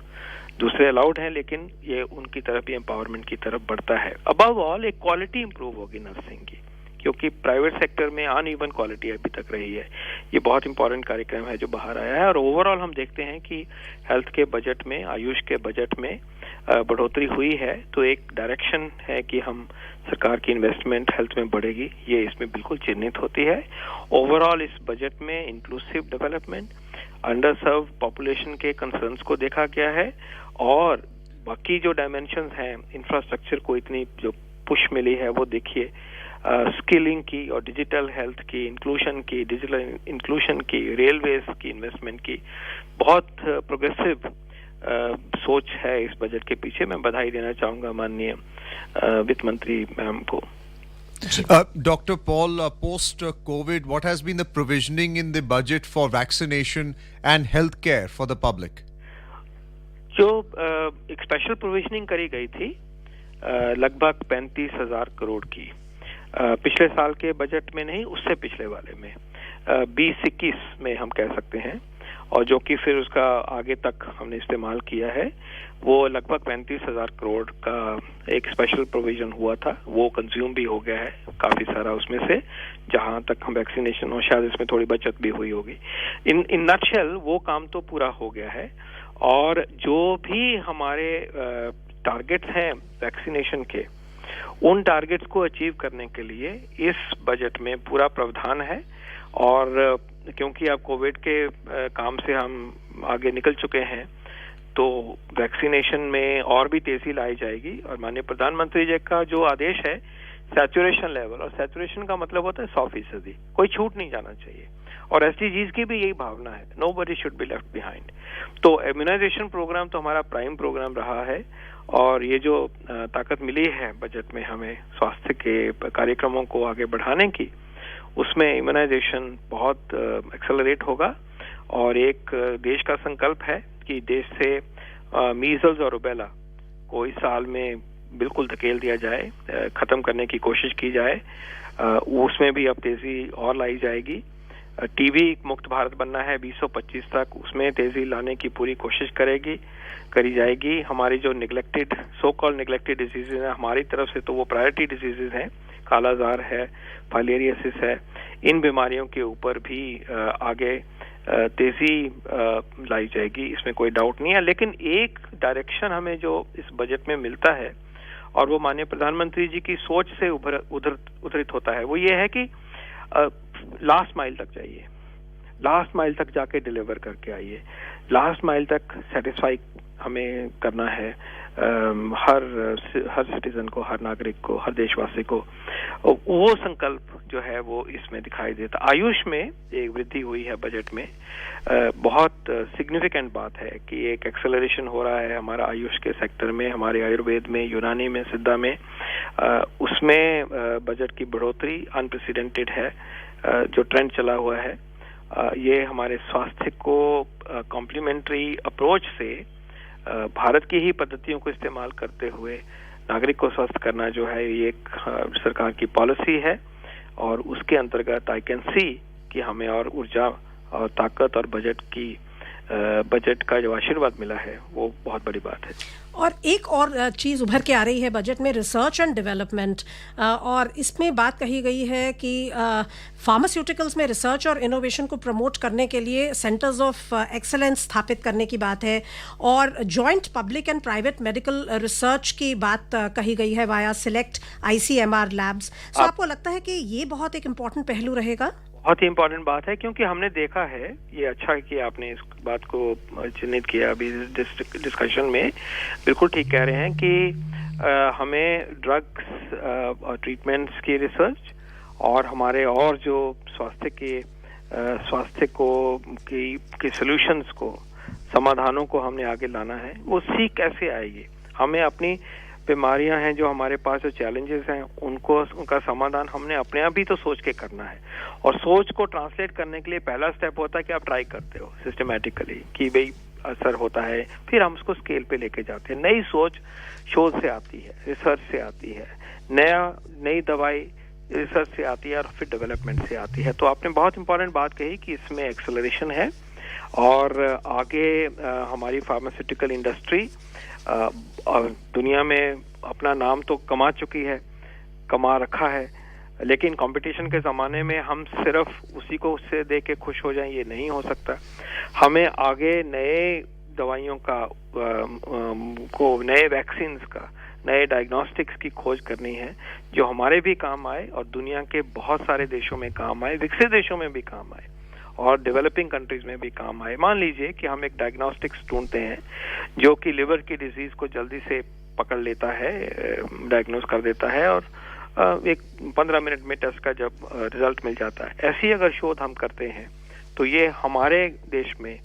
दूसरे अलाउड हैं, लेकिन ये उनकी तरफ भी एम्पावरमेंट की तरफ बढ़ता है। अबव ऑल एक क्वालिटी इंप्रूव होगी नर्सिंग की, क्योंकि प्राइवेट सेक्टर में अनइवन क्वालिटी अभी तक रही है। ये बहुत इंपॉर्टेंट कार्यक्रम है जो बाहर आया है। और ओवरऑल हम देखते हैं कि हेल्थ के बजट में, आयुष के बजट में बढ़ोतरी हुई है। तो एक डायरेक्शन है कि हम सरकार की इन्वेस्टमेंट हेल्थ में बढ़ेगी, ये इसमें बिल्कुल चिन्हित होती है। ओवरऑल इस बजट में इंक्लूसिव डेवलपमेंट, अंडर सर्व पॉपुलेशन के कंसर्न्स को देखा गया है और बाकी जो डायमेंशंस हैं, इंफ्रास्ट्रक्चर को इतनी जो पुश मिली है वो देखिए। स्किलिंग की और डिजिटल हेल्थ की, इंक्लूशन की, डिजिटल इंक्लूशन की, रेलवेज की इन्वेस्टमेंट की बहुत प्रोग्रेसिव सोच है इस बजट के पीछे। मैं बधाई देना चाहूंगा माननीय वित्त मंत्री मैम को। Dr. Paul, post-COVID, what has been the provisioning in the budget for vaccination and healthcare for the public? जो एक स्पेशल प्रोविजनिंग करी गई थी लगभग 35,000 करोड़ की, पिछले साल के बजट में नहीं, उससे पिछले वाले में 20-21 में हम कह सकते हैं, और जो कि फिर उसका आगे तक हमने इस्तेमाल किया है, वो लगभग 35,000 करोड़ का एक स्पेशल प्रोविजन हुआ था। वो कंज्यूम भी हो गया है काफी सारा उसमें से, जहां तक हम वैक्सीनेशन, और शायद इसमें थोड़ी बचत भी हुई होगी। इन नटशेल वो काम तो पूरा हो गया है, और जो भी हमारे टारगेट्स हैं वैक्सीनेशन के, उन टारगेट्स को अचीव करने के लिए इस बजट में पूरा प्रावधान है। और क्योंकि अब कोविड के काम से हम आगे निकल चुके हैं, तो वैक्सीनेशन में और भी तेजी लाई जाएगी। और माननीय प्रधानमंत्री जी का जो आदेश है सैचुरेशन लेवल, और सैचुरेशन का मतलब होता है 100%, कोई छूट नहीं जाना चाहिए, और एसडीजीज की भी यही भावना है, nobody should be left behind. तो इम्यूनाइजेशन प्रोग्राम तो हमारा प्राइम प्रोग्राम रहा है, और ये जो ताकत मिली है बजट में हमें स्वास्थ्य के कार्यक्रमों को आगे बढ़ाने की, उसमें इम्यूनाइजेशन बहुत एक्सेलरेट होगा। और एक देश का संकल्प है कि देश से मीजल्स और रुबेला को इस साल में बिल्कुल धकेल दिया जाए, खत्म करने की कोशिश की जाए। उसमें भी अब तेजी और लाई जाएगी। टीबी मुक्त भारत बनना है 2025 तक, उसमें तेजी लाने की पूरी कोशिश करी जाएगी। हमारी जो neglected, so called neglected diseases हैं हमारी तरफ से, तो वो प्रायोरिटी डिजीजेज हैं, कालाजार है, फाइलेरियासिस है, इन बीमारियों के ऊपर भी आगे तेजी लाई जाएगी, इसमें कोई डाउट नहीं है। लेकिन एक डायरेक्शन हमें जो इस बजट में मिलता है, और वो माननीय प्रधानमंत्री जी की सोच से उद्धृत होता है, वो ये है कि लास्ट माइल तक जाइए, लास्ट माइल तक जाके डिलीवर करके आइए, लास्ट माइल तक सेटिस्फाई हमें करना है हर सिटीजन को, हर नागरिक को, हर देशवासी को। वो संकल्प जो है वो इसमें दिखाई देता। आयुष में एक वृद्धि हुई है बजट में, बहुत सिग्निफिकेंट बात है कि एक एक्सेलरेशन हो रहा है हमारा आयुष के सेक्टर में, हमारे आयुर्वेद में, यूनानी में, सिद्धा में, उसमें बजट की बढ़ोतरी अनप्रेसिडेंटेड है। जो ट्रेंड चला हुआ है, ये हमारे स्वास्थ्य को कॉम्प्लीमेंट्री अप्रोच से भारत की ही पद्धतियों को इस्तेमाल करते हुए नागरिक को स्वस्थ करना जो है, ये एक सरकार की पॉलिसी है। और उसके अंतर्गत आई कैन सी कि हमें और ऊर्जा और ताकत और बजट का जो आशीर्वाद मिला है, वो बहुत बड़ी बात है। और एक और चीज़ उभर के आ रही है बजट में, रिसर्च एंड डेवलपमेंट, और इसमें बात कही गई है कि फार्मास्यूटिकल्स में रिसर्च और इनोवेशन को प्रमोट करने के लिए सेंटर्स ऑफ एक्सेलेंस स्थापित करने की बात है, और joint public and private medical research की बात कही गई है वाया सिलेक्ट ICMR लैब्स। तो आपको लगता है कि ये बहुत एक इम्पॉर्टेंट पहलू रहेगा? बहुत ही इम्पोर्टेंट बात है, क्योंकि हमने देखा है, ये अच्छा है कि आपने इस बात को चिन्हित किया अभी डिस्कशन में। बिल्कुल ठीक कह रहे हैं कि हमें ड्रग्स और ट्रीटमेंट्स की रिसर्च, और हमारे और जो स्वास्थ्य के सॉल्यूशंस को, समाधानों को हमने आगे लाना है। वो सीख कैसे आएगी? हमें अपनी बीमारियां हैं जो हमारे पास, जो चैलेंजेस हैं, उनका समाधान हमने अपने आप ही तो सोच के करना है। और सोच को ट्रांसलेट करने के लिए पहला स्टेप होता है कि आप ट्राई करते हो सिस्टमैटिकली कि भाई असर होता है, फिर हम उसको स्केल पे लेके जाते हैं। नई सोच शोध से आती है, रिसर्च से आती है, नई दवाई रिसर्च से आती है, और फिर डेवलपमेंट से आती है। तो आपने बहुत इंपॉर्टेंट बात कही कि इसमें एक्सेलरेशन है, और आगे हमारी फार्मास्यूटिकल इंडस्ट्री दुनिया में अपना नाम तो कमा रखा है, लेकिन कंपटीशन के ज़माने में हम सिर्फ उसी को उससे देख के खुश हो जाएं, ये नहीं हो सकता। हमें आगे नए दवाइयों का नए वैक्सीन्स का, नए डायग्नोस्टिक्स की खोज करनी है, जो हमारे भी काम आए और दुनिया के बहुत सारे देशों में काम आए, विकसित देशों में भी काम आए और डेवलपिंग कंट्रीज में भी काम आए। मान लीजिए कि हम एक डायग्नोस्टिक्स ढूंढते हैं जो कि लिवर की डिजीज को जल्दी से पकड़ लेता है, डायग्नोस कर देता है, और एक 15 मिनट में टेस्ट का जब रिजल्ट मिल जाता है। ऐसी अगर शोध हम करते हैं तो ये हमारे देश में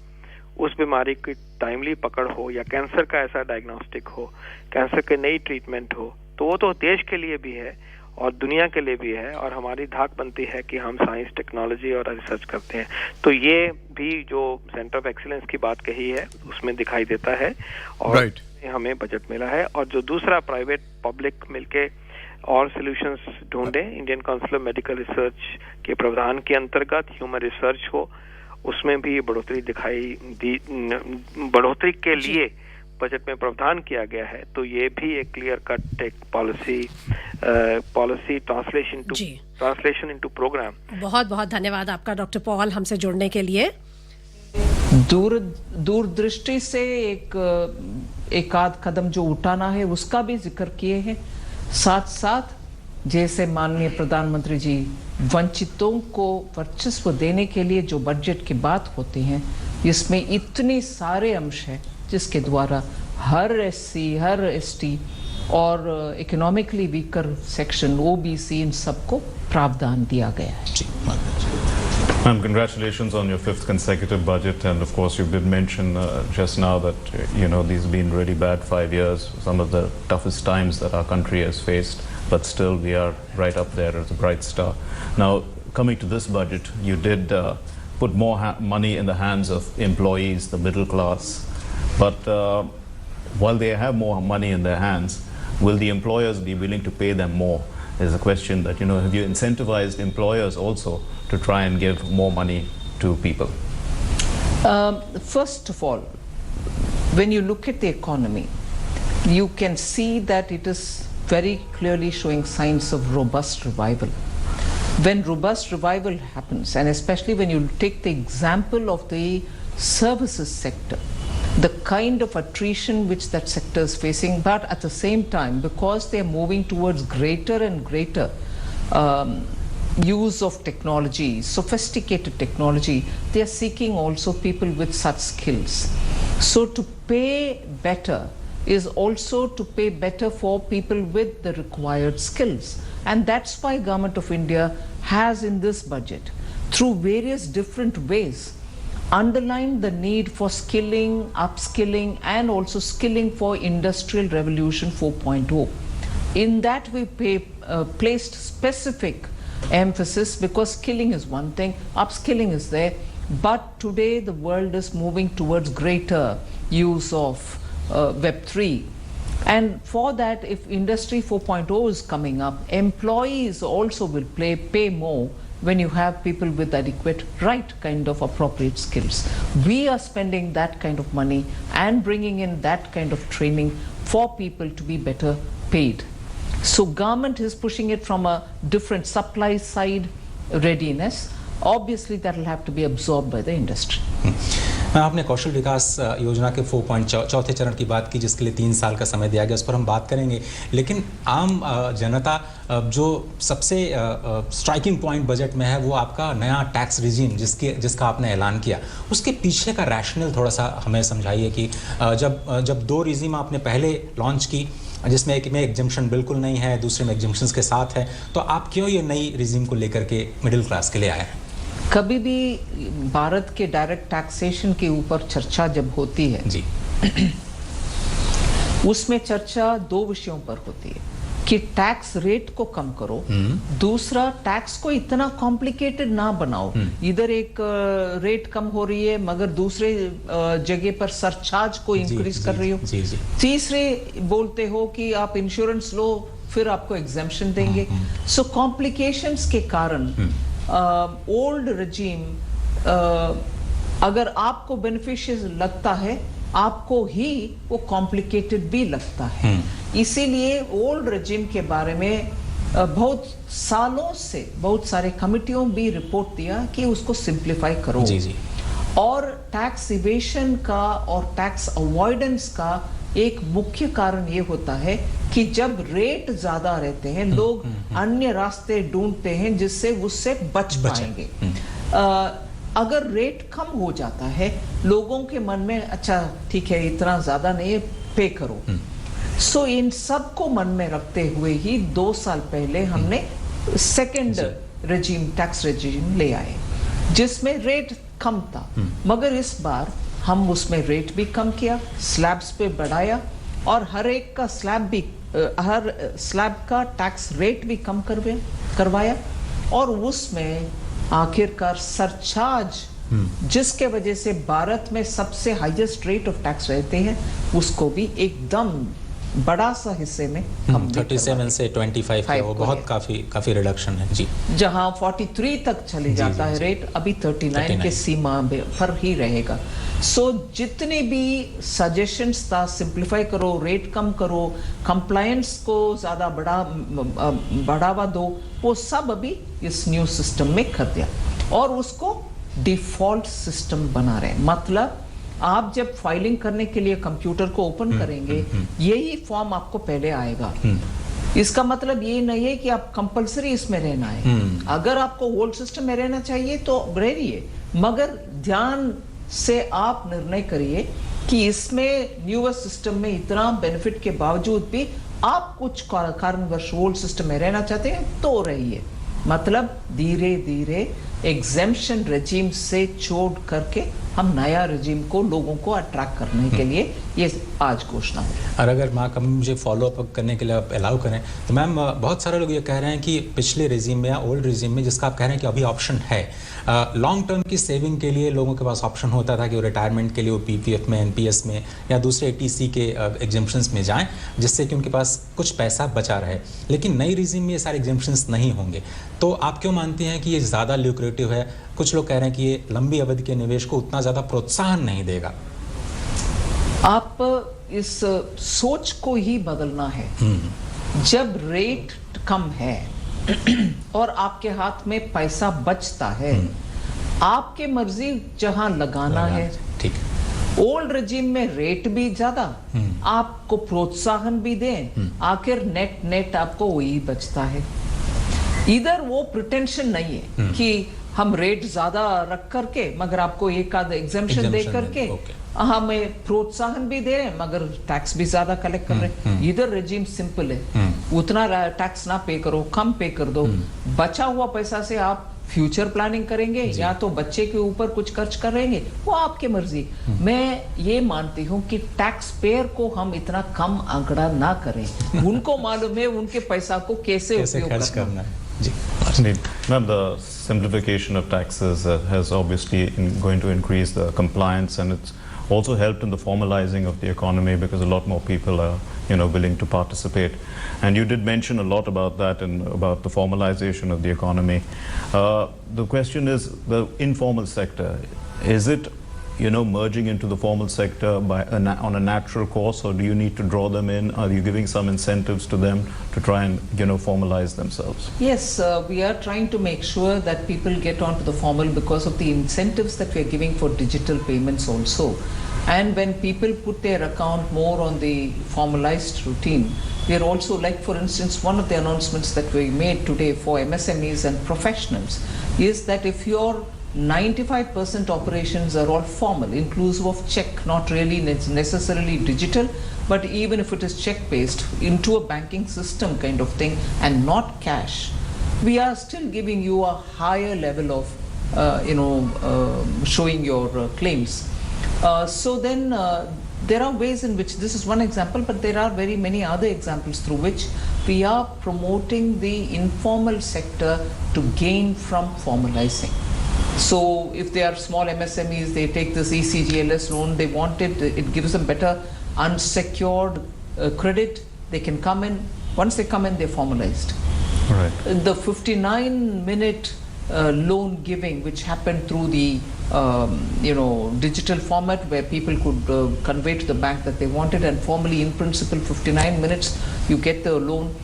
उस बीमारी की टाइमली पकड़ हो या कैंसर का ऐसा डायग्नोस्टिक हो, कैंसर के नई ट्रीटमेंट हो, तो वो तो देश के लिए भी है और दुनिया के लिए भी है, और हमारी धाक बनती है कि हम साइंस, टेक्नोलॉजी और रिसर्च करते हैं। तो ये भी जो सेंटर ऑफ एक्सीलेंस की बात कही है उसमें दिखाई देता है और हमें बजट मिला है। और जो दूसरा प्राइवेट पब्लिक मिलके और सॉल्यूशंस ढूंढे, Indian council of medical research के प्रावधान के अंतर्गत ह्यूमन रिसर्च हो, उसमें भी बढ़ोतरी बढ़ोतरी के लिए बजट में प्रावधान किया गया है। तो ये भी एक क्लियर कट एक पॉलिसी ट्रांसलेशन इनटू प्रोग्राम। बहुत बहुत धन्यवाद आपका डॉक्टर पॉल हमसे जुड़ने के लिए। दूरदृष्टि से एक आध कदम जो उठाना है उसका भी जिक्र किए हैं। साथ साथ जैसे माननीय प्रधानमंत्री जी वंचितों को वर्चस्व देने के लिए जो बजट की बात होती है, इसमें इतने सारे अंश हैं जिसके द्वारा हर एससी, हर एसटी और इकोनॉमिकली वीकर सेक्शन, ओबीसी, इन सबको प्रावधान दिया गया है। Ma'am, congratulations on your 5th consecutive budget, and of course you did mention just now that these have been really bad 5 years, some of the toughest times that our country has faced, but still we are right up there as a bright star. Now, coming to this budget, you did put more money in the hands of employees, the middle class, but while they have more money in their hands, will the employers be willing to pay them more? Is a question that, have you incentivized employers also to try and give more money to people? First of all, when you look at the economy, you can see that it is very clearly showing signs of robust revival. When robust revival happens, and especially when you take the example of the services sector, the kind of attrition which that sector is facing, but at the same time, because they are moving towards greater and greater use of technology, sophisticated technology, they are seeking also people with such skills. So to pay better is also to pay better for people with the required skills. And that's why Government of India has in this budget, through various different ways, underlined the need for skilling, upskilling, and also skilling for Industrial Revolution 4.0. In that we placed specific emphasis, because skilling is one thing, upskilling is there, but today the world is moving towards greater use of Web3. And for that, if Industry 4.0 is coming up, employees also will pay more when you have people with adequate, right kind of appropriate skills. We are spending that kind of money and bringing in that kind of training for people to be better paid. So government is pushing it from a different supply side readiness. Obviously that will have to be absorbed by the industry. आपने कौशल विकास योजना के 4.4 चरण की बात की, जिसके लिए 3 साल का समय दिया गया, उस पर हम बात करेंगे। लेकिन आम जनता जो सबसे स्ट्राइकिंग पॉइंट बजट में है वो आपका नया टैक्स रिजीम जिसका आपने ऐलान किया, उसके पीछे का रैशनल थोड़ा सा हमें समझाइए कि जब 2 रिजीम आपने पहले लॉन्च की, जिसमें एक में एग्जम्पशन बिल्कुल नहीं है, दूसरे में एग्जम्पशंस के साथ है, तो आप क्यों ये नई रिजीम को लेकर के मिडिल क्लास के लिए आए? कभी भी भारत के डायरेक्ट टैक्सेशन के ऊपर चर्चा जब होती है जी, उसमें चर्चा 2 विषयों पर होती है कि टैक्स रेट को कम करो, दूसरा टैक्स को इतना कॉम्प्लिकेटेड ना बनाओ, इधर एक रेट कम हो रही है मगर दूसरे जगह पर सरचार्ज को इंक्रीज कर रही हो, तीसरे बोलते हो कि आप इंश्योरेंस लो फिर आपको एग्जेम्पशन देंगे। सो कॉम्प्लिकेशंस के कारण ओल्ड रेजिम अगर आपको बेनिफिशियल लगता है, आपको ही वो कॉम्प्लिकेटेड भी लगता है। इसीलिए ओल्ड रेजिम के बारे में बहुत सालों से बहुत सारे कमिटियों भी रिपोर्ट दिया कि उसको सिंप्लीफाई करो। और टैक्स इवेशन का और टैक्स अवॉइडेंस का एक मुख्य कारण ये होता है कि जब रेट ज्यादा रहते हैं, लोग अन्य रास्ते ढूंढते हैं जिससे उससे बच पाएंगे। अगर रेट कम हो जाता है, लोगों के मन में अच्छा ठीक है इतना ज्यादा नहीं है, पे करो। सो इन सब को मन में रखते हुए ही 2 साल पहले हमने सेकेंड रेजिम, टैक्स रेजिम ले आए, जिसमें रेट कम था, मगर इस बार हम उसमें रेट भी कम किया, स्लैब्स पे बढ़ाया और हर एक का हर स्लैब का टैक्स रेट भी कम करवाया और उसमें आखिरकार सरचार्ज, जिसके वजह से भारत में सबसे हाईएस्ट रेट ऑफ टैक्स रहते हैं, उसको भी एकदम बड़ा सा हिस्से में हम 37 से 25 का वो बहुत काफी रिडक्शन है जी। जहां 43 तक चले जाता है रेट, अभी 39 के सीमा पर ही रहेगा। सो जितने भी सजेशंस था, सिंप्लीफाई करो, रेट कम करो, कंप्लायंस को ज्यादा बढ़ावा दो, वो सब अभी इस न्यू सिस्टम में कर दिया और उसको डिफॉल्ट सिस्टम बना रहे हैं। मतलब आप जब फाइलिंग करने के लिए कंप्यूटर को ओपन करेंगे, यही फॉर्म आपको पहले आएगा। इसका मतलब ये नहीं है कि आप कंपलसरी इसमें रहना है। अगर आपको ओल्ड सिस्टम में रहना चाहिए तो रहिए, मगर ध्यान से आप निर्णय करिए कि इसमें न्यूअर सिस्टम में इतना बेनिफिट के बावजूद भी आप कुछ कारणवश ओल्ड सिस्टम में रहना चाहते हैं तो रहिए। मतलब धीरे धीरे एग्जेम्पशन रेजिम से छोड़ करके हम नया रेजिम को लोगों को अट्रैक्ट करने के लिए ये आज घोषणा है। और अगर माँ कभी मुझे फॉलो अप करने के लिए आप अलाउ करें तो मैम, बहुत सारे लोग ये कह रहे हैं कि पिछले रेजिम में या ओल्ड रेजिम में, जिसका आप कह रहे हैं कि अभी ऑप्शन है, लॉन्ग टर्म की सेविंग के लिए लोगों के पास ऑप्शन होता था कि वो रिटायरमेंट के लिए वो पीपीएफ में, एनपीएस में या दूसरे एटीसी के एग्जेम्पशंस में जाएं, जिससे कि उनके पास कुछ पैसा बचा रहे। लेकिन नई रेजिम में ये सारे एग्जेम्पशंस नहीं होंगे, तो आप क्यों मानते हैं कि ये ज़्यादा ल्यूक्रेटिव है? कुछ लोग कह रहे हैं कि ये लंबी अवधि के निवेश को उतना ज़्यादा प्रोत्साहन नहीं देगा। आप इस सोच को ही बदलना है। जब रेट कम है और आपके हाथ में पैसा बचता है, आपके मर्जी जहां लगाना है। ठीक। ओल्ड रेजिम में रेट भी ज्यादा, आपको प्रोत्साहन भी दें, आखिर नेट आपको वही बचता है। इधर वो प्रिटेंशन नहीं है कि हम रेट ज्यादा रख करके मगर आपको एक आध एग्जेम्पशन दे करके हमें प्रोत्साहन भी दे रहे हैं मगर टैक्स भी ज्यादा कलेक्ट कर रहे हैं। इधर रेजिम सिंपल है, उतना टैक्स ना पे करो, कम पे कर दो, बचा हुआ पैसा से आप फ्यूचर प्लानिंग करेंगे या तो बच्चे के ऊपर कुछ खर्च करेंगे, वो आपकी मर्जी। मैं ये मानती हूँ कि टैक्स पेयर को हम इतना कम आंकड़ा ना करें, उनको मालूम है उनके पैसा को कैसे उपयोग करना है। Ma'am, the simplification of taxes has obviously going to increase the compliance, and it's also helped in the formalizing of the economy because a lot more people are, willing to participate. And you did mention a lot about that and about the formalization of the economy. The question is the informal sector. Is it merging into the formal sector on a natural course, or do you need to draw them in? Are you giving some incentives to them to try and formalize themselves? Yes, we are trying to make sure that people get onto the formal because of the incentives that we are giving for digital payments also. And when people put their account more on the formalized routine, we are also, like for instance, one of the announcements that we made today for MSMEs and professionals is that if your 95% operations are all formal, inclusive of check, not really necessarily digital, but even if it is check-based, into a banking system kind of thing and not cash, we are still giving you a higher level of, showing your claims. So then there are ways in which, this is one example, but there are very many other examples through which we are promoting the informal sector to gain from formalizing. So if they are small MSMEs, they take this ECGLS loan, they want it, it gives them better unsecured credit, they can come in, once they come in, they're formalized. Right. The 59-minute loan giving, which happened through the digital format where people could convey to the bank that they wanted, and formally in principle 59 minutes you get the loan,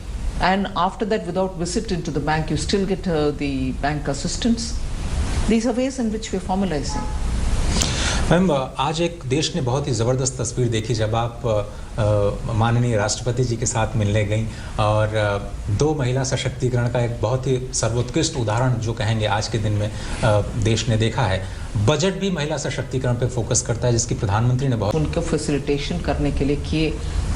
and after that without visit into the bank you still get the bank assistance. These are ways in which we are formalizing. Ma'am, आज एक देश ने बहुत ही ज़बरदस्त तस्वीर देखी जब आप माननीय राष्ट्रपति जी के साथ मिलने गई, और दो महिला सशक्तिकरण का एक बहुत ही सर्वोत्कृष्ट उदाहरण जो कहेंगे आज के दिन में देश ने देखा है। बजट भी महिला सशक्तिकरण पे फोकस करता है, जिसकी प्रधानमंत्री ने बहुत उनको फैसिलिटेशन करने के लिए किए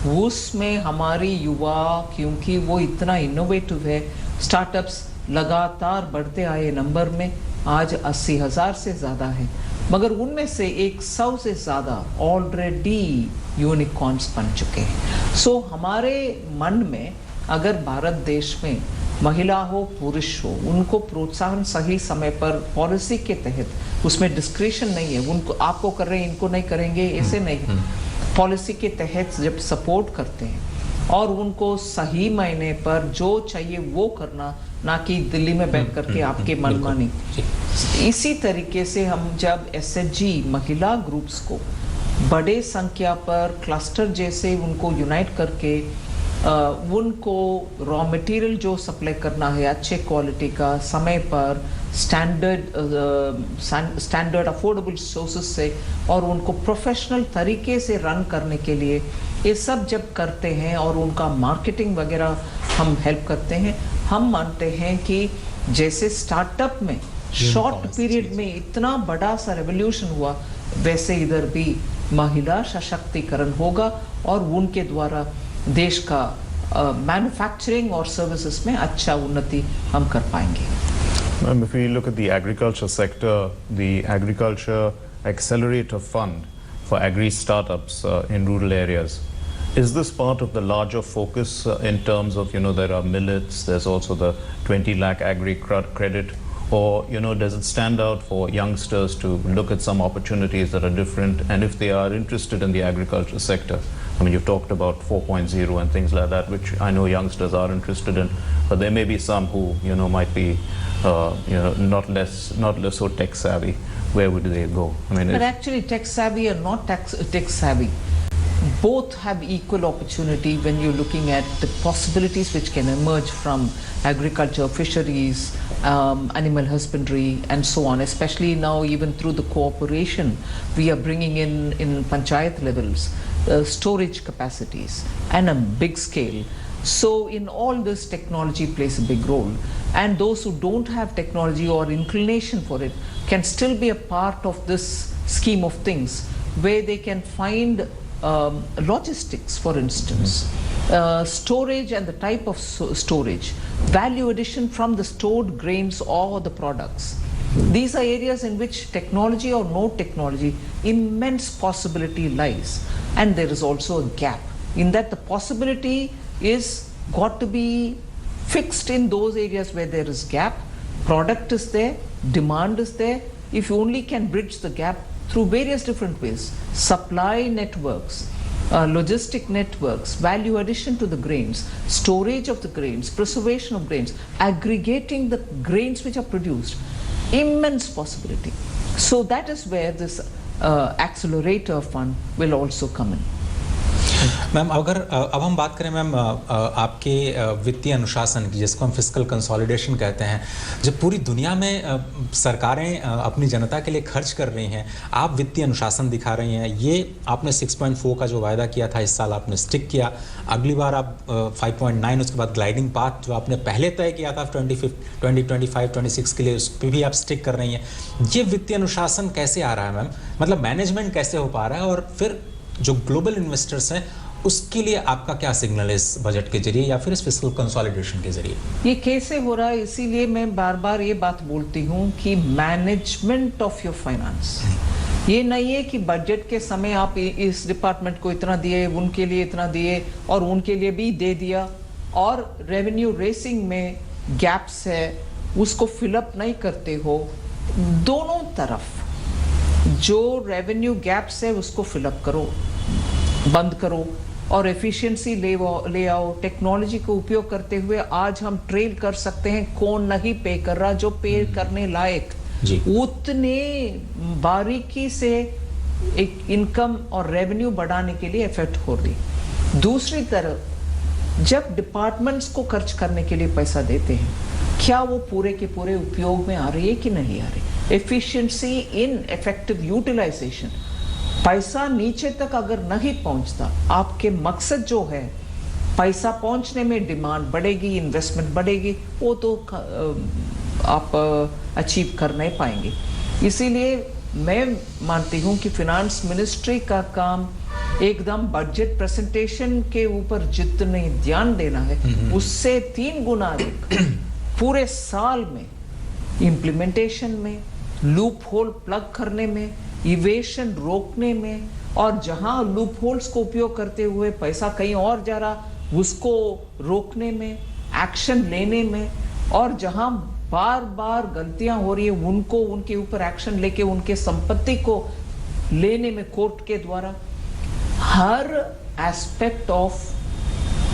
उसमें हमारी युवा, क्योंकि वो इतना इनोवेटिव है, स्टार्टअप्स लगातार बढ़ते आए नंबर में आज 80,000 से ज़्यादा है, मगर उनमें से 100 से ज़्यादा ऑलरेडी यूनिकॉर्न्स बन चुके हैं। सो हमारे मन में अगर भारत देश में महिला हो पुरुष हो, उनको प्रोत्साहन सही समय पर पॉलिसी के तहत, उसमें डिस्क्रिशन नहीं है, उनको आपको कर रहे हैं इनको नहीं करेंगे ऐसे नहीं, पॉलिसी के तहत जब सपोर्ट करते हैं और उनको सही महीने पर जो चाहिए वो करना, ना कि दिल्ली में बैठ करके आपके मनमानी। इसी तरीके से हम जब SHG महिला ग्रुप्स को बड़े संख्या पर क्लस्टर जैसे उनको यूनाइट करके उनको रॉ मटेरियल जो सप्लाई करना है अच्छे क्वालिटी का, समय पर, स्टैंडर्ड अफोर्डेबल सोर्सेस से, और उनको प्रोफेशनल तरीके से रन करने के लिए ये सब जब करते हैं और उनका मार्केटिंग वगैरह हम हेल्प करते हैं, हम मानते हैं कि जैसे स्टार्टअप में शॉर्ट पीरियड में इतना बड़ा सा रेवोल्यूशन हुआ, वैसे इधर भी महिला सशक्तिकरण होगा और उनके द्वारा देश का मैन्युफैक्चरिंग और सर्विसेज में अच्छा उन्नति हम कर पाएंगे। If we look at the agriculture sector, the Agriculture Accelerator Fund for agri startups in rural areas, is this part of the larger focus in terms of, there are millets, there's also the 20 lakh agri credit, or, does it stand out for youngsters to look at some opportunities that are different, and if they are interested in the agriculture sector? I mean, you've talked about 4.0 and things like that, which I know youngsters are interested in, but there may be some who, might be, not less so tech savvy. Where would they go? I mean, but actually, tech savvy or not tech savvy, both have equal opportunity when you're looking at the possibilities which can emerge from agriculture, fisheries, animal husbandry, and so on. Especially now, even through the cooperation we are bringing in panchayat levels, storage capacities and a big scale. So in all this, technology plays a big role, and those who don't have technology or inclination for it can still be a part of this scheme of things, where they can find logistics, for instance, storage and the type of storage, value addition from the stored grains or the products. These are areas in which technology or no technology, immense possibility lies, and there is also a gap in that the possibility is got to be fixed in those areas where there is gap. Product is there, demand is there. If you only can bridge the gap through various different ways, supply networks, logistic networks, value addition to the grains, storage of the grains, preservation of grains, aggregating the grains which are produced, immense possibility. So that is where this accelerator fund will also come in. Ma'am, अगर अब हम बात करें ma'am आपके वित्तीय अनुशासन की, जिसको हम फिस्कल कंसोलिडेशन कहते हैं, जब पूरी दुनिया में सरकारें अपनी जनता के लिए खर्च कर रही हैं, आप वित्तीय अनुशासन दिखा रही हैं। ये आपने 6.4 का जो वायदा किया था, इस साल आपने स्टिक किया, अगली बार आप 5.9, उसके बाद ग्लाइडिंग पाथ जो आपने पहले तय किया था 2025-26 के लिए, उस पर भी आप स्टिक कर रही हैं। ये वित्तीय अनुशासन कैसे आ रहा है मैम? मतलब मैनेजमेंट कैसे हो पा रहा है, और फिर जो ग्लोबल इन्वेस्टर्स हैं उसके लिए आपका क्या सिग्नल है इस बजट के जरिए या फिर इस फिस्कल कंसोलिडेशन के जरिए? ये कैसे हो रहा है, इसीलिए मैं बार बार ये बात बोलती हूँ कि मैनेजमेंट ऑफ योर फाइनेंस, ये नहीं है कि बजट के समय आप इस डिपार्टमेंट को इतना दिए, उनके लिए इतना दिए और उनके लिए भी दे दिया, और रेवेन्यू रेसिंग में गैप्स है उसको फिलअप नहीं करते हो। दोनों तरफ जो रेवेन्यू गैप्स है उसको फिलअप करो, बंद करो, और एफिशिएंसी ले आओ। टेक्नोलॉजी को उपयोग करते हुए आज हम ट्रेल कर सकते हैं कौन नहीं पे कर रहा, जो पे करने लायक उतने बारीकी से एक इनकम और रेवेन्यू बढ़ाने के लिए एफर्ट हो रही। दूसरी तरफ जब डिपार्टमेंट्स को खर्च करने के लिए पैसा देते हैं, क्या वो पूरे के पूरे उपयोग में आ रही है कि नहीं आ रही? एफिशिएंसी इन इफेक्टिव यूटिलाइजेशन, पैसा नीचे तक अगर नहीं पहुंचता, आपके मकसद जो है पैसा पहुंचने में डिमांड बढ़ेगी, इन्वेस्टमेंट बढ़ेगी, वो तो आप अचीव कर नहीं पाएंगे। इसीलिए मैं मानती हूं कि फिनांस मिनिस्ट्री का काम एकदम बजट प्रेजेंटेशन के ऊपर जितने ध्यान देना है उससे 3 गुना अधिक पूरे साल में इम्प्लीमेंटेशन में, लूप होल प्लग करने में, इवेशन रोकने में, और जहां लूप होल्स को उपयोग करते हुए पैसा कहीं और जा रहा उसको रोकने में, एक्शन लेने में, और जहां बार बार गलतियां हो रही है उनको उनके ऊपर एक्शन लेके उनके संपत्ति को लेने में कोर्ट के द्वारा। हर एस्पेक्ट ऑफ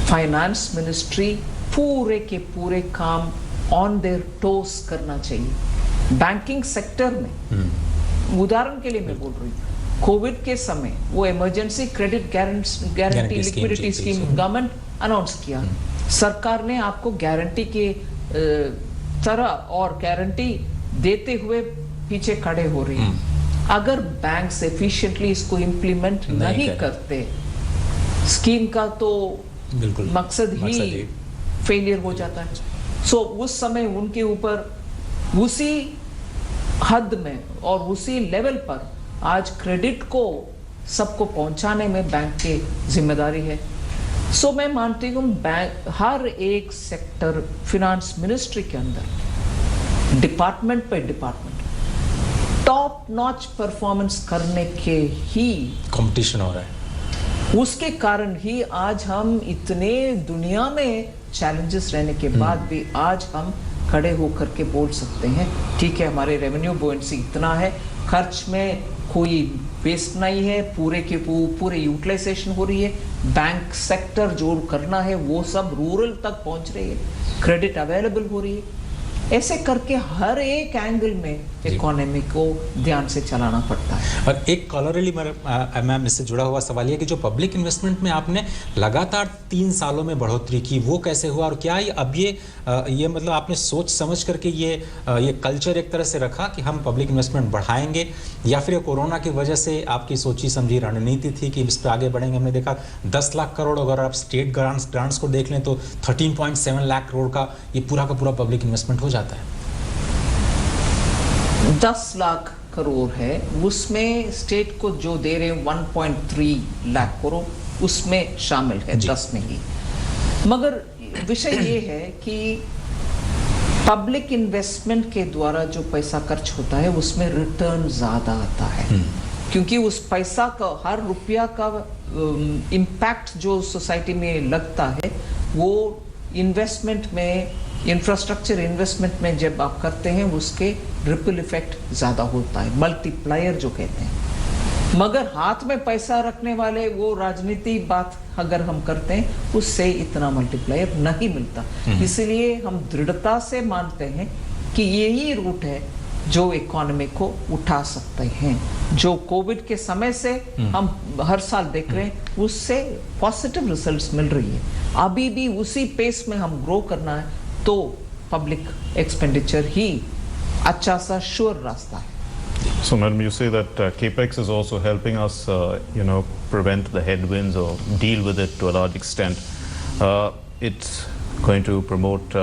फाइनेंस मिनिस्ट्री पूरे के पूरे काम ऑन देयर टोस करना चाहिए। बैंकिंग सेक्टर में उदाहरण के लिए मैं बोल रही हूँ, कोविड के समय वो emergency credit guarantee liquidity scheme government announce किया, सरकार ने आपको गारंटी के तरह और गारंटी देते हुए पीछे खड़े हो रही है। अगर बैंक एफिशिएंटली इसको इम्प्लीमेंट नहीं करते, स्कीम का तो बिल्कुल मकसद ही फेलियर हो जाता है। सो उस समय उनके ऊपर उसी हद में और उसी लेवल पर आज क्रेडिट को सबको पहुंचाने में बैंक की जिम्मेदारी है। सो मैं मानती हूँ बैंक हर एक सेक्टर फिनांस मिनिस्ट्री के अंदर डिपार्टमेंट पे डिपार्टमेंट टॉप नॉच परफॉर्मेंस करने के ही कंपटीशन हो रहा है। उसके कारण ही आज हम इतने दुनिया में चैलेंजेस रहने के बाद भी आज हम खड़े होकर के बोल सकते हैं ठीक है, हमारे रेवेन्यू बोएंसी इतना है, खर्च में कोई वेस्ट नहीं है, पूरे के पूरे यूटिलाइजेशन हो रही है, बैंक सेक्टर जो करना है वो सब रूरल तक पहुंच रही है, क्रेडिट अवेलेबल हो रही है। ऐसे करके हर एक एंगल में इकोनॉमी को ध्यान से चलाना पड़ता है। और एक कॉलरली मैम इससे जुड़ा हुआ सवाल ये कि जो पब्लिक इन्वेस्टमेंट में आपने लगातार 3 सालों में बढ़ोतरी की वो कैसे हुआ, और क्या अब ये मतलब आपने सोच समझ करके ये कल्चर एक तरह से रखा कि हम पब्लिक इन्वेस्टमेंट बढ़ाएंगे, या फिर कोरोना की वजह से आपकी सोची समझी रणनीति थी कि इस पर आगे बढ़ेंगे? हमने देखा 10 लाख करोड़, अगर आप स्टेट ग्रांट्स को देख लें तो 13.7 लाख करोड़ का ये पूरा का पूरा पब्लिक इन्वेस्टमेंट हो जाता है। 10 लाख करोड़ है, उसमें स्टेट को जो दे रहे हैं 1.3 लाख करोड़ उसमें शामिल है 10 में ही। मगर विषय ये है कि पब्लिक इन्वेस्टमेंट के द्वारा जो पैसा खर्च होता है उसमें रिटर्न ज्यादा आता है, क्योंकि उस पैसा का हर रुपया का इम्पैक्ट जो सोसाइटी में लगता है वो इन्वेस्टमेंट में, इंफ्रास्ट्रक्चर इन्वेस्टमेंट में जब आप करते हैं उसके रिपल इफेक्ट ज्यादा होता है, मल्टीप्लायर जो कहते हैं। मगर हाथ में पैसा रखने वाले वो राजनीति बात अगर हम करते हैं उससे इतना मल्टीप्लायर नहीं मिलता। इसलिए हम दृढ़ता से मानते हैं कि यही रूट है जो इकोनॉमी को उठा सकते हैं। जो कोविड के समय से हम हर साल देख रहे हैं उससे पॉजिटिव रिजल्ट्स मिल रही है। अभी भी उसी पेस में हम ग्रो करना है तो पब्लिक एक्सपेंडिचर ही अच्छा सा श्योर रास्ता है। So, madam, you say that CAPEX is also helping us, prevent the headwinds or deal with it to a large extent. It's going to promote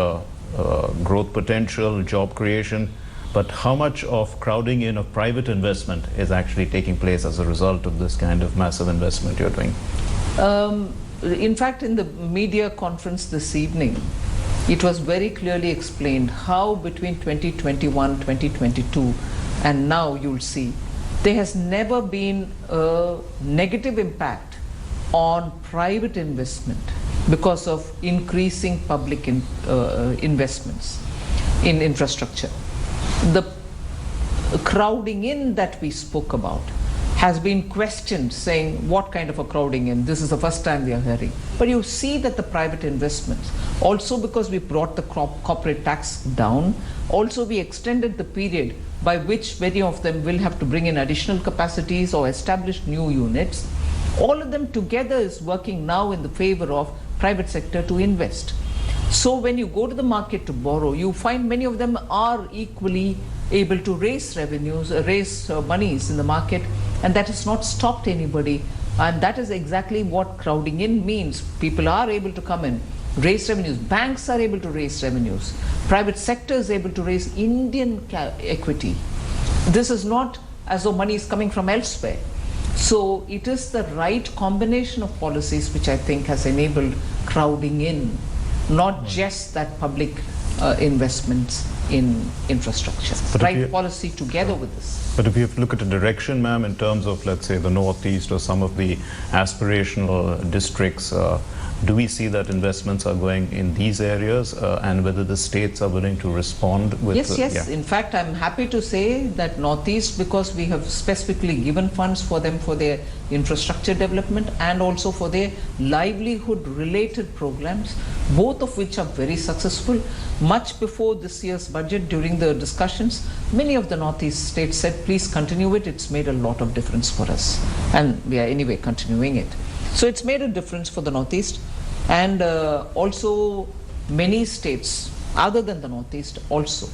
growth potential, job creation, but how much of crowding in of private investment is actually taking place as a result of this kind of massive investment you're doing? In fact, in the media conference this evening, it was very clearly explained how between 2021, 2022, and now you'll see, there has never been a negative impact on private investment because of increasing public investments in infrastructure. The crowding in that we spoke about has been questioned, saying what kind of a crowding in? This is the first time we are hearing. But you see that the private investments, also because we brought the corporate tax down, also we extended the period by which many of them will have to bring in additional capacities or establish new units. All of them together is working now in the favor of private sector to invest. So when you go to the market to borrow, you find many of them are equally able to raise revenues, raise monies in the market, and that has not stopped anybody. And that is exactly what crowding in means. People are able to come in, raise revenues. Banks are able to raise revenues. Private sector is able to raise Indian equity. This is not as though money is coming from elsewhere. So it is the right combination of policies which I think has enabled crowding in, not just that public investments in infrastructure. Right policy together with this. But if you look at a direction, ma'am, in terms of, let's say, the Northeast or some of the aspirational districts, do we see that investments are going in these areas and whether the states are willing to respond with... Yes. Yeah. In fact, I'm happy to say that Northeast, because we have specifically given funds for them for their infrastructure development and also for their livelihood-related programs, both of which are very successful. Much before this year's budget, during the discussions, many of the Northeast states said, please continue it. It's made a lot of difference for us. And we are anyway continuing it. So it's made a difference for the Northeast, and also many states other than the Northeast also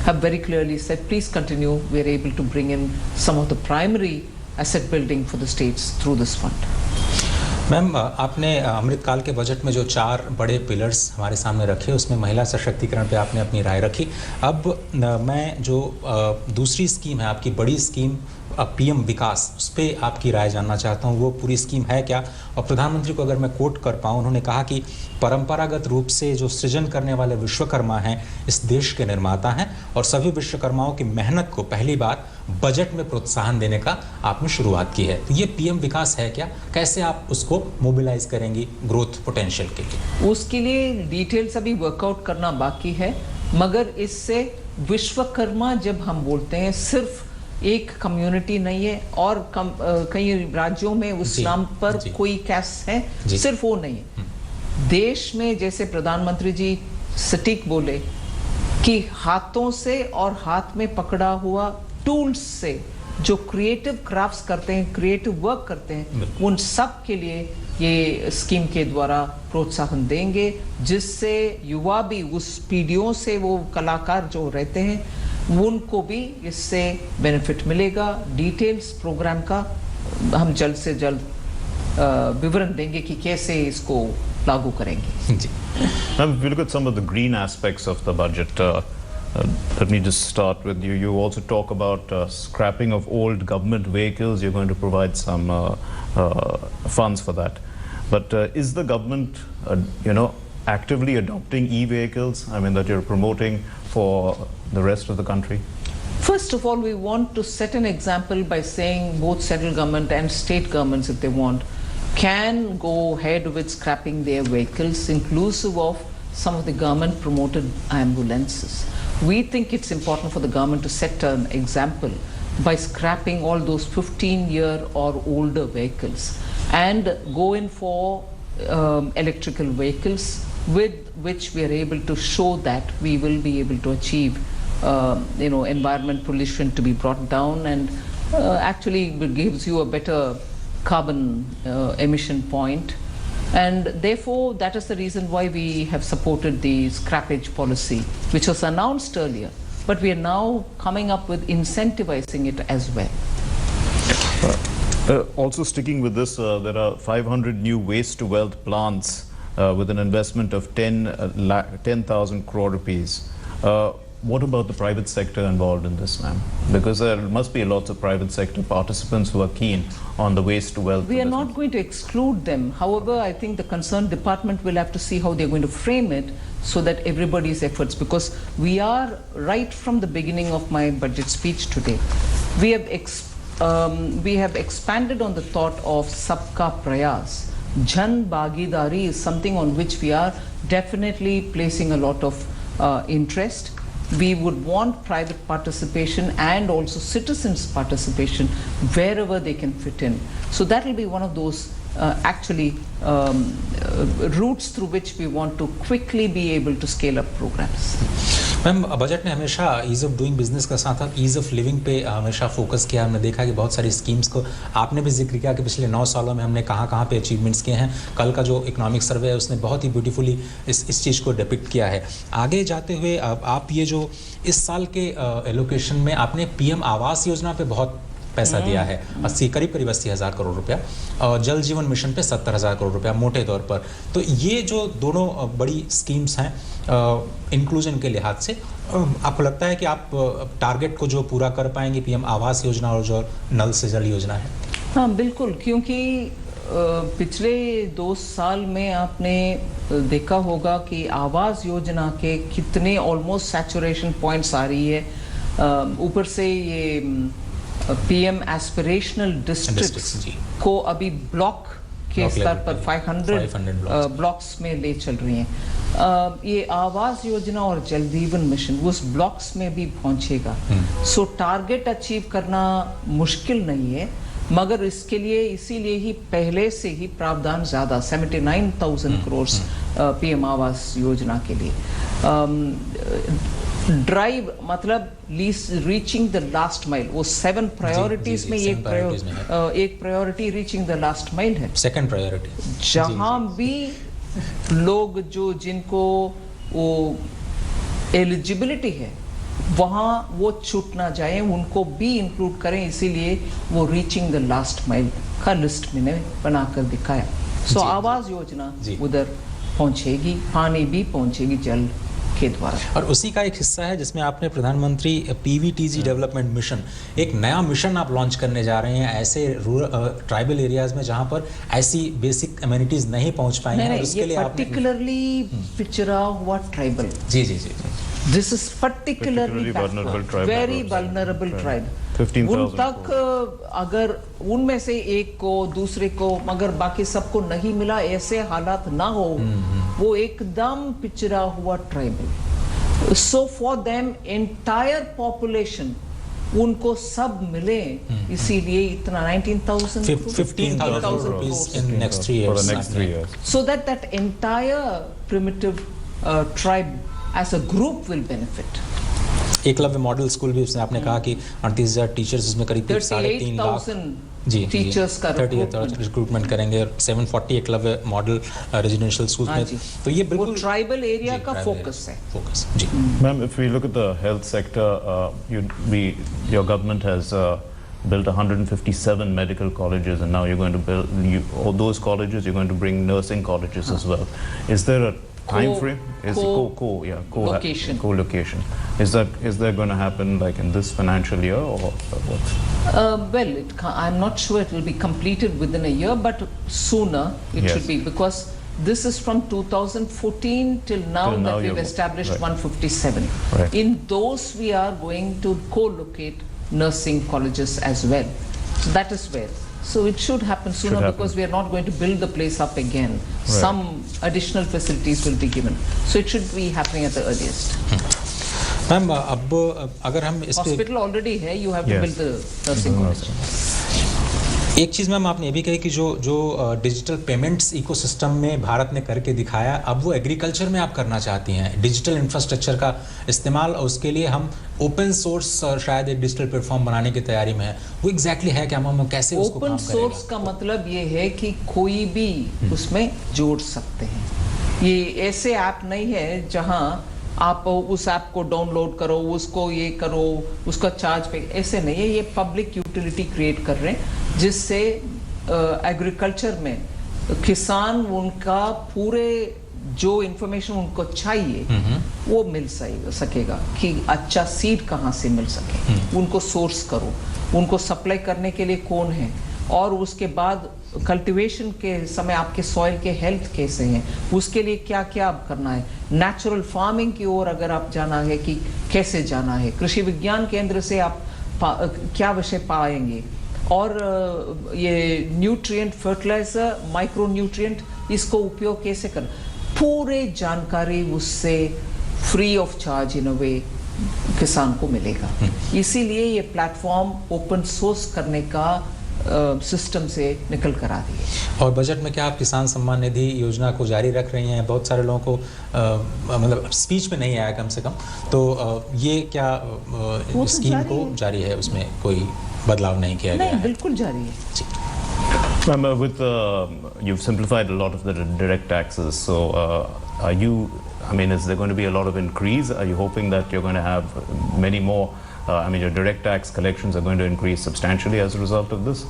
have very clearly said, please continue. We are able to bring in some of the primary asset building for the states through this fund. Ma'am, आपने अमृतकाल के budget में जो 4 बड़े pillars हमारे सामने रखे, उसमें महिला सशक्तिकरण पे आपने अपनी राय रखी। अब मैं जो दूसरी स्कीम है, आपकी बड़ी स्कीम पीएम विकास, उस पर आपकी राय जानना चाहता हूँ। वो पूरी स्कीम है क्या? और प्रधानमंत्री को अगर मैं कोट कर पाऊँ, उन्होंने कहा कि परंपरागत रूप से जो सृजन करने वाले विश्वकर्मा हैं, इस देश के निर्माता हैं, और सभी विश्वकर्माओं की मेहनत को पहली बार बजट में प्रोत्साहन देने का आपने शुरुआत की है। तो ये पीएम विकास है क्या? कैसे आप उसको मोबिलाइज करेंगी ग्रोथ पोटेंशियल के लिए? उसके लिए डिटेल्स अभी वर्कआउट करना बाकी है, मगर इससे विश्वकर्मा जब हम बोलते हैं, सिर्फ एक कम्युनिटी नहीं है, और कई राज्यों में उस नाम पर कोई कैस्ट है, सिर्फ वो नहीं है। देश में जैसे प्रधानमंत्री जी सटीक बोले कि हाथों से और हाथ में पकड़ा हुआ टूल्स से जो क्रिएटिव क्राफ्ट्स करते हैं, क्रिएटिव वर्क करते हैं, उन सब के लिए ये स्कीम के द्वारा प्रोत्साहन देंगे, जिससे युवा भी उस पीढ़ियों से वो कलाकार जो रहते हैं, उनको भी इससे बेनिफिट मिलेगा। डिटेल्स प्रोग्राम का हम जल्द से जल्द विवरण देंगे कि कैसे इसको लागू करेंगे। जी। Now, if you look at some of the green aspects of the budget, let me just start with you. You also talk about scrapping of old government vehicles. You're going to provide some funds for that. But is the government, actively adopting e-vehicles? I mean, that you're promoting for the rest of the country? First of all, we want to set an example by saying both central government and state governments, if they want, can go ahead with scrapping their vehicles, inclusive of some of the government-promoted ambulances. We think it's important for the government to set an example by scrapping all those 15-year or older vehicles and go in for electrical vehicles, with which we are able to show that we will be able to achieve environment pollution to be brought down, and actually it gives you a better carbon emission point. And therefore, that is the reason why we have supported the scrappage policy, which was announced earlier, but we are now coming up with incentivizing it as well. Also sticking with this, there are 500 new waste to wealth plants with an investment of 10,000 crore rupees. What about the private sector involved in this, ma'am? Because there must be lots of private sector participants who are keen on the waste to wealth. We are not going to exclude them. However, I think the concerned department will have to see how they're going to frame it so that everybody's efforts, because we are right from the beginning of my budget speech today, we have expanded on the thought of Sabka Prayas. Jan Bhagidari is something on which we are definitely placing a lot of interest. We would want private participation and also citizens' participation wherever they can fit in. So that will be one of those routes through which we want to quickly be able to scale up programs. Ma'am, budget ने हमेशा ease of doing business का साथ साथ ease of living पे हमेशा focus किया। हमने देखा कि बहुत सारी स्कीम्स को आपने भी जिक्र किया कि पिछले 9 सालों में हमने कहाँ पे अचीवमेंट्स किए हैं। कल का जो इकोनॉमिक सर्वे है उसने बहुत ही ब्यूटीफुली इस चीज़ को डिपिक्ट किया है। आगे जाते हुए आप ये जो इस साल के एलोकेशन में आपने पीएम आवास योजना पे बहुत पैसा दिया है, करीब 80,000 करोड़ रुपया, और जल जीवन मिशन पे 70,000 करोड़ रुपया मोटे तौर पर। तो ये जो दोनों बड़ी स्कीम्स हैं इंक्लूजन के लिहाज से, आपको लगता है कि आप टारगेट को जो पूरा कर पाएंगे पीएम आवास योजना और जो नल से जल योजना है? हाँ बिल्कुल, क्योंकि पिछले 2 साल में आपने देखा होगा कि आवास योजना के कितने ऑलमोस्ट सैचुरेशन पॉइंट्स आ रही है, ऊपर से ये पीएम एस्पिरेशनल डिस्ट्रिक्ट्स को अभी ब्लॉक के स्तर पर 500 ब्लॉक्स में ले चल रही हैं। ये आवास योजना और जल जीवन मिशन उस ब्लॉक्स में भी पहुंचेगा। सो टारगेट अचीव करना मुश्किल नहीं है, मगर इसके लिए इसीलिए ही पहले से ही प्रावधान ज्यादा 79,000 करोड़ पीएम आवास योजना के लिए। ड्राइव मतलब रीचिंग द लास्ट माइल, वो 7 प्रायोरिटीज में एक priority reaching the last mile है, सेकंड प्रायोरिटी। जहां भी लोग जिनको वो एलिजिबिलिटी है वहां वो छूट ना जाए, उनको भी इंक्लूड करें, इसीलिए वो रीचिंग द लास्ट माइल का लिस्ट मैंने बनाकर दिखाया। सो आवास योजना उधर पहुंचेगी, पानी भी पहुंचेगी जल के द्वारा। और उसी का एक हिस्सा है जिसमें आपने प्रधानमंत्री पीवीटीजी डेवलपमेंट मिशन, एक नया मिशन आप लॉन्च करने जा रहे हैं ऐसे ट्राइबल एरियाज में जहां पर ऐसी बेसिक अमेनिटीज नहीं पहुंच पाई हैं, उसके लिए पर्टिकुलरली पिछड़ा हुआ ट्राइबल। जी जी जी this is particularly very vulnerable tribe. उन तक अगर उनमें से एक को दूसरे को मगर बाकी सबको नहीं मिला, ऐसे हालात ना हो, वो एकदम पिछड़ा हुआ tribal. So for them entire population उनको सब मिले, इसीलिए इतना 15,000 rupees in next 3 years. For the next 3 years. So that entire primitive tribe as a group will benefit. Eklavya model school भी उसने आपने कहा कि 38,000 टीचर्स उसमें करीब 3.5 लाख टीचर्स का रिक्रूटमेंट करेंगे, 740 एकलव्य मॉडल रेजिडेंशियल स्कूल में। तो ये बिल्कुल ट्राइबल एरिया का फोकस है। जी ma'am, if we look at the health sector, your government has built 157 medical colleges, and now you're going to build all those colleges. You're going to bring nursing colleges as well. Is there a time frame? Is co-location. Is that going to happen like in this financial year or what? Well, I'm not sure it will be completed within a year, but sooner it should be, because this is from 2014 till now that we've established 157. Right. In those we are going to co-locate nursing colleges as well. So that is where. So it should happen sooner because we are not going to build the place up again. Right. Some additional facilities will be given. So it should be happening at the earliest. Ma'am अब अगर हम इस hospital already है, you have to build the nursing college. एक चीज़ ma'am आपने ये भी कही कि जो डिजिटल पेमेंट्स इकोसिस्टम में भारत ने करके दिखाया, अब वो एग्रीकल्चर में आप करना चाहती हैं डिजिटल इंफ्रास्ट्रक्चर का इस्तेमाल, और उसके लिए हम ओपन सोर्स शायद एक डिजिटल प्लेटफॉर्म बनाने की तैयारी में है। वो एग्जैक्टली है क्या मैम, कैसे उसको काम करेगा? ओपन सोर्स का मतलब ये है कि कोई भी उसमें जोड़ सकते हैं। ये ऐसे ऐप नहीं है जहाँ आप उस ऐप को डाउनलोड करो, उसको ये करो, उसका चार्ज पे, ऐसे नहीं है। ये पब्लिक यूटिलिटी क्रिएट कर रहे हैं जिससे एग्रीकल्चर में किसान उनका पूरे जो इंफॉर्मेशन उनको चाहिए वो मिल सकेगा कि अच्छा सीड कहाँ से मिल सके, उनको सोर्स करो, उनको सप्लाई करने के लिए कौन है, और उसके बाद कल्टीवेशन के समय आपके सॉइल के हेल्थ कैसे हैं, उसके लिए क्या क्या आप करना है। नेचुरल फार्मिंग की ओर अगर आप जाना है कि कैसे जाना है, कृषि विज्ञान केंद्र से आप क्या विषय पाएंगे, और ये न्यूट्रिएंट फर्टिलाइजर, माइक्रो न्यूट्रिएंट, इसको उपयोग कैसे करना, पूरे जानकारी उससे फ्री ऑफ चार्ज इन अ वे किसान को मिलेगा। इसीलिए ये प्लेटफॉर्म ओपन सोर्स करने का सिस्टम से निकल कर आ रही है। और बजट में क्या आप किसान सम्मान निधि योजना को जारी रख रही हैं? बहुत सारे लोगों को मतलब स्पीच में नहीं आया कम से कम, तो ये क्या स्कीम को जारी है, उसमें कोई बदलाव नहीं किया गया है? बिल्कुल जारी है। With you've simplified a lot of the direct taxes, so is there going to be a lot of increase? Are you hoping that you're going to have many more? Your direct tax collections are going to increase substantially as a result of this.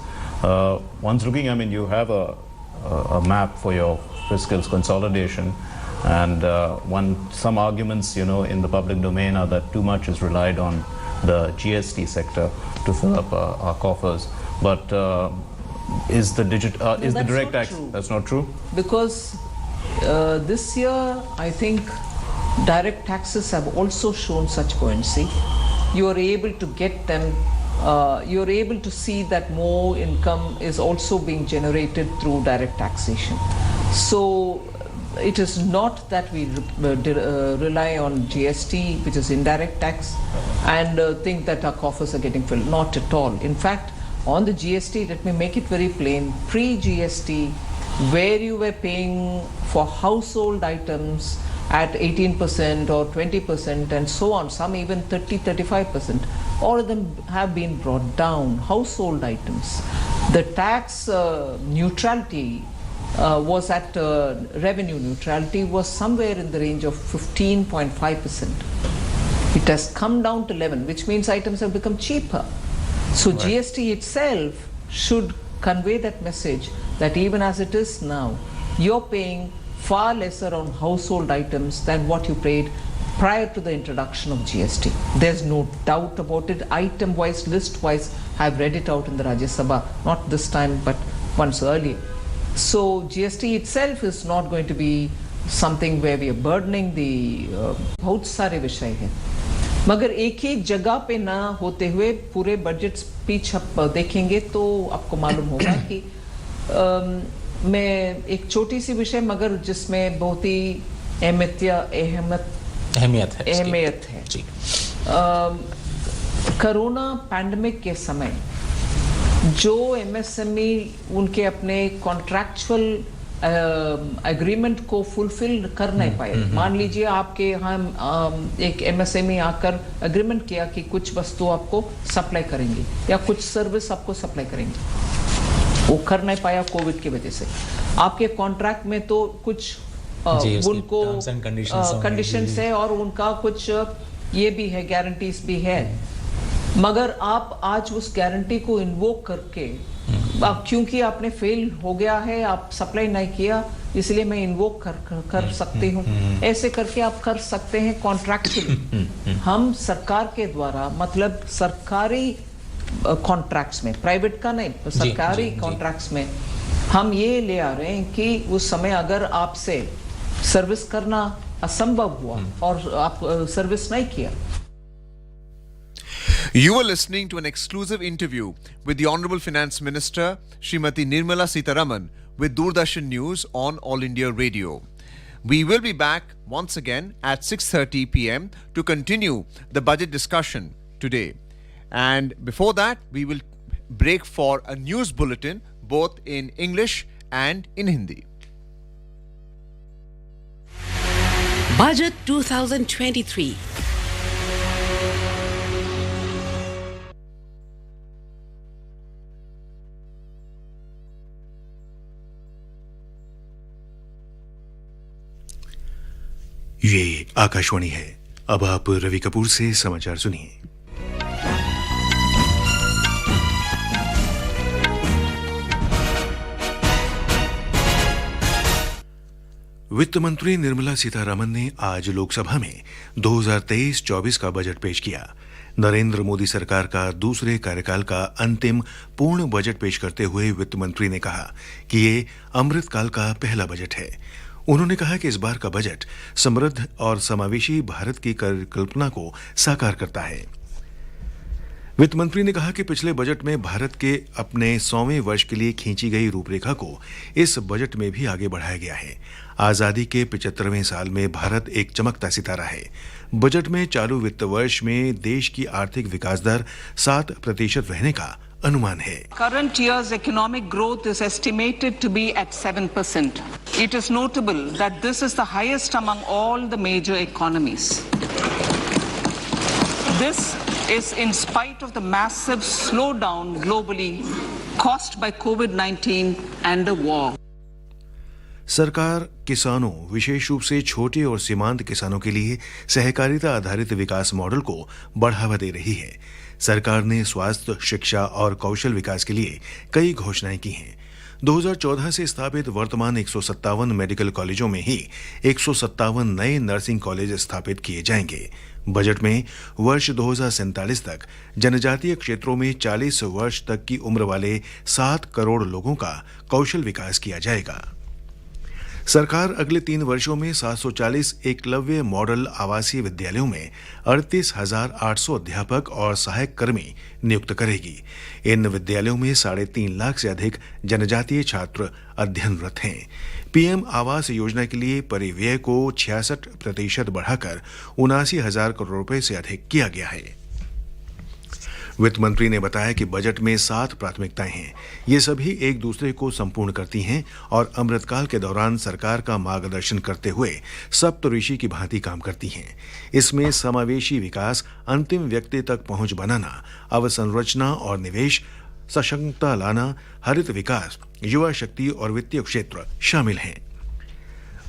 Once looking, you have a map for your fiscal consolidation, and some arguments, in the public domain are that too much is relied on the GST sector to fill up our coffers. But is the direct tax. True. That's not true. Because this year, I think direct taxes have also shown such buoyancy. You are able to get them. You are able to see that more income is also being generated through direct taxation. So it is not that we rely on GST, which is indirect tax, and think that our coffers are getting filled. Not at all. In fact, on the GST, let me make it very plain. Pre-GST, where you were paying for household items at 18% or 20% and so on, some even 30-35%, all of them have been brought down. Household items. The tax neutrality was at revenue neutrality was somewhere in the range of 15.5%. It has come down to 11%, which means items have become cheaper. So right. GST itself should convey that message that even as it is now, you're paying far lesser on household items than what you paid prior to the introduction of GST. There's no doubt about it. Item-wise, list-wise, I've read it out in the Rajya Sabha, not this time, but once earlier. So GST itself is not going to be something where we are burdening the बहुत सारे विषय हैं, मगर एक ही जगह पे ना होते हुए पूरे बजट स्पीच आप देखेंगे तो आपको मालूम होगा कि मैं एक छोटी सी विषय मगर जिसमें बहुत ही अहमियत है जी। कोरोना पैंडेमिक के समय जो एमएसएमई उनके अपने कॉन्ट्रैक्चुअल एग्रीमेंट को फुलफिल कर नहीं पाए। मान लीजिए आपके यहाँ एक एमएसएमई आकर एग्रीमेंट किया कि कुछ वस्तु आपको सप्लाई करेंगे या कुछ सर्विस आपको सप्लाई करेंगे, वो कर नहीं पाया कोविड की वजह से। आपके कॉन्ट्रैक्ट में तो कुछ उनको कंडीशंस है और उनका कुछ ये भी है, गारंटीज भी है, मगर आप आज उस गारंटी को इन्वोक करके क्योंकि आपने फेल हो गया है, आप सप्लाई नहीं किया, इसलिए मैं इन्वोक कर सकती हूँ, ऐसे करके आप कर सकते हैं कॉन्ट्रैक्चुअली। हम सरकार के द्वारा मतलब सरकारी कॉन्ट्रैक्ट्स में, प्राइवेट का नहीं, सरकारी कॉन्ट्रैक्ट्स में हम ये ले आ रहे हैं कि उस समय अगर आपसे सर्विस करना असंभव हुआ और आप सर्विस नहीं किया। You were listening to an exclusive interview with the Honorable Finance Minister, Srimati Nirmala Sitharaman, with Doordarshan News on All India Radio. We will be back once again at 6:30 p.m. to continue the budget discussion today. And before that, we will break for a news bulletin both in English and in Hindi. Budget 2023. ये आकाशवाणी है। अब आप रवि कपूर से समाचार सुनिए। वित्त मंत्री निर्मला सीतारामन ने आज लोकसभा में 2023-24 का बजट पेश किया। नरेंद्र मोदी सरकार का दूसरे कार्यकाल का अंतिम पूर्ण बजट पेश करते हुए वित्त मंत्री ने कहा कि ये अमृतकाल का पहला बजट है। उन्होंने कहा कि इस बार का बजट समृद्ध और समावेशी भारत की कल्पना को साकार करता है। वित्त मंत्री ने कहा कि पिछले बजट में भारत के अपने 100वें वर्ष के लिए खींची गई रूपरेखा को इस बजट में भी आगे बढ़ाया गया है। आजादी के 75वें साल में भारत एक चमकता सितारा है। बजट में चालू वित्त वर्ष में देश की आर्थिक विकास दर 7% रहने का अनुमान है। Current year's economic growth is estimated to be at 7%. It is notable that this is the highest among all the major economies. This is in spite of the massive slowdown globally caused by COVID-19 and the war. सरकार किसानों, विशेष रूप से छोटे और सीमांत किसानों के लिए सहकारिता आधारित विकास मॉडल को बढ़ावा दे रही है। सरकार ने स्वास्थ्य, शिक्षा और कौशल विकास के लिए कई घोषणाएं की हैं। 2014 से स्थापित वर्तमान 157 मेडिकल कॉलेजों में ही 157 नए नर्सिंग कॉलेज स्थापित किए जाएंगे। बजट में वर्ष 2047 तक जनजातीय क्षेत्रों में 40 वर्ष तक की उम्र वाले 7 करोड़ लोगों का कौशल विकास किया जाएगा। सरकार अगले 3 वर्षों में 740 एकलव्य मॉडल आवासीय विद्यालयों में 38,800 अध्यापक और सहायक कर्मी नियुक्त करेगी। इन विद्यालयों में 3.5 लाख से अधिक जनजातीय छात्र अध्ययनरत हैं। पीएम आवास योजना के लिए परिव्यय को 66% बढ़ाकर 79,000 करोड़ रुपए से अधिक किया गया है। वित्त मंत्री ने बताया कि बजट में 7 प्राथमिकताएं हैं। ये सभी एक दूसरे को संपूर्ण करती हैं और अमृतकाल के दौरान सरकार का मार्गदर्शन करते हुए सप्तऋषि की भांति काम करती हैं। इसमें समावेशी विकास, अंतिम व्यक्ति तक पहुंच बनाना, अवसंरचना और निवेश, सशक्तता लाना, हरित विकास, युवा शक्ति और वित्तीय क्षेत्र शामिल हैं।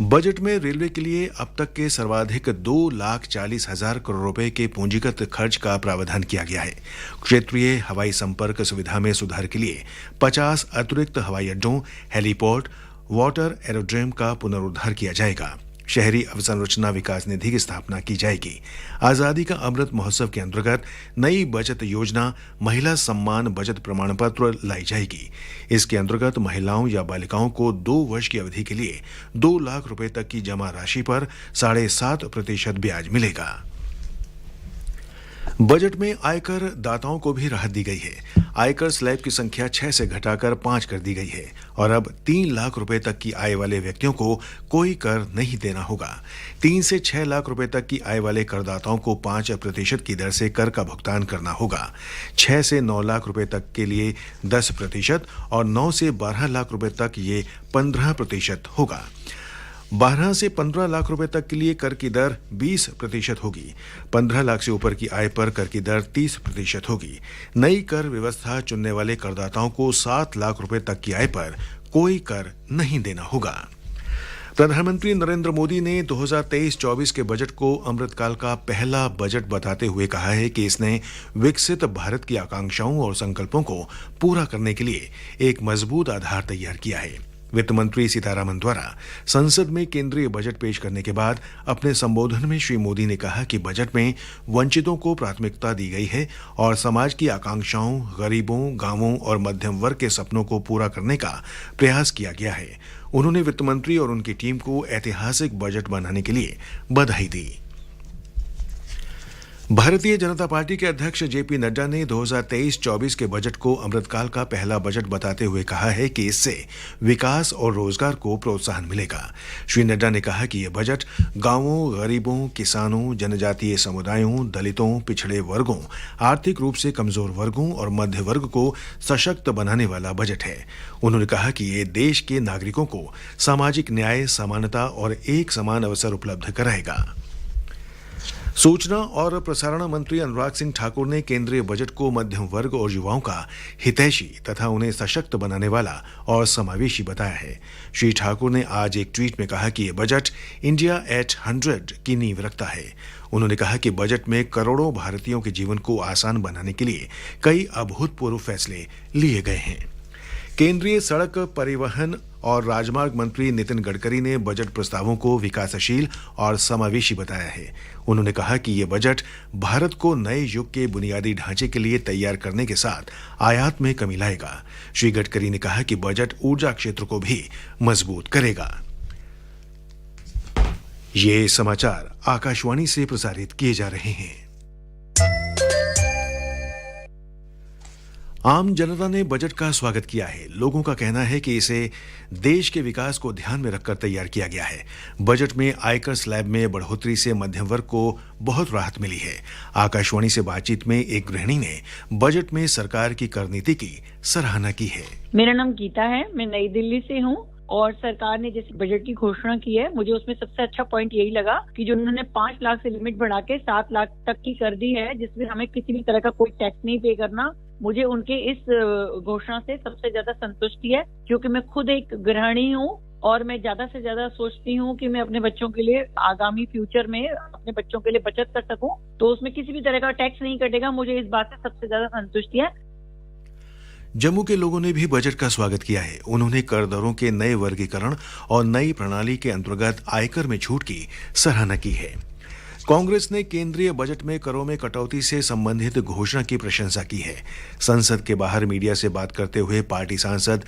बजट में रेलवे के लिए अब तक के सर्वाधिक 2,40,000 करोड़ रुपए के पूंजीगत खर्च का प्रावधान किया गया है। क्षेत्रीय हवाई संपर्क सुविधा में सुधार के लिए 50 अतिरिक्त हवाई अड्डों, हेलीपोर्ट, वाटर एरोड्रोम का पुनरुद्धार किया जाएगा। शहरी अवसंरचना विकास निधि की स्थापना की जाएगी। आजादी का अमृत महोत्सव के अंतर्गत नई बचत योजना महिला सम्मान बचत प्रमाण पत्र लाई जाएगी। इसके अंतर्गत महिलाओं या बालिकाओं को 2 वर्ष की अवधि के लिए 2 लाख रुपए तक की जमा राशि पर 7.5% ब्याज मिलेगा। बजट में आयकर दाताओं को भी राहत दी गई है। आयकर स्लैब की संख्या 6 से घटाकर 5 कर दी गई है और अब 3 लाख रुपए तक की आय वाले व्यक्तियों को कोई कर नहीं देना होगा। 3 से 6 लाख रुपए तक की आय वाले करदाताओं को 5% की दर से कर का भुगतान करना होगा। 6 से 9 लाख रुपए तक के लिए 10% और 9 से 12 लाख रुपए तक ये 15% होगा। 12 से 15 लाख रुपए तक के लिए कर की दर 20% होगी। 15 लाख से ऊपर की आय पर कर की दर 30% होगी। नई कर व्यवस्था चुनने वाले करदाताओं को 7 लाख रुपए तक की आय पर कोई कर नहीं देना होगा। प्रधानमंत्री नरेंद्र मोदी ने 2023-24 के बजट को अमृतकाल का पहला बजट बताते हुए कहा है कि इसने विकसित भारत की आकांक्षाओं और संकल्पों को पूरा करने के लिए एक मजबूत आधार तैयार किया है। वित्त मंत्री सीतारामन द्वारा संसद में केंद्रीय बजट पेश करने के बाद अपने संबोधन में श्री मोदी ने कहा कि बजट में वंचितों को प्राथमिकता दी गई है और समाज की आकांक्षाओं, गरीबों, गांवों और मध्यम वर्ग के सपनों को पूरा करने का प्रयास किया गया है। उन्होंने वित्त मंत्री और उनकी टीम को ऐतिहासिक बजट बनाने के लिए बधाई दी। भारतीय जनता पार्टी के अध्यक्ष जेपी नड्डा ने 2023-24 के बजट को अमृतकाल का पहला बजट बताते हुए कहा है कि इससे विकास और रोजगार को प्रोत्साहन मिलेगा। श्री नड्डा ने कहा कि यह बजट गांवों, गरीबों, किसानों, जनजातीय समुदायों, दलितों, पिछड़े वर्गों, आर्थिक रूप से कमजोर वर्गों और मध्य वर्ग को सशक्त बनाने वाला बजट है। उन्होंने कहा कि ये देश के नागरिकों को सामाजिक न्याय, समानता और एक समान अवसर उपलब्ध कराएगा। सूचना और प्रसारण मंत्री अनुराग सिंह ठाकुर ने केंद्रीय बजट को मध्यम वर्ग और युवाओं का हितैषी तथा उन्हें सशक्त बनाने वाला और समावेशी बताया है। श्री ठाकुर ने आज एक ट्वीट में कहा कि यह बजट इंडिया एट 100 की नींव रखता है। उन्होंने कहा कि बजट में करोड़ों भारतीयों के जीवन को आसान बनाने के लिए कई अभूतपूर्व फैसले लिए गए हैं। केंद्रीय सड़क परिवहन और राजमार्ग मंत्री नितिन गडकरी ने बजट प्रस्तावों को विकासशील और समावेशी बताया है। उन्होंने कहा कि ये बजट भारत को नए युग के बुनियादी ढांचे के लिए तैयार करने के साथ आयात में कमी लाएगा। श्री गडकरी ने कहा कि बजट ऊर्जा क्षेत्र को भी मजबूत करेगा। ये समाचार आकाशवाणी से प्रसारित किए जा रहे हैं। आम जनता ने बजट का स्वागत किया है। लोगों का कहना है कि इसे देश के विकास को ध्यान में रखकर तैयार किया गया है। बजट में आयकर स्लैब में बढ़ोतरी से मध्यम वर्ग को बहुत राहत मिली है। आकाशवाणी से बातचीत में एक गृहिणी ने बजट में सरकार की कर नीति की सराहना की है। मेरा नाम गीता है, मैं नई दिल्ली से हूँ और सरकार ने जैसे बजट की घोषणा की है, मुझे उसमें सबसे अच्छा पॉइंट यही लगा कि जो उन्होंने 5 लाख से लिमिट बढ़ा के 7 लाख तक की कर दी है, जिसमें हमें किसी भी तरह का कोई टैक्स नहीं पे करना। मुझे उनके इस घोषणा से सबसे ज्यादा संतुष्टि है, क्योंकि मैं खुद एक गृहिणी हूँ और मैं ज्यादा से ज्यादा सोचती हूँ कि मैं अपने बच्चों के लिए आगामी फ्यूचर में अपने बच्चों के लिए बचत कर सकूं, तो उसमें किसी भी तरह का टैक्स नहीं कटेगा। मुझे इस बात से सबसे ज्यादा संतुष्टि है। जम्मू के लोगों ने भी बजट का स्वागत किया है। उन्होंने कर दरों के नए वर्गीकरण और नई प्रणाली के अंतर्गत आयकर में छूट की सराहना की है। कांग्रेस ने केंद्रीय बजट में करों में कटौती से संबंधित घोषणा की प्रशंसा की है। संसद के बाहर मीडिया से बात करते हुए पार्टी सांसद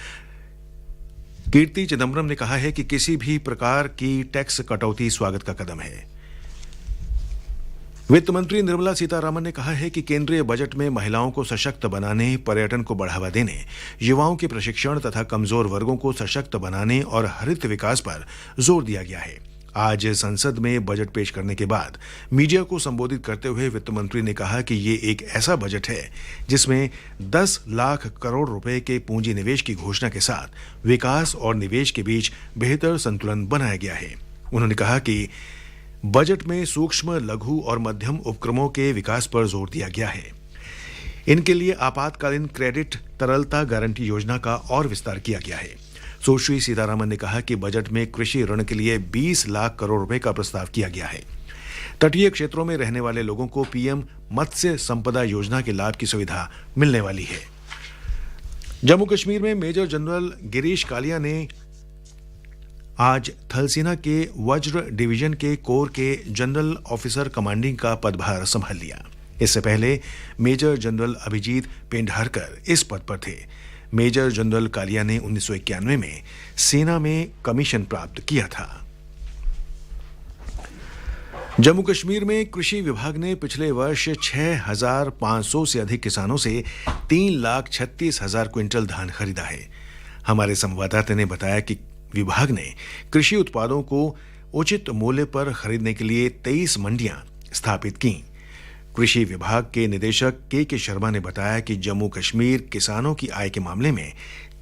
कीर्ति चिदम्बरम ने कहा है कि किसी भी प्रकार की टैक्स कटौती स्वागत का कदम है। वित्त मंत्री निर्मला सीतारामन ने कहा है कि केंद्रीय बजट में महिलाओं को सशक्त बनाने, पर्यटन को बढ़ावा देने, युवाओं के प्रशिक्षण तथा कमजोर वर्गों को सशक्त बनाने और हरित विकास पर जोर दिया गया है। आज संसद में बजट पेश करने के बाद मीडिया को संबोधित करते हुए वित्त मंत्री ने कहा कि ये एक ऐसा बजट है जिसमें 10 लाख करोड़ रुपए के पूंजी निवेश की घोषणा के साथ विकास और निवेश के बीच बेहतर संतुलन बनाया गया है। उन्होंने कहा कि बजट में सूक्ष्म, लघु और मध्यम उपक्रमों के विकास पर जोर दिया गया है। इनके लिए आपातकालीन क्रेडिट तरलता गारंटी योजना का और विस्तार किया गया है। सुश्री सीतारामन ने कहा कि बजट में कृषि ऋण के लिए 20 लाख करोड़ रुपए का प्रस्ताव किया गया है। तटीय क्षेत्रों में रहने वाले लोगों को पीएम मत्स्य संपदा योजना के लाभ की सुविधा मिलने वाली है। जम्मू कश्मीर में मेजर जनरल गिरीश कालिया ने आज थल सेना के वज्र डिवीजन के कोर के जनरल ऑफिसर कमांडिंग का पदभार संभाल लिया। इससे पहले मेजर जनरल अभिजीत पेंढारकर इस पद पर थे। मेजर जनरल कालिया ने 1991 में सेना में कमीशन प्राप्त किया था। जम्मू कश्मीर में कृषि विभाग ने पिछले वर्ष 6,500 से अधिक किसानों से 3,36,000 क्विंटल धान खरीदा है। हमारे संवाददाता ने बताया कि विभाग ने कृषि उत्पादों को उचित मूल्य पर खरीदने के लिए 23 मंडियां स्थापित की। कृषि विभाग के निदेशक के शर्मा ने बताया कि जम्मू कश्मीर किसानों की आय के मामले में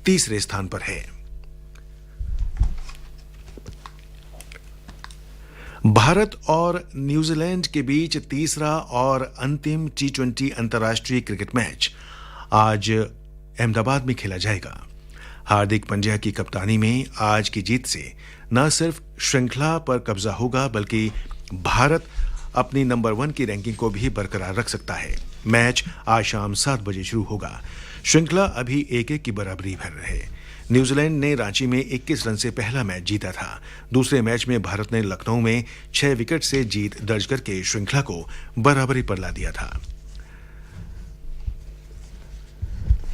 तीसरे स्थान पर है। भारत और न्यूजीलैंड के बीच तीसरा और अंतिम T20 अंतर्राष्ट्रीय क्रिकेट मैच आज अहमदाबाद में खेला जाएगा। हार्दिक पांड्या की कप्तानी में आज की जीत से न सिर्फ श्रृंखला पर कब्जा होगा बल्कि भारत अपनी नंबर 1 की रैंकिंग को भी बरकरार रख सकता है। मैच आज शाम 7 बजे शुरू होगा। श्रृंखला अभी 1-1 की बराबरी पर है। न्यूजीलैंड ने रांची में 21 रन से पहला मैच जीता था। दूसरे मैच में भारत ने लखनऊ में 6 विकेट से जीत दर्ज करके श्रृंखला को बराबरी पर ला दिया था।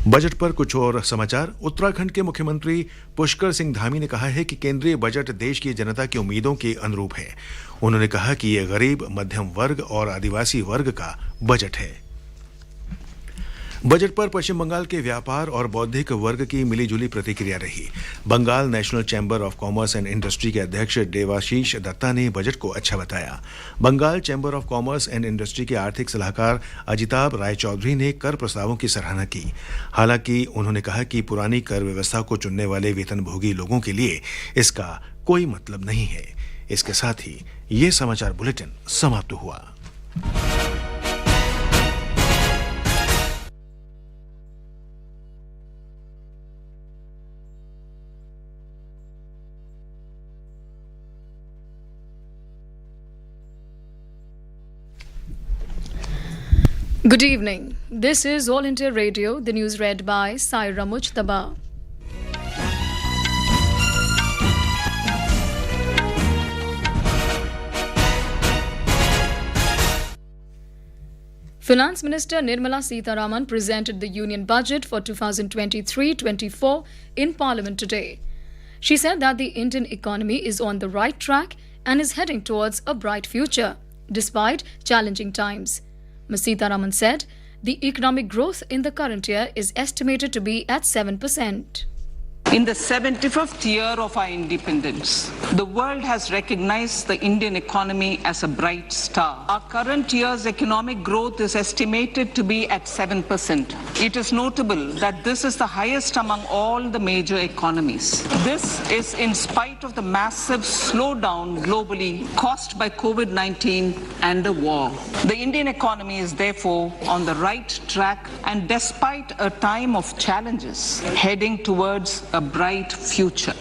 बजट पर कुछ और समाचार। उत्तराखंड के मुख्यमंत्री पुष्कर सिंह धामी ने कहा है कि केंद्रीय बजट देश की जनता की उम्मीदों के अनुरूप है। उन्होंने कहा कि यह गरीब, मध्यम वर्ग और आदिवासी वर्ग का बजट है। बजट पर पश्चिम बंगाल के व्यापार और बौद्धिक वर्ग की मिलीजुली प्रतिक्रिया रही। Bengal national chamber of commerce and industry के अध्यक्ष देवाशीष दत्ता ने बजट को अच्छा बताया। Bengal chamber of commerce and industry के आर्थिक सलाहकार अजिताभ राय चौधरी ने कर प्रस्तावों की सराहना की। हालांकि उन्होंने कहा कि पुरानी कर व्यवस्था को चुनने वाले वेतनभोगी लोगों के लिए इसका कोई मतलब नहीं है। इसके साथ ही ये समाचार बुलेटिन समाप्त हुआ। Good evening. This is All India Radio, the news read by Saira Mujtaba. Finance Minister Nirmala Sitharaman presented the Union Budget for 2023-24 in Parliament today. She said that the Indian economy is on the right track and is heading towards a bright future, despite challenging times. Ms. Sitharaman said the economic growth in the current year is estimated to be at 7%. In the 75th year of our independence, the world has recognized the Indian economy as a bright star. Our current year's economic growth is estimated to be at 7%. It is notable that this is the highest among all the major economies. This is in spite of the massive slowdown globally caused by COVID-19 and the war. The Indian economy is therefore on the right track and despite a time of challenges, heading towards a bright future.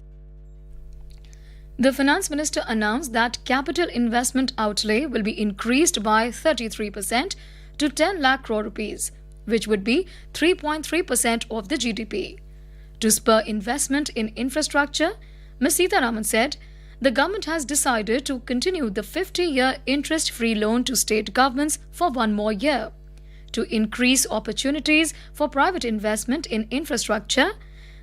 The Finance Minister announced that capital investment outlay will be increased by 33% to 10 lakh crore rupees, which would be 3.3% of the GDP. To spur investment in infrastructure, Ms. Sitharaman said the government has decided to continue the 50-year interest-free loan to state governments for one more year. To increase opportunities for private investment in infrastructure,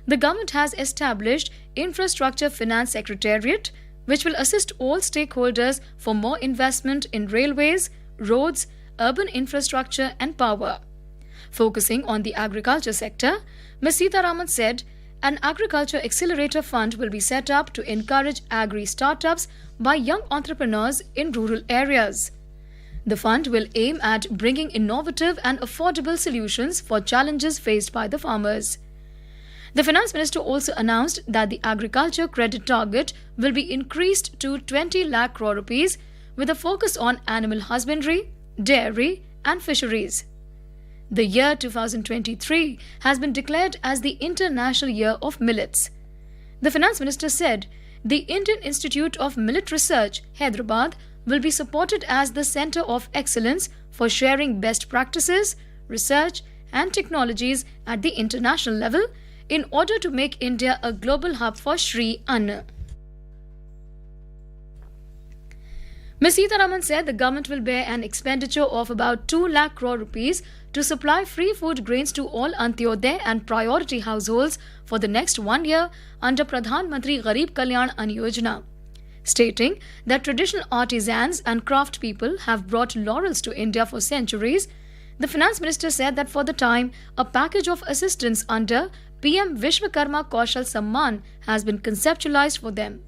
the government has established Infrastructure Finance Secretariat, which will assist all stakeholders for more investment in railways, roads, urban infrastructure and power. Focusing on the agriculture sector, Ms. Sitharaman said an agriculture accelerator fund will be set up to encourage agri-startups by young entrepreneurs in rural areas. The fund will aim at bringing innovative and affordable solutions for challenges faced by the farmers. The Finance Minister also announced that the agriculture credit target will be increased to 20 lakh crore rupees with a focus on animal husbandry, dairy and fisheries. The year 2023 has been declared as the International Year of Millets. The Finance Minister said the Indian Institute of Millet Research, Hyderabad, will be supported as the Centre of Excellence for sharing best practices, research and technologies at the international level in order to make India a global hub for Shri Anna. Ms. Sitharaman said the government will bear an expenditure of about 2 lakh crore rupees to supply free food grains to all Antyodaya and priority households for the next 1 year under Pradhan Mantri Garib Kalyan Ann Yojana. Stating that traditional artisans and craft people have brought laurels to India for centuries, the Finance Minister said that for the time, a package of assistance under PM Vishwakarma Kaushal Samman has been conceptualized for them.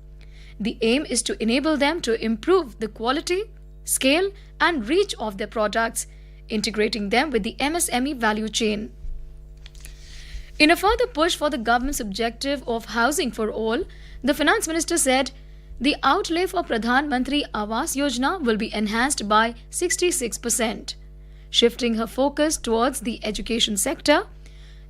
The aim is to enable them to improve the quality, scale and reach of their products, integrating them with the MSME value chain. In a further push for the government's objective of housing for all, the Finance Minister said the outlay for Pradhan Mantri Awas Yojana will be enhanced by 66%. Shifting her focus towards the education sector,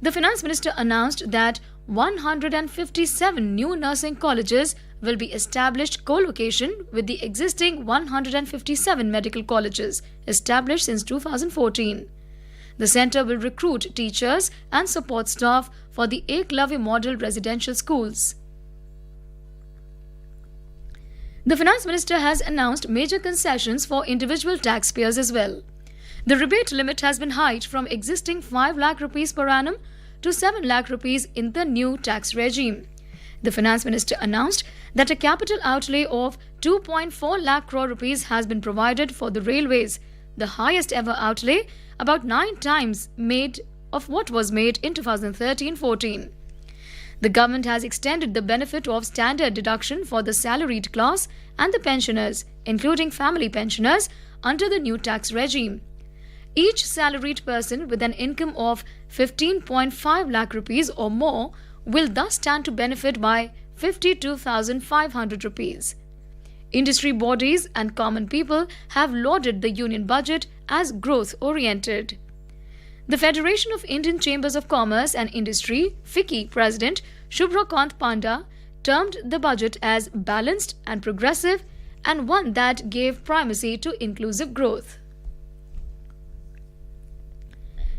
the Finance Minister announced that 157 new nursing colleges will be established co-location with the existing 157 medical colleges established since 2014. The centre will recruit teachers and support staff for the Eklavya model residential schools. The Finance Minister has announced major concessions for individual taxpayers as well. The rebate limit has been hiked from existing 5 lakh rupees per annum to 7 lakh rupees in the new tax regime. The Finance Minister announced that a capital outlay of 2.4 lakh crore rupees has been provided for the railways, the highest ever outlay, about 9 times made of what was made in 2013-14. The government has extended the benefit of standard deduction for the salaried class and the pensioners, including family pensioners, under the new tax regime. Each salaried person with an income of 15.5 lakh rupees or more will thus stand to benefit by 52,500 rupees. Industry bodies and common people have lauded the union budget as growth-oriented. The Federation of Indian Chambers of Commerce and Industry, FICCI President Shubhra Kant Panda termed the budget as balanced and progressive and one that gave primacy to inclusive growth.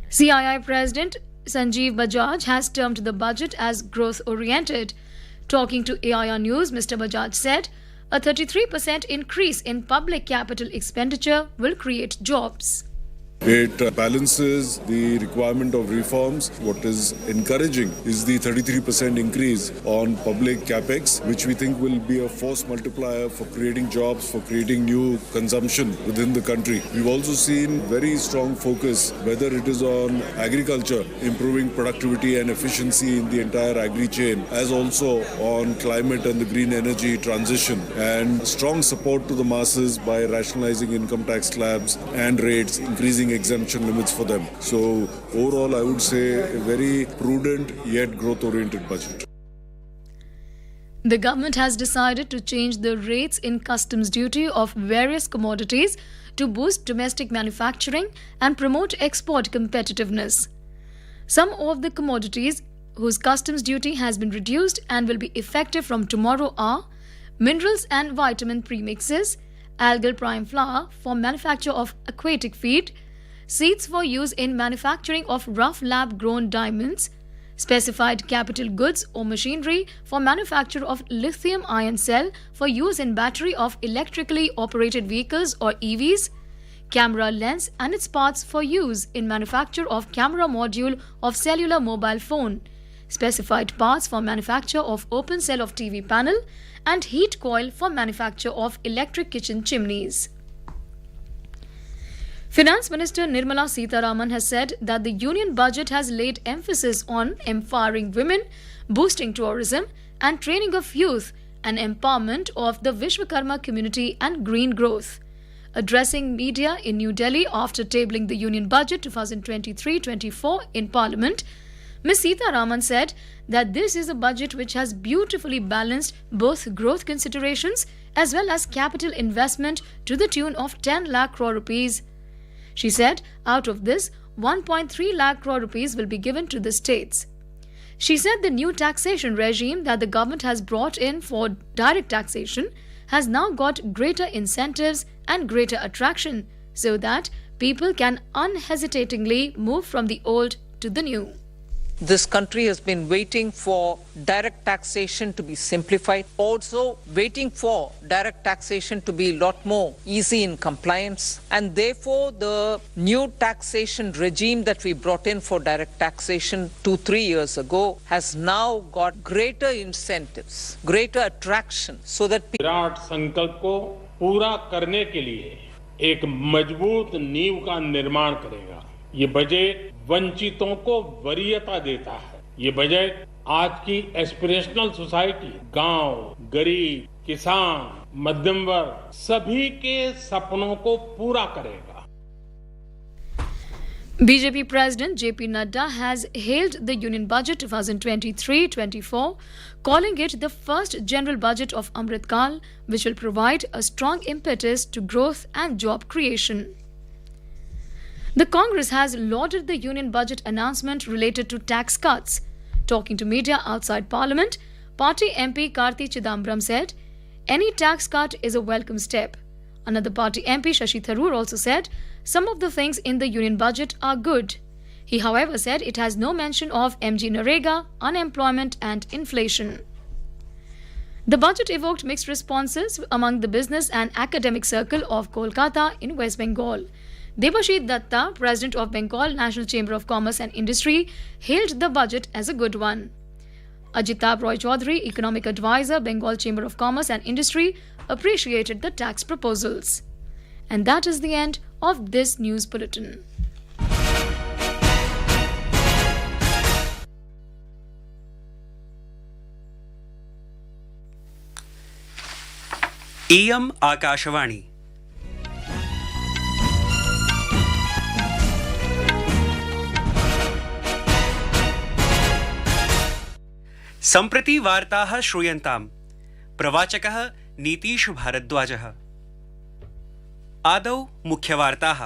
CII President Sanjeev Bajaj has termed the budget as growth-oriented. Talking to AIR News, Mr. Bajaj said a 33% increase in public capital expenditure will create jobs. It balances the requirement of reforms. What is encouraging is the 33% increase on public capex, which we think will be a force multiplier for creating jobs, for creating new consumption within the country. We've also seen very strong focus, whether it is on agriculture, improving productivity and efficiency in the entire agri chain, as also on climate and the green energy transition, and strong support to the masses by rationalizing income tax slabs and rates, increasing exemption limits for them. So overall, I would say a very prudent yet growth-oriented budget. The government has decided to change the rates in customs duty of various commodities to boost domestic manufacturing and promote export competitiveness. Some of the commodities whose customs duty has been reduced and will be effective from tomorrow are minerals and vitamin premixes, algal prime flour for manufacture of aquatic feed, seeds for use in manufacturing of rough lab-grown diamonds, specified capital goods or machinery for manufacture of lithium ion cell for use in battery of electrically operated vehicles or EVs, camera lens and its parts for use in manufacture of camera module of cellular mobile phone, specified parts for manufacture of open cell of TV panel, and heat coil for manufacture of electric kitchen chimneys. Finance Minister Nirmala Sitharaman has said that the union budget has laid emphasis on empowering women, boosting tourism and training of youth and empowerment of the Vishwakarma community and green growth. Addressing media in New Delhi after tabling the union budget 2023-24 in Parliament, Ms. Sitharaman said that this is a budget which has beautifully balanced both growth considerations as well as capital investment to the tune of 10 lakh crore rupees. She said out of this, 1.3 lakh crore rupees will be given to the states. She said the new taxation regime that the government has brought in for direct taxation has now got greater incentives and greater attraction so that people can unhesitatingly move from the old to the new. This country has been waiting for direct taxation to be simplified, also waiting for direct taxation to be a lot more easy in compliance, and therefore the new taxation regime that we brought in for direct taxation 2-3 years ago has now got greater incentives, greater attraction, so that Virat संकल्प को पूरा करने के लिए एक मजबूत नींव का निर्माण करेगा। ये बजट वंचितों को वरीयता देता है। ये बजट आज की एस्पिरेशनल सोसाइटी, गांव, गरीब, किसान, मध्यम वर्ग सभी के सपनों को पूरा करेगा। BJP President JP Nadda has hailed the Union Budget 2023-24, calling it the first general budget of Amrit Kal, which will provide a strong impetus to growth and job creation. The Congress has lauded the Union Budget announcement related to tax cuts. Talking to media outside Parliament, Party MP Karti Chidambaram said, "Any tax cut is a welcome step." Another Party MP, Shashi Tharoor, also said, "Some of the things in the Union Budget are good." He, however, said it has no mention of MG Narega, unemployment and inflation. The budget evoked mixed responses among the business and academic circle of Kolkata in West Bengal. Debashis Datta, President of Bengal National Chamber of Commerce and Industry, hailed the budget as a good one. Ajitab Roy Chaudhary, Economic Advisor, Bengal Chamber of Commerce and Industry, appreciated the tax proposals. And that is the end of this news bulletin. इयम् आकाशवाणी। सम्प्रति वार्ताः श्रूयन्ताम्। प्रवाचकः नीतीश भारद्वाजः। आदौ मुख्यवार्ताः।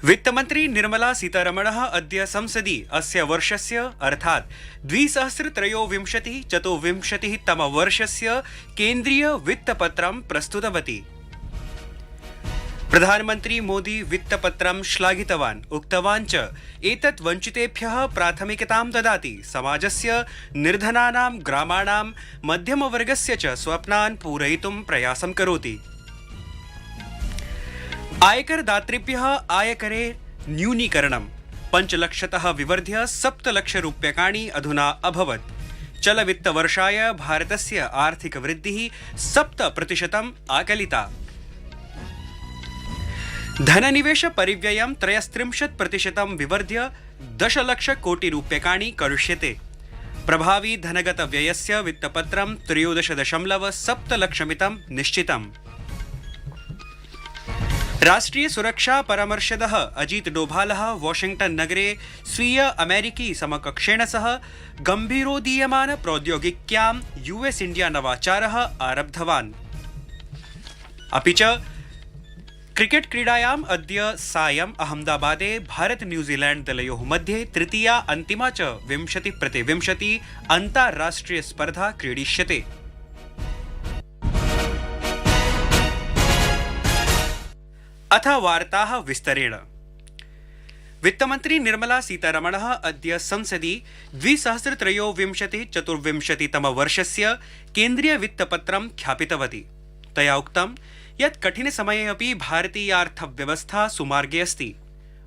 वित्तमन्त्री निर्मला सीतारमणः अद्य संसदि अस्य वर्षस्य अर्थात् 2023-24 तमवर्षस्य केन्द्रीय वित्तपत्रं प्रस्तुतवती। प्रधानमन्त्री मोदी वित्तपत्रं श्लाघितवान्, उक्तवान् च एतत् वञ्चितेभ्यः प्राथमिकतां ददाति, समाजस्य निर्धनानां, ग्रामाणां, मध्यमवर्गस्य च स्वप्नान् पूरयितुं प्रयासं करोति। आयकरदातृभ्यः आयकरे न्यूनीकरणं 5 लक्षतः विवर्ध्य 7 लक्षरूप्यकाणि अधुना अभवत्। चलवित्तवर्षाय भारतस्य आर्थिकवृद्धिः 7% आकलिता। धननिवेश परिव्ययं 33% विवर्ध्य 10 लक्षकोटिरूप्यकाणि करिष्यते। प्रभावी धनगत व्ययस्य वित्तपत्रं 13.7 लक्षमितं निश्चितम्। राष्ट्रीय सुरक्षा परामर्शदः अजीत डोभालः वाशिंगटन नगरे स्वीय अमेरिकी समकक्षेण सह गम्भीरोदीयमान प्रौद्योगिक्यां यूएस इंडिया नवाचारः आरब्धवान्। अपि च क्रिकेट क्रीडायाम् अद्य सायं अहमदाबादे भारत न्यूजीलैंड दलयोः मध्ये तृतीया अन्तिमा च 20-20 अन्ताराष्ट्रिय स्पर्धा क्रीडिष्यते। अथ वार्ताः विस्तरेण। वित्तमन्त्री निर्मला सीतारमणः अद्य संसदि 2023-24 केन्द्रीयवित्तपत्रं ख्यापितवती। तया उक्तं यत् कठिनसमये अपि भारतीयार्थव्यवस्था सुमार्गे अस्ति,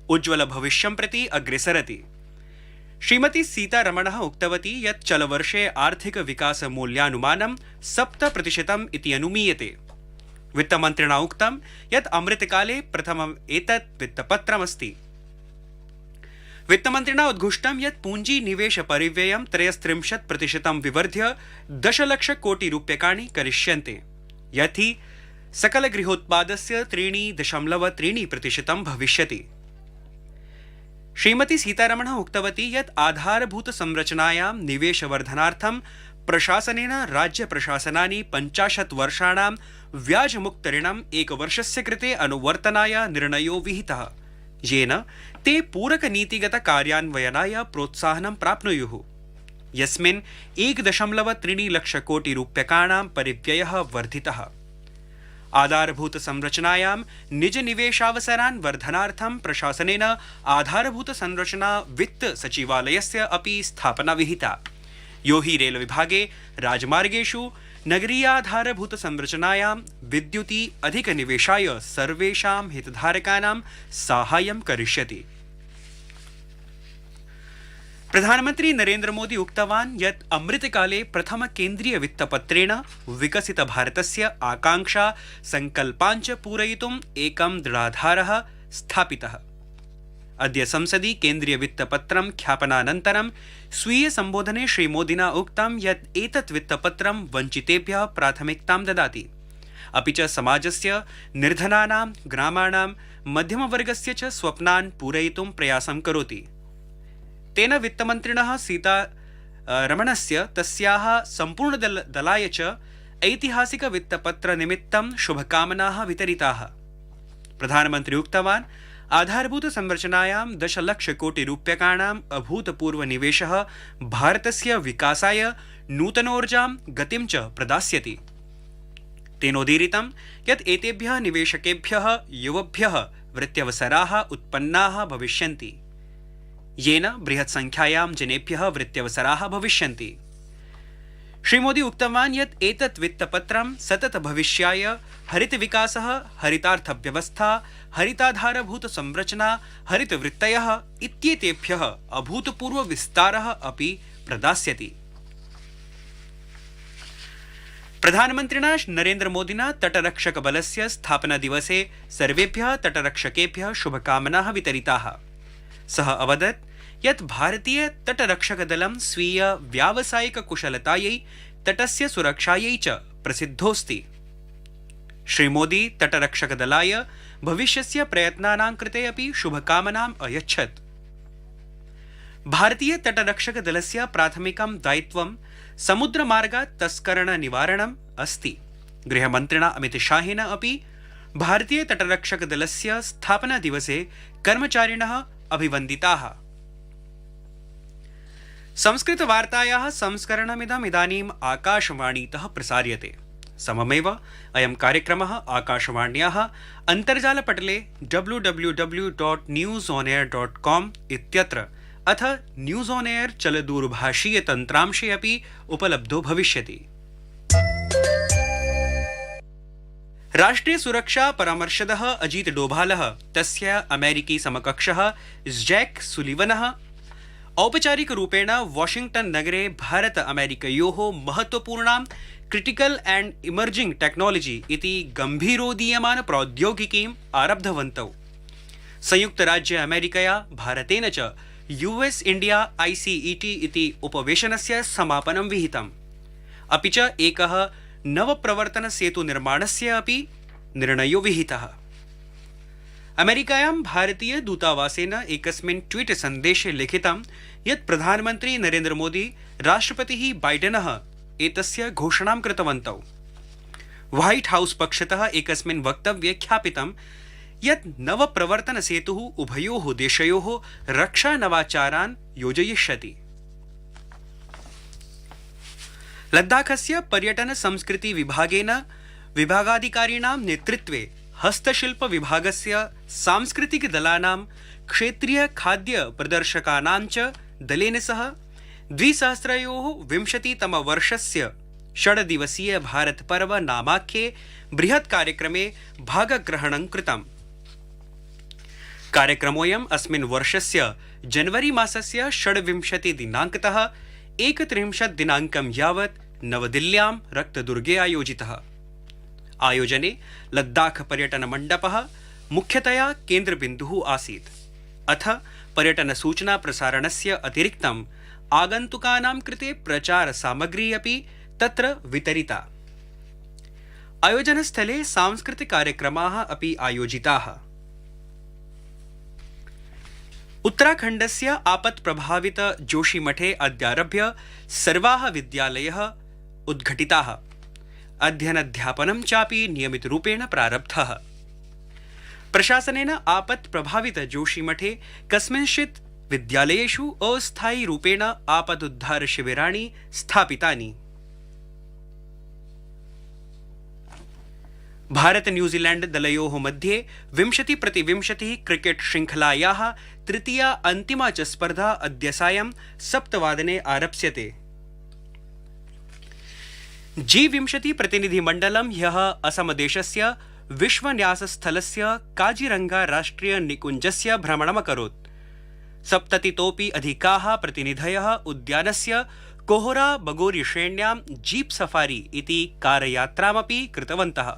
उज्ज्वलभविष्यं प्रति अग्रेसरति। श्रीमती सीतारमणः उक्तवती यत् चलवर्षे आर्थिकविकासमूल्यानुमानं 7% इति अनुमीयते। वित्तमन्त्रिणा उक्तं यत् अमृतकाले प्रथमम् एतत् वित्तपत्रमस्ति। वित्तमन्त्रिणा उद्घुष्टं यत् पूंजीनिवेशपरिव्ययं 33% विवर्ध्य 10 लक्षकोटिरूप्यकाणि करिष्यन्ते, यत् हि सकलगृहोत्पादस्य 3.3% भविष्यति। श्रीमती सीतारमणः उक्तवती यत् आधारभूतसंरचनायां निवेशवर्धनार्थं प्रशासनेन राज्यप्रशासनानि 50 वर्षाणां व्याजमुक्तऋणम् 1 वर्षस्य कृते अनुवर्तनाय निर्णयो विहितः, येन ते पूरकनीतिगतकार्यान्वयनाय प्रोत्साहनं प्राप्नुयुः, यस्मिन् 1.3 लक्षकोटिरूप्यकाणां परिव्ययः वर्धितः। आधारभूतसंरचनायां निजनिवेशावसरान् वर्धनार्थं प्रशासनेन आधारभूतसंरचना वित्त सचिवालयस्य अपि स्थापना विहिता, यो हि रेलविभागे राजमार्गेषु नगरीयाधारभूतसंरचनायां विद्युति अधिकनिवेशाय सर्वेषां हितधारकानां साहाय्यं करिष्यति। प्रधानमन्त्री नरेन्द्र मोदी उक्तवान् यत् अमृतकाले प्रथम केन्द्रीय वित्तपत्रेण विकसितभारतस्य आकांक्षा संकल्पाञ्च पूरयितुम् एकं दृढाधारः स्थापितः। अद्य संसदि केन्द्रीय वित्तपत्रं ख्यापनानन्तरं स्वीय संबोधने श्रीमोदिना उक्तं यत् एतत् वित्तपत्रं वञ्चितेभ्यः प्राथमिकतां ददाति, अपि च समाजस्य निर्धनानां, ग्रामाणां, मध्यमवर्गस्य च स्वप्नान् पूरयितुं प्रयासं करोति। तेन वित्तमन्त्रिणः सीतारमणस्य तस्याः सम्पूर्णदलाय च ऐतिहासिकवित्तपत्रनिमित्तं शुभकामनाः वितरिताः। प्रधानमन्त्री उक्तवान् आधारभूतसंरचनायां 10 लक्षकोटिरूप्यकाणाम् अभूतपूर्वनिवेशः भारतस्य विकासाय नूतनोर्जां गतिं च प्रदास्यति। तेनोदीरितं यत् एतेभ्यः निवेशकेभ्यः युवभ्यः वृत्यवसराः उत्पन्नाः भविष्यन्ति, येन बृहत्संख्यायां जनेभ्यः वृत्यवसराः भविष्यन्ति। श्रीमोदी उक्तवान् यत् एतत् वित्तपत्रं सततभविष्याय हरितविकासः, हरितार्थव्यवस्था, हरिताधारभूतसंरचना, हरितवृत्तयः इत्येतेभ्यः अभूतपूर्वविस्तारः अपि प्रदास्यति। प्रधानमन्त्रिणा नरेन्द्रमोदिना तटरक्षकबलस्य स्थापनादिवसे सर्वेभ्यः तटरक्षकेभ्यः शुभकामनाः वितरिताः। सः अवदत् यत् भारतीय तटरक्षकदलं स्वीय व्यावसायिककुशलतायै, तटस्य सुरक्षायै च प्रसिद्धोऽस्ति। श्रीमोदी तटरक्षकदलाय भविष्यस्य प्रयत्नानां कृते अपि शुभकामनाम् अयच्छत्। भारतीय तटरक्षकदलस्य प्राथमिकं दायित्वं समुद्रमार्गात् तस्करणनिवारणम् अस्ति। गृहमन्त्रिणा अमितशाहेन अपि भारतीय तटरक्षकदलस्य स्थापनादिवसे कर्मचारिणः अभिवन्दिताः। संस्कृतवार्तायाः संस्करणमिदम् इदानीम् आकाशवाणीतः प्रसार्यते। सममेव अयं कार्यक्रमः आकाशवाण्याः अन्तर्जालपटले www.newsonair.com इत्यत्र अथ न्यूज़ ऑन एयर चलदूरभाषीयतन्त्रांशे अपि उपलब्धो भविष्यति। राष्ट्रीय सुरक्षा परामर्शदः अजीत डोभालः तस्य अमेरिकी समकक्षः जैक सुलिवनः औपचारिकरूपेण वाशिंगटन नगरे भारत अमेरिकयोः महत्वपूर्णां क्रिटिकल एंड इमर्जिंग टेक्नोलॉजी इति गंभीरोदीयमान प्रौद्योगिकीम् आरब्धवन्तौ। संयुक्तराज्य अमेरिकया भारतेन च यूएस इंडिया ICET इति उपवेशनस्य समापनं विहितम्। अपि च एकः नवप्रवर्तनसेतुनिर्माणस्य अपि निर्णयो विहितः। अमेरिकायां भारतीय दूतावासेन एकस्मिन् ट्वीट सन्देशे लिखितं यत् प्रधानमन्त्री नरेन्द्र मोदी राष्ट्रपतिः बाइडेनः एतस्य घोषणां कृतवन्तौ। व्हाइट हाउस पक्षतः एकस्मिन् वक्तव्ये ख्यापितं यत् नवप्रवर्तनसेतुः उभयोः देशयोः रक्षानवाचारान् योजयिष्यति। लद्दाखस्य पर्यटन संस्कृति विभागेन विभागाधिकारिणां नेतृत्वे हस्तशिल्पविभागस्य सांस्कृतिकदलानां क्षेत्रीयखाद्यप्रदर्शकानां च दलेन सह 2020-तमवर्षस्य 6-दिवसीय भारतपर्व नामाख्ये बृहत्कार्यक्रमे भागग्रहणं कृतम्। कार्यक्रमोऽयम् अस्मिन् वर्षस्य जनवरी मासस्य 26 दिनाङ्कतः 31 दिनाङ्कं यावत् नवदिल्ल्यां रक्तदुर्गे आयोजितः। आयोजने लद्दाख पर्यटनमण्डपः मुख्यतया केन्द्रबिन्दुः आसीत्। अथ पर्यटनसूचना प्रसारणस्य अतिरिक्तम् आगन्तुकानां कृते प्रचारसामग्री अपि तत्र वितरिता। आयोजनस्थले सांस्कृतिककार्यक्रमाः अपि आयोजिताः। उत्तराखण्डस्य आपत्प्रभावित जोशीमठे अद्यारभ्य सर्वाः विद्यालयः उद्घटिताः। अध्ययनाध्यापनं चापि नियमितरूपेण प्रारब्धः। प्रशासनेन आपत्प्रभावित जोशीमठे कस्मिंश्चित् विद्यालयेषु अस्थायीरूपेण आपदुद्धारशिबिराणि स्थापितानि। भारत न्यूजीलैंड दलयोः मध्ये 20-20 क्रिकेट श्रृंखलायाः तृतीया अन्तिमा च स्पर्धा अद्य सायं 7 आरप्स्यते। G20 प्रतिनिधिमण्डलं ह्यः असमदेशस्य विश्वन्यासस्थलस्य काजीरंगा राष्ट्रिय निकुञ्जस्य भ्रमणमकरोत्। 70तोऽपि अधिकाः प्रतिनिधयः उद्यानस्य कोहरा बगोरी श्रेण्यां जीप सफारी इति कारयात्रामपि कृतवन्तः।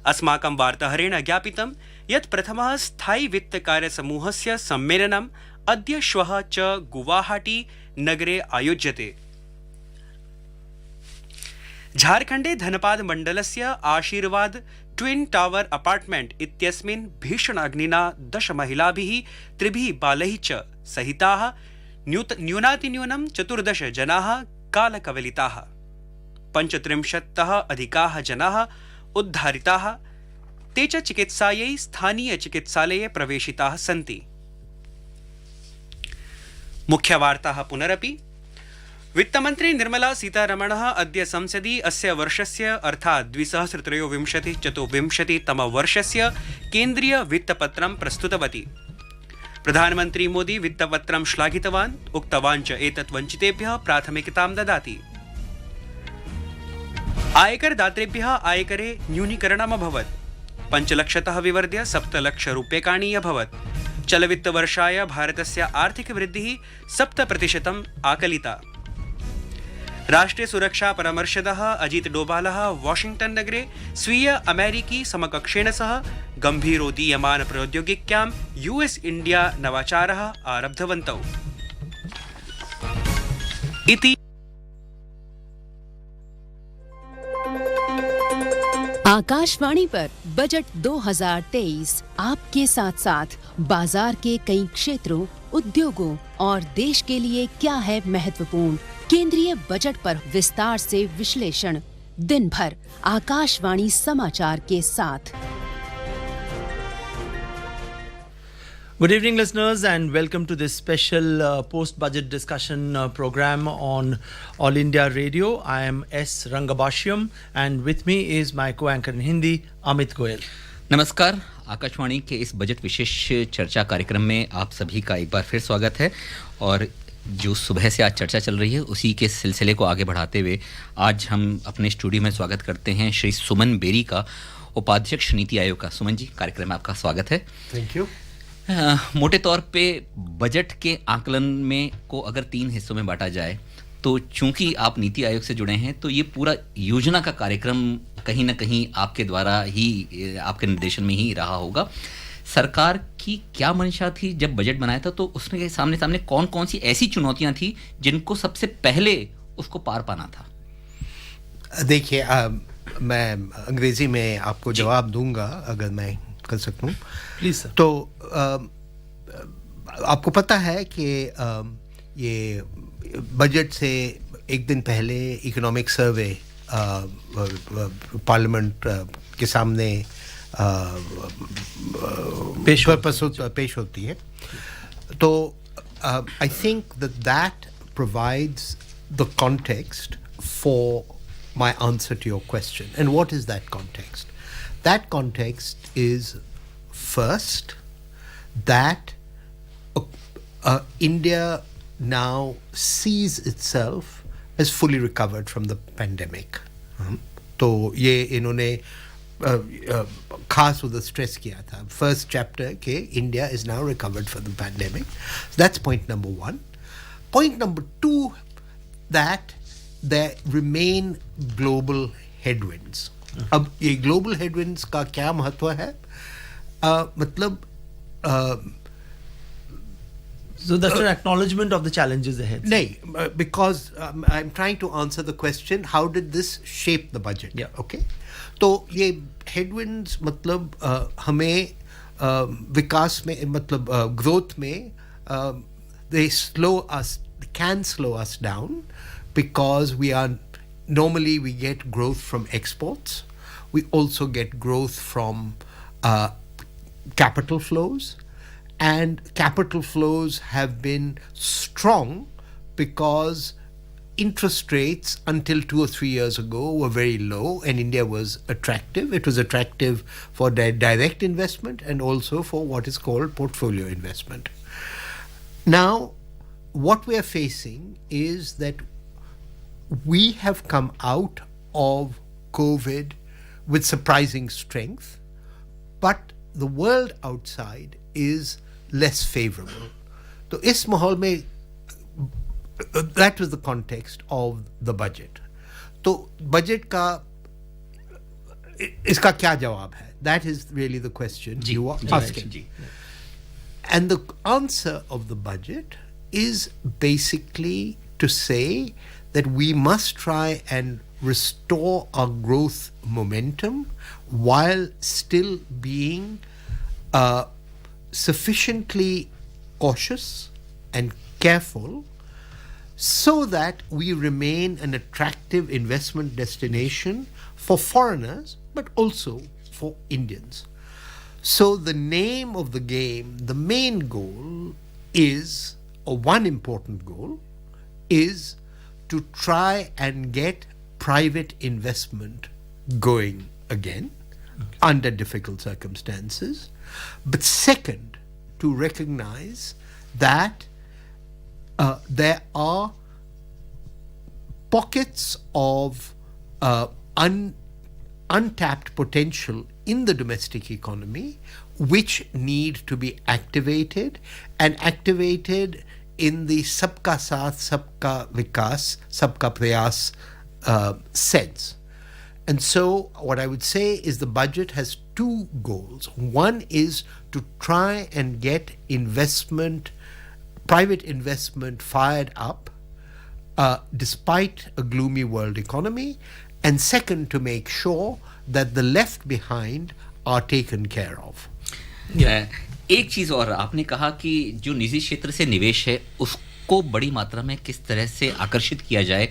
अस्माकं वार्ताहरेण ज्ञापितं यत् प्रथमः स्थायी वित्तकार्यसमूहस्य सम्मेलनम् अद्य श्वः च गुवाहाटी नगरे आयोज्यते। झारखण्डे धनपाद मण्डलस्य आशीर्वाद ट्विन टावर अपार्टमेंट इत्यस्मिन् भीषण अग्निना 10 महिलाभिः 3 बालैः च सहिताः न्यूनातिन्यूनं 14 जनाः कालकवलिताः। 35तः अधिकाः जनाः उद्धारिताः। ते च चिकित्सायै स्थानीय चिकित्सालये प्रवेशिताः सन्ति। मुख्यवार्ताः पुनरपि। वित्तमन्त्री निर्मला सीतारमणः अद्य संसदि अस्य वर्षस्य अर्थात् 2023-24 केन्द्रीय वित्तपत्रं प्रस्तुतवती। प्रधानमन्त्री मोदी वित्तपत्रं श्लाघितवान्, उक्तवान् च एतत् वञ्चितेभ्यः प्राथमिकतां ददाति। आयकरदातृभ्यः आयकरे न्यूनीकरणमभवत्। 5 लक्षतः विवर्ध्य 7 लक्षरूप्यकाणि अभवत्। चलवित्तवर्षाय भारतस्य आर्थिकवृद्धिः 7% आकलिता। राष्ट्रीय सुरक्षा परामर्शदः अजीत डोभालः वाशिंगटन नगरे स्वीय अमेरिकी समकक्षेण सह गम्भीरोदीयमान प्रौद्योगिक्यां यूएस इंडिया नवाचारः आरब्धवन्तौ इति। आकाशवाणी पर बजट 2023 आपके साथ साथ बाजार के कई क्षेत्रों, उद्योगों और देश के लिए क्या है महत्वपूर्ण, केंद्रीय बजट पर विस्तार से विश्लेषण दिन भर आकाशवाणी समाचार के साथ। Good evening, listeners, and welcome to this special post-budget discussion program on All India Radio. I am S. Rangabashyam, and with me is my co-anchor in Hindi, Amit Goyal. नमस्कार, आकाशवाणी के इस बजट विशेष चर्चा कार्यक्रम में आप सभी का एक बार फिर स्वागत है। और जो सुबह से आज चर्चा चल रही है उसी के सिलसिले को आगे बढ़ाते हुए आज हम अपने स्टूडियो में स्वागत करते हैं श्री सुमन बेरी का, उपाध्यक्ष नीति आयोग का। सुमन जी, कार्यक्रम में आपका स्वागत है। Thank you. मोटे तौर पे बजट के आकलन में को अगर 3 हिस्सों में बांटा जाए तो चूंकि आप नीति आयोग से जुड़े हैं तो ये पूरा योजना का कार्यक्रम कहीं ना कहीं आपके द्वारा ही, आपके निर्देशन में ही रहा होगा। सरकार की क्या मंशा थी जब बजट बनाया था, तो उसके सामने कौन कौन सी ऐसी चुनौतियां थी जिनको सबसे पहले उसको पार पाना था? देखिए, मैं अंग्रेजी में आपको जवाब दूंगा अगर मैं कर सकूं प्लीज सर। तो आपको पता है कि ये बजट से एक दिन पहले इकोनॉमिक सर्वे पार्लियामेंट के सामने पेश होती है। तो I think that provides the context for my answer to your question. And what is that context? That context is first that India now sees itself as fully recovered from the pandemic. तो ये इन्होंने खास उधर stress किया था first chapter के India is now recovered from the pandemic that's point number 1 point number 2 that there remain global headwinds अब ये ग्लोबल हेडविंड्स का क्या महत्व है मतलब So that's an acknowledgement of the challenges ahead. No, because I'm trying to answer the question, how did this shape the budget? Yeah. Okay. तो ये headwinds मतलब हमें विकास में मतलब growth में they can slow us down because normally we get growth from exports. We also get growth from capital flows. And capital flows have been strong because interest rates until 2 or 3 years ago were very low and India was attractive. It was attractive for direct investment and also for what is called portfolio investment. Now, what we are facing is that we have come out of COVID with surprising strength, but the world outside is less favorable. So is mahal mein that was the context of the budget. So budget ka iska kya jawab hai? That is really the question you are asking. And the answer of the budget is basically to say that we must try and restore our growth momentum while still being sufficiently cautious and careful so that we remain an attractive investment destination for foreigners but also for Indians. So the name of the game, the main goal is, or one important goal, is to try and get private investment going again under difficult circumstances. But second, to recognize that there are pockets of untapped potential in the domestic economy which need to be activated and activated in the Sabka Saath, Sabka Vikas, Sabka Prayas sense. And so what I would say is the budget has 2 goals. One is to try and get private investment fired up despite a gloomy world economy. And second, to make sure that the left behind are taken care of. एक चीज और आपने कहा कि जो निजी क्षेत्र से निवेश है उसको बड़ी मात्रा में किस तरह से आकर्षित किया जाए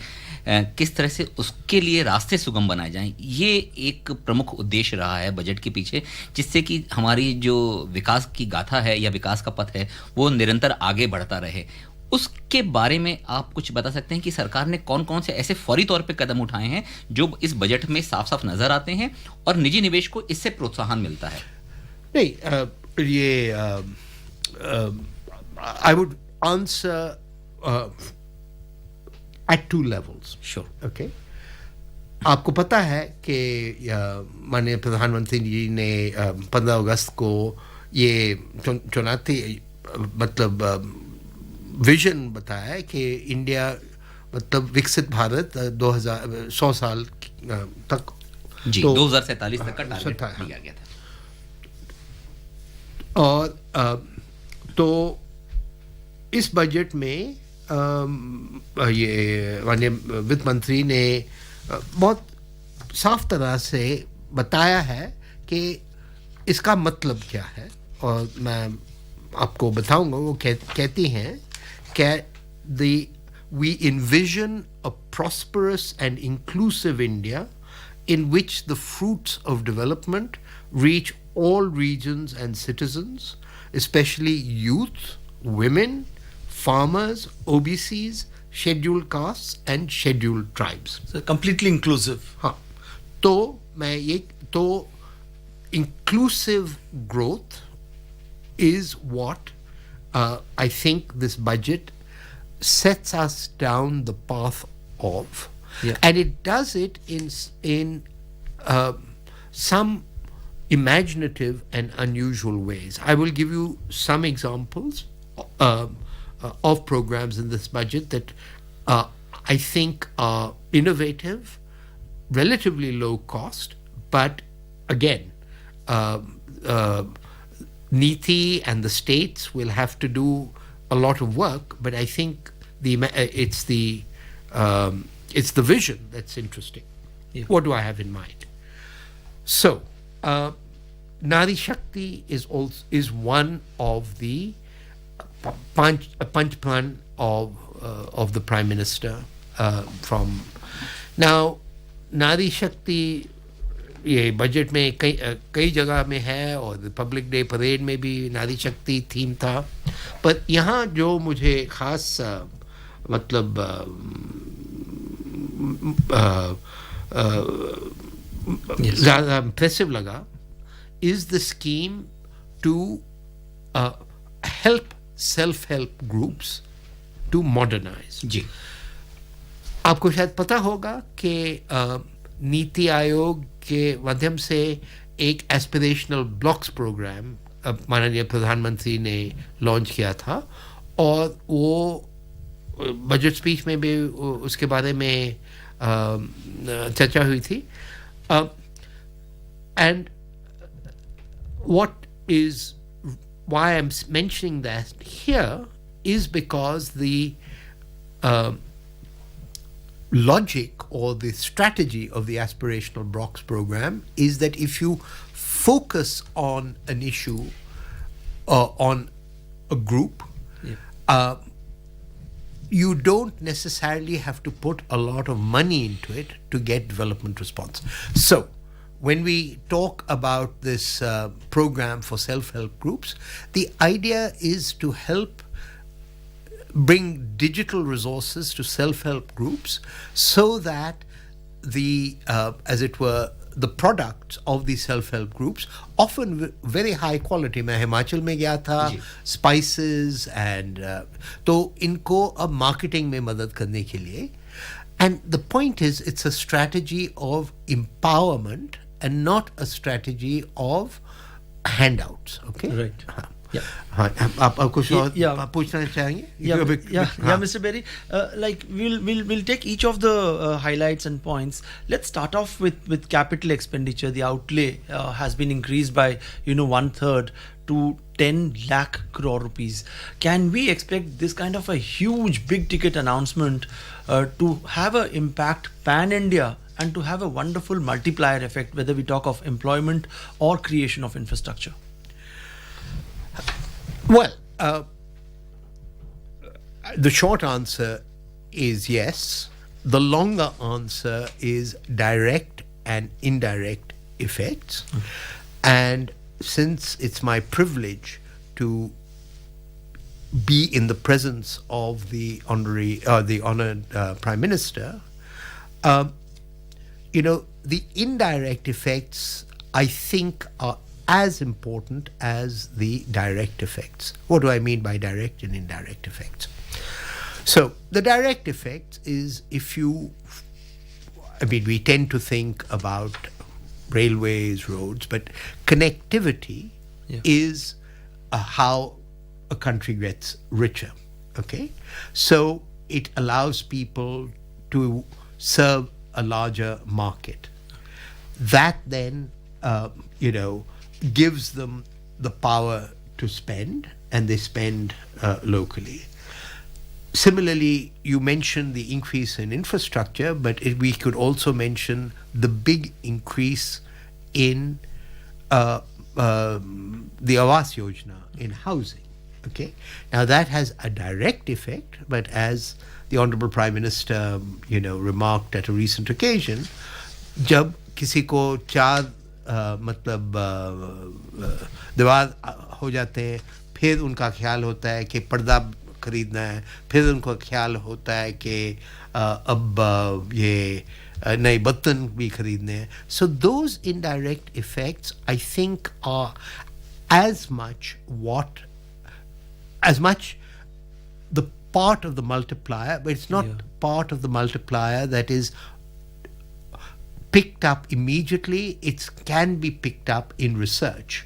किस तरह से उसके लिए रास्ते सुगम बनाए जाएं ये एक प्रमुख उद्देश्य रहा है बजट के पीछे जिससे कि हमारी जो विकास की गाथा है या विकास का पथ है वो निरंतर आगे बढ़ता रहे उसके बारे में आप कुछ बता सकते हैं कि सरकार ने कौन-कौन से ऐसे फौरी तौर पे कदम उठाए हैं जो इस बजट में साफ-साफ नजर आते हैं और निजी निवेश को इससे प्रोत्साहन मिलता है नहीं ये I would answer at 2 levels. Sure. Okay. आपको पता है कि माननीय प्रधानमंत्री जी ने 15 अगस्त को ये चुनौती मतलब विजन बताया कि इंडिया मतलब विकसित भारत 100 साल तक जी 2047 तक का टारगेट दिया गया था और तो इस बजट में ये माननीय वित्त मंत्री ने बहुत साफ तरह से बताया है कि इसका मतलब क्या है और मैं आपको बताऊंगा वो कहती हैं कि we envision a prosperous and inclusive India in which the fruits of development reach all regions and citizens, especially youth, women, farmers, OBCs, scheduled castes and scheduled tribes. So completely inclusive. हाँ, तो मैं ये तो inclusive growth is what I think this budget sets us down the path of, and it does it in some imaginative and unusual ways. I will give you some examples of programs in this budget that I think are innovative, relatively low cost, but again, Niti and the states will have to do a lot of work, but I think it's the vision that's interesting. What do I have in mind? So, Nari Shakti is one of the punch plan of the Prime Minister from now. Nari Shakti ये budget में कई जगह में है और Republic day parade में भी नारी शक्ति थीम था, पर यहाँ जो मुझे खास मतलब ज़्यादा इम्प्रेसिव लगा is the scheme to help self-help groups to modernize. जी आपको शायद पता होगा कि नीति आयोग के माध्यम से एक एस्पिरेशनल ब्लॉक्स प्रोग्राम माननीय प्रधानमंत्री ने लॉन्च किया था, और वो बजट स्पीच में भी उसके बारे में चर्चा हुई थी. And what is why I'm mentioning that here is because the logic or the strategy of the aspirational blocks program is that if you focus on an issue on a group, you don't necessarily have to put a lot of money into it to get development response. So when we talk about this program for self-help groups, the idea is to help bring digital resources to self-help groups so that the, as it were, the products of these self-help groups, often very high quality. मैं हिमाचल में गया था, spices and तो इनको अब marketing में मदद करने के लिए. And the point is, it's a strategy of empowerment and not a strategy of handouts. Okay? Right. Yeah. आप कुछ और पूछना चाहेंगे? Yeah, Mr. Berry. Like we'll take each of the highlights and points. Let's start off with capital expenditure. The outlay has been increased by 1/3 to 10 lakh crore rupees. Can we expect this kind of a huge big ticket announcement to have an impact pan-India and to have a wonderful multiplier effect, whether we talk of employment or creation of infrastructure? Well, the short answer is yes. The longer answer is direct and indirect effects. And since it's my privilege to be in the presence of the honored Prime Minister, the indirect effects, I think, are as important as the direct effects. What do I mean by direct and indirect effects? So the direct effect is we tend to think about railways, roads, but connectivity is how a country gets richer. Okay? So it allows people to serve a larger market. That then, gives them the power to spend, and they spend locally. Similarly, you mentioned the increase in infrastructure, but we could also mention the big increase in the Awas Yojana in housing. Okay, now that has a direct effect, but as the Honorable Prime Minister, remarked at a recent occasion, जब किसी को चार दीवार हो जाते हैं, फिर उनका ख्याल होता है कि पर्दा खरीदना है, फिर उनको ख्याल होता है कि अब ये नए बर्तन भी खरीदने हैं. So those indirect effects, I think, are as much the part of the multiplier, but it's not part of the multiplier that is picked up immediately. It can be picked up in research.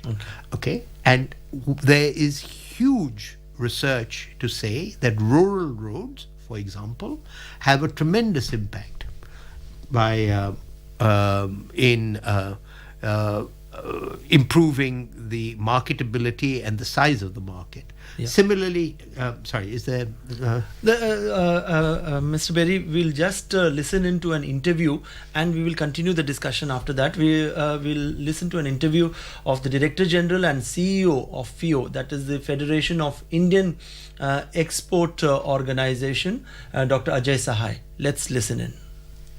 Okay? And there is huge research to say that rural roads, for example, have a tremendous impact by in improving the marketability and the size of the market. Similarly, sorry, is there... Mr. Berry, we'll just listen into an interview and we will continue the discussion after that. We will listen to an interview of the Director General and CEO of FIO, that is the Federation of Indian Export Organization, Dr. Ajay Sahai. Let's listen in.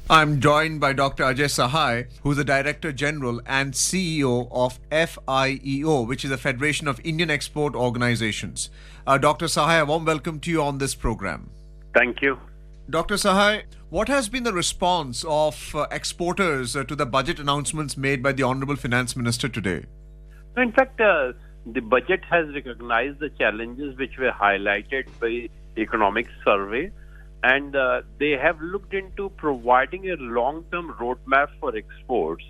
I'm joined by Dr. Ajay Sahai, who's the Director General and CEO of FIEO, which is the Federation of Indian Export Organizations. Dr. Sahai, a warm welcome to you on this program. Thank you. Dr. Sahai, what has been the response of exporters to the budget announcements made by the Honorable Finance Minister today? In fact, the budget has recognized the challenges which were highlighted by the Economic Survey, and they have looked into providing a long-term roadmap for exports.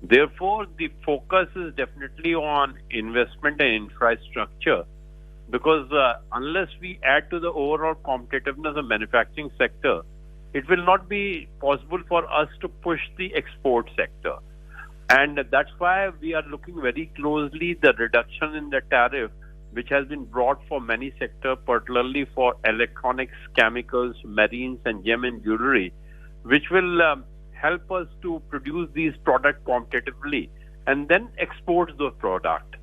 Therefore, the focus is definitely on investment and infrastructure, because unless we add to the overall competitiveness of manufacturing sector, it will not be possible for us to push the export sector. And that's why we are looking very closely the reduction in the tariff which has been brought for many sectors, particularly for electronics, chemicals, marines, and gem and jewelry, which will help us to produce these products competitively and then export those products.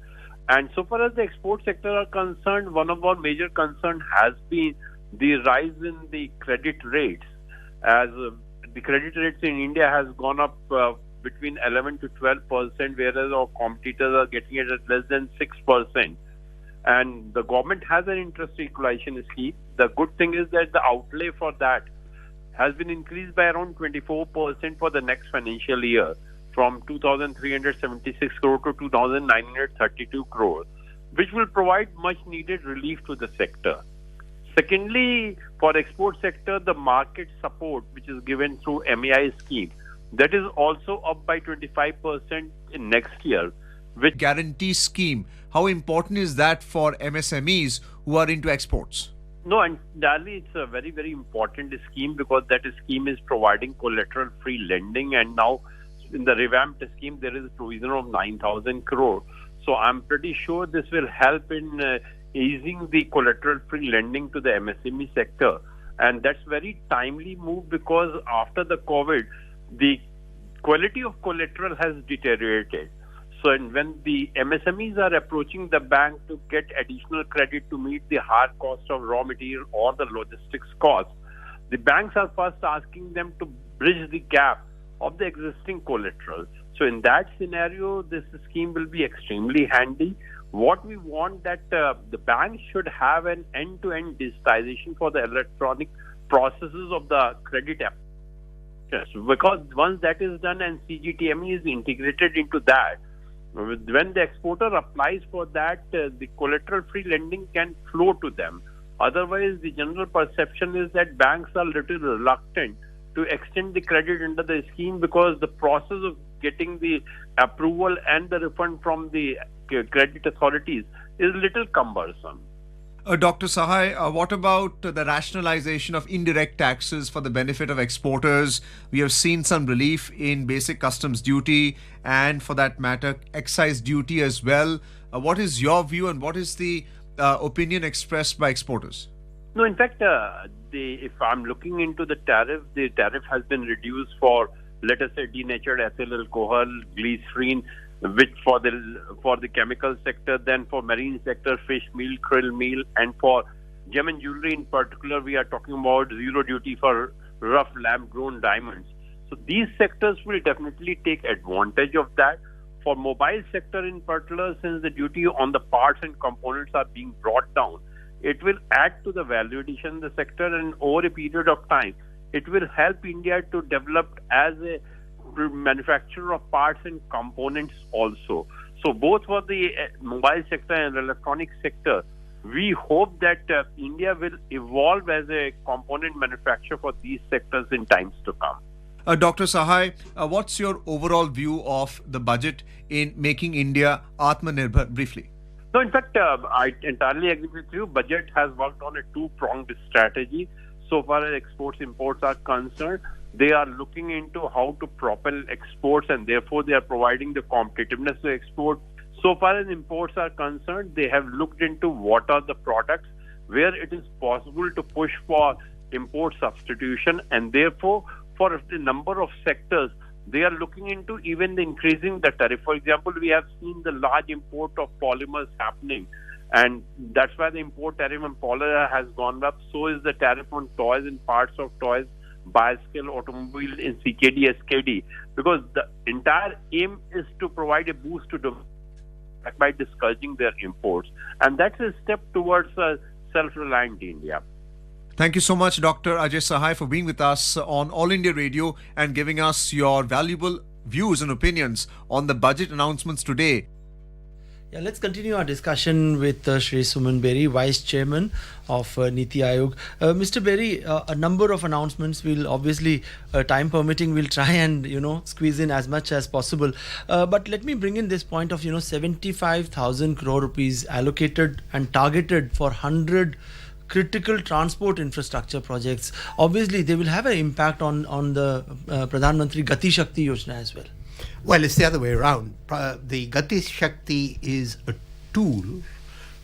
And so far as the export sector are concerned, one of our major concerns has been the rise in the credit rates, as the credit rates in India has gone up between 11 to 12%, whereas our competitors are getting it at less than 6%. And the government has an interest equalization scheme. The good thing is that the outlay for that has been increased by around 24% for the next financial year, from 2,376 crore to 2,932 crore, which will provide much needed relief to the sector. Secondly, for export sector, the market support which is given through MEI scheme, that is also up by 25% in next year. With guarantee scheme, how important is that for MSMEs who are into exports? No, and Dali, it's a very, very important scheme, because that scheme is providing collateral-free lending, and now in the revamped scheme there is a provision of 9,000 crore. So I'm pretty sure this will help in easing the collateral-free lending to the MSME sector, and that's very timely move, because after the COVID, the quality of collateral has deteriorated. So when the MSMEs are approaching the bank to get additional credit to meet the higher cost of raw material or the logistics cost, the banks are first asking them to bridge the gap of the existing collateral. So in that scenario, this scheme will be extremely handy. What we want that the bank should have an end-to-end digitization for the electronic processes of the credit app. Yes, because once that is done and CGTME is integrated into that, when the exporter applies for that, the collateral-free lending can flow to them. Otherwise, the general perception is that banks are little reluctant to extend the credit under the scheme, because the process of getting the approval and the refund from the credit authorities is little cumbersome. Dr. Sahai, what about the rationalization of indirect taxes for the benefit of exporters? We have seen some relief in basic customs duty and, for that matter, excise duty as well. What is your view, and what is the opinion expressed by exporters? No, in fact, if I'm looking into the tariff has been reduced for, let us say, denatured ethyl alcohol, glycerine, which for the chemical sector, then for marine sector, fish meal, krill meal, and for gem and jewelry in particular, we are talking about zero duty for rough lab-grown diamonds. So these sectors will definitely take advantage of that. For mobile sector in particular, since the duty on the parts and components are being brought down, it will add to the value addition in the sector, and over a period of time, it will help India to develop as a manufacturer of parts and components also. So both for the mobile sector and electronic sector, we hope that India will evolve as a component manufacturer for these sectors in times to come. Dr. Sahai, what's your overall view of the budget in making India Atmanirbhar? Briefly. So, in fact, I entirely agree with you. Budget has worked on a two-pronged strategy. So far as exports, imports are concerned, they are looking into how to propel exports, and therefore they are providing the competitiveness to export. So far as imports are concerned, they have looked into what are the products where it is possible to push for import substitution, and therefore for the number of sectors, they are looking into even increasing the tariff. For example, we have seen the large import of polymers happening, and that's why the import tariff on polymer has gone up. So is the tariff on toys and parts of toys, bicycle, automobile in CKD, SKD, because the entire aim is to provide a boost to by discouraging their imports, and that's a step towards a self-reliant India. Thank you so much, Dr. Ajay Sahai, for being with us on All India Radio and giving us your valuable views and opinions on the budget announcements today. Yeah, let's continue our discussion with Shri Suman Beri, Vice Chairman of Niti Aayog. Mr. Beri, a number of announcements. We'll obviously, time permitting, we'll try and squeeze in as much as possible. But let me bring in this point of 75,000 crore rupees allocated and targeted for 100 critical transport infrastructure projects. Obviously, they will have an impact on the Pradhan Mantri Gati Shakti Yojana as well. Well, it's the other way around. The Gati Shakti is a tool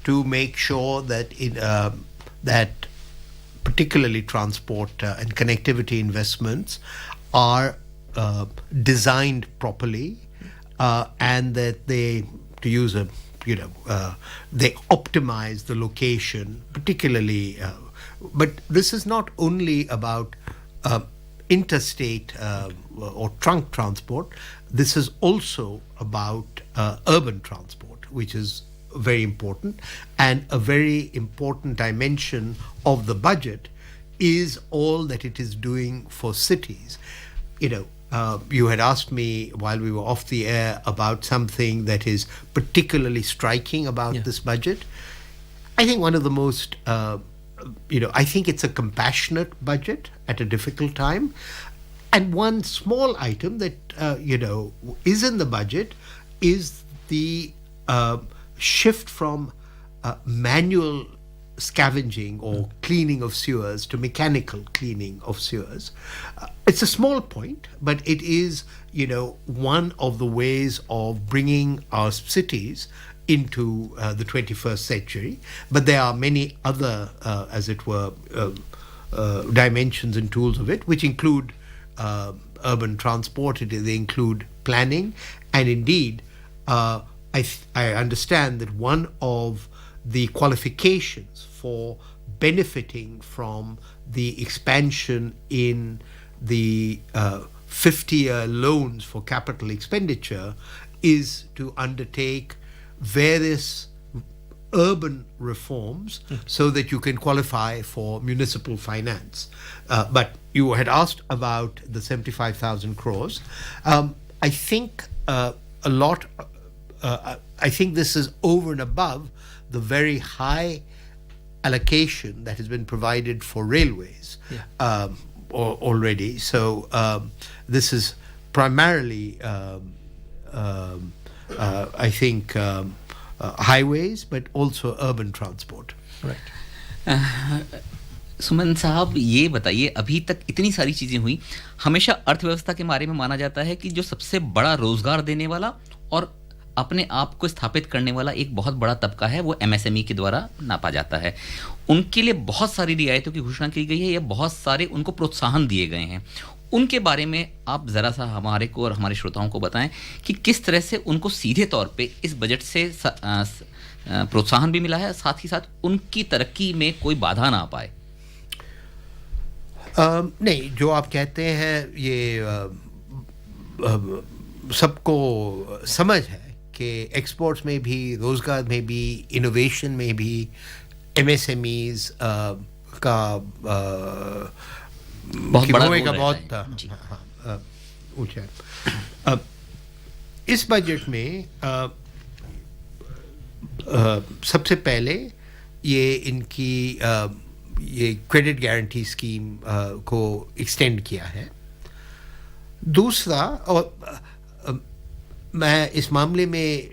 to make sure that that particularly transport and connectivity investments are designed properly, and that they, to use a they optimize the location, particularly. But this is not only about interstate or trunk transport. This is also about urban transport, which is very important. And a very important dimension of the budget is all that it is doing for cities. You had asked me while we were off the air about something that is particularly striking about this budget. I think one of the most, I think it's a compassionate budget at a difficult time. And one small item that, is in the budget is the shift from manual scavenging or cleaning of sewers to mechanical cleaning of sewers. It's a small point, but it is, one of the ways of bringing our cities into the 21st century. But there are many other, as it were, dimensions and tools of it, which include urban transport, they include planning, and indeed, I understand that one of the qualifications for benefiting from the expansion in the 50-year loans for capital expenditure is to undertake various urban reforms so that you can qualify for municipal finance. But you had asked about the 75,000 crores. I think I think this is over and above the very high allocation that has been provided for railways already. So this is primarily, I think, highways, but also urban transport. Right. सुमन साहब ये बताइए, अभी तक इतनी सारी चीज़ें हुई, हमेशा अर्थव्यवस्था के बारे में माना जाता है कि जो सबसे बड़ा रोजगार देने वाला और अपने आप को स्थापित करने वाला एक बहुत बड़ा तबका है, वो एमएसएमई के द्वारा नापा जाता है. उनके लिए बहुत सारी रियायतों की घोषणा की गई है या बहुत सारे उनको प्रोत्साहन दिए गए हैं. उनके बारे में आप ज़रा सा हमारे को और हमारे श्रोताओं को बताएं कि किस तरह से उनको सीधे तौर पे इस बजट से प्रोत्साहन भी मिला है, साथ ही साथ उनकी तरक्की में कोई बाधा ना पाए. नहीं, जो आप कहते हैं ये सबको समझ है कि एक्सपोर्ट्स में भी, रोजगार में भी, इनोवेशन में भी MSMEs का बहुत बड़ा रोल बहुत ऊंचा है। अब इस बजट में सबसे पहले ये इनकी ये क्रेडिट गारंटी स्कीम को एक्सटेंड किया है। दूसरा, और मैं इस मामले में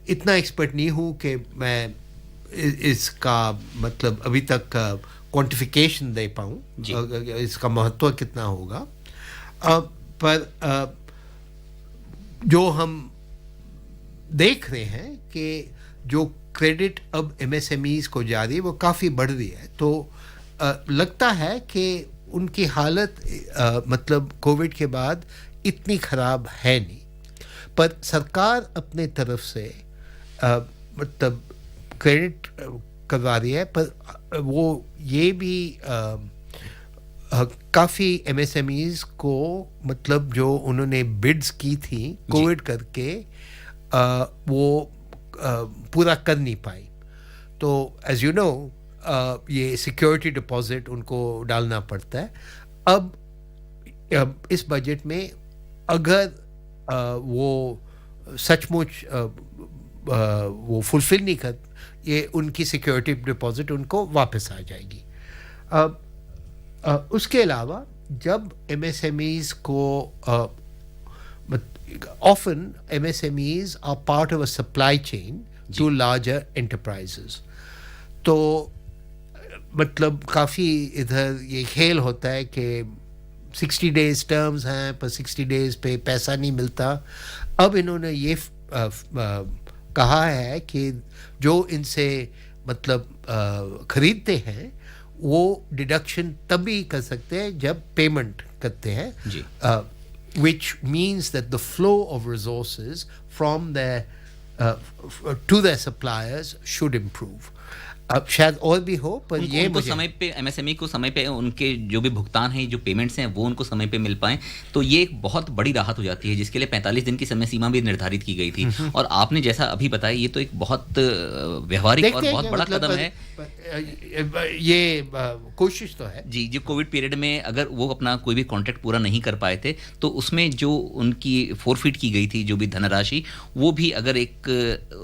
इतना एक्सपर्ट नहीं हूँ कि मैं इसका मतलब अभी तक क्वांटिफिकेशन दे पाऊँ, इसका महत्व कितना होगा, पर जो हम देख रहे हैं कि जो क्रेडिट अब MSMEs को जारी है वो काफ़ी बढ़ रही है, तो लगता है कि उनकी हालत मतलब कोविड के बाद इतनी ख़राब है नहीं, पर सरकार अपने तरफ से मतलब क्रेडिट करवा रही है, पर वो ये भी काफ़ी MSMEs को मतलब जो उन्होंने बिड्स की थी कोविड करके वो पूरा कर नहीं पाई। तो एज यू नो ये सिक्योरिटी डिपॉजिट उनको डालना पड़ता है। अब इस बजट में अगर वो सचमुच वो फुलफिल नहीं कर, ये उनकी सिक्योरिटी डिपॉजिट उनको वापस आ जाएगी। उसके अलावा जब MSMEs को often MSMEs are part of a supply chain to larger enterprises, तो मतलब काफ़ी इधर ये खेल होता है कि 60 days टर्म्स हैं पर 60 days पे पैसा नहीं मिलता। अब इन्होंने ये कहा है कि जो इनसे मतलब खरीदते हैं वो डिडक्शन तभी कर सकते हैं जब पेमेंट करते हैं, which means that the flow of resources from their to their suppliers should improve. अब शायद और भी हो, पर ये उनको समय पे MSME को समय पे उनके जो भी भुगतान हैं, जो पेमेंट्स हैं, वो उनको समय पे मिल पाएं, तो ये एक बहुत बड़ी राहत हो जाती है, जिसके लिए 45 दिन की समय सीमा भी निर्धारित की गई थी। और आपने जैसा अभी बताया, ये तो एक बहुत व्यवहारिक और बहुत बड़ा कदम है। ये कोशिश तो है जी। जो कोविड पीरियड में अगर वो अपना कोई भी कॉन्ट्रैक्ट पूरा नहीं कर पाए थे, तो उसमें जो उनकी फोरफिट की गई थी जो भी धनराशि, वो भी अगर एक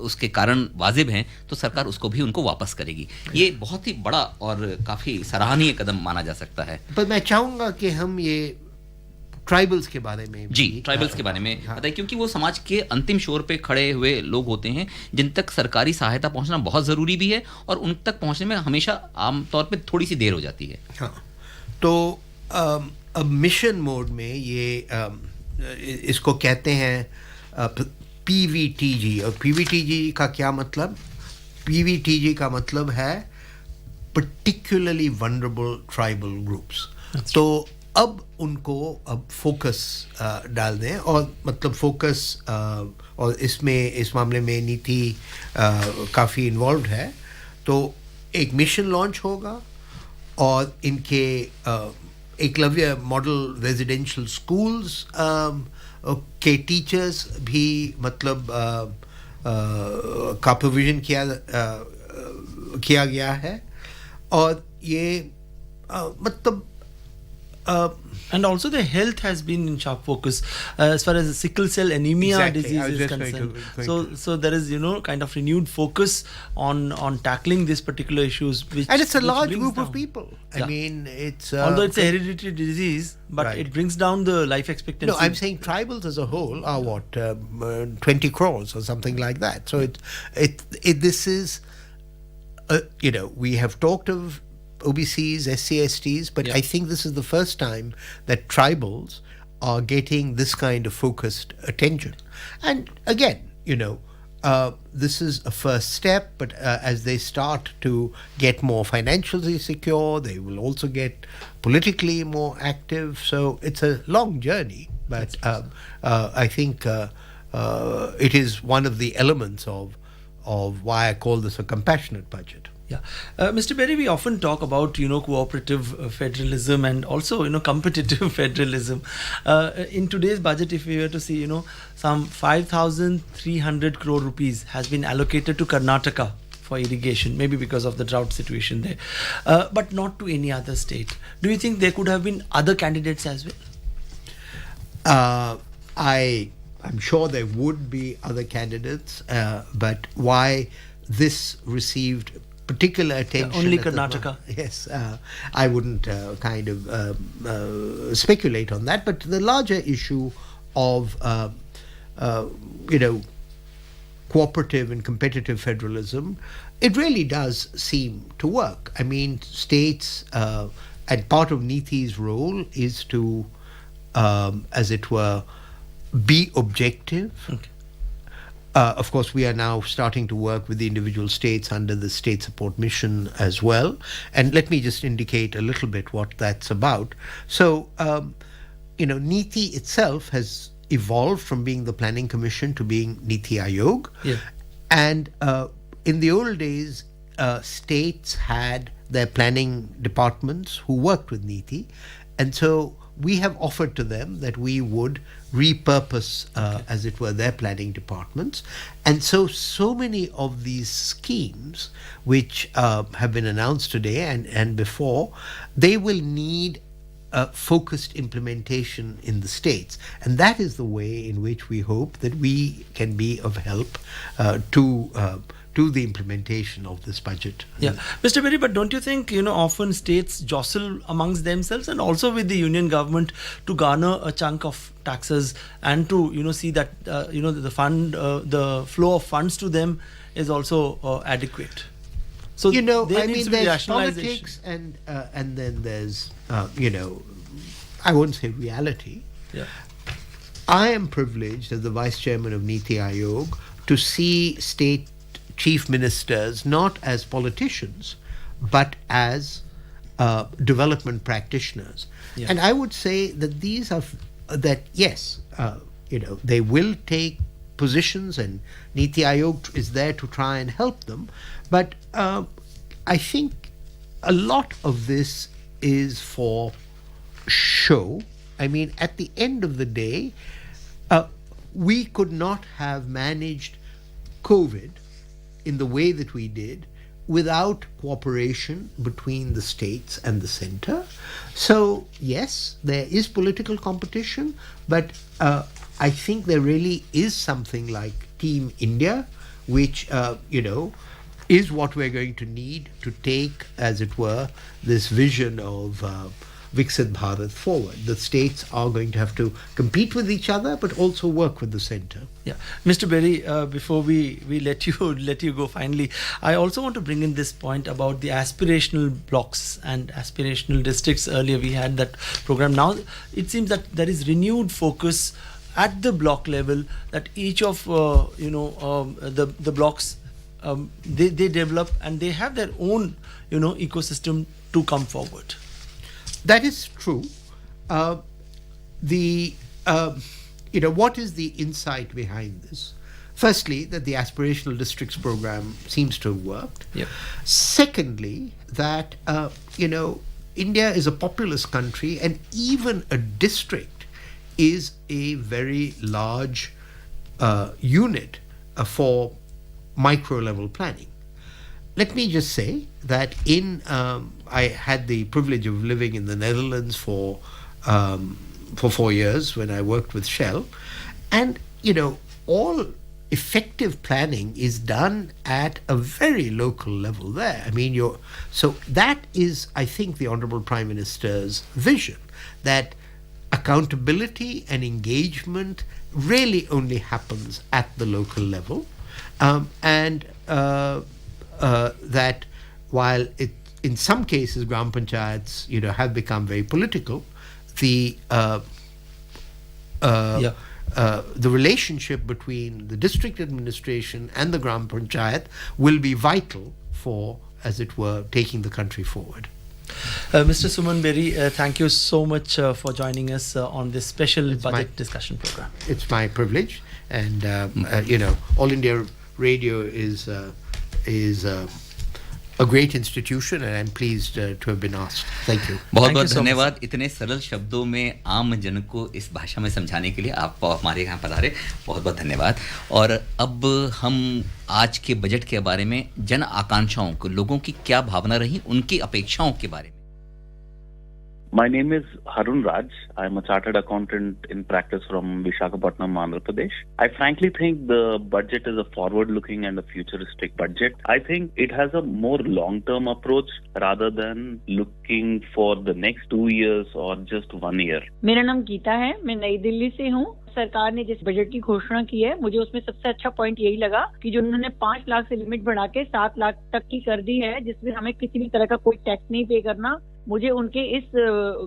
उसके कारण वाजिब हैं तो सरकार उसको भी उनको वापस करेगी। ये बहुत ही बड़ा और काफी सराहनीय कदम माना जा सकता है। पर मैं चाहूंगा कि हम ये ट्राइबल्स के बारे में जी ट्राइबल्स के बारे में बताइए, क्योंकि वो समाज के अंतिम छोर पे खड़े हुए लोग होते हैं जिन तक सरकारी सहायता पहुंचना बहुत ज़रूरी भी है, और उन तक पहुंचने में हमेशा आमतौर पे थोड़ी सी देर हो जाती है। हाँ, तो अब मिशन मोड में ये इसको कहते हैं PVTG। और PVTG का क्या मतलब? PVTG का मतलब है particularly vulnerable tribal groups। तो अब उनको अब फोकस डाल दें, और मतलब फोकस और इसमें इस मामले में नीति काफ़ी इन्वॉल्व है। तो एक मिशन लॉन्च होगा और इनके एकलव्य मॉडल रेजिडेंशियल स्कूल्स के टीचर्स भी मतलब का प्रोविज़न किया गया है। और ये मतलब and also the health has been in sharp focus as far as sickle cell anemia disease is concerned. So there is kind of renewed focus on tackling these particular issues, and it's a large group of people. I mean, it's although it's a hereditary disease, but it brings down the life expectancy. No, I'm saying tribals as a whole are what 20 crores or something like that. So this is we have talked of OBCs, SC/STs, but I think this is the first time that tribals are getting this kind of focused attention. And again, this is a first step, but as they start to get more financially secure, they will also get politically more active. So it's a long journey, but I think it is one of the elements of why I call this a compassionate budget. Yeah, Mr. Berry, we often talk about cooperative federalism and also competitive federalism. In today's budget, if we were to see some 5,300 crore rupees has been allocated to Karnataka for irrigation, maybe because of the drought situation there, but not to any other state. Do you think there could have been other candidates as well? I'm sure there would be other candidates, but why this received particular attention? Only Karnataka. Yes, I wouldn't speculate on that. But the larger issue of cooperative and competitive federalism, it really does seem to work. I mean, states, and part of Niti's role is to, as it were, be objective. Okay. Of course, we are now starting to work with the individual states under the State Support Mission as well. And let me just indicate a little bit what that's about. So, Niti itself has evolved from being the Planning Commission to being Niti Aayog. Yeah. And in the old days, states had their planning departments who worked with Niti. And so we have offered to them that we would repurpose, as it were, their planning departments. And so many of these schemes which have been announced today and before, they will need focused implementation in the states. And that is the way in which we hope that we can be of help to the implementation of this budget. Yeah, Mr. Berry, but don't you think, often states jostle amongst themselves and also with the union government to garner a chunk of taxes and to, see that, the flow of funds to them is also adequate. So there's politics and then there's, I won't say reality. Yeah. I am privileged as the Vice Chairman of Niti Aayog to see state chief ministers not as politicians but as development practitioners. Yeah. And I would say that these are yes, they will take positions and Niti Aayog is there to try and help them, but I think a lot of this is for show. I mean, at the end of the day, we could not have managed COVID in the way that we did without cooperation between the states and the center. So yes, there is political competition, but I think there really is something like Team India, which is what we're going to need to take, as it were, this vision of Viksit Bharat forward. The states are going to have to compete with each other, but also work with the center. Yeah, Mr. Berry, before we let you go finally, I also want to bring in this point about the aspirational blocks and aspirational districts. Earlier we had that program. Now it seems that there is renewed focus at the block level, that each of the blocks they develop and they have their own ecosystem to come forward. That is true. What is the insight behind this? Firstly, that the aspirational districts program seems to have worked. Yep. Secondly, that India is a populous country, and even a district is a very large unit for micro level planning. Let me just say that I had the privilege of living in the Netherlands for 4 years when I worked with Shell, and all effective planning is done at a very local level there. I mean, so that is, I think, the Honorable Prime Minister's vision, that accountability and engagement really only happens at the local level, and that while in some cases Gram Panchayats have become very political, the relationship between the district administration and the Gram Panchayat will be vital for, as it were, taking the country forward. Mr. Suman Berry, thank you so much for joining us on this special budget discussion program. It's my privilege, and All India Radio is a great institution, and I'm pleased to have been asked. Thank you. बहुत-बहुत धन्यवाद इतने सरल शब्दों में आम जन को इस भाषा में समझाने के लिए आप हमारे यहाँ पधारे, बहुत-बहुत धन्यवाद। और अब हम आज के बजट के बारे में जन आकांक्षाओं को, लोगों की क्या भावना रही, उनकी अपेक्षाओं के बारे में। My name is Harun Raj. I'm a chartered accountant in practice from Visakhapatnam, Andhra Pradesh. I frankly think the budget is a forward-looking and a futuristic budget. I think it has a more long-term approach rather than looking for the next 2 years or just 1 year. मेरा नाम गीता है, मैं नई दिल्ली से हूँ। सरकार ने जिस बजट की घोषणा की है, मुझे उसमें सबसे अच्छा पॉइंट यही लगा कि जो उन्होंने 5 लाख से लिमिट बढ़ा के 7 लाख तक की कर दी है, जिसमें हमें किसी भी तरह का कोई टैक्स नहीं पे करना। मुझे उनके इस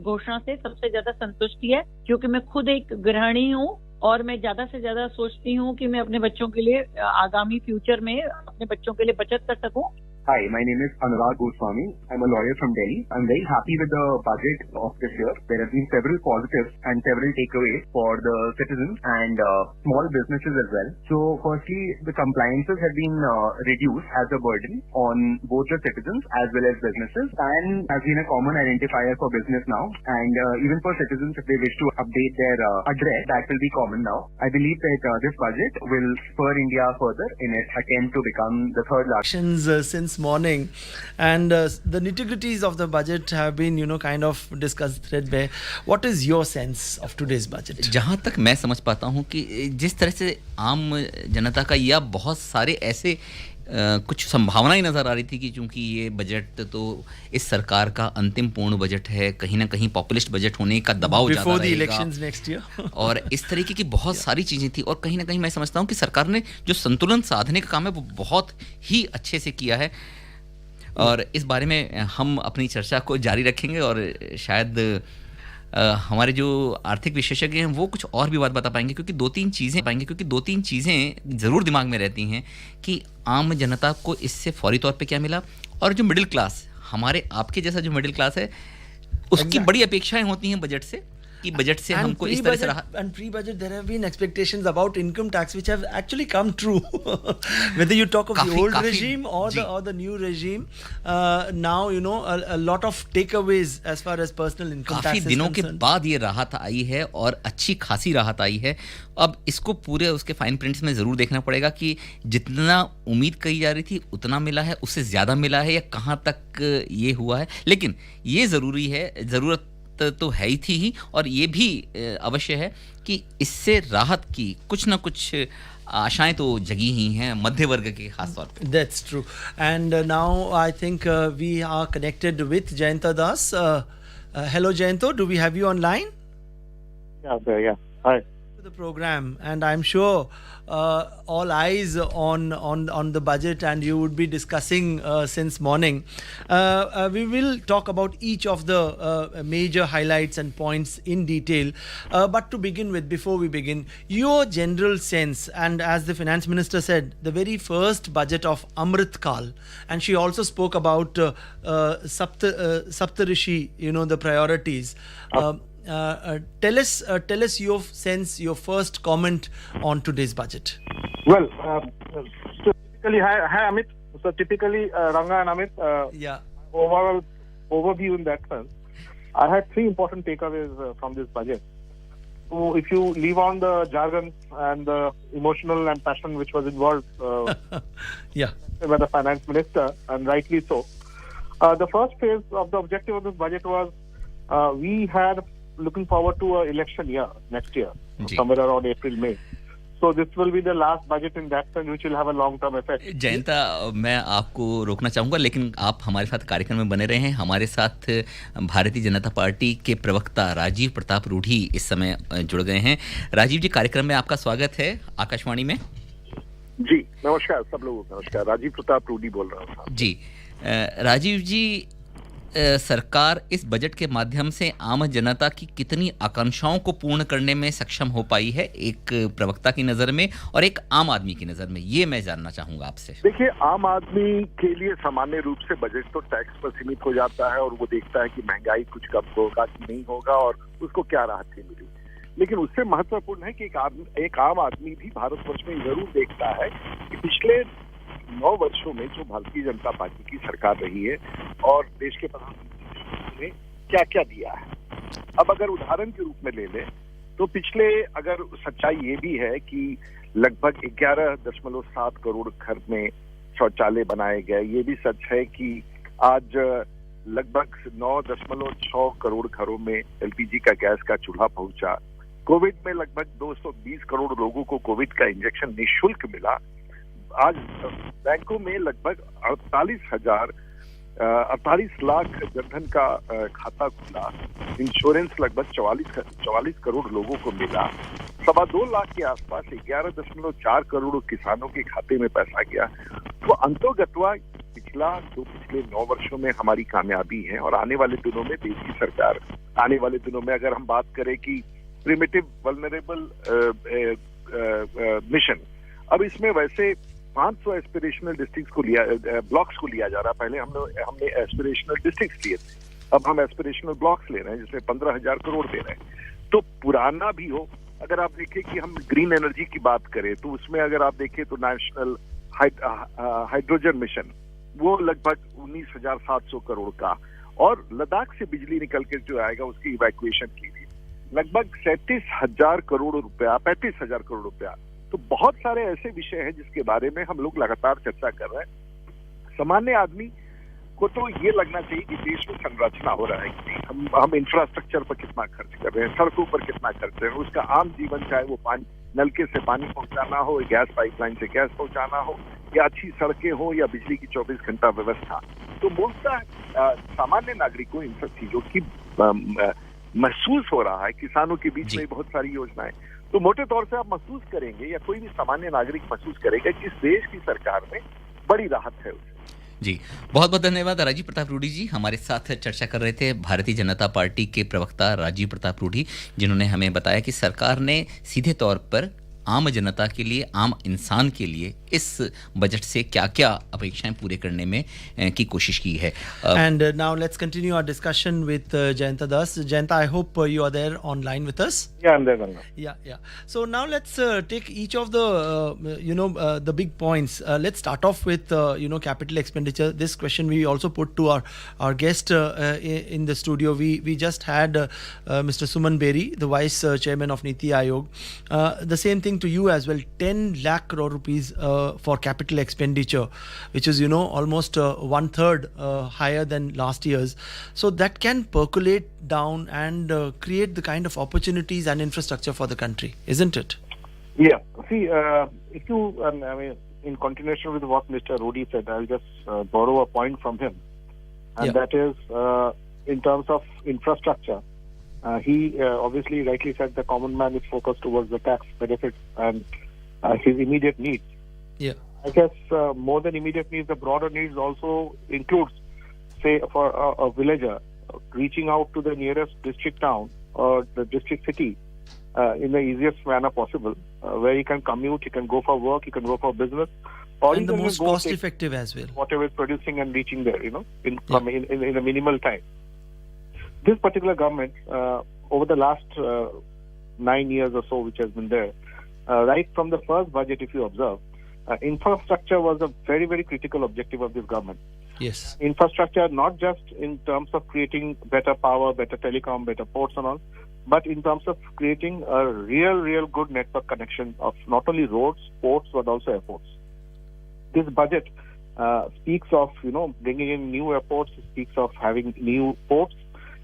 घोषणा से सबसे ज्यादा संतुष्टि है, क्योंकि मैं खुद एक गृहिणी हूँ और मैं ज्यादा से ज्यादा सोचती हूँ कि मैं अपने बच्चों के लिए आगामी फ्यूचर में अपने बच्चों के लिए बचत कर सकूँ। Hi, my name is Anurag Goswami. I'm a lawyer from Delhi. I'm very happy with the budget of this year. There have been several positives and several takeaways for the citizens and small businesses as well. So firstly, the compliances have been reduced as a burden on both the citizens as well as businesses, and has been a common identifier for business now. And even for citizens, if they wish to update their address, that will be common now. I believe that this budget will spur India further in its attempt to become the third largest. Since morning, and the nitty-gritties of the budget have been, kind of discussed threadbare. What is your sense of today's budget? जहाँ तक मैं समझ पाता हूँ कि जिस तरह से आम जनता का या बहुत सारे ऐसे कुछ संभावनाएं नजर आ रही थी कि चूंकि ये बजट तो इस सरकार का अंतिम पूर्ण बजट है, कहीं ना कहीं पॉपुलिस्ट बजट होने का दबाव ज्यादा रहेगा इलेक्शंस नेक्स्ट ईयर और इस तरीके की बहुत सारी चीजें थी। और कहीं ना कहीं मैं समझता हूं कि सरकार ने जो संतुलन साधने का काम है वो बहुत ही अच्छे से किया है, और इस बारे में हम अपनी चर्चा को जारी रखेंगे और शायद हमारे जो आर्थिक विशेषज्ञ हैं वो कुछ और भी बात बता पाएंगे, क्योंकि दो तीन चीज़ें ज़रूर दिमाग में रहती हैं कि आम जनता को इससे फौरी तौर पे क्या मिला, और जो मिडिल क्लास, हमारे आपके जैसा जो मिडिल क्लास है, उसकी बड़ी अपेक्षाएं होती हैं बजट से कि बजट से हमको इस तरह से रहा। And pre-budget there have been expectations about income tax which have actually come true. Whether you talk of the old regime or the new regime, now a lot of takeaways as far as personal income tax is concerned. काफी दिनों के बाद ये राहत आई है और अच्छी खासी राहत आई है। अब इसको पूरे उसके फाइन प्रिंट्स में जरूर देखना पड़ेगा कि जितना उम्मीद कही जा रही थी उतना मिला है, उससे ज्यादा मिला है या कहाँ तक ये हुआ है। लेकिन ये जरूरी है, जरूरत तो है ही थी ही, और ये भी अवश्य है कि इससे राहत की कुछ ना कुछ आशाएं तो जगी ही हैं मध्य वर्ग के खास तौर पे। That's true. And now I think we are connected with Jayanta Das. Hello Jayanto, do we have you online? Yeah. Hi. The program, and I'm sure all eyes on the budget, and you would be discussing since morning. We will talk about each of the major highlights and points in detail, but to begin with, before we begin, your general sense, and as the finance minister said, the very first budget of Amrit Kal, and she also spoke about Saptarishi, the priorities. Tell us your sense, your first comment on today's budget. Well, so typically, hi Amit. So typically, Ranga and Amit. Overall overview in that sense, I had 3 important takeaways from this budget. So if you leave on the jargon and the emotional and passion which was involved, by the finance minister, and rightly so, the first phase of the objective of this budget was we had looking forward to an election year next year, somewhere around April, May. So this will be the last budget in that sense, which will have a long-term effect. Jayanta, मैं आपको रोकना चाहूँगा, लेकिन आप हमारे साथ कार्यक्रम में बने रहे हैं। हमारे साथ भारतीय जनता पार्टी के प्रवक्ता राजीव प्रताप रूढ़ी इस समय जुड़ गए हैं। राजीव जी, कार्यक्रम में आपका स्वागत है आकाशवाणी में। जी नमस्कार सब लोगों को। नमस्कार, राजीव प्रताप रूढ़ी बोल रहा हूँ। जी राजीव जी, सरकार इस बजट के माध्यम से आम जनता की कितनी आकांक्षाओं को पूर्ण करने में सक्षम हो पाई है, एक प्रवक्ता की नजर में और एक आम आदमी की नजर में, ये मैं जानना चाहूंगा आपसे। देखिए, आम आदमी के लिए सामान्य रूप से बजट तो टैक्स पर सीमित हो जाता है और वो देखता है कि महंगाई कुछ कम होगा कि नहीं होगा और उसको क्या राहतें मिली। लेकिन उससे महत्वपूर्ण है कि एक आम आदमी भी भारतवर्ष में जरूर देखता है कि पिछले 9 वर्षों में जो भारतीय जनता पार्टी की सरकार रही है और देश के प्रधानमंत्री ने क्या क्या दिया है। अब अगर उदाहरण के रूप में ले लें तो पिछले, अगर सच्चाई ये भी है कि लगभग 11.7 करोड़ घर में शौचालय बनाए गए, ये भी सच है कि आज लगभग 9.6 करोड़ घरों में एलपीजी का गैस का चूल्हा पहुंचा। कोविड में लगभग 220 करोड़ लोगों को कोविड का इंजेक्शन निःशुल्क मिला। आज बैंकों में लगभग 48 लाख जनधन का खाता खुला। इंश्योरेंस लगभग 44 करोड़ लोगों को मिला। 2.25 लाख के आसपास 11.4 करोड़ किसानों के खाते में पैसा गया। तो अंतोगत्वा पिछले 9 वर्षों में हमारी कामयाबी है और आने वाले दिनों में देश की सरकार, आने वाले दिनों में अगर हम बात करें कि प्रिमिटिव वल्नरेबल मिशन, अब इसमें वैसे 500 एस्पिरेशनल डिस्ट्रिक्ट्स को ब्लॉक्स को लिया जा रहा है। पहले हमने एस्पिरेशनल डिस्ट्रिक्ट्स लिए थे, अब हम एस्पिरेशनल ब्लॉक्स ले रहे हैं जिसमें 15,000 करोड़ दे रहे हैं। तो पुराना भी हो, अगर आप देखें कि हम ग्रीन एनर्जी की बात करें तो उसमें अगर आप देखें तो नेशनल हाइड्रोजन मिशन वो लगभग 19,700 करोड़ का, और लद्दाख से बिजली निकल के जो आएगा उसकी इवैक्यूएशन के लिए लगभग 37,000 करोड़ रुपया, 35,000 करोड़ रुपया। तो बहुत सारे ऐसे विषय हैं जिसके बारे में हम लोग लगातार चर्चा कर रहे हैं। सामान्य आदमी को तो ये लगना चाहिए कि देश में संरचना हो रहा है कि हम इंफ्रास्ट्रक्चर पर कितना खर्च कर रहे हैं, सड़कों पर कितना खर्च कर रहे हैं, उसका आम जीवन, चाहे वो नलके से पानी पहुंचाना हो, गैस पाइपलाइन से गैस पहुंचाना हो, या अच्छी सड़कें हो, या बिजली की 24 घंटा व्यवस्था। तो मूलतः सामान्य नागरिक को इन सब चीजों की महसूस हो रहा है। किसानों के बीच में बहुत सारी योजनाएं, तो मोटे तौर से आप महसूस करेंगे या कोई भी सामान्य नागरिक महसूस करेगा कि इस देश की सरकार में बड़ी राहत है उसे। जी, बहुत बहुत धन्यवाद राजीव प्रताप रूडी जी। हमारे साथ चर्चा कर रहे थे भारतीय जनता पार्टी के प्रवक्ता राजीव प्रताप रूडी, जिन्होंने हमें बताया कि सरकार ने सीधे तौर पर आम जनता के लिए, आम इंसान के लिए इस बजट से क्या-क्या अपेक्षाएं पूरे करने में की कोशिश की है। And now let's continue our discussion with Jayanta Das. Jayanta, I hope you are there online with us. Yeah, I'm there. Yeah. So now let's take each of the the big points. Let's start off with capital expenditure. This question we also put to our guest in the studio. We just had Mr. Suman Beri, the vice chairman of Niti Aayog. The same thing to you as well. 10 lakh crore rupees for capital expenditure, which is almost 1/3 higher than last year's. So that can percolate down and create the kind of opportunities and infrastructure for the country, isn't it? Yeah. See, if you, in continuation with what Mr. Rodi said, I'll just borrow a point from him, and that is in terms of infrastructure. He obviously rightly said the common man is focused towards the tax benefits and his immediate needs. Yeah. I guess more than immediate needs, the broader needs also includes, say, for a villager reaching out to the nearest district town or the district city in the easiest manner possible, where he can commute, he can go for work, he can go for business, or and the most cost effective as well. Whatever is producing and reaching there, in a minimal time. This particular government, over the last 9 years or so, which has been there, right from the first budget, if you observe, infrastructure was a very, very critical objective of this government. Yes. Infrastructure, not just in terms of creating better power, better telecom, better ports and all, but in terms of creating a real good network connection of not only roads, ports, but also airports. This budget speaks of, bringing in new airports, speaks of having new ports,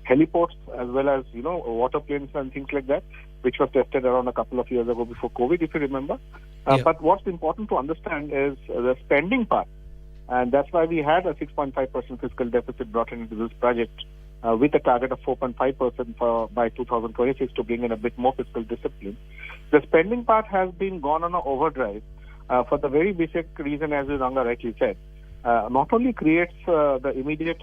heliports, as well as, water planes and things like that, which was tested around a couple of years ago before COVID, if you remember. But what's important to understand is the spending part. And that's why we had a 6.5% fiscal deficit brought into this project with a target of 4.5% by 2026 to bring in a bit more fiscal discipline. The spending part has been gone on an overdrive for the very basic reason, as Ranga rightly said. Not only creates the immediate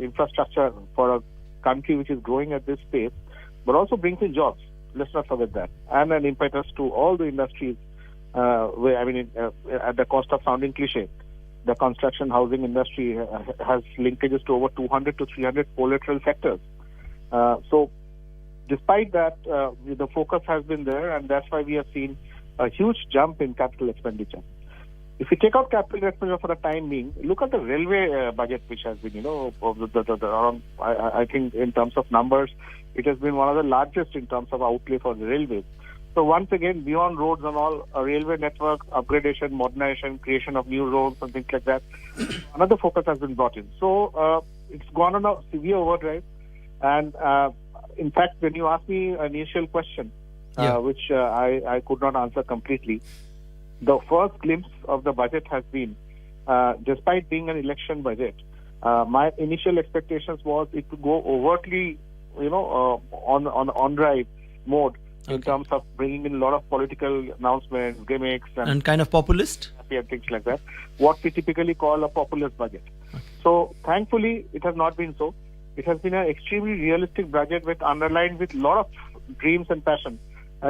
infrastructure for a country which is growing at this pace, but also brings in jobs. Let's not forget that. And an impetus to all the industries, at the cost of sounding cliche. The construction housing industry has linkages to over 200 to 300 collateral sectors. So despite that, the focus has been there, and that's why we have seen a huge jump in capital expenditure. If you take out capital expenditure for the time being, look at the railway budget, which has been, around, I think in terms of numbers, it has been one of the largest in terms of outlay for the railways. So once again, beyond roads and all, railway network upgradation, modernization, creation of new roads and things like that, another focus has been brought in. So it's gone on a severe overdrive. And in fact, when you asked me an initial question, which I could not answer completely, the first glimpse of the budget has been, despite being an election budget, my initial expectations was it to go overtly, on drive mode in terms of bringing in a lot of political announcements, gimmicks, and kind of populist and things like that. What we typically call a populist budget. So thankfully, it has not been so. It has been an extremely realistic budget underlined with a lot of dreams and passion.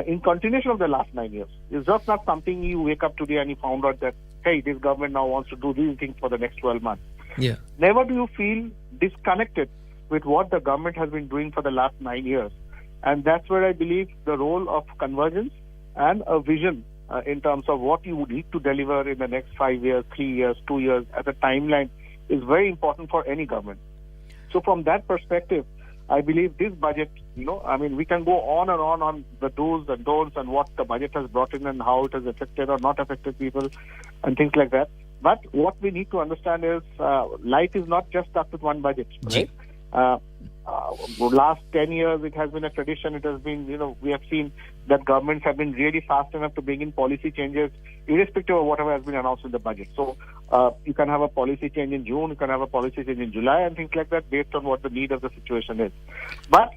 In continuation of the last 9 years. It's just not something you wake up today and you found out that, hey, this government now wants to do these things for the next 12 months. Yeah. Never do you feel disconnected with what the government has been doing for the last 9 years. And that's where I believe the role of convergence and a vision in terms of what you would need to deliver in the next 5 years, 3 years, 2 years as a timeline is very important for any government. So from that perspective, I believe this budget, we can go on and on the do's and don'ts and what the budget has brought in and how it has affected or not affected people and things like that. But what we need to understand is life is not just stuck with one budget, right? Last 10 years, it has been a tradition. It has been, we have seen that governments have been really fast enough to bring in policy changes, irrespective of whatever has been announced in the budget. So you can have a policy change in June, you can have a policy change in July, and things like that, based on what the need of the situation is. But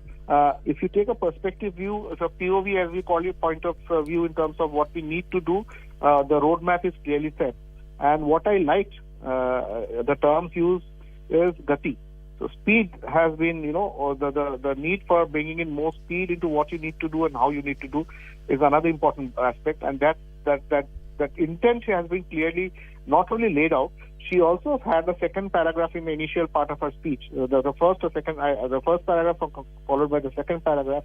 if you take a perspective view, so POV, as we call it, point of view in terms of what we need to do, the roadmap is clearly set. And what I liked, the terms used is gati. So speed has been, the need for bringing in more speed into what you need to do and how you need to do is another important aspect. And that intent has been clearly not only laid out, she also had the second paragraph in the initial part of her speech. The first paragraph followed by the second paragraph,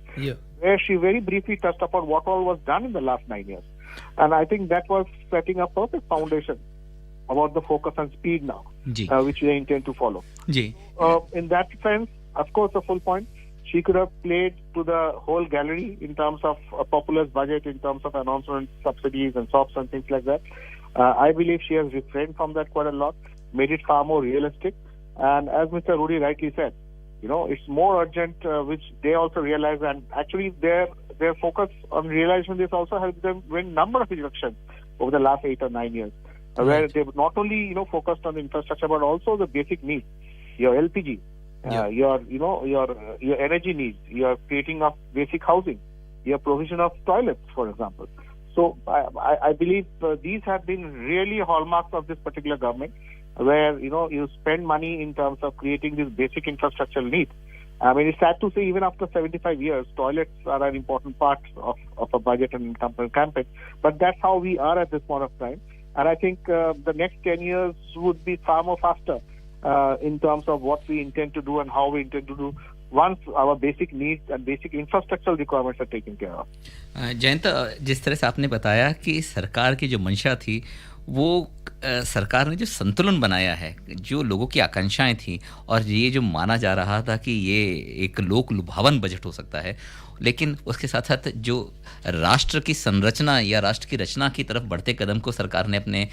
where she very briefly touched upon what all was done in the last 9 years. And I think that was setting a perfect foundation about the focus on speed now, which they intend to follow. In that sense, of course, the full point, she could have played to the whole gallery in terms of a populist budget, in terms of announcements, subsidies and SOPs and things like that. I believe she has refrained from that quite a lot, made it far more realistic. And as Mr. Rudy rightly said, it's more urgent, which they also realize. And actually, their focus on realizing this also helped them win number of elections over the last 8 or 9 years. Where they've not only focused on infrastructure but also the basic needs, your LPG, your energy needs, your creating of basic housing, your provision of toilets, for example. So I believe these have been really hallmarks of this particular government, where you spend money in terms of creating these basic infrastructural needs. I mean, it's sad to say, even after 75 years, toilets are an important part of a budget and campaign. But that's how we are at this point of time. And I think the next 10 years would be far more faster in terms of what we intend to do and how we intend to do once our basic needs and basic infrastructural requirements are taken care of. Jayant, जिस तरह से आपने बताया कि सरकार की जो मंशा थी, वो सरकार ने जो संतुलन बनाया है, जो लोगों की आकांक्षाएं थी, और ये जो माना जा रहा था कि ये एक लोक लुभावन बजट हो सकता है, लेकिन उसके साथ साथ जो राष्ट्र की संरचना या राष्ट्र की रचना की तरफ बढ़ते कदम को सरकार ने अपने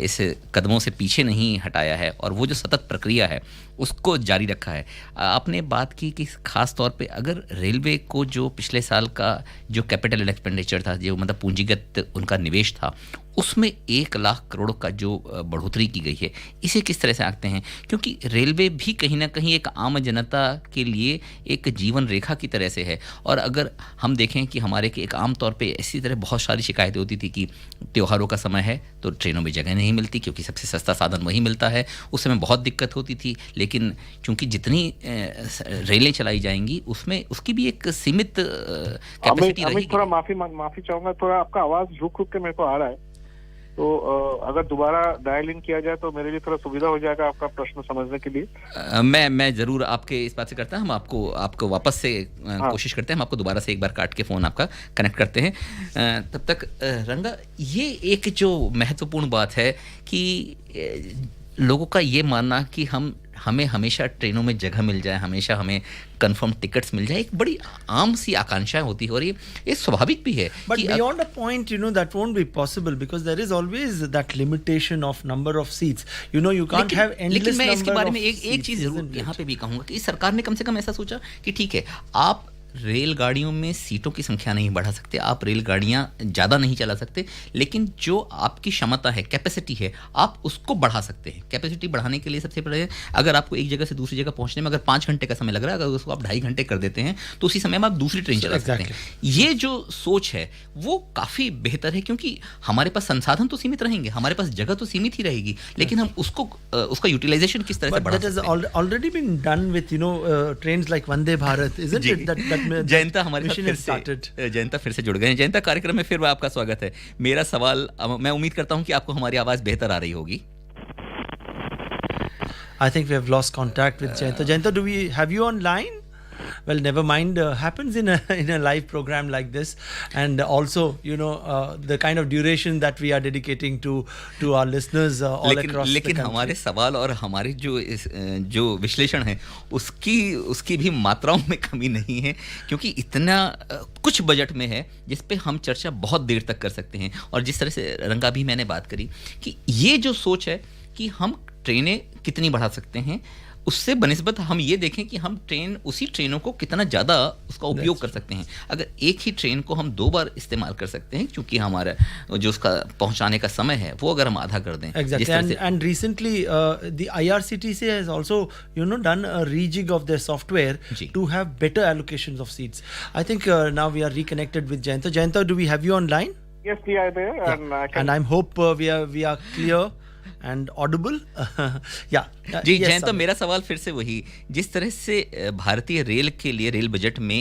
इस कदमों से पीछे नहीं हटाया है, और वो जो सतत प्रक्रिया है उसको जारी रखा है। आपने बात की कि खास तौर पे अगर रेलवे को जो पिछले साल का जो कैपिटल एक्सपेंडिचर था, जो मतलब पूंजीगत उनका निवेश था, उसमें 1 लाख करोड़ का जो बढ़ोतरी की गई है, इसे किस तरह से आंकते हैं? क्योंकि रेलवे भी कहीं ना कहीं एक आम जनता के लिए एक जीवन रेखा की तरह से है। और अगर हम देखें कि हमारे के एक आम तौर पे इसी तरह बहुत सारी शिकायतें होती थी कि त्योहारों का समय है तो ट्रेनों में जगह नहीं मिलती, क्योंकि सबसे सस्ता साधन वही मिलता है। उस समय बहुत दिक्कत होती थी, लेकिन चूंकि जितनी रेलें चलाई जाएंगी उसमें उसकी भी एक सीमित कैपेसिटी रहेगी। थोड़ा माफी चाहूंगा, थोड़ा आपका आवाज रुक के मेरे को आ रहा है। तो अगर दोबारा डायल इन किया जाए तो मेरे लिए थोड़ा सुविधा हो जाएगा आपका प्रश्न समझने के लिए। मैं जरूर आपके इस बात से करता हूं, हम आपको वापस से कोशिश करते हैं, हम आपको दोबारा से एक बार काट के फोन आपका कनेक्ट करते हैं। तब तक रंगा, ये एक जो महत्वपूर्ण बात है कि लोगों का ये मानना कि हमें हमेशा ट्रेनों में जगह मिल जाए, हमेशा हमें कंफर्म टिकट्स मिल जाए, एक बड़ी आम सी आकांक्षाएं होती है और ये स्वाभाविक भी है। But beyond a point, that won't be possible because there is always that limitation of number of seats. You can't have endless number of seats. लेकिन मैं इसके बारे में एक चीज जरूर यहाँ पे भी कहूँगा कि सरकार ने कम से कम ऐसा सोचा कि ठीक है, आप रेलगाड़ियों में सीटों की संख्या नहीं बढ़ा सकते, आप रेलगाड़ियां ज़्यादा नहीं चला सकते, लेकिन जो आपकी क्षमता है, कैपेसिटी है, आप उसको बढ़ा सकते हैं। कैपेसिटी बढ़ाने के लिए सबसे पहले अगर आपको एक जगह से दूसरी जगह पहुंचने में अगर 5 घंटे का समय लग रहा है, अगर उसको आप 2.5 घंटे कर देते हैं तो उसी समय में आप दूसरी ट्रेन चला सकते हैं। ये जो सोच है वो काफ़ी बेहतर है, क्योंकि हमारे पास संसाधन तो सीमित रहेंगे, हमारे पास जगह तो सीमित ही रहेगी, लेकिन हम उसका यूटिलाइजेशन किस तरह से बढ़ा सकते हैं। Already been done with trains like Vande Bharat, isn't it that Jayanta हमारे जयंता फिर से जुड़ गए हैं। जयंता, कार्यक्रम में फिर आपका स्वागत है। मेरा सवाल, मैं उम्मीद करता हूं कि आपको हमारी आवाज बेहतर आ रही होगी। I think we have lost contact with Jayanta. Jayanta, do we have you online? Well, never mind. Happens in a live program like this, and also the kind of duration that we are dedicating to our listeners all across the country. लेकिन हमारे सवाल और हमारी जो विश्लेषण है उसकी भी मात्राओं में कमी नहीं है, क्योंकि इतना कुछ बजट में है जिस पे हम चर्चा बहुत देर तक कर सकते हैं। और जिस तरह से रंगा भी मैंने बात करी कि ये जो सोच है कि हम ट्रेनें कितनी बढ़ा सकते हैं, उससे बनिस्बत हम ये देखें कि हम उसी ट्रेनों को कितना ज़्यादा उसका उपयोग कर सकते हैं। अगर एक ही ट्रेन को हम 2 बार इस्तेमाल कर सकते हैं, क्योंकि हमारा जो उसका पहुंचाने का समय है वो अगर हम आधा कर दें। Exactly. And recently the IRCTC has also done a rejig of their software to have better allocations of seats. I think now we are reconnected with Jayanta. Jayanta, do we have you online? Yes, we are there. Yeah. And I hope we are clear and audible. जी जयंत, मेरा सवाल फिर से वही, जिस तरह से भारतीय rail के लिए रेल बजट में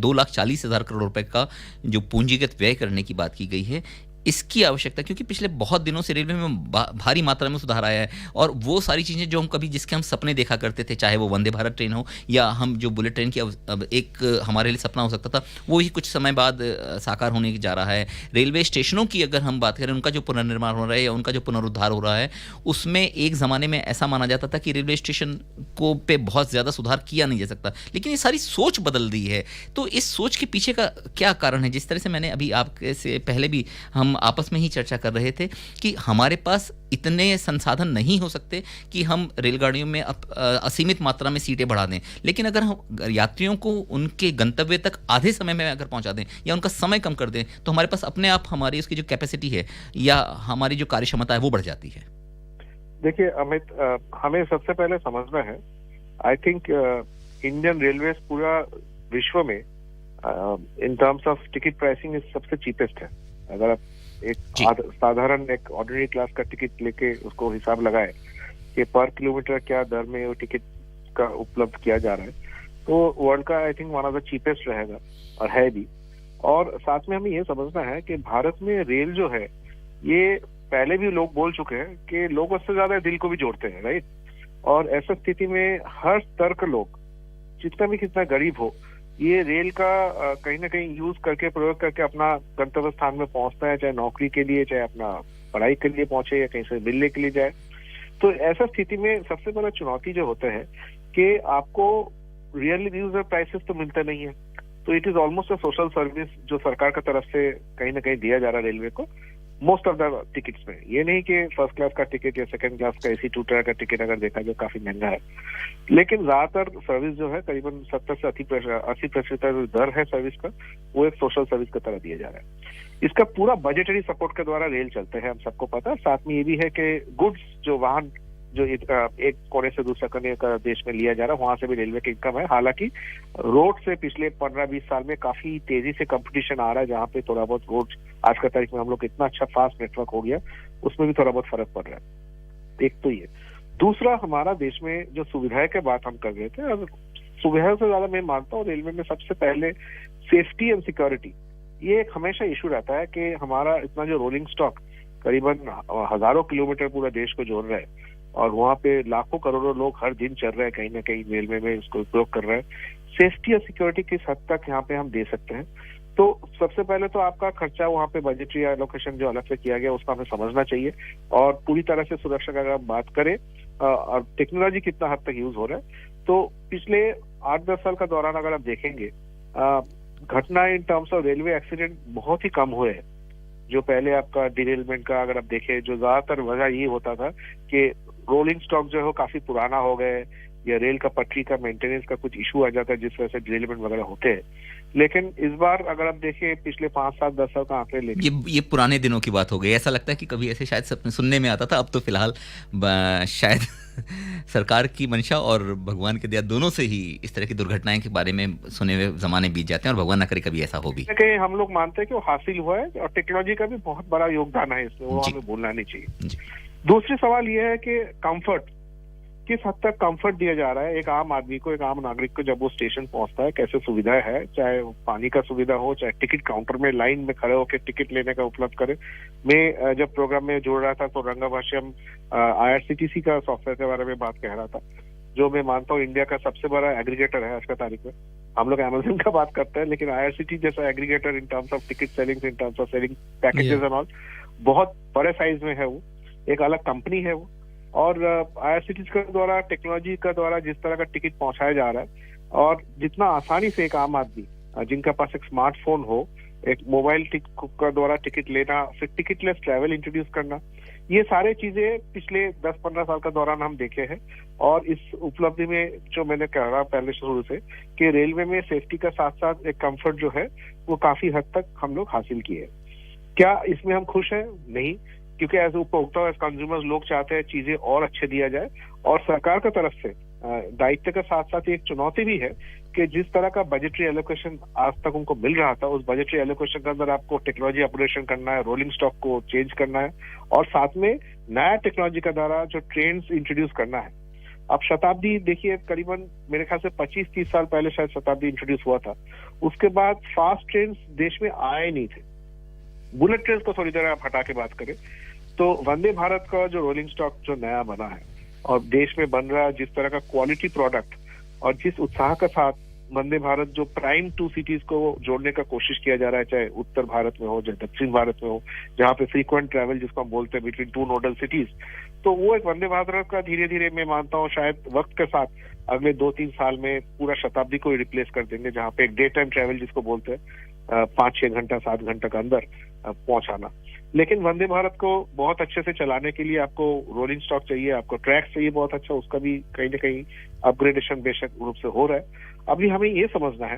2,40,000 करोड़ रुपए का जो पूंजीगत व्यय करने की बात की गई है, इसकी आवश्यकता, क्योंकि पिछले बहुत दिनों से रेलवे में भारी मात्रा में सुधार आया है, और वो सारी चीज़ें जो हम जिसके हम सपने देखा करते थे, चाहे वो वंदे भारत ट्रेन हो या हम जो बुलेट ट्रेन की अब एक हमारे लिए सपना हो सकता था, वो ही कुछ समय बाद साकार होने जा रहा है। रेलवे स्टेशनों की अगर हम बात करें, उनका जो पुनर्निर्माण हो रहा है या उनका जो पुनरुद्धार हो रहा है, उसमें एक ज़माने में ऐसा माना जाता था कि रेलवे स्टेशन को पे बहुत ज़्यादा सुधार किया नहीं जा सकता, लेकिन ये सारी सोच बदल दी है। तो इस सोच के पीछे का क्या कारण है? जिस तरह से मैंने अभी आपके से पहले भी हम आपस में ही चर्चा कर रहे थे कि हमारे पास इतने संसाधन नहीं हो सकते कि हम रेलगाड़ियों में असीमित मात्रा में सीटें बढ़ा दें, लेकिन अगर हम यात्रियों को उनके गंतव्य तक आधे समय में अगर पहुंचा दें या उनका समय कम कर दें, तो हमारे पास अपने आप हमारी उसकी जो कैपेसिटी है या हमारी जो कार्य क्षमता है वो बढ़ जाती है। देखिए अमित, हमें सबसे पहले समझना है, आई थिंक इंडियन रेलवे पूरा विश्व में इन टर्म्स ऑफ टिकट प्राइसिंग सबसे चीपेस्ट है। अगर आप एक साधारण एक ऑर्डिनरी क्लास का टिकट लेके उसको हिसाब लगाए कि पर किलोमीटर क्या दर में वो टिकट का उपलब्ध किया जा रहा है, तो वर्ल्ड का I think one of the cheapest रहेगा और है भी। और साथ में हमें ये समझना है कि भारत में रेल जो है, ये पहले भी लोग बोल चुके हैं कि लोग उससे ज्यादा दिल को भी जोड़ते हैं, राइट। और ऐसा स्थिति में हर स्तर के लोग, कितना गरीब हो, ये रेल का कहीं ना कहीं यूज करके, प्रयोग करके अपना गंतव्य स्थान में पहुंचता है, चाहे नौकरी के लिए, चाहे अपना पढ़ाई के लिए पहुंचे या कहीं से मिलने के लिए जाए। तो ऐसा स्थिति में सबसे बड़ा चुनौती जो होता है कि आपको रियली यूजर प्राइसेस तो मिलता नहीं है, तो it is almost a social service जो सरकार की तरफ से कहीं ना कहीं दिया जा रहा है रेलवे को मोस्ट ऑफ द टिकट्स में। ये नहीं कि फर्स्ट क्लास का टिकट या सेकंड क्लास का AC 2 टायर का टिकट अगर देखा जाए काफी महंगा है, लेकिन ज्यादातर सर्विस जो है करीबन 70 से 80% दर है सर्विस का, वो एक सोशल सर्विस की तरह दिया जा रहा है। इसका पूरा बजटरी सपोर्ट के द्वारा रेल चलते हैं, हम सबको पता है। साथ में ये भी है कि गुड्स जो वाहन जो एक कोने से दूसरा कोने का देश में लिया जा रहा है, वहां से भी रेलवे की इनकम है। हालांकि रोड से पिछले 15-20 साल में काफी तेजी से कंपटीशन आ रहा है, जहाँ पे थोड़ा बहुत रोड आज का तारीख में हम लोग इतना अच्छा फास्ट नेटवर्क हो गया, उसमें भी थोड़ा बहुत फर्क पड़ रहा है। एक तो ये, दूसरा हमारा देश में जो सुविधाएं की बात हम कर रहे थे, सुविधाओं से ज्यादा मैं मानता हूँ रेलवे में सबसे पहले सेफ्टी एंड सिक्योरिटी, ये एक हमेशा इशू रहता है कि हमारा इतना जो रोलिंग स्टॉक करीबन हजारों किलोमीटर पूरा देश को जोड़ रहा है और वहाँ पे लाखों करोड़ों लोग हर दिन चल रहे हैं, कहीं ना कहीं रेलवे में इसको उपयोग कर रहे हैं। सेफ्टी और सिक्योरिटी किस हद तक यहाँ पे हम दे सकते हैं, तो सबसे पहले तो आपका खर्चा वहाँ पे बजटरी एलोकेशन जो अलग से किया गया उसका हमें समझना चाहिए और पूरी तरह से सुरक्षा का अगर हम बात करें और टेक्नोलॉजी कितना हद तक यूज हो रहा है, तो पिछले 8-10 साल का दौरान अगर आप देखेंगे घटना इन टर्म्स ऑफ रेलवे एक्सीडेंट बहुत ही कम हुए हैं। जो पहले आपका डिरेलमेंट का अगर आप देखें, जो ज्यादातर वजह ये होता था कि रोलिंग स्टॉक जो है वो काफी पुराना हो गए या रेल का पटरी का मेंटेनेंस का कुछ इशू आ जाता है जिस वजह से डिरेलमेंट वगैरह होते हैं। लेकिन इस बार अगर आप देखें पिछले 5-7-10 साल का आंकड़े लेके ये पुराने दिनों की बात हो गई। ऐसा लगता है कि कभी ऐसे शायद सपने सुनने में आता था, अब तो फिलहाल शायद सरकार की मंशा और भगवान की दया दोनों से ही इस तरह की दुर्घटनाएं के बारे में सुने हुए जमाने बीत जाते हैं और भगवान ना करे कभी ऐसा हो भी। कहीं हम लोग मानते हैं कि वो हासिल हुआ है और टेक्नोलॉजी का भी बहुत बड़ा योगदान है इसमें, वो हमें भूलना नहीं चाहिए। दूसरी सवाल ये है कि कंफर्ट, किस हद तक कंफर्ट दिया जा रहा है एक आम आदमी को, एक आम नागरिक को जब वो स्टेशन पहुंचता है, कैसे सुविधाएं है, चाहे पानी का सुविधा हो, चाहे टिकट काउंटर में लाइन में खड़े होकर टिकट लेने का उपलब्ध करे। मैं जब प्रोग्राम में जुड़ रहा था तो रंगा भाष्यम IRCTC का सॉफ्टवेयर के बारे में बात कह रहा था, जो मैं मानता हूँ इंडिया का सबसे बड़ा एग्रीगेटर है आज का तारीख में। हम लोग अमेजन का बात करते हैं लेकिन IRCTC जैसा aggregator in terms of ticket selling, in terms of selling packages and all, बहुत बड़े साइज में है वो, एक अलग कंपनी है वो। और IRCTC के द्वारा, टेक्नोलॉजी का द्वारा जिस तरह का टिकट पहुंचाया जा रहा है और जितना आसानी से एक आम आदमी जिनका पास एक स्मार्टफोन हो, एक मोबाइल का द्वारा टिकट लेना, फिर टिकटलेस ट्रैवल इंट्रोड्यूस करना, ये सारे चीजें पिछले 10-15 साल का दौरान हम देखे हैं। और इस उपलब्धि में जो मैंने कह रहा पहले शुरू से कि रेलवे में सेफ्टी का साथ साथ एक कंफर्ट जो है वो काफी हद तक हम लोग हासिल किए। क्या इसमें हम खुश हैं? नहीं, क्योंकि एज उपभोक्ता, एज कंज्यूमर्स लोग चाहते हैं चीजें और अच्छे दिया जाए और सरकार की तरफ से दायित्व के साथ साथ एक चुनौती भी है कि जिस तरह का बजटरी एलोकेशन आज तक उनको मिल रहा था, उस बजटरी एलोकेशन के अंदर आपको टेक्नोलॉजी अपग्रेडेशन करना है, रोलिंग स्टॉक को चेंज करना है और साथ में नया टेक्नोलॉजी का द्वारा जो ट्रेन्स इंट्रोड्यूस करना है। अब शताब्दी देखिए, करीबन मेरे ख्याल से 25-30 साल पहले शायद शताब्दी इंट्रोड्यूस हुआ था, उसके बाद फास्ट ट्रेन देश में आए नहीं थे। बुलेट ट्रेन को थोड़ी देर आप हटा के बात करें तो वंदे भारत का जो रोलिंग स्टॉक जो नया बना है और देश में बन रहा है, जिस तरह का क्वालिटी प्रोडक्ट और जिस उत्साह के साथ वंदे भारत जो प्राइम 2 सिटीज को जोड़ने का कोशिश किया जा रहा है, चाहे उत्तर भारत में हो, चाहे दक्षिण भारत में हो, जहाँ पे फ्रीक्वेंट ट्रैवल जिसको हम बोलते हैं बिटवीन 2 नोडल सिटीज, तो वो एक वंदे भारत का धीरे धीरे मैं मानता हूँ शायद वक्त के साथ अगले 2-3 साल में पूरा शताब्दी को रिप्लेस कर देंगे, जहाँ पे एक डे टाइम ट्रैवल जिसको बोलते हैं 5-6 घंटा 7 घंटा के अंदर पहुंचाना। लेकिन वंदे भारत को बहुत अच्छे से चलाने के लिए आपको रोलिंग स्टॉक चाहिए, आपको ट्रैक चाहिए बहुत अच्छा, उसका भी कहीं ना कहीं अपग्रेडेशन बेशक रूप से हो रहा है। अभी हमें ये समझना है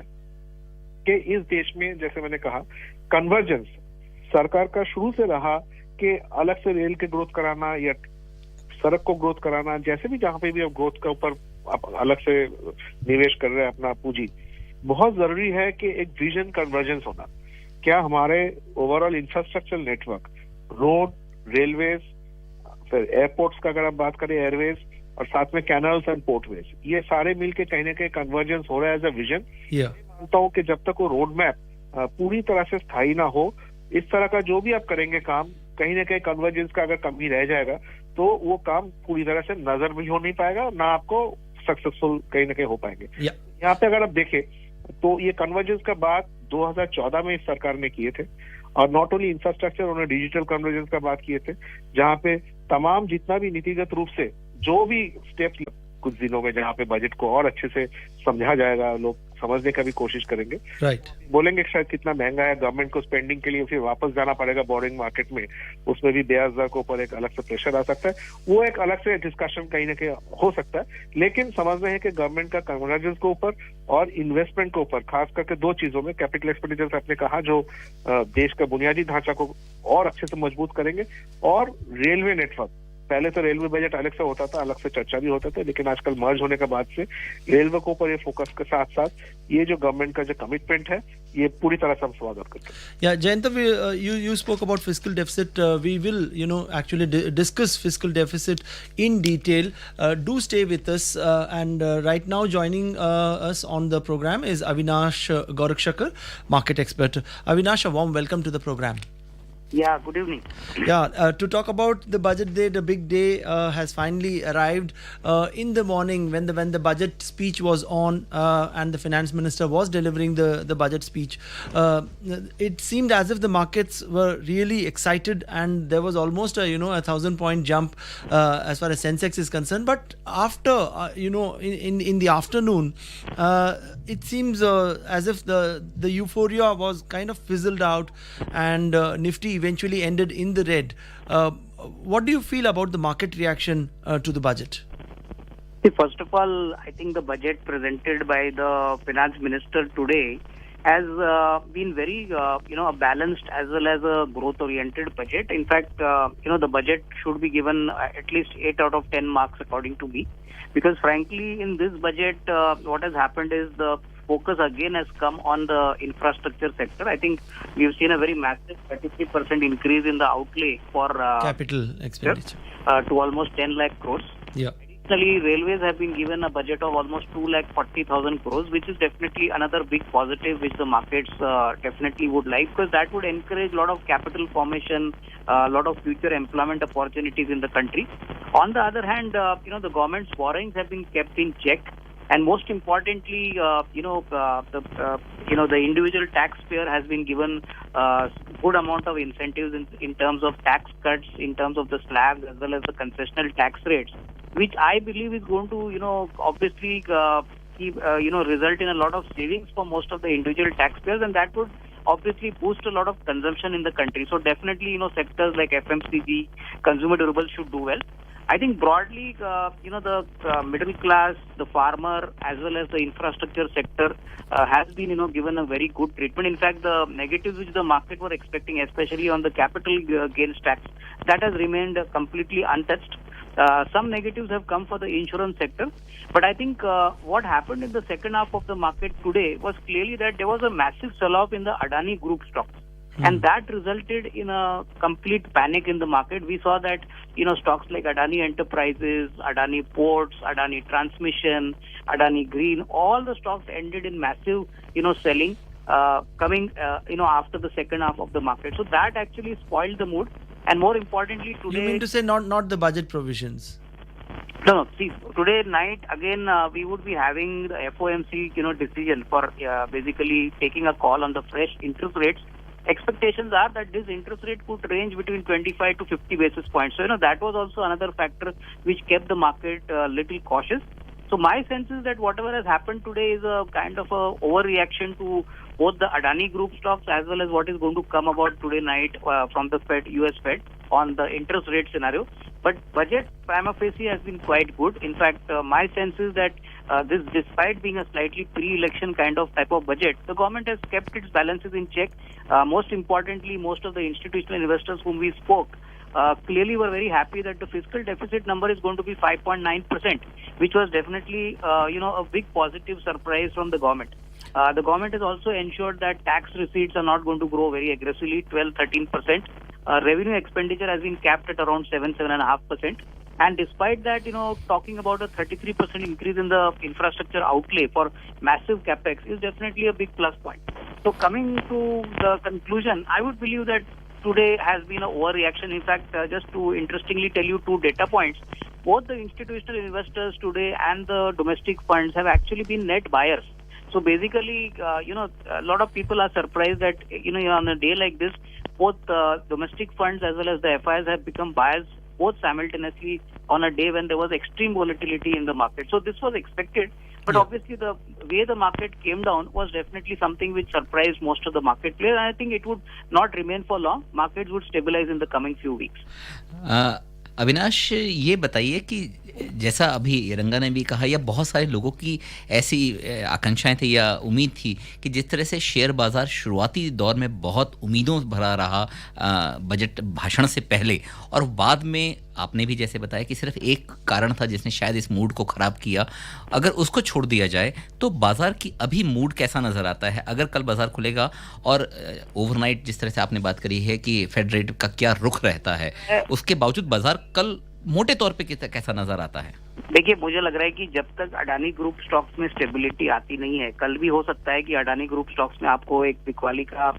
कि इस देश में जैसे मैंने कहा कन्वर्जेंस सरकार का शुरू से रहा कि अलग से रेल के ग्रोथ कराना या सड़क को ग्रोथ कराना, जैसे भी जहाँ पे भी आप ग्रोथ के ऊपर अलग से निवेश कर रहे हैं अपना पूंजी, बहुत जरूरी है कि एक विजन कन्वर्जेंस होना। क्या हमारे overall infrastructure network, road, railways, फिर एयरपोर्ट्स का अगर आप बात करें, एयरवेज और साथ में कैनल्स एंड पोर्टवेज, ये सारे मिलके कहीं ना कहीं कन्वर्जेंस हो रहा है एज अ विजन। मानता हूँ कि जब तक वो रोड मैप पूरी तरह से स्थायी ना हो, इस तरह का जो भी आप करेंगे काम, कहीं ना कहीं कन्वर्जेंस का अगर कमी रह जाएगा तो वो काम पूरी तरह से नजर भी हो नहीं पाएगा, ना आपको सक्सेसफुल कहीं ना कहीं हो पाएंगे। यहाँ पे अगर आप देखें तो ये कन्वर्जेंस का बात 2014 में इस सरकार ने किए थे और नॉट ओनली इंफ्रास्ट्रक्चर, उन्होंने डिजिटल कन्वर्जेंस का बात किए थे, जहाँ पे तमाम जितना भी नीतिगत रूप से जो भी स्टेप्स कुछ दिनों में जहाँ पे बजट को और अच्छे से समझा जाएगा, लोग समझने का भी कोशिश करेंगे। बोलेंगे शायद कितना महंगा है, गवर्नमेंट को स्पेंडिंग के लिए फिर वापस जाना पड़ेगा बोरिंग मार्केट में, उसमें भी ब्याज दर के ऊपर एक अलग से प्रेशर आ सकता है, वो एक अलग से डिस्कशन कहीं ना कहीं हो सकता है। लेकिन समझना है कि गवर्नमेंट का कन्वर्जेंस के ऊपर और इन्वेस्टमेंट के ऊपर, खास करके 2 चीजों में, कैपिटल एक्सपेंडिचर आपने कहा जो देश का बुनियादी ढांचा को और अच्छे से मजबूत करेंगे, और रेलवे नेटवर्क। पहले तो रेलवे बजट अलग से होता था, अलग से चर्चा भी होता था, लेकिन आजकल मर्ज होने के बाद से रेलवे के ऊपर ये फोकस के साथ साथ ये जो गवर्नमेंट का जो कमिटमेंट है, ये पूरी तरह से हम स्वागत करते हैं। Yeah, Jayanta, you spoke about fiscal deficit. We will, actually discuss fiscal deficit in detail. Do stay with us. And right now joining us on the program is Avinash Gorakshakar, market expert. Avinash, a warm welcome to the program. Yeah, good evening. Yeah, to talk about the budget day, the big day has finally arrived in the morning when the budget speech was on and the finance minister was delivering the budget speech. It seemed as if the markets were really excited and there was almost a 1,000-point jump as far as Sensex is concerned. But after in the afternoon, it seems as if the euphoria was kind of fizzled out and Nifty eventually ended in the red. What do you feel about the market reaction to the budget? See, first of all, I think the budget presented by the finance minister today has been very, a balanced as well as a growth-oriented budget. In fact, the budget should be given at least 8 out of 10 marks according to me. Because frankly, in this budget, what has happened is the focus again has come on the infrastructure sector. I think we've seen a very massive 33% increase in the outlay for capital expenditure to almost 10 lakh crores. Yeah. Additionally, railways have been given a budget of almost 2,40,000 crores, which is definitely another big positive which the markets definitely would like, because that would encourage a lot of capital formation, a lot of future employment opportunities in the country. On the other hand, the government's borrowings have been kept in check. And most importantly, the individual taxpayer has been given good amount of incentives in terms of tax cuts, in terms of the slabs as well as the concessional tax rates, which I believe is going to, obviously result in a lot of savings for most of the individual taxpayers, and that would obviously boost a lot of consumption in the country. So definitely, sectors like FMCG, consumer durables should do well. I think broadly, the middle class, the farmer, as well as the infrastructure sector has been, given a very good treatment. In fact, the negatives which the market were expecting, especially on the capital gains tax, that has remained completely untouched. Some negatives have come for the insurance sector. But I think what happened in the second half of the market today was clearly that there was a massive sell-off in the Adani Group stocks. And that resulted in a complete panic in the market. We saw that, stocks like Adani Enterprises, Adani Ports, Adani Transmission, Adani Green, all the stocks ended in massive, selling coming, after the second half of the market. So that actually spoiled the mood. And more importantly, today... You mean to say not the budget provisions? No. See, today night, again, we would be having the FOMC, decision for basically taking a call on the fresh interest rates. Expectations are that this interest rate could range between 25 to 50 basis points. So, that was also another factor which kept the market a little cautious. So, my sense is that whatever has happened today is a kind of a overreaction to both the Adani Group stocks as well as what is going to come about today night from the Fed, US Fed, on the interest rate scenario. But budget prima facie has been quite good. In fact, my sense is that this, despite being a slightly pre-election kind of type of budget, the government has kept its balances in check. Most importantly, most of the institutional investors whom we spoke clearly were very happy that the fiscal deficit number is going to be 5.9%, which was definitely, a big positive surprise from the government. The government has also ensured that tax receipts are not going to grow very aggressively, 12-13%. Revenue expenditure has been capped at around 7-7.5%. And despite that, talking about a 33% increase in the infrastructure outlay for massive capex is definitely a big plus point. So coming to the conclusion, I would believe that today has been an overreaction. In fact, just to interestingly tell you 2 data points, both the institutional investors today and the domestic funds have actually been net buyers. So basically, a lot of people are surprised that, on a day like this, both domestic funds as well as the FIs have become buyers both simultaneously on a day when there was extreme volatility in the market. So this was expected, but obviously the way the market came down was definitely something which surprised most of the market players. And I think it would not remain for long. Markets would stabilize in the coming few weeks. Avinash, ये बताइए कि जैसा अभी रंगा ने भी कहा या बहुत सारे लोगों की ऐसी आकांक्षाएं थी या उम्मीद थी कि जिस तरह से शेयर बाजार शुरुआती दौर में बहुत उम्मीदों भरा रहा बजट भाषण से पहले, और बाद में आपने भी जैसे बताया कि सिर्फ एक कारण था जिसने शायद इस मूड को खराब किया, अगर उसको छोड़ दिया जाए तो बाजार की अभी मूड कैसा नजर आता है? अगर कल बाजार खुलेगा और ओवरनाइट जिस तरह से आपने बात करी है कि फेड रेट का क्या रुख रहता है, उसके बावजूद बाजार कल मोटे तौर पे कैसा नजर आता है? देखिए, मुझे लग रहा है कि जब तक अडानी ग्रुप स्टॉक्स में स्टेबिलिटी आती नहीं है, कल भी हो सकता है कि अडानी ग्रुप स्टॉक्स में आपको एक बिकवाली का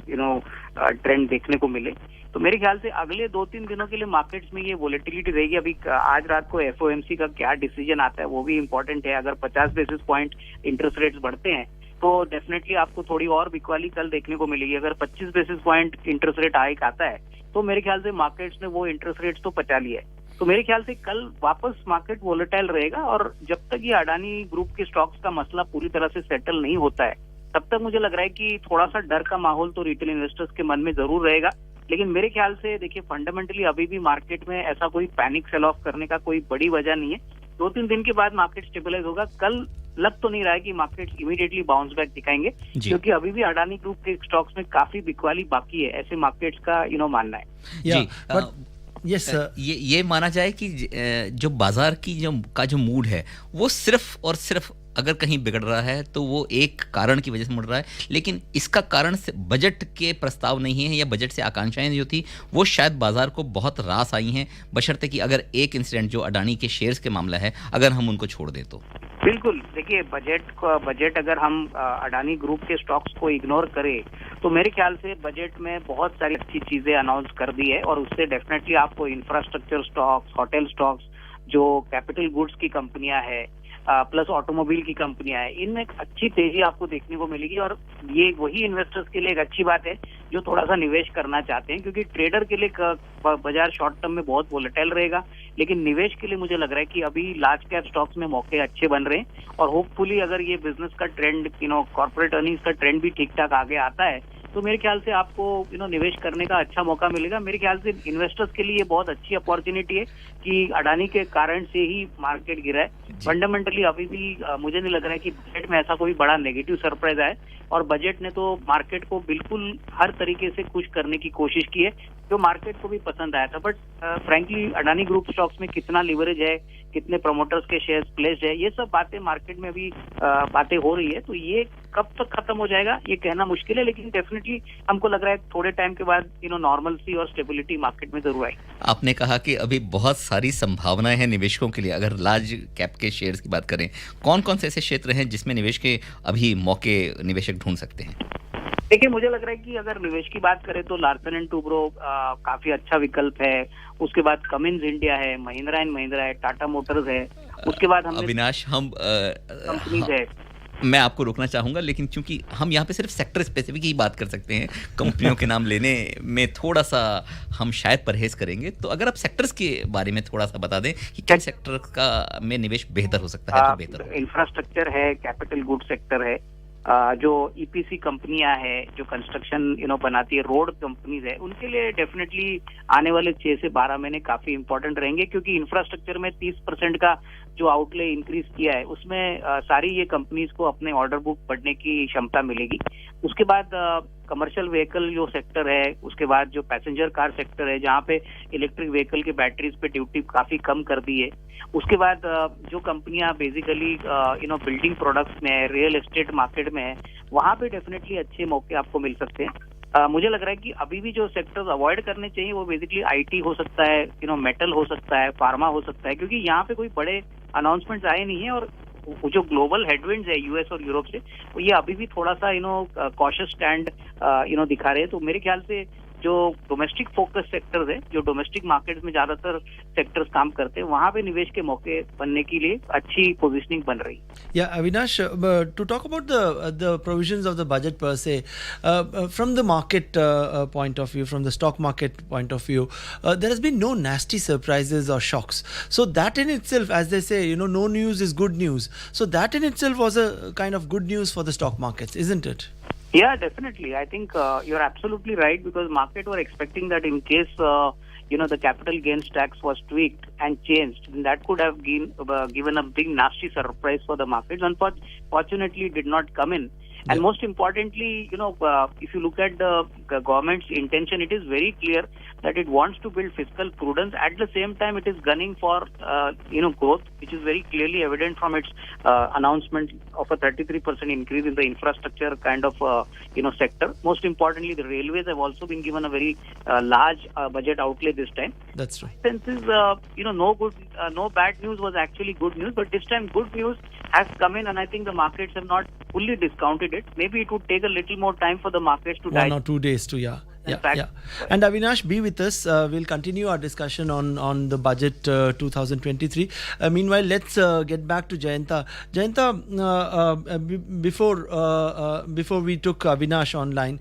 ट्रेंड देखने को मिले, तो मेरे ख्याल से अगले 2-3 दिनों के लिए मार्केट्स में ये वोलेटिलिटी रहेगी। अभी आज रात को FOMC का क्या डिसीजन आता है वो भी इम्पोर्टेंट है। अगर 50 बेसिस पॉइंट इंटरेस्ट रेट्स बढ़ते हैं तो डेफिनेटली आपको थोड़ी और बिकवाली कल देखने को मिलेगी। अगर 25 basis point interest rate hike आता है तो मेरे ख्याल से मार्केट्स ने वो इंटरेस्ट रेट्स तो पचा लिया है। तो मेरे ख्याल से कल वापस मार्केट वोलेटाइल रहेगा और जब तक ये अडानी ग्रुप के स्टॉक्स का मसला पूरी तरह से सेटल नहीं होता है तब तक मुझे लग रहा है कि थोड़ा सा डर का माहौल तो रिटेल इन्वेस्टर्स के मन में जरूर रहेगा। लेकिन मेरे ख्याल से देखिए फंडामेंटली अभी भी मार्केट में ऐसा कोई पैनिक सेल ऑफ करने का कोई बड़ी वजह नहीं है। 2-3 दिन के बाद मार्केट स्टेबलाइज होगा। कल लग तो नहीं रहा है कि मार्केट इमीडिएटली बाउंस बैक दिखाएंगे क्योंकि अभी भी अडानी ग्रुप के स्टॉक्स में काफी बिकवाली बाकी है, ऐसे मार्केट्स का मानना है। जी यस ये माना जाए कि जो बाजार की जो मूड है वो सिर्फ और सिर्फ अगर कहीं बिगड़ रहा है तो वो एक कारण की वजह से मुड़ रहा है, लेकिन इसका कारण से बजट के प्रस्ताव नहीं है या बजट से आकांक्षाएं जो थी वो शायद बाजार को बहुत रास आई हैं, बशर्ते कि अगर एक इंसिडेंट जो अडानी के शेयर्स के मामला है अगर हम उनको छोड़ दें तो। बिल्कुल, देखिए बजट अगर हम अडानी ग्रुप के स्टॉक्स को इग्नोर करें तो मेरे ख्याल से बजट में बहुत सारी अच्छी चीजें अनाउंस कर दी है और उससे डेफिनेटली आपको इंफ्रास्ट्रक्चर स्टॉक्स, होटल स्टॉक्स, जो कैपिटल गुड्स की कंपनियां है प्लस ऑटोमोबाइल की कंपनियां है, इनमें एक अच्छी तेजी आपको देखने को मिलेगी और ये वही इन्वेस्टर्स के लिए एक अच्छी बात है जो थोड़ा सा निवेश करना चाहते हैं, क्योंकि ट्रेडर के लिए बाजार शॉर्ट टर्म में बहुत वोलेटाइल रहेगा, लेकिन निवेश के लिए मुझे लग रहा है कि अभी लार्ज कैप स्टॉक्स में मौके अच्छे बन रहे हैं और होपफुली अगर ये बिजनेस का ट्रेंड कॉर्पोरेट अर्निंग्स का ट्रेंड भी ठीक ठाक आगे आता है तो मेरे ख्याल से आपको निवेश करने का अच्छा मौका मिलेगा। मेरे ख्याल से इन्वेस्टर्स के लिए ये बहुत अच्छी अपॉर्चुनिटी है कि अडानी के कारण से ही मार्केट गिरा है। फंडामेंटली अभी भी मुझे नहीं लग रहा है कि बजट में ऐसा कोई बड़ा नेगेटिव सरप्राइज आए और बजट ने तो मार्केट को बिल्कुल हर तरीके से खुश करने की कोशिश की है जो मार्केट को भी पसंद आया था। But frankly Adani group stocks में कितना लीवरेज है, कितने प्रमोटर्स के शेयर्स प्लेस्ड है, ये सब बातें मार्केट में अभी बातें हो रही है। तो ये कब तक खत्म हो जाएगा ये कहना मुश्किल है, लेकिन डेफिनेटली हमको लग रहा है थोड़े टाइम के बाद नॉर्मलसी और स्टेबिलिटी मार्केट में जरूर आएगी। आपने कहा कि अभी बहुत सारी संभावनाएं हैं निवेशकों के लिए। अगर लार्ज कैप के शेयर्स की बात करें, कौन कौन से ऐसे क्षेत्र हैं जिसमें निवेश के अभी मौके निवेशक ढूंढ सकते हैं? देखिए, मुझे लग रहा है कि अगर निवेश की बात करें तो लार्सन एंड टुब्रो काफी अच्छा विकल्प है। उसके बाद कमिंस इंडिया है, महिंद्रा एंड महिंद्रा है, टाटा मोटर्स है। उसके बाद हम अविनाश कंपनीज है। मैं आपको रोकना चाहूंगा, लेकिन क्योंकि हम यहाँ पे सिर्फ सेक्टर स्पेसिफिक ही बात कर सकते हैं, कंपनियों के नाम लेने में थोड़ा सा हम शायद परहेज करेंगे। तो अगर आप सेक्टर्स के बारे में थोड़ा सा बता दें कि किन सेक्टर का में निवेश बेहतर हो सकता है तो बेहतर हो। इंफ्रास्ट्रक्चर है, कैपिटल गुड सेक्टर है, जो ईपीसी कंपनियां है, जो कंस्ट्रक्शन बनाती है, रोड कंपनीज है, उनके लिए डेफिनेटली आने वाले 6 से 12 महीने काफी इंपॉर्टेंट रहेंगे, क्योंकि इंफ्रास्ट्रक्चर में 30% का जो आउटले इंक्रीज किया है उसमें सारी ये कंपनीज को अपने ऑर्डर बुक बढ़ने की क्षमता मिलेगी। उसके बाद कमर्शियल व्हीकल जो सेक्टर है, उसके बाद जो पैसेंजर कार सेक्टर है जहाँ पे इलेक्ट्रिक व्हीकल के बैटरीज पे ड्यूटी काफी कम कर दी है। उसके बाद जो कंपनियां बेसिकली बिल्डिंग प्रोडक्ट्स में, रियल एस्टेट मार्केट में है, वहां पे डेफिनेटली अच्छे मौके आपको मिल सकते हैं। मुझे लग रहा है कि अभी भी जो सेक्टर्स अवॉइड करने चाहिए वो बेसिकली आईटी हो सकता है, मेटल हो सकता है, फार्मा हो सकता है, क्योंकि यहाँ पे कोई बड़े अनाउंसमेंट्स आए नहीं है और जो ग्लोबल हेडविंड्स है यूएस और यूरोप से, वो ये अभी भी थोड़ा सा कॉशियस स्टैंड दिखा रहे हैं। तो मेरे ख्याल से जो डोमेस्टिक फोकस सेक्टर्स है, जो डोमेस्टिक मार्केट्स में ज्यादातर सेक्टर्स काम करते हैं, वहां पे निवेश के मौके बनने के लिए अच्छी पोजीशनिंग बन रही है। Yeah, Avinash, to talk about the provisions of the budget per se, from the market point of view, from the stock market point of view, there has been no nasty surprises or shocks. So that in itself, as they say, no news is good news. So that in itself was a kind of good news for the stock markets, isn't it? Yeah, definitely. I think you're absolutely right, because market were expecting that in case the capital gains tax was tweaked and changed, then that could have given a big nasty surprise for the markets. Unfortunately, it did not come in. And most importantly, if you look at the government's intention, it is very clear that it wants to build fiscal prudence. At the same time, it is gunning for, growth, which is very clearly evident from its announcement of a 33% increase in the infrastructure kind of, sector. Most importantly, the railways have also been given a very large budget outlay this time. That's right. Since no bad news was actually good news, but this time good news has come in, and I think the markets have not fully discounted it. Maybe it would take a little more time for the markets to digest. 1 or 2 days to, In fact, And Avinash, be with us. We'll continue our discussion on the budget 2023. Meanwhile, let's get back to Jayanta. Jayanta, before we took Avinash online,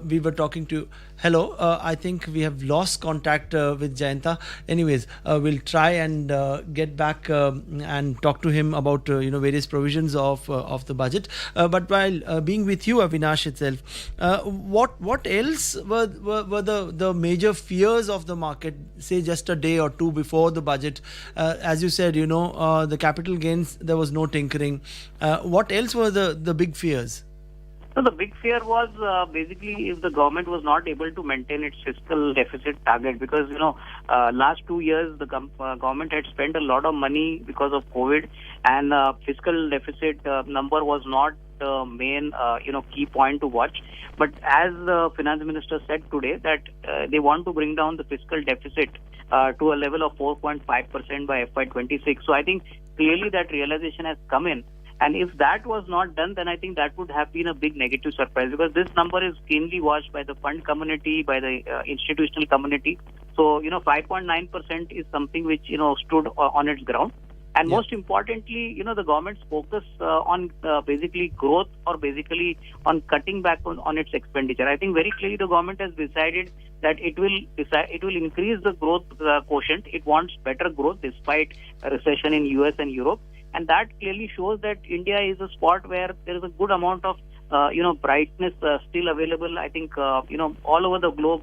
we were talking to. Hello, I think we have lost contact with Jayanta. Anyways, we'll try and get back and talk to him about various provisions of the budget. But while being with you, Avinash itself, what else were the major fears of the market, say just a day or two before the budget? As you said, the capital gains, there was no tinkering. What else were the big fears? So the big fear was basically if the government was not able to maintain its fiscal deficit target, because last 2 years the government had spent a lot of money because of COVID, and fiscal deficit number was not the main key point to watch. But as the finance minister said today that they want to bring down the fiscal deficit to a level of 4.5% by FY26. So I think clearly that realization has come in. And if that was not done, then I think that would have been a big negative surprise, because this number is keenly watched by the fund community, by the institutional community. So, 5.9% is something which, stood on its ground. And most importantly, the government's focus on basically growth, or basically on cutting back on its expenditure. I think very clearly the government has decided that it will increase the growth quotient. It wants better growth despite a recession in US and Europe. And that clearly shows that India is a spot where there is a good amount of, brightness still available. I think, all over the globe,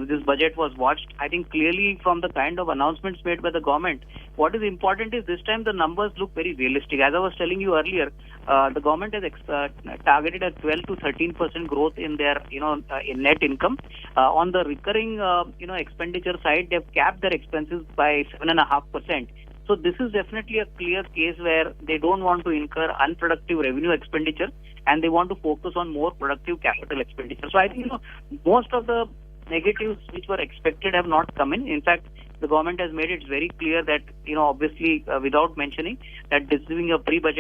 this budget was watched. I think clearly from the kind of announcements made by the government, what is important is this time the numbers look very realistic. As I was telling you earlier, the government has targeted a 12 to 13% growth in their, in net income. On the recurring, expenditure side, they've capped their expenses by 7.5%. So this is definitely a clear case where they don't want to incur unproductive revenue expenditure, and they want to focus on more productive capital expenditure. So I think, most of the negatives which were expected have not come in. In fact, the government has made it very clear that, obviously, without mentioning that this being a pre-election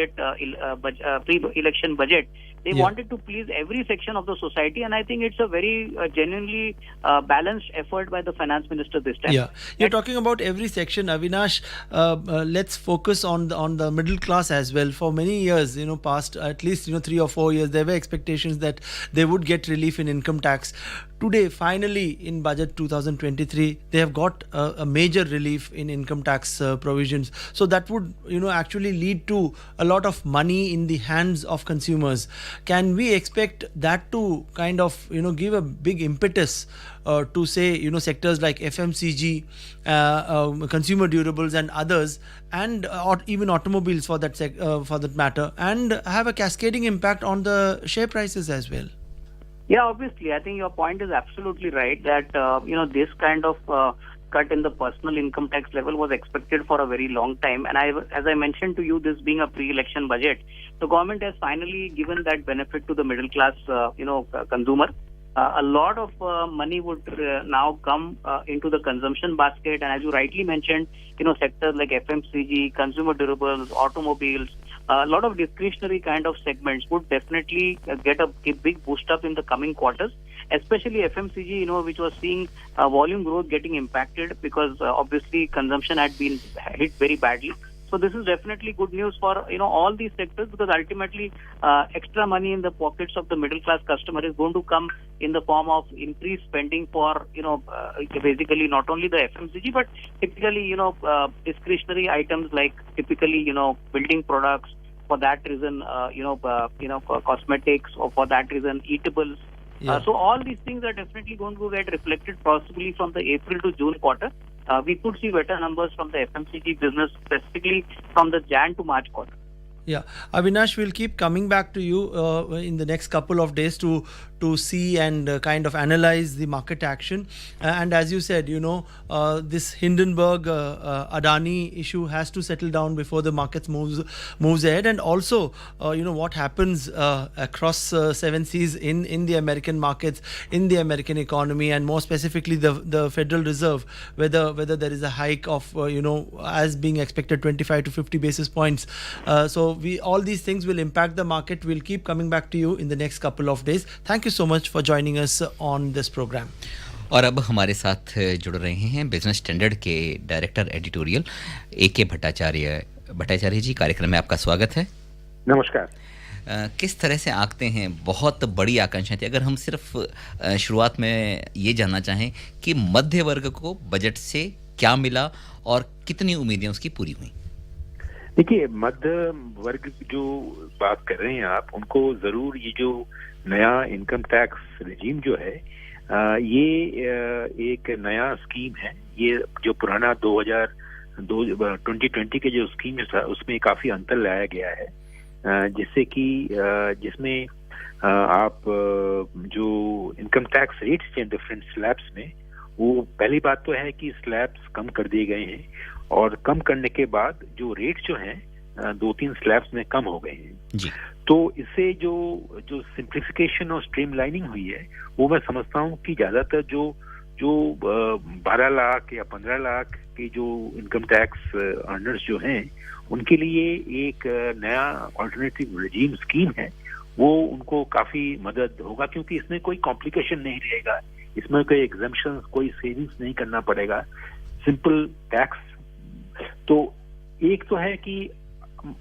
budget, they wanted to please every section of the society, and I think it's a very genuinely balanced effort by the finance minister this time. Yeah, you're talking about every section, Avinash. Let's focus on the middle class as well. For many years, past at least 3 or 4 years, there were expectations that they would get relief in income tax. Today, finally, in budget 2023, they have got a major relief in income tax provisions. So that would, actually lead to a lot of money in the hands of consumers. Can we expect that to kind of, give a big impetus to say, sectors like FMCG, consumer durables and others, and even automobiles for that matter, and have a cascading impact on the share prices as well? Yeah, obviously. I think your point is absolutely right that, this kind of cut in the personal income tax level was expected for a very long time. And as I mentioned to you, this being a pre-election budget, the government has finally given that benefit to the middle class, consumer. A lot of money would now come into the consumption basket. And as you rightly mentioned, sectors like FMCG, consumer durables, automobiles, a lot of discretionary kind of segments would definitely get a big boost up in the coming quarters, especially FMCG, which was seeing volume growth getting impacted because obviously consumption had been hit very badly. So this is definitely good news for, all these sectors, because ultimately extra money in the pockets of the middle class customer is going to come in the form of increased spending for, basically not only the FMCG, but typically, discretionary items like typically, building products, for that reason, cosmetics, or for that reason, eatables. Yeah. So all these things are definitely going to get reflected possibly from the April to June quarter. We could see better numbers from the FMCG business, specifically from the Jan to March quarter. Yeah, Avinash, we'll keep coming back to you in the next couple of days to see and kind of analyze the market action. And as you said, this Hindenburg Adani issue has to settle down before the markets moves ahead. And also, what happens across 7 seas in the American markets, in the American economy, and more specifically the Federal Reserve, whether there is a hike of, as being expected, 25 to 50 basis points. So all these things will impact the market. We'll keep coming back to you in the next couple of days. Thank you you so much for joining us on this program. और अब हमारे साथ जुड़ रहे हैं business standard के director editorial AK Bhattacharya जी, कार्यक्रम में आपका स्वागत है। नमस्कार। किस तरह से आंकते हैं, बहुत बड़ी आकांक्षा थी, अगर हम सिर्फ शुरुआत में ये जानना चाहें कि मध्य वर्ग को बजट से क्या मिला और कितनी उम्मीदें उसकी पूरी हुई? देखिए, मध्य वर्ग जो बात कर रहे हैं आप, उनको जरूर ये जो नया इनकम टैक्स रिजीम जो है, ये एक नया स्कीम है। ये जो पुराना 2020 के जो स्कीम था उसमें काफी अंतर लाया गया है, जिससे कि जिसमें आप जो इनकम टैक्स रेट्स थे डिफरेंट स्लैब्स में, वो पहली बात तो है कि स्लैब्स कम कर दिए गए हैं और कम करने के बाद जो रेट्स जो हैं 2-3 स्लैब्स में कम हो गए हैं जी। तो इससे जो सिंप्लीफिकेशन और स्ट्रीमलाइनिंग हुई है, वो मैं समझता हूँ कि ज्यादातर जो 12 लाख या 15 लाख के जो इनकम टैक्स अर्नर्स जो हैं, उनके लिए एक नया अल्टरनेटिव रिजीम स्कीम है, वो उनको काफी मदद होगा, क्योंकि इसमें कोई कॉम्प्लिकेशन नहीं रहेगा, इसमें कोई एग्जम्पशन, कोई सेविंग्स नहीं करना पड़ेगा, सिंपल टैक्स। तो एक तो है कि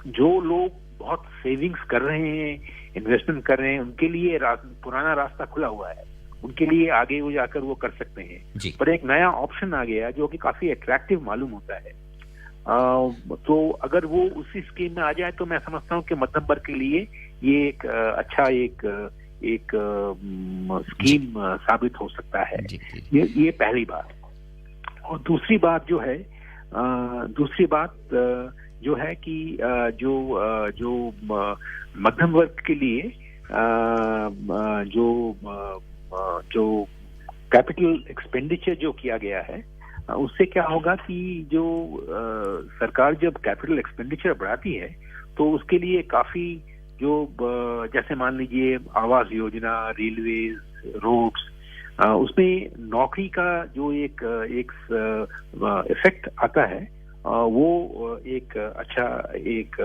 जो लोग बहुत सेविंग्स कर रहे हैं, इन्वेस्टमेंट कर रहे हैं, उनके लिए पुराना रास्ता खुला हुआ है, उनके लिए आगे वो जाकर वो कर सकते हैं। पर एक नया ऑप्शन आ गया जो कि काफी अट्रैक्टिव मालूम होता है। तो अगर वो उसी स्कीम में आ जाए तो मैं समझता हूँ कि मध्यम वर्ग के लिए ये एक अच्छा एक स्कीम साबित हो सकता है। ये पहली बात। और दूसरी बात जो है कि जो मध्यम वर्ग के लिए जो कैपिटल एक्सपेंडिचर जो किया गया है, उससे क्या होगा कि जो सरकार जब कैपिटल एक्सपेंडिचर बढ़ाती है तो उसके लिए काफी जो जैसे मान लीजिए आवास योजना, रेलवेज, रोड्स, उसमें नौकरी का जो एक इफेक्ट आता है, वो एक अच्छा एक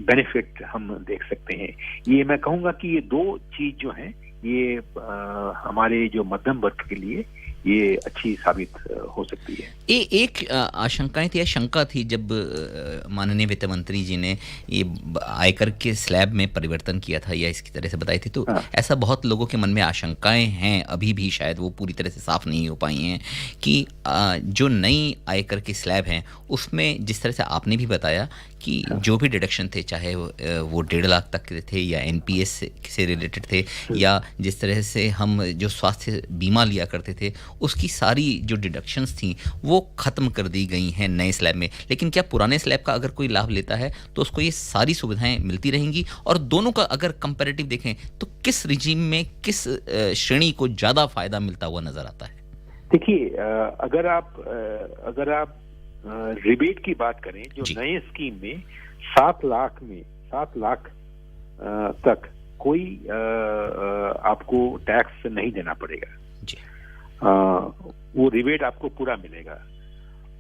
बेनिफिट हम देख सकते हैं। ये मैं कहूँगा कि ये दो चीज जो हैं, ये हमारे जो मध्यम वर्ग के लिए ये अच्छी साबित हो सकती है। एक आशंकाएं थी या शंका थी जब माननीय वित्त मंत्री जी ने ये आयकर के स्लैब में परिवर्तन किया था या इसकी तरह से बताई थी, तो ऐसा बहुत लोगों के मन में आशंकाएं हैं, अभी भी शायद वो पूरी तरह से साफ नहीं हो पाई हैं, कि जो नई आयकर के स्लैब हैं उसमें जिस तरह से आपने भी बताया कि जो भी डिडक्शन थे, चाहे वो 1.5 लाख तक के थे या NPS से रिलेटेड थे, या जिस तरह से हम जो स्वास्थ्य बीमा लिया करते थे, उसकी सारी जो डिडक्शंस थी वो खत्म कर दी गई हैं नए स्लैब में। लेकिन क्या पुराने स्लैब का अगर कोई लाभ लेता है तो उसको ये सारी सुविधाएं मिलती रहेंगी? और दोनों का अगर कंपैरेटिव देखें तो किस रिजीम में किस श्रेणी को ज्यादा फायदा मिलता हुआ नजर आता है? देखिए, अगर आप रिबेट की बात करें, जो नए स्कीम में 7 लाख तक कोई आपको टैक्स नहीं देना पड़ेगा जी। वो रिबेट आपको पूरा मिलेगा,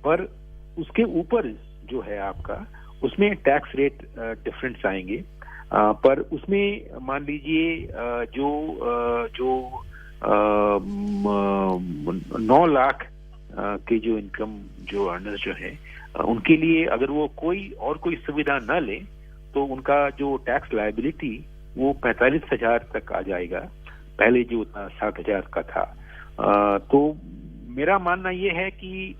पर उसके ऊपर जो है आपका, उसमें टैक्स रेट डिफरेंस आएंगे। पर उसमें मान लीजिए जो 9 लाख के जो इनकम जो अर्नर्स जो है, उनके लिए अगर वो कोई सुविधा न ले तो उनका जो टैक्स लायबिलिटी वो 45,000 तक आ जाएगा, पहले जो 60,000 का था। तो मेरा मानना ये है कि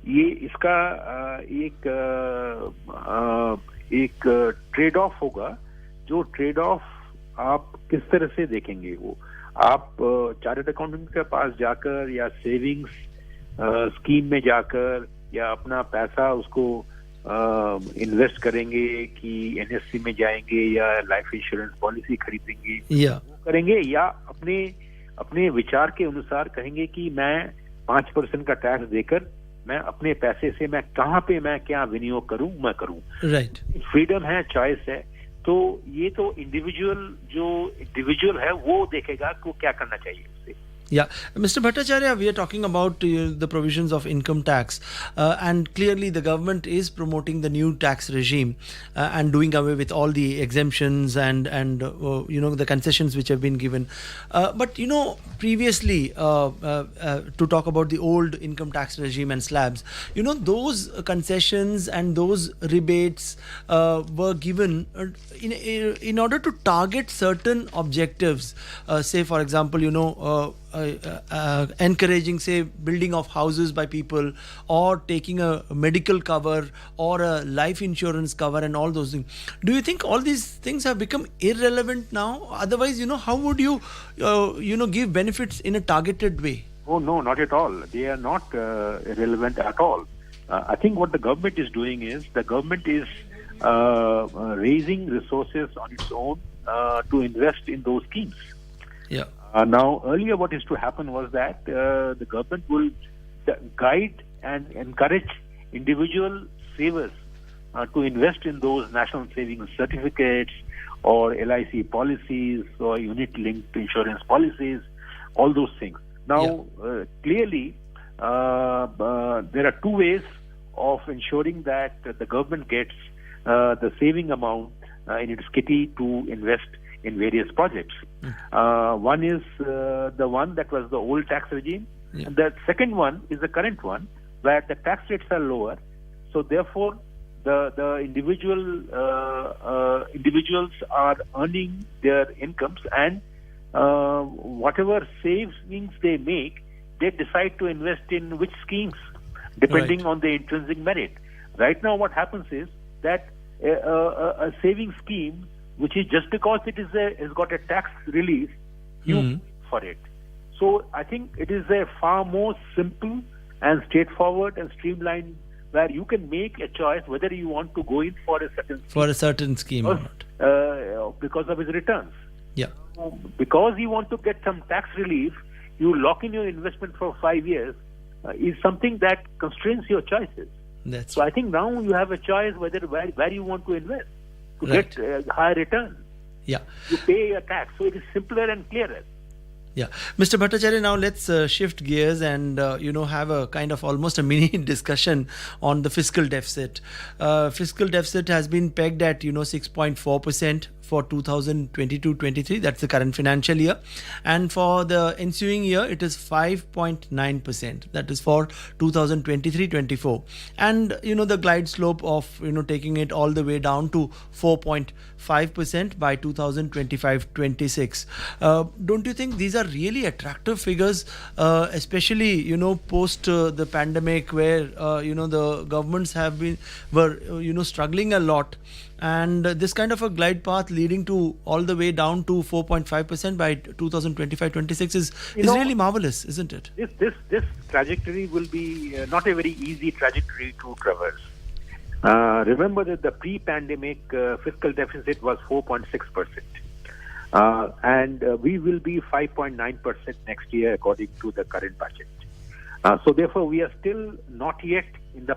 ये इसका एक ट्रेड ऑफ होगा, जो ट्रेड ऑफ आप किस तरह से देखेंगे। वो आप चार्टर्ड अकाउंटेंट के पास जाकर या सेविंग्स स्कीम में जाकर या अपना पैसा उसको इन्वेस्ट करेंगे कि NSC में जाएंगे या लाइफ इंश्योरेंस पॉलिसी खरीदेंगे, वो करेंगे, या अपने विचार के अनुसार कहेंगे कि मैं 5% का टैक्स देकर मैं अपने पैसे से मैं कहाँ पे मैं क्या विनियोग करूं, मैं करूं। राइट, फ्रीडम है, चॉइस है। तो ये तो इंडिविजुअल है वो देखेगा कि वो क्या करना चाहिए उससे। Yeah, Mr. Bhattacharya, we are talking about the provisions of income tax, and clearly the government is promoting the new tax regime and doing away with all the exemptions and the concessions which have been given. But previously, to talk about the old income tax regime and slabs, those concessions and those rebates were given in order to target certain objectives. Say, for example, encouraging, say, building of houses by people, or taking a medical cover or a life insurance cover and all those things. Do you think all these things have become irrelevant now? Otherwise, how would you give benefits in a targeted way? Oh, no, not at all. They are not irrelevant at all. I think what the government is doing is the government is raising resources on its own to invest in those schemes. Yeah. Now, earlier what used to happen was that the government will guide and encourage individual savers to invest in those national savings certificates or LIC policies or unit-linked insurance policies, all those things. Now, clearly, there are two ways of ensuring that the government gets the saving amount in its kitty to invest in various projects. One is the one that was the old tax regime. Yeah. And the second one is the current one, where the tax rates are lower. So therefore, the individuals are earning their incomes, and whatever savings they make, they decide to invest in which schemes, depending on the intrinsic merit. Right now, what happens is that a saving scheme, which is just because it is has got a tax relief, you pay for it. So I think it is a far more simple and straightforward and streamlined, where you can make a choice whether you want to go in for a certain scheme or not, because of its returns. Yeah. Because you want to get some tax relief, you lock in your investment for 5 years, is something that constrains your choices. So I think now you have a choice whether where you want to invest to get higher return. Yeah. You pay your tax, so it is simpler and clearer. Yeah, Mr. Bhattacharya, now let's shift gears and have a kind of almost a mini discussion on the fiscal deficit. Fiscal deficit has been pegged at 6.4% for 2022-23. That's the current financial year, and for the ensuing year it is 5.9%. That is for 2023-24, and the glide slope of taking it all the way down to 4.5% by 2025-26. Don't you think these are really attractive figures, especially post the pandemic, where the governments were struggling a lot, and this kind of a glide path leading to all the way down to 4.5% by 2025-26 is really marvelous, isn't it? This trajectory will be not a very easy trajectory to traverse. Remember that the pre-pandemic fiscal deficit was 4.6%, and we will be 5.9% next year according to the current budget. So therefore, we are still not yet in the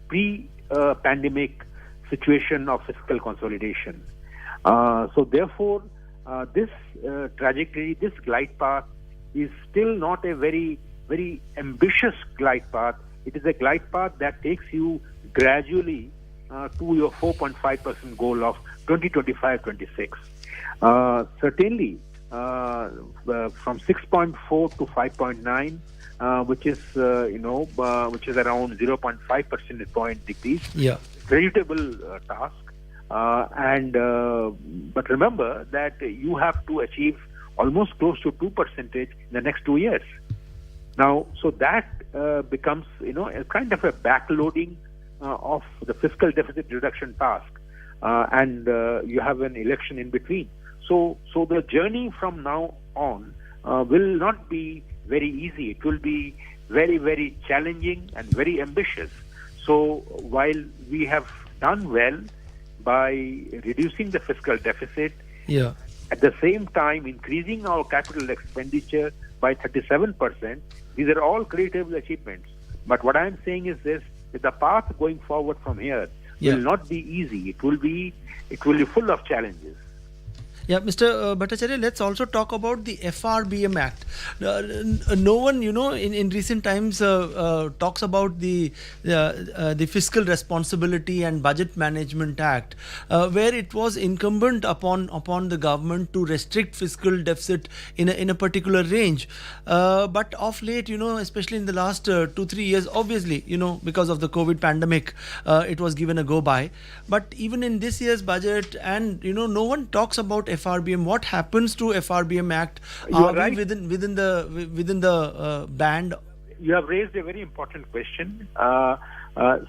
pre-pandemic situation of fiscal consolidation. So therefore, this trajectory, this glide path is still not a very, very ambitious glide path. It is a glide path that takes you gradually to your 4.5% goal of 2025-26. Certainly, from 6.4 to 5.9, which is which is around 0.5 percentage point decrease. Yeah. Creditable task, but remember that you have to achieve almost close to 2% in the next 2 years. Now, so that becomes a kind of a backloading of the fiscal deficit reduction task, and you have an election in between. So the journey from now on will not be very easy. It will be very, very challenging and very ambitious. So while we have done well by reducing the fiscal deficit, at the same time increasing our capital expenditure by 37%, these are all creditable achievements. But what I am saying is this: that the path going forward from here will not be easy. It will be full of challenges. Yeah, Mr. Bhattacharya, let's also talk about the FRBM Act. No one, in recent times talks about the Fiscal Responsibility and Budget Management Act, where it was incumbent upon the government to restrict fiscal deficit in a particular range. But of late, especially in the last 2-3 years, obviously, because of the COVID pandemic, it was given a go by. But even in this year's budget, and no one talks about FRBM. What happens to FRBM Act? Are we within the band? You have raised a very important question.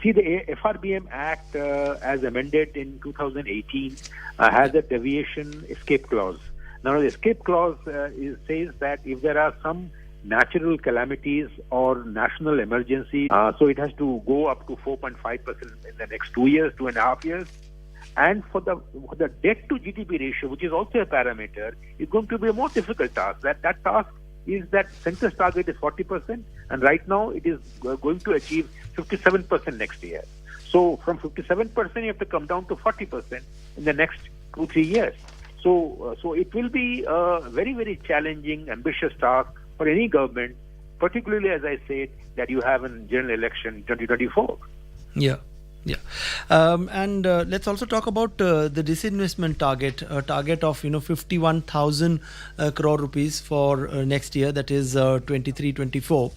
See, the FRBM Act, as amended in 2018, has a deviation escape clause. Now, the escape clause says that if there are some natural calamities or national emergency, so it has to go up to 4.5% in the next 2.5 years. And for the debt to GDP ratio, which is also a parameter, is going to be a more difficult task. That task is that Centre's target is 40%, and right now it is going to achieve 57% next year. So from 57%, you have to come down to 40% in the next 2-3 years. So it will be a very, very challenging, ambitious task for any government, particularly, as I said, that you have in general election 2024. Yeah. And let's also talk about the disinvestment target, a target of 51,000 crore rupees for next year, that is 23-24.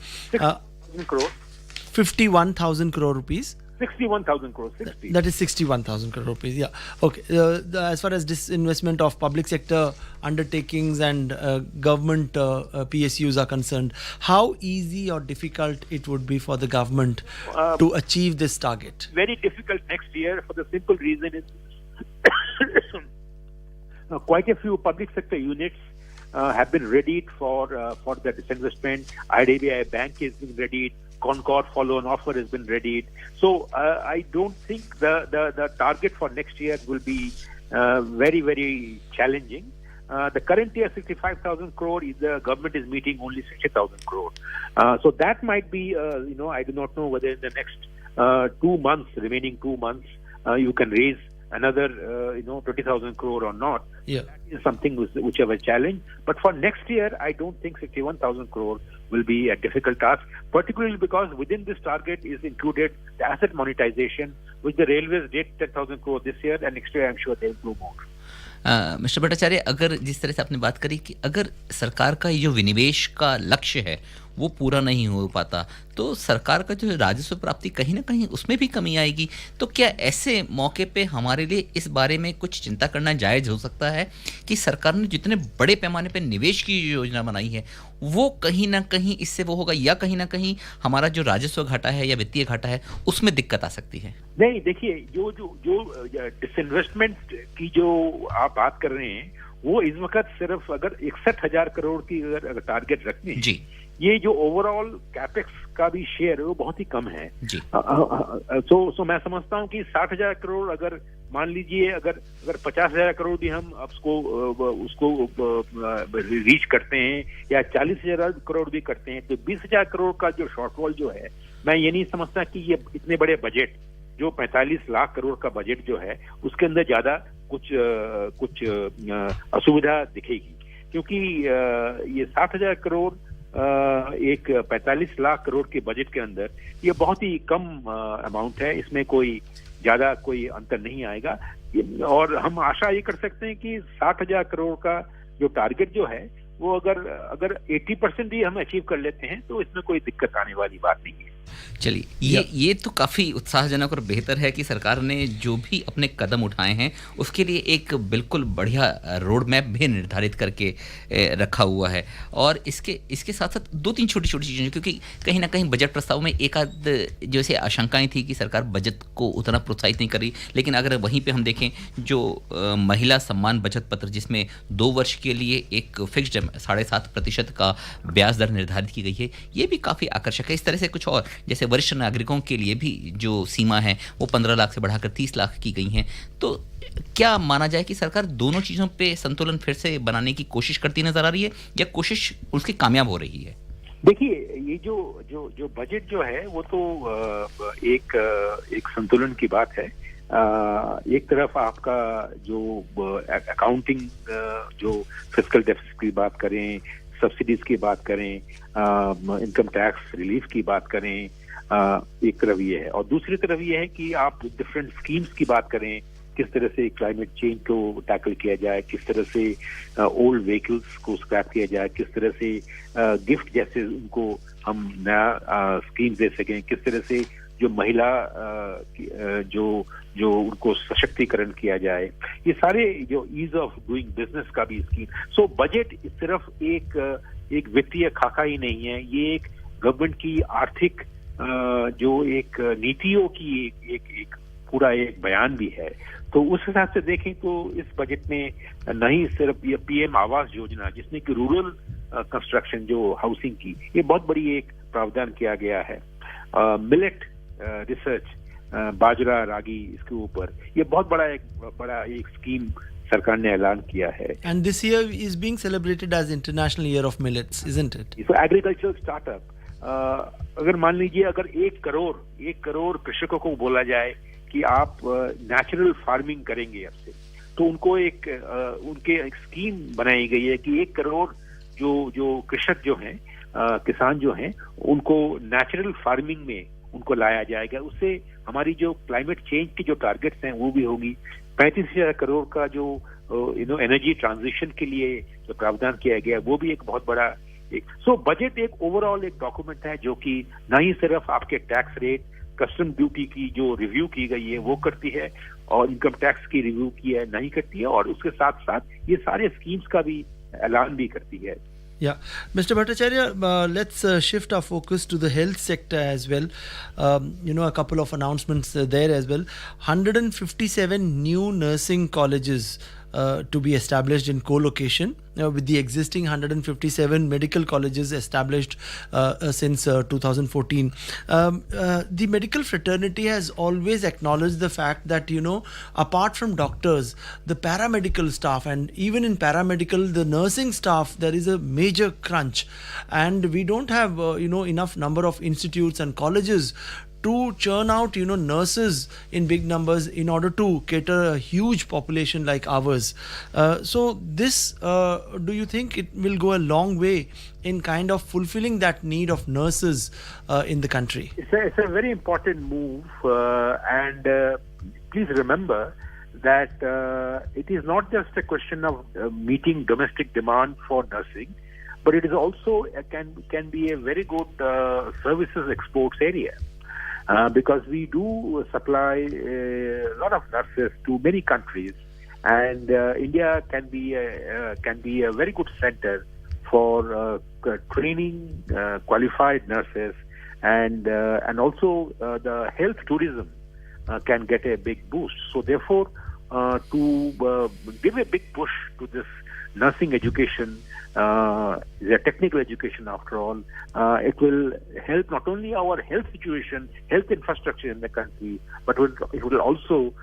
51,000 crore rupees. 61,000 crores. 60. That is 61,000 crore rupees. Yeah. Okay. As far as disinvestment of public sector undertakings and government PSUs are concerned, how easy or difficult it would be for the government to achieve this target? Very difficult next year, for the simple reason is quite a few public sector units have been readied for the disinvestment. IDBI Bank has been readied. Concord follow-on offer has been readied. So I don't think the target for next year will be very, very challenging. The current year 65,000 crore, the government is meeting only 60,000 crore. So that might be, I do not know whether in the next remaining 2 months, you can raise another 20,000 crore or not. Yeah. That is something which have a challenge. But for next year, I don't think 61,000 crore will be a difficult task, particularly because within this target is included the asset monetization, which the railways did 10,000 crore this year, and next year I'm sure they will do more. Mister Bhattacharya, अगर जिस तरह से आपने बात करी कि अगर सरकार का ये जो विनिवेश का लक्ष्य है वो पूरा नहीं हो पाता तो सरकार का जो राजस्व प्राप्ति कहीं ना कहीं उसमें भी कमी आएगी, तो क्या ऐसे मौके पे हमारे लिए इस बारे में कुछ चिंता करना जायज़ हो सकता है कि सरकार ने जितने बड़े पैमाने पे निवेश की योजना बनाई है वो कहीं ना कहीं इससे वो होगा, या कहीं ना कहीं हमारा जो राजस्व घाटा है या वित्तीय घाटा है उसमें दिक्कत आ सकती है? नहीं, देखिए, जो डिसइन्वेस्टमेंट की जो आप बात कर रहे हैं वो इस वक्त सिर्फ अगर 61,000 करोड़ की अगर टारगेट रखनी है जी, ये जो ओवरऑल कैपेक्स का भी शेयर है वो बहुत ही कम है जी। सो मैं समझता हूँ कि 60,000 करोड़ अगर मान लीजिए अगर 50,000 करोड़ भी हम उसको रीच करते हैं या 40,000 करोड़ भी करते हैं तो 20,000 करोड़ का जो शॉर्टफॉल जो है, मैं ये नहीं समझता कि ये इतने बड़े बजट जो 45 लाख करोड़ का बजट जो है उसके अंदर ज्यादा कुछ असुविधा दिखेगी, क्योंकि ये 60,000 करोड़ एक 45 लाख करोड़ के बजट के अंदर ये बहुत ही कम अमाउंट है, इसमें कोई ज्यादा कोई अंतर नहीं आएगा। और हम आशा ये कर सकते हैं कि 60,000 करोड़ का जो टारगेट जो है वो अगर 80% भी हम अचीव कर लेते हैं तो इसमें कोई दिक्कत आने वाली बात नहीं है। चलिए, ये तो काफ़ी उत्साहजनक और बेहतर है कि सरकार ने जो भी अपने कदम उठाए हैं उसके लिए एक बिल्कुल बढ़िया रोड मैप भी निर्धारित करके रखा हुआ है। और इसके साथ साथ 2-3 छोटी छोटी चीज़ें, क्योंकि कहीं ना कहीं बजट प्रस्ताव में एक आध जैसे आशंकाएं थी कि सरकार बजट को उतना प्रोत्साहित नहीं कर रही, लेकिन अगर वहीं पे हम देखें जो महिला सम्मान बचत पत्र जिसमें 2 वर्ष के लिए एक फिक्स्ड 7.5% का ब्याज दर निर्धारित की गई है, ये भी काफ़ी आकर्षक है। इस तरह से कुछ और जैसे वरिष्ठ नागरिकों के लिए भी जो सीमा है वो 15 लाख से बढ़ाकर 30 लाख की गई है, तो क्या माना जाए कि सरकार दोनों चीज़ों पे संतुलन फिर से बनाने की कोशिश करती नजर आ रही है या कोशिश उसकी कामयाब हो रही है? देखिए, ये जो बजट जो है वो तो एक संतुलन की बात है, एक तरफ आपका जो अकाउंटिंग, जो फिस्कल डेफिसिट की बात करें, सब्सिडीज की बात करें, इनकम टैक्स रिलीफ की बात करें, एक तरफ ये है। और दूसरी तरफ ये है कि आप डिफरेंट स्कीम्स की बात करें, किस तरह से क्लाइमेट चेंज को टैकल किया जाए, किस तरह से ओल्ड व्हीकल्स को स्क्रैप किया जाए, किस तरह से गिफ्ट जैसे उनको हम नया स्कीम दे सकें, किस तरह से जो महिला जो उनको सशक्तिकरण किया जाए, ये सारे जो ईज ऑफ डूइंग बिजनेस का भी स्कीम। सो बजट सिर्फ एक वित्तीय खाका ही नहीं है, ये एक गवर्नमेंट की आर्थिक जो एक नीतियों की एक पूरा एक बयान भी है। तो उस हिसाब से देखें तो इस बजट में नहीं सिर्फ ये पीएम आवास योजना, जिसमें कि रूरल कंस्ट्रक्शन जो हाउसिंग की, ये बहुत बड़ी एक प्रावधान किया गया है। मिलेट रिसर्च, बाजरा, रागी, इसके ऊपर ये बहुत बड़ा एक स्कीम सरकार ने ऐलान किया है। And this year is being celebrated as International Year of Millets, isn't it? So agricultural startup, अगर मान लीजिए अगर 1 करोड़ कृषकों को बोला जाए कि आप नेचुरल फार्मिंग करेंगे अब से, तो उनको उनके एक स्कीम बनाई गई है कि 1 करोड़ जो कृषक जो हैं, किसान जो हैं, उनको नेचुरल फार्मिंग में उनको लाया जाएगा। उससे हमारी जो क्लाइमेट चेंज की जो टारगेट्स हैं वो भी होगी। 35,000 करोड़ का जो एनर्जी ट्रांजिशन के लिए जो प्रावधान किया गया वो भी एक बहुत बड़ा बजट एक ओवरऑल एक डॉक्यूमेंट है जो कि न ही सिर्फ आपके टैक्स रेट, कस्टम ड्यूटी की जो रिव्यू की गई है वो करती है, और इनकम टैक्स की रिव्यू की है नहीं करती है, और उसके साथ साथ ये सारे स्कीम्स का भी ऐलान भी करती है। Yeah, Mr. Bhattacharya, let's shift our focus to the health sector as well. A couple of announcements there as well. 157 new nursing colleges to be established in co-location with the existing 157 medical colleges established since 2014. The medical fraternity has always acknowledged the fact that, apart from doctors, the paramedical staff, and even in paramedical, the nursing staff, there is a major crunch. And we don't have, enough number of institutes and colleges to churn out, nurses in big numbers in order to cater a huge population like ours. So this, do you think it will go a long way in kind of fulfilling that need of nurses in the country? It's a very important move, and please remember that it is not just a question of meeting domestic demand for nursing, but it is also can be a very good services exports area. Because we do supply a lot of nurses to many countries, and India can be a very good center for training qualified nurses, and also the health tourism can get a big boost. So therefore, to give a big push to this nursing education, is a technical education after all. It will help not only our health situation, health infrastructure in the country, but it will also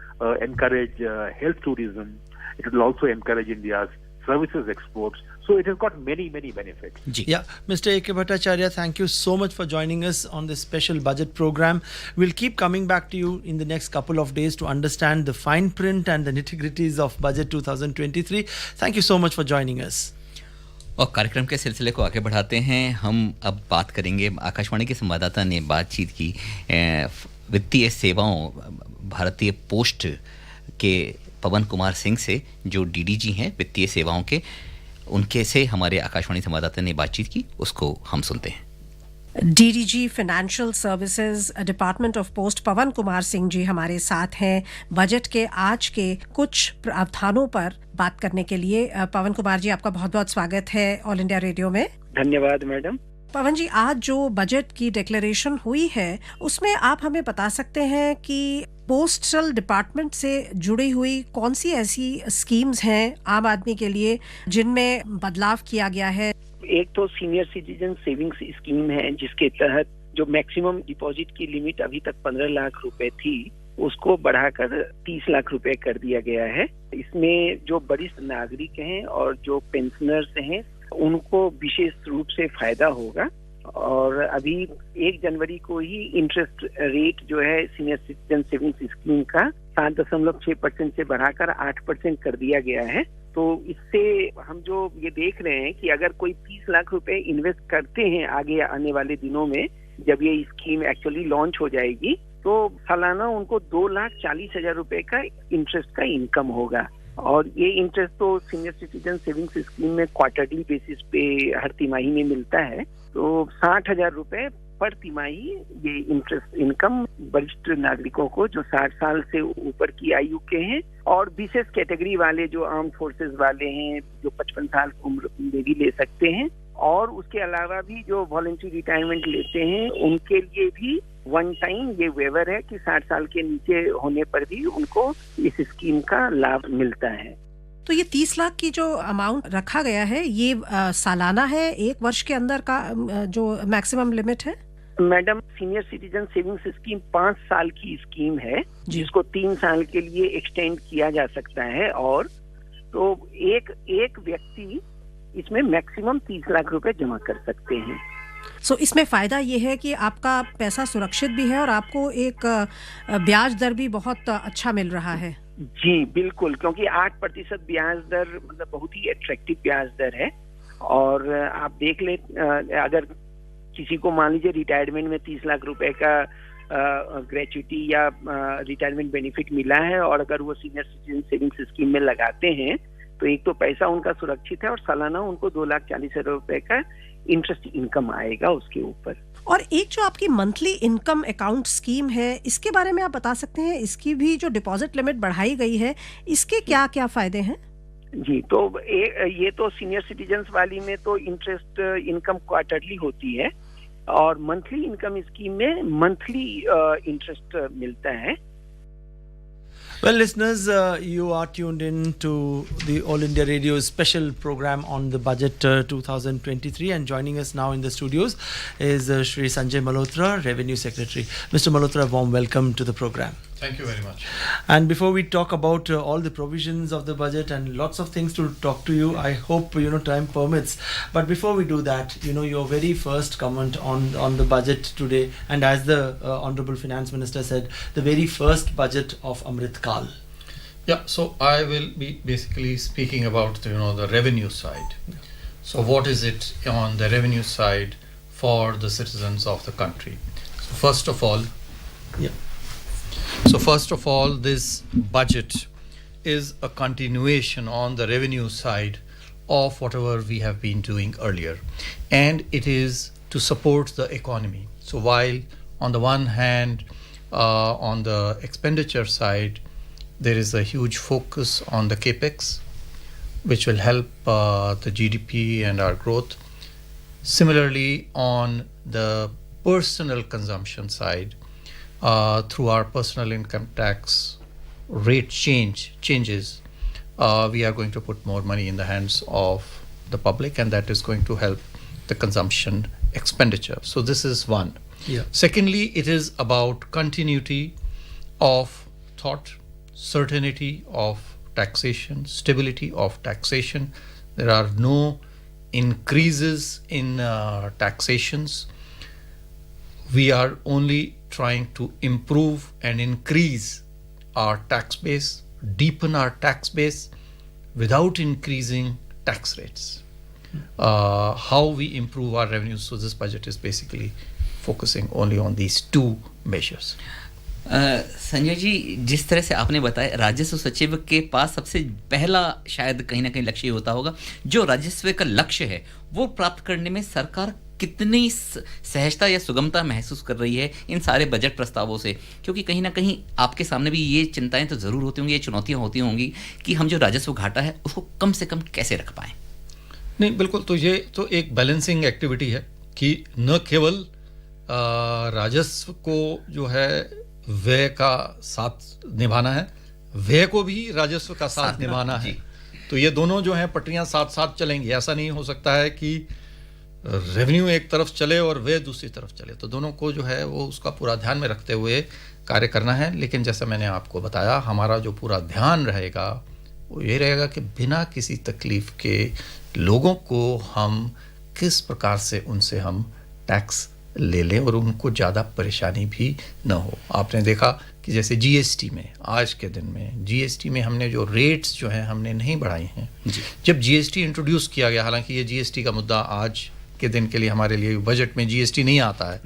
encourage health tourism. It will also encourage India's services exports. So it has got many, many benefits. Yeah, Mr. A.K. Bhattacharya, thank you so much for joining us on this special budget program. We'll keep coming back to you in the next couple of days to understand the fine print and the nitty-gritties of budget 2023. Thank you so much for joining us. और कार्यक्रम के सिलसिले को आगे बढ़ाते हैं। हम अब बात करेंगे, आकाशवाणी के संवाददाता ने बातचीत की वित्तीय सेवाओं भारतीय पोस्ट के पवन कुमार सिंह से, जो डीडीजी हैं वित्तीय सेवाओं के, उनके से हमारे आकाशवाणी संवाददाता ने बातचीत की, उसको हम सुनते हैं। DDG financial services department of post Pawan Kumar Singh ji हमारे साथ हैं बजट के आज के कुछ प्रावधानों पर बात करने के लिए। पवन कुमार जी, आपका बहुत बहुत स्वागत है ऑल इंडिया रेडियो में। धन्यवाद मैडम। पवन जी, आज जो बजट की डिक्लेरेशन हुई है उसमें आप हमें बता सकते हैं कि पोस्टल डिपार्टमेंट से जुड़ी हुई कौन सी ऐसी स्कीम्स हैं आम आदमी के लिए जिनमें बदलाव किया गया है? एक तो सीनियर सिटीजन सेविंग्स स्कीम है, जिसके तहत जो मैक्सिमम डिपॉजिट की लिमिट अभी तक 15 लाख रुपए थी, उसको बढ़ाकर 30 लाख रुपए कर दिया गया है। इसमें जो वरिष्ठ नागरिक हैं और जो पेंशनर्स हैं उनको विशेष रूप से फायदा होगा। और अभी 1 जनवरी को ही इंटरेस्ट रेट जो है सीनियर सिटीजन सेविंग्स स्कीम का 7.6% से बढ़ाकर 8% कर दिया गया है। तो इससे हम जो ये देख रहे हैं कि अगर कोई 30 लाख रुपए इन्वेस्ट करते हैं आगे आने वाले दिनों में, जब ये स्कीम एक्चुअली लॉन्च हो जाएगी, तो सालाना उनको 2,40,000 रुपए का इंटरेस्ट का इनकम होगा। और ये इंटरेस्ट तो सीनियर सिटीजन सेविंग्स स्कीम में क्वार्टरली बेसिस पे हर तिमाही में मिलता है। तो 60,000 रुपए पर तिमाही ये इंटरेस्ट इनकम वरिष्ठ नागरिकों को जो 60 साल से ऊपर की आयु के हैं और विशेष कैटेगरी वाले जो आर्म फोर्सेस वाले हैं जो 55 साल उम्र में भी ले सकते हैं, और उसके अलावा भी जो वॉलंटरी रिटायरमेंट लेते हैं उनके लिए भी वन टाइम ये वेवर है कि 60 साल के नीचे होने पर भी उनको इस स्कीम का लाभ मिलता है। तो ये 30 लाख की जो अमाउंट रखा गया है ये सालाना है, एक वर्ष के अंदर का जो मैक्सिमम लिमिट है? Madam, senior citizen savings scheme 5 साल की स्कीम है जिसको 3 साल के लिए एक्सटेंड किया जा सकता है, और तो एक व्यक्ति इसमें मैक्सिमम 30 लाख रुपए जमा कर सकते हैं। सो इसमें फायदा ये है कि आपका पैसा सुरक्षित भी है और आपको एक ब्याज दर भी बहुत अच्छा मिल रहा है। जी बिल्कुल, क्योंकि 8% ब्याज दर मतलब बहुत ही अट्रैक्टिव ब्याज दर है। और आप देख ले, अगर किसी को मान लीजिए रिटायरमेंट में 30 लाख रुपए का ग्रेच्युटी या रिटायरमेंट बेनिफिट मिला है और अगर वो सीनियर सिटीजन सेविंग्स स्कीम में लगाते हैं तो एक तो पैसा उनका सुरक्षित है और सालाना उनको 2,40,000 रुपए का इंटरेस्ट इनकम आएगा उसके ऊपर। और एक जो आपकी मंथली इनकम अकाउंट स्कीम है, इसके बारे में आप बता सकते हैं? इसकी भी जो डिपॉजिट लिमिट बढ़ाई गई है, इसके क्या क्या फायदे हैं? जी, तो ये तो सीनियर सिटीजन्स वाली में तो इंटरेस्ट इनकम क्वार्टरली होती है और मंथली इनकम स्कीम में मंथली इंटरेस्ट मिलता है। Well, listeners, you are tuned in to the All India Radio special program on the budget 2023, and joining us now in the studios is Shri Sanjay Malhotra, Revenue Secretary. Mr. Malhotra, warm welcome to the program. Thank you very much. And before we talk about all the provisions of the budget and lots of things to talk to you, I hope time permits. But before we do that, your very first comment on the budget today, and as the Honorable Finance Minister said, the very first budget of Amrit Kaal. Yeah, so I will be basically speaking about the revenue side. So what is it on the revenue side for the citizens of the country? So first of all, this budget is a continuation on the revenue side of whatever we have been doing earlier, and it is to support the economy. So while on the one hand, on the expenditure side, there is a huge focus on the capex, which will help the GDP and our growth. Similarly, on the personal consumption side, through our personal income tax rate changes, we are going to put more money in the hands of the public, and that is going to help the consumption expenditure. So this is one. Yeah. Secondly, it is about continuity of thought, certainty of taxation, stability of taxation. There are no increases in taxations. We are only trying to improve and increase our tax base, deepen our tax base without increasing tax rates. How we improve our revenues, so this budget is basically focusing only on these two measures. Sanjay ji, जिस तरह से आपने बताया, राजस्व सचिव के पास सबसे पहला शायद कहीं ना कहीं लक्ष्य होता होगा, जो राजस्व का लक्ष्य है वो प्राप्त करने में सरकार कितनी सहजता या सुगमता महसूस कर रही है इन सारे बजट प्रस्तावों से, क्योंकि कहीं ना कहीं आपके सामने भी ये चिंताएं तो जरूर होती होंगी, ये चुनौतियां होती होंगी कि हम जो राजस्व घाटा है उसको कम से कम कैसे रख पाएं। नहीं, बिल्कुल, तो ये तो एक बैलेंसिंग एक्टिविटी है कि न केवल राजस्व को जो है व्यय का साथ निभाना है, व्यय को भी राजस्व का साथ निभाना है। तो ये दोनों जो हैं पटरियां साथ साथ चलेंगी। ऐसा नहीं हो सकता है कि रेवेन्यू एक तरफ चले और व्यय दूसरी तरफ चले, तो दोनों को जो है वो उसका पूरा ध्यान में रखते हुए कार्य करना है। लेकिन जैसा मैंने आपको बताया, हमारा जो पूरा ध्यान रहेगा वो ये रहेगा कि बिना किसी तकलीफ के लोगों को हम किस प्रकार से उनसे हम टैक्स ले लें और उनको ज़्यादा परेशानी भी न हो। आपने देखा कि जैसे जीएसटी में, आज के दिन में जीएसटी में हमने जो रेट्स जो हैं हमने नहीं बढ़ाई हैं। जब जीएसटी इंट्रोड्यूस किया गया, हालांकि ये जीएसटी का मुद्दा आज के दिन के लिए हमारे लिए बजट में जीएसटी नहीं आता है,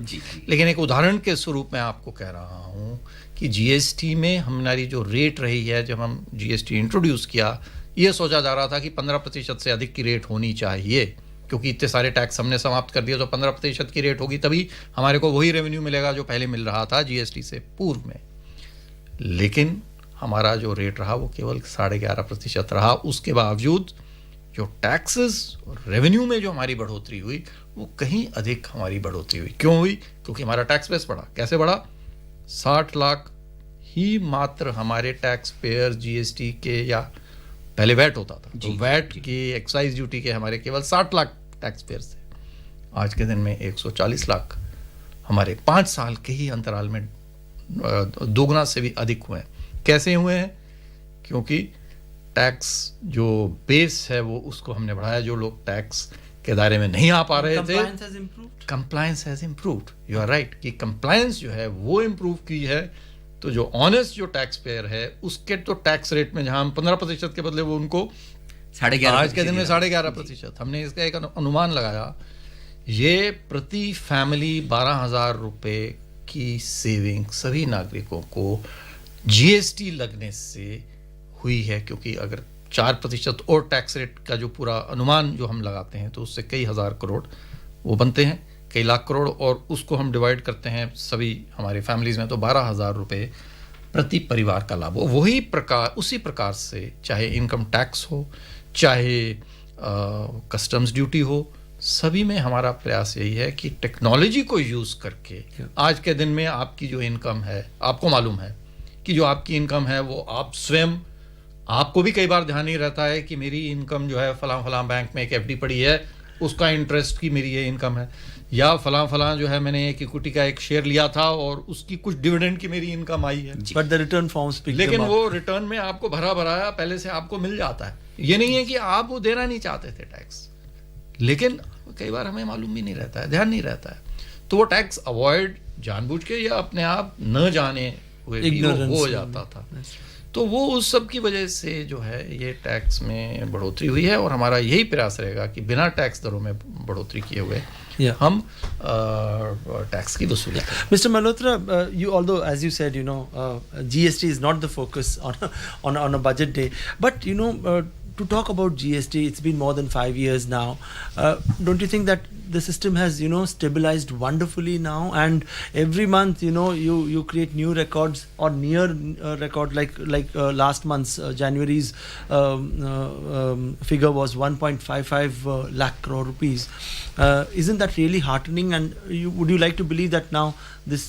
लेकिन एक उदाहरण के स्वरूप में आपको कह रहा हूँ कि जीएसटी में हमारी जो रेट रही है, जब हम जीएसटी इंट्रोड्यूस किया, ये सोचा जा रहा था कि 15% से अधिक की रेट होनी चाहिए, क्योंकि इतने सारे टैक्स हमने समाप्त कर दिए, तो 15% की रेट होगी, तभी हमारे को वही रेवेन्यू मिलेगा जो पहले मिल रहा था जीएसटी से पूर्व में। लेकिन हमारा जो रेट रहा वो केवल 11.5% रहा। उसके बावजूद जो टैक्सेस और रेवेन्यू में जो हमारी बढ़ोतरी हुई वो कहीं अधिक हमारी बढ़ोतरी हुई। क्यों हुई? क्योंकि हमारा टैक्स बेस बढ़ा। कैसे बढ़ा? 60 लाख ही मात्र हमारे टैक्स पेयर जीएसटी के, या पहले वैट होता था, तो वैट की, एक्साइज ड्यूटी के हमारे केवल 60 लाख टैक्स पेयर्स थे। आज के दिन में 140 लाख हमारे 5 साल के ही अंतराल में दोगुना से भी अधिक हुए हैं। कैसे हुए हैं? क्योंकि टैक्स जो बेस है वो उसको हमने बढ़ाया। जो लोग टैक्स के दायरे में नहीं आ पा रहे थे, compliance has improved. You are right कि कंप्लायंस जो है वो इम्प्रूव की है। तो जो ऑनेस्ट जो टैक्स पेयर है उसके तो टैक्स रेट में जहां हम 15% के बदले वो उनको 11.5, आज के दिन में 11.5%। हमने इसका एक अनुमान लगाया, ये प्रति फैमिली 12,000 रुपए की सेविंग सभी नागरिकों को जीएसटी लगने से हुई है। क्योंकि अगर 4% और टैक्स रेट का जो पूरा अनुमान जो हम लगाते हैं तो उससे कई हज़ार करोड़ वो बनते हैं, कई लाख करोड़, और उसको हम डिवाइड करते हैं सभी हमारी फैमिलीज़ में, तो 12,000 रुपये प्रति परिवार का लाभ हो। वही प्रकार, उसी प्रकार से चाहे इनकम टैक्स हो, चाहे कस्टम्स ड्यूटी हो, सभी में हमारा प्रयास यही है कि टेक्नोलॉजी को यूज़ करके आज के दिन में आपकी जो इनकम है, आपको मालूम है कि जो आपकी इनकम है वो आप स्वयं, आपको भी कई बार ध्यान नहीं रहता है कि मेरी इनकम जो है फलां बैंक में एक एफडी पड़ी है, उसका इंटरेस्ट की मेरी ये इनकम है, या फलां जो है मैंने एक इक्विटी का एक शेयर लिया था और उसकी कुछ डिविडेंड की मेरी इनकम आई है। बट द रिटर्न फॉर्म्स, लेकिन वो रिटर्न में आपको भरा पहले से आपको मिल जाता है। ये नहीं है कि आप वो देना नहीं चाहते थे टैक्स, लेकिन कई बार हमें मालूम भी नहीं रहता है, ध्यान नहीं रहता है, तो वो टैक्स अवॉइड जानबूझ के या अपने आप न जाने हुए भी वो हो जाता था। तो वो उस सब की वजह से जो है ये टैक्स में बढ़ोतरी हुई है, और हमारा यही प्रयास रहेगा कि बिना टैक्स दरों में बढ़ोतरी किए हुए हम टैक्स की वसूली करें। Mr. Malhotra, you, although as you said, GST is not the focus on a budget day, but to talk about GST, it's been more than 5 years now. Don't you think that the system has stabilized wonderfully now, and every month you create new records or near record, like last month's January's figure was 1.55 lakh crore rupees. Isn't that really heartening? And would you like to believe that now this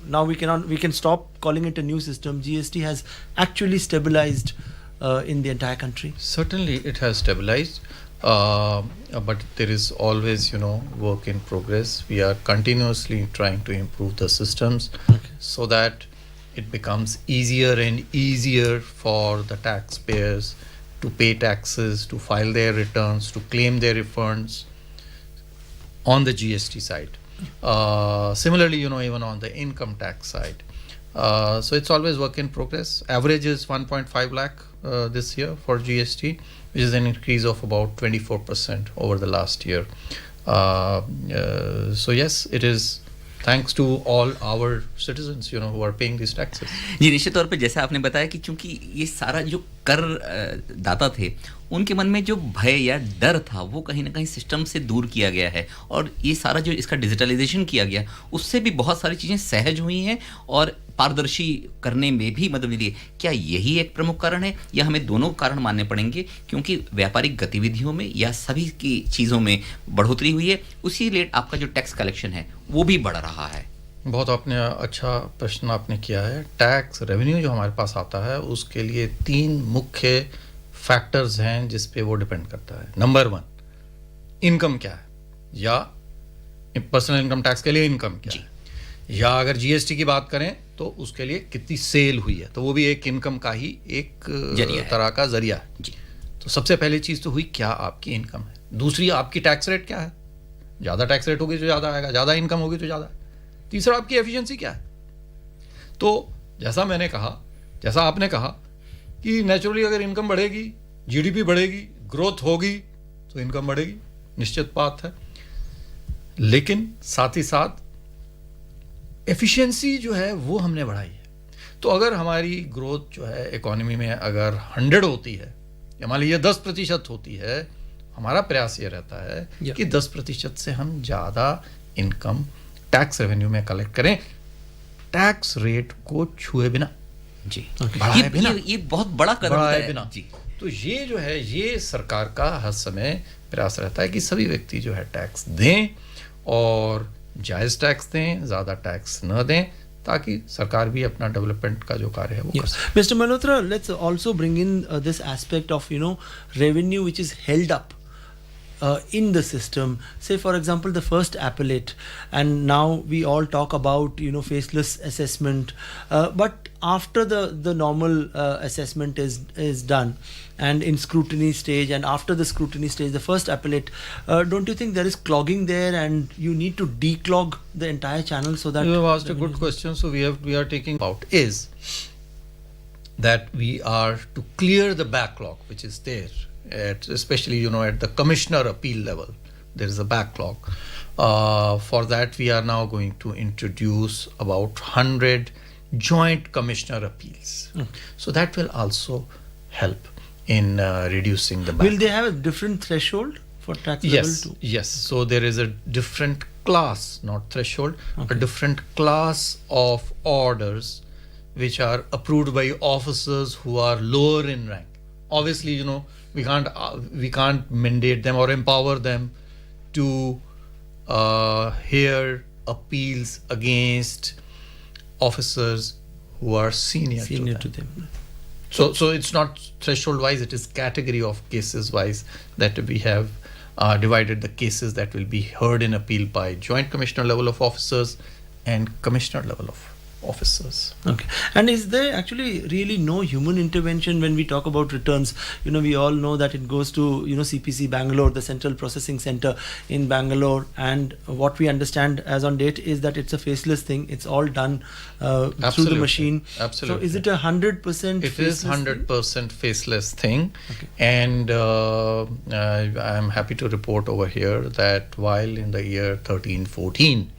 now we can stop calling it a new system? GST has actually stabilized in the entire country. Certainly it has stabilized, but there is always work in progress. We are continuously trying to improve the systems so that it becomes easier and easier for the taxpayers to pay taxes, to file their returns, to claim their refunds on the GST side. Similarly, even on the income tax side. So it's always work in progress. Average is 1.5 lakh this year for GST, which is an increase of about 24% over the last year. So yes, it is thanks to all our citizens, who are paying these taxes. जी, निश्चित तौर पे जैसा आपने बताया कि चूंकि ये सारा जो कर दाता थे उनके मन में जो भय या डर था वो कहीं ना कहीं सिस्टम से दूर किया गया है, और ये सारा जो इसका डिजिटलाइजेशन किया गया उससे भी बहुत सारी चीज़ें सहज हुई हैं और पारदर्शी करने में भी मदद मिली है। क्या यही एक प्रमुख कारण है, या हमें दोनों कारण मानने पड़ेंगे? क्योंकि व्यापारिक गतिविधियों में या सभी की चीज़ों में बढ़ोतरी हुई है, उसी लिए आपका जो टैक्स कलेक्शन है वो भी बढ़ रहा है। बहुत आपने अच्छा प्रश्न आपने किया है। टैक्स रेवेन्यू जो हमारे पास आता है उसके लिए 3 मुख्य फैक्टर्स हैं जिस पे वो डिपेंड करता है। नंबर 1, इनकम क्या है, या पर्सनल इनकम टैक्स के लिए इनकम क्या है, या अगर जीएसटी की बात करें तो उसके लिए कितनी सेल हुई है, तो वो भी एक इनकम का ही एक तरह का जरिया है। तो सबसे पहली चीज़ तो हुई क्या आपकी इनकम है। दूसरी, आपकी टैक्स रेट क्या है, ज़्यादा टैक्स रेट होगी तो ज़्यादा आएगा, ज़्यादा इनकम होगी तो ज़्यादा। तीसरा आपकी एफिशिएंसी क्या है। तो जैसा मैंने कहा, जैसा आपने कहा कि नेचुरली अगर इनकम बढ़ेगी, जीडीपी बढ़ेगी, ग्रोथ होगी तो इनकम बढ़ेगी, निश्चित बात है। लेकिन साथ ही साथ एफिशिएंसी जो है वो हमने बढ़ाई है। तो अगर हमारी ग्रोथ जो है इकोनॉमी में अगर 100 होती है या मान लीजिए 10% होती है, हमारा प्रयास ये रहता है कि 10% से हम ज़्यादा इनकम टैक्स रेवेन्यू में कलेक्ट करें, टैक्स रेट को छुए बिना जी, बढ़ाए बिना, ये बहुत बड़ा कदम है बिना जी। तो ये जो है ये सरकार का हर समय प्रयास रहता है कि सभी व्यक्ति जो है टैक्स दें और जायज़ टैक्स दें, ज़्यादा टैक्स न दें, ताकि सरकार भी अपना डेवलपमेंट का जो कार्य है वो कर सके। Mr. Malhotra, let's also bring in this aspect of revenue which is held up in the system. Say for example the first appellate, and now we all talk about faceless assessment, but after the normal assessment is done and in scrutiny stage, and after the scrutiny stage, the first appellate, don't you think there is clogging there and you need to declog the entire channel so that... You have asked a good question. So we are taking about is that we are to clear the backlog which is there, especially at the commissioner appeal level. There is a backlog. For that we are now going to introduce about 100 joint commissioner appeals. So that will also help in reducing the backlog. Will they have a different threshold for tax level too? Yes. So there is a different class, not threshold, a different class of orders which are approved by officers who are lower in rank. Obviously, we can't mandate them or empower them to hear appeals against officers who are senior to them. So it's not threshold wise, it is category of cases wise that we have divided the cases that will be heard in appeal by joint commissioner level of officers and commissioner level of officers. Okay. And is there actually really no human intervention when we talk about returns? We all know that it goes to CPC Bangalore, the Central Processing Center in Bangalore, and what we understand as on date is that it's a faceless thing. It's all done through the machine. Absolutely. So is it 100% It is 100% faceless thing. Okay. And I'm happy to report over here that while in the year 13-14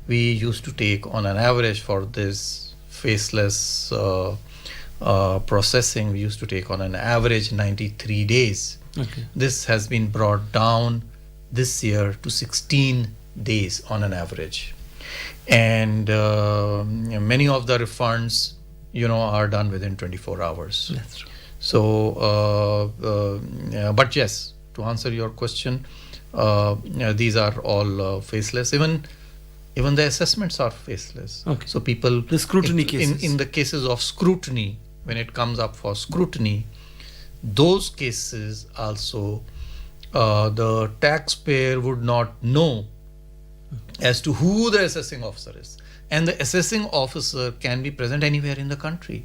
we used to take on an average for this faceless processing, we used to take on an average 93 days. Okay. This has been brought down this year to 16 days on an average. And many of the refunds, are done within 24 hours. That's true. So, but yes, to answer your question, these are all faceless. Even the assessments are faceless. Okay. So people... The scrutiny cases. In the cases of scrutiny, when it comes up for scrutiny, those cases also, the taxpayer would not know as to who the assessing officer is. And the assessing officer can be present anywhere in the country.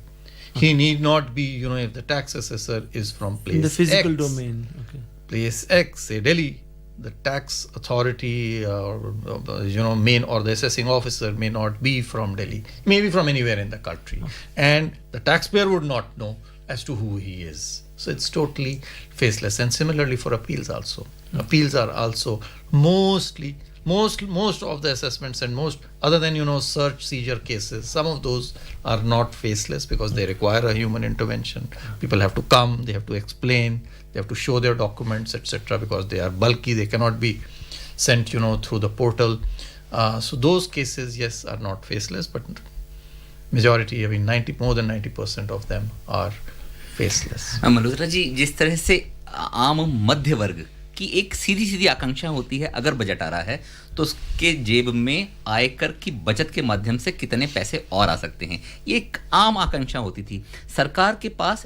He need not be, if the tax assessor is from place in the physical X, domain. Okay. Place X, say Delhi, the tax authority main or the assessing officer may not be from Delhi, maybe from anywhere in the country. Okay. And the taxpayer would not know as to who he is. So it's totally faceless. And similarly for appeals also. Okay. Appeals are also most of the assessments and most, other than search seizure cases, some of those are not faceless because they require a human intervention. People have to come, they have to explain, they have to show their documents, etc., because they are bulky, they cannot be sent through the portal. So those cases, yes, are not faceless, but majority, more than 90% of them are faceless. Malhotra ji, जिस तरह से आम मध्य वर्ग की एक सीधी आकांक्षा होती है, अगर बजट आ रहा है तो उसके जेब में आयकर की बचत के माध्यम से कितने पैसे और आ सकते हैं, ये एक आम आकांक्षा होती थी। सरकार के पास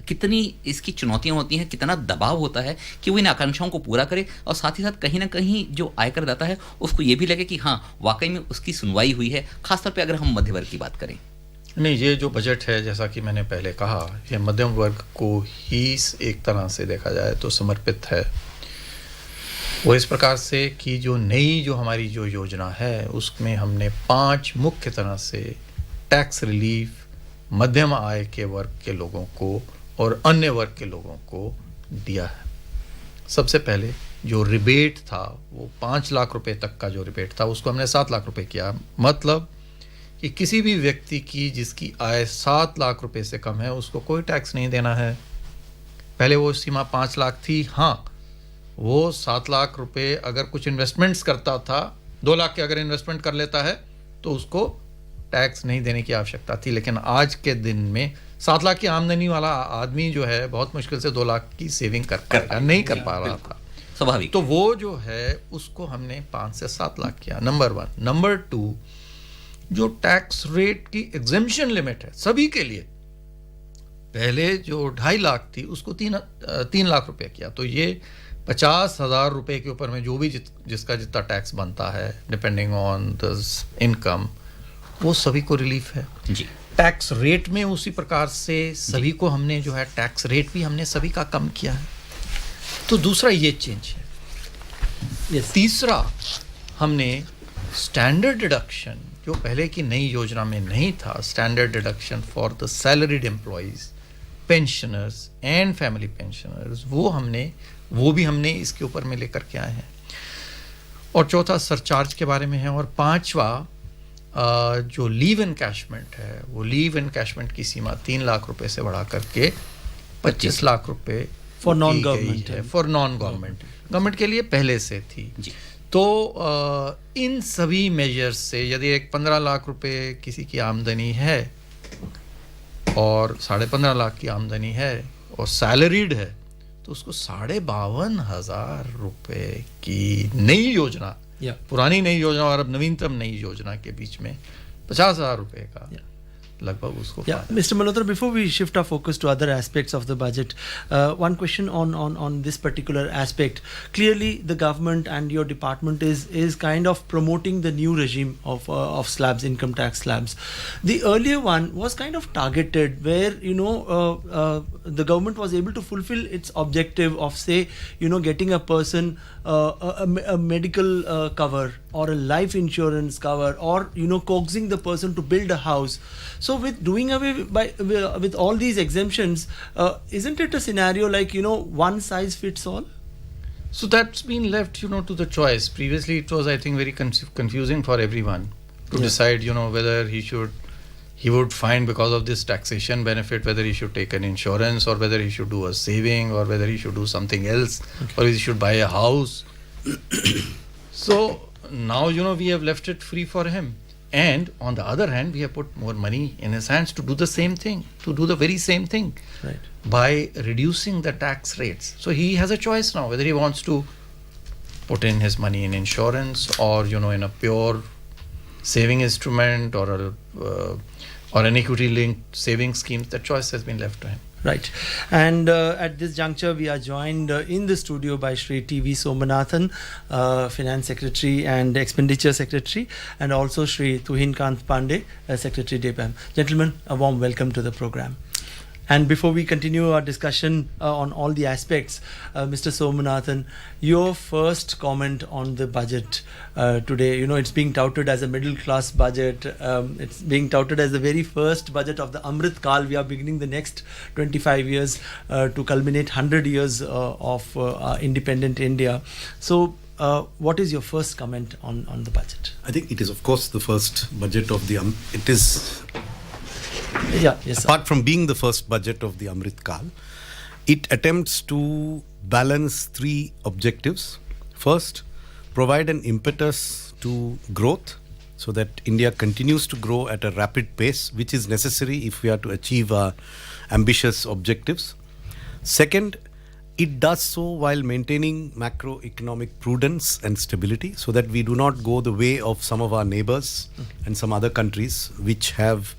कितनी इसकी चुनौतियां होती हैं, कितना दबाव होता है कि वो इन आकांक्षाओं को पूरा करे और साथ ही साथ कहीं ना कहीं जो आयकर दाता है उसको ये भी लगे कि हाँ वाकई में उसकी सुनवाई हुई है, खासतौर पे अगर हम मध्य वर्ग की बात करें। नहीं, ये जो बजट है, जैसा कि मैंने पहले कहा, ये मध्यम वर्ग को ही एक तरह से देखा जाए तो समर्पित है। वो इस प्रकार से कि जो नई जो हमारी जो योजना है उसमें हमने 5 मुख्य तरह से टैक्स रिलीफ मध्यम आय के वर्ग के लोगों को और अन्य वर्ग के लोगों को दिया है। सबसे पहले जो रिबेट था वो 5 लाख रुपए तक का जो रिबेट था उसको हमने 7 लाख रुपए किया। मतलब कि किसी भी व्यक्ति की जिसकी आय 7 लाख रुपए से कम है उसको कोई टैक्स नहीं देना है। पहले वो सीमा 5 लाख थी। हाँ, वो 7 लाख रुपए अगर कुछ इन्वेस्टमेंट्स करता था, 2 लाख के अगर इन्वेस्टमेंट कर लेता है तो उसको टैक्स नहीं देने की आवश्यकता थी। लेकिन आज के दिन में 7 लाख की आमदनी वाला आदमी जो है बहुत मुश्किल से 2 लाख की सेविंग नहीं कर पा रहा था, स्वाभाविक। तो वो जो है उसको हमने 5 से 7 लाख किया, नंबर 1। नंबर 2, जो टैक्स रेट की एग्जेम्पशन लिमिट है सभी के लिए, पहले जो 2.5 लाख थी उसको 3 लाख रुपए किया। तो ये 50,000 रुपए के ऊपर में जो भी जिसका जितना टैक्स बनता है डिपेंडिंग ऑन द इनकम, वो सभी को रिलीफ है जी। टैक्स रेट में उसी प्रकार से सभी को हमने जो है टैक्स रेट भी हमने सभी का कम किया है। तो दूसरा ये चेंज है। तीसरा, हमने स्टैंडर्ड डिडक्शन जो पहले की नई योजना में नहीं था, standard deduction for the salaried employees, pensioners and family pensioners, वो भी हमने इसके ऊपर में लेकर के आए हैं। और चौथा सरचार्ज के बारे में है। और 5वां जो लीव एनकैशमेंट है, वो लीव एनकैशमेंट की सीमा 3 लाख रुपए से बढ़ा करके 25 लाख रुपए फॉर नॉन गवर्नमेंट है, फॉर नॉन गवर्नमेंट। गवर्नमेंट के लिए पहले से थी जी। तो इन सभी मेजर्स से यदि एक 15 लाख रुपए किसी की आमदनी है और 15.5 लाख की आमदनी है और सैलरीड है, तो उसको 52,500 रुपए की नई योजना, पुरानी नई योजना और अब नवीनतम नई योजना के बीच में 50,000 रुपए का लगभग उसको। Mr. Malhotra, before we shift our focus to other aspects of the budget, one question on this particular aspect. Clearly, the government and your department is kind of promoting the new regime of slabs, income tax slabs. The earlier one was kind of targeted, where the government was able to fulfill its objective of, say, getting a person a medical cover or a life insurance cover, or coaxing the person to build a house. So with doing away with all these exemptions, isn't it a scenario like one size fits all? So that's been left to the choice. Previously it was, I think, very confusing for everyone to decide whether he would find, because of this taxation benefit, whether he should take an insurance or whether he should do a saving or whether he should do something else, or he should buy a house. So now we have left it free for him, and on the other hand we have put more money in his hands to do the same thing, to do the very same thing, right, by reducing the tax rates. So he has a choice now whether he wants to put in his money in insurance or in a pure saving instrument or an equity linked saving scheme. The choice has been left to him. Right. And at this juncture, we are joined in the studio by Shri T.V. Somanathan, Finance Secretary and Expenditure Secretary, and also Shri Tuhin Kant Pandey, Secretary DEPAM. Gentlemen, a warm welcome to the program. And before we continue our discussion on all the aspects, Mr. Somanathan, your first comment on the budget today. It's being touted as a middle class budget. It's being touted as the very first budget of the Amrit Kal. We are beginning the next 25 years to culminate 100 years of independent India. So what is your first comment on the budget? I think it is, of course, the first budget of the it is. Yes, apart from being the first budget of the Amrit Kal, it attempts to balance 3 objectives. First, provide an impetus to growth so that India continues to grow at a rapid pace, which is necessary if we are to achieve our ambitious objectives. Second, it does so while maintaining macroeconomic prudence and stability, so that we do not go the way of some of our neighbors and some other countries which have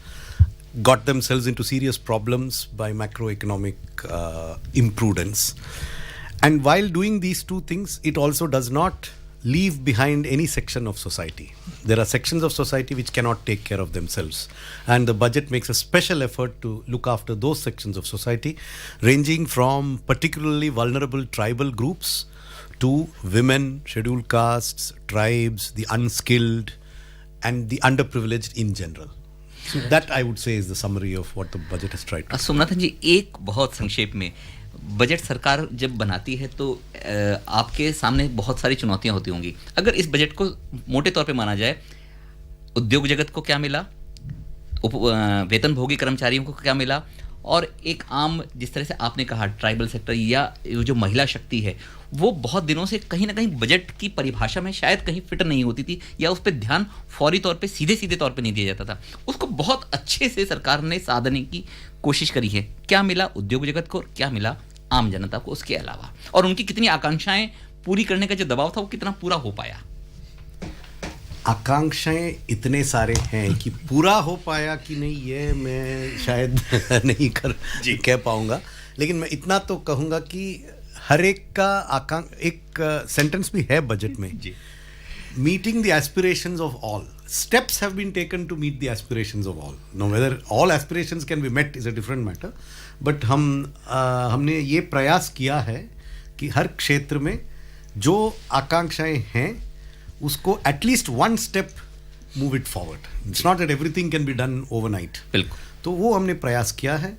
got themselves into serious problems by macroeconomic imprudence. And while doing these 2 things, it also does not leave behind any section of society. There are sections of society which cannot take care of themselves, and the budget makes a special effort to look after those sections of society, ranging from particularly vulnerable tribal groups to women, scheduled castes, tribes, the unskilled, and the underprivileged in general. So that I would say is the summary of what the budget has tried to do. Somanathan जी, एक बहुत संक्षेप में, budget सरकार जब बनाती है तो आपके सामने बहुत सारी चुनौतियां होती होंगी. अगर इस बजट को मोटे तौर पे माना जाए, उद्योग जगत को क्या मिला, वेतनभोगी कर्मचारियों को क्या मिला, और एक आम, जिस तरह से आपने कहा, ट्राइबल सेक्टर या जो महिला शक्ति है, वो बहुत दिनों से कहीं ना कहीं बजट की परिभाषा में शायद कहीं फिट नहीं होती थी, या उस पर ध्यान फौरी तौर पे, सीधे सीधे तौर पे नहीं दिया जाता था. उसको बहुत अच्छे से सरकार ने साधने की कोशिश करी है. क्या मिला उद्योग जगत को, क्या मिला आम जनता को उसके अलावा, और उनकी कितनी आकांक्षाएं पूरी करने का जो दबाव था वो कितना पूरा हो पाया? आकांक्षाएं इतने सारे हैं कि पूरा हो पाया कि नहीं, ये मैं शायद नहीं कह पाऊंगा. लेकिन मैं इतना तो कहूंगा कि हर एक का एक सेंटेंस भी है बजट में, meeting the aspirations of all. Steps have been taken to meet the aspirations of all. Now, whether all aspirations can be met is a different matter. But हमने ये प्रयास किया है कि हर क्षेत्र में जो आकांक्षाएं हैं उसको at least one step move it forward. It's not that everything can be done overnight. बिल्कुल. तो वो हमने प्रयास किया है.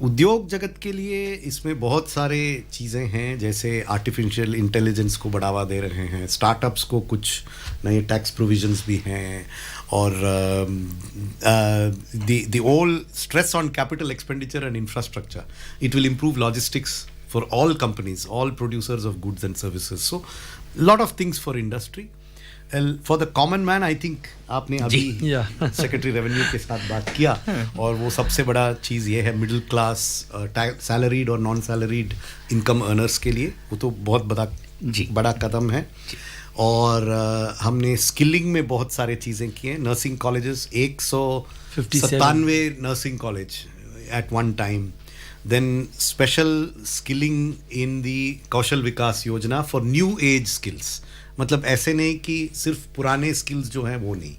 उद्योग जगत के लिए इसमें बहुत सारे चीज़ें हैं, जैसे आर्टिफिशियल इंटेलिजेंस को बढ़ावा दे रहे हैं, स्टार्टअप्स को कुछ नए टैक्स प्रोविजंस भी हैं, और the whole stress on capital expenditure and infrastructure. It will improve logistics for all companies, all producers of goods and services. So lot of things for industry. For the common man, I think आपने अभी secretary revenue के साथ बात किया, और वो सबसे बड़ा चीज़ ये है, मिडिल क्लास सैलरीड और नॉन सैलरीड इनकम अर्नर्स के लिए वो तो बहुत बड़ा कदम है. और हमने स्किलिंग में बहुत सारे चीज़ें की हैं. Nursing colleges 197 nursing college at one time. Then special skilling in the Kaushal Vikas Yojana for new age skills. मतलब ऐसे नहीं कि सिर्फ पुराने स्किल्स जो हैं वो नहीं,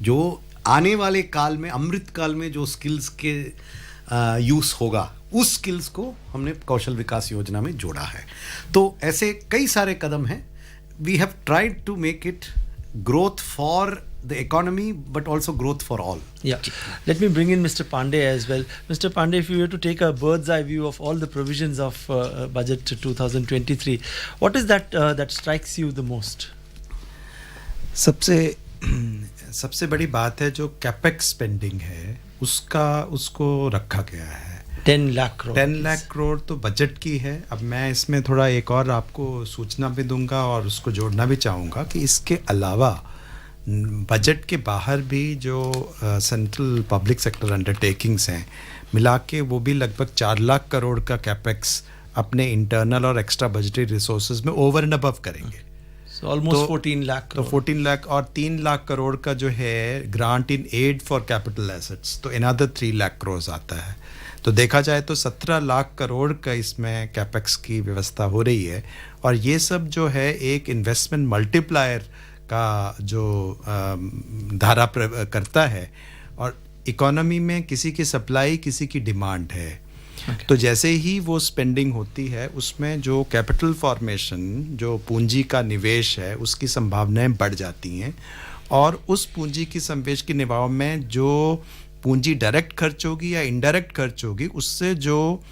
जो आने वाले काल में, अमृत काल में जो स्किल्स के यूज़ होगा, उस स्किल्स को हमने कौशल विकास योजना में जोड़ा है. तो ऐसे कई सारे कदम हैं. We have tried to make it growth for the economy but also growth for all. Yeah. Let me bring in Mr. Pandey as well. Mr. Pandey, if you were to take a bird's eye view of all the provisions of budget 2023, what is that that strikes you the most? सबसे बड़ी बात है जो capex spending है उसको रखा गया है. 10 लाख करोड़. 10 लाख करोड़ तो बजट की है. अब मैं इसमें थोड़ा एक और आपको सूचना भी दूंगा और उसको जोड़ना भी चाहूँगा कि इसके अलावा बजट के बाहर भी जो सेंट्रल पब्लिक सेक्टर अंडरटेकिंग्स हैं, मिला के वो भी लगभग 4 लाख करोड़ का कैपेक्स अपने इंटरनल और एक्स्ट्रा बजटरी रिसोर्सेज में ओवर एंड अबव करेंगे. ऑलमोस्ट 14 लाख. तो 14 लाख और 3 लाख करोड़ का जो है grant in aid for capital assets, तो अनदर 3 लाख करोड़ आता है. तो देखा जाए तो 17 लाख करोड़ का इसमें कैपेक्स की व्यवस्था हो रही है. और ये सब जो है एक इन्वेस्टमेंट मल्टीप्लायर का जो धारा करता है. और इकोनॉमी में किसी की सप्लाई, किसी की डिमांड है. तो जैसे ही वो स्पेंडिंग होती है, उसमें जो कैपिटल फॉर्मेशन, जो पूंजी का निवेश है, उसकी संभावनाएं बढ़ जाती हैं. और उस पूंजी की संवेश के निभाव में जो पूंजी डायरेक्ट खर्च होगी या इनडायरेक्ट खर्च होगी, उससे जो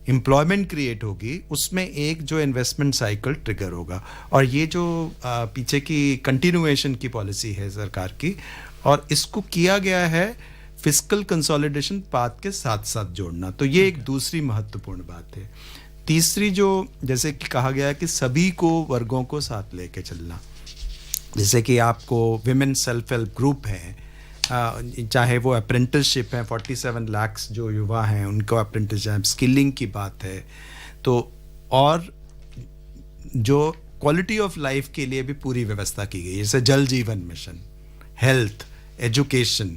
एम्प्लॉयमेंट क्रिएट होगी, उसमें एक जो इन्वेस्टमेंट साइकिल ट्रिगर होगा. और ये जो पीछे की कंटिन्यूएशन की पॉलिसी है सरकार की, और इसको किया गया है फिस्कल कंसोलिडेशन पाथ के साथ साथ जोड़ना. तो ये एक दूसरी महत्वपूर्ण बात है. तीसरी जो जैसे कि कहा गया है कि सभी को वर्गों को साथ लेके चलना, जैसे कि आपको विमेन सेल्फ हेल्प ग्रुप हैं, चाहे वो अप्रेंटिसशिप है, 47 लाख जो युवा हैं उनको अप्रेंटिसशिप, स्किलिंग की बात है. तो और जो क्वालिटी ऑफ लाइफ के लिए भी पूरी व्यवस्था की गई, जैसे जल जीवन मिशन, हेल्थ, एजुकेशन,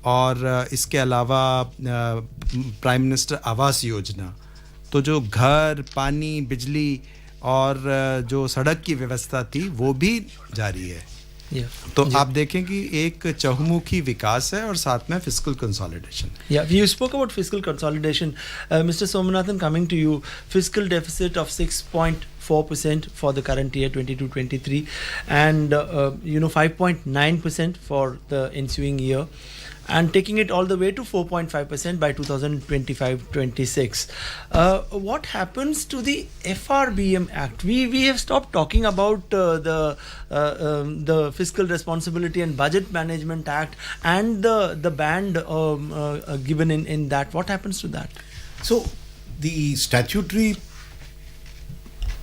और इसके अलावा प्राइम मिनिस्टर आवास योजना. तो जो घर, पानी, बिजली और जो सड़क की व्यवस्था थी वो भी जारी है. तो आप देखें कि एक चहुमुखी विकास है और साथ में fiscal consolidation. You spoke about fiscal consolidation. Mr. Somanathan, coming to you, fiscal deficit of 6.4% for the current year 22-23 and 5.9% for the ensuing year, and taking it all the way to 4.5% by 2025-26. What happens to the FRBM Act? We have stopped talking about the Fiscal Responsibility and Budget Management Act and the band given in that. What happens to that? So the statutory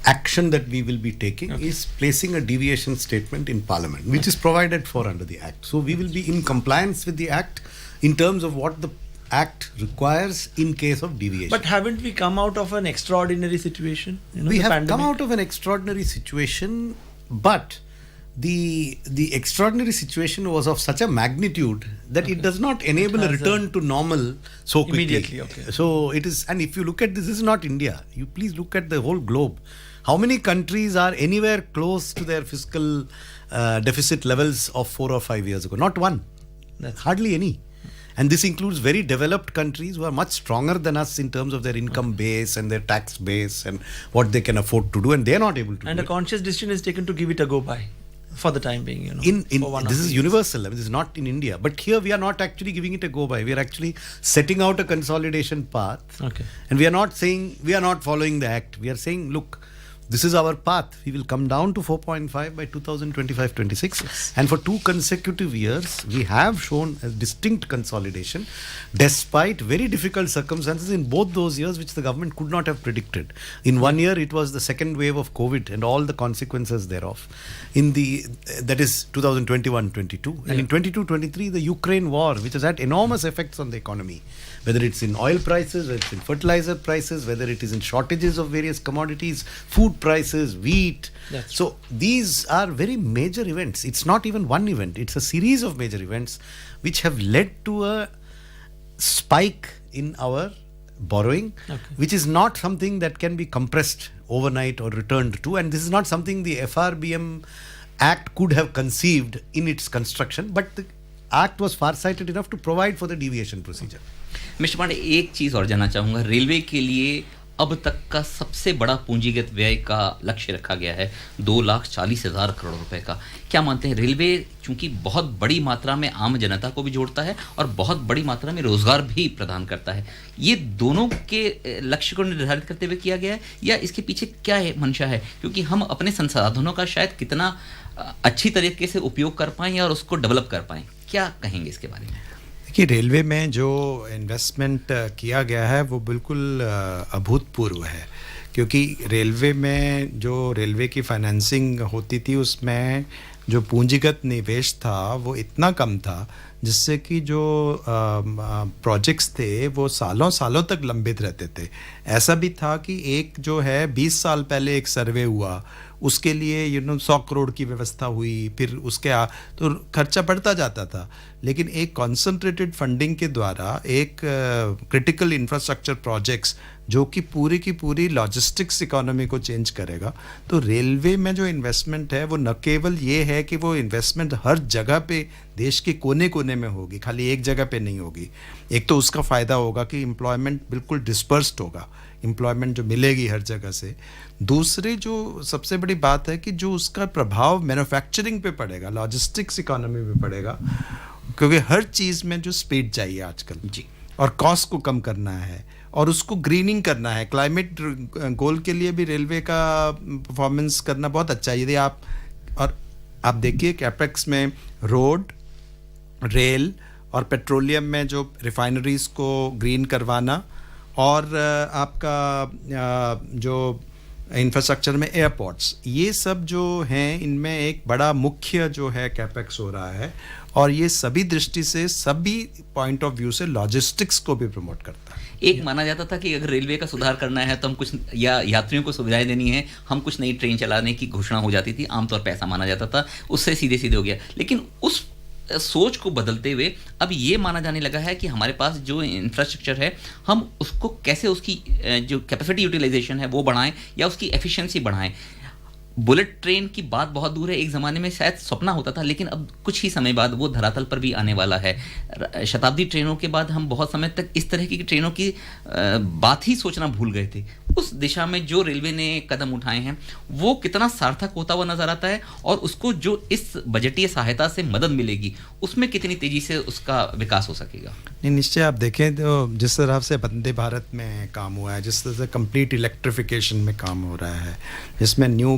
action that we will be taking is placing a deviation statement in Parliament, which is provided for under the Act. So we will be in compliance with the Act in terms of what the Act requires in case of deviation. But haven't we come out of an extraordinary situation? We have come out of an extraordinary situation, but the extraordinary situation was of such a magnitude that it does not enable a return to normal so quickly. Immediately, So it is, and if you look at this is not India. You please look at the whole globe. How many countries are anywhere close to their fiscal deficit levels of 4 or 5 years ago? Not one. Hardly any. And this includes very developed countries who are much stronger than us in terms of their income base and their tax base and what they can afford to do, and they are not able to do And a conscious decision is taken to give it a go by for the time being. This is universal. This is not in India. But here we are not actually giving it a go by. We are actually setting out a consolidation path. And we are not saying, we are not following the Act. We are saying, look, this is our path. We will come down to 4.5 by 2025-26. And for 2 consecutive years, we have shown a distinct consolidation despite very difficult circumstances in both those years which the government could not have predicted. In one year, it was the second wave of COVID and all the consequences thereof. That is 2021-22. And in 22-23, the Ukraine war, which has had enormous effects on the economy, whether it's in oil prices, whether it's in fertilizer prices, whether it is in shortages of various commodities, food prices, wheat. So these are very major events. It's not even one event. It's a series of major events which have led to a spike in our borrowing, which is not something that can be compressed overnight or returned to. And this is not something the FRBM Act could have conceived in its construction, but the Act was farsighted enough to provide for the deviation procedure. Mister Pandey, एक चीज और जानना चाहूंगा. Railway के लिए अब तक का सबसे बड़ा पूंजीगत व्यय का लक्ष्य रखा गया है 2,40,000 करोड़ रुपए का. क्या मानते हैं, रेलवे चूंकि बहुत बड़ी मात्रा में आम जनता को भी जोड़ता है और बहुत बड़ी मात्रा में रोजगार भी प्रदान करता है, ये दोनों के लक्ष्य को निर्धारित करते हुए किया गया है या इसके पीछे क्या है मंशा है? क्योंकि हम अपने संसाधनों का शायद कितना अच्छी तरीके से उपयोग कर पाएं और उसको डेवलप कर पाएं, क्या कहेंगे इसके बारे में? कि रेलवे में जो इन्वेस्टमेंट किया गया है वो बिल्कुल अभूतपूर्व है, क्योंकि रेलवे में जो रेलवे की फाइनेंसिंग होती थी उसमें जो पूंजीगत निवेश था वो इतना कम था जिससे कि जो प्रोजेक्ट्स थे वो सालों सालों तक लंबित रहते थे. ऐसा भी था कि एक जो है 20 साल पहले एक सर्वे हुआ, उसके लिए 100 करोड़ की व्यवस्था हुई, फिर उसके तो खर्चा बढ़ता जाता था. लेकिन एक कॉन्सेंट्रेटेड फंडिंग के द्वारा एक क्रिटिकल इंफ्रास्ट्रक्चर प्रोजेक्ट्स जो कि पूरी की पूरी लॉजिस्टिक्स इकोनॉमी को चेंज करेगा, तो रेलवे में जो इन्वेस्टमेंट है वो न केवल ये है कि वो इन्वेस्टमेंट हर जगह पे देश के कोने कोने में होगी, खाली एक जगह पे नहीं होगी. एक तो उसका फ़ायदा होगा कि एम्प्लॉयमेंट बिल्कुल डिस्पर्स्ड होगा, एम्प्लॉयमेंट जो मिलेगी हर जगह से. दूसरी जो सबसे बड़ी बात है कि जो उसका प्रभाव मैन्युफैक्चरिंग पे पड़ेगा, लॉजिस्टिक्स इकोनॉमी पे पड़ेगा, क्योंकि हर चीज़ में जो स्पीड चाहिए आजकल जी, और कॉस्ट को कम करना है और उसको ग्रीनिंग करना है. क्लाइमेट गोल के लिए भी रेलवे का परफॉर्मेंस करना बहुत अच्छा है. यदि आप देखिए कैपेक्स में रोड, रेल और पेट्रोलियम में जो रिफाइनरीज को ग्रीन करवाना और आपका जो इंफ्रास्ट्रक्चर में एयरपोर्ट्स, ये सब जो हैं इनमें एक बड़ा मुख्य जो है कैपेक्स हो रहा है और ये सभी दृष्टि से सभी पॉइंट ऑफ व्यू से लॉजिस्टिक्स को भी प्रमोट करता है. एक माना जाता था कि अगर रेलवे का सुधार करना है तो हम कुछ या यात्रियों को सुविधाएं देनी है, हम कुछ नई ट्रेन चलाने की घोषणा हो जाती थी, आमतौर पर ऐसा माना जाता था, उससे सीधे सीधे हो गया. लेकिन उस सोच को बदलते हुए अब ये माना जाने लगा है कि हमारे पास जो इंफ्रास्ट्रक्चर है हम उसको कैसे उसकी जो कैपेसिटी यूटिलाइजेशन है वो बढ़ाएं या उसकी एफिशिएंसी बढ़ाएं. बुलेट ट्रेन की बात बहुत दूर है, एक ज़माने में शायद सपना होता था, लेकिन अब कुछ ही समय बाद वो धरातल पर भी आने वाला है। शताब्दी ट्रेनों के बाद हम बहुत समय तक इस तरह की ट्रेनों की बात ही सोचना भूल गए थे। उस दिशा में जो रेलवे ने कदम उठाए हैं वो कितना सार्थक होता हुआ नजर आता है, और उसको जो इस बजटीय सहायता से मदद मिलेगी उसमें कितनी तेजी से उसका विकास हो सकेगा। नहीं, निश्चय आप देखें तो जिस तरह से वंदे भारत में काम हुआ है, जिस तरह से कंप्लीट इलेक्ट्रिफिकेशन में काम हो रहा है, जिसमें न्यू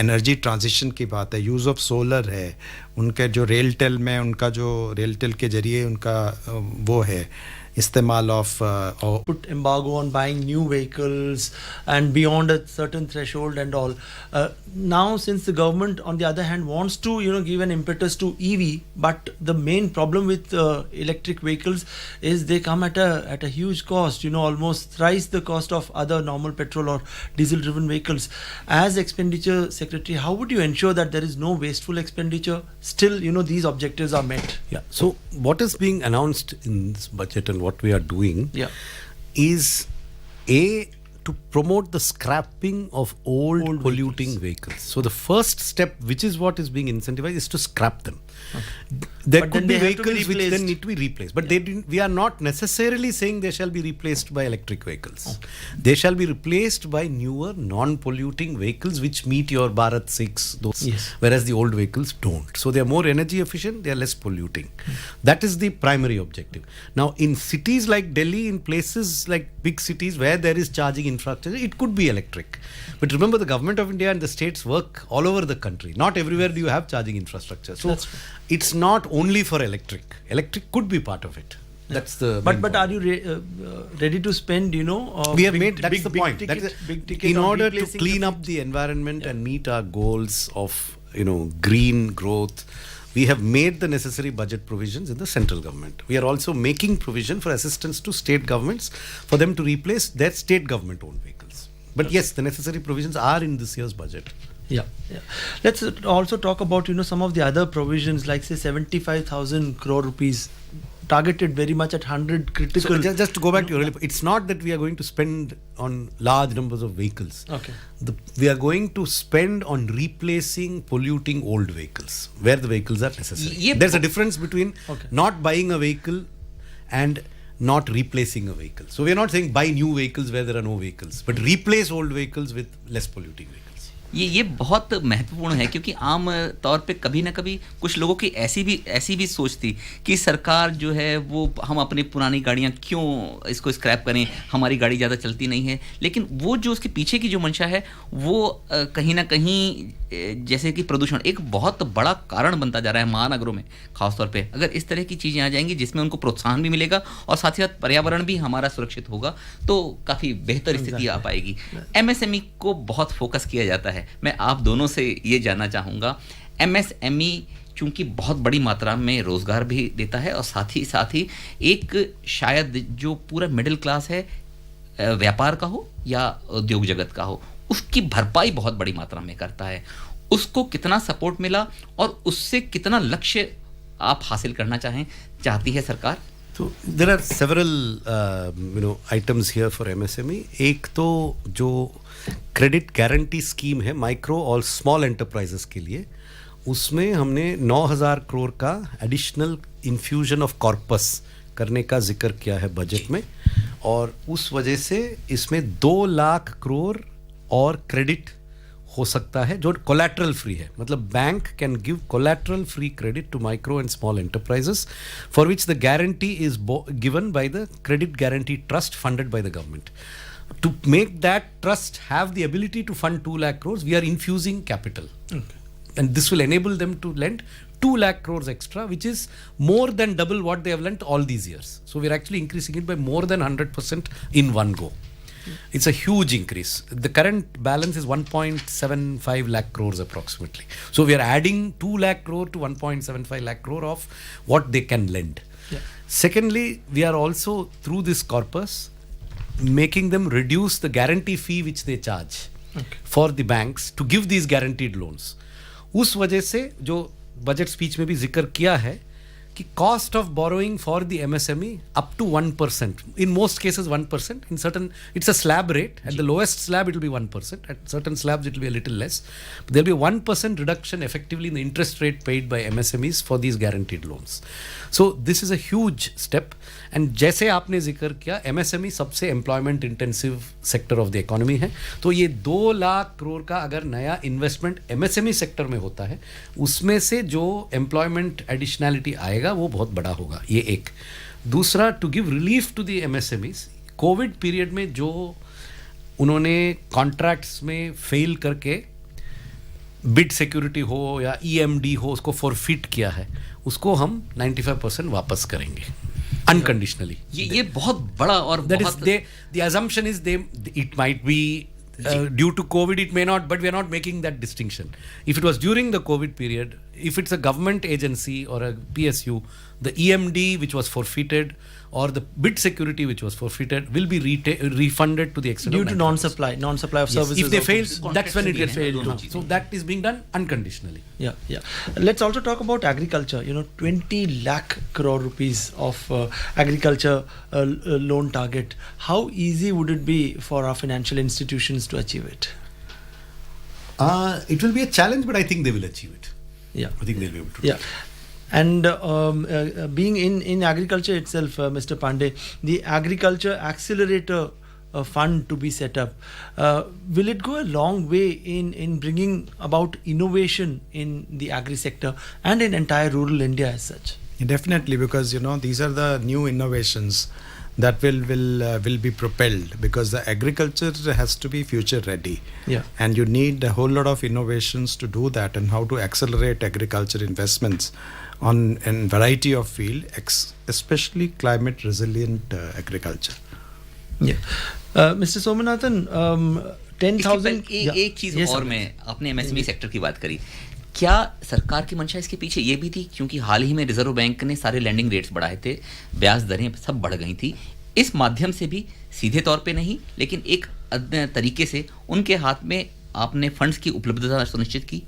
एनर्जी ट्रांजिशन की बात है, यूज़ ऑफ सोलर है, उनके जो रेलटेल में उनका जो रेलटेल के जरिए उनका वो है इस्तेमाल of put embargo on buying new vehicles and beyond a certain threshold and all. Now since the government on the other hand wants to give an impetus to EV, but the main problem with electric vehicles is they come at a huge cost, almost thrice the cost of other normal petrol or diesel driven vehicles. As expenditure secretary, how would you ensure that there is no wasteful expenditure, still these objectives are met? Yeah, so what is being announced in this budget and what we are doing is to promote the scrapping of old polluting vehicles. So the first step, which is what is being incentivized, is to scrap them. There could be vehicles which then need to be replaced, but we are not necessarily saying they shall be replaced by electric vehicles. They shall be replaced by newer non-polluting vehicles which meet your Bharat 6, whereas the old vehicles don't. So they are more energy efficient, they are less polluting. That is the primary objective. Now in cities like Delhi, in places like big cities where there is charging infrastructure, it could be electric. But remember, the government of India and the states work all over the country. Not everywhere do you have charging infrastructure. So it's not only for electric. Electric could be part of it. That's the but are you ready to spend we have made that's the point. Big ticket in order to clean up the environment and meet our goals of green growth, we have made the necessary budget provisions in the central government. We are also making provision for assistance to state governments for them to replace their state government owned vehicles. But yes, the necessary provisions are in this year's budget. Yeah. Let's also talk about some of the other provisions, like say 75,000 crore rupees targeted very much at 100 critical. So just to go back to your, it's not that we are going to spend on large numbers of vehicles. Okay. We are going to spend on replacing polluting old vehicles where the vehicles are necessary. There's a difference between not buying a vehicle and not replacing a vehicle. So we are not saying buy new vehicles where there are no vehicles, but replace old vehicles with less polluting vehicles. ये बहुत महत्वपूर्ण है, क्योंकि आम तौर पे कभी ना कभी कुछ लोगों की ऐसी भी सोच थी कि सरकार जो है वो हम अपनी पुरानी गाड़ियां क्यों इसको स्क्रैप करें, हमारी गाड़ी ज़्यादा चलती नहीं है। लेकिन वो जो उसके पीछे की जो मंशा है वो कहीं ना कहीं जैसे कि प्रदूषण एक बहुत बड़ा कारण बनता जा रहा है महानगरों में खासतौर पे। अगर इस तरह की चीज़ें आ जाएंगी जिसमें उनको प्रोत्साहन भी मिलेगा और साथ ही साथ पर्यावरण भी हमारा सुरक्षित होगा, तो काफ़ी बेहतर स्थिति आ पाएगी। MSME को बहुत फोकस किया जाता है। मैं आप दोनों से ये जानना चाहूँगा, MSME चूंकि बहुत बड़ी मात्रा में रोजगार भी देता है और साथ ही एक शायद जो पूरा मिडिल क्लास है, व्यापार का हो या उद्योग जगत का हो, उसकी भरपाई बहुत बड़ी मात्रा में करता है। उसको कितना सपोर्ट मिला और उससे कितना लक्ष्य आप हासिल करना चाहती है सरकार? So there are several items here for MSME. एक तो जो क्रेडिट गारंटी स्कीम है माइक्रो और स्मॉल एंटरप्राइजेस के लिए, उसमें हमने 9,000 करोड़ का एडिशनल इन्फ्यूजन ऑफ कॉर्पस करने का जिक्र किया है बजट में, और उस वजह से इसमें 2 लाख करोड़ और क्रेडिट हो सकता है जो कोलैटरल फ्री है। मतलब bank can give collateral free credit to micro and small enterprises for which the guarantee is given by the credit guarantee trust funded by the government. To make that trust have the ability to fund 2 lakh crores, we are infusing capital. And this will enable them to lend 2 lakh crores extra, which is more than double what they have lent all these years. So we're actually increasing it by more than 100% in one go. It's a huge increase. The current balance is 1.75 lakh crores approximately. So we are adding 2 lakh crore to 1.75 lakh crore of what they can lend. Secondly, we are also through this corpus making them reduce the guarantee fee which they charge for the banks to give these guaranteed loans. उस वजह से जो budget speech में भी जिक्र किया है कि कि cost of borrowing for the MSME up to 1%. In most cases 1%. In certain, it's a slab rate. At the lowest slab it will be 1%. At certain slabs it will be a little less. But there will be 1% reduction effectively in the interest rate paid by MSMEs for these guaranteed loans. So this is a huge step. And जैसे आपने जिक्र किया, MSME सबसे employment intensive sector of the economy है, तो ये 2 लाख करोड़ का अगर नया इन्वेस्टमेंट MSME सेक्टर में होता है, उसमें से जो एम्प्लॉयमेंट एडिशनैलिटी आएगा वो बहुत बड़ा होगा. ये एक. दूसरा, to give relief to the MSMEs, Covid period में जो उन्होंने कॉन्ट्रैक्ट्स में फेल करके बिड सिक्योरिटी हो या EMD हो उसको फॉरफिट किया है, उसको हम 95% वापस करेंगे unconditionally. ये बहुत बड़ा और that is the assumption is it might be due to COVID, it may not, but we are not making that distinction. If it was during the COVID period, if it's a government agency or a PSU, the EMD which was forfeited or the bid security which was forfeited will be refunded to the extent due of to non-supply of services. If they fail, that's when it gets failed. So that is being done unconditionally. Yeah. Let's also talk about agriculture. 20 lakh crore rupees of agriculture loan target. How easy would it be for our financial institutions to achieve it? It will be a challenge, but I think they will achieve it. Yeah, I think they'll be able to. Yeah. And being in agriculture itself, Mr. Pandey, the agriculture accelerator fund to be set up, will it go a long way in bringing about innovation in the agri sector and in entire rural India as such? Definitely, because these are the new innovations that will be propelled, because the agriculture has to be future ready. Yeah. And you need a whole lot of innovations to do that, and how to accelerate agriculture investments on a variety of field, especially climate resilient agriculture. Yeah. Mr. Somanathan, 10,000 एक चीज और मैं अपने MSME sector की बात करी, क्या सरकार की मंशा इसके पीछे ये भी थी, क्योंकि हाल ही में रिजर्व बैंक ने सारे लैंडिंग रेट्स बढ़ाए थे, ब्याज दरें सब बढ़ गई थी, इस माध्यम से भी सीधे तौर पे नहीं लेकिन एक तरीके से उनके हाथ में आपने फंड्स की उपलब्धता सुनिश्चित की,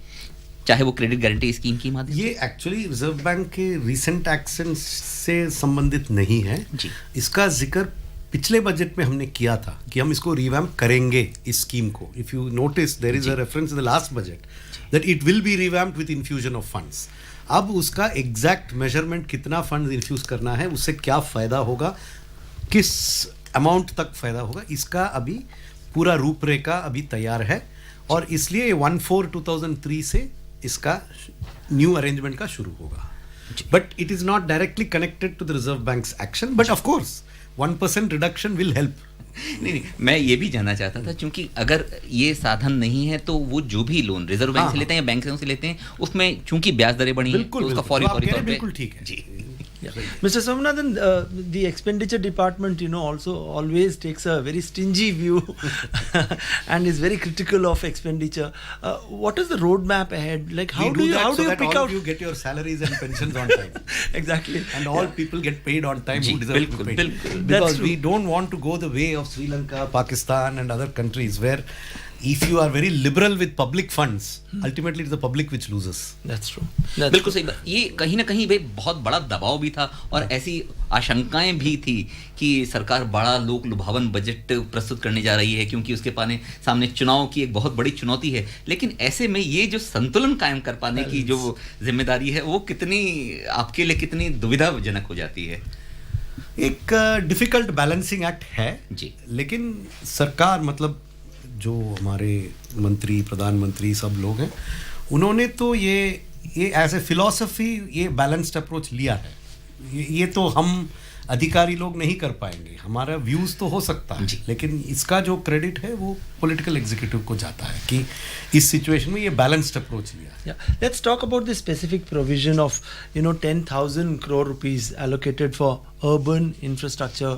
चाहे वो क्रेडिट गारंटी स्कीम की माध्यम ये एक्चुअली रिजर्व बैंक के रिसेंट एक्शन से संबंधित नहीं है जी. इसका जिक्र पिछले बजट में हमने किया था कि हम इसको रिवैम्प करेंगे इस स्कीम को. If you notice there is a reference in the last budget that it will be revamped with infusion of funds. अब उसका एग्जैक्ट मेजरमेंट कितना फंड्स इन्फ्यूज करना है, उससे क्या फायदा होगा, किस अमाउंट तक फायदा होगा, इसका अभी पूरा रूपरेखा अभी तैयार है. और इसलिए 1/4/2003 से इसका न्यू अरेंजमेंट का शुरू होगा. But it is not directly connected to the Reserve Bank's action, but of course 1% reduction will help. नहीं, मैं ये भी जानना चाहता था, क्योंकि अगर ये साधन नहीं है तो वो जो भी लोन रिजर्व बैंक से लेते हैं या बैंक से लेते हैं, उसमें चूंकि ब्याज दरें बढ़ी हैं तो उसका फौरी तौर पे बिल्कुल ठीक है जी. Yeah. Mr. Somanathan, the expenditure department, also always takes a very stingy view and is very critical of expenditure. What is the roadmap ahead? Like, how do you pick out? You get your salaries and pensions on time. Exactly. And all people get paid on time who deserve to be paid. Because we don't want to go the way of Sri Lanka, Pakistan and other countries where if you are very liberal with public funds, ultimately it's the public which loses. That's true. बिल्कुल सही. ये कहीं ना कहीं बहुत बड़ा दबाव भी था और ऐसी आशंकाएं भी थी कि सरकार बड़ा लोक लुभावन बजट प्रस्तुत करने जा रही है, क्योंकि उसके सामने चुनाव की एक बहुत बड़ी चुनौती है. लेकिन ऐसे में ये जो संतुलन कायम कर पाने की जो जिम्मेदारी है, वो आपके लिए कितनी दुविधाजनक हो जाती है? एक डिफिकल्ट बैलेंसिंग एक्ट है जी. लेकिन सरकार, मतलब जो हमारे मंत्री, प्रधानमंत्री सब लोग हैं, उन्होंने तो ये एज ए फिलॉसफी ये बैलेंस्ड अप्रोच लिया है. ये तो हम अधिकारी लोग नहीं कर पाएंगे, हमारा व्यूज तो हो सकता है, लेकिन इसका जो क्रेडिट है वो पॉलिटिकल एग्जीक्यूटिव को जाता है कि इस सिचुएशन में ये बैलेंस्ड अप्रोच लिया. Yeah, let's talk about the specific provision of 10,000 crore rupees allocated for urban infrastructure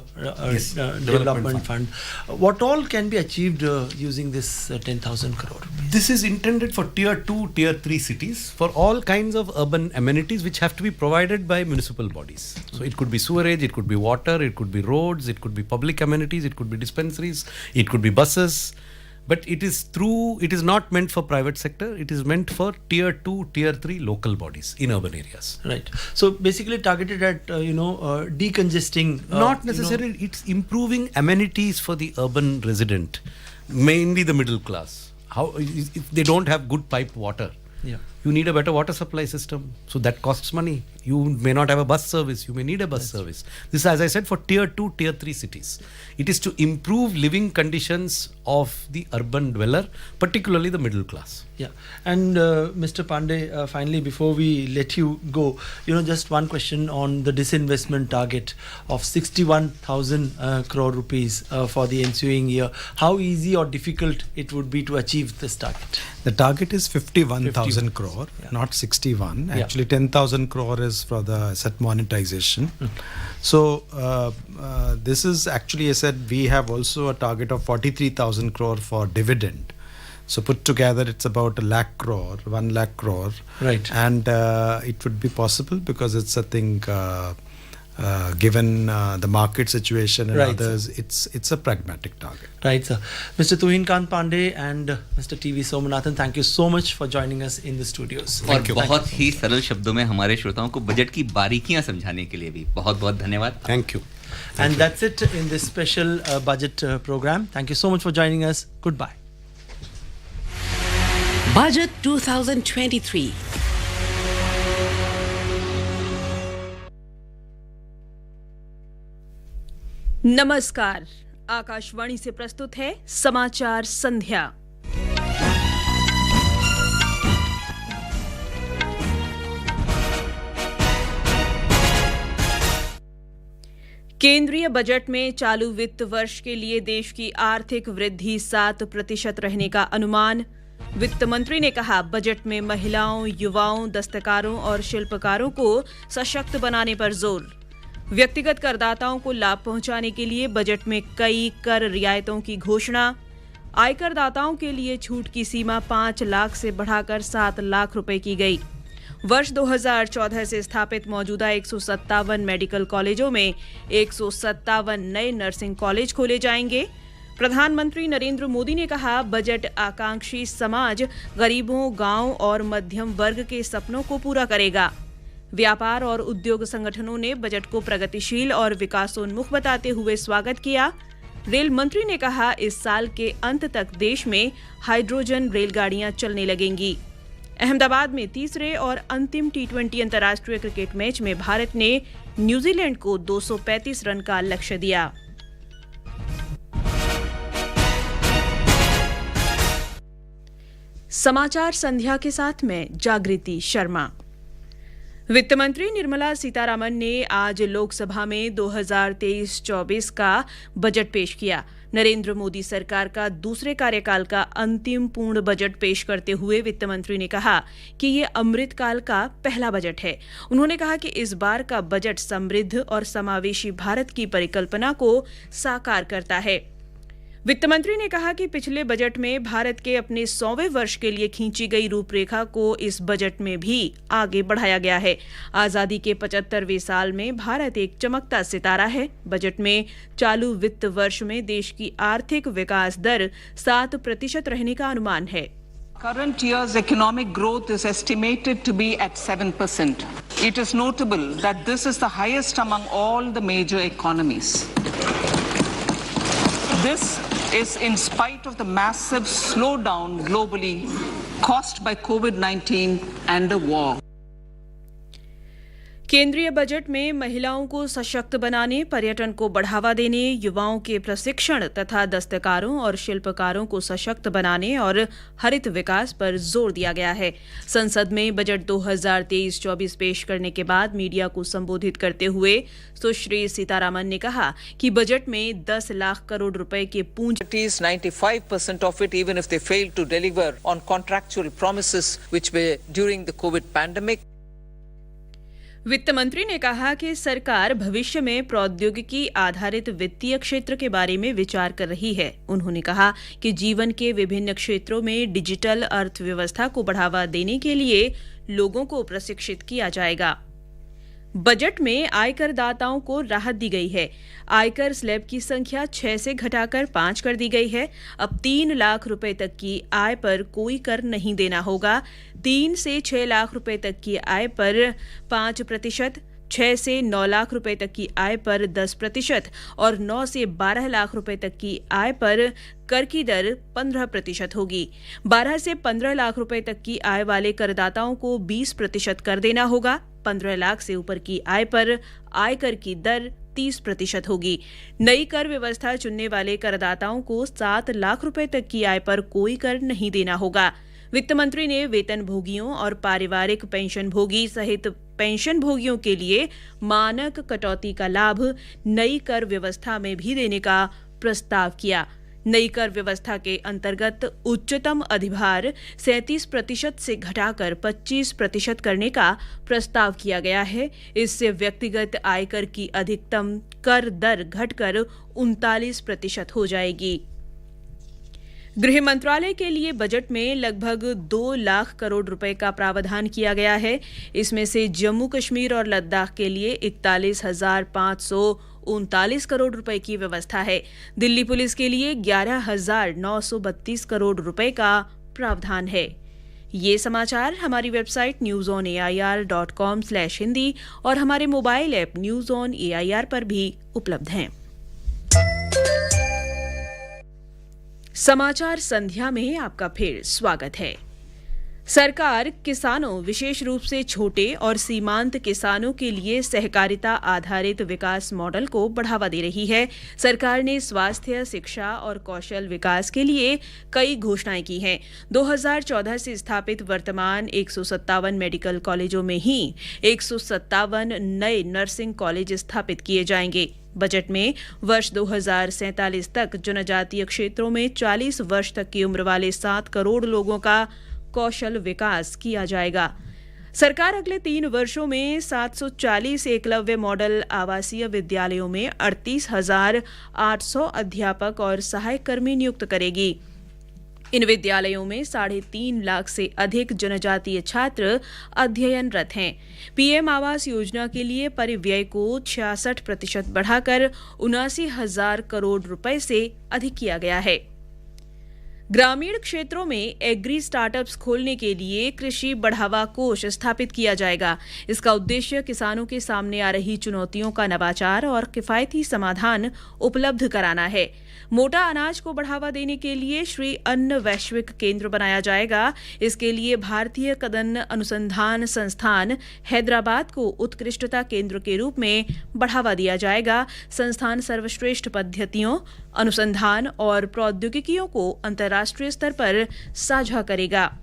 development fund. What all can be achieved using this 10,000 crore rupees? This is intended for tier 2, tier 3 cities for all kinds of urban amenities which have to be provided by municipal bodies. So it could be sewerage, it could be water, it could be roads, it could be public amenities, it could be dispensaries, it could be buses, But it is not meant for private sector. It is meant for tier 2, tier 3 local bodies in urban areas. Right. So basically targeted at, decongesting. Not necessarily. It's improving amenities for the urban resident, mainly the middle class. How if they don't have good piped water, you need a better water supply system. So that costs money. You may not have a bus service. You may need a bus service. This is, as I said, for tier 2, tier 3 cities. It is to improve living conditions of the urban dweller, particularly the middle class. Yeah. And Mr. Pandey, finally, before we let you go, just one question on the disinvestment target of 61,000 crore rupees for the ensuing year. How easy or difficult it would be to achieve this target? The target is 51,000 crore, not 61. Actually, 10,000 crore is for the asset monetization. So this is actually, I said, we have also a target of 43,000 crore for dividend. So put together, it's about 1 lakh crore. Right. And it would be possible because it's, I think, given the market situation and others, it's a pragmatic target. Right, sir. Mr. Tuhin Kant Pandey and Mr. TV Somanathan, thank you so much for joining us in the studios. और बहुत ही सरल शब्दों में हमारे श्रोताओं को budget की बारीकियां समझाने के लिए भी बहुत-बहुत धन्यवाद. Thank you. And that's it in this special budget program. Thank you so much for joining us. Goodbye. Budget 2023. नमस्कार, आकाशवाणी से प्रस्तुत है समाचार संध्या. केंद्रीय बजट में चालू वित्त वर्ष के लिए देश की आर्थिक वृद्धि 7% रहने का अनुमान. वित्त मंत्री ने कहा, बजट में महिलाओं, युवाओं, दस्तकारों और शिल्पकारों को सशक्त बनाने पर जोर. व्यक्तिगत करदाताओं को लाभ पहुंचाने के लिए बजट में कई कर रियायतों की घोषणा. आयकरदाताओं के लिए छूट की सीमा 5 लाख से बढ़ाकर 7 लाख रुपए की गई. वर्ष 2014 से स्थापित मौजूदा 157 मेडिकल कॉलेजों में 157 नए नर्सिंग कॉलेज खोले जाएंगे. प्रधानमंत्री नरेंद्र मोदी ने कहा, बजट आकांक्षी समाज, गरीबों, गांव और मध्यम वर्ग के सपनों को पूरा करेगा. व्यापार और उद्योग संगठनों ने बजट को प्रगतिशील और विकासोन्मुख बताते हुए स्वागत किया. रेल मंत्री ने कहा, इस साल के अंत तक देश में हाइड्रोजन रेलगाड़ियां चलने लगेंगी. अहमदाबाद में तीसरे और अंतिम T20 अंतर्राष्ट्रीय क्रिकेट मैच में भारत ने न्यूजीलैंड को 235 रन का लक्ष्य दिया. समाचार संध्या के साथ मैं जागृति शर्मा. वित्त मंत्री निर्मला सीतारामन ने आज लोकसभा में 2023-24 का बजट पेश किया. नरेंद्र मोदी सरकार का दूसरे कार्यकाल का अंतिम पूर्ण बजट पेश करते हुए वित्त मंत्री ने कहा कि ये अमृतकाल का पहला बजट है. उन्होंने कहा कि इस बार का बजट समृद्ध और समावेशी भारत की परिकल्पना को साकार करता है. वित्त मंत्री ने कहा कि पिछले बजट में भारत के अपने 100वें वर्ष के लिए खींची गई रूपरेखा को इस बजट में भी आगे बढ़ाया गया है. आजादी के 75वें साल में भारत एक चमकता सितारा है. बजट में चालू वित्त वर्ष में देश की आर्थिक विकास दर 7% रहने का अनुमान है. Current year's economic growth is estimated to be at 7%. It is notable that this is the highest among all the major economies. This is in spite of the massive slowdown globally caused by COVID-19 and the war. केंद्रीय budget में महिलाओं को सशक्त बनाने, पर्यटन को बढ़ावा देने, युवाओं के प्रशिक्षण तथा दस्तकारों और शिल्पकारों को सशक्त बनाने और हरित विकास पर जोर दिया गया है. संसद में बजट 2023-24 पेश करने के बाद मीडिया को संबोधित करते हुए सुश्री सीतारामन ने कहा कि बजट में 10 लाख करोड़ रुपए के पूंजी 95% of it, even if they fail to deliver on contractual promises which were during the COVID pandemic. वित्त मंत्री ने कहा कि सरकार भविष्य में प्रौद्योगिकी आधारित वित्तीय क्षेत्र के बारे में विचार कर रही है. उन्होंने कहा कि जीवन के विभिन्न क्षेत्रों में डिजिटल अर्थव्यवस्था को बढ़ावा देने के लिए लोगों को प्रशिक्षित किया जाएगा. बजट में आयकर दाताओं को राहत दी गई है। आयकर स्लैब की संख्या 6 से घटाकर 5 कर दी गई है। अब 3 लाख रुपए तक की आय पर कोई कर नहीं देना होगा। 3 से 6 लाख रुपए तक की आय पर 5%, 6 से 9 लाख रुपए तक की आय पर 10% और 9 से 12 लाख रुपए तक की आय पर कर की दर 15% होगी। 12 से 15 लाख रुपए तक की आय वाले करदाताओं को 20% कर देना होगा। 15 लाख से ऊपर की आय पर आयकर की दर 30% होगी। नई कर व्यवस्था चुनने वाले करदाताओं को 7 लाख रुपए तक की आय पर कोई कर नहीं देना होगा। वित्त मंत्री ने वेतन भोगियों और पारिवारिक पेंशन भोगी सहित पेंशन भोगियों के लिए मानक कटौती का लाभ नई कर व्यवस्था में भी देने का प्रस्ताव किया। नई कर व्यवस्था के अंतर्गत उच्चतम अधिभार 37% से घटाकर 25% करने का प्रस्ताव किया गया है। इससे व्यक्तिगत आयकर की अधिकतम कर दर घटकर 39% हो जाएगी। गृह मंत्रालय के लिए बजट में लगभग 2 लाख करोड़ रुपए का प्रावधान किया गया है। इसमें से जम्मू कश्मीर और लद्दाख के लिए 41,539 करोड़ रुपए की व्यवस्था है। दिल्ली पुलिस के लिए 11,932 करोड़ रुपए का प्रावधान है। ये समाचार हमारी वेबसाइट newsonair.com/hindi और हमारे mobile app news on AIR पर भी उपलब्ध हैं। समाचार संध्या में आपका फिर स्वागत है। सरकार किसानों, विशेष रूप से छोटे और सीमांत किसानों के लिए सहकारिता आधारित विकास मॉडल को बढ़ावा दे रही है। सरकार ने स्वास्थ्य, शिक्षा और कौशल विकास के लिए कई घोषणाएं की हैं। 2014 से स्थापित वर्तमान 157 मेडिकल कॉलेजों में ही 157 नए नर्सिंग कॉलेज स्थापित किए जाएंगे। बजट में वर्ष 2047 तक जनजातीय क्षेत्रों में 40 वर्ष तक की उम्र वाले 7 करोड़ लोगों का कौशल विकास किया जाएगा। सरकार अगले 3 वर्षों में 740 एकलव्य मॉडल आवासीय विद्यालयों में 38,800 अध्यापक और सहायक कर्मी नियुक्त करेगी। इन विद्यालयों में 3.5 लाख से अधिक जनजातीय छात्र अध्ययनरत हैं। पीएम आवास योजना के लिए परिव्यय को 66% बढ़ाकर 79,000 करोड़ रुपए से अधिक किया गया है। ग्रामीण क्षेत्रों में एग्री स्टार्टअप्स खोलने के लिए कृषि बढ़ावा कोष स्थापित किया जाएगा। इसका उद्देश्य किसानों के सामने आ रही चुनौतियों का नवाचार और किफायती समाधान उपलब्ध कराना है। मोटा अनाज को बढ़ावा देने के लिए श्री अन्न वैश्विक केंद्र बनाया जाएगा। इसके लिए भारतीय कदन अनुसंधान संस्थान हैदराबाद को उत्कृष्टता केंद्र के रूप में बढ़ावा दिया जाएगा। संस्थान सर्वश्रेष्ठ पद्धतियों, अनुसंधान और प्रौद्योगिकियों को अंतर्राष्ट्रीय स्तर पर साझा करेगा।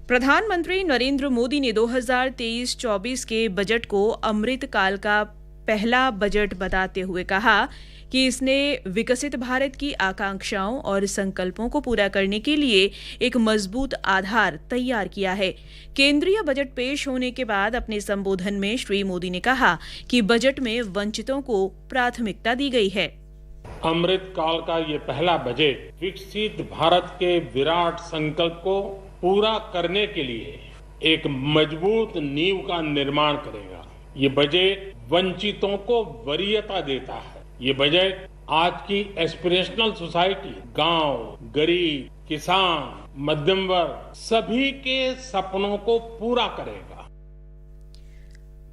प्रधानमंत्री नरेंद्र मोदी ने 2023-24 के बजट को अमृत काल का पहला बजट बताते हुए कहा कि इसने विकसित भारत की आकांक्षाओं और संकल्पों को पूरा करने के लिए एक मजबूत आधार तैयार किया है। केंद्रीय बजट पेश होने के बाद अपने संबोधन में श्री मोदी ने कहा कि बजट में वंचितों को प्राथमिकता दी गई है। अमृत काल का ये पहला बजट विकसित भारत के विराट संकल्प को पूरा करने के लिए एक मजबूत नींव का निर्माण करेगा। ये बजट वंचितों को वरीयता देता है। ये बजट आज की एस्पिरेशनल सोसाइटी, गांव, गरीब, किसान, मध्यम वर्ग सभी के सपनों को पूरा करेगा।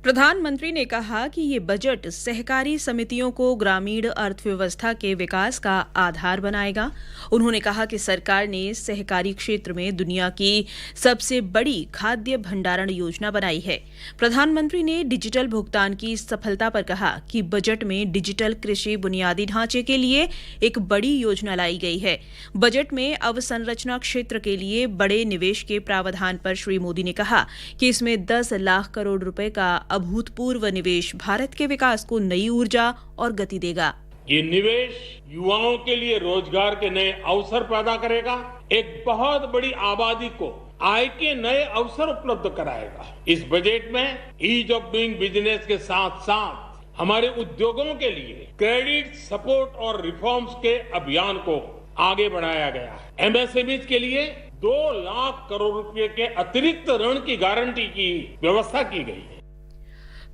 प्रधानमंत्री ने कहा कि ये बजट सहकारी समितियों को ग्रामीण अर्थव्यवस्था के विकास का आधार बनाएगा। उन्होंने कहा कि सरकार ने सहकारी क्षेत्र में दुनिया की सबसे बड़ी खाद्य भंडारण योजना बनाई है। प्रधानमंत्री ने डिजिटल भुगतान की सफलता पर कहा कि बजट में डिजिटल कृषि बुनियादी ढांचे के लिए एक बड़ी योजना लाई गई है। बजट में अवसंरचना क्षेत्र के लिए बड़े निवेश के प्रावधान पर श्री मोदी ने कहा कि इसमें 10 लाख करोड़ रुपए का अभूतपूर्व निवेश भारत के विकास को नई ऊर्जा और गति देगा। ये निवेश युवाओं के लिए रोजगार के नए अवसर पैदा करेगा, एक बहुत बड़ी आबादी को आय के नए अवसर उपलब्ध कराएगा। इस बजट में ईज ऑफ डूइंग बिजनेस के साथ साथ हमारे उद्योगों के लिए क्रेडिट सपोर्ट और रिफॉर्म्स के अभियान को आगे बढ़ाया गया है। एमएसएमईज के लिए 2 लाख करोड़ रुपए के अतिरिक्त ऋण की गारंटी की व्यवस्था की गई है।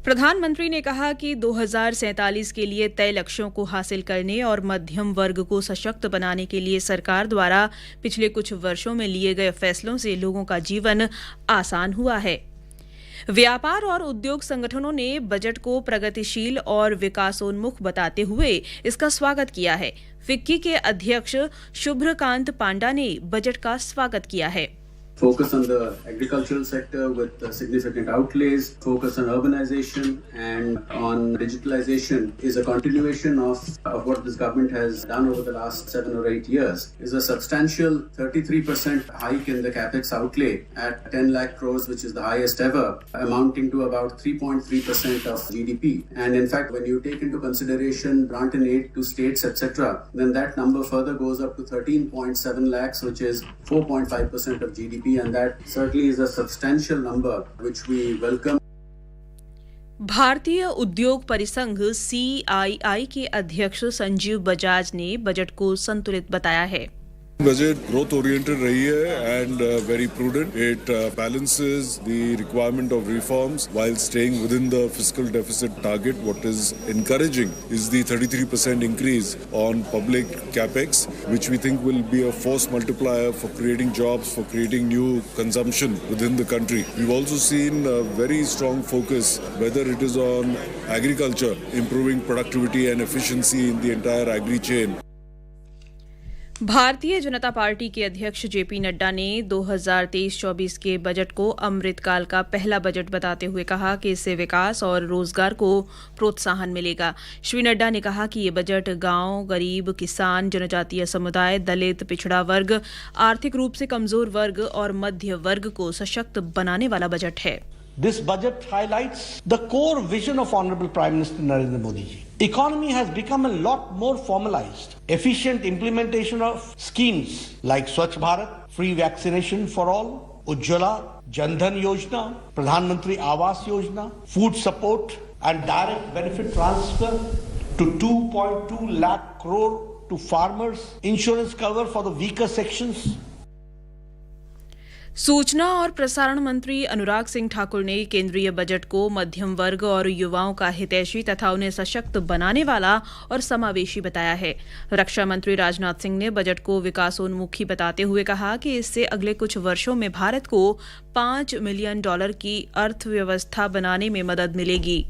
प्रधानमंत्री ने कहा कि 2047 के लिए तय लक्ष्यों को हासिल करने और मध्यम वर्ग को सशक्त बनाने के लिए सरकार द्वारा पिछले कुछ वर्षों में लिए गए फैसलों से लोगों का जीवन आसान हुआ है। व्यापार और उद्योग संगठनों ने बजट को प्रगतिशील और विकासोन्मुख बताते हुए इसका स्वागत किया है। फिक्की के अध्यक्ष शुभ्रकांत पांडा ने बजट का स्वागत किया है। Focus on the agricultural sector with significant outlays, focus on urbanization and on digitalization is a continuation of what this government has done over the last 7 or 8 years. Is a substantial 33% hike in the capex outlay at 10 lakh crores, which is the highest ever, amounting to about 3.3% of GDP. And in fact, when you take into consideration grant and aid to states, etc., then that number further goes up to 13.7 lakhs, which is 4.5% of GDP. And that certainly is a substantial number which we welcome. भारतीय उद्योग परिसंघ CII के अध्यक्ष संजीव बजाज ने budget को संतुलित बताया है। बजट ग्रोथ ओरिएंटेड रही है and very prudent. It balances the requirement of reforms while staying within the fiscal deficit target. What is encouraging is the 33% increase on public capex, which we think will be a force multiplier for creating jobs, for creating new consumption within the country. We've also seen a very strong focus, whether it is on agriculture, improving productivity and efficiency in the entire agri chain. Bharatiya Janata party के अध्यक्ष JP Nadda ने 2023-24 के budget को अमृतकाल का पहला budget बताते हुए कहा कि इससे विकास और रोजगार को प्रोत्साहन मिलेगा। श्री नड्डा ने कहा कि ये बजट गांव, गरीब, किसान, जनजातीय समुदाय, दलित, पिछड़ा वर्ग, आर्थिक रूप से कमजोर वर्ग और मध्य वर्ग को सशक्त बनाने वाला बजट है। This budget highlights the core vision of Honorable Prime Minister Narendra Modi ji. Economy has become a lot more formalized. Efficient implementation of schemes like Swachh Bharat, free vaccination for all, Ujjwala, Jan Dhan Yojana, Pradhan Mantri Awas Yojana, food support and direct benefit transfer to 2.2 lakh crore to farmers, insurance cover for the weaker sections. सूचना और प्रसारण मंत्री अनुराग सिंह ठाकुर ने केंद्रीय budget को मध्यम वर्ग और युवाओं का हितैषी तथा उन्हें सशक्त बनाने वाला और समावेशी बताया है। रक्षा मंत्री राजनाथ सिंह ने बजट को विकासोन्मुखी बताते हुए कहा कि इससे अगले कुछ वर्षों में भारत को $5 मिलियन की अर्थव्यवस्था बनाने में मदद मिलेगी।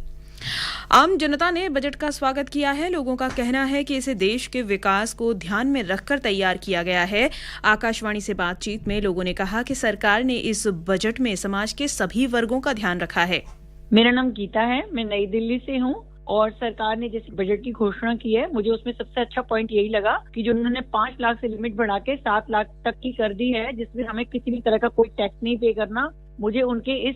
आम जनता ने बजट का स्वागत किया है। लोगों का कहना है कि इसे देश के विकास को ध्यान में रखकर तैयार किया गया है। आकाशवाणी से बातचीत में लोगों ने कहा कि सरकार ने इस बजट में समाज के सभी वर्गों का ध्यान रखा है। मेरा नाम गीता है, मैं नई दिल्ली से हूँ और सरकार ने जैसे बजट की घोषणा की है, मुझे उसमें सबसे अच्छा पॉइंट यही लगा कि जो उन्होंने 5 लाख से लिमिट बढ़ा के 7 लाख तक की कर दी है, जिसमें हमें किसी भी तरह का कोई टैक्स नहीं पे करना। मुझे उनके इस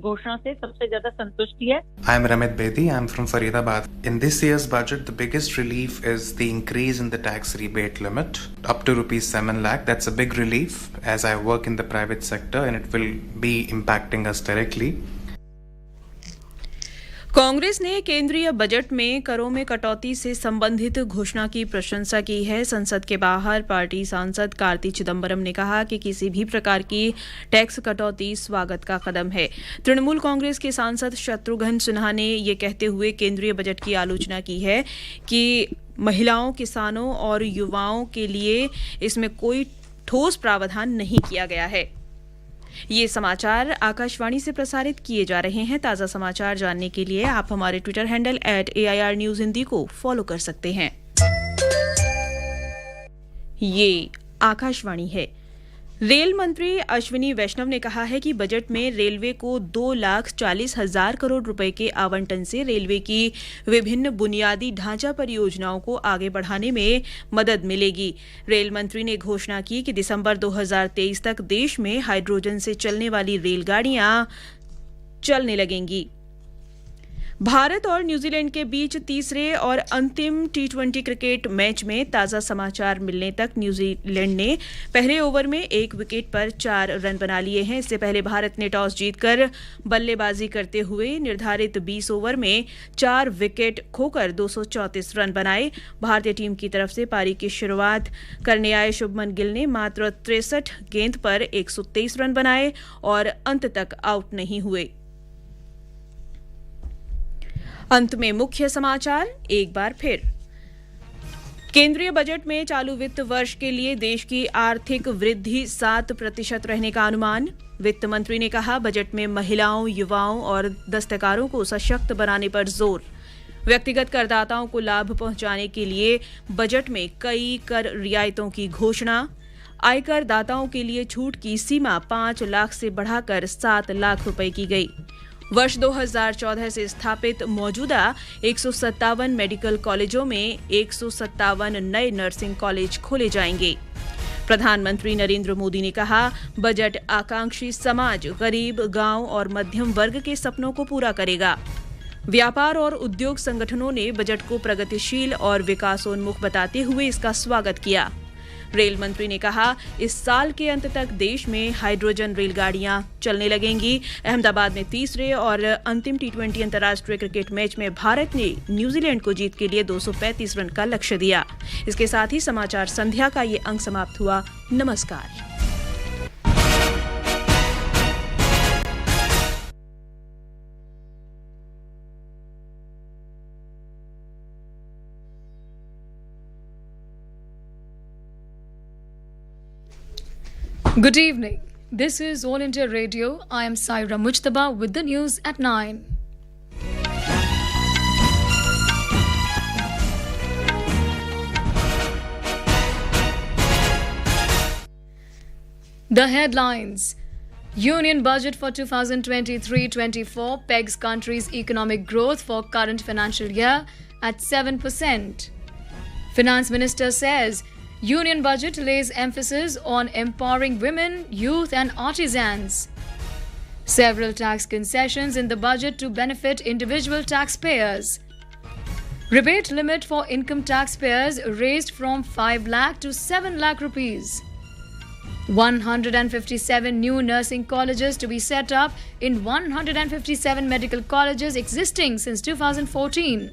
घोषणा से सबसे ज्यादा संतुष्टि है। I am Ramit Bedi. I am from Faridabad. In this year's budget, the biggest relief is the increase in the tax rebate limit up to ₹7 lakh. That's a big relief as I work in the private sector and it will be impacting us directly. Congress ने केंद्रीय budget में करों में कटौती से संबंधित घोषणा की प्रशंसा की है। संसद के बाहर पार्टी सांसद कार्ति चिदंबरम ने कहा कि किसी भी प्रकार की टैक्स कटौती स्वागत का कदम है। तृणमूल कांग्रेस के सांसद शत्रुघ्न सिन्हा ने ये कहते हुए केंद्रीय बजट की आलोचना की है कि महिलाओं, किसानों और युवाओं के लिए इसमें कोई ठोस प्रावधान नहीं किया गया है। ये समाचार आकाशवाणी से प्रसारित किए जा रहे हैं। ताज़ा समाचार जानने के लिए आप हमारे Twitter handle @AIR News Hindi को फॉलो कर सकते हैं। ये आकाशवाणी है। रेल मंत्री अश्विनी वैष्णव ने कहा है कि बजट में रेलवे को 2,40,000 करोड़ रुपए के आवंटन से रेलवे की विभिन्न बुनियादी ढांचा परियोजनाओं को आगे बढ़ाने में मदद मिलेगी। रेल मंत्री ने घोषणा की कि दिसंबर 2023 तक देश में हाइड्रोजन से चलने वाली रेलगाड़ियां चलने लगेंगी। भारत और न्यूजीलैंड के बीच तीसरे और अंतिम T20 क्रिकेट मैच में ताज़ा समाचार मिलने तक न्यूजीलैंड ने पहले ओवर में 1 विकेट पर 4 रन बना लिए हैं। इससे पहले भारत ने टॉस जीतकर बल्लेबाजी करते हुए निर्धारित 20 ओवर में 4 विकेट खोकर 234 रन बनाए। भारतीय टीम की तरफ से पारी की शुरुआत करने आए शुभमन गिल ने मात्र 63 गेंद पर 123 रन बनाए और अंत तक आउट नहीं हुए। अंत में मुख्य समाचार एक बार फिर। केंद्रीय बजट में चालू वित्त वर्ष के लिए देश की आर्थिक वृद्धि 7% रहने का अनुमान। वित्त मंत्री ने कहा बजट में महिलाओं, युवाओं और दस्तकारों को सशक्त बनाने पर जोर। व्यक्तिगत करदाताओं को लाभ पहुंचाने के लिए बजट में कई कर रियायतों की घोषणा। आयकर दाताओं के लिए छूट की सीमा 5 लाख से बढ़ाकर 7 लाख रुपए की गई। वर्ष 2014 से स्थापित मौजूदा 157 मेडिकल कॉलेजों में 157 नए नर्सिंग कॉलेज खोले जाएंगे। प्रधानमंत्री नरेंद्र मोदी ने कहा बजट आकांक्षी समाज, गरीब, गांव और मध्यम वर्ग के सपनों को पूरा करेगा। व्यापार और उद्योग संगठनों ने बजट को प्रगतिशील और विकासोन्मुख बताते हुए इसका स्वागत किया। रेल मंत्री ने कहा इस साल के अंत तक देश में हाइड्रोजन रेलगाड़ियां चलने लगेंगी। अहमदाबाद में तीसरे और अंतिम T20 अंतर्राष्ट्रीय क्रिकेट मैच में भारत ने न्यूजीलैंड को जीत के लिए 235 रन का लक्ष्य दिया। इसके साथ ही समाचार संध्या का ये अंक समाप्त हुआ। नमस्कार। Good evening. This is All India Radio. I am Saira Mujtaba with the news at 9. The headlines. Union budget for 2023-24 pegs country's economic growth for current financial year at 7%. Finance Minister says Union budget lays emphasis on empowering women, youth and artisans. Several tax concessions in the budget to benefit individual taxpayers. Rebate limit for income taxpayers raised from 5 lakh to 7 lakh rupees. 157 new nursing colleges to be set up in 157 medical colleges existing since 2014.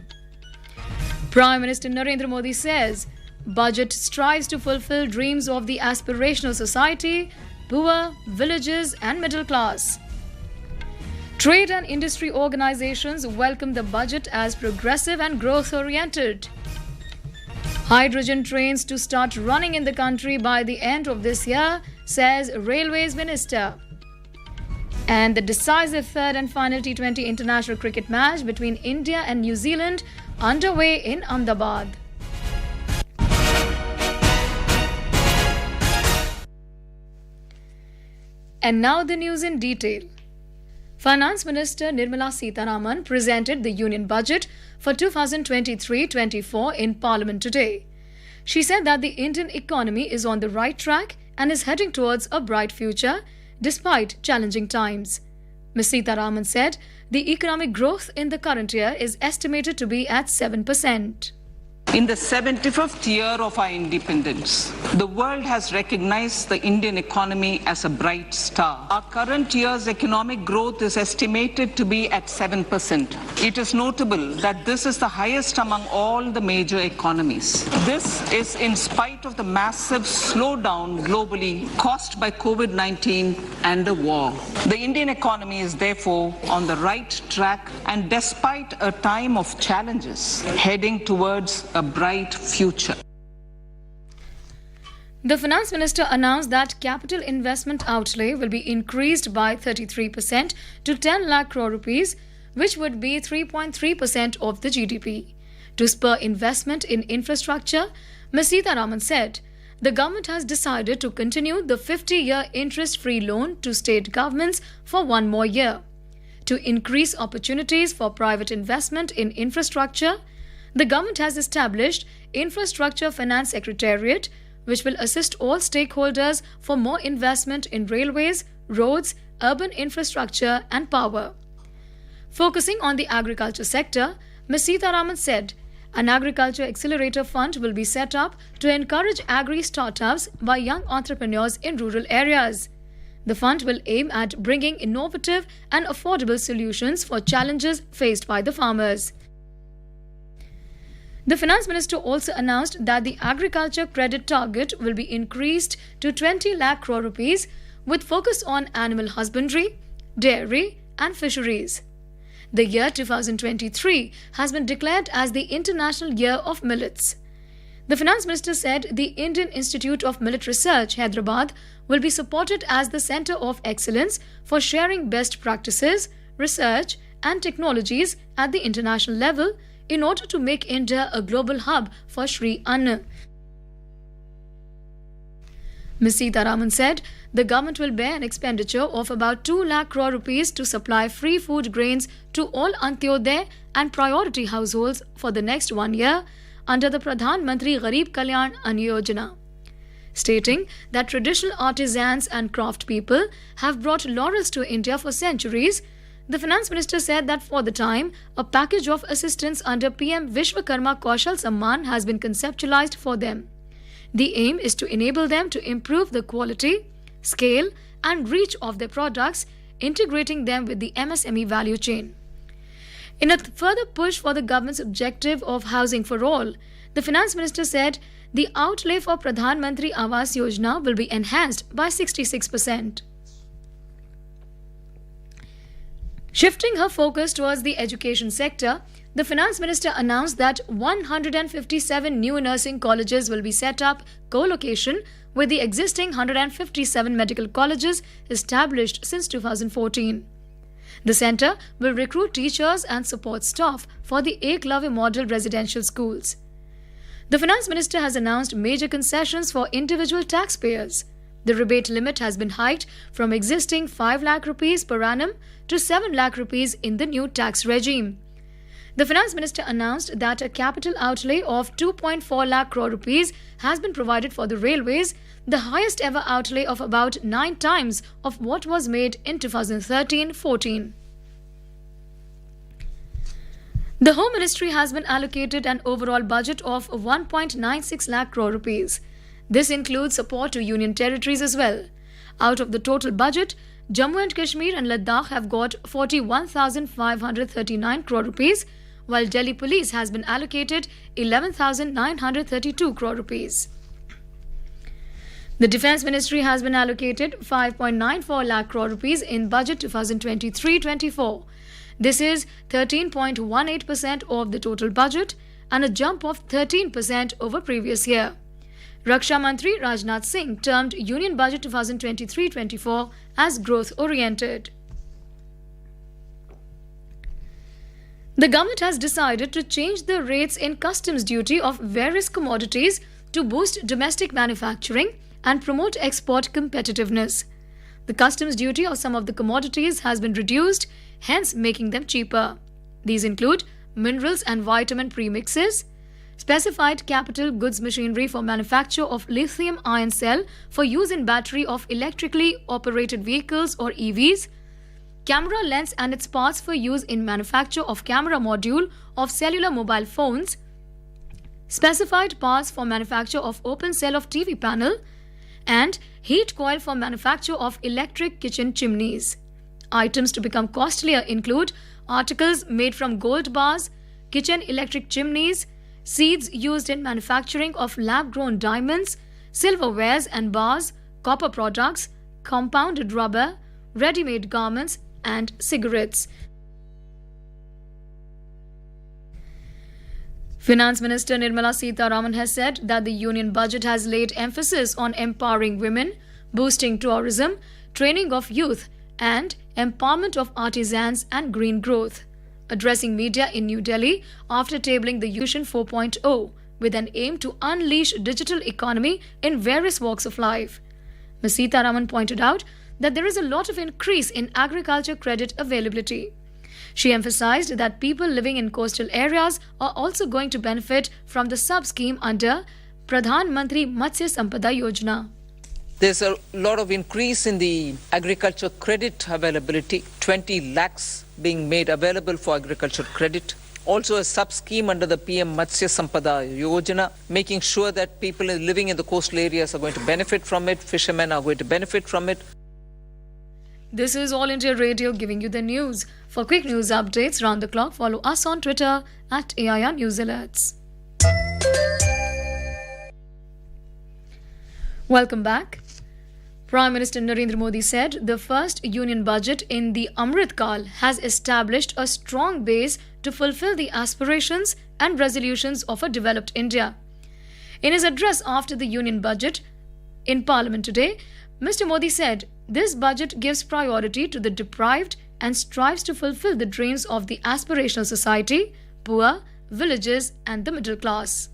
Prime Minister Narendra Modi says budget strives to fulfill dreams of the aspirational society, poor, villages and middle class. Trade and industry organizations welcome the budget as progressive and growth-oriented. Hydrogen trains to start running in the country by the end of this year, says Railways Minister. And the decisive third and final T20 international cricket match between India and New Zealand underway in Ahmedabad. And now the news in detail. Finance Minister Nirmala Sitharaman presented the Union Budget for 2023-24 in Parliament today. She said that the Indian economy is on the right track and is heading towards a bright future despite challenging times. Ms. Sitharaman said the economic growth in the current year is estimated to be at 7%. In the 75th year of our independence, the world has recognized the Indian economy as a bright star. Our current year's economic growth is estimated to be at 7%. It is notable that this is the highest among all the major economies. This is in spite of the massive slowdown globally caused by COVID-19 and the war. The Indian economy is therefore on the right track and despite a time of challenges, heading towards a bright future. The Finance Minister announced that capital investment outlay will be increased by 33% to 10 lakh crore rupees, which would be 3.3% of the GDP. To spur investment in infrastructure, Ms. Sitharaman said the government has decided to continue the 50-year interest-free loan to state governments for one more year. To increase opportunities for private investment in infrastructure, the government has established Infrastructure Finance Secretariat, which will assist all stakeholders for more investment in railways, roads, urban infrastructure and power. Focusing on the agriculture sector, Ms. Sitharaman said an agriculture accelerator fund will be set up to encourage agri-startups by young entrepreneurs in rural areas. The fund will aim at bringing innovative and affordable solutions for challenges faced by the farmers. The Finance Minister also announced that the agriculture credit target will be increased to 20 lakh crore rupees with focus on animal husbandry, dairy and fisheries. The year 2023 has been declared as the International Year of Millets. The Finance Minister said the Indian Institute of Millet Research, Hyderabad, will be supported as the Centre of Excellence for sharing best practices, research and technologies at the international level in order to make India a global hub for Sri Anna. Ms. Sitharaman said the government will bear an expenditure of about 2 lakh crore rupees to supply free food grains to all Antyodaya and priority households for the next 1 year under the Pradhan Mantri Garib Kalyan Ann Yojana. Stating that traditional artisans and craft people have brought laurels to India for centuries, the Finance Minister said that for the time, a package of assistance under PM Vishwakarma Kaushal Samman has been conceptualized for them. The aim is to enable them to improve the quality, scale and reach of their products, integrating them with the MSME value chain. In a further push for the government's objective of housing for all, the Finance Minister said the outlay for Pradhan Mantri Awas Yojana will be enhanced by 66%. Shifting her focus towards the education sector, the Finance Minister announced that 157 new nursing colleges will be set up co-location with the existing 157 medical colleges established since 2014. The centre will recruit teachers and support staff for the Eklavya model residential schools. The Finance Minister has announced major concessions for individual taxpayers. The rebate limit has been hiked from existing 5 lakh rupees per annum to 7 lakh rupees in the new tax regime. The Finance Minister announced that a capital outlay of 2.4 lakh crore rupees has been provided for the railways, the highest ever outlay of about 9 times of what was made in 2013-14. The Home Ministry has been allocated an overall budget of 1.96 lakh crore rupees. This includes support to union territories as well. Out of the total budget, Jammu and Kashmir and Ladakh have got 41,539 crore rupees, while Delhi Police has been allocated 11,932 crore rupees. The Defence Ministry has been allocated 5.94 lakh crore rupees in budget 2023-24. This is 13.18% of the total budget and a jump of 13% over previous year. Raksha Mantri Rajnath Singh termed Union Budget 2023-24 as growth-oriented. The government has decided to change the rates in customs duty of various commodities to boost domestic manufacturing and promote export competitiveness. The customs duty of some of the commodities has been reduced, hence making them cheaper. These include minerals and vitamin premixes, specified capital goods machinery for manufacture of lithium ion cell for use in battery of electrically operated vehicles or EVs, camera lens and its parts for use in manufacture of camera module of cellular mobile phones, specified parts for manufacture of open cell of TV panel, and heat coil for manufacture of electric kitchen chimneys. Items to become costlier include articles made from gold bars, kitchen electric chimneys, seeds used in manufacturing of lab-grown diamonds, silverwares and bars, copper products, compounded rubber, ready-made garments and cigarettes. Finance Minister Nirmala Sitharaman has said that the union budget has laid emphasis on empowering women, boosting tourism, training of youth and empowerment of artisans and green growth. Addressing media in New Delhi after tabling the Vision 4.0 with an aim to unleash digital economy in various walks of life, Ms. Sitharaman pointed out that there is a lot of increase in agriculture credit availability. She emphasized that people living in coastal areas are also going to benefit from the sub-scheme under Pradhan Mantri Matsya Sampada Yojana. There's a lot of increase in the agriculture credit availability, 20 lakhs being made available for agriculture credit. Also a sub-scheme under the PM Matsya Sampada Yojana, making sure that people living in the coastal areas are going to benefit from it, fishermen are going to benefit from it. This is All India Radio giving you the news. For quick news updates round the clock, follow us on Twitter at AIR News Alerts. Welcome back. Prime Minister Narendra Modi said the first union budget in the Amrit Kal has established a strong base to fulfill the aspirations and resolutions of a developed India. In his address after the union budget in Parliament today, Mr. Modi said this budget gives priority to the deprived and strives to fulfill the dreams of the aspirational society, poor, villages and the middle class.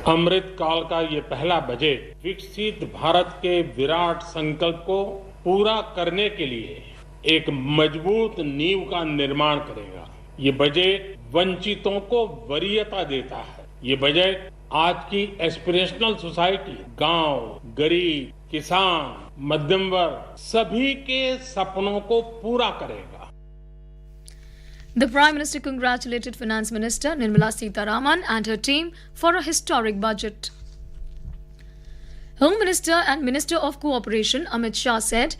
अमृत काल का ये पहला budget विकसित भारत के विराट संकल्प को पूरा करने के लिए एक मजबूत नींव का निर्माण करेगा। ये बजट वंचितों को वरीयता देता है। ये बजट आज की एस्पिरेशनल सोसाइटी, गांव, गरीब, किसान, मध्यम वर्ग सभी के सपनों को पूरा करेगा। The Prime Minister congratulated Finance Minister Nirmala Sitharaman and her team for a historic budget. Home Minister and Minister of Cooperation Amit Shah said,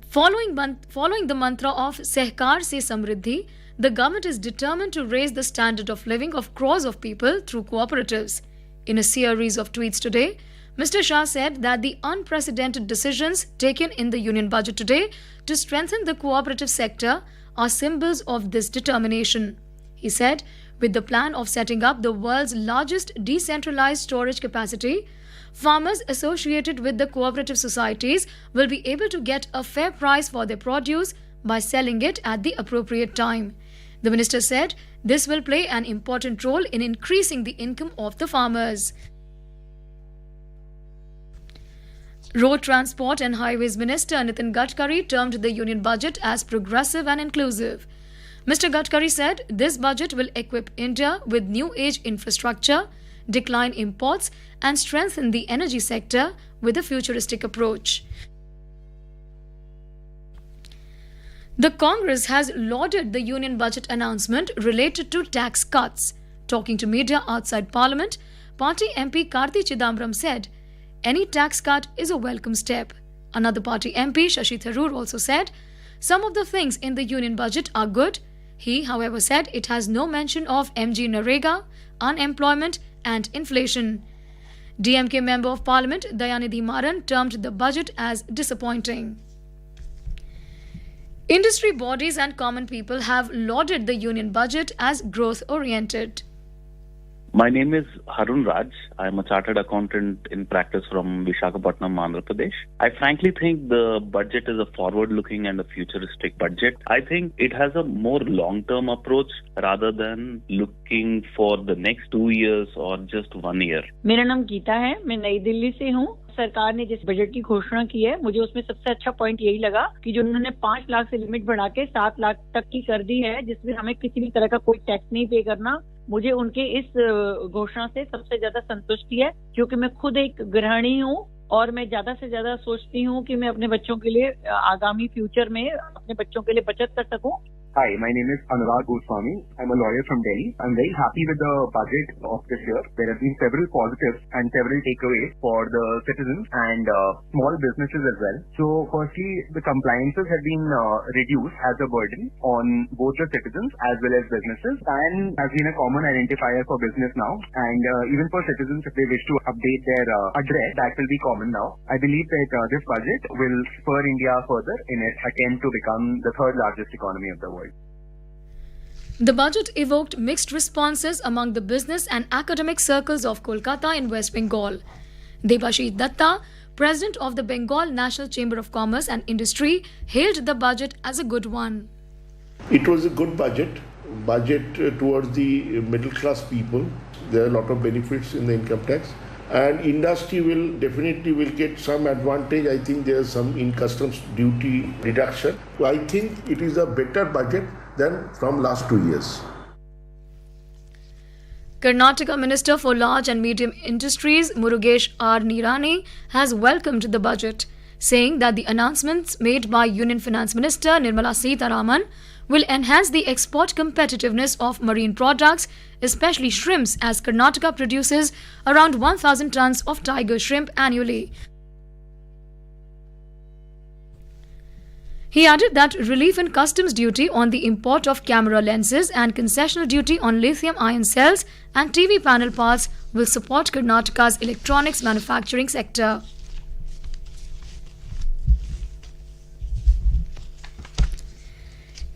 following the mantra of Sehkar se Samriddhi, the government is determined to raise the standard of living of crores of people through cooperatives. In a series of tweets today, Mr. Shah said that the unprecedented decisions taken in the union budget today to strengthen the cooperative sector are symbols of this determination. He said, with the plan of setting up the world's largest decentralized storage capacity, farmers associated with the cooperative societies will be able to get a fair price for their produce by selling it at the appropriate time. The minister said this will play an important role in increasing the income of the farmers. Road Transport and Highways Minister Nitin Gadkari termed the union budget as progressive and inclusive. Mr. Gadkari said this budget will equip India with new age infrastructure, decline imports, and strengthen the energy sector with a futuristic approach. The Congress has lauded the union budget announcement related to tax cuts. Talking to media outside Parliament, Party MP Karti Chidambaram said, any tax cut is a welcome step. Another party MP, Shashi Tharoor, also said, some of the things in the union budget are good. He, however, said it has no mention of MG Narega, unemployment and inflation. DMK Member of Parliament, Dayanidhi Maran, termed the budget as disappointing. Industry bodies and common people have lauded the union budget as growth-oriented. My name is Harun Raj. I'm a chartered accountant in practice from Visakhapatnam, Andhra Pradesh. I frankly think the budget is a forward-looking and a futuristic budget. I think it has a more long-term approach rather than looking for the next 2 years or just 1 year. मेरा नाम गीता है, मैं नई दिल्ली से हूँ। सरकार ने जिस बजट की घोषणा की है, मुझे उसमें सबसे अच्छा पॉइंट यही लगा कि जो उन्होंने 5 लाख से लिमिट बढ़ा के 7 लाख तक की कर दी है, जिसमें हमें किसी भी तरह का कोई टैक्स नहीं पे करना। मुझे उनके इस घोषणा से सबसे ज्यादा संतुष्टि है, क्योंकि मैं खुद एक गृहिणी हूँ और मैं ज्यादा से ज्यादा सोचती हूँ कि मैं अपने बच्चों के लिए आगामी फ्यूचर में अपने बच्चों के लिए बचत कर सकूं। Hi, my name is Anurag Goswami. I'm a lawyer from Delhi. I'm very happy with the budget of this year. There have been several positives and several takeaways for the citizens and small businesses as well. So firstly, the compliances have been reduced as a burden on both the citizens as well as businesses, and has been a common identifier for business now. And even for citizens, if they wish to update their address, that will be common now. I believe that this budget will spur India further in its attempt to become the third largest economy of the world. The budget evoked mixed responses among the business and academic circles of Kolkata in West Bengal. Debashish Datta, President of the Bengal National Chamber of Commerce and Industry, hailed the budget as a good one. It was a good budget towards the middle class people. There are a lot of benefits in the income tax, and industry will definitely get some advantage. I think there is some in customs duty reduction. So I think it is a better budget than from last 2 years. Karnataka Minister for Large and Medium Industries Murugesh R. Nirani has welcomed the budget, saying that the announcements made by Union Finance Minister Nirmala Sitharaman will enhance the export competitiveness of marine products, especially shrimps, as Karnataka produces around 1,000 tons of tiger shrimp annually. He added that relief in customs duty on the import of camera lenses and concessional duty on lithium-ion cells and TV panel parts will support Karnataka's electronics manufacturing sector.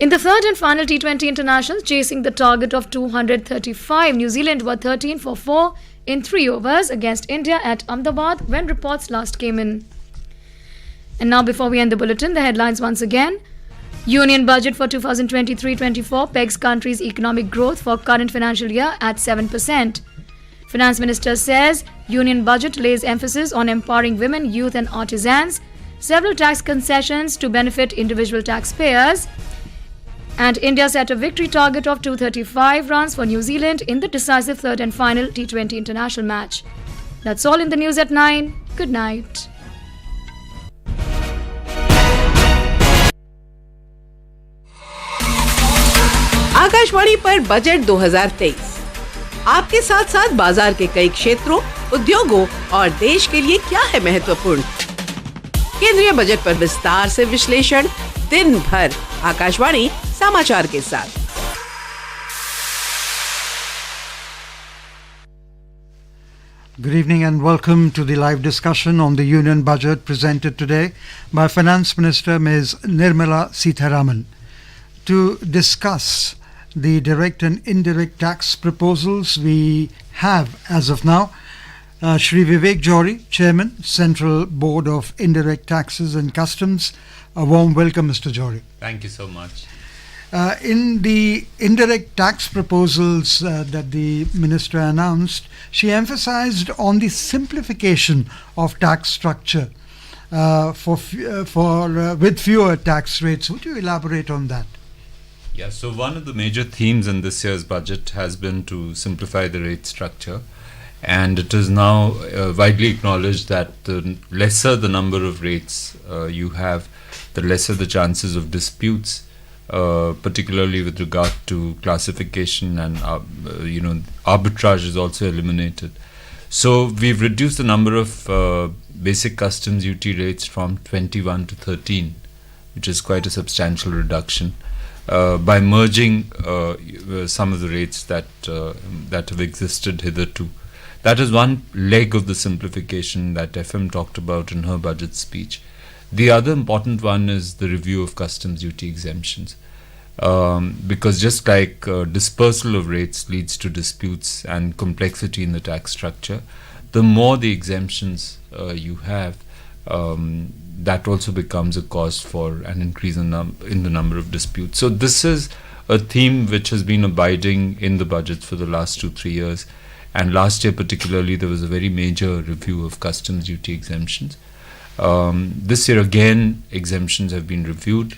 In the third and final T20 international, chasing the target of 235, New Zealand were 13 for 4 in 3 overs against India at Ahmedabad when reports last came in. And now, before we end the bulletin, the headlines once again. Union budget for 2023-24 pegs country's economic growth for current financial year at 7%. Finance Minister says Union budget lays emphasis on empowering women, youth and artisans. Several tax concessions to benefit individual taxpayers. And India set a victory target of 235 runs for New Zealand in the decisive third and final T20 international match. That's all in the news at 9. Good night. Akashvani पर budget 2023 आपके साथ साथ बाजार के कई क्षेत्रों, उद्योगों और देश के लिए क्या है महत्वपूर्ण। केंद्रीय बजट पर विस्तार से विश्लेषण दिन भर आकाशवाणी समाचार के साथ। Good evening and welcome to the live discussion on the Union Budget presented today by Finance Minister Ms. Nirmala Sitharaman. To discuss the direct and indirect tax proposals we have as of now, Shri Vivek Johri, Chairman, Central Board of Indirect Taxes and Customs. A warm welcome, Mr. Johri. Thank you so much. In the indirect tax proposals that the Minister announced, she emphasized on the simplification of tax structure with fewer tax rates. Would you elaborate on that? Yeah, so one of the major themes in this year's budget has been to simplify the rate structure, and it is now widely acknowledged that the lesser the number of rates you have, the lesser the chances of disputes, particularly with regard to classification and arbitrage is also eliminated. So we've reduced the number of basic customs duty rates from 21 to 13, which is quite a substantial reduction. By merging some of the rates that have existed hitherto. That is one leg of the simplification that FM talked about in her budget speech. The other important one is the review of customs duty exemptions. Because just like dispersal of rates leads to disputes and complexity in the tax structure, the more the exemptions you have, that also becomes a cause for an increase in the number of disputes. So this is a theme which has been abiding in the budget for the last 2-3 years, and last year particularly there was a very major review of customs duty exemptions. This year again exemptions have been reviewed,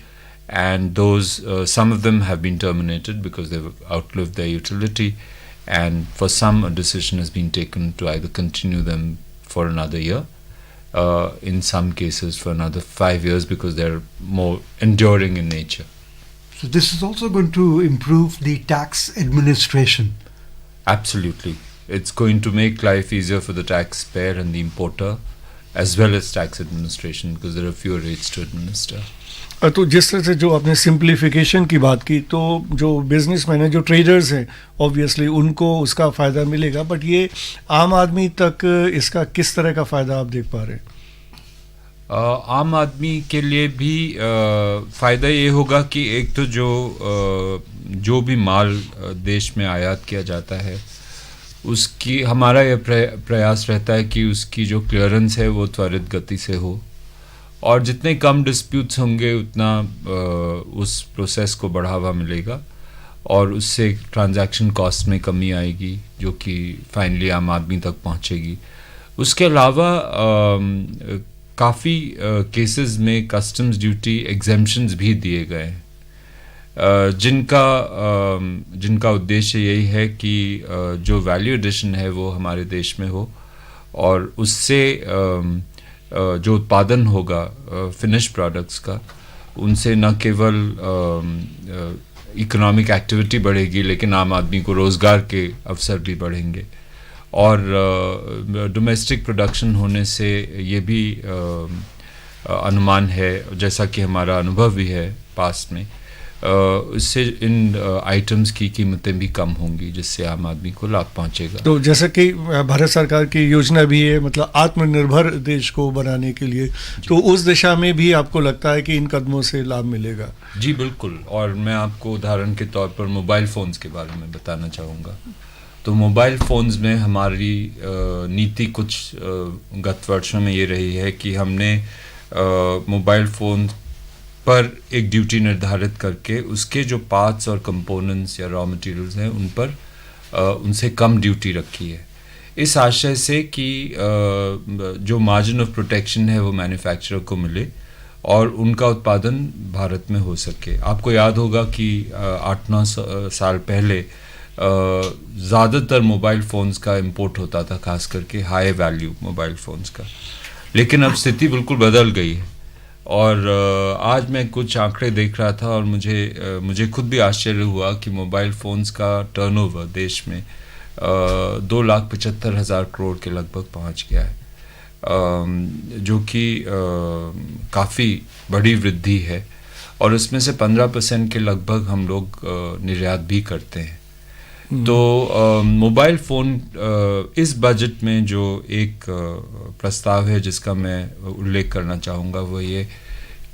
and those some of them have been terminated because they've outlived their utility, and for some a decision has been taken to either continue them for another year, in some cases for another 5 years because they're more enduring in nature. So this is also going to improve the tax administration. Absolutely. It's going to make life easier for the taxpayer and the importer as well as tax administration because there are fewer rates to administer. तो जिस तरह से जो आपने simplification की बात की, तो जो बिजनेसमैन है, जो ट्रेडर्स हैं, ऑब्वियसली उनको उसका फ़ायदा मिलेगा, बट ये आम आदमी तक इसका किस तरह का फ़ायदा आप देख पा रहे हैं? आम आदमी के लिए भी फ़ायदा ये होगा कि एक तो जो भी माल देश में आयात किया जाता है उसकी हमारा यह प्रयास रहता है कि उसकी जो क्लियरेंस है वो त्वरित गति से हो, और जितने कम डिस्प्यूट्स होंगे उतना उस प्रोसेस को बढ़ावा मिलेगा और उससे ट्रांजैक्शन कॉस्ट में कमी आएगी जो कि फाइनली आम आदमी तक पहुंचेगी। उसके अलावा काफ़ी केसेस में कस्टम्स ड्यूटी एग्जेम्पशंस भी दिए गए हैं, जिनका उद्देश्य यही है कि जो वैल्यू एडिशन है वो हमारे देश में हो और उससे जो उत्पादन होगा फिनिश प्रोडक्ट्स का, उनसे न केवल इकोनॉमिक एक्टिविटी बढ़ेगी लेकिन आम आदमी को रोज़गार के अवसर भी बढ़ेंगे, और डोमेस्टिक प्रोडक्शन होने से ये भी अनुमान है, जैसा कि हमारा अनुभव भी है पास्ट में, उससे इन आइटम्स की कीमतें भी कम होंगी, जिससे आम आदमी को लाभ पहुंचेगा। तो जैसा कि भारत सरकार की योजना भी है, मतलब आत्मनिर्भर देश को बनाने के लिए, तो उस दिशा में भी आपको लगता है कि इन कदमों से लाभ मिलेगा? जी बिल्कुल। और मैं आपको उदाहरण के तौर पर मोबाइल फ़ोन्स के बारे में बताना चाहूँगा। तो मोबाइल फ़ोन्स में हमारी नीति कुछ गत वर्षों में ये रही है कि हमने मोबाइल फ़ोन पर एक ड्यूटी निर्धारित करके उसके जो पार्ट्स और कंपोनेंट्स या रॉ मटेरियल्स हैं उन पर उनसे कम ड्यूटी रखी है, इस आशय से कि जो मार्जिन ऑफ प्रोटेक्शन है वो मैन्युफैक्चरर को मिले और उनका उत्पादन भारत में हो सके। आपको याद होगा कि 8-9 साल पहले ज़्यादातर मोबाइल फ़ोन्स का इंपोर्ट होता था, खास करके हाई वैल्यू मोबाइल फ़ोन्स का, लेकिन अब स्थिति बिल्कुल बदल गई है। और आज मैं कुछ आंकड़े देख रहा था और मुझे खुद भी आश्चर्य हुआ कि मोबाइल फ़ोन्स का टर्नओवर देश में 2,75,000 करोड़ के लगभग पहुंच गया है, जो कि काफ़ी बड़ी वृद्धि है। और इसमें से 15% के लगभग हम लोग निर्यात भी करते हैं। तो मोबाइल फ़ोन इस बजट में जो एक प्रस्ताव है जिसका मैं उल्लेख करना चाहूँगा वो ये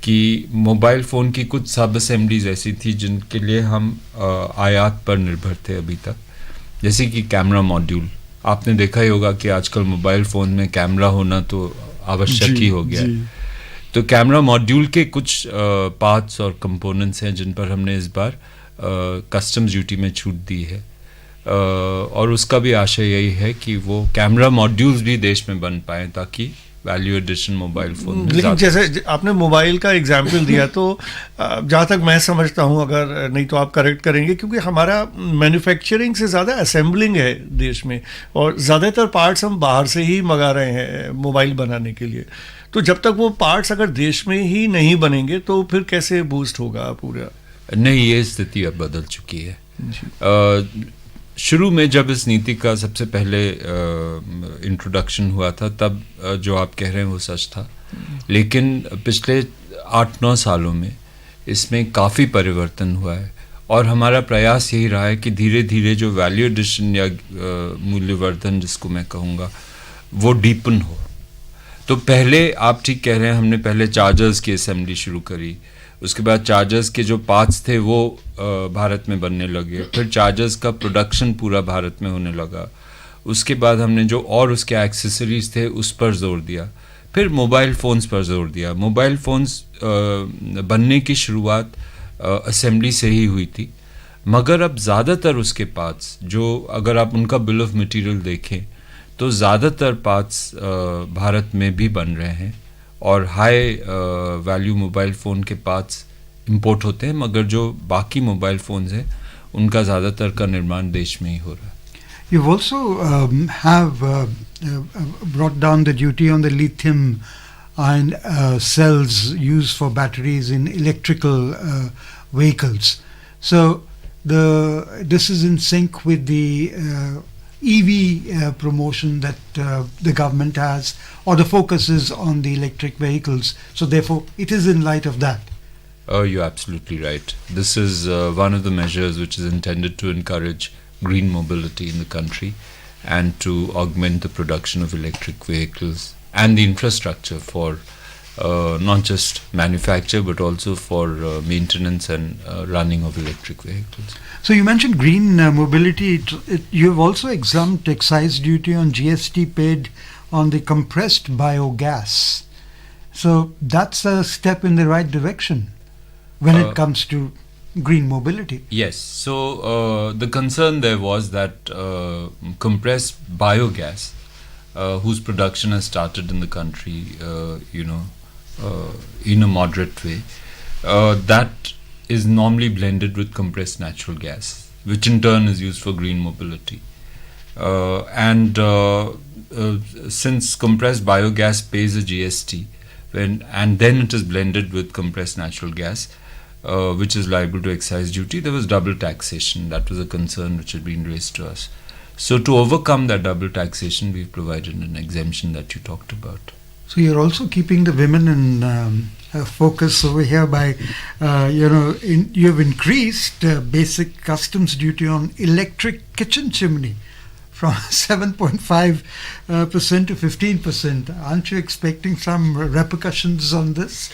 कि मोबाइल फ़ोन की कुछ सब असेंबलीज ऐसी थी जिनके लिए हम आयात पर निर्भर थे अभी तक, जैसे कि कैमरा मॉड्यूल। आपने देखा ही होगा कि आजकल मोबाइल फ़ोन में कैमरा होना तो आवश्यक ही हो गया है। तो कैमरा मॉड्यूल के कुछ पार्ट्स और कंपोनेंट्स हैं जिन पर हमने इस बार कस्टम्स ड्यूटी में छूट दी है, और उसका भी आशय यही है कि वो कैमरा मॉड्यूल्स भी देश में बन पाएँ ताकि वैल्यू एडिशन मोबाइल फ़ोन। लेकिन जैसे आपने मोबाइल का एग्जाम्पल दिया, तो जहाँ तक मैं समझता हूँ, अगर नहीं तो आप करेक्ट करेंगे, क्योंकि हमारा मैन्युफैक्चरिंग से ज़्यादा असेंबलिंग है देश में और ज़्यादातर पार्ट्स हम बाहर से ही मंगा रहे हैं मोबाइल बनाने के लिए। तो जब तक वो पार्ट्स अगर देश में ही नहीं बनेंगे तो फिर कैसे बूस्ट होगा पूरा? नहीं, ये स्थिति अब बदल चुकी है। शुरू में जब इस नीति का सबसे पहले इंट्रोडक्शन हुआ था तब जो आप कह रहे हैं वो सच था, लेकिन पिछले 8-9 सालों में इसमें काफ़ी परिवर्तन हुआ है और हमारा प्रयास यही रहा है कि धीरे धीरे जो वैल्यू एडिशन या मूल्यवर्धन जिसको मैं कहूँगा वो डीपन हो। तो पहले आप ठीक कह रहे हैं, हमने पहले चार्जर्स की असेंबली शुरू करी, उसके बाद चार्जर्स के जो पार्ट्स थे वो भारत में बनने लगे, फिर चार्जर्स का प्रोडक्शन पूरा भारत में होने लगा, उसके बाद हमने जो और उसके एक्सेसरीज थे उस पर जोर दिया, फिर मोबाइल फ़ोन्स पर जोर दिया। मोबाइल फ़ोन्स बनने की शुरुआत असेंबली से ही हुई थी, मगर अब ज़्यादातर उसके पार्ट्स जो अगर आप उनका बिल ऑफ मटेरियल देखें तो ज़्यादातर पार्ट्स भारत में भी बन रहे हैं और हाई वैल्यू मोबाइल फ़ोन के पार्ट्स इंपोर्ट होते हैं, मगर जो बाकी मोबाइल फ़ोन्स हैं उनका ज़्यादातर का निर्माण देश में ही हो रहा है। You've also have brought down the duty on the lithium ion cells used for batteries in electrical vehicles. So this is in sync with the EV promotion that the government has, or the focus is on the electric vehicles. So therefore, it is in light of that. Oh, you're absolutely right. This is one of the measures which is intended to encourage green mobility in the country and to augment the production of electric vehicles and the infrastructure for not just manufacture but also for maintenance and running of electric vehicles. So you mentioned green mobility. You have also exempt excise duty on GST paid on the compressed biogas. So that's a step in the right direction when it comes to green mobility. Yes. So the concern there was that compressed biogas, whose production has started in the country, in a moderate way, that is normally blended with compressed natural gas, which in turn is used for green mobility. Since compressed biogas pays a GST, and then it is blended with compressed natural gas, which is liable to excise duty, there was double taxation. That was a concern which had been raised to us. So to overcome that double taxation, we've provided an exemption that you talked about. So you're also keeping the women in focus over here by, you've increased basic customs duty on electric kitchen chimney from 7.5% to 15%. Aren't you expecting some repercussions on this?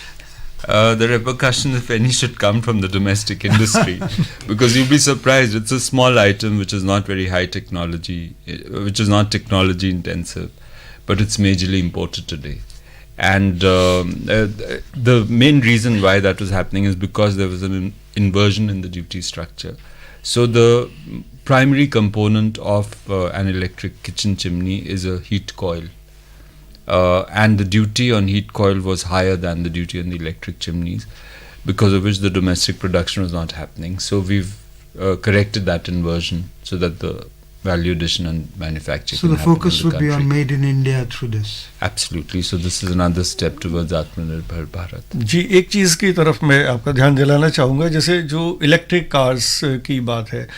The repercussions, if any, should come from the domestic industry, because you'll be surprised. It's a small item which is not very high technology, which is not technology intensive, but it's majorly imported today. And the main reason why that was happening is because there was an inversion in the duty structure. So the primary component of an electric kitchen chimney is a heat coil. And the duty on heat coil was higher than the duty on the electric chimneys, because of which the domestic production was not happening. So we've corrected that inversion so that the value addition and manufacturing. So the focus would be on made in India through this. Absolutely. So this is another step towards Atmanirbhar Bharat. जी, एक चीज़ की तरफ मैं आपका ध्यान दिलाना चाहूँगा, जैसे जो इलेक्ट्रिक कार्स की बात है,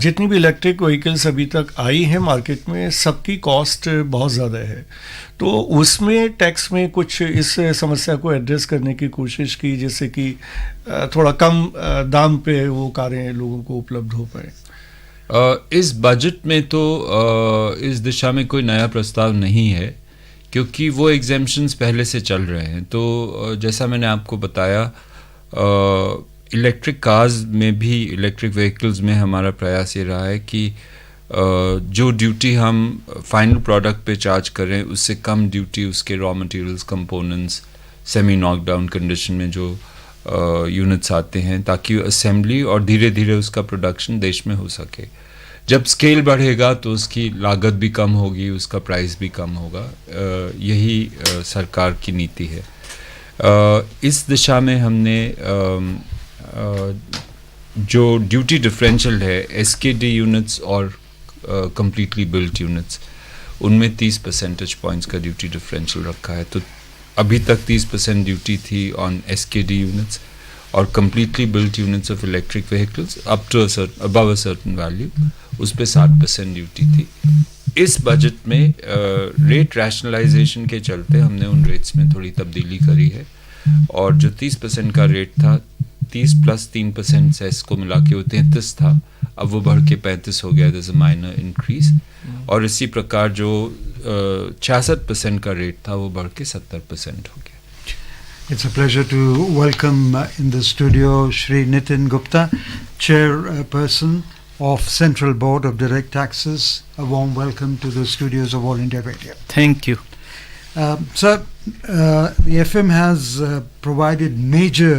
जितनी भी इलेक्ट्रिक व्हीकल्स अभी तक आई हैं मार्केट में, सबकी कॉस्ट बहुत ज़्यादा है. तो उसमें टैक्स में कुछ इस समस्या को एड्रेस करने की कोशिश की, जैसे कि थोड़ा कम दाम पे वो कारें लोगों को उपलब्ध हो पाए. इस बजट में तो इस दिशा में कोई नया प्रस्ताव नहीं है, क्योंकि वो एग्जेम्पशंस पहले से चल रहे हैं. तो जैसा मैंने आपको बताया, इलेक्ट्रिक कार्स में भी, इलेक्ट्रिक व्हीकल्स में हमारा प्रयास ये रहा है कि जो ड्यूटी हम फाइनल प्रोडक्ट पे चार्ज करें उससे कम ड्यूटी उसके raw materials, components, semi knockdown condition में जो यूनिट्स आते हैं, ताकि असेंबली और धीरे धीरे उसका प्रोडक्शन देश में हो सके. जब स्केल बढ़ेगा तो उसकी लागत भी कम होगी, उसका प्राइस भी कम होगा. यही सरकार की नीति है. इस दिशा में हमने जो ड्यूटी डिफरेंशियल है एसकेडी यूनिट्स और कंप्लीटली बिल्ट यूनिट्स, उनमें 30 परसेंटेज पॉइंट्स का ड्यूटी डिफरेंशियल रखा है. तो अभी तक 30% ड्यूटी थी ऑन एसकेडी यूनिट्स, और completely built units of electric vehicles up to above a certain value, उस पर 60% ड्यूटी थी. इस बजट में रेट रैशनलाइजेशन के चलते हमने उन रेट्स में थोड़ी तब्दीली करी है, और जो 30% का रेट था, 30 प्लस 3% सेस को मिला के वो 33 था, अब वो बढ़ के 35 हो गया. This a minor increase. और इसी प्रकार जो 66% का रेट था वो बढ़ के 70% हो गया. It's a pleasure to welcome in the studio Shri Nitin Gupta, Chairperson of Central Board of Direct Taxes. A warm welcome to the studios of All India Radio. Thank you. Sir, the FM has provided major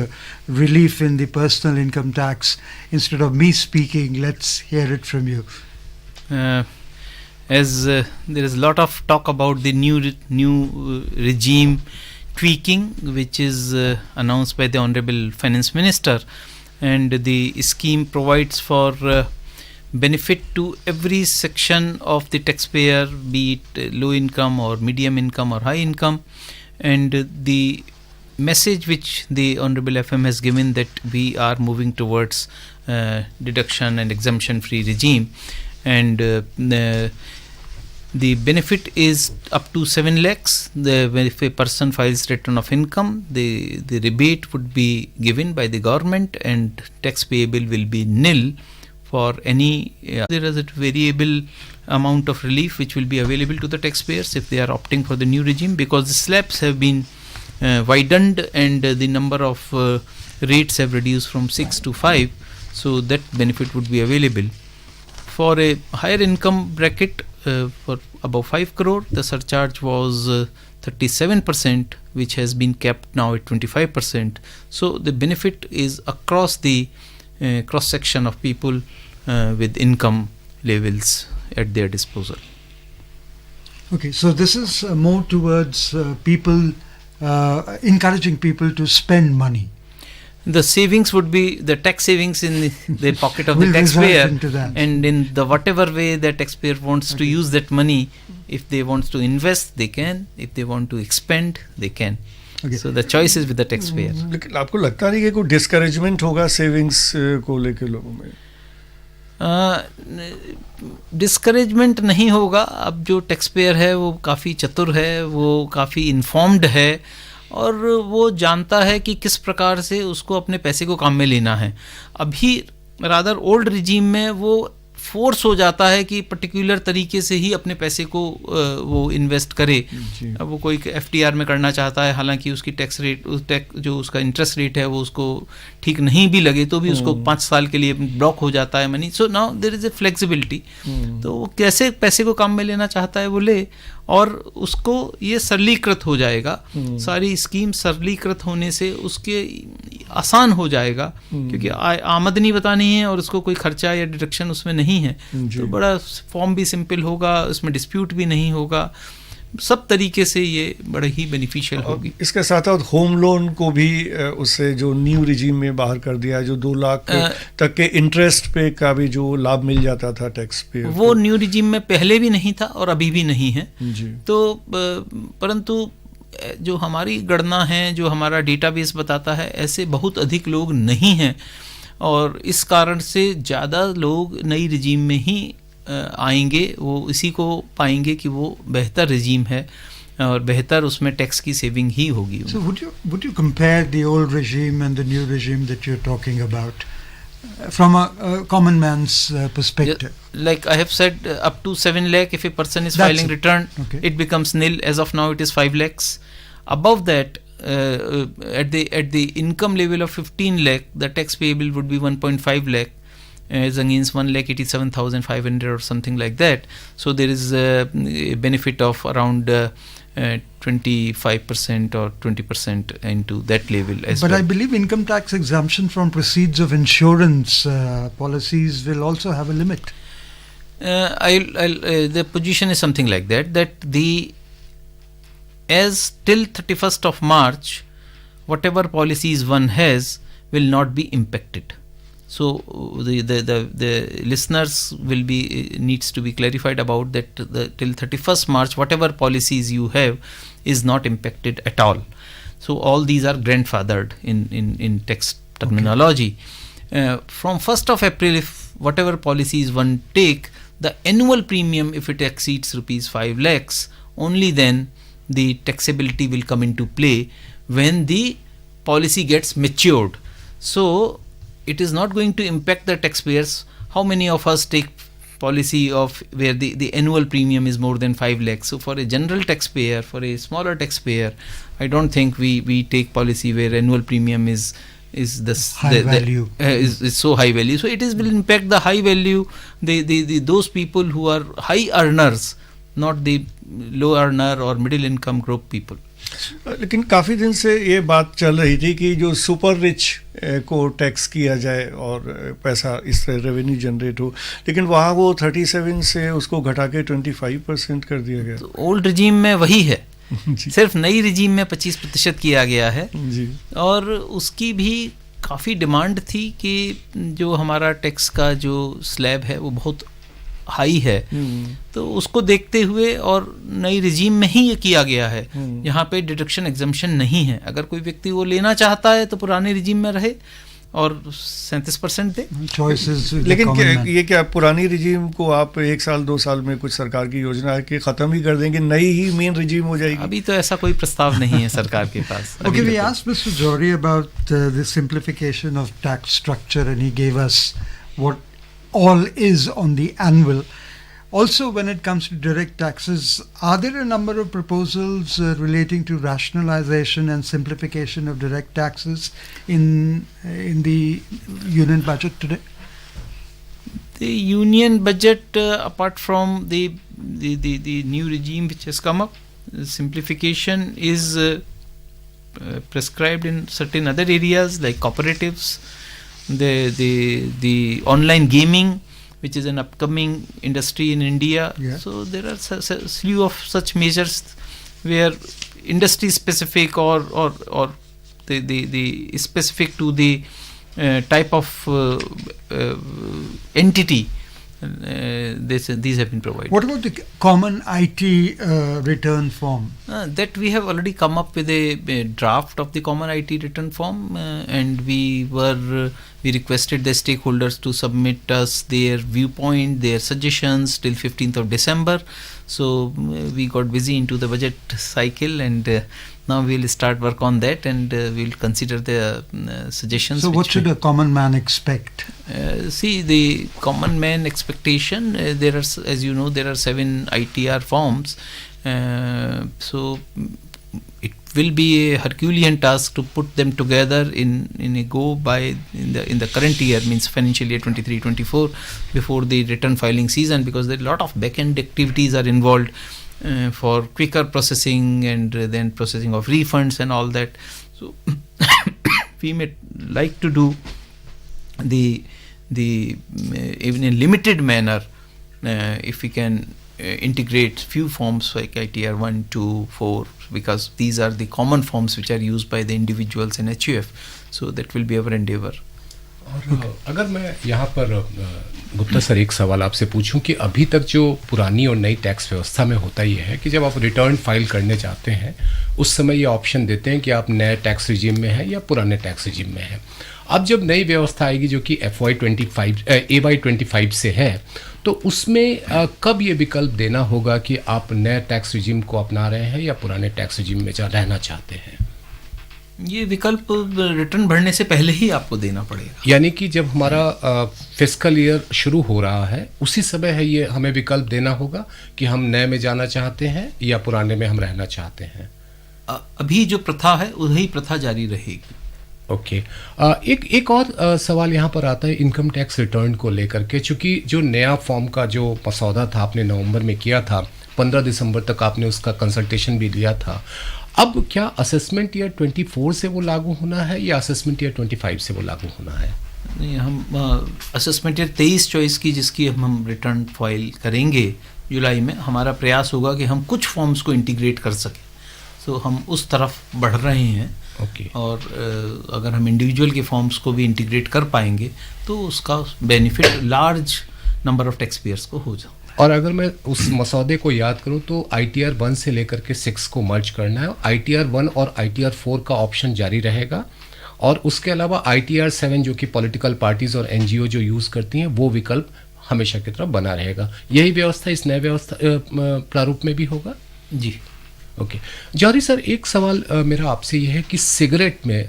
relief in the personal income tax. Instead of me speaking, let's hear it from you. As there is a lot of talk about the new regime tweaking, which is announced by the Honorable Finance Minister, and the scheme provides for benefit to every section of the taxpayer, be it low income or medium income or high income. And the message which the Honorable FM has given, that we are moving towards deduction and exemption free regime, and the benefit is up to 7 lakhs. If a person files return of income, the rebate would be given by the government, and tax payable will be nil for any. There is a variable amount of relief which will be available to the taxpayers if they are opting for the new regime, because the slabs have been widened and the number of rates have reduced from 6 to 5, so that benefit would be available. For a higher income bracket, for above 5 crore, the surcharge was 37%, which has been kept now at 25%. So the benefit is across the cross section of people with income levels at their disposal. Okay, so this is more towards people encouraging people to spend money. The savings would be the tax savings in the pocket of the taxpayer, and in the whatever way the taxpayer wants to use that money. If they want to invest, they can. If they want to expend, they can. Okay. So the choice is with the taxpayer. लेकिन आपको लगता नहीं कि कोई discouragement होगा savings को लेके लोगों में? डिस्करेजमेंट नहीं होगा. अब जो टैक्सपेयर है वो काफ़ी चतुर है, वो काफ़ी इन्फॉर्म्ड है, और वो जानता है कि किस प्रकार से उसको अपने पैसे को काम में लेना है। अभी रादर ओल्ड रिजीम में वो फोर्स हो जाता है कि पर्टिकुलर तरीके से ही अपने पैसे को वो इन्वेस्ट करे। अब वो कोई FDR में करना चाहता है, हालांकि उसकी टैक्स रेट जो उसका इंटरेस्ट रेट है वो उसको ठीक नहीं भी लगे तो भी उसको 5 साल के लिए ब्लॉक हो जाता है money. So now there is a flexibility. तो वो कैसे पैसे को काम में लेना चाहता है वो ले, और उसको ये सरलीकृत हो जाएगा। सारी स्कीम सरलीकृत होने से उसके आसान हो जाएगा, क्योंकि आमदनी बतानी है और उसको कोई खर्चा या डिडक्शन उसमें नहीं है, तो बड़ा फॉर्म भी सिंपल होगा, उसमें डिस्प्यूट भी नहीं होगा। सब तरीके से ये बड़ा ही बेनिफिशियल होगी। इसके साथ साथ होम लोन को भी उससे जो न्यू रिजीम में बाहर कर दिया है, जो 2 लाख तक के इंटरेस्ट पे का भी जो लाभ मिल जाता था टैक्स पे, वो न्यू रिजीम में पहले भी नहीं था और अभी भी नहीं है जी। तो परंतु जो हमारी गणना है, जो हमारा डेटाबेस बताता है, ऐसे बहुत अधिक लोग नहीं हैं, और इस कारण से ज़्यादा लोग नई रिजीम में ही आएंगे। वो इसी को पाएंगे कि वो बेहतर रिजीम है और बेहतर उसमें टैक्स की सेविंग ही होगी। So would you compare the old regime and the new regime that you're talking about from a common man's perspective? Like I have said, up to 7 lakh if a person is filing return, it becomes nil. As of now it is 5 lakhs. Above that, at the income level of 15 lakh, the tax payable would be 1.5 lakh. As against 1,87,500 or something like that. So there is a benefit of around 25% or 20% into that level as but well. I believe income tax exemption from proceeds of insurance policies will also have a limit. The position is something like that as till 31st of March, whatever policies one has will not be impacted. So the listeners will be needs to be clarified about that. Till 31st March, whatever policies you have is not impacted at all. So all these are grandfathered in tax terminology. From 1st of April, if whatever policies one take, the annual premium, if it exceeds rupees 5 lakhs, only then the taxability will come into play when the policy gets matured. So it is not going to impact the taxpayers. How many of us take policy of where the annual premium is more than 5 lakhs? So for a general taxpayer, for a smaller taxpayer, I don't think we take policy where annual premium is high value. Is so high value. So it will impact the high value, those people who are high earners, not the low earner or middle income group people. लेकिन काफ़ी दिन से ये बात चल रही थी कि जो सुपर रिच को टैक्स किया जाए और पैसा इससे रेवेन्यू जनरेट हो, लेकिन वहाँ वो 37 से उसको घटा के 25% कर दिया गया। तो ओल्ड रिजीम में वही है, सिर्फ नई रिजीम में 25% किया गया है जी। और उसकी भी काफ़ी डिमांड थी कि जो हमारा टैक्स का जो स्लैब है वो बहुत हाई है, तो उसको देखते हुए और नई रिजीम में ही ये किया गया है, यहाँ पे डिडक्शन एग्जम्पशन नहीं है। अगर कोई व्यक्ति वो लेना चाहता है तो पुराने रिजीम में रहे और 37% दे। लेकिन ये क्या पुरानी रिजीम को आप 1 साल 2 साल में कुछ सरकार की योजना है कि खत्म ही कर देंगे, नई ही मेन रिजीम हो जाएगी? अभी तो ऐसा कोई प्रस्ताव नहीं है सरकार के पास। Okay, we asked Mr. Johri about the simplification of tax structure and he gave us what all is on the anvil. Also, when it comes to direct taxes, are there a number of proposals relating to rationalization and simplification of direct taxes in the union budget today? The union budget, apart from the new regime which has come up, simplification is prescribed in certain other areas like cooperatives, the online gaming, which is an upcoming industry in India. Yeah. So there are a slew of such measures where industry specific or the specific to the type of entity these have been provided. What about the common IT return form? That we have already come up with a draft of the common IT return form, and we were We requested the stakeholders to submit us their viewpoint, their suggestions till 15th of December. So we got busy into the budget cycle, and now we'll start work on that, and we'll consider the suggestions. So what should a common man expect? See, the common man expectation, there are, as you know, there are 7 ITR forms. So it will be a Herculean task to put them together in a go by in the current year, means financial year 23-24, before the return filing season, because there are a lot of back-end activities are involved for quicker processing and then processing of refunds and all that. So we may like to do the even in limited manner, if we can integrate few forms like ITR 1, 2, 4, because these are the common forms which are used by the individuals in HUF. So that will be our endeavor. और अगर मैं यहाँ पर Gupta sir एक सवाल आपसे पूछूं कि अभी तक जो पुरानी और नई टैक्स व्यवस्था में होता ये है कि जब आप रिटर्न फाइल करने जाते हैं उस समय ये ऑप्शन देते हैं कि आप नए टैक्स रिजीम में हैं या पुराने टैक्स रिजीम में हैं। अब जब नई व्यवस्था आएगी जो कि AY25 से है, तो उसमें कब ये विकल्प देना होगा कि आप नए टैक्स रिजीम को अपना रहे हैं या पुराने टैक्स रिजीम में रहना चाहते हैं? ये विकल्प रिटर्न भरने से पहले ही आपको देना पड़ेगा। यानी कि जब हमारा फिस्कल ईयर शुरू हो रहा है उसी समय है ये हमें विकल्प देना होगा कि हम नए में जाना चाहते हैं या पुराने में हम रहना चाहते हैं। अभी जो प्रथा है वही प्रथा जारी रहेगी। ओके एक और सवाल यहाँ पर आता है इनकम टैक्स रिटर्न को लेकर के, चूँकि जो नया फॉर्म का जो मसौदा था आपने नवंबर में किया था, 15 दिसंबर तक आपने उसका कंसल्टेशन भी लिया था। अब क्या असेसमेंट ईयर 24 से वो लागू होना है या असेसमेंट ईयर 25 से वो लागू होना है? नहीं, हम असेसमेंट ईयर 23 चॉइस की जिसकी हम रिटर्न फाइल करेंगे जुलाई में, हमारा प्रयास होगा कि हम कुछ फॉर्म्स को इंटीग्रेट कर सकें। तो हम उस तरफ बढ़ रहे हैं। और अगर हम इंडिविजुअल के फॉर्म्स को भी इंटीग्रेट कर पाएंगे तो उसका benefit large number of tax payers को हो जाए। और अगर मैं उस मसौदे को याद करूं तो ITR 1 से लेकर के 6 को मर्ज करना है। ITR 1 और ITR 4 का ऑप्शन जारी रहेगा, और उसके अलावा ITR 7 जो कि पॉलिटिकल पार्टीज और NGO जो यूज़ करती हैं वो विकल्प हमेशा की तरह बना रहेगा। यही व्यवस्था इस नए व्यवस्था प्रारूप में भी होगा? जी। ओके जौहरी सर, एक सवाल मेरा आपसे ये है कि सिगरेट में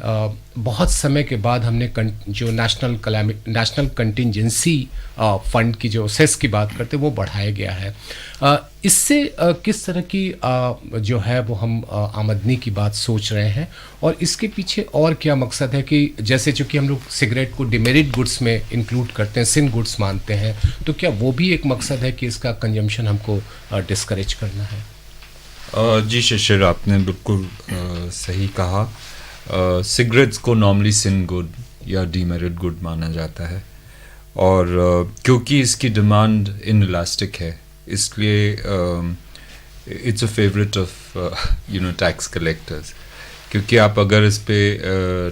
बहुत समय के बाद हमने जो नेशनल कंटिजेंसी फंड की जो सेस की बात करते हैं वो बढ़ाया गया है। इससे किस तरह की जो है वो हम आमदनी की बात सोच रहे हैं, और इसके पीछे और क्या मकसद है कि जैसे चूँकि हम लोग सिगरेट को डिमेरिट गुड्स में इंक्लूड करते हैं, सिन गुड्स मानते हैं, तो क्या वो भी एक मकसद है कि इसका कंजम्पशन हमको डिस्करेज करना है? जी शिशिर, आपने बिल्कुल सही कहा। सिगरेट्स को नॉर्मली सिन गुड या डीमेरिट गुड माना जाता है, और क्योंकि इसकी डिमांड इनइलास्टिक है इसलिए it's a favourite of tax collectors, क्योंकि आप अगर इस पे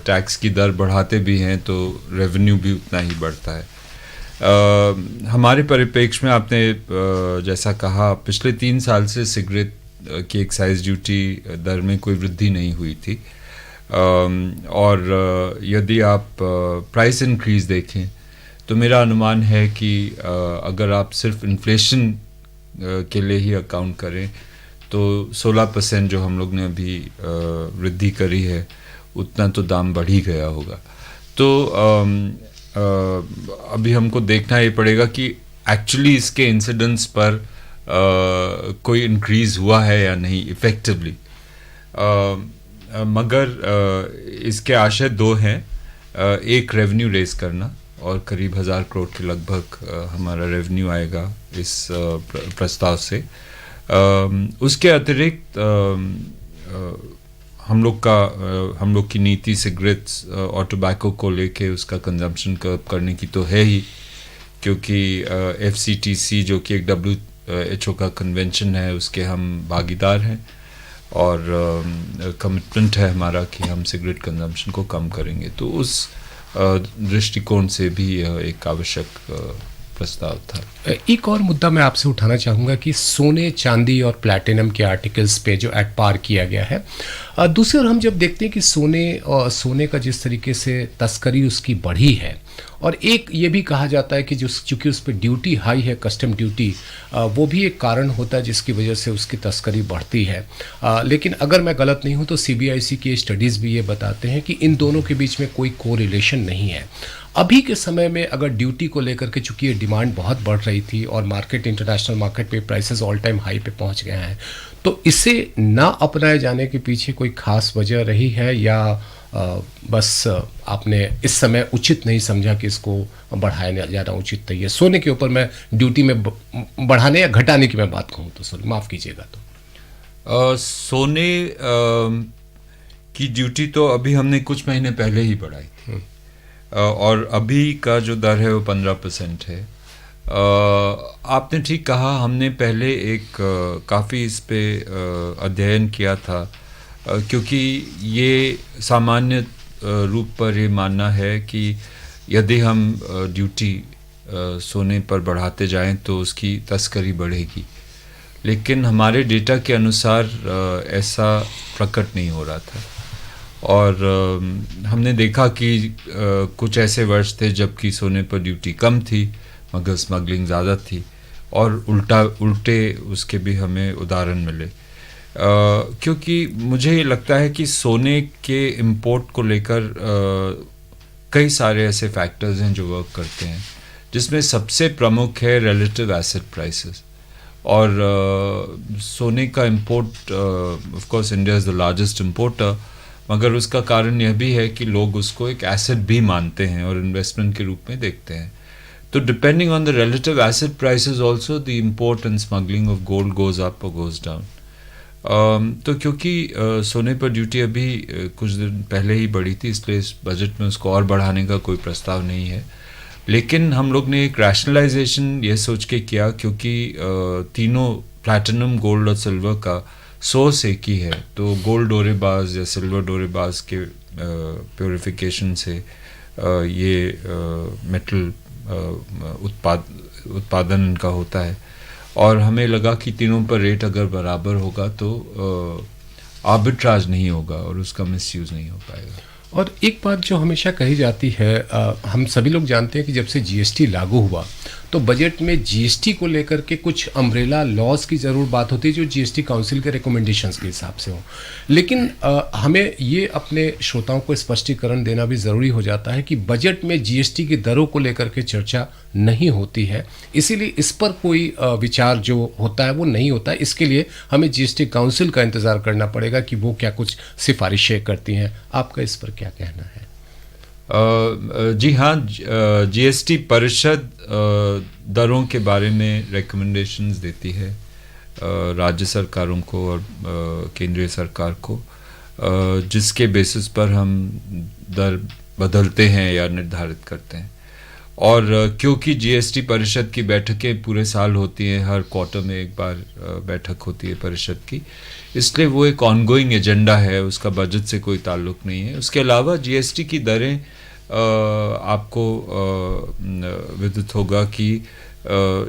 टैक्स की दर बढ़ाते भी हैं तो रेवेन्यू भी उतना ही बढ़ता है। हमारे परिप्रेक्ष्य में आपने जैसा कहा, पिछले 3 साल से सिगरेट की एक्साइज ड्यूटी दर में कोई वृद्धि नहीं हुई थी, और यदि आप प्राइस इंक्रीज देखें तो मेरा अनुमान है कि अगर आप सिर्फ इन्फ्लेशन के लिए ही अकाउंट करें तो 16% जो हम लोग ने अभी वृद्धि करी है उतना तो दाम बढ़ ही गया होगा। तो अभी हमको देखना ये पड़ेगा कि एक्चुअली इसके इंसिडेंस पर कोई इंक्रीज़ हुआ है या नहीं इफ़ेक्टिवली, मगर इसके आशय 2 हैं। एक रेवेन्यू रेज करना, और करीब 1000 करोड़ के लगभग हमारा रेवेन्यू आएगा इस प्रस्ताव से। उसके अतिरिक्त हम लोग की नीति सिगरेट्स और टोबैको को लेके उसका कंजम्पशन कर्ब करने की तो है ही, क्योंकि FCTC जो कि एक WHO का कन्वेंशन है उसके हम भागीदार हैं, और कमिटमेंट है हमारा कि हम सिगरेट कंजम्पशन को कम करेंगे। तो उस दृष्टिकोण से भी यह एक आवश्यक प्रस्ताव था। एक और मुद्दा मैं आपसे उठाना चाहूँगा कि सोने, चांदी और प्लैटिनम के आर्टिकल्स पे जो एट पार किया गया है, दूसरी ओर हम जब देखते हैं कि सोने का जिस तरीके से तस्करी उसकी बढ़ी है, और एक ये भी कहा जाता है कि जो चूँकि उस पर ड्यूटी हाई है, कस्टम ड्यूटी, वो भी एक कारण होता है जिसकी वजह से उसकी तस्करी बढ़ती है। लेकिन अगर मैं गलत नहीं हूँ तो CBIC की स्टडीज़ भी ये बताते हैं कि इन दोनों के बीच में कोई कोरिलेशन नहीं है। अभी के समय में अगर ड्यूटी को लेकर के, चूँकि ये डिमांड बहुत बढ़ रही थी और इंटरनेशनल मार्केट पे प्राइसेस ऑल टाइम हाई पे पहुँच गए हैं, तो इसे ना अपनाए जाने के पीछे कोई खास वजह रही है, या बस आपने इस समय उचित नहीं समझा कि इसको बढ़ाया जाना उचित नहीं है? सोने के ऊपर मैं ड्यूटी में बढ़ाने या घटाने की मैं बात कहूँ तो सर माफ़ कीजिएगा। तो सोने की ड्यूटी तो अभी हमने कुछ महीने पहले ही बढ़ाई थी, और अभी का जो दर है वो 15% है। आपने ठीक कहा, हमने पहले एक काफ़ी इस पे अध्ययन किया था, क्योंकि ये सामान्य रूप पर ये मानना है कि यदि हम ड्यूटी सोने पर बढ़ाते जाएं तो उसकी तस्करी बढ़ेगी, लेकिन हमारे डेटा के अनुसार ऐसा प्रकट नहीं हो रहा था। और हमने देखा कि कुछ ऐसे वर्ष थे जबकि सोने पर ड्यूटी कम थी मगर स्मगलिंग ज़्यादा थी, और उल्टे उसके भी हमें उदाहरण मिले। क्योंकि मुझे ये लगता है कि सोने के इंपोर्ट को लेकर कई सारे ऐसे फैक्टर्स हैं जो वर्क करते हैं, जिसमें सबसे प्रमुख है रिलेटिव एसेट प्राइसेस। और सोने का import, of course India is the largest importer, मगर उसका कारण यह भी है कि लोग उसको एक एसेट भी मानते हैं और इन्वेस्टमेंट के रूप में देखते हैं। तो depending on the relative asset prices also the import and smuggling of gold goes up और गोज डाउन। तो क्योंकि सोने पर ड्यूटी अभी कुछ दिन पहले ही बढ़ी थी, इसलिए इस बजट में उसको और बढ़ाने का कोई प्रस्ताव नहीं है। लेकिन हम लोग ने एक रैशनलाइजेशन ये सोच के किया, क्योंकि तीनों प्लैटिनम, गोल्ड और सिल्वर का सोर्स एक ही है, तो गोल्ड डोरेबाज या सिल्वर डोरेबाज के प्योरिफिकेशन से ये मेटल उत्पादन इनका होता है। और हमें लगा कि तीनों पर रेट अगर बराबर होगा तो आर्बिट्राज नहीं होगा और उसका मिसयूज़ नहीं हो पाएगा। और एक बात जो हमेशा कही जाती है, हम सभी लोग जानते हैं कि जब से GST लागू हुआ तो बजट में GST को लेकर के कुछ अम्ब्रेला लॉज की ज़रूर बात होती है जो GST काउंसिल के रिकमेंडेशंस के हिसाब से हो, लेकिन हमें ये अपने श्रोताओं को स्पष्टीकरण देना भी ज़रूरी हो जाता है कि बजट में GST की दरों को लेकर के चर्चा नहीं होती है, इसीलिए इस पर कोई विचार जो होता है वो नहीं होता है। इसके लिए हमें GST काउंसिल का इंतज़ार करना पड़ेगा कि वो क्या कुछ सिफारिशें करती हैं। आपका इस पर क्या कहना है? जी हाँ, GST परिषद दरों के बारे में रिकमेंडेशंस देती है राज्य सरकारों को और केंद्रीय सरकार को, जिसके बेसिस पर हम दर बदलते हैं या निर्धारित करते हैं। और क्योंकि GST परिषद की बैठकें पूरे साल होती हैं, हर क्वार्टर में एक बार बैठक होती है परिषद की, इसलिए वो एक ऑनगोइंग एजेंडा है, उसका बजट से कोई ताल्लुक नहीं है। उसके अलावा GST की दरें आपको विदित होगा कि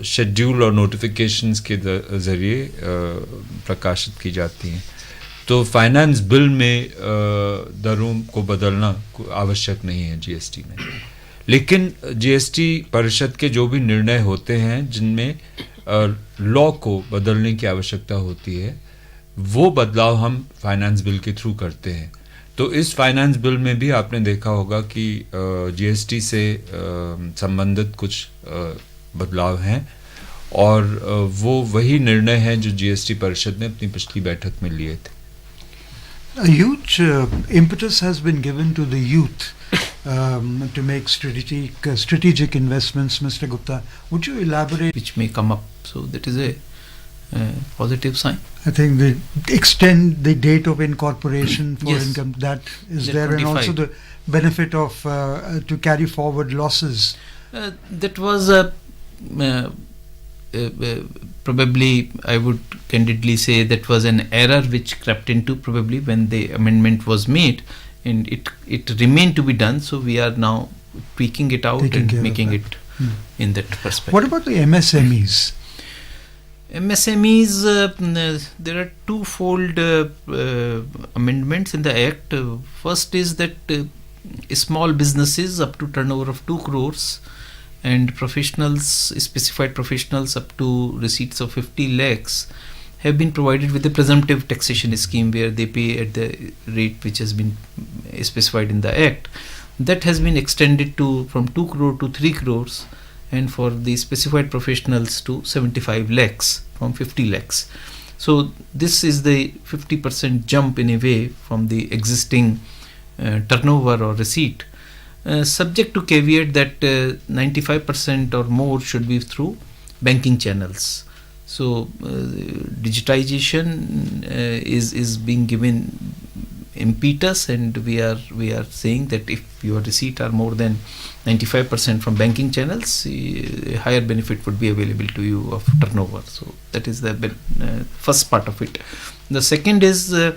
शेड्यूल और नोटिफिकेशंस के ज़रिए प्रकाशित की जाती हैं, तो फाइनेंस बिल में दरों को बदलना आवश्यक नहीं है GST में। लेकिन GST परिषद के जो भी निर्णय होते हैं जिनमें लॉ को बदलने की आवश्यकता होती है, वो बदलाव हम फाइनेंस बिल के थ्रू करते हैं। तो इस फाइनेंस बिल में भी आपने देखा होगा कि GST से संबंधित कुछ बदलाव हैं, और वो वही निर्णय हैं जो GST परिषद ने अपनी पिछली बैठक में लिए थे। A huge impetus has been given to the youth to make strategic investments, Mr. Gupta. Would you elaborate? Which may come up, so that is a positive sign. I think they extend the date of incorporation for Yes. income, that is The there, 25. and also the benefit of to carry forward losses. That was probably, I would candidly say, that was an error which crept into probably when the amendment was made, and it remained to be done. So we are now tweaking it out Taking and care of making that. it in that perspective. What about the MSMEs? MSMEs, there are twofold amendments in the Act. First is that small businesses up to turnover of 2 crores and professionals, specified professionals up to receipts of 50 lakhs have been provided with a presumptive taxation scheme where they pay at the rate which has been specified in the Act. That has been extended to from 2 crore to 3 crores and for the specified professionals to 75 lakhs from 50 lakhs. So this is the 50% jump in a way from the existing turnover or receipt, subject to caveat that 95% or more should be through banking channels. So digitization is being given impetus, and we are saying that if your receipt are more than 95% from banking channels, a higher benefit would be available to you of turnover. So that is the first part of it. The second is a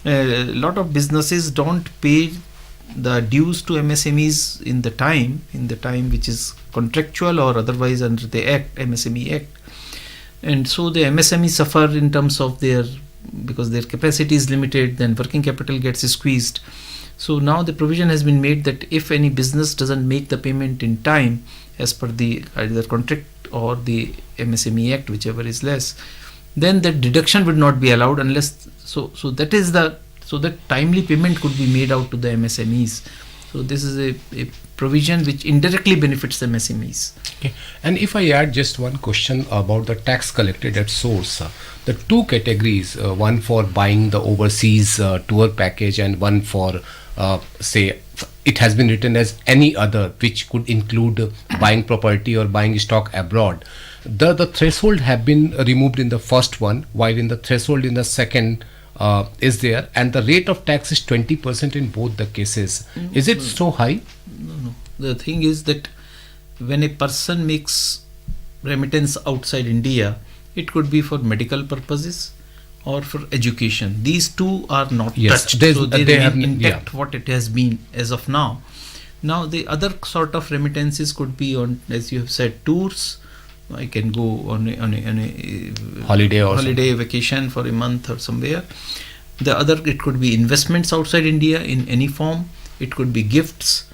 lot of businesses don't pay the dues to MSMEs in the time which is contractual or otherwise under the Act, MSME Act, and so the MSMEs suffer in terms of because their capacity is limited, then working capital gets squeezed. So now the provision has been made that if any business doesn't make the payment in time as per the either contract or the MSME Act, whichever is less, then that deduction would not be allowed unless so that timely payment could be made out to the MSMEs. So this is a provision which indirectly benefits the MSMEs. Okay. And if I add just one question about the tax collected at source, the 2 categories, one for buying the overseas tour package and one for say it has been written as any other, which could include buying property or buying stock abroad. The threshold have been removed in the first one, while in the threshold in the second is there, and the rate of tax is 20% in both the cases. Is it so high? No. The thing is that when a person makes remittance outside India, it could be for medical purposes or for education. These two are not touched. So they remain intact what it has been as of now. Now the other sort of remittances could be on, as you have said, tours. I can go on a holiday vacation for a month or somewhere. The other, it could be investments outside India in any form. It could be gifts,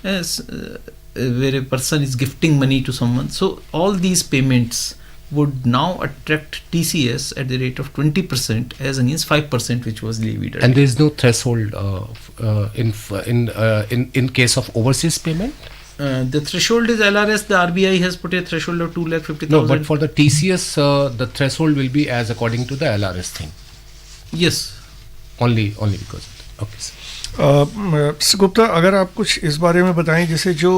where a person is gifting money to someone. So all these payments would now attract TCS at the rate of 20% as against 5% which was levied. And there is no threshold in case of overseas payment? The threshold is LRS. The RBI has put a threshold of 2,50,000. No, but for the TCS, the threshold will be as according to the LRS thing. Yes. Only because. Okay. Gupta, अगर आप कुछ इस बारे में बताएं, जैसे जो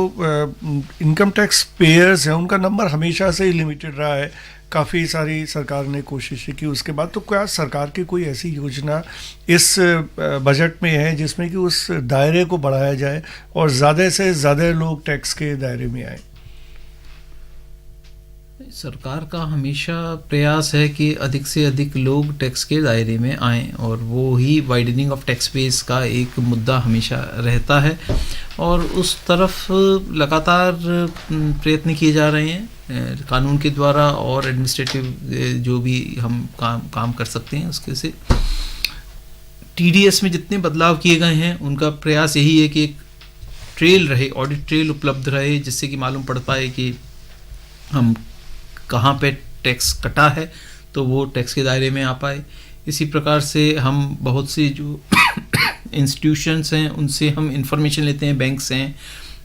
income tax payers हैं उनका नंबर हमेशा से ही लिमिटेड रहा है, काफ़ी सारी सरकार ने कोशिश की उसके बाद, तो क्या सरकार की कोई ऐसी योजना इस बजट में है जिसमें कि उस दायरे को बढ़ाया जाए और ज़्यादा से ज़्यादा लोग टैक्स के दायरे में आए? सरकार का हमेशा प्रयास है कि अधिक से अधिक लोग टैक्स के दायरे में आएं, और वो ही वाइडनिंग ऑफ टैक्स बेस का एक मुद्दा हमेशा रहता है, और उस तरफ लगातार प्रयत्न किए जा रहे हैं कानून के द्वारा और एडमिनिस्ट्रेटिव जो भी हम काम कर सकते हैं उसके से। टीडीएस में जितने बदलाव किए गए हैं उनका प्रयास यही है कि एक ट्रेल रहे, ऑडिट ट्रेल उपलब्ध रहे, जिससे कि मालूम पड़ पाए कि हम कहाँ पे टैक्स कटा है तो वो टैक्स के दायरे में आ पाए। इसी प्रकार से हम बहुत सी जो इंस्टीट्यूशंस हैं उनसे हम इंफॉर्मेशन लेते हैं, बैंक्स हैं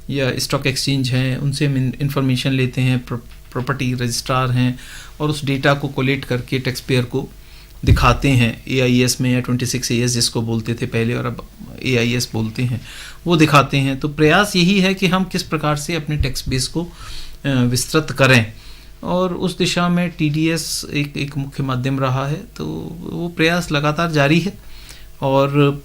या स्टॉक एक्सचेंज हैं, उनसे हम इंफॉर्मेशन लेते हैं, प्रॉपर्टी रजिस्ट्रार हैं, और उस डेटा को कोलेक्ट करके टैक्स पेयर को दिखाते हैं। AIS में या 26 AS जिसको बोलते थे पहले और अब AIS बोलते हैं, वो दिखाते हैं। तो प्रयास यही है कि हम किस प्रकार से अपने टैक्स बेस को विस्तृत करें, और उस दिशा में TDS एक मुख्य माध्यम रहा है। तो वो प्रयास लगातार जारी है, और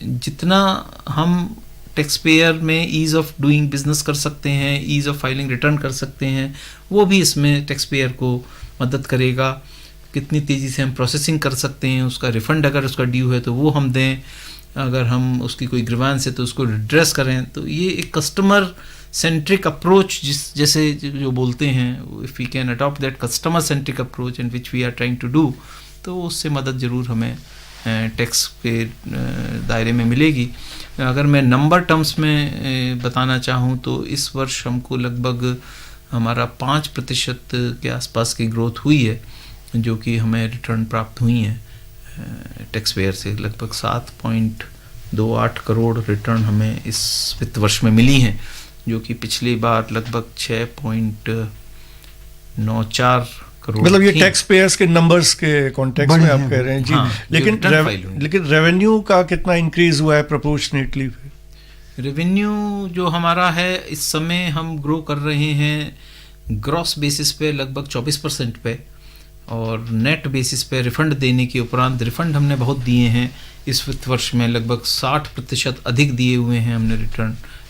जितना हम टैक्स पेयर में ईज़ ऑफ डूइंग बिजनेस कर सकते हैं, ईज़ ऑफ फाइलिंग रिटर्न कर सकते हैं, वो भी इसमें टैक्स पेयर को मदद करेगा। कितनी तेज़ी से हम प्रोसेसिंग कर सकते हैं, उसका रिफ़ंड अगर उसका ड्यू है तो वो हम दें, अगर हम उसकी कोई ग्रीवांस है तो उसको रिड्रेस करें, तो ये एक कस्टमर सेंट्रिक अप्रोच जैसे जो बोलते हैं, if we can adopt that customer centric approach and which we are trying to do, तो उससे मदद ज़रूर हमें टैक्स के दायरे में मिलेगी। अगर मैं नंबर टर्म्स में बताना चाहूँ तो इस वर्ष हमको लगभग हमारा 5% के आसपास की ग्रोथ हुई है, जो कि हमें रिटर्न प्राप्त हुई है टैक्स पेयर से। लगभग 7.28 करोड़ रिटर्न हमें इस वित्त वर्ष में मिली हैं, जो कि पिछली बार लगभग 6.94 करोड़। मतलब ये टैक्स पेयर्स के नंबर्स के कॉन्टेक्स्ट में आप कह रहे हैं जी। हाँ, लेकिन रेवेन्यू का कितना इंक्रीज हुआ है प्रोपोर्शनेटली? रेवेन्यू जो हमारा है इस समय हम ग्रो कर रहे हैं ग्रॉस बेसिस पे लगभग 24% पे, और नेट बेसिस पे रिफंड देने के उपरांत, रिफंड हमने बहुत दिए हैं इस वित्त वर्ष में, लगभग 60% अधिक दिए हुए हैं हमने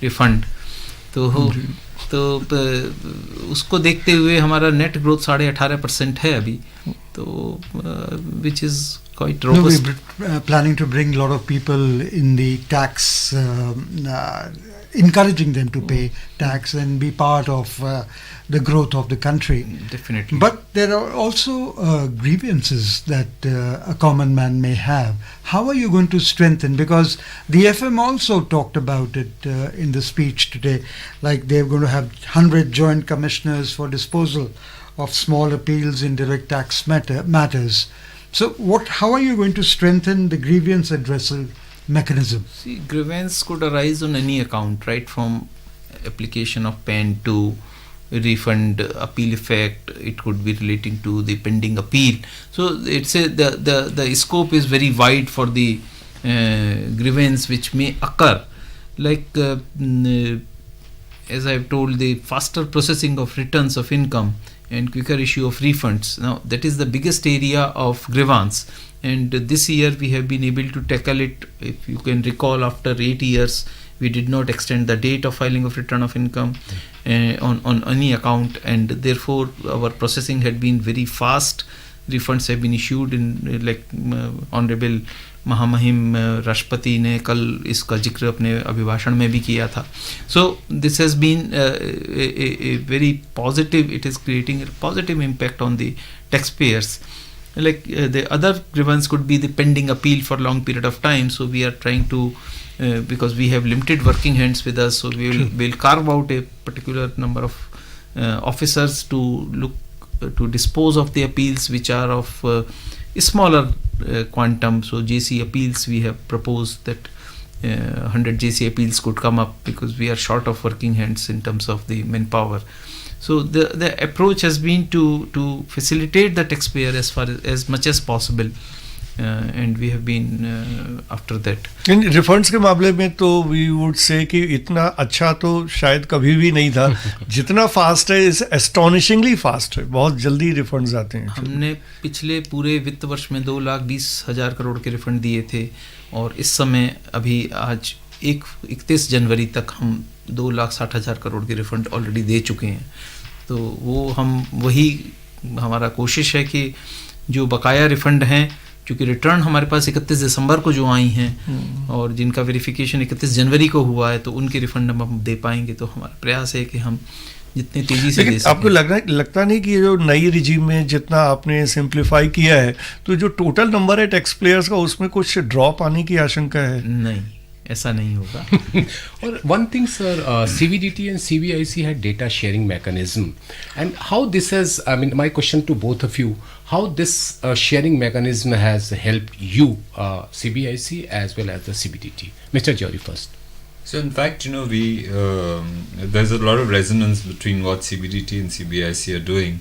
रिफंड। तो उसको देखते हुए हमारा नेट ग्रोथ 18.5% है अभी, तो which is quite robust. No, we're planning to bring a lot of people in the tax, encouraging them to pay tax and be part of the growth of the country. Definitely. But there are also grievances that a common man may have. How are you going to strengthen? Because the FM also talked about it in the speech today, like they're going to have 100 joint commissioners for disposal of small appeals in direct tax matters. So how are you going to strengthen the grievance addressal mechanism? See, grievance could arise on any account, right, from application of PAN to refund, appeal effect. It could be relating to the pending appeal. So it's the scope is very wide for the grievance which may occur. Like as I've told, the faster processing of returns of income and quicker issue of refunds. Now that is the biggest area of grievance, and this year we have been able to tackle it. If you can recall, after 8 years we did not extend the date of filing of return of income on any account, and therefore our processing had been very fast. Refunds have been issued in like Honorable महामहिम राष्ट्रपति ने कल इसका जिक्र अपने अभिभाषण में भी किया था. So this has been a very positive, it is creating a positive impact on the taxpayers. Like the other grievance could be the pending appeal for long period of time. So we are trying to because we have limited working hands with us, so we'll carve out a particular number of officers to look to dispose of the appeals which are of smaller quantum. So JC appeals, we have proposed that 100 JC appeals could come up because we are short of working hands in terms of the manpower. So the approach has been to facilitate the taxpayer as much as possible, and we have been after that. In refunds के मामले में तो we would say कि इतना अच्छा तो शायद कभी भी नहीं था. जितना फास्ट है इज एस्टोनिशिंगली फास्ट है, बहुत जल्दी रिफंड्स आते हैं. हमने पिछले पूरे वित्त वर्ष में 2,20,000 करोड़ के रिफंड दिए थे, और इस समय अभी आज 31 जनवरी तक हम 2,60,000 करोड़ के रिफंड ऑलरेडी दे चुके हैं. तो वो वही हमारा कोशिश है कि जो बकाया रिफंड हैं, क्योंकि रिटर्न हमारे पास 31 दिसंबर को जो आई हैं और जिनका वेरिफिकेशन 31 जनवरी को हुआ है, तो उनके रिफंड हम दे पाएंगे. तो हमारा प्रयास है कि हम जितने तेजी से दे सकें. आपको लगता नहीं कि जो नई रिजीम में जितना आपने सिंप्लीफाई किया है, तो जो टोटल नंबर है टैक्स पेयर्स का उसमें कुछ ड्रॉप आने की आशंका है? नहीं, ऐसा नहीं होगा. और one thing sir, CBDT and CBIC had data sharing mechanism, and how this has, I mean, my question to both of you, how this sharing mechanism has helped you, CBIC as well as the CBDT. Mr. Johri first. So in fact, there's a lot of resonance between what CBDT and CBIC are doing,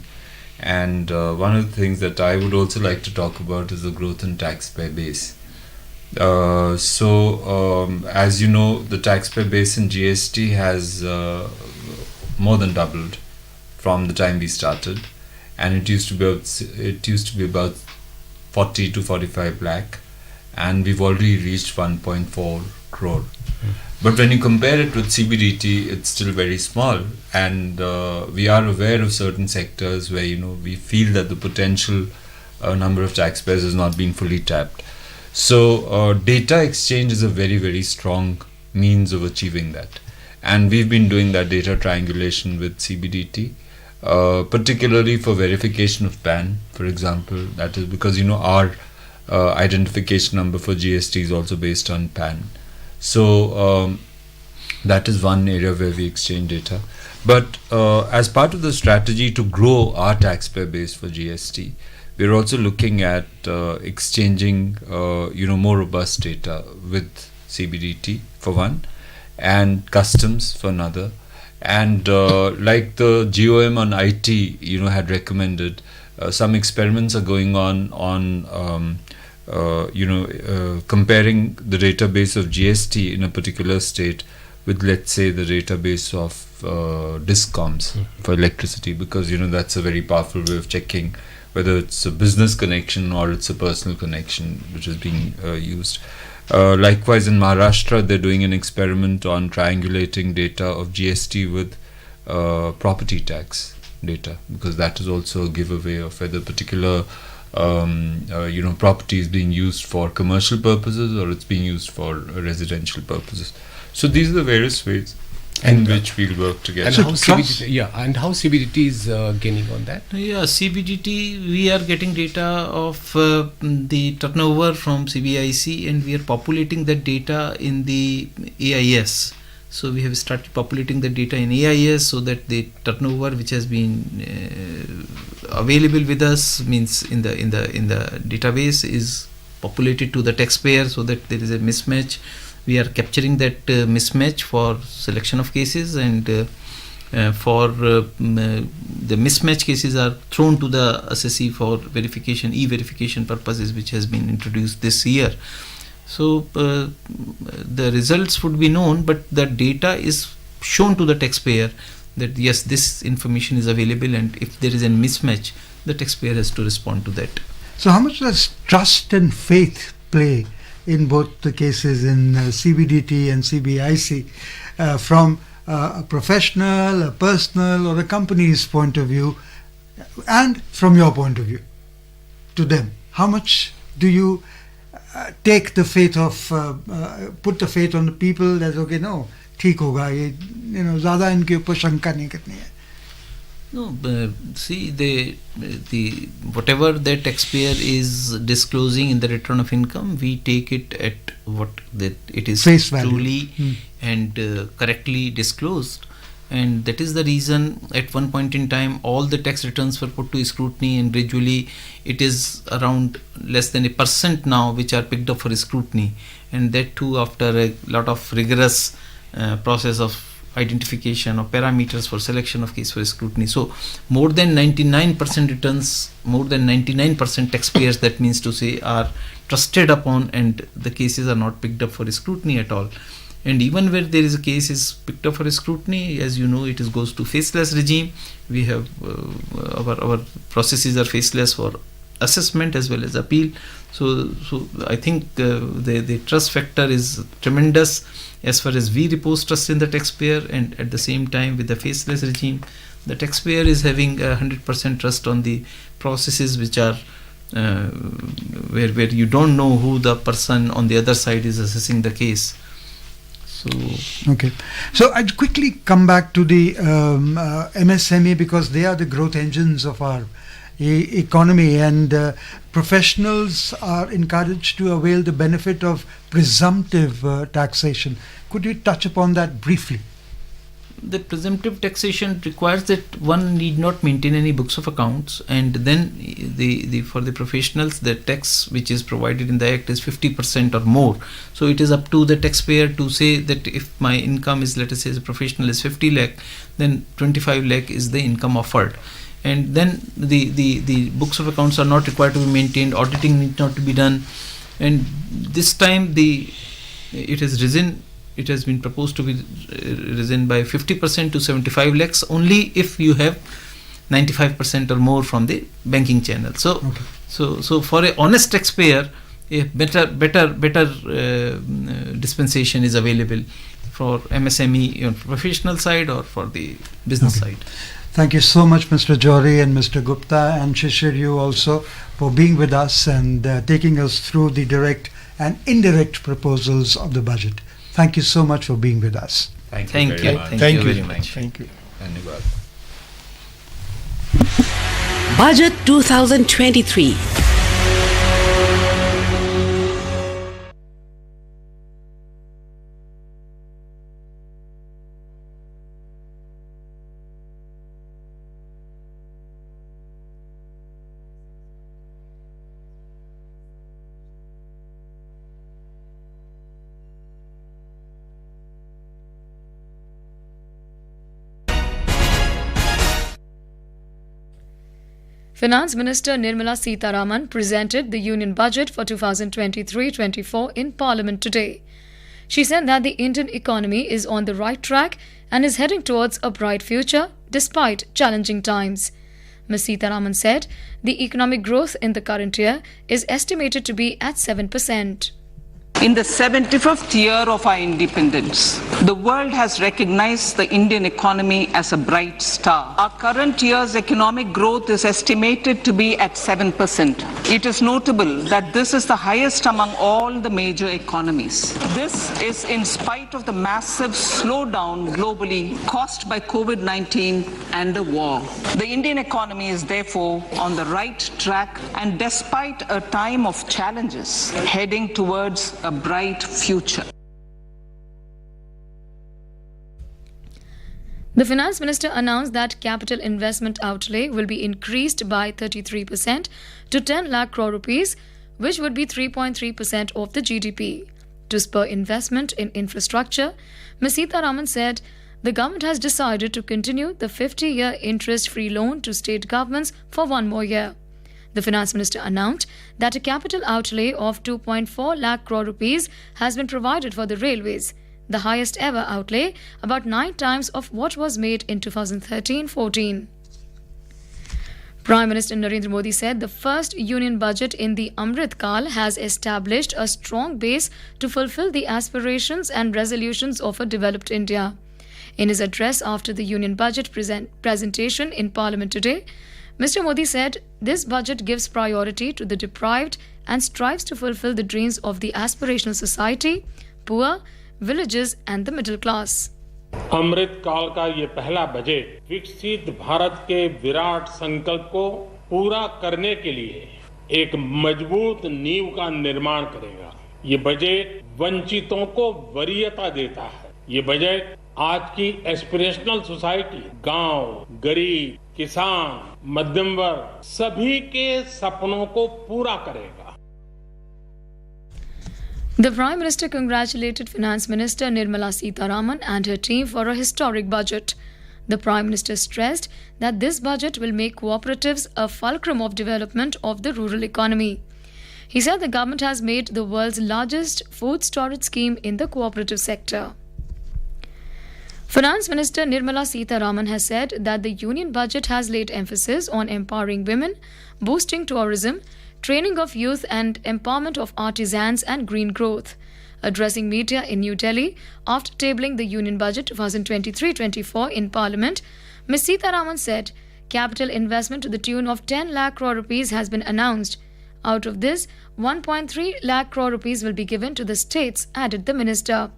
and one of the things that I would also like to talk about is the growth in taxpayer base. As you know, the taxpayer base in GST has more than doubled from the time we started, and it used to be about 40 to 45 lakh, and we've already reached 1.4 crore. But when you compare it with CBDT, it's still very small, and we are aware of certain sectors where we feel that the potential number of taxpayers has not been fully tapped. So data exchange is a very, very strong means of achieving that. And we've been doing that data triangulation with CBDT, particularly for verification of PAN, for example. That is because, our identification number for GST is also based on PAN. So that is one area where we exchange data. But as part of the strategy to grow our taxpayer base for GST, we're also looking at exchanging, more robust data with CBDT for one, and customs for another. And like the GOM on IT, had recommended, some experiments are going on comparing the database of GST in a particular state with, let's say, the database of discoms for electricity, because that's a very powerful way of checking whether it's a business connection or it's a personal connection which is being used. Likewise, in Maharashtra, they're doing an experiment on triangulating data of GST with property tax data, because that is also a giveaway of whether particular property is being used for commercial purposes or it's being used for residential purposes. So these are the various ways in which we'll work together. And how CBDT is gaining on that? Yeah, CBDT, we are getting data of the turnover from CBIC, and we are populating that data in the AIS. So we have started populating the data in AIS so that the turnover which has been available with us, means in the database, is populated to the taxpayer so that there is a mismatch. We are capturing that mismatch for selection of cases, and for the mismatch cases are thrown to the assessee for verification, e-verification purposes, which has been introduced this year. So the results would be known, but the data is shown to the taxpayer that yes, this information is available, and if there is a mismatch, the taxpayer has to respond to that. So how much does trust and faith play in both the cases, in CBDT and CBIC, from a professional, a personal, or a company's point of view, and from your point of view to them? How much do you take the faith of, put the faith on the people that, okay, no, ठीक होगा ये, ज़्यादा इनके ऊपर शंका नहीं करनी है? No, see, the whatever the taxpayer is disclosing in the return of income, we take it at what that it is truly and correctly disclosed, and that is the reason at one point in time all the tax returns were put to scrutiny, and gradually it is around less than 1% now which are picked up for scrutiny, and that too after a lot of rigorous process of identification of parameters for selection of case for scrutiny. So more than 99% returns, more than 99% taxpayers, that means to say, are trusted upon, and the cases are not picked up for scrutiny at all. And even where there is a case is picked up for scrutiny, as you know, it goes to faceless regime. We have our processes are faceless for assessment as well as appeal. So I think the trust factor is tremendous as far as we repose trust in the taxpayer, and at the same time with the faceless regime, the taxpayer is having 100% trust on the processes which are where you don't know who the person on the other side is assessing the case. So okay, so I'd quickly come back to the MSME, because they are the growth engines of our economy, and professionals are encouraged to avail the benefit of presumptive taxation. Could you touch upon that briefly? The presumptive taxation requires that one need not maintain any books of accounts, and then the for the professionals, the tax which is provided in the Act is 50% or more. So it is up to the taxpayer to say that if my income is, let us say, as a professional is 50 lakh, then 25 lakh is the income offered. And then the books of accounts are not required to be maintained, auditing need not to be done, and this time it has been proposed to be risen by 50% to 75 lakhs only if you have 95% or more from the banking channel. So for a honest taxpayer, a better dispensation is available for MSME on professional side or for the business side. Thank you so much, Mr. Johri and Mr. Gupta, and Shishir, you also, for being with us and taking us through the direct and indirect proposals of the budget. Thank you so much for being with us. Thank you very much. Thank you very much. Thank you. Dhanyawad. Budget 2023. Finance Minister Nirmala Sitharaman presented the Union Budget for 2023-24 in Parliament today. She said that the Indian economy is on the right track and is heading towards a bright future despite challenging times. Ms. Sitharaman said the economic growth in the current year is estimated to be at 7%. In the 75th year of our independence, the world has recognized the Indian economy as a bright star. Our current year's economic growth is estimated to be at 7%. It is notable that this is the highest among all the major economies. This is in spite of the massive slowdown globally caused by COVID-19 and the war. The Indian economy is therefore on the right track and despite a time of challenges, heading towards a bright future. The Finance Minister announced that capital investment outlay will be increased by 33% to 10 lakh crore rupees, which would be 3.3% of the GDP. To spur investment in infrastructure, Ms. Sitharaman said the government has decided to continue the 50-year interest-free loan to state governments for one more year. The Finance Minister announced that a capital outlay of 2.4 lakh crore rupees has been provided for the railways, the highest ever outlay, about 9 times of what was made in 2013-14. Prime Minister Narendra Modi said the first Union Budget in the Amrit Kal has established a strong base to fulfill the aspirations and resolutions of a developed India. In his address after the Union Budget presentation in Parliament today, Mr. Modi said this budget gives priority to the deprived and strives to fulfill the dreams of the aspirational society, poor, villages and the middle class. अमृत काल का ये पहला budget विकसित भारत के विराट संकल्प को पूरा करने के लिए एक मजबूत नींव का निर्माण करेगा। ये बजट वंचितों को वरीयता देता है। ये बजट आज की एस्पिरेशनल सोसाइटी, गांव, गरीब, किसान, मध्यम वर्ग सभी के सपनों को पूरा करेगा। The Prime Minister congratulated Finance Minister Nirmala Sitharaman and her team for a historic budget. The Prime Minister stressed that this budget will make cooperatives a fulcrum of development of the rural economy. He said the government has made the world's largest food storage scheme in the cooperative sector. Finance Minister Nirmala Sitharaman has said that the Union Budget has laid emphasis on empowering women, boosting tourism, training of youth and empowerment of artisans and green growth. Addressing media in New Delhi after tabling the Union Budget 2023-24 in Parliament, Ms. Sitharaman said capital investment to the tune of 10 lakh crore rupees has been announced. Out of this, 1.3 lakh crore rupees will be given to the states, added the minister.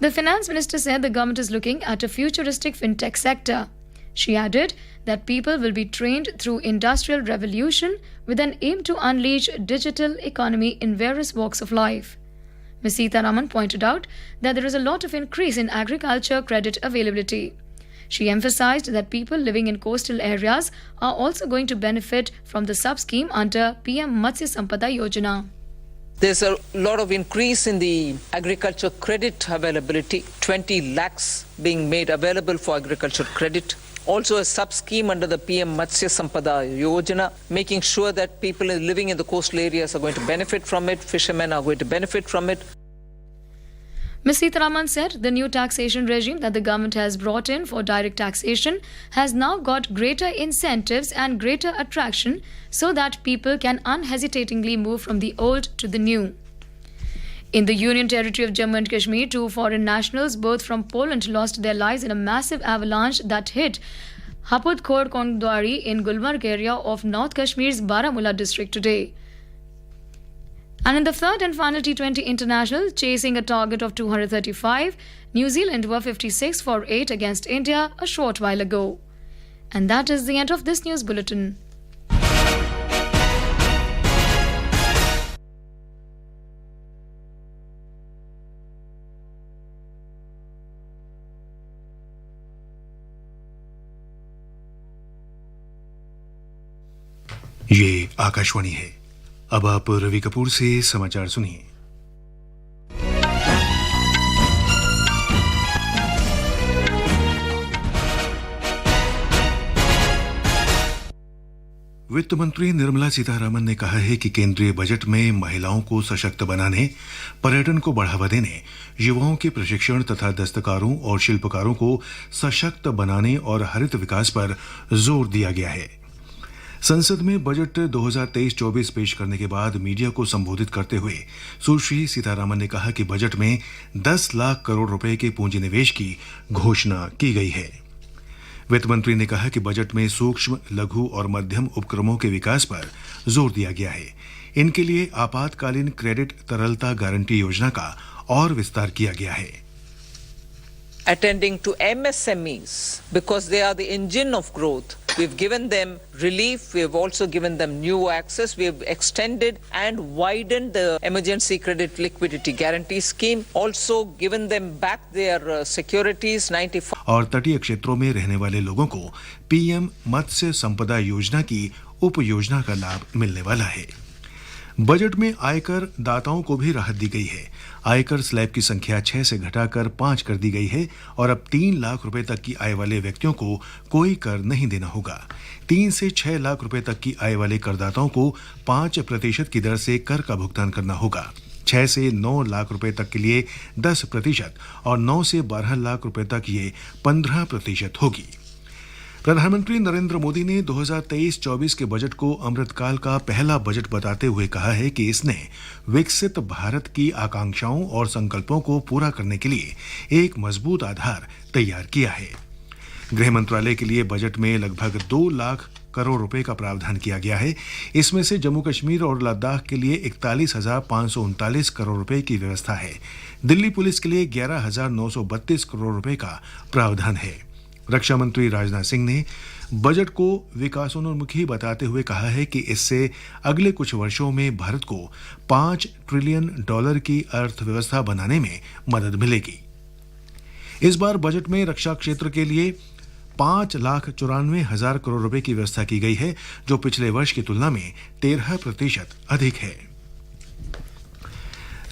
The Finance Minister said the government is looking at a futuristic fintech sector. She added that people will be trained through industrial revolution with an aim to unleash digital economy in various walks of life. Ms. Sitharaman pointed out that there is a lot of increase in agriculture credit availability. She emphasized that people living in coastal areas are also going to benefit from the sub-scheme under PM Matsya Sampada Yojana. There's a lot of increase in the agriculture credit availability, 20 lakhs being made available for agriculture credit. Also a sub-scheme under the PM Matsya Sampada Yojana, making sure that people living in the coastal areas are going to benefit from it, fishermen are going to benefit from it. Ms. Sitharaman said the new taxation regime that the government has brought in for direct taxation has now got greater incentives and greater attraction so that people can unhesitatingly move from the old to the new. In the Union Territory of Jammu and Kashmir, 2 foreign nationals, both from Poland, lost their lives in a massive avalanche that hit Hapud Khor Kondwari in Gulmarg area of North Kashmir's Baramulla district today. And in the third and final T20 International, chasing a target of 235, New Zealand were 56 for 8 against India a short while ago. And that is the end of this news bulletin. ये आकाशवाणी है। अब आप रवि कपूर से समाचार सुनिए। वित्त मंत्री निर्मला सीतारामन ने कहा है कि केंद्रीय बजट में महिलाओं को सशक्त बनाने, पर्यटन को बढ़ावा देने, युवाओं के प्रशिक्षण तथा दस्तकारों और शिल्पकारों को सशक्त बनाने और हरित विकास पर जोर दिया गया है। संसद में बजट 2023-24 पेश करने के बाद मीडिया को संबोधित करते हुए सुश्री सीतारामन ने कहा कि बजट में 10 लाख करोड़ रुपए के पूंजी निवेश की घोषणा की गई है। वित्त मंत्री ने कहा कि बजट में सूक्ष्म, लघु और मध्यम उपक्रमों के विकास पर जोर दिया गया है। इनके लिए आपातकालीन क्रेडिट तरलता गारंटी योजना का और विस्तार किया गया है। Attending to MSMEs because they are the engine of growth. We've given them relief. We have also given them new access. We have extended and widened the emergency credit liquidity guarantee scheme. Also given them back their securities 95. और तटीय क्षेत्रों में रहने वाले लोगों को PM मत्स्य संपदा योजना की उप योजना का लाभ मिलने वाला है। बजट में आयकर दाताओं को भी राहत दी गई है। आयकर स्लैब की संख्या 6 से घटाकर 5 कर दी गई है और अब 3 लाख रुपए तक की आय वाले व्यक्तियों को कोई कर नहीं देना होगा। 3 से 6 लाख रुपए तक की आय वाले करदाताओं को 5% की दर से कर का भुगतान करना होगा। 6 से 9 लाख रुपए तक के लिए 10% और 9 से 12 लाख रुपए तक ये 15% होगी। प्रधानमंत्री नरेंद्र मोदी ने 2023-24 के बजट को अमृतकाल का पहला बजट बताते हुए कहा है कि इसने विकसित भारत की आकांक्षाओं और संकल्पों को पूरा करने के लिए एक मजबूत आधार तैयार किया है। गृह मंत्रालय के लिए बजट में लगभग 2 लाख करोड़ रुपए का प्रावधान किया गया है। इसमें से जम्मू कश्मीर और लद्दाख के लिए 41,539 करोड़ रुपए की व्यवस्था है। दिल्ली पुलिस के लिए 11,932 करोड़ रुपए का प्रावधान है। रक्षा मंत्री राजनाथ सिंह ने बजट को विकासोन्मुखी बताते हुए कहा है कि इससे अगले कुछ वर्षों में भारत को $5 ट्रिलियन की अर्थव्यवस्था बनाने में मदद मिलेगी। इस बार बजट में रक्षा क्षेत्र के लिए 5,94,000 करोड़ रुपए की व्यवस्था की गई है, जो पिछले वर्ष की तुलना में 13% अधिक है।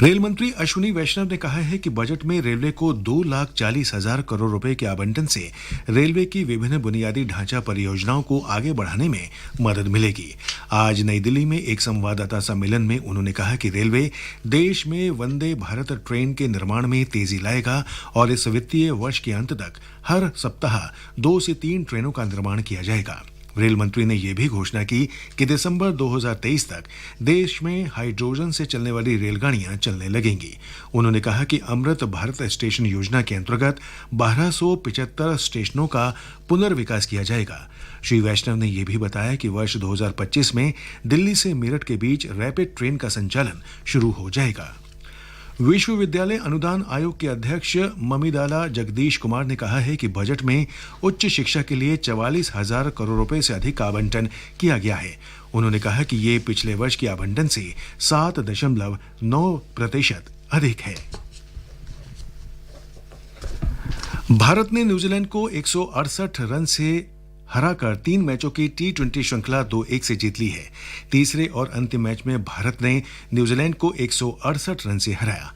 रेल मंत्री अश्विनी वैष्णव ने कहा है कि बजट में रेलवे को 2,40,000 करोड़ रुपए के आवंटन से रेलवे की विभिन्न बुनियादी ढांचा परियोजनाओं को आगे बढ़ाने में मदद मिलेगी। आज नई दिल्ली में एक संवाददाता सम्मेलन में उन्होंने कहा कि रेलवे देश में वंदे भारत ट्रेन के निर्माण में तेजी लाएगा और इस वित्तीय वर्ष के अंत तक हर सप्ताह 2 से 3 ट्रेनों का निर्माण किया जाएगा। रेल मंत्री ने यह भी घोषणा की कि दिसंबर 2023 तक देश में हाइड्रोजन से चलने वाली रेलगाड़ियां चलने लगेंगी। उन्होंने कहा कि अमृत भारत स्टेशन योजना के अंतर्गत 1275 स्टेशनों का पुनर्विकास किया जाएगा। श्री वैष्णव ने यह भी बताया कि वर्ष 2025 में दिल्ली से मेरठ के बीच रैपिड ट्रेन का संचालन शुरू हो जाएगा। विश्वविद्यालय अनुदान आयोग के अध्यक्ष ममिदाला जगदीश कुमार ने कहा है कि बजट में उच्च शिक्षा के लिए 44,000 करोड़ रुपए से अधिक का आवंटन किया गया है। उन्होंने कहा कि ये पिछले वर्ष के आवंटन से 7.9% अधिक है। भारत ने न्यूजीलैंड को 168 रन से हराकर 3 मैचों की T20 श्रृंखला 2-1 से जीत ली है। तीसरे और अंतिम मैच में भारत ने न्यूजीलैंड को 168 रन से हराया।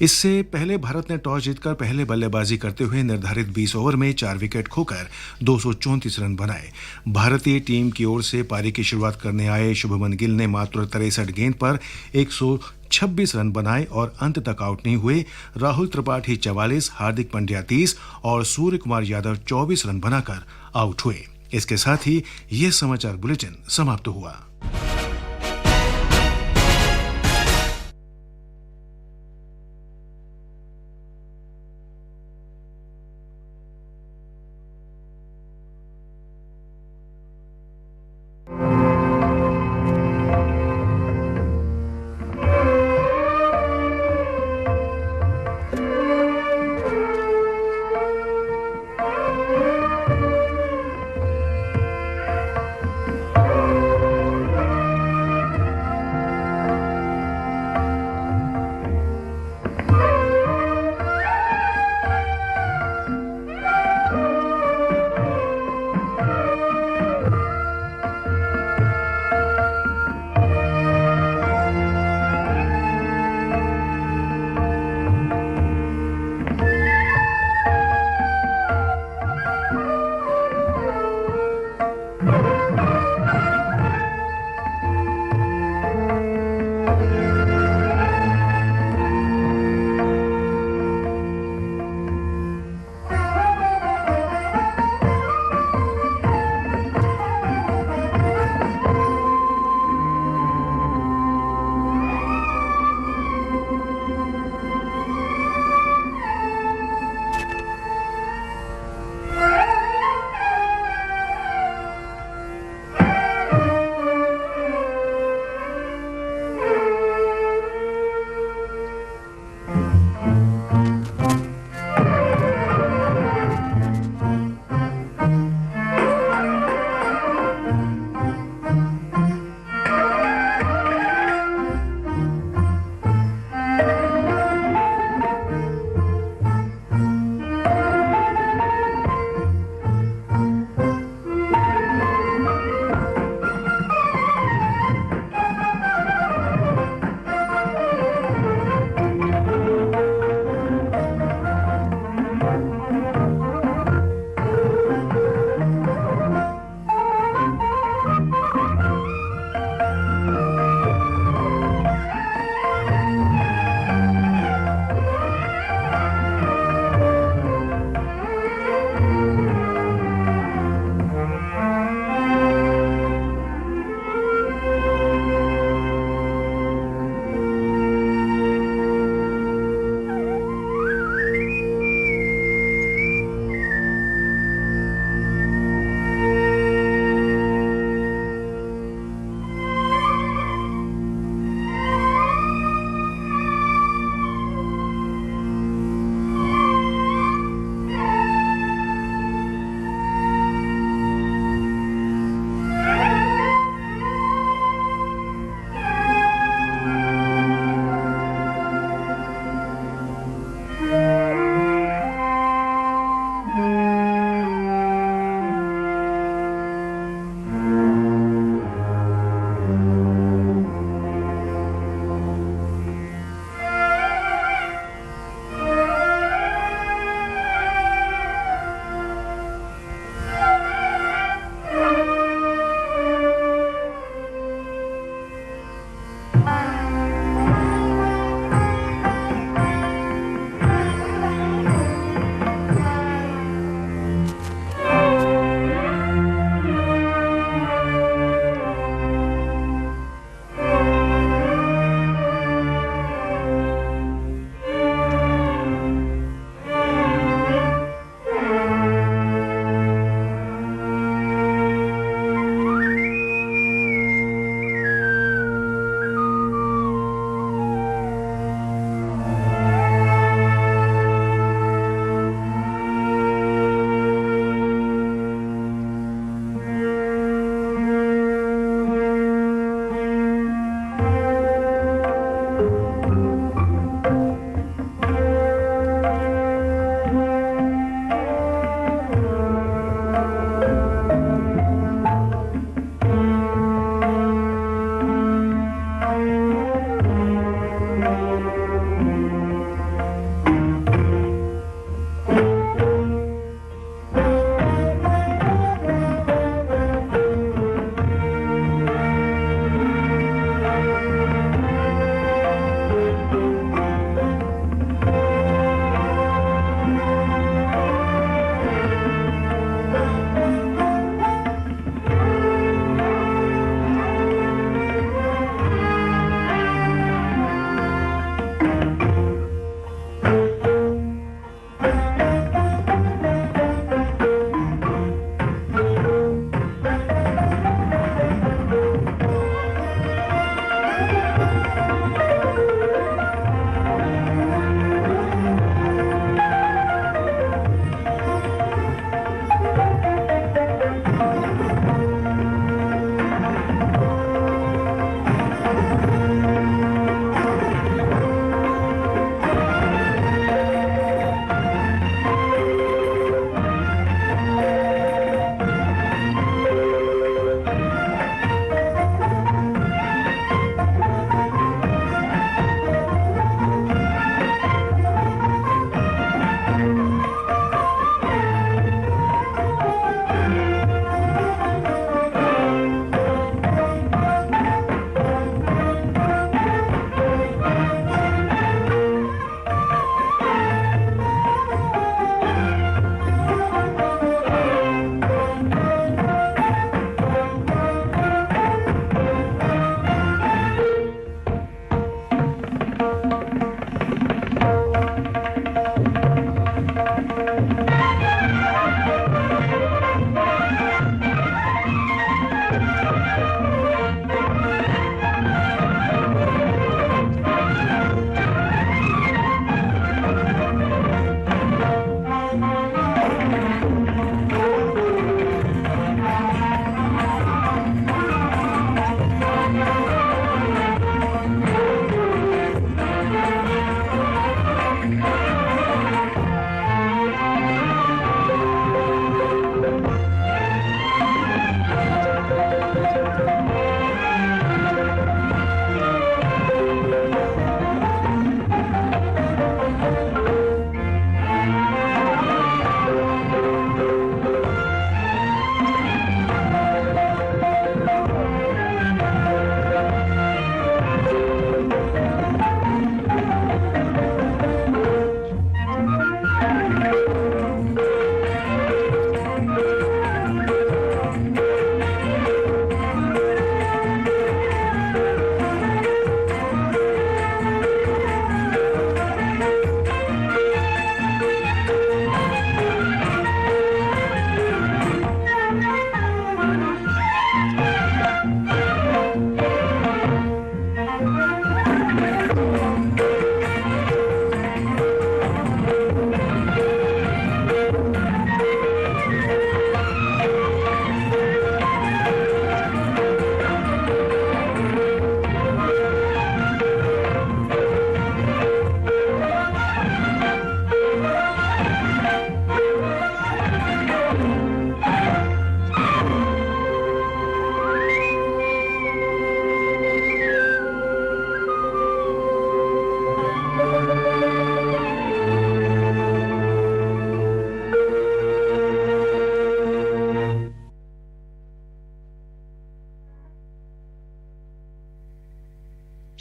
इससे पहले भारत ने टॉस जीतकर पहले बल्लेबाजी करते हुए निर्धारित 20 ओवर में 4 विकेट खोकर 234 रन बनाए। भारतीय टीम की ओर से पारी की शुरुआत करने आए शुभमन गिल ने मात्र 63 गेंद पर 126 रन बनाए और अंत तक आउट नहीं हुए। राहुल त्रिपाठी 44, हार्दिक पांड्या 30 और सूर्य कुमार यादव 24 रन बनाकर आउट हुए। इसके साथ ही यह समाचार बुलेटिन समाप्त हुआ।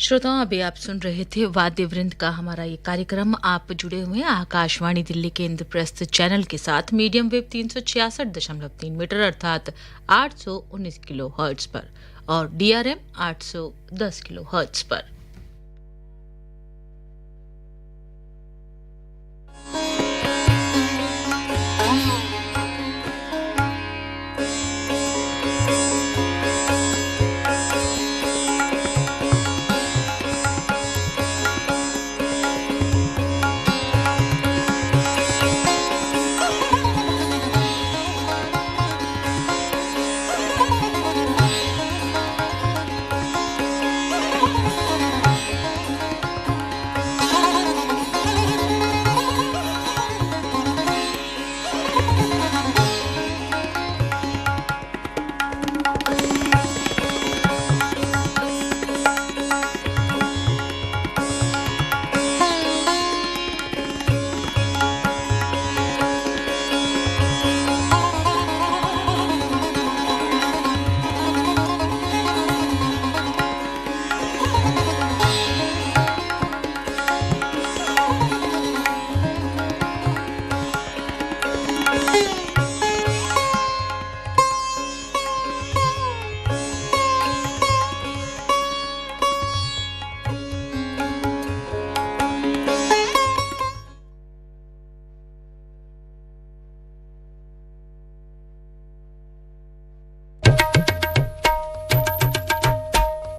श्रोताओं, अभी आप सुन रहे थे वाद्य वृंद का हमारा ये कार्यक्रम। आप जुड़े हुए हैं आकाशवाणी दिल्ली के इंद्रप्रस्थ चैनल के साथ मीडियम वेव 366.3 मीटर अर्थात 819 किलो हर्ट्ज पर और DRM 810 किलो हर्ट्ज पर।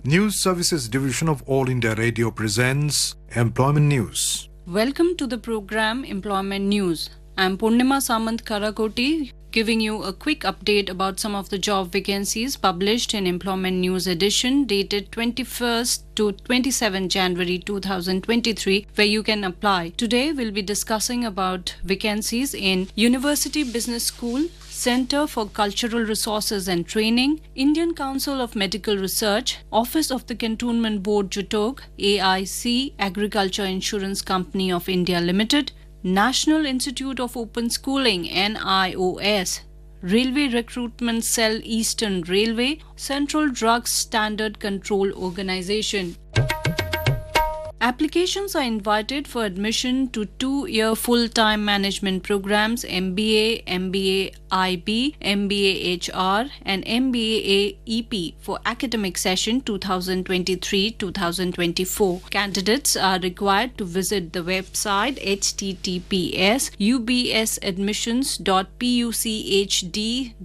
News Services Division of All India Radio presents Employment News. Welcome to the program Employment News. I'm Purnima Samant Karakoti, giving you a quick update about some of the job vacancies published in Employment News edition dated 21st to 27 January 2023, where you can apply. Today we'll be discussing about vacancies in University Business School, Center for Cultural Resources and Training, Indian Council of Medical Research, Office of the Cantonment Board Jutog, AIC, Agriculture Insurance Company of India Limited, National Institute of Open Schooling NIOS, Railway Recruitment Cell Eastern Railway, Central Drugs Standard Control Organization. Applications are invited for admission to 2-year full-time management programs MBA, MBA IB, MBA HR and MBA EP for academic session 2023-2024. Candidates are required to visit the website https://ubsadmissions.puchd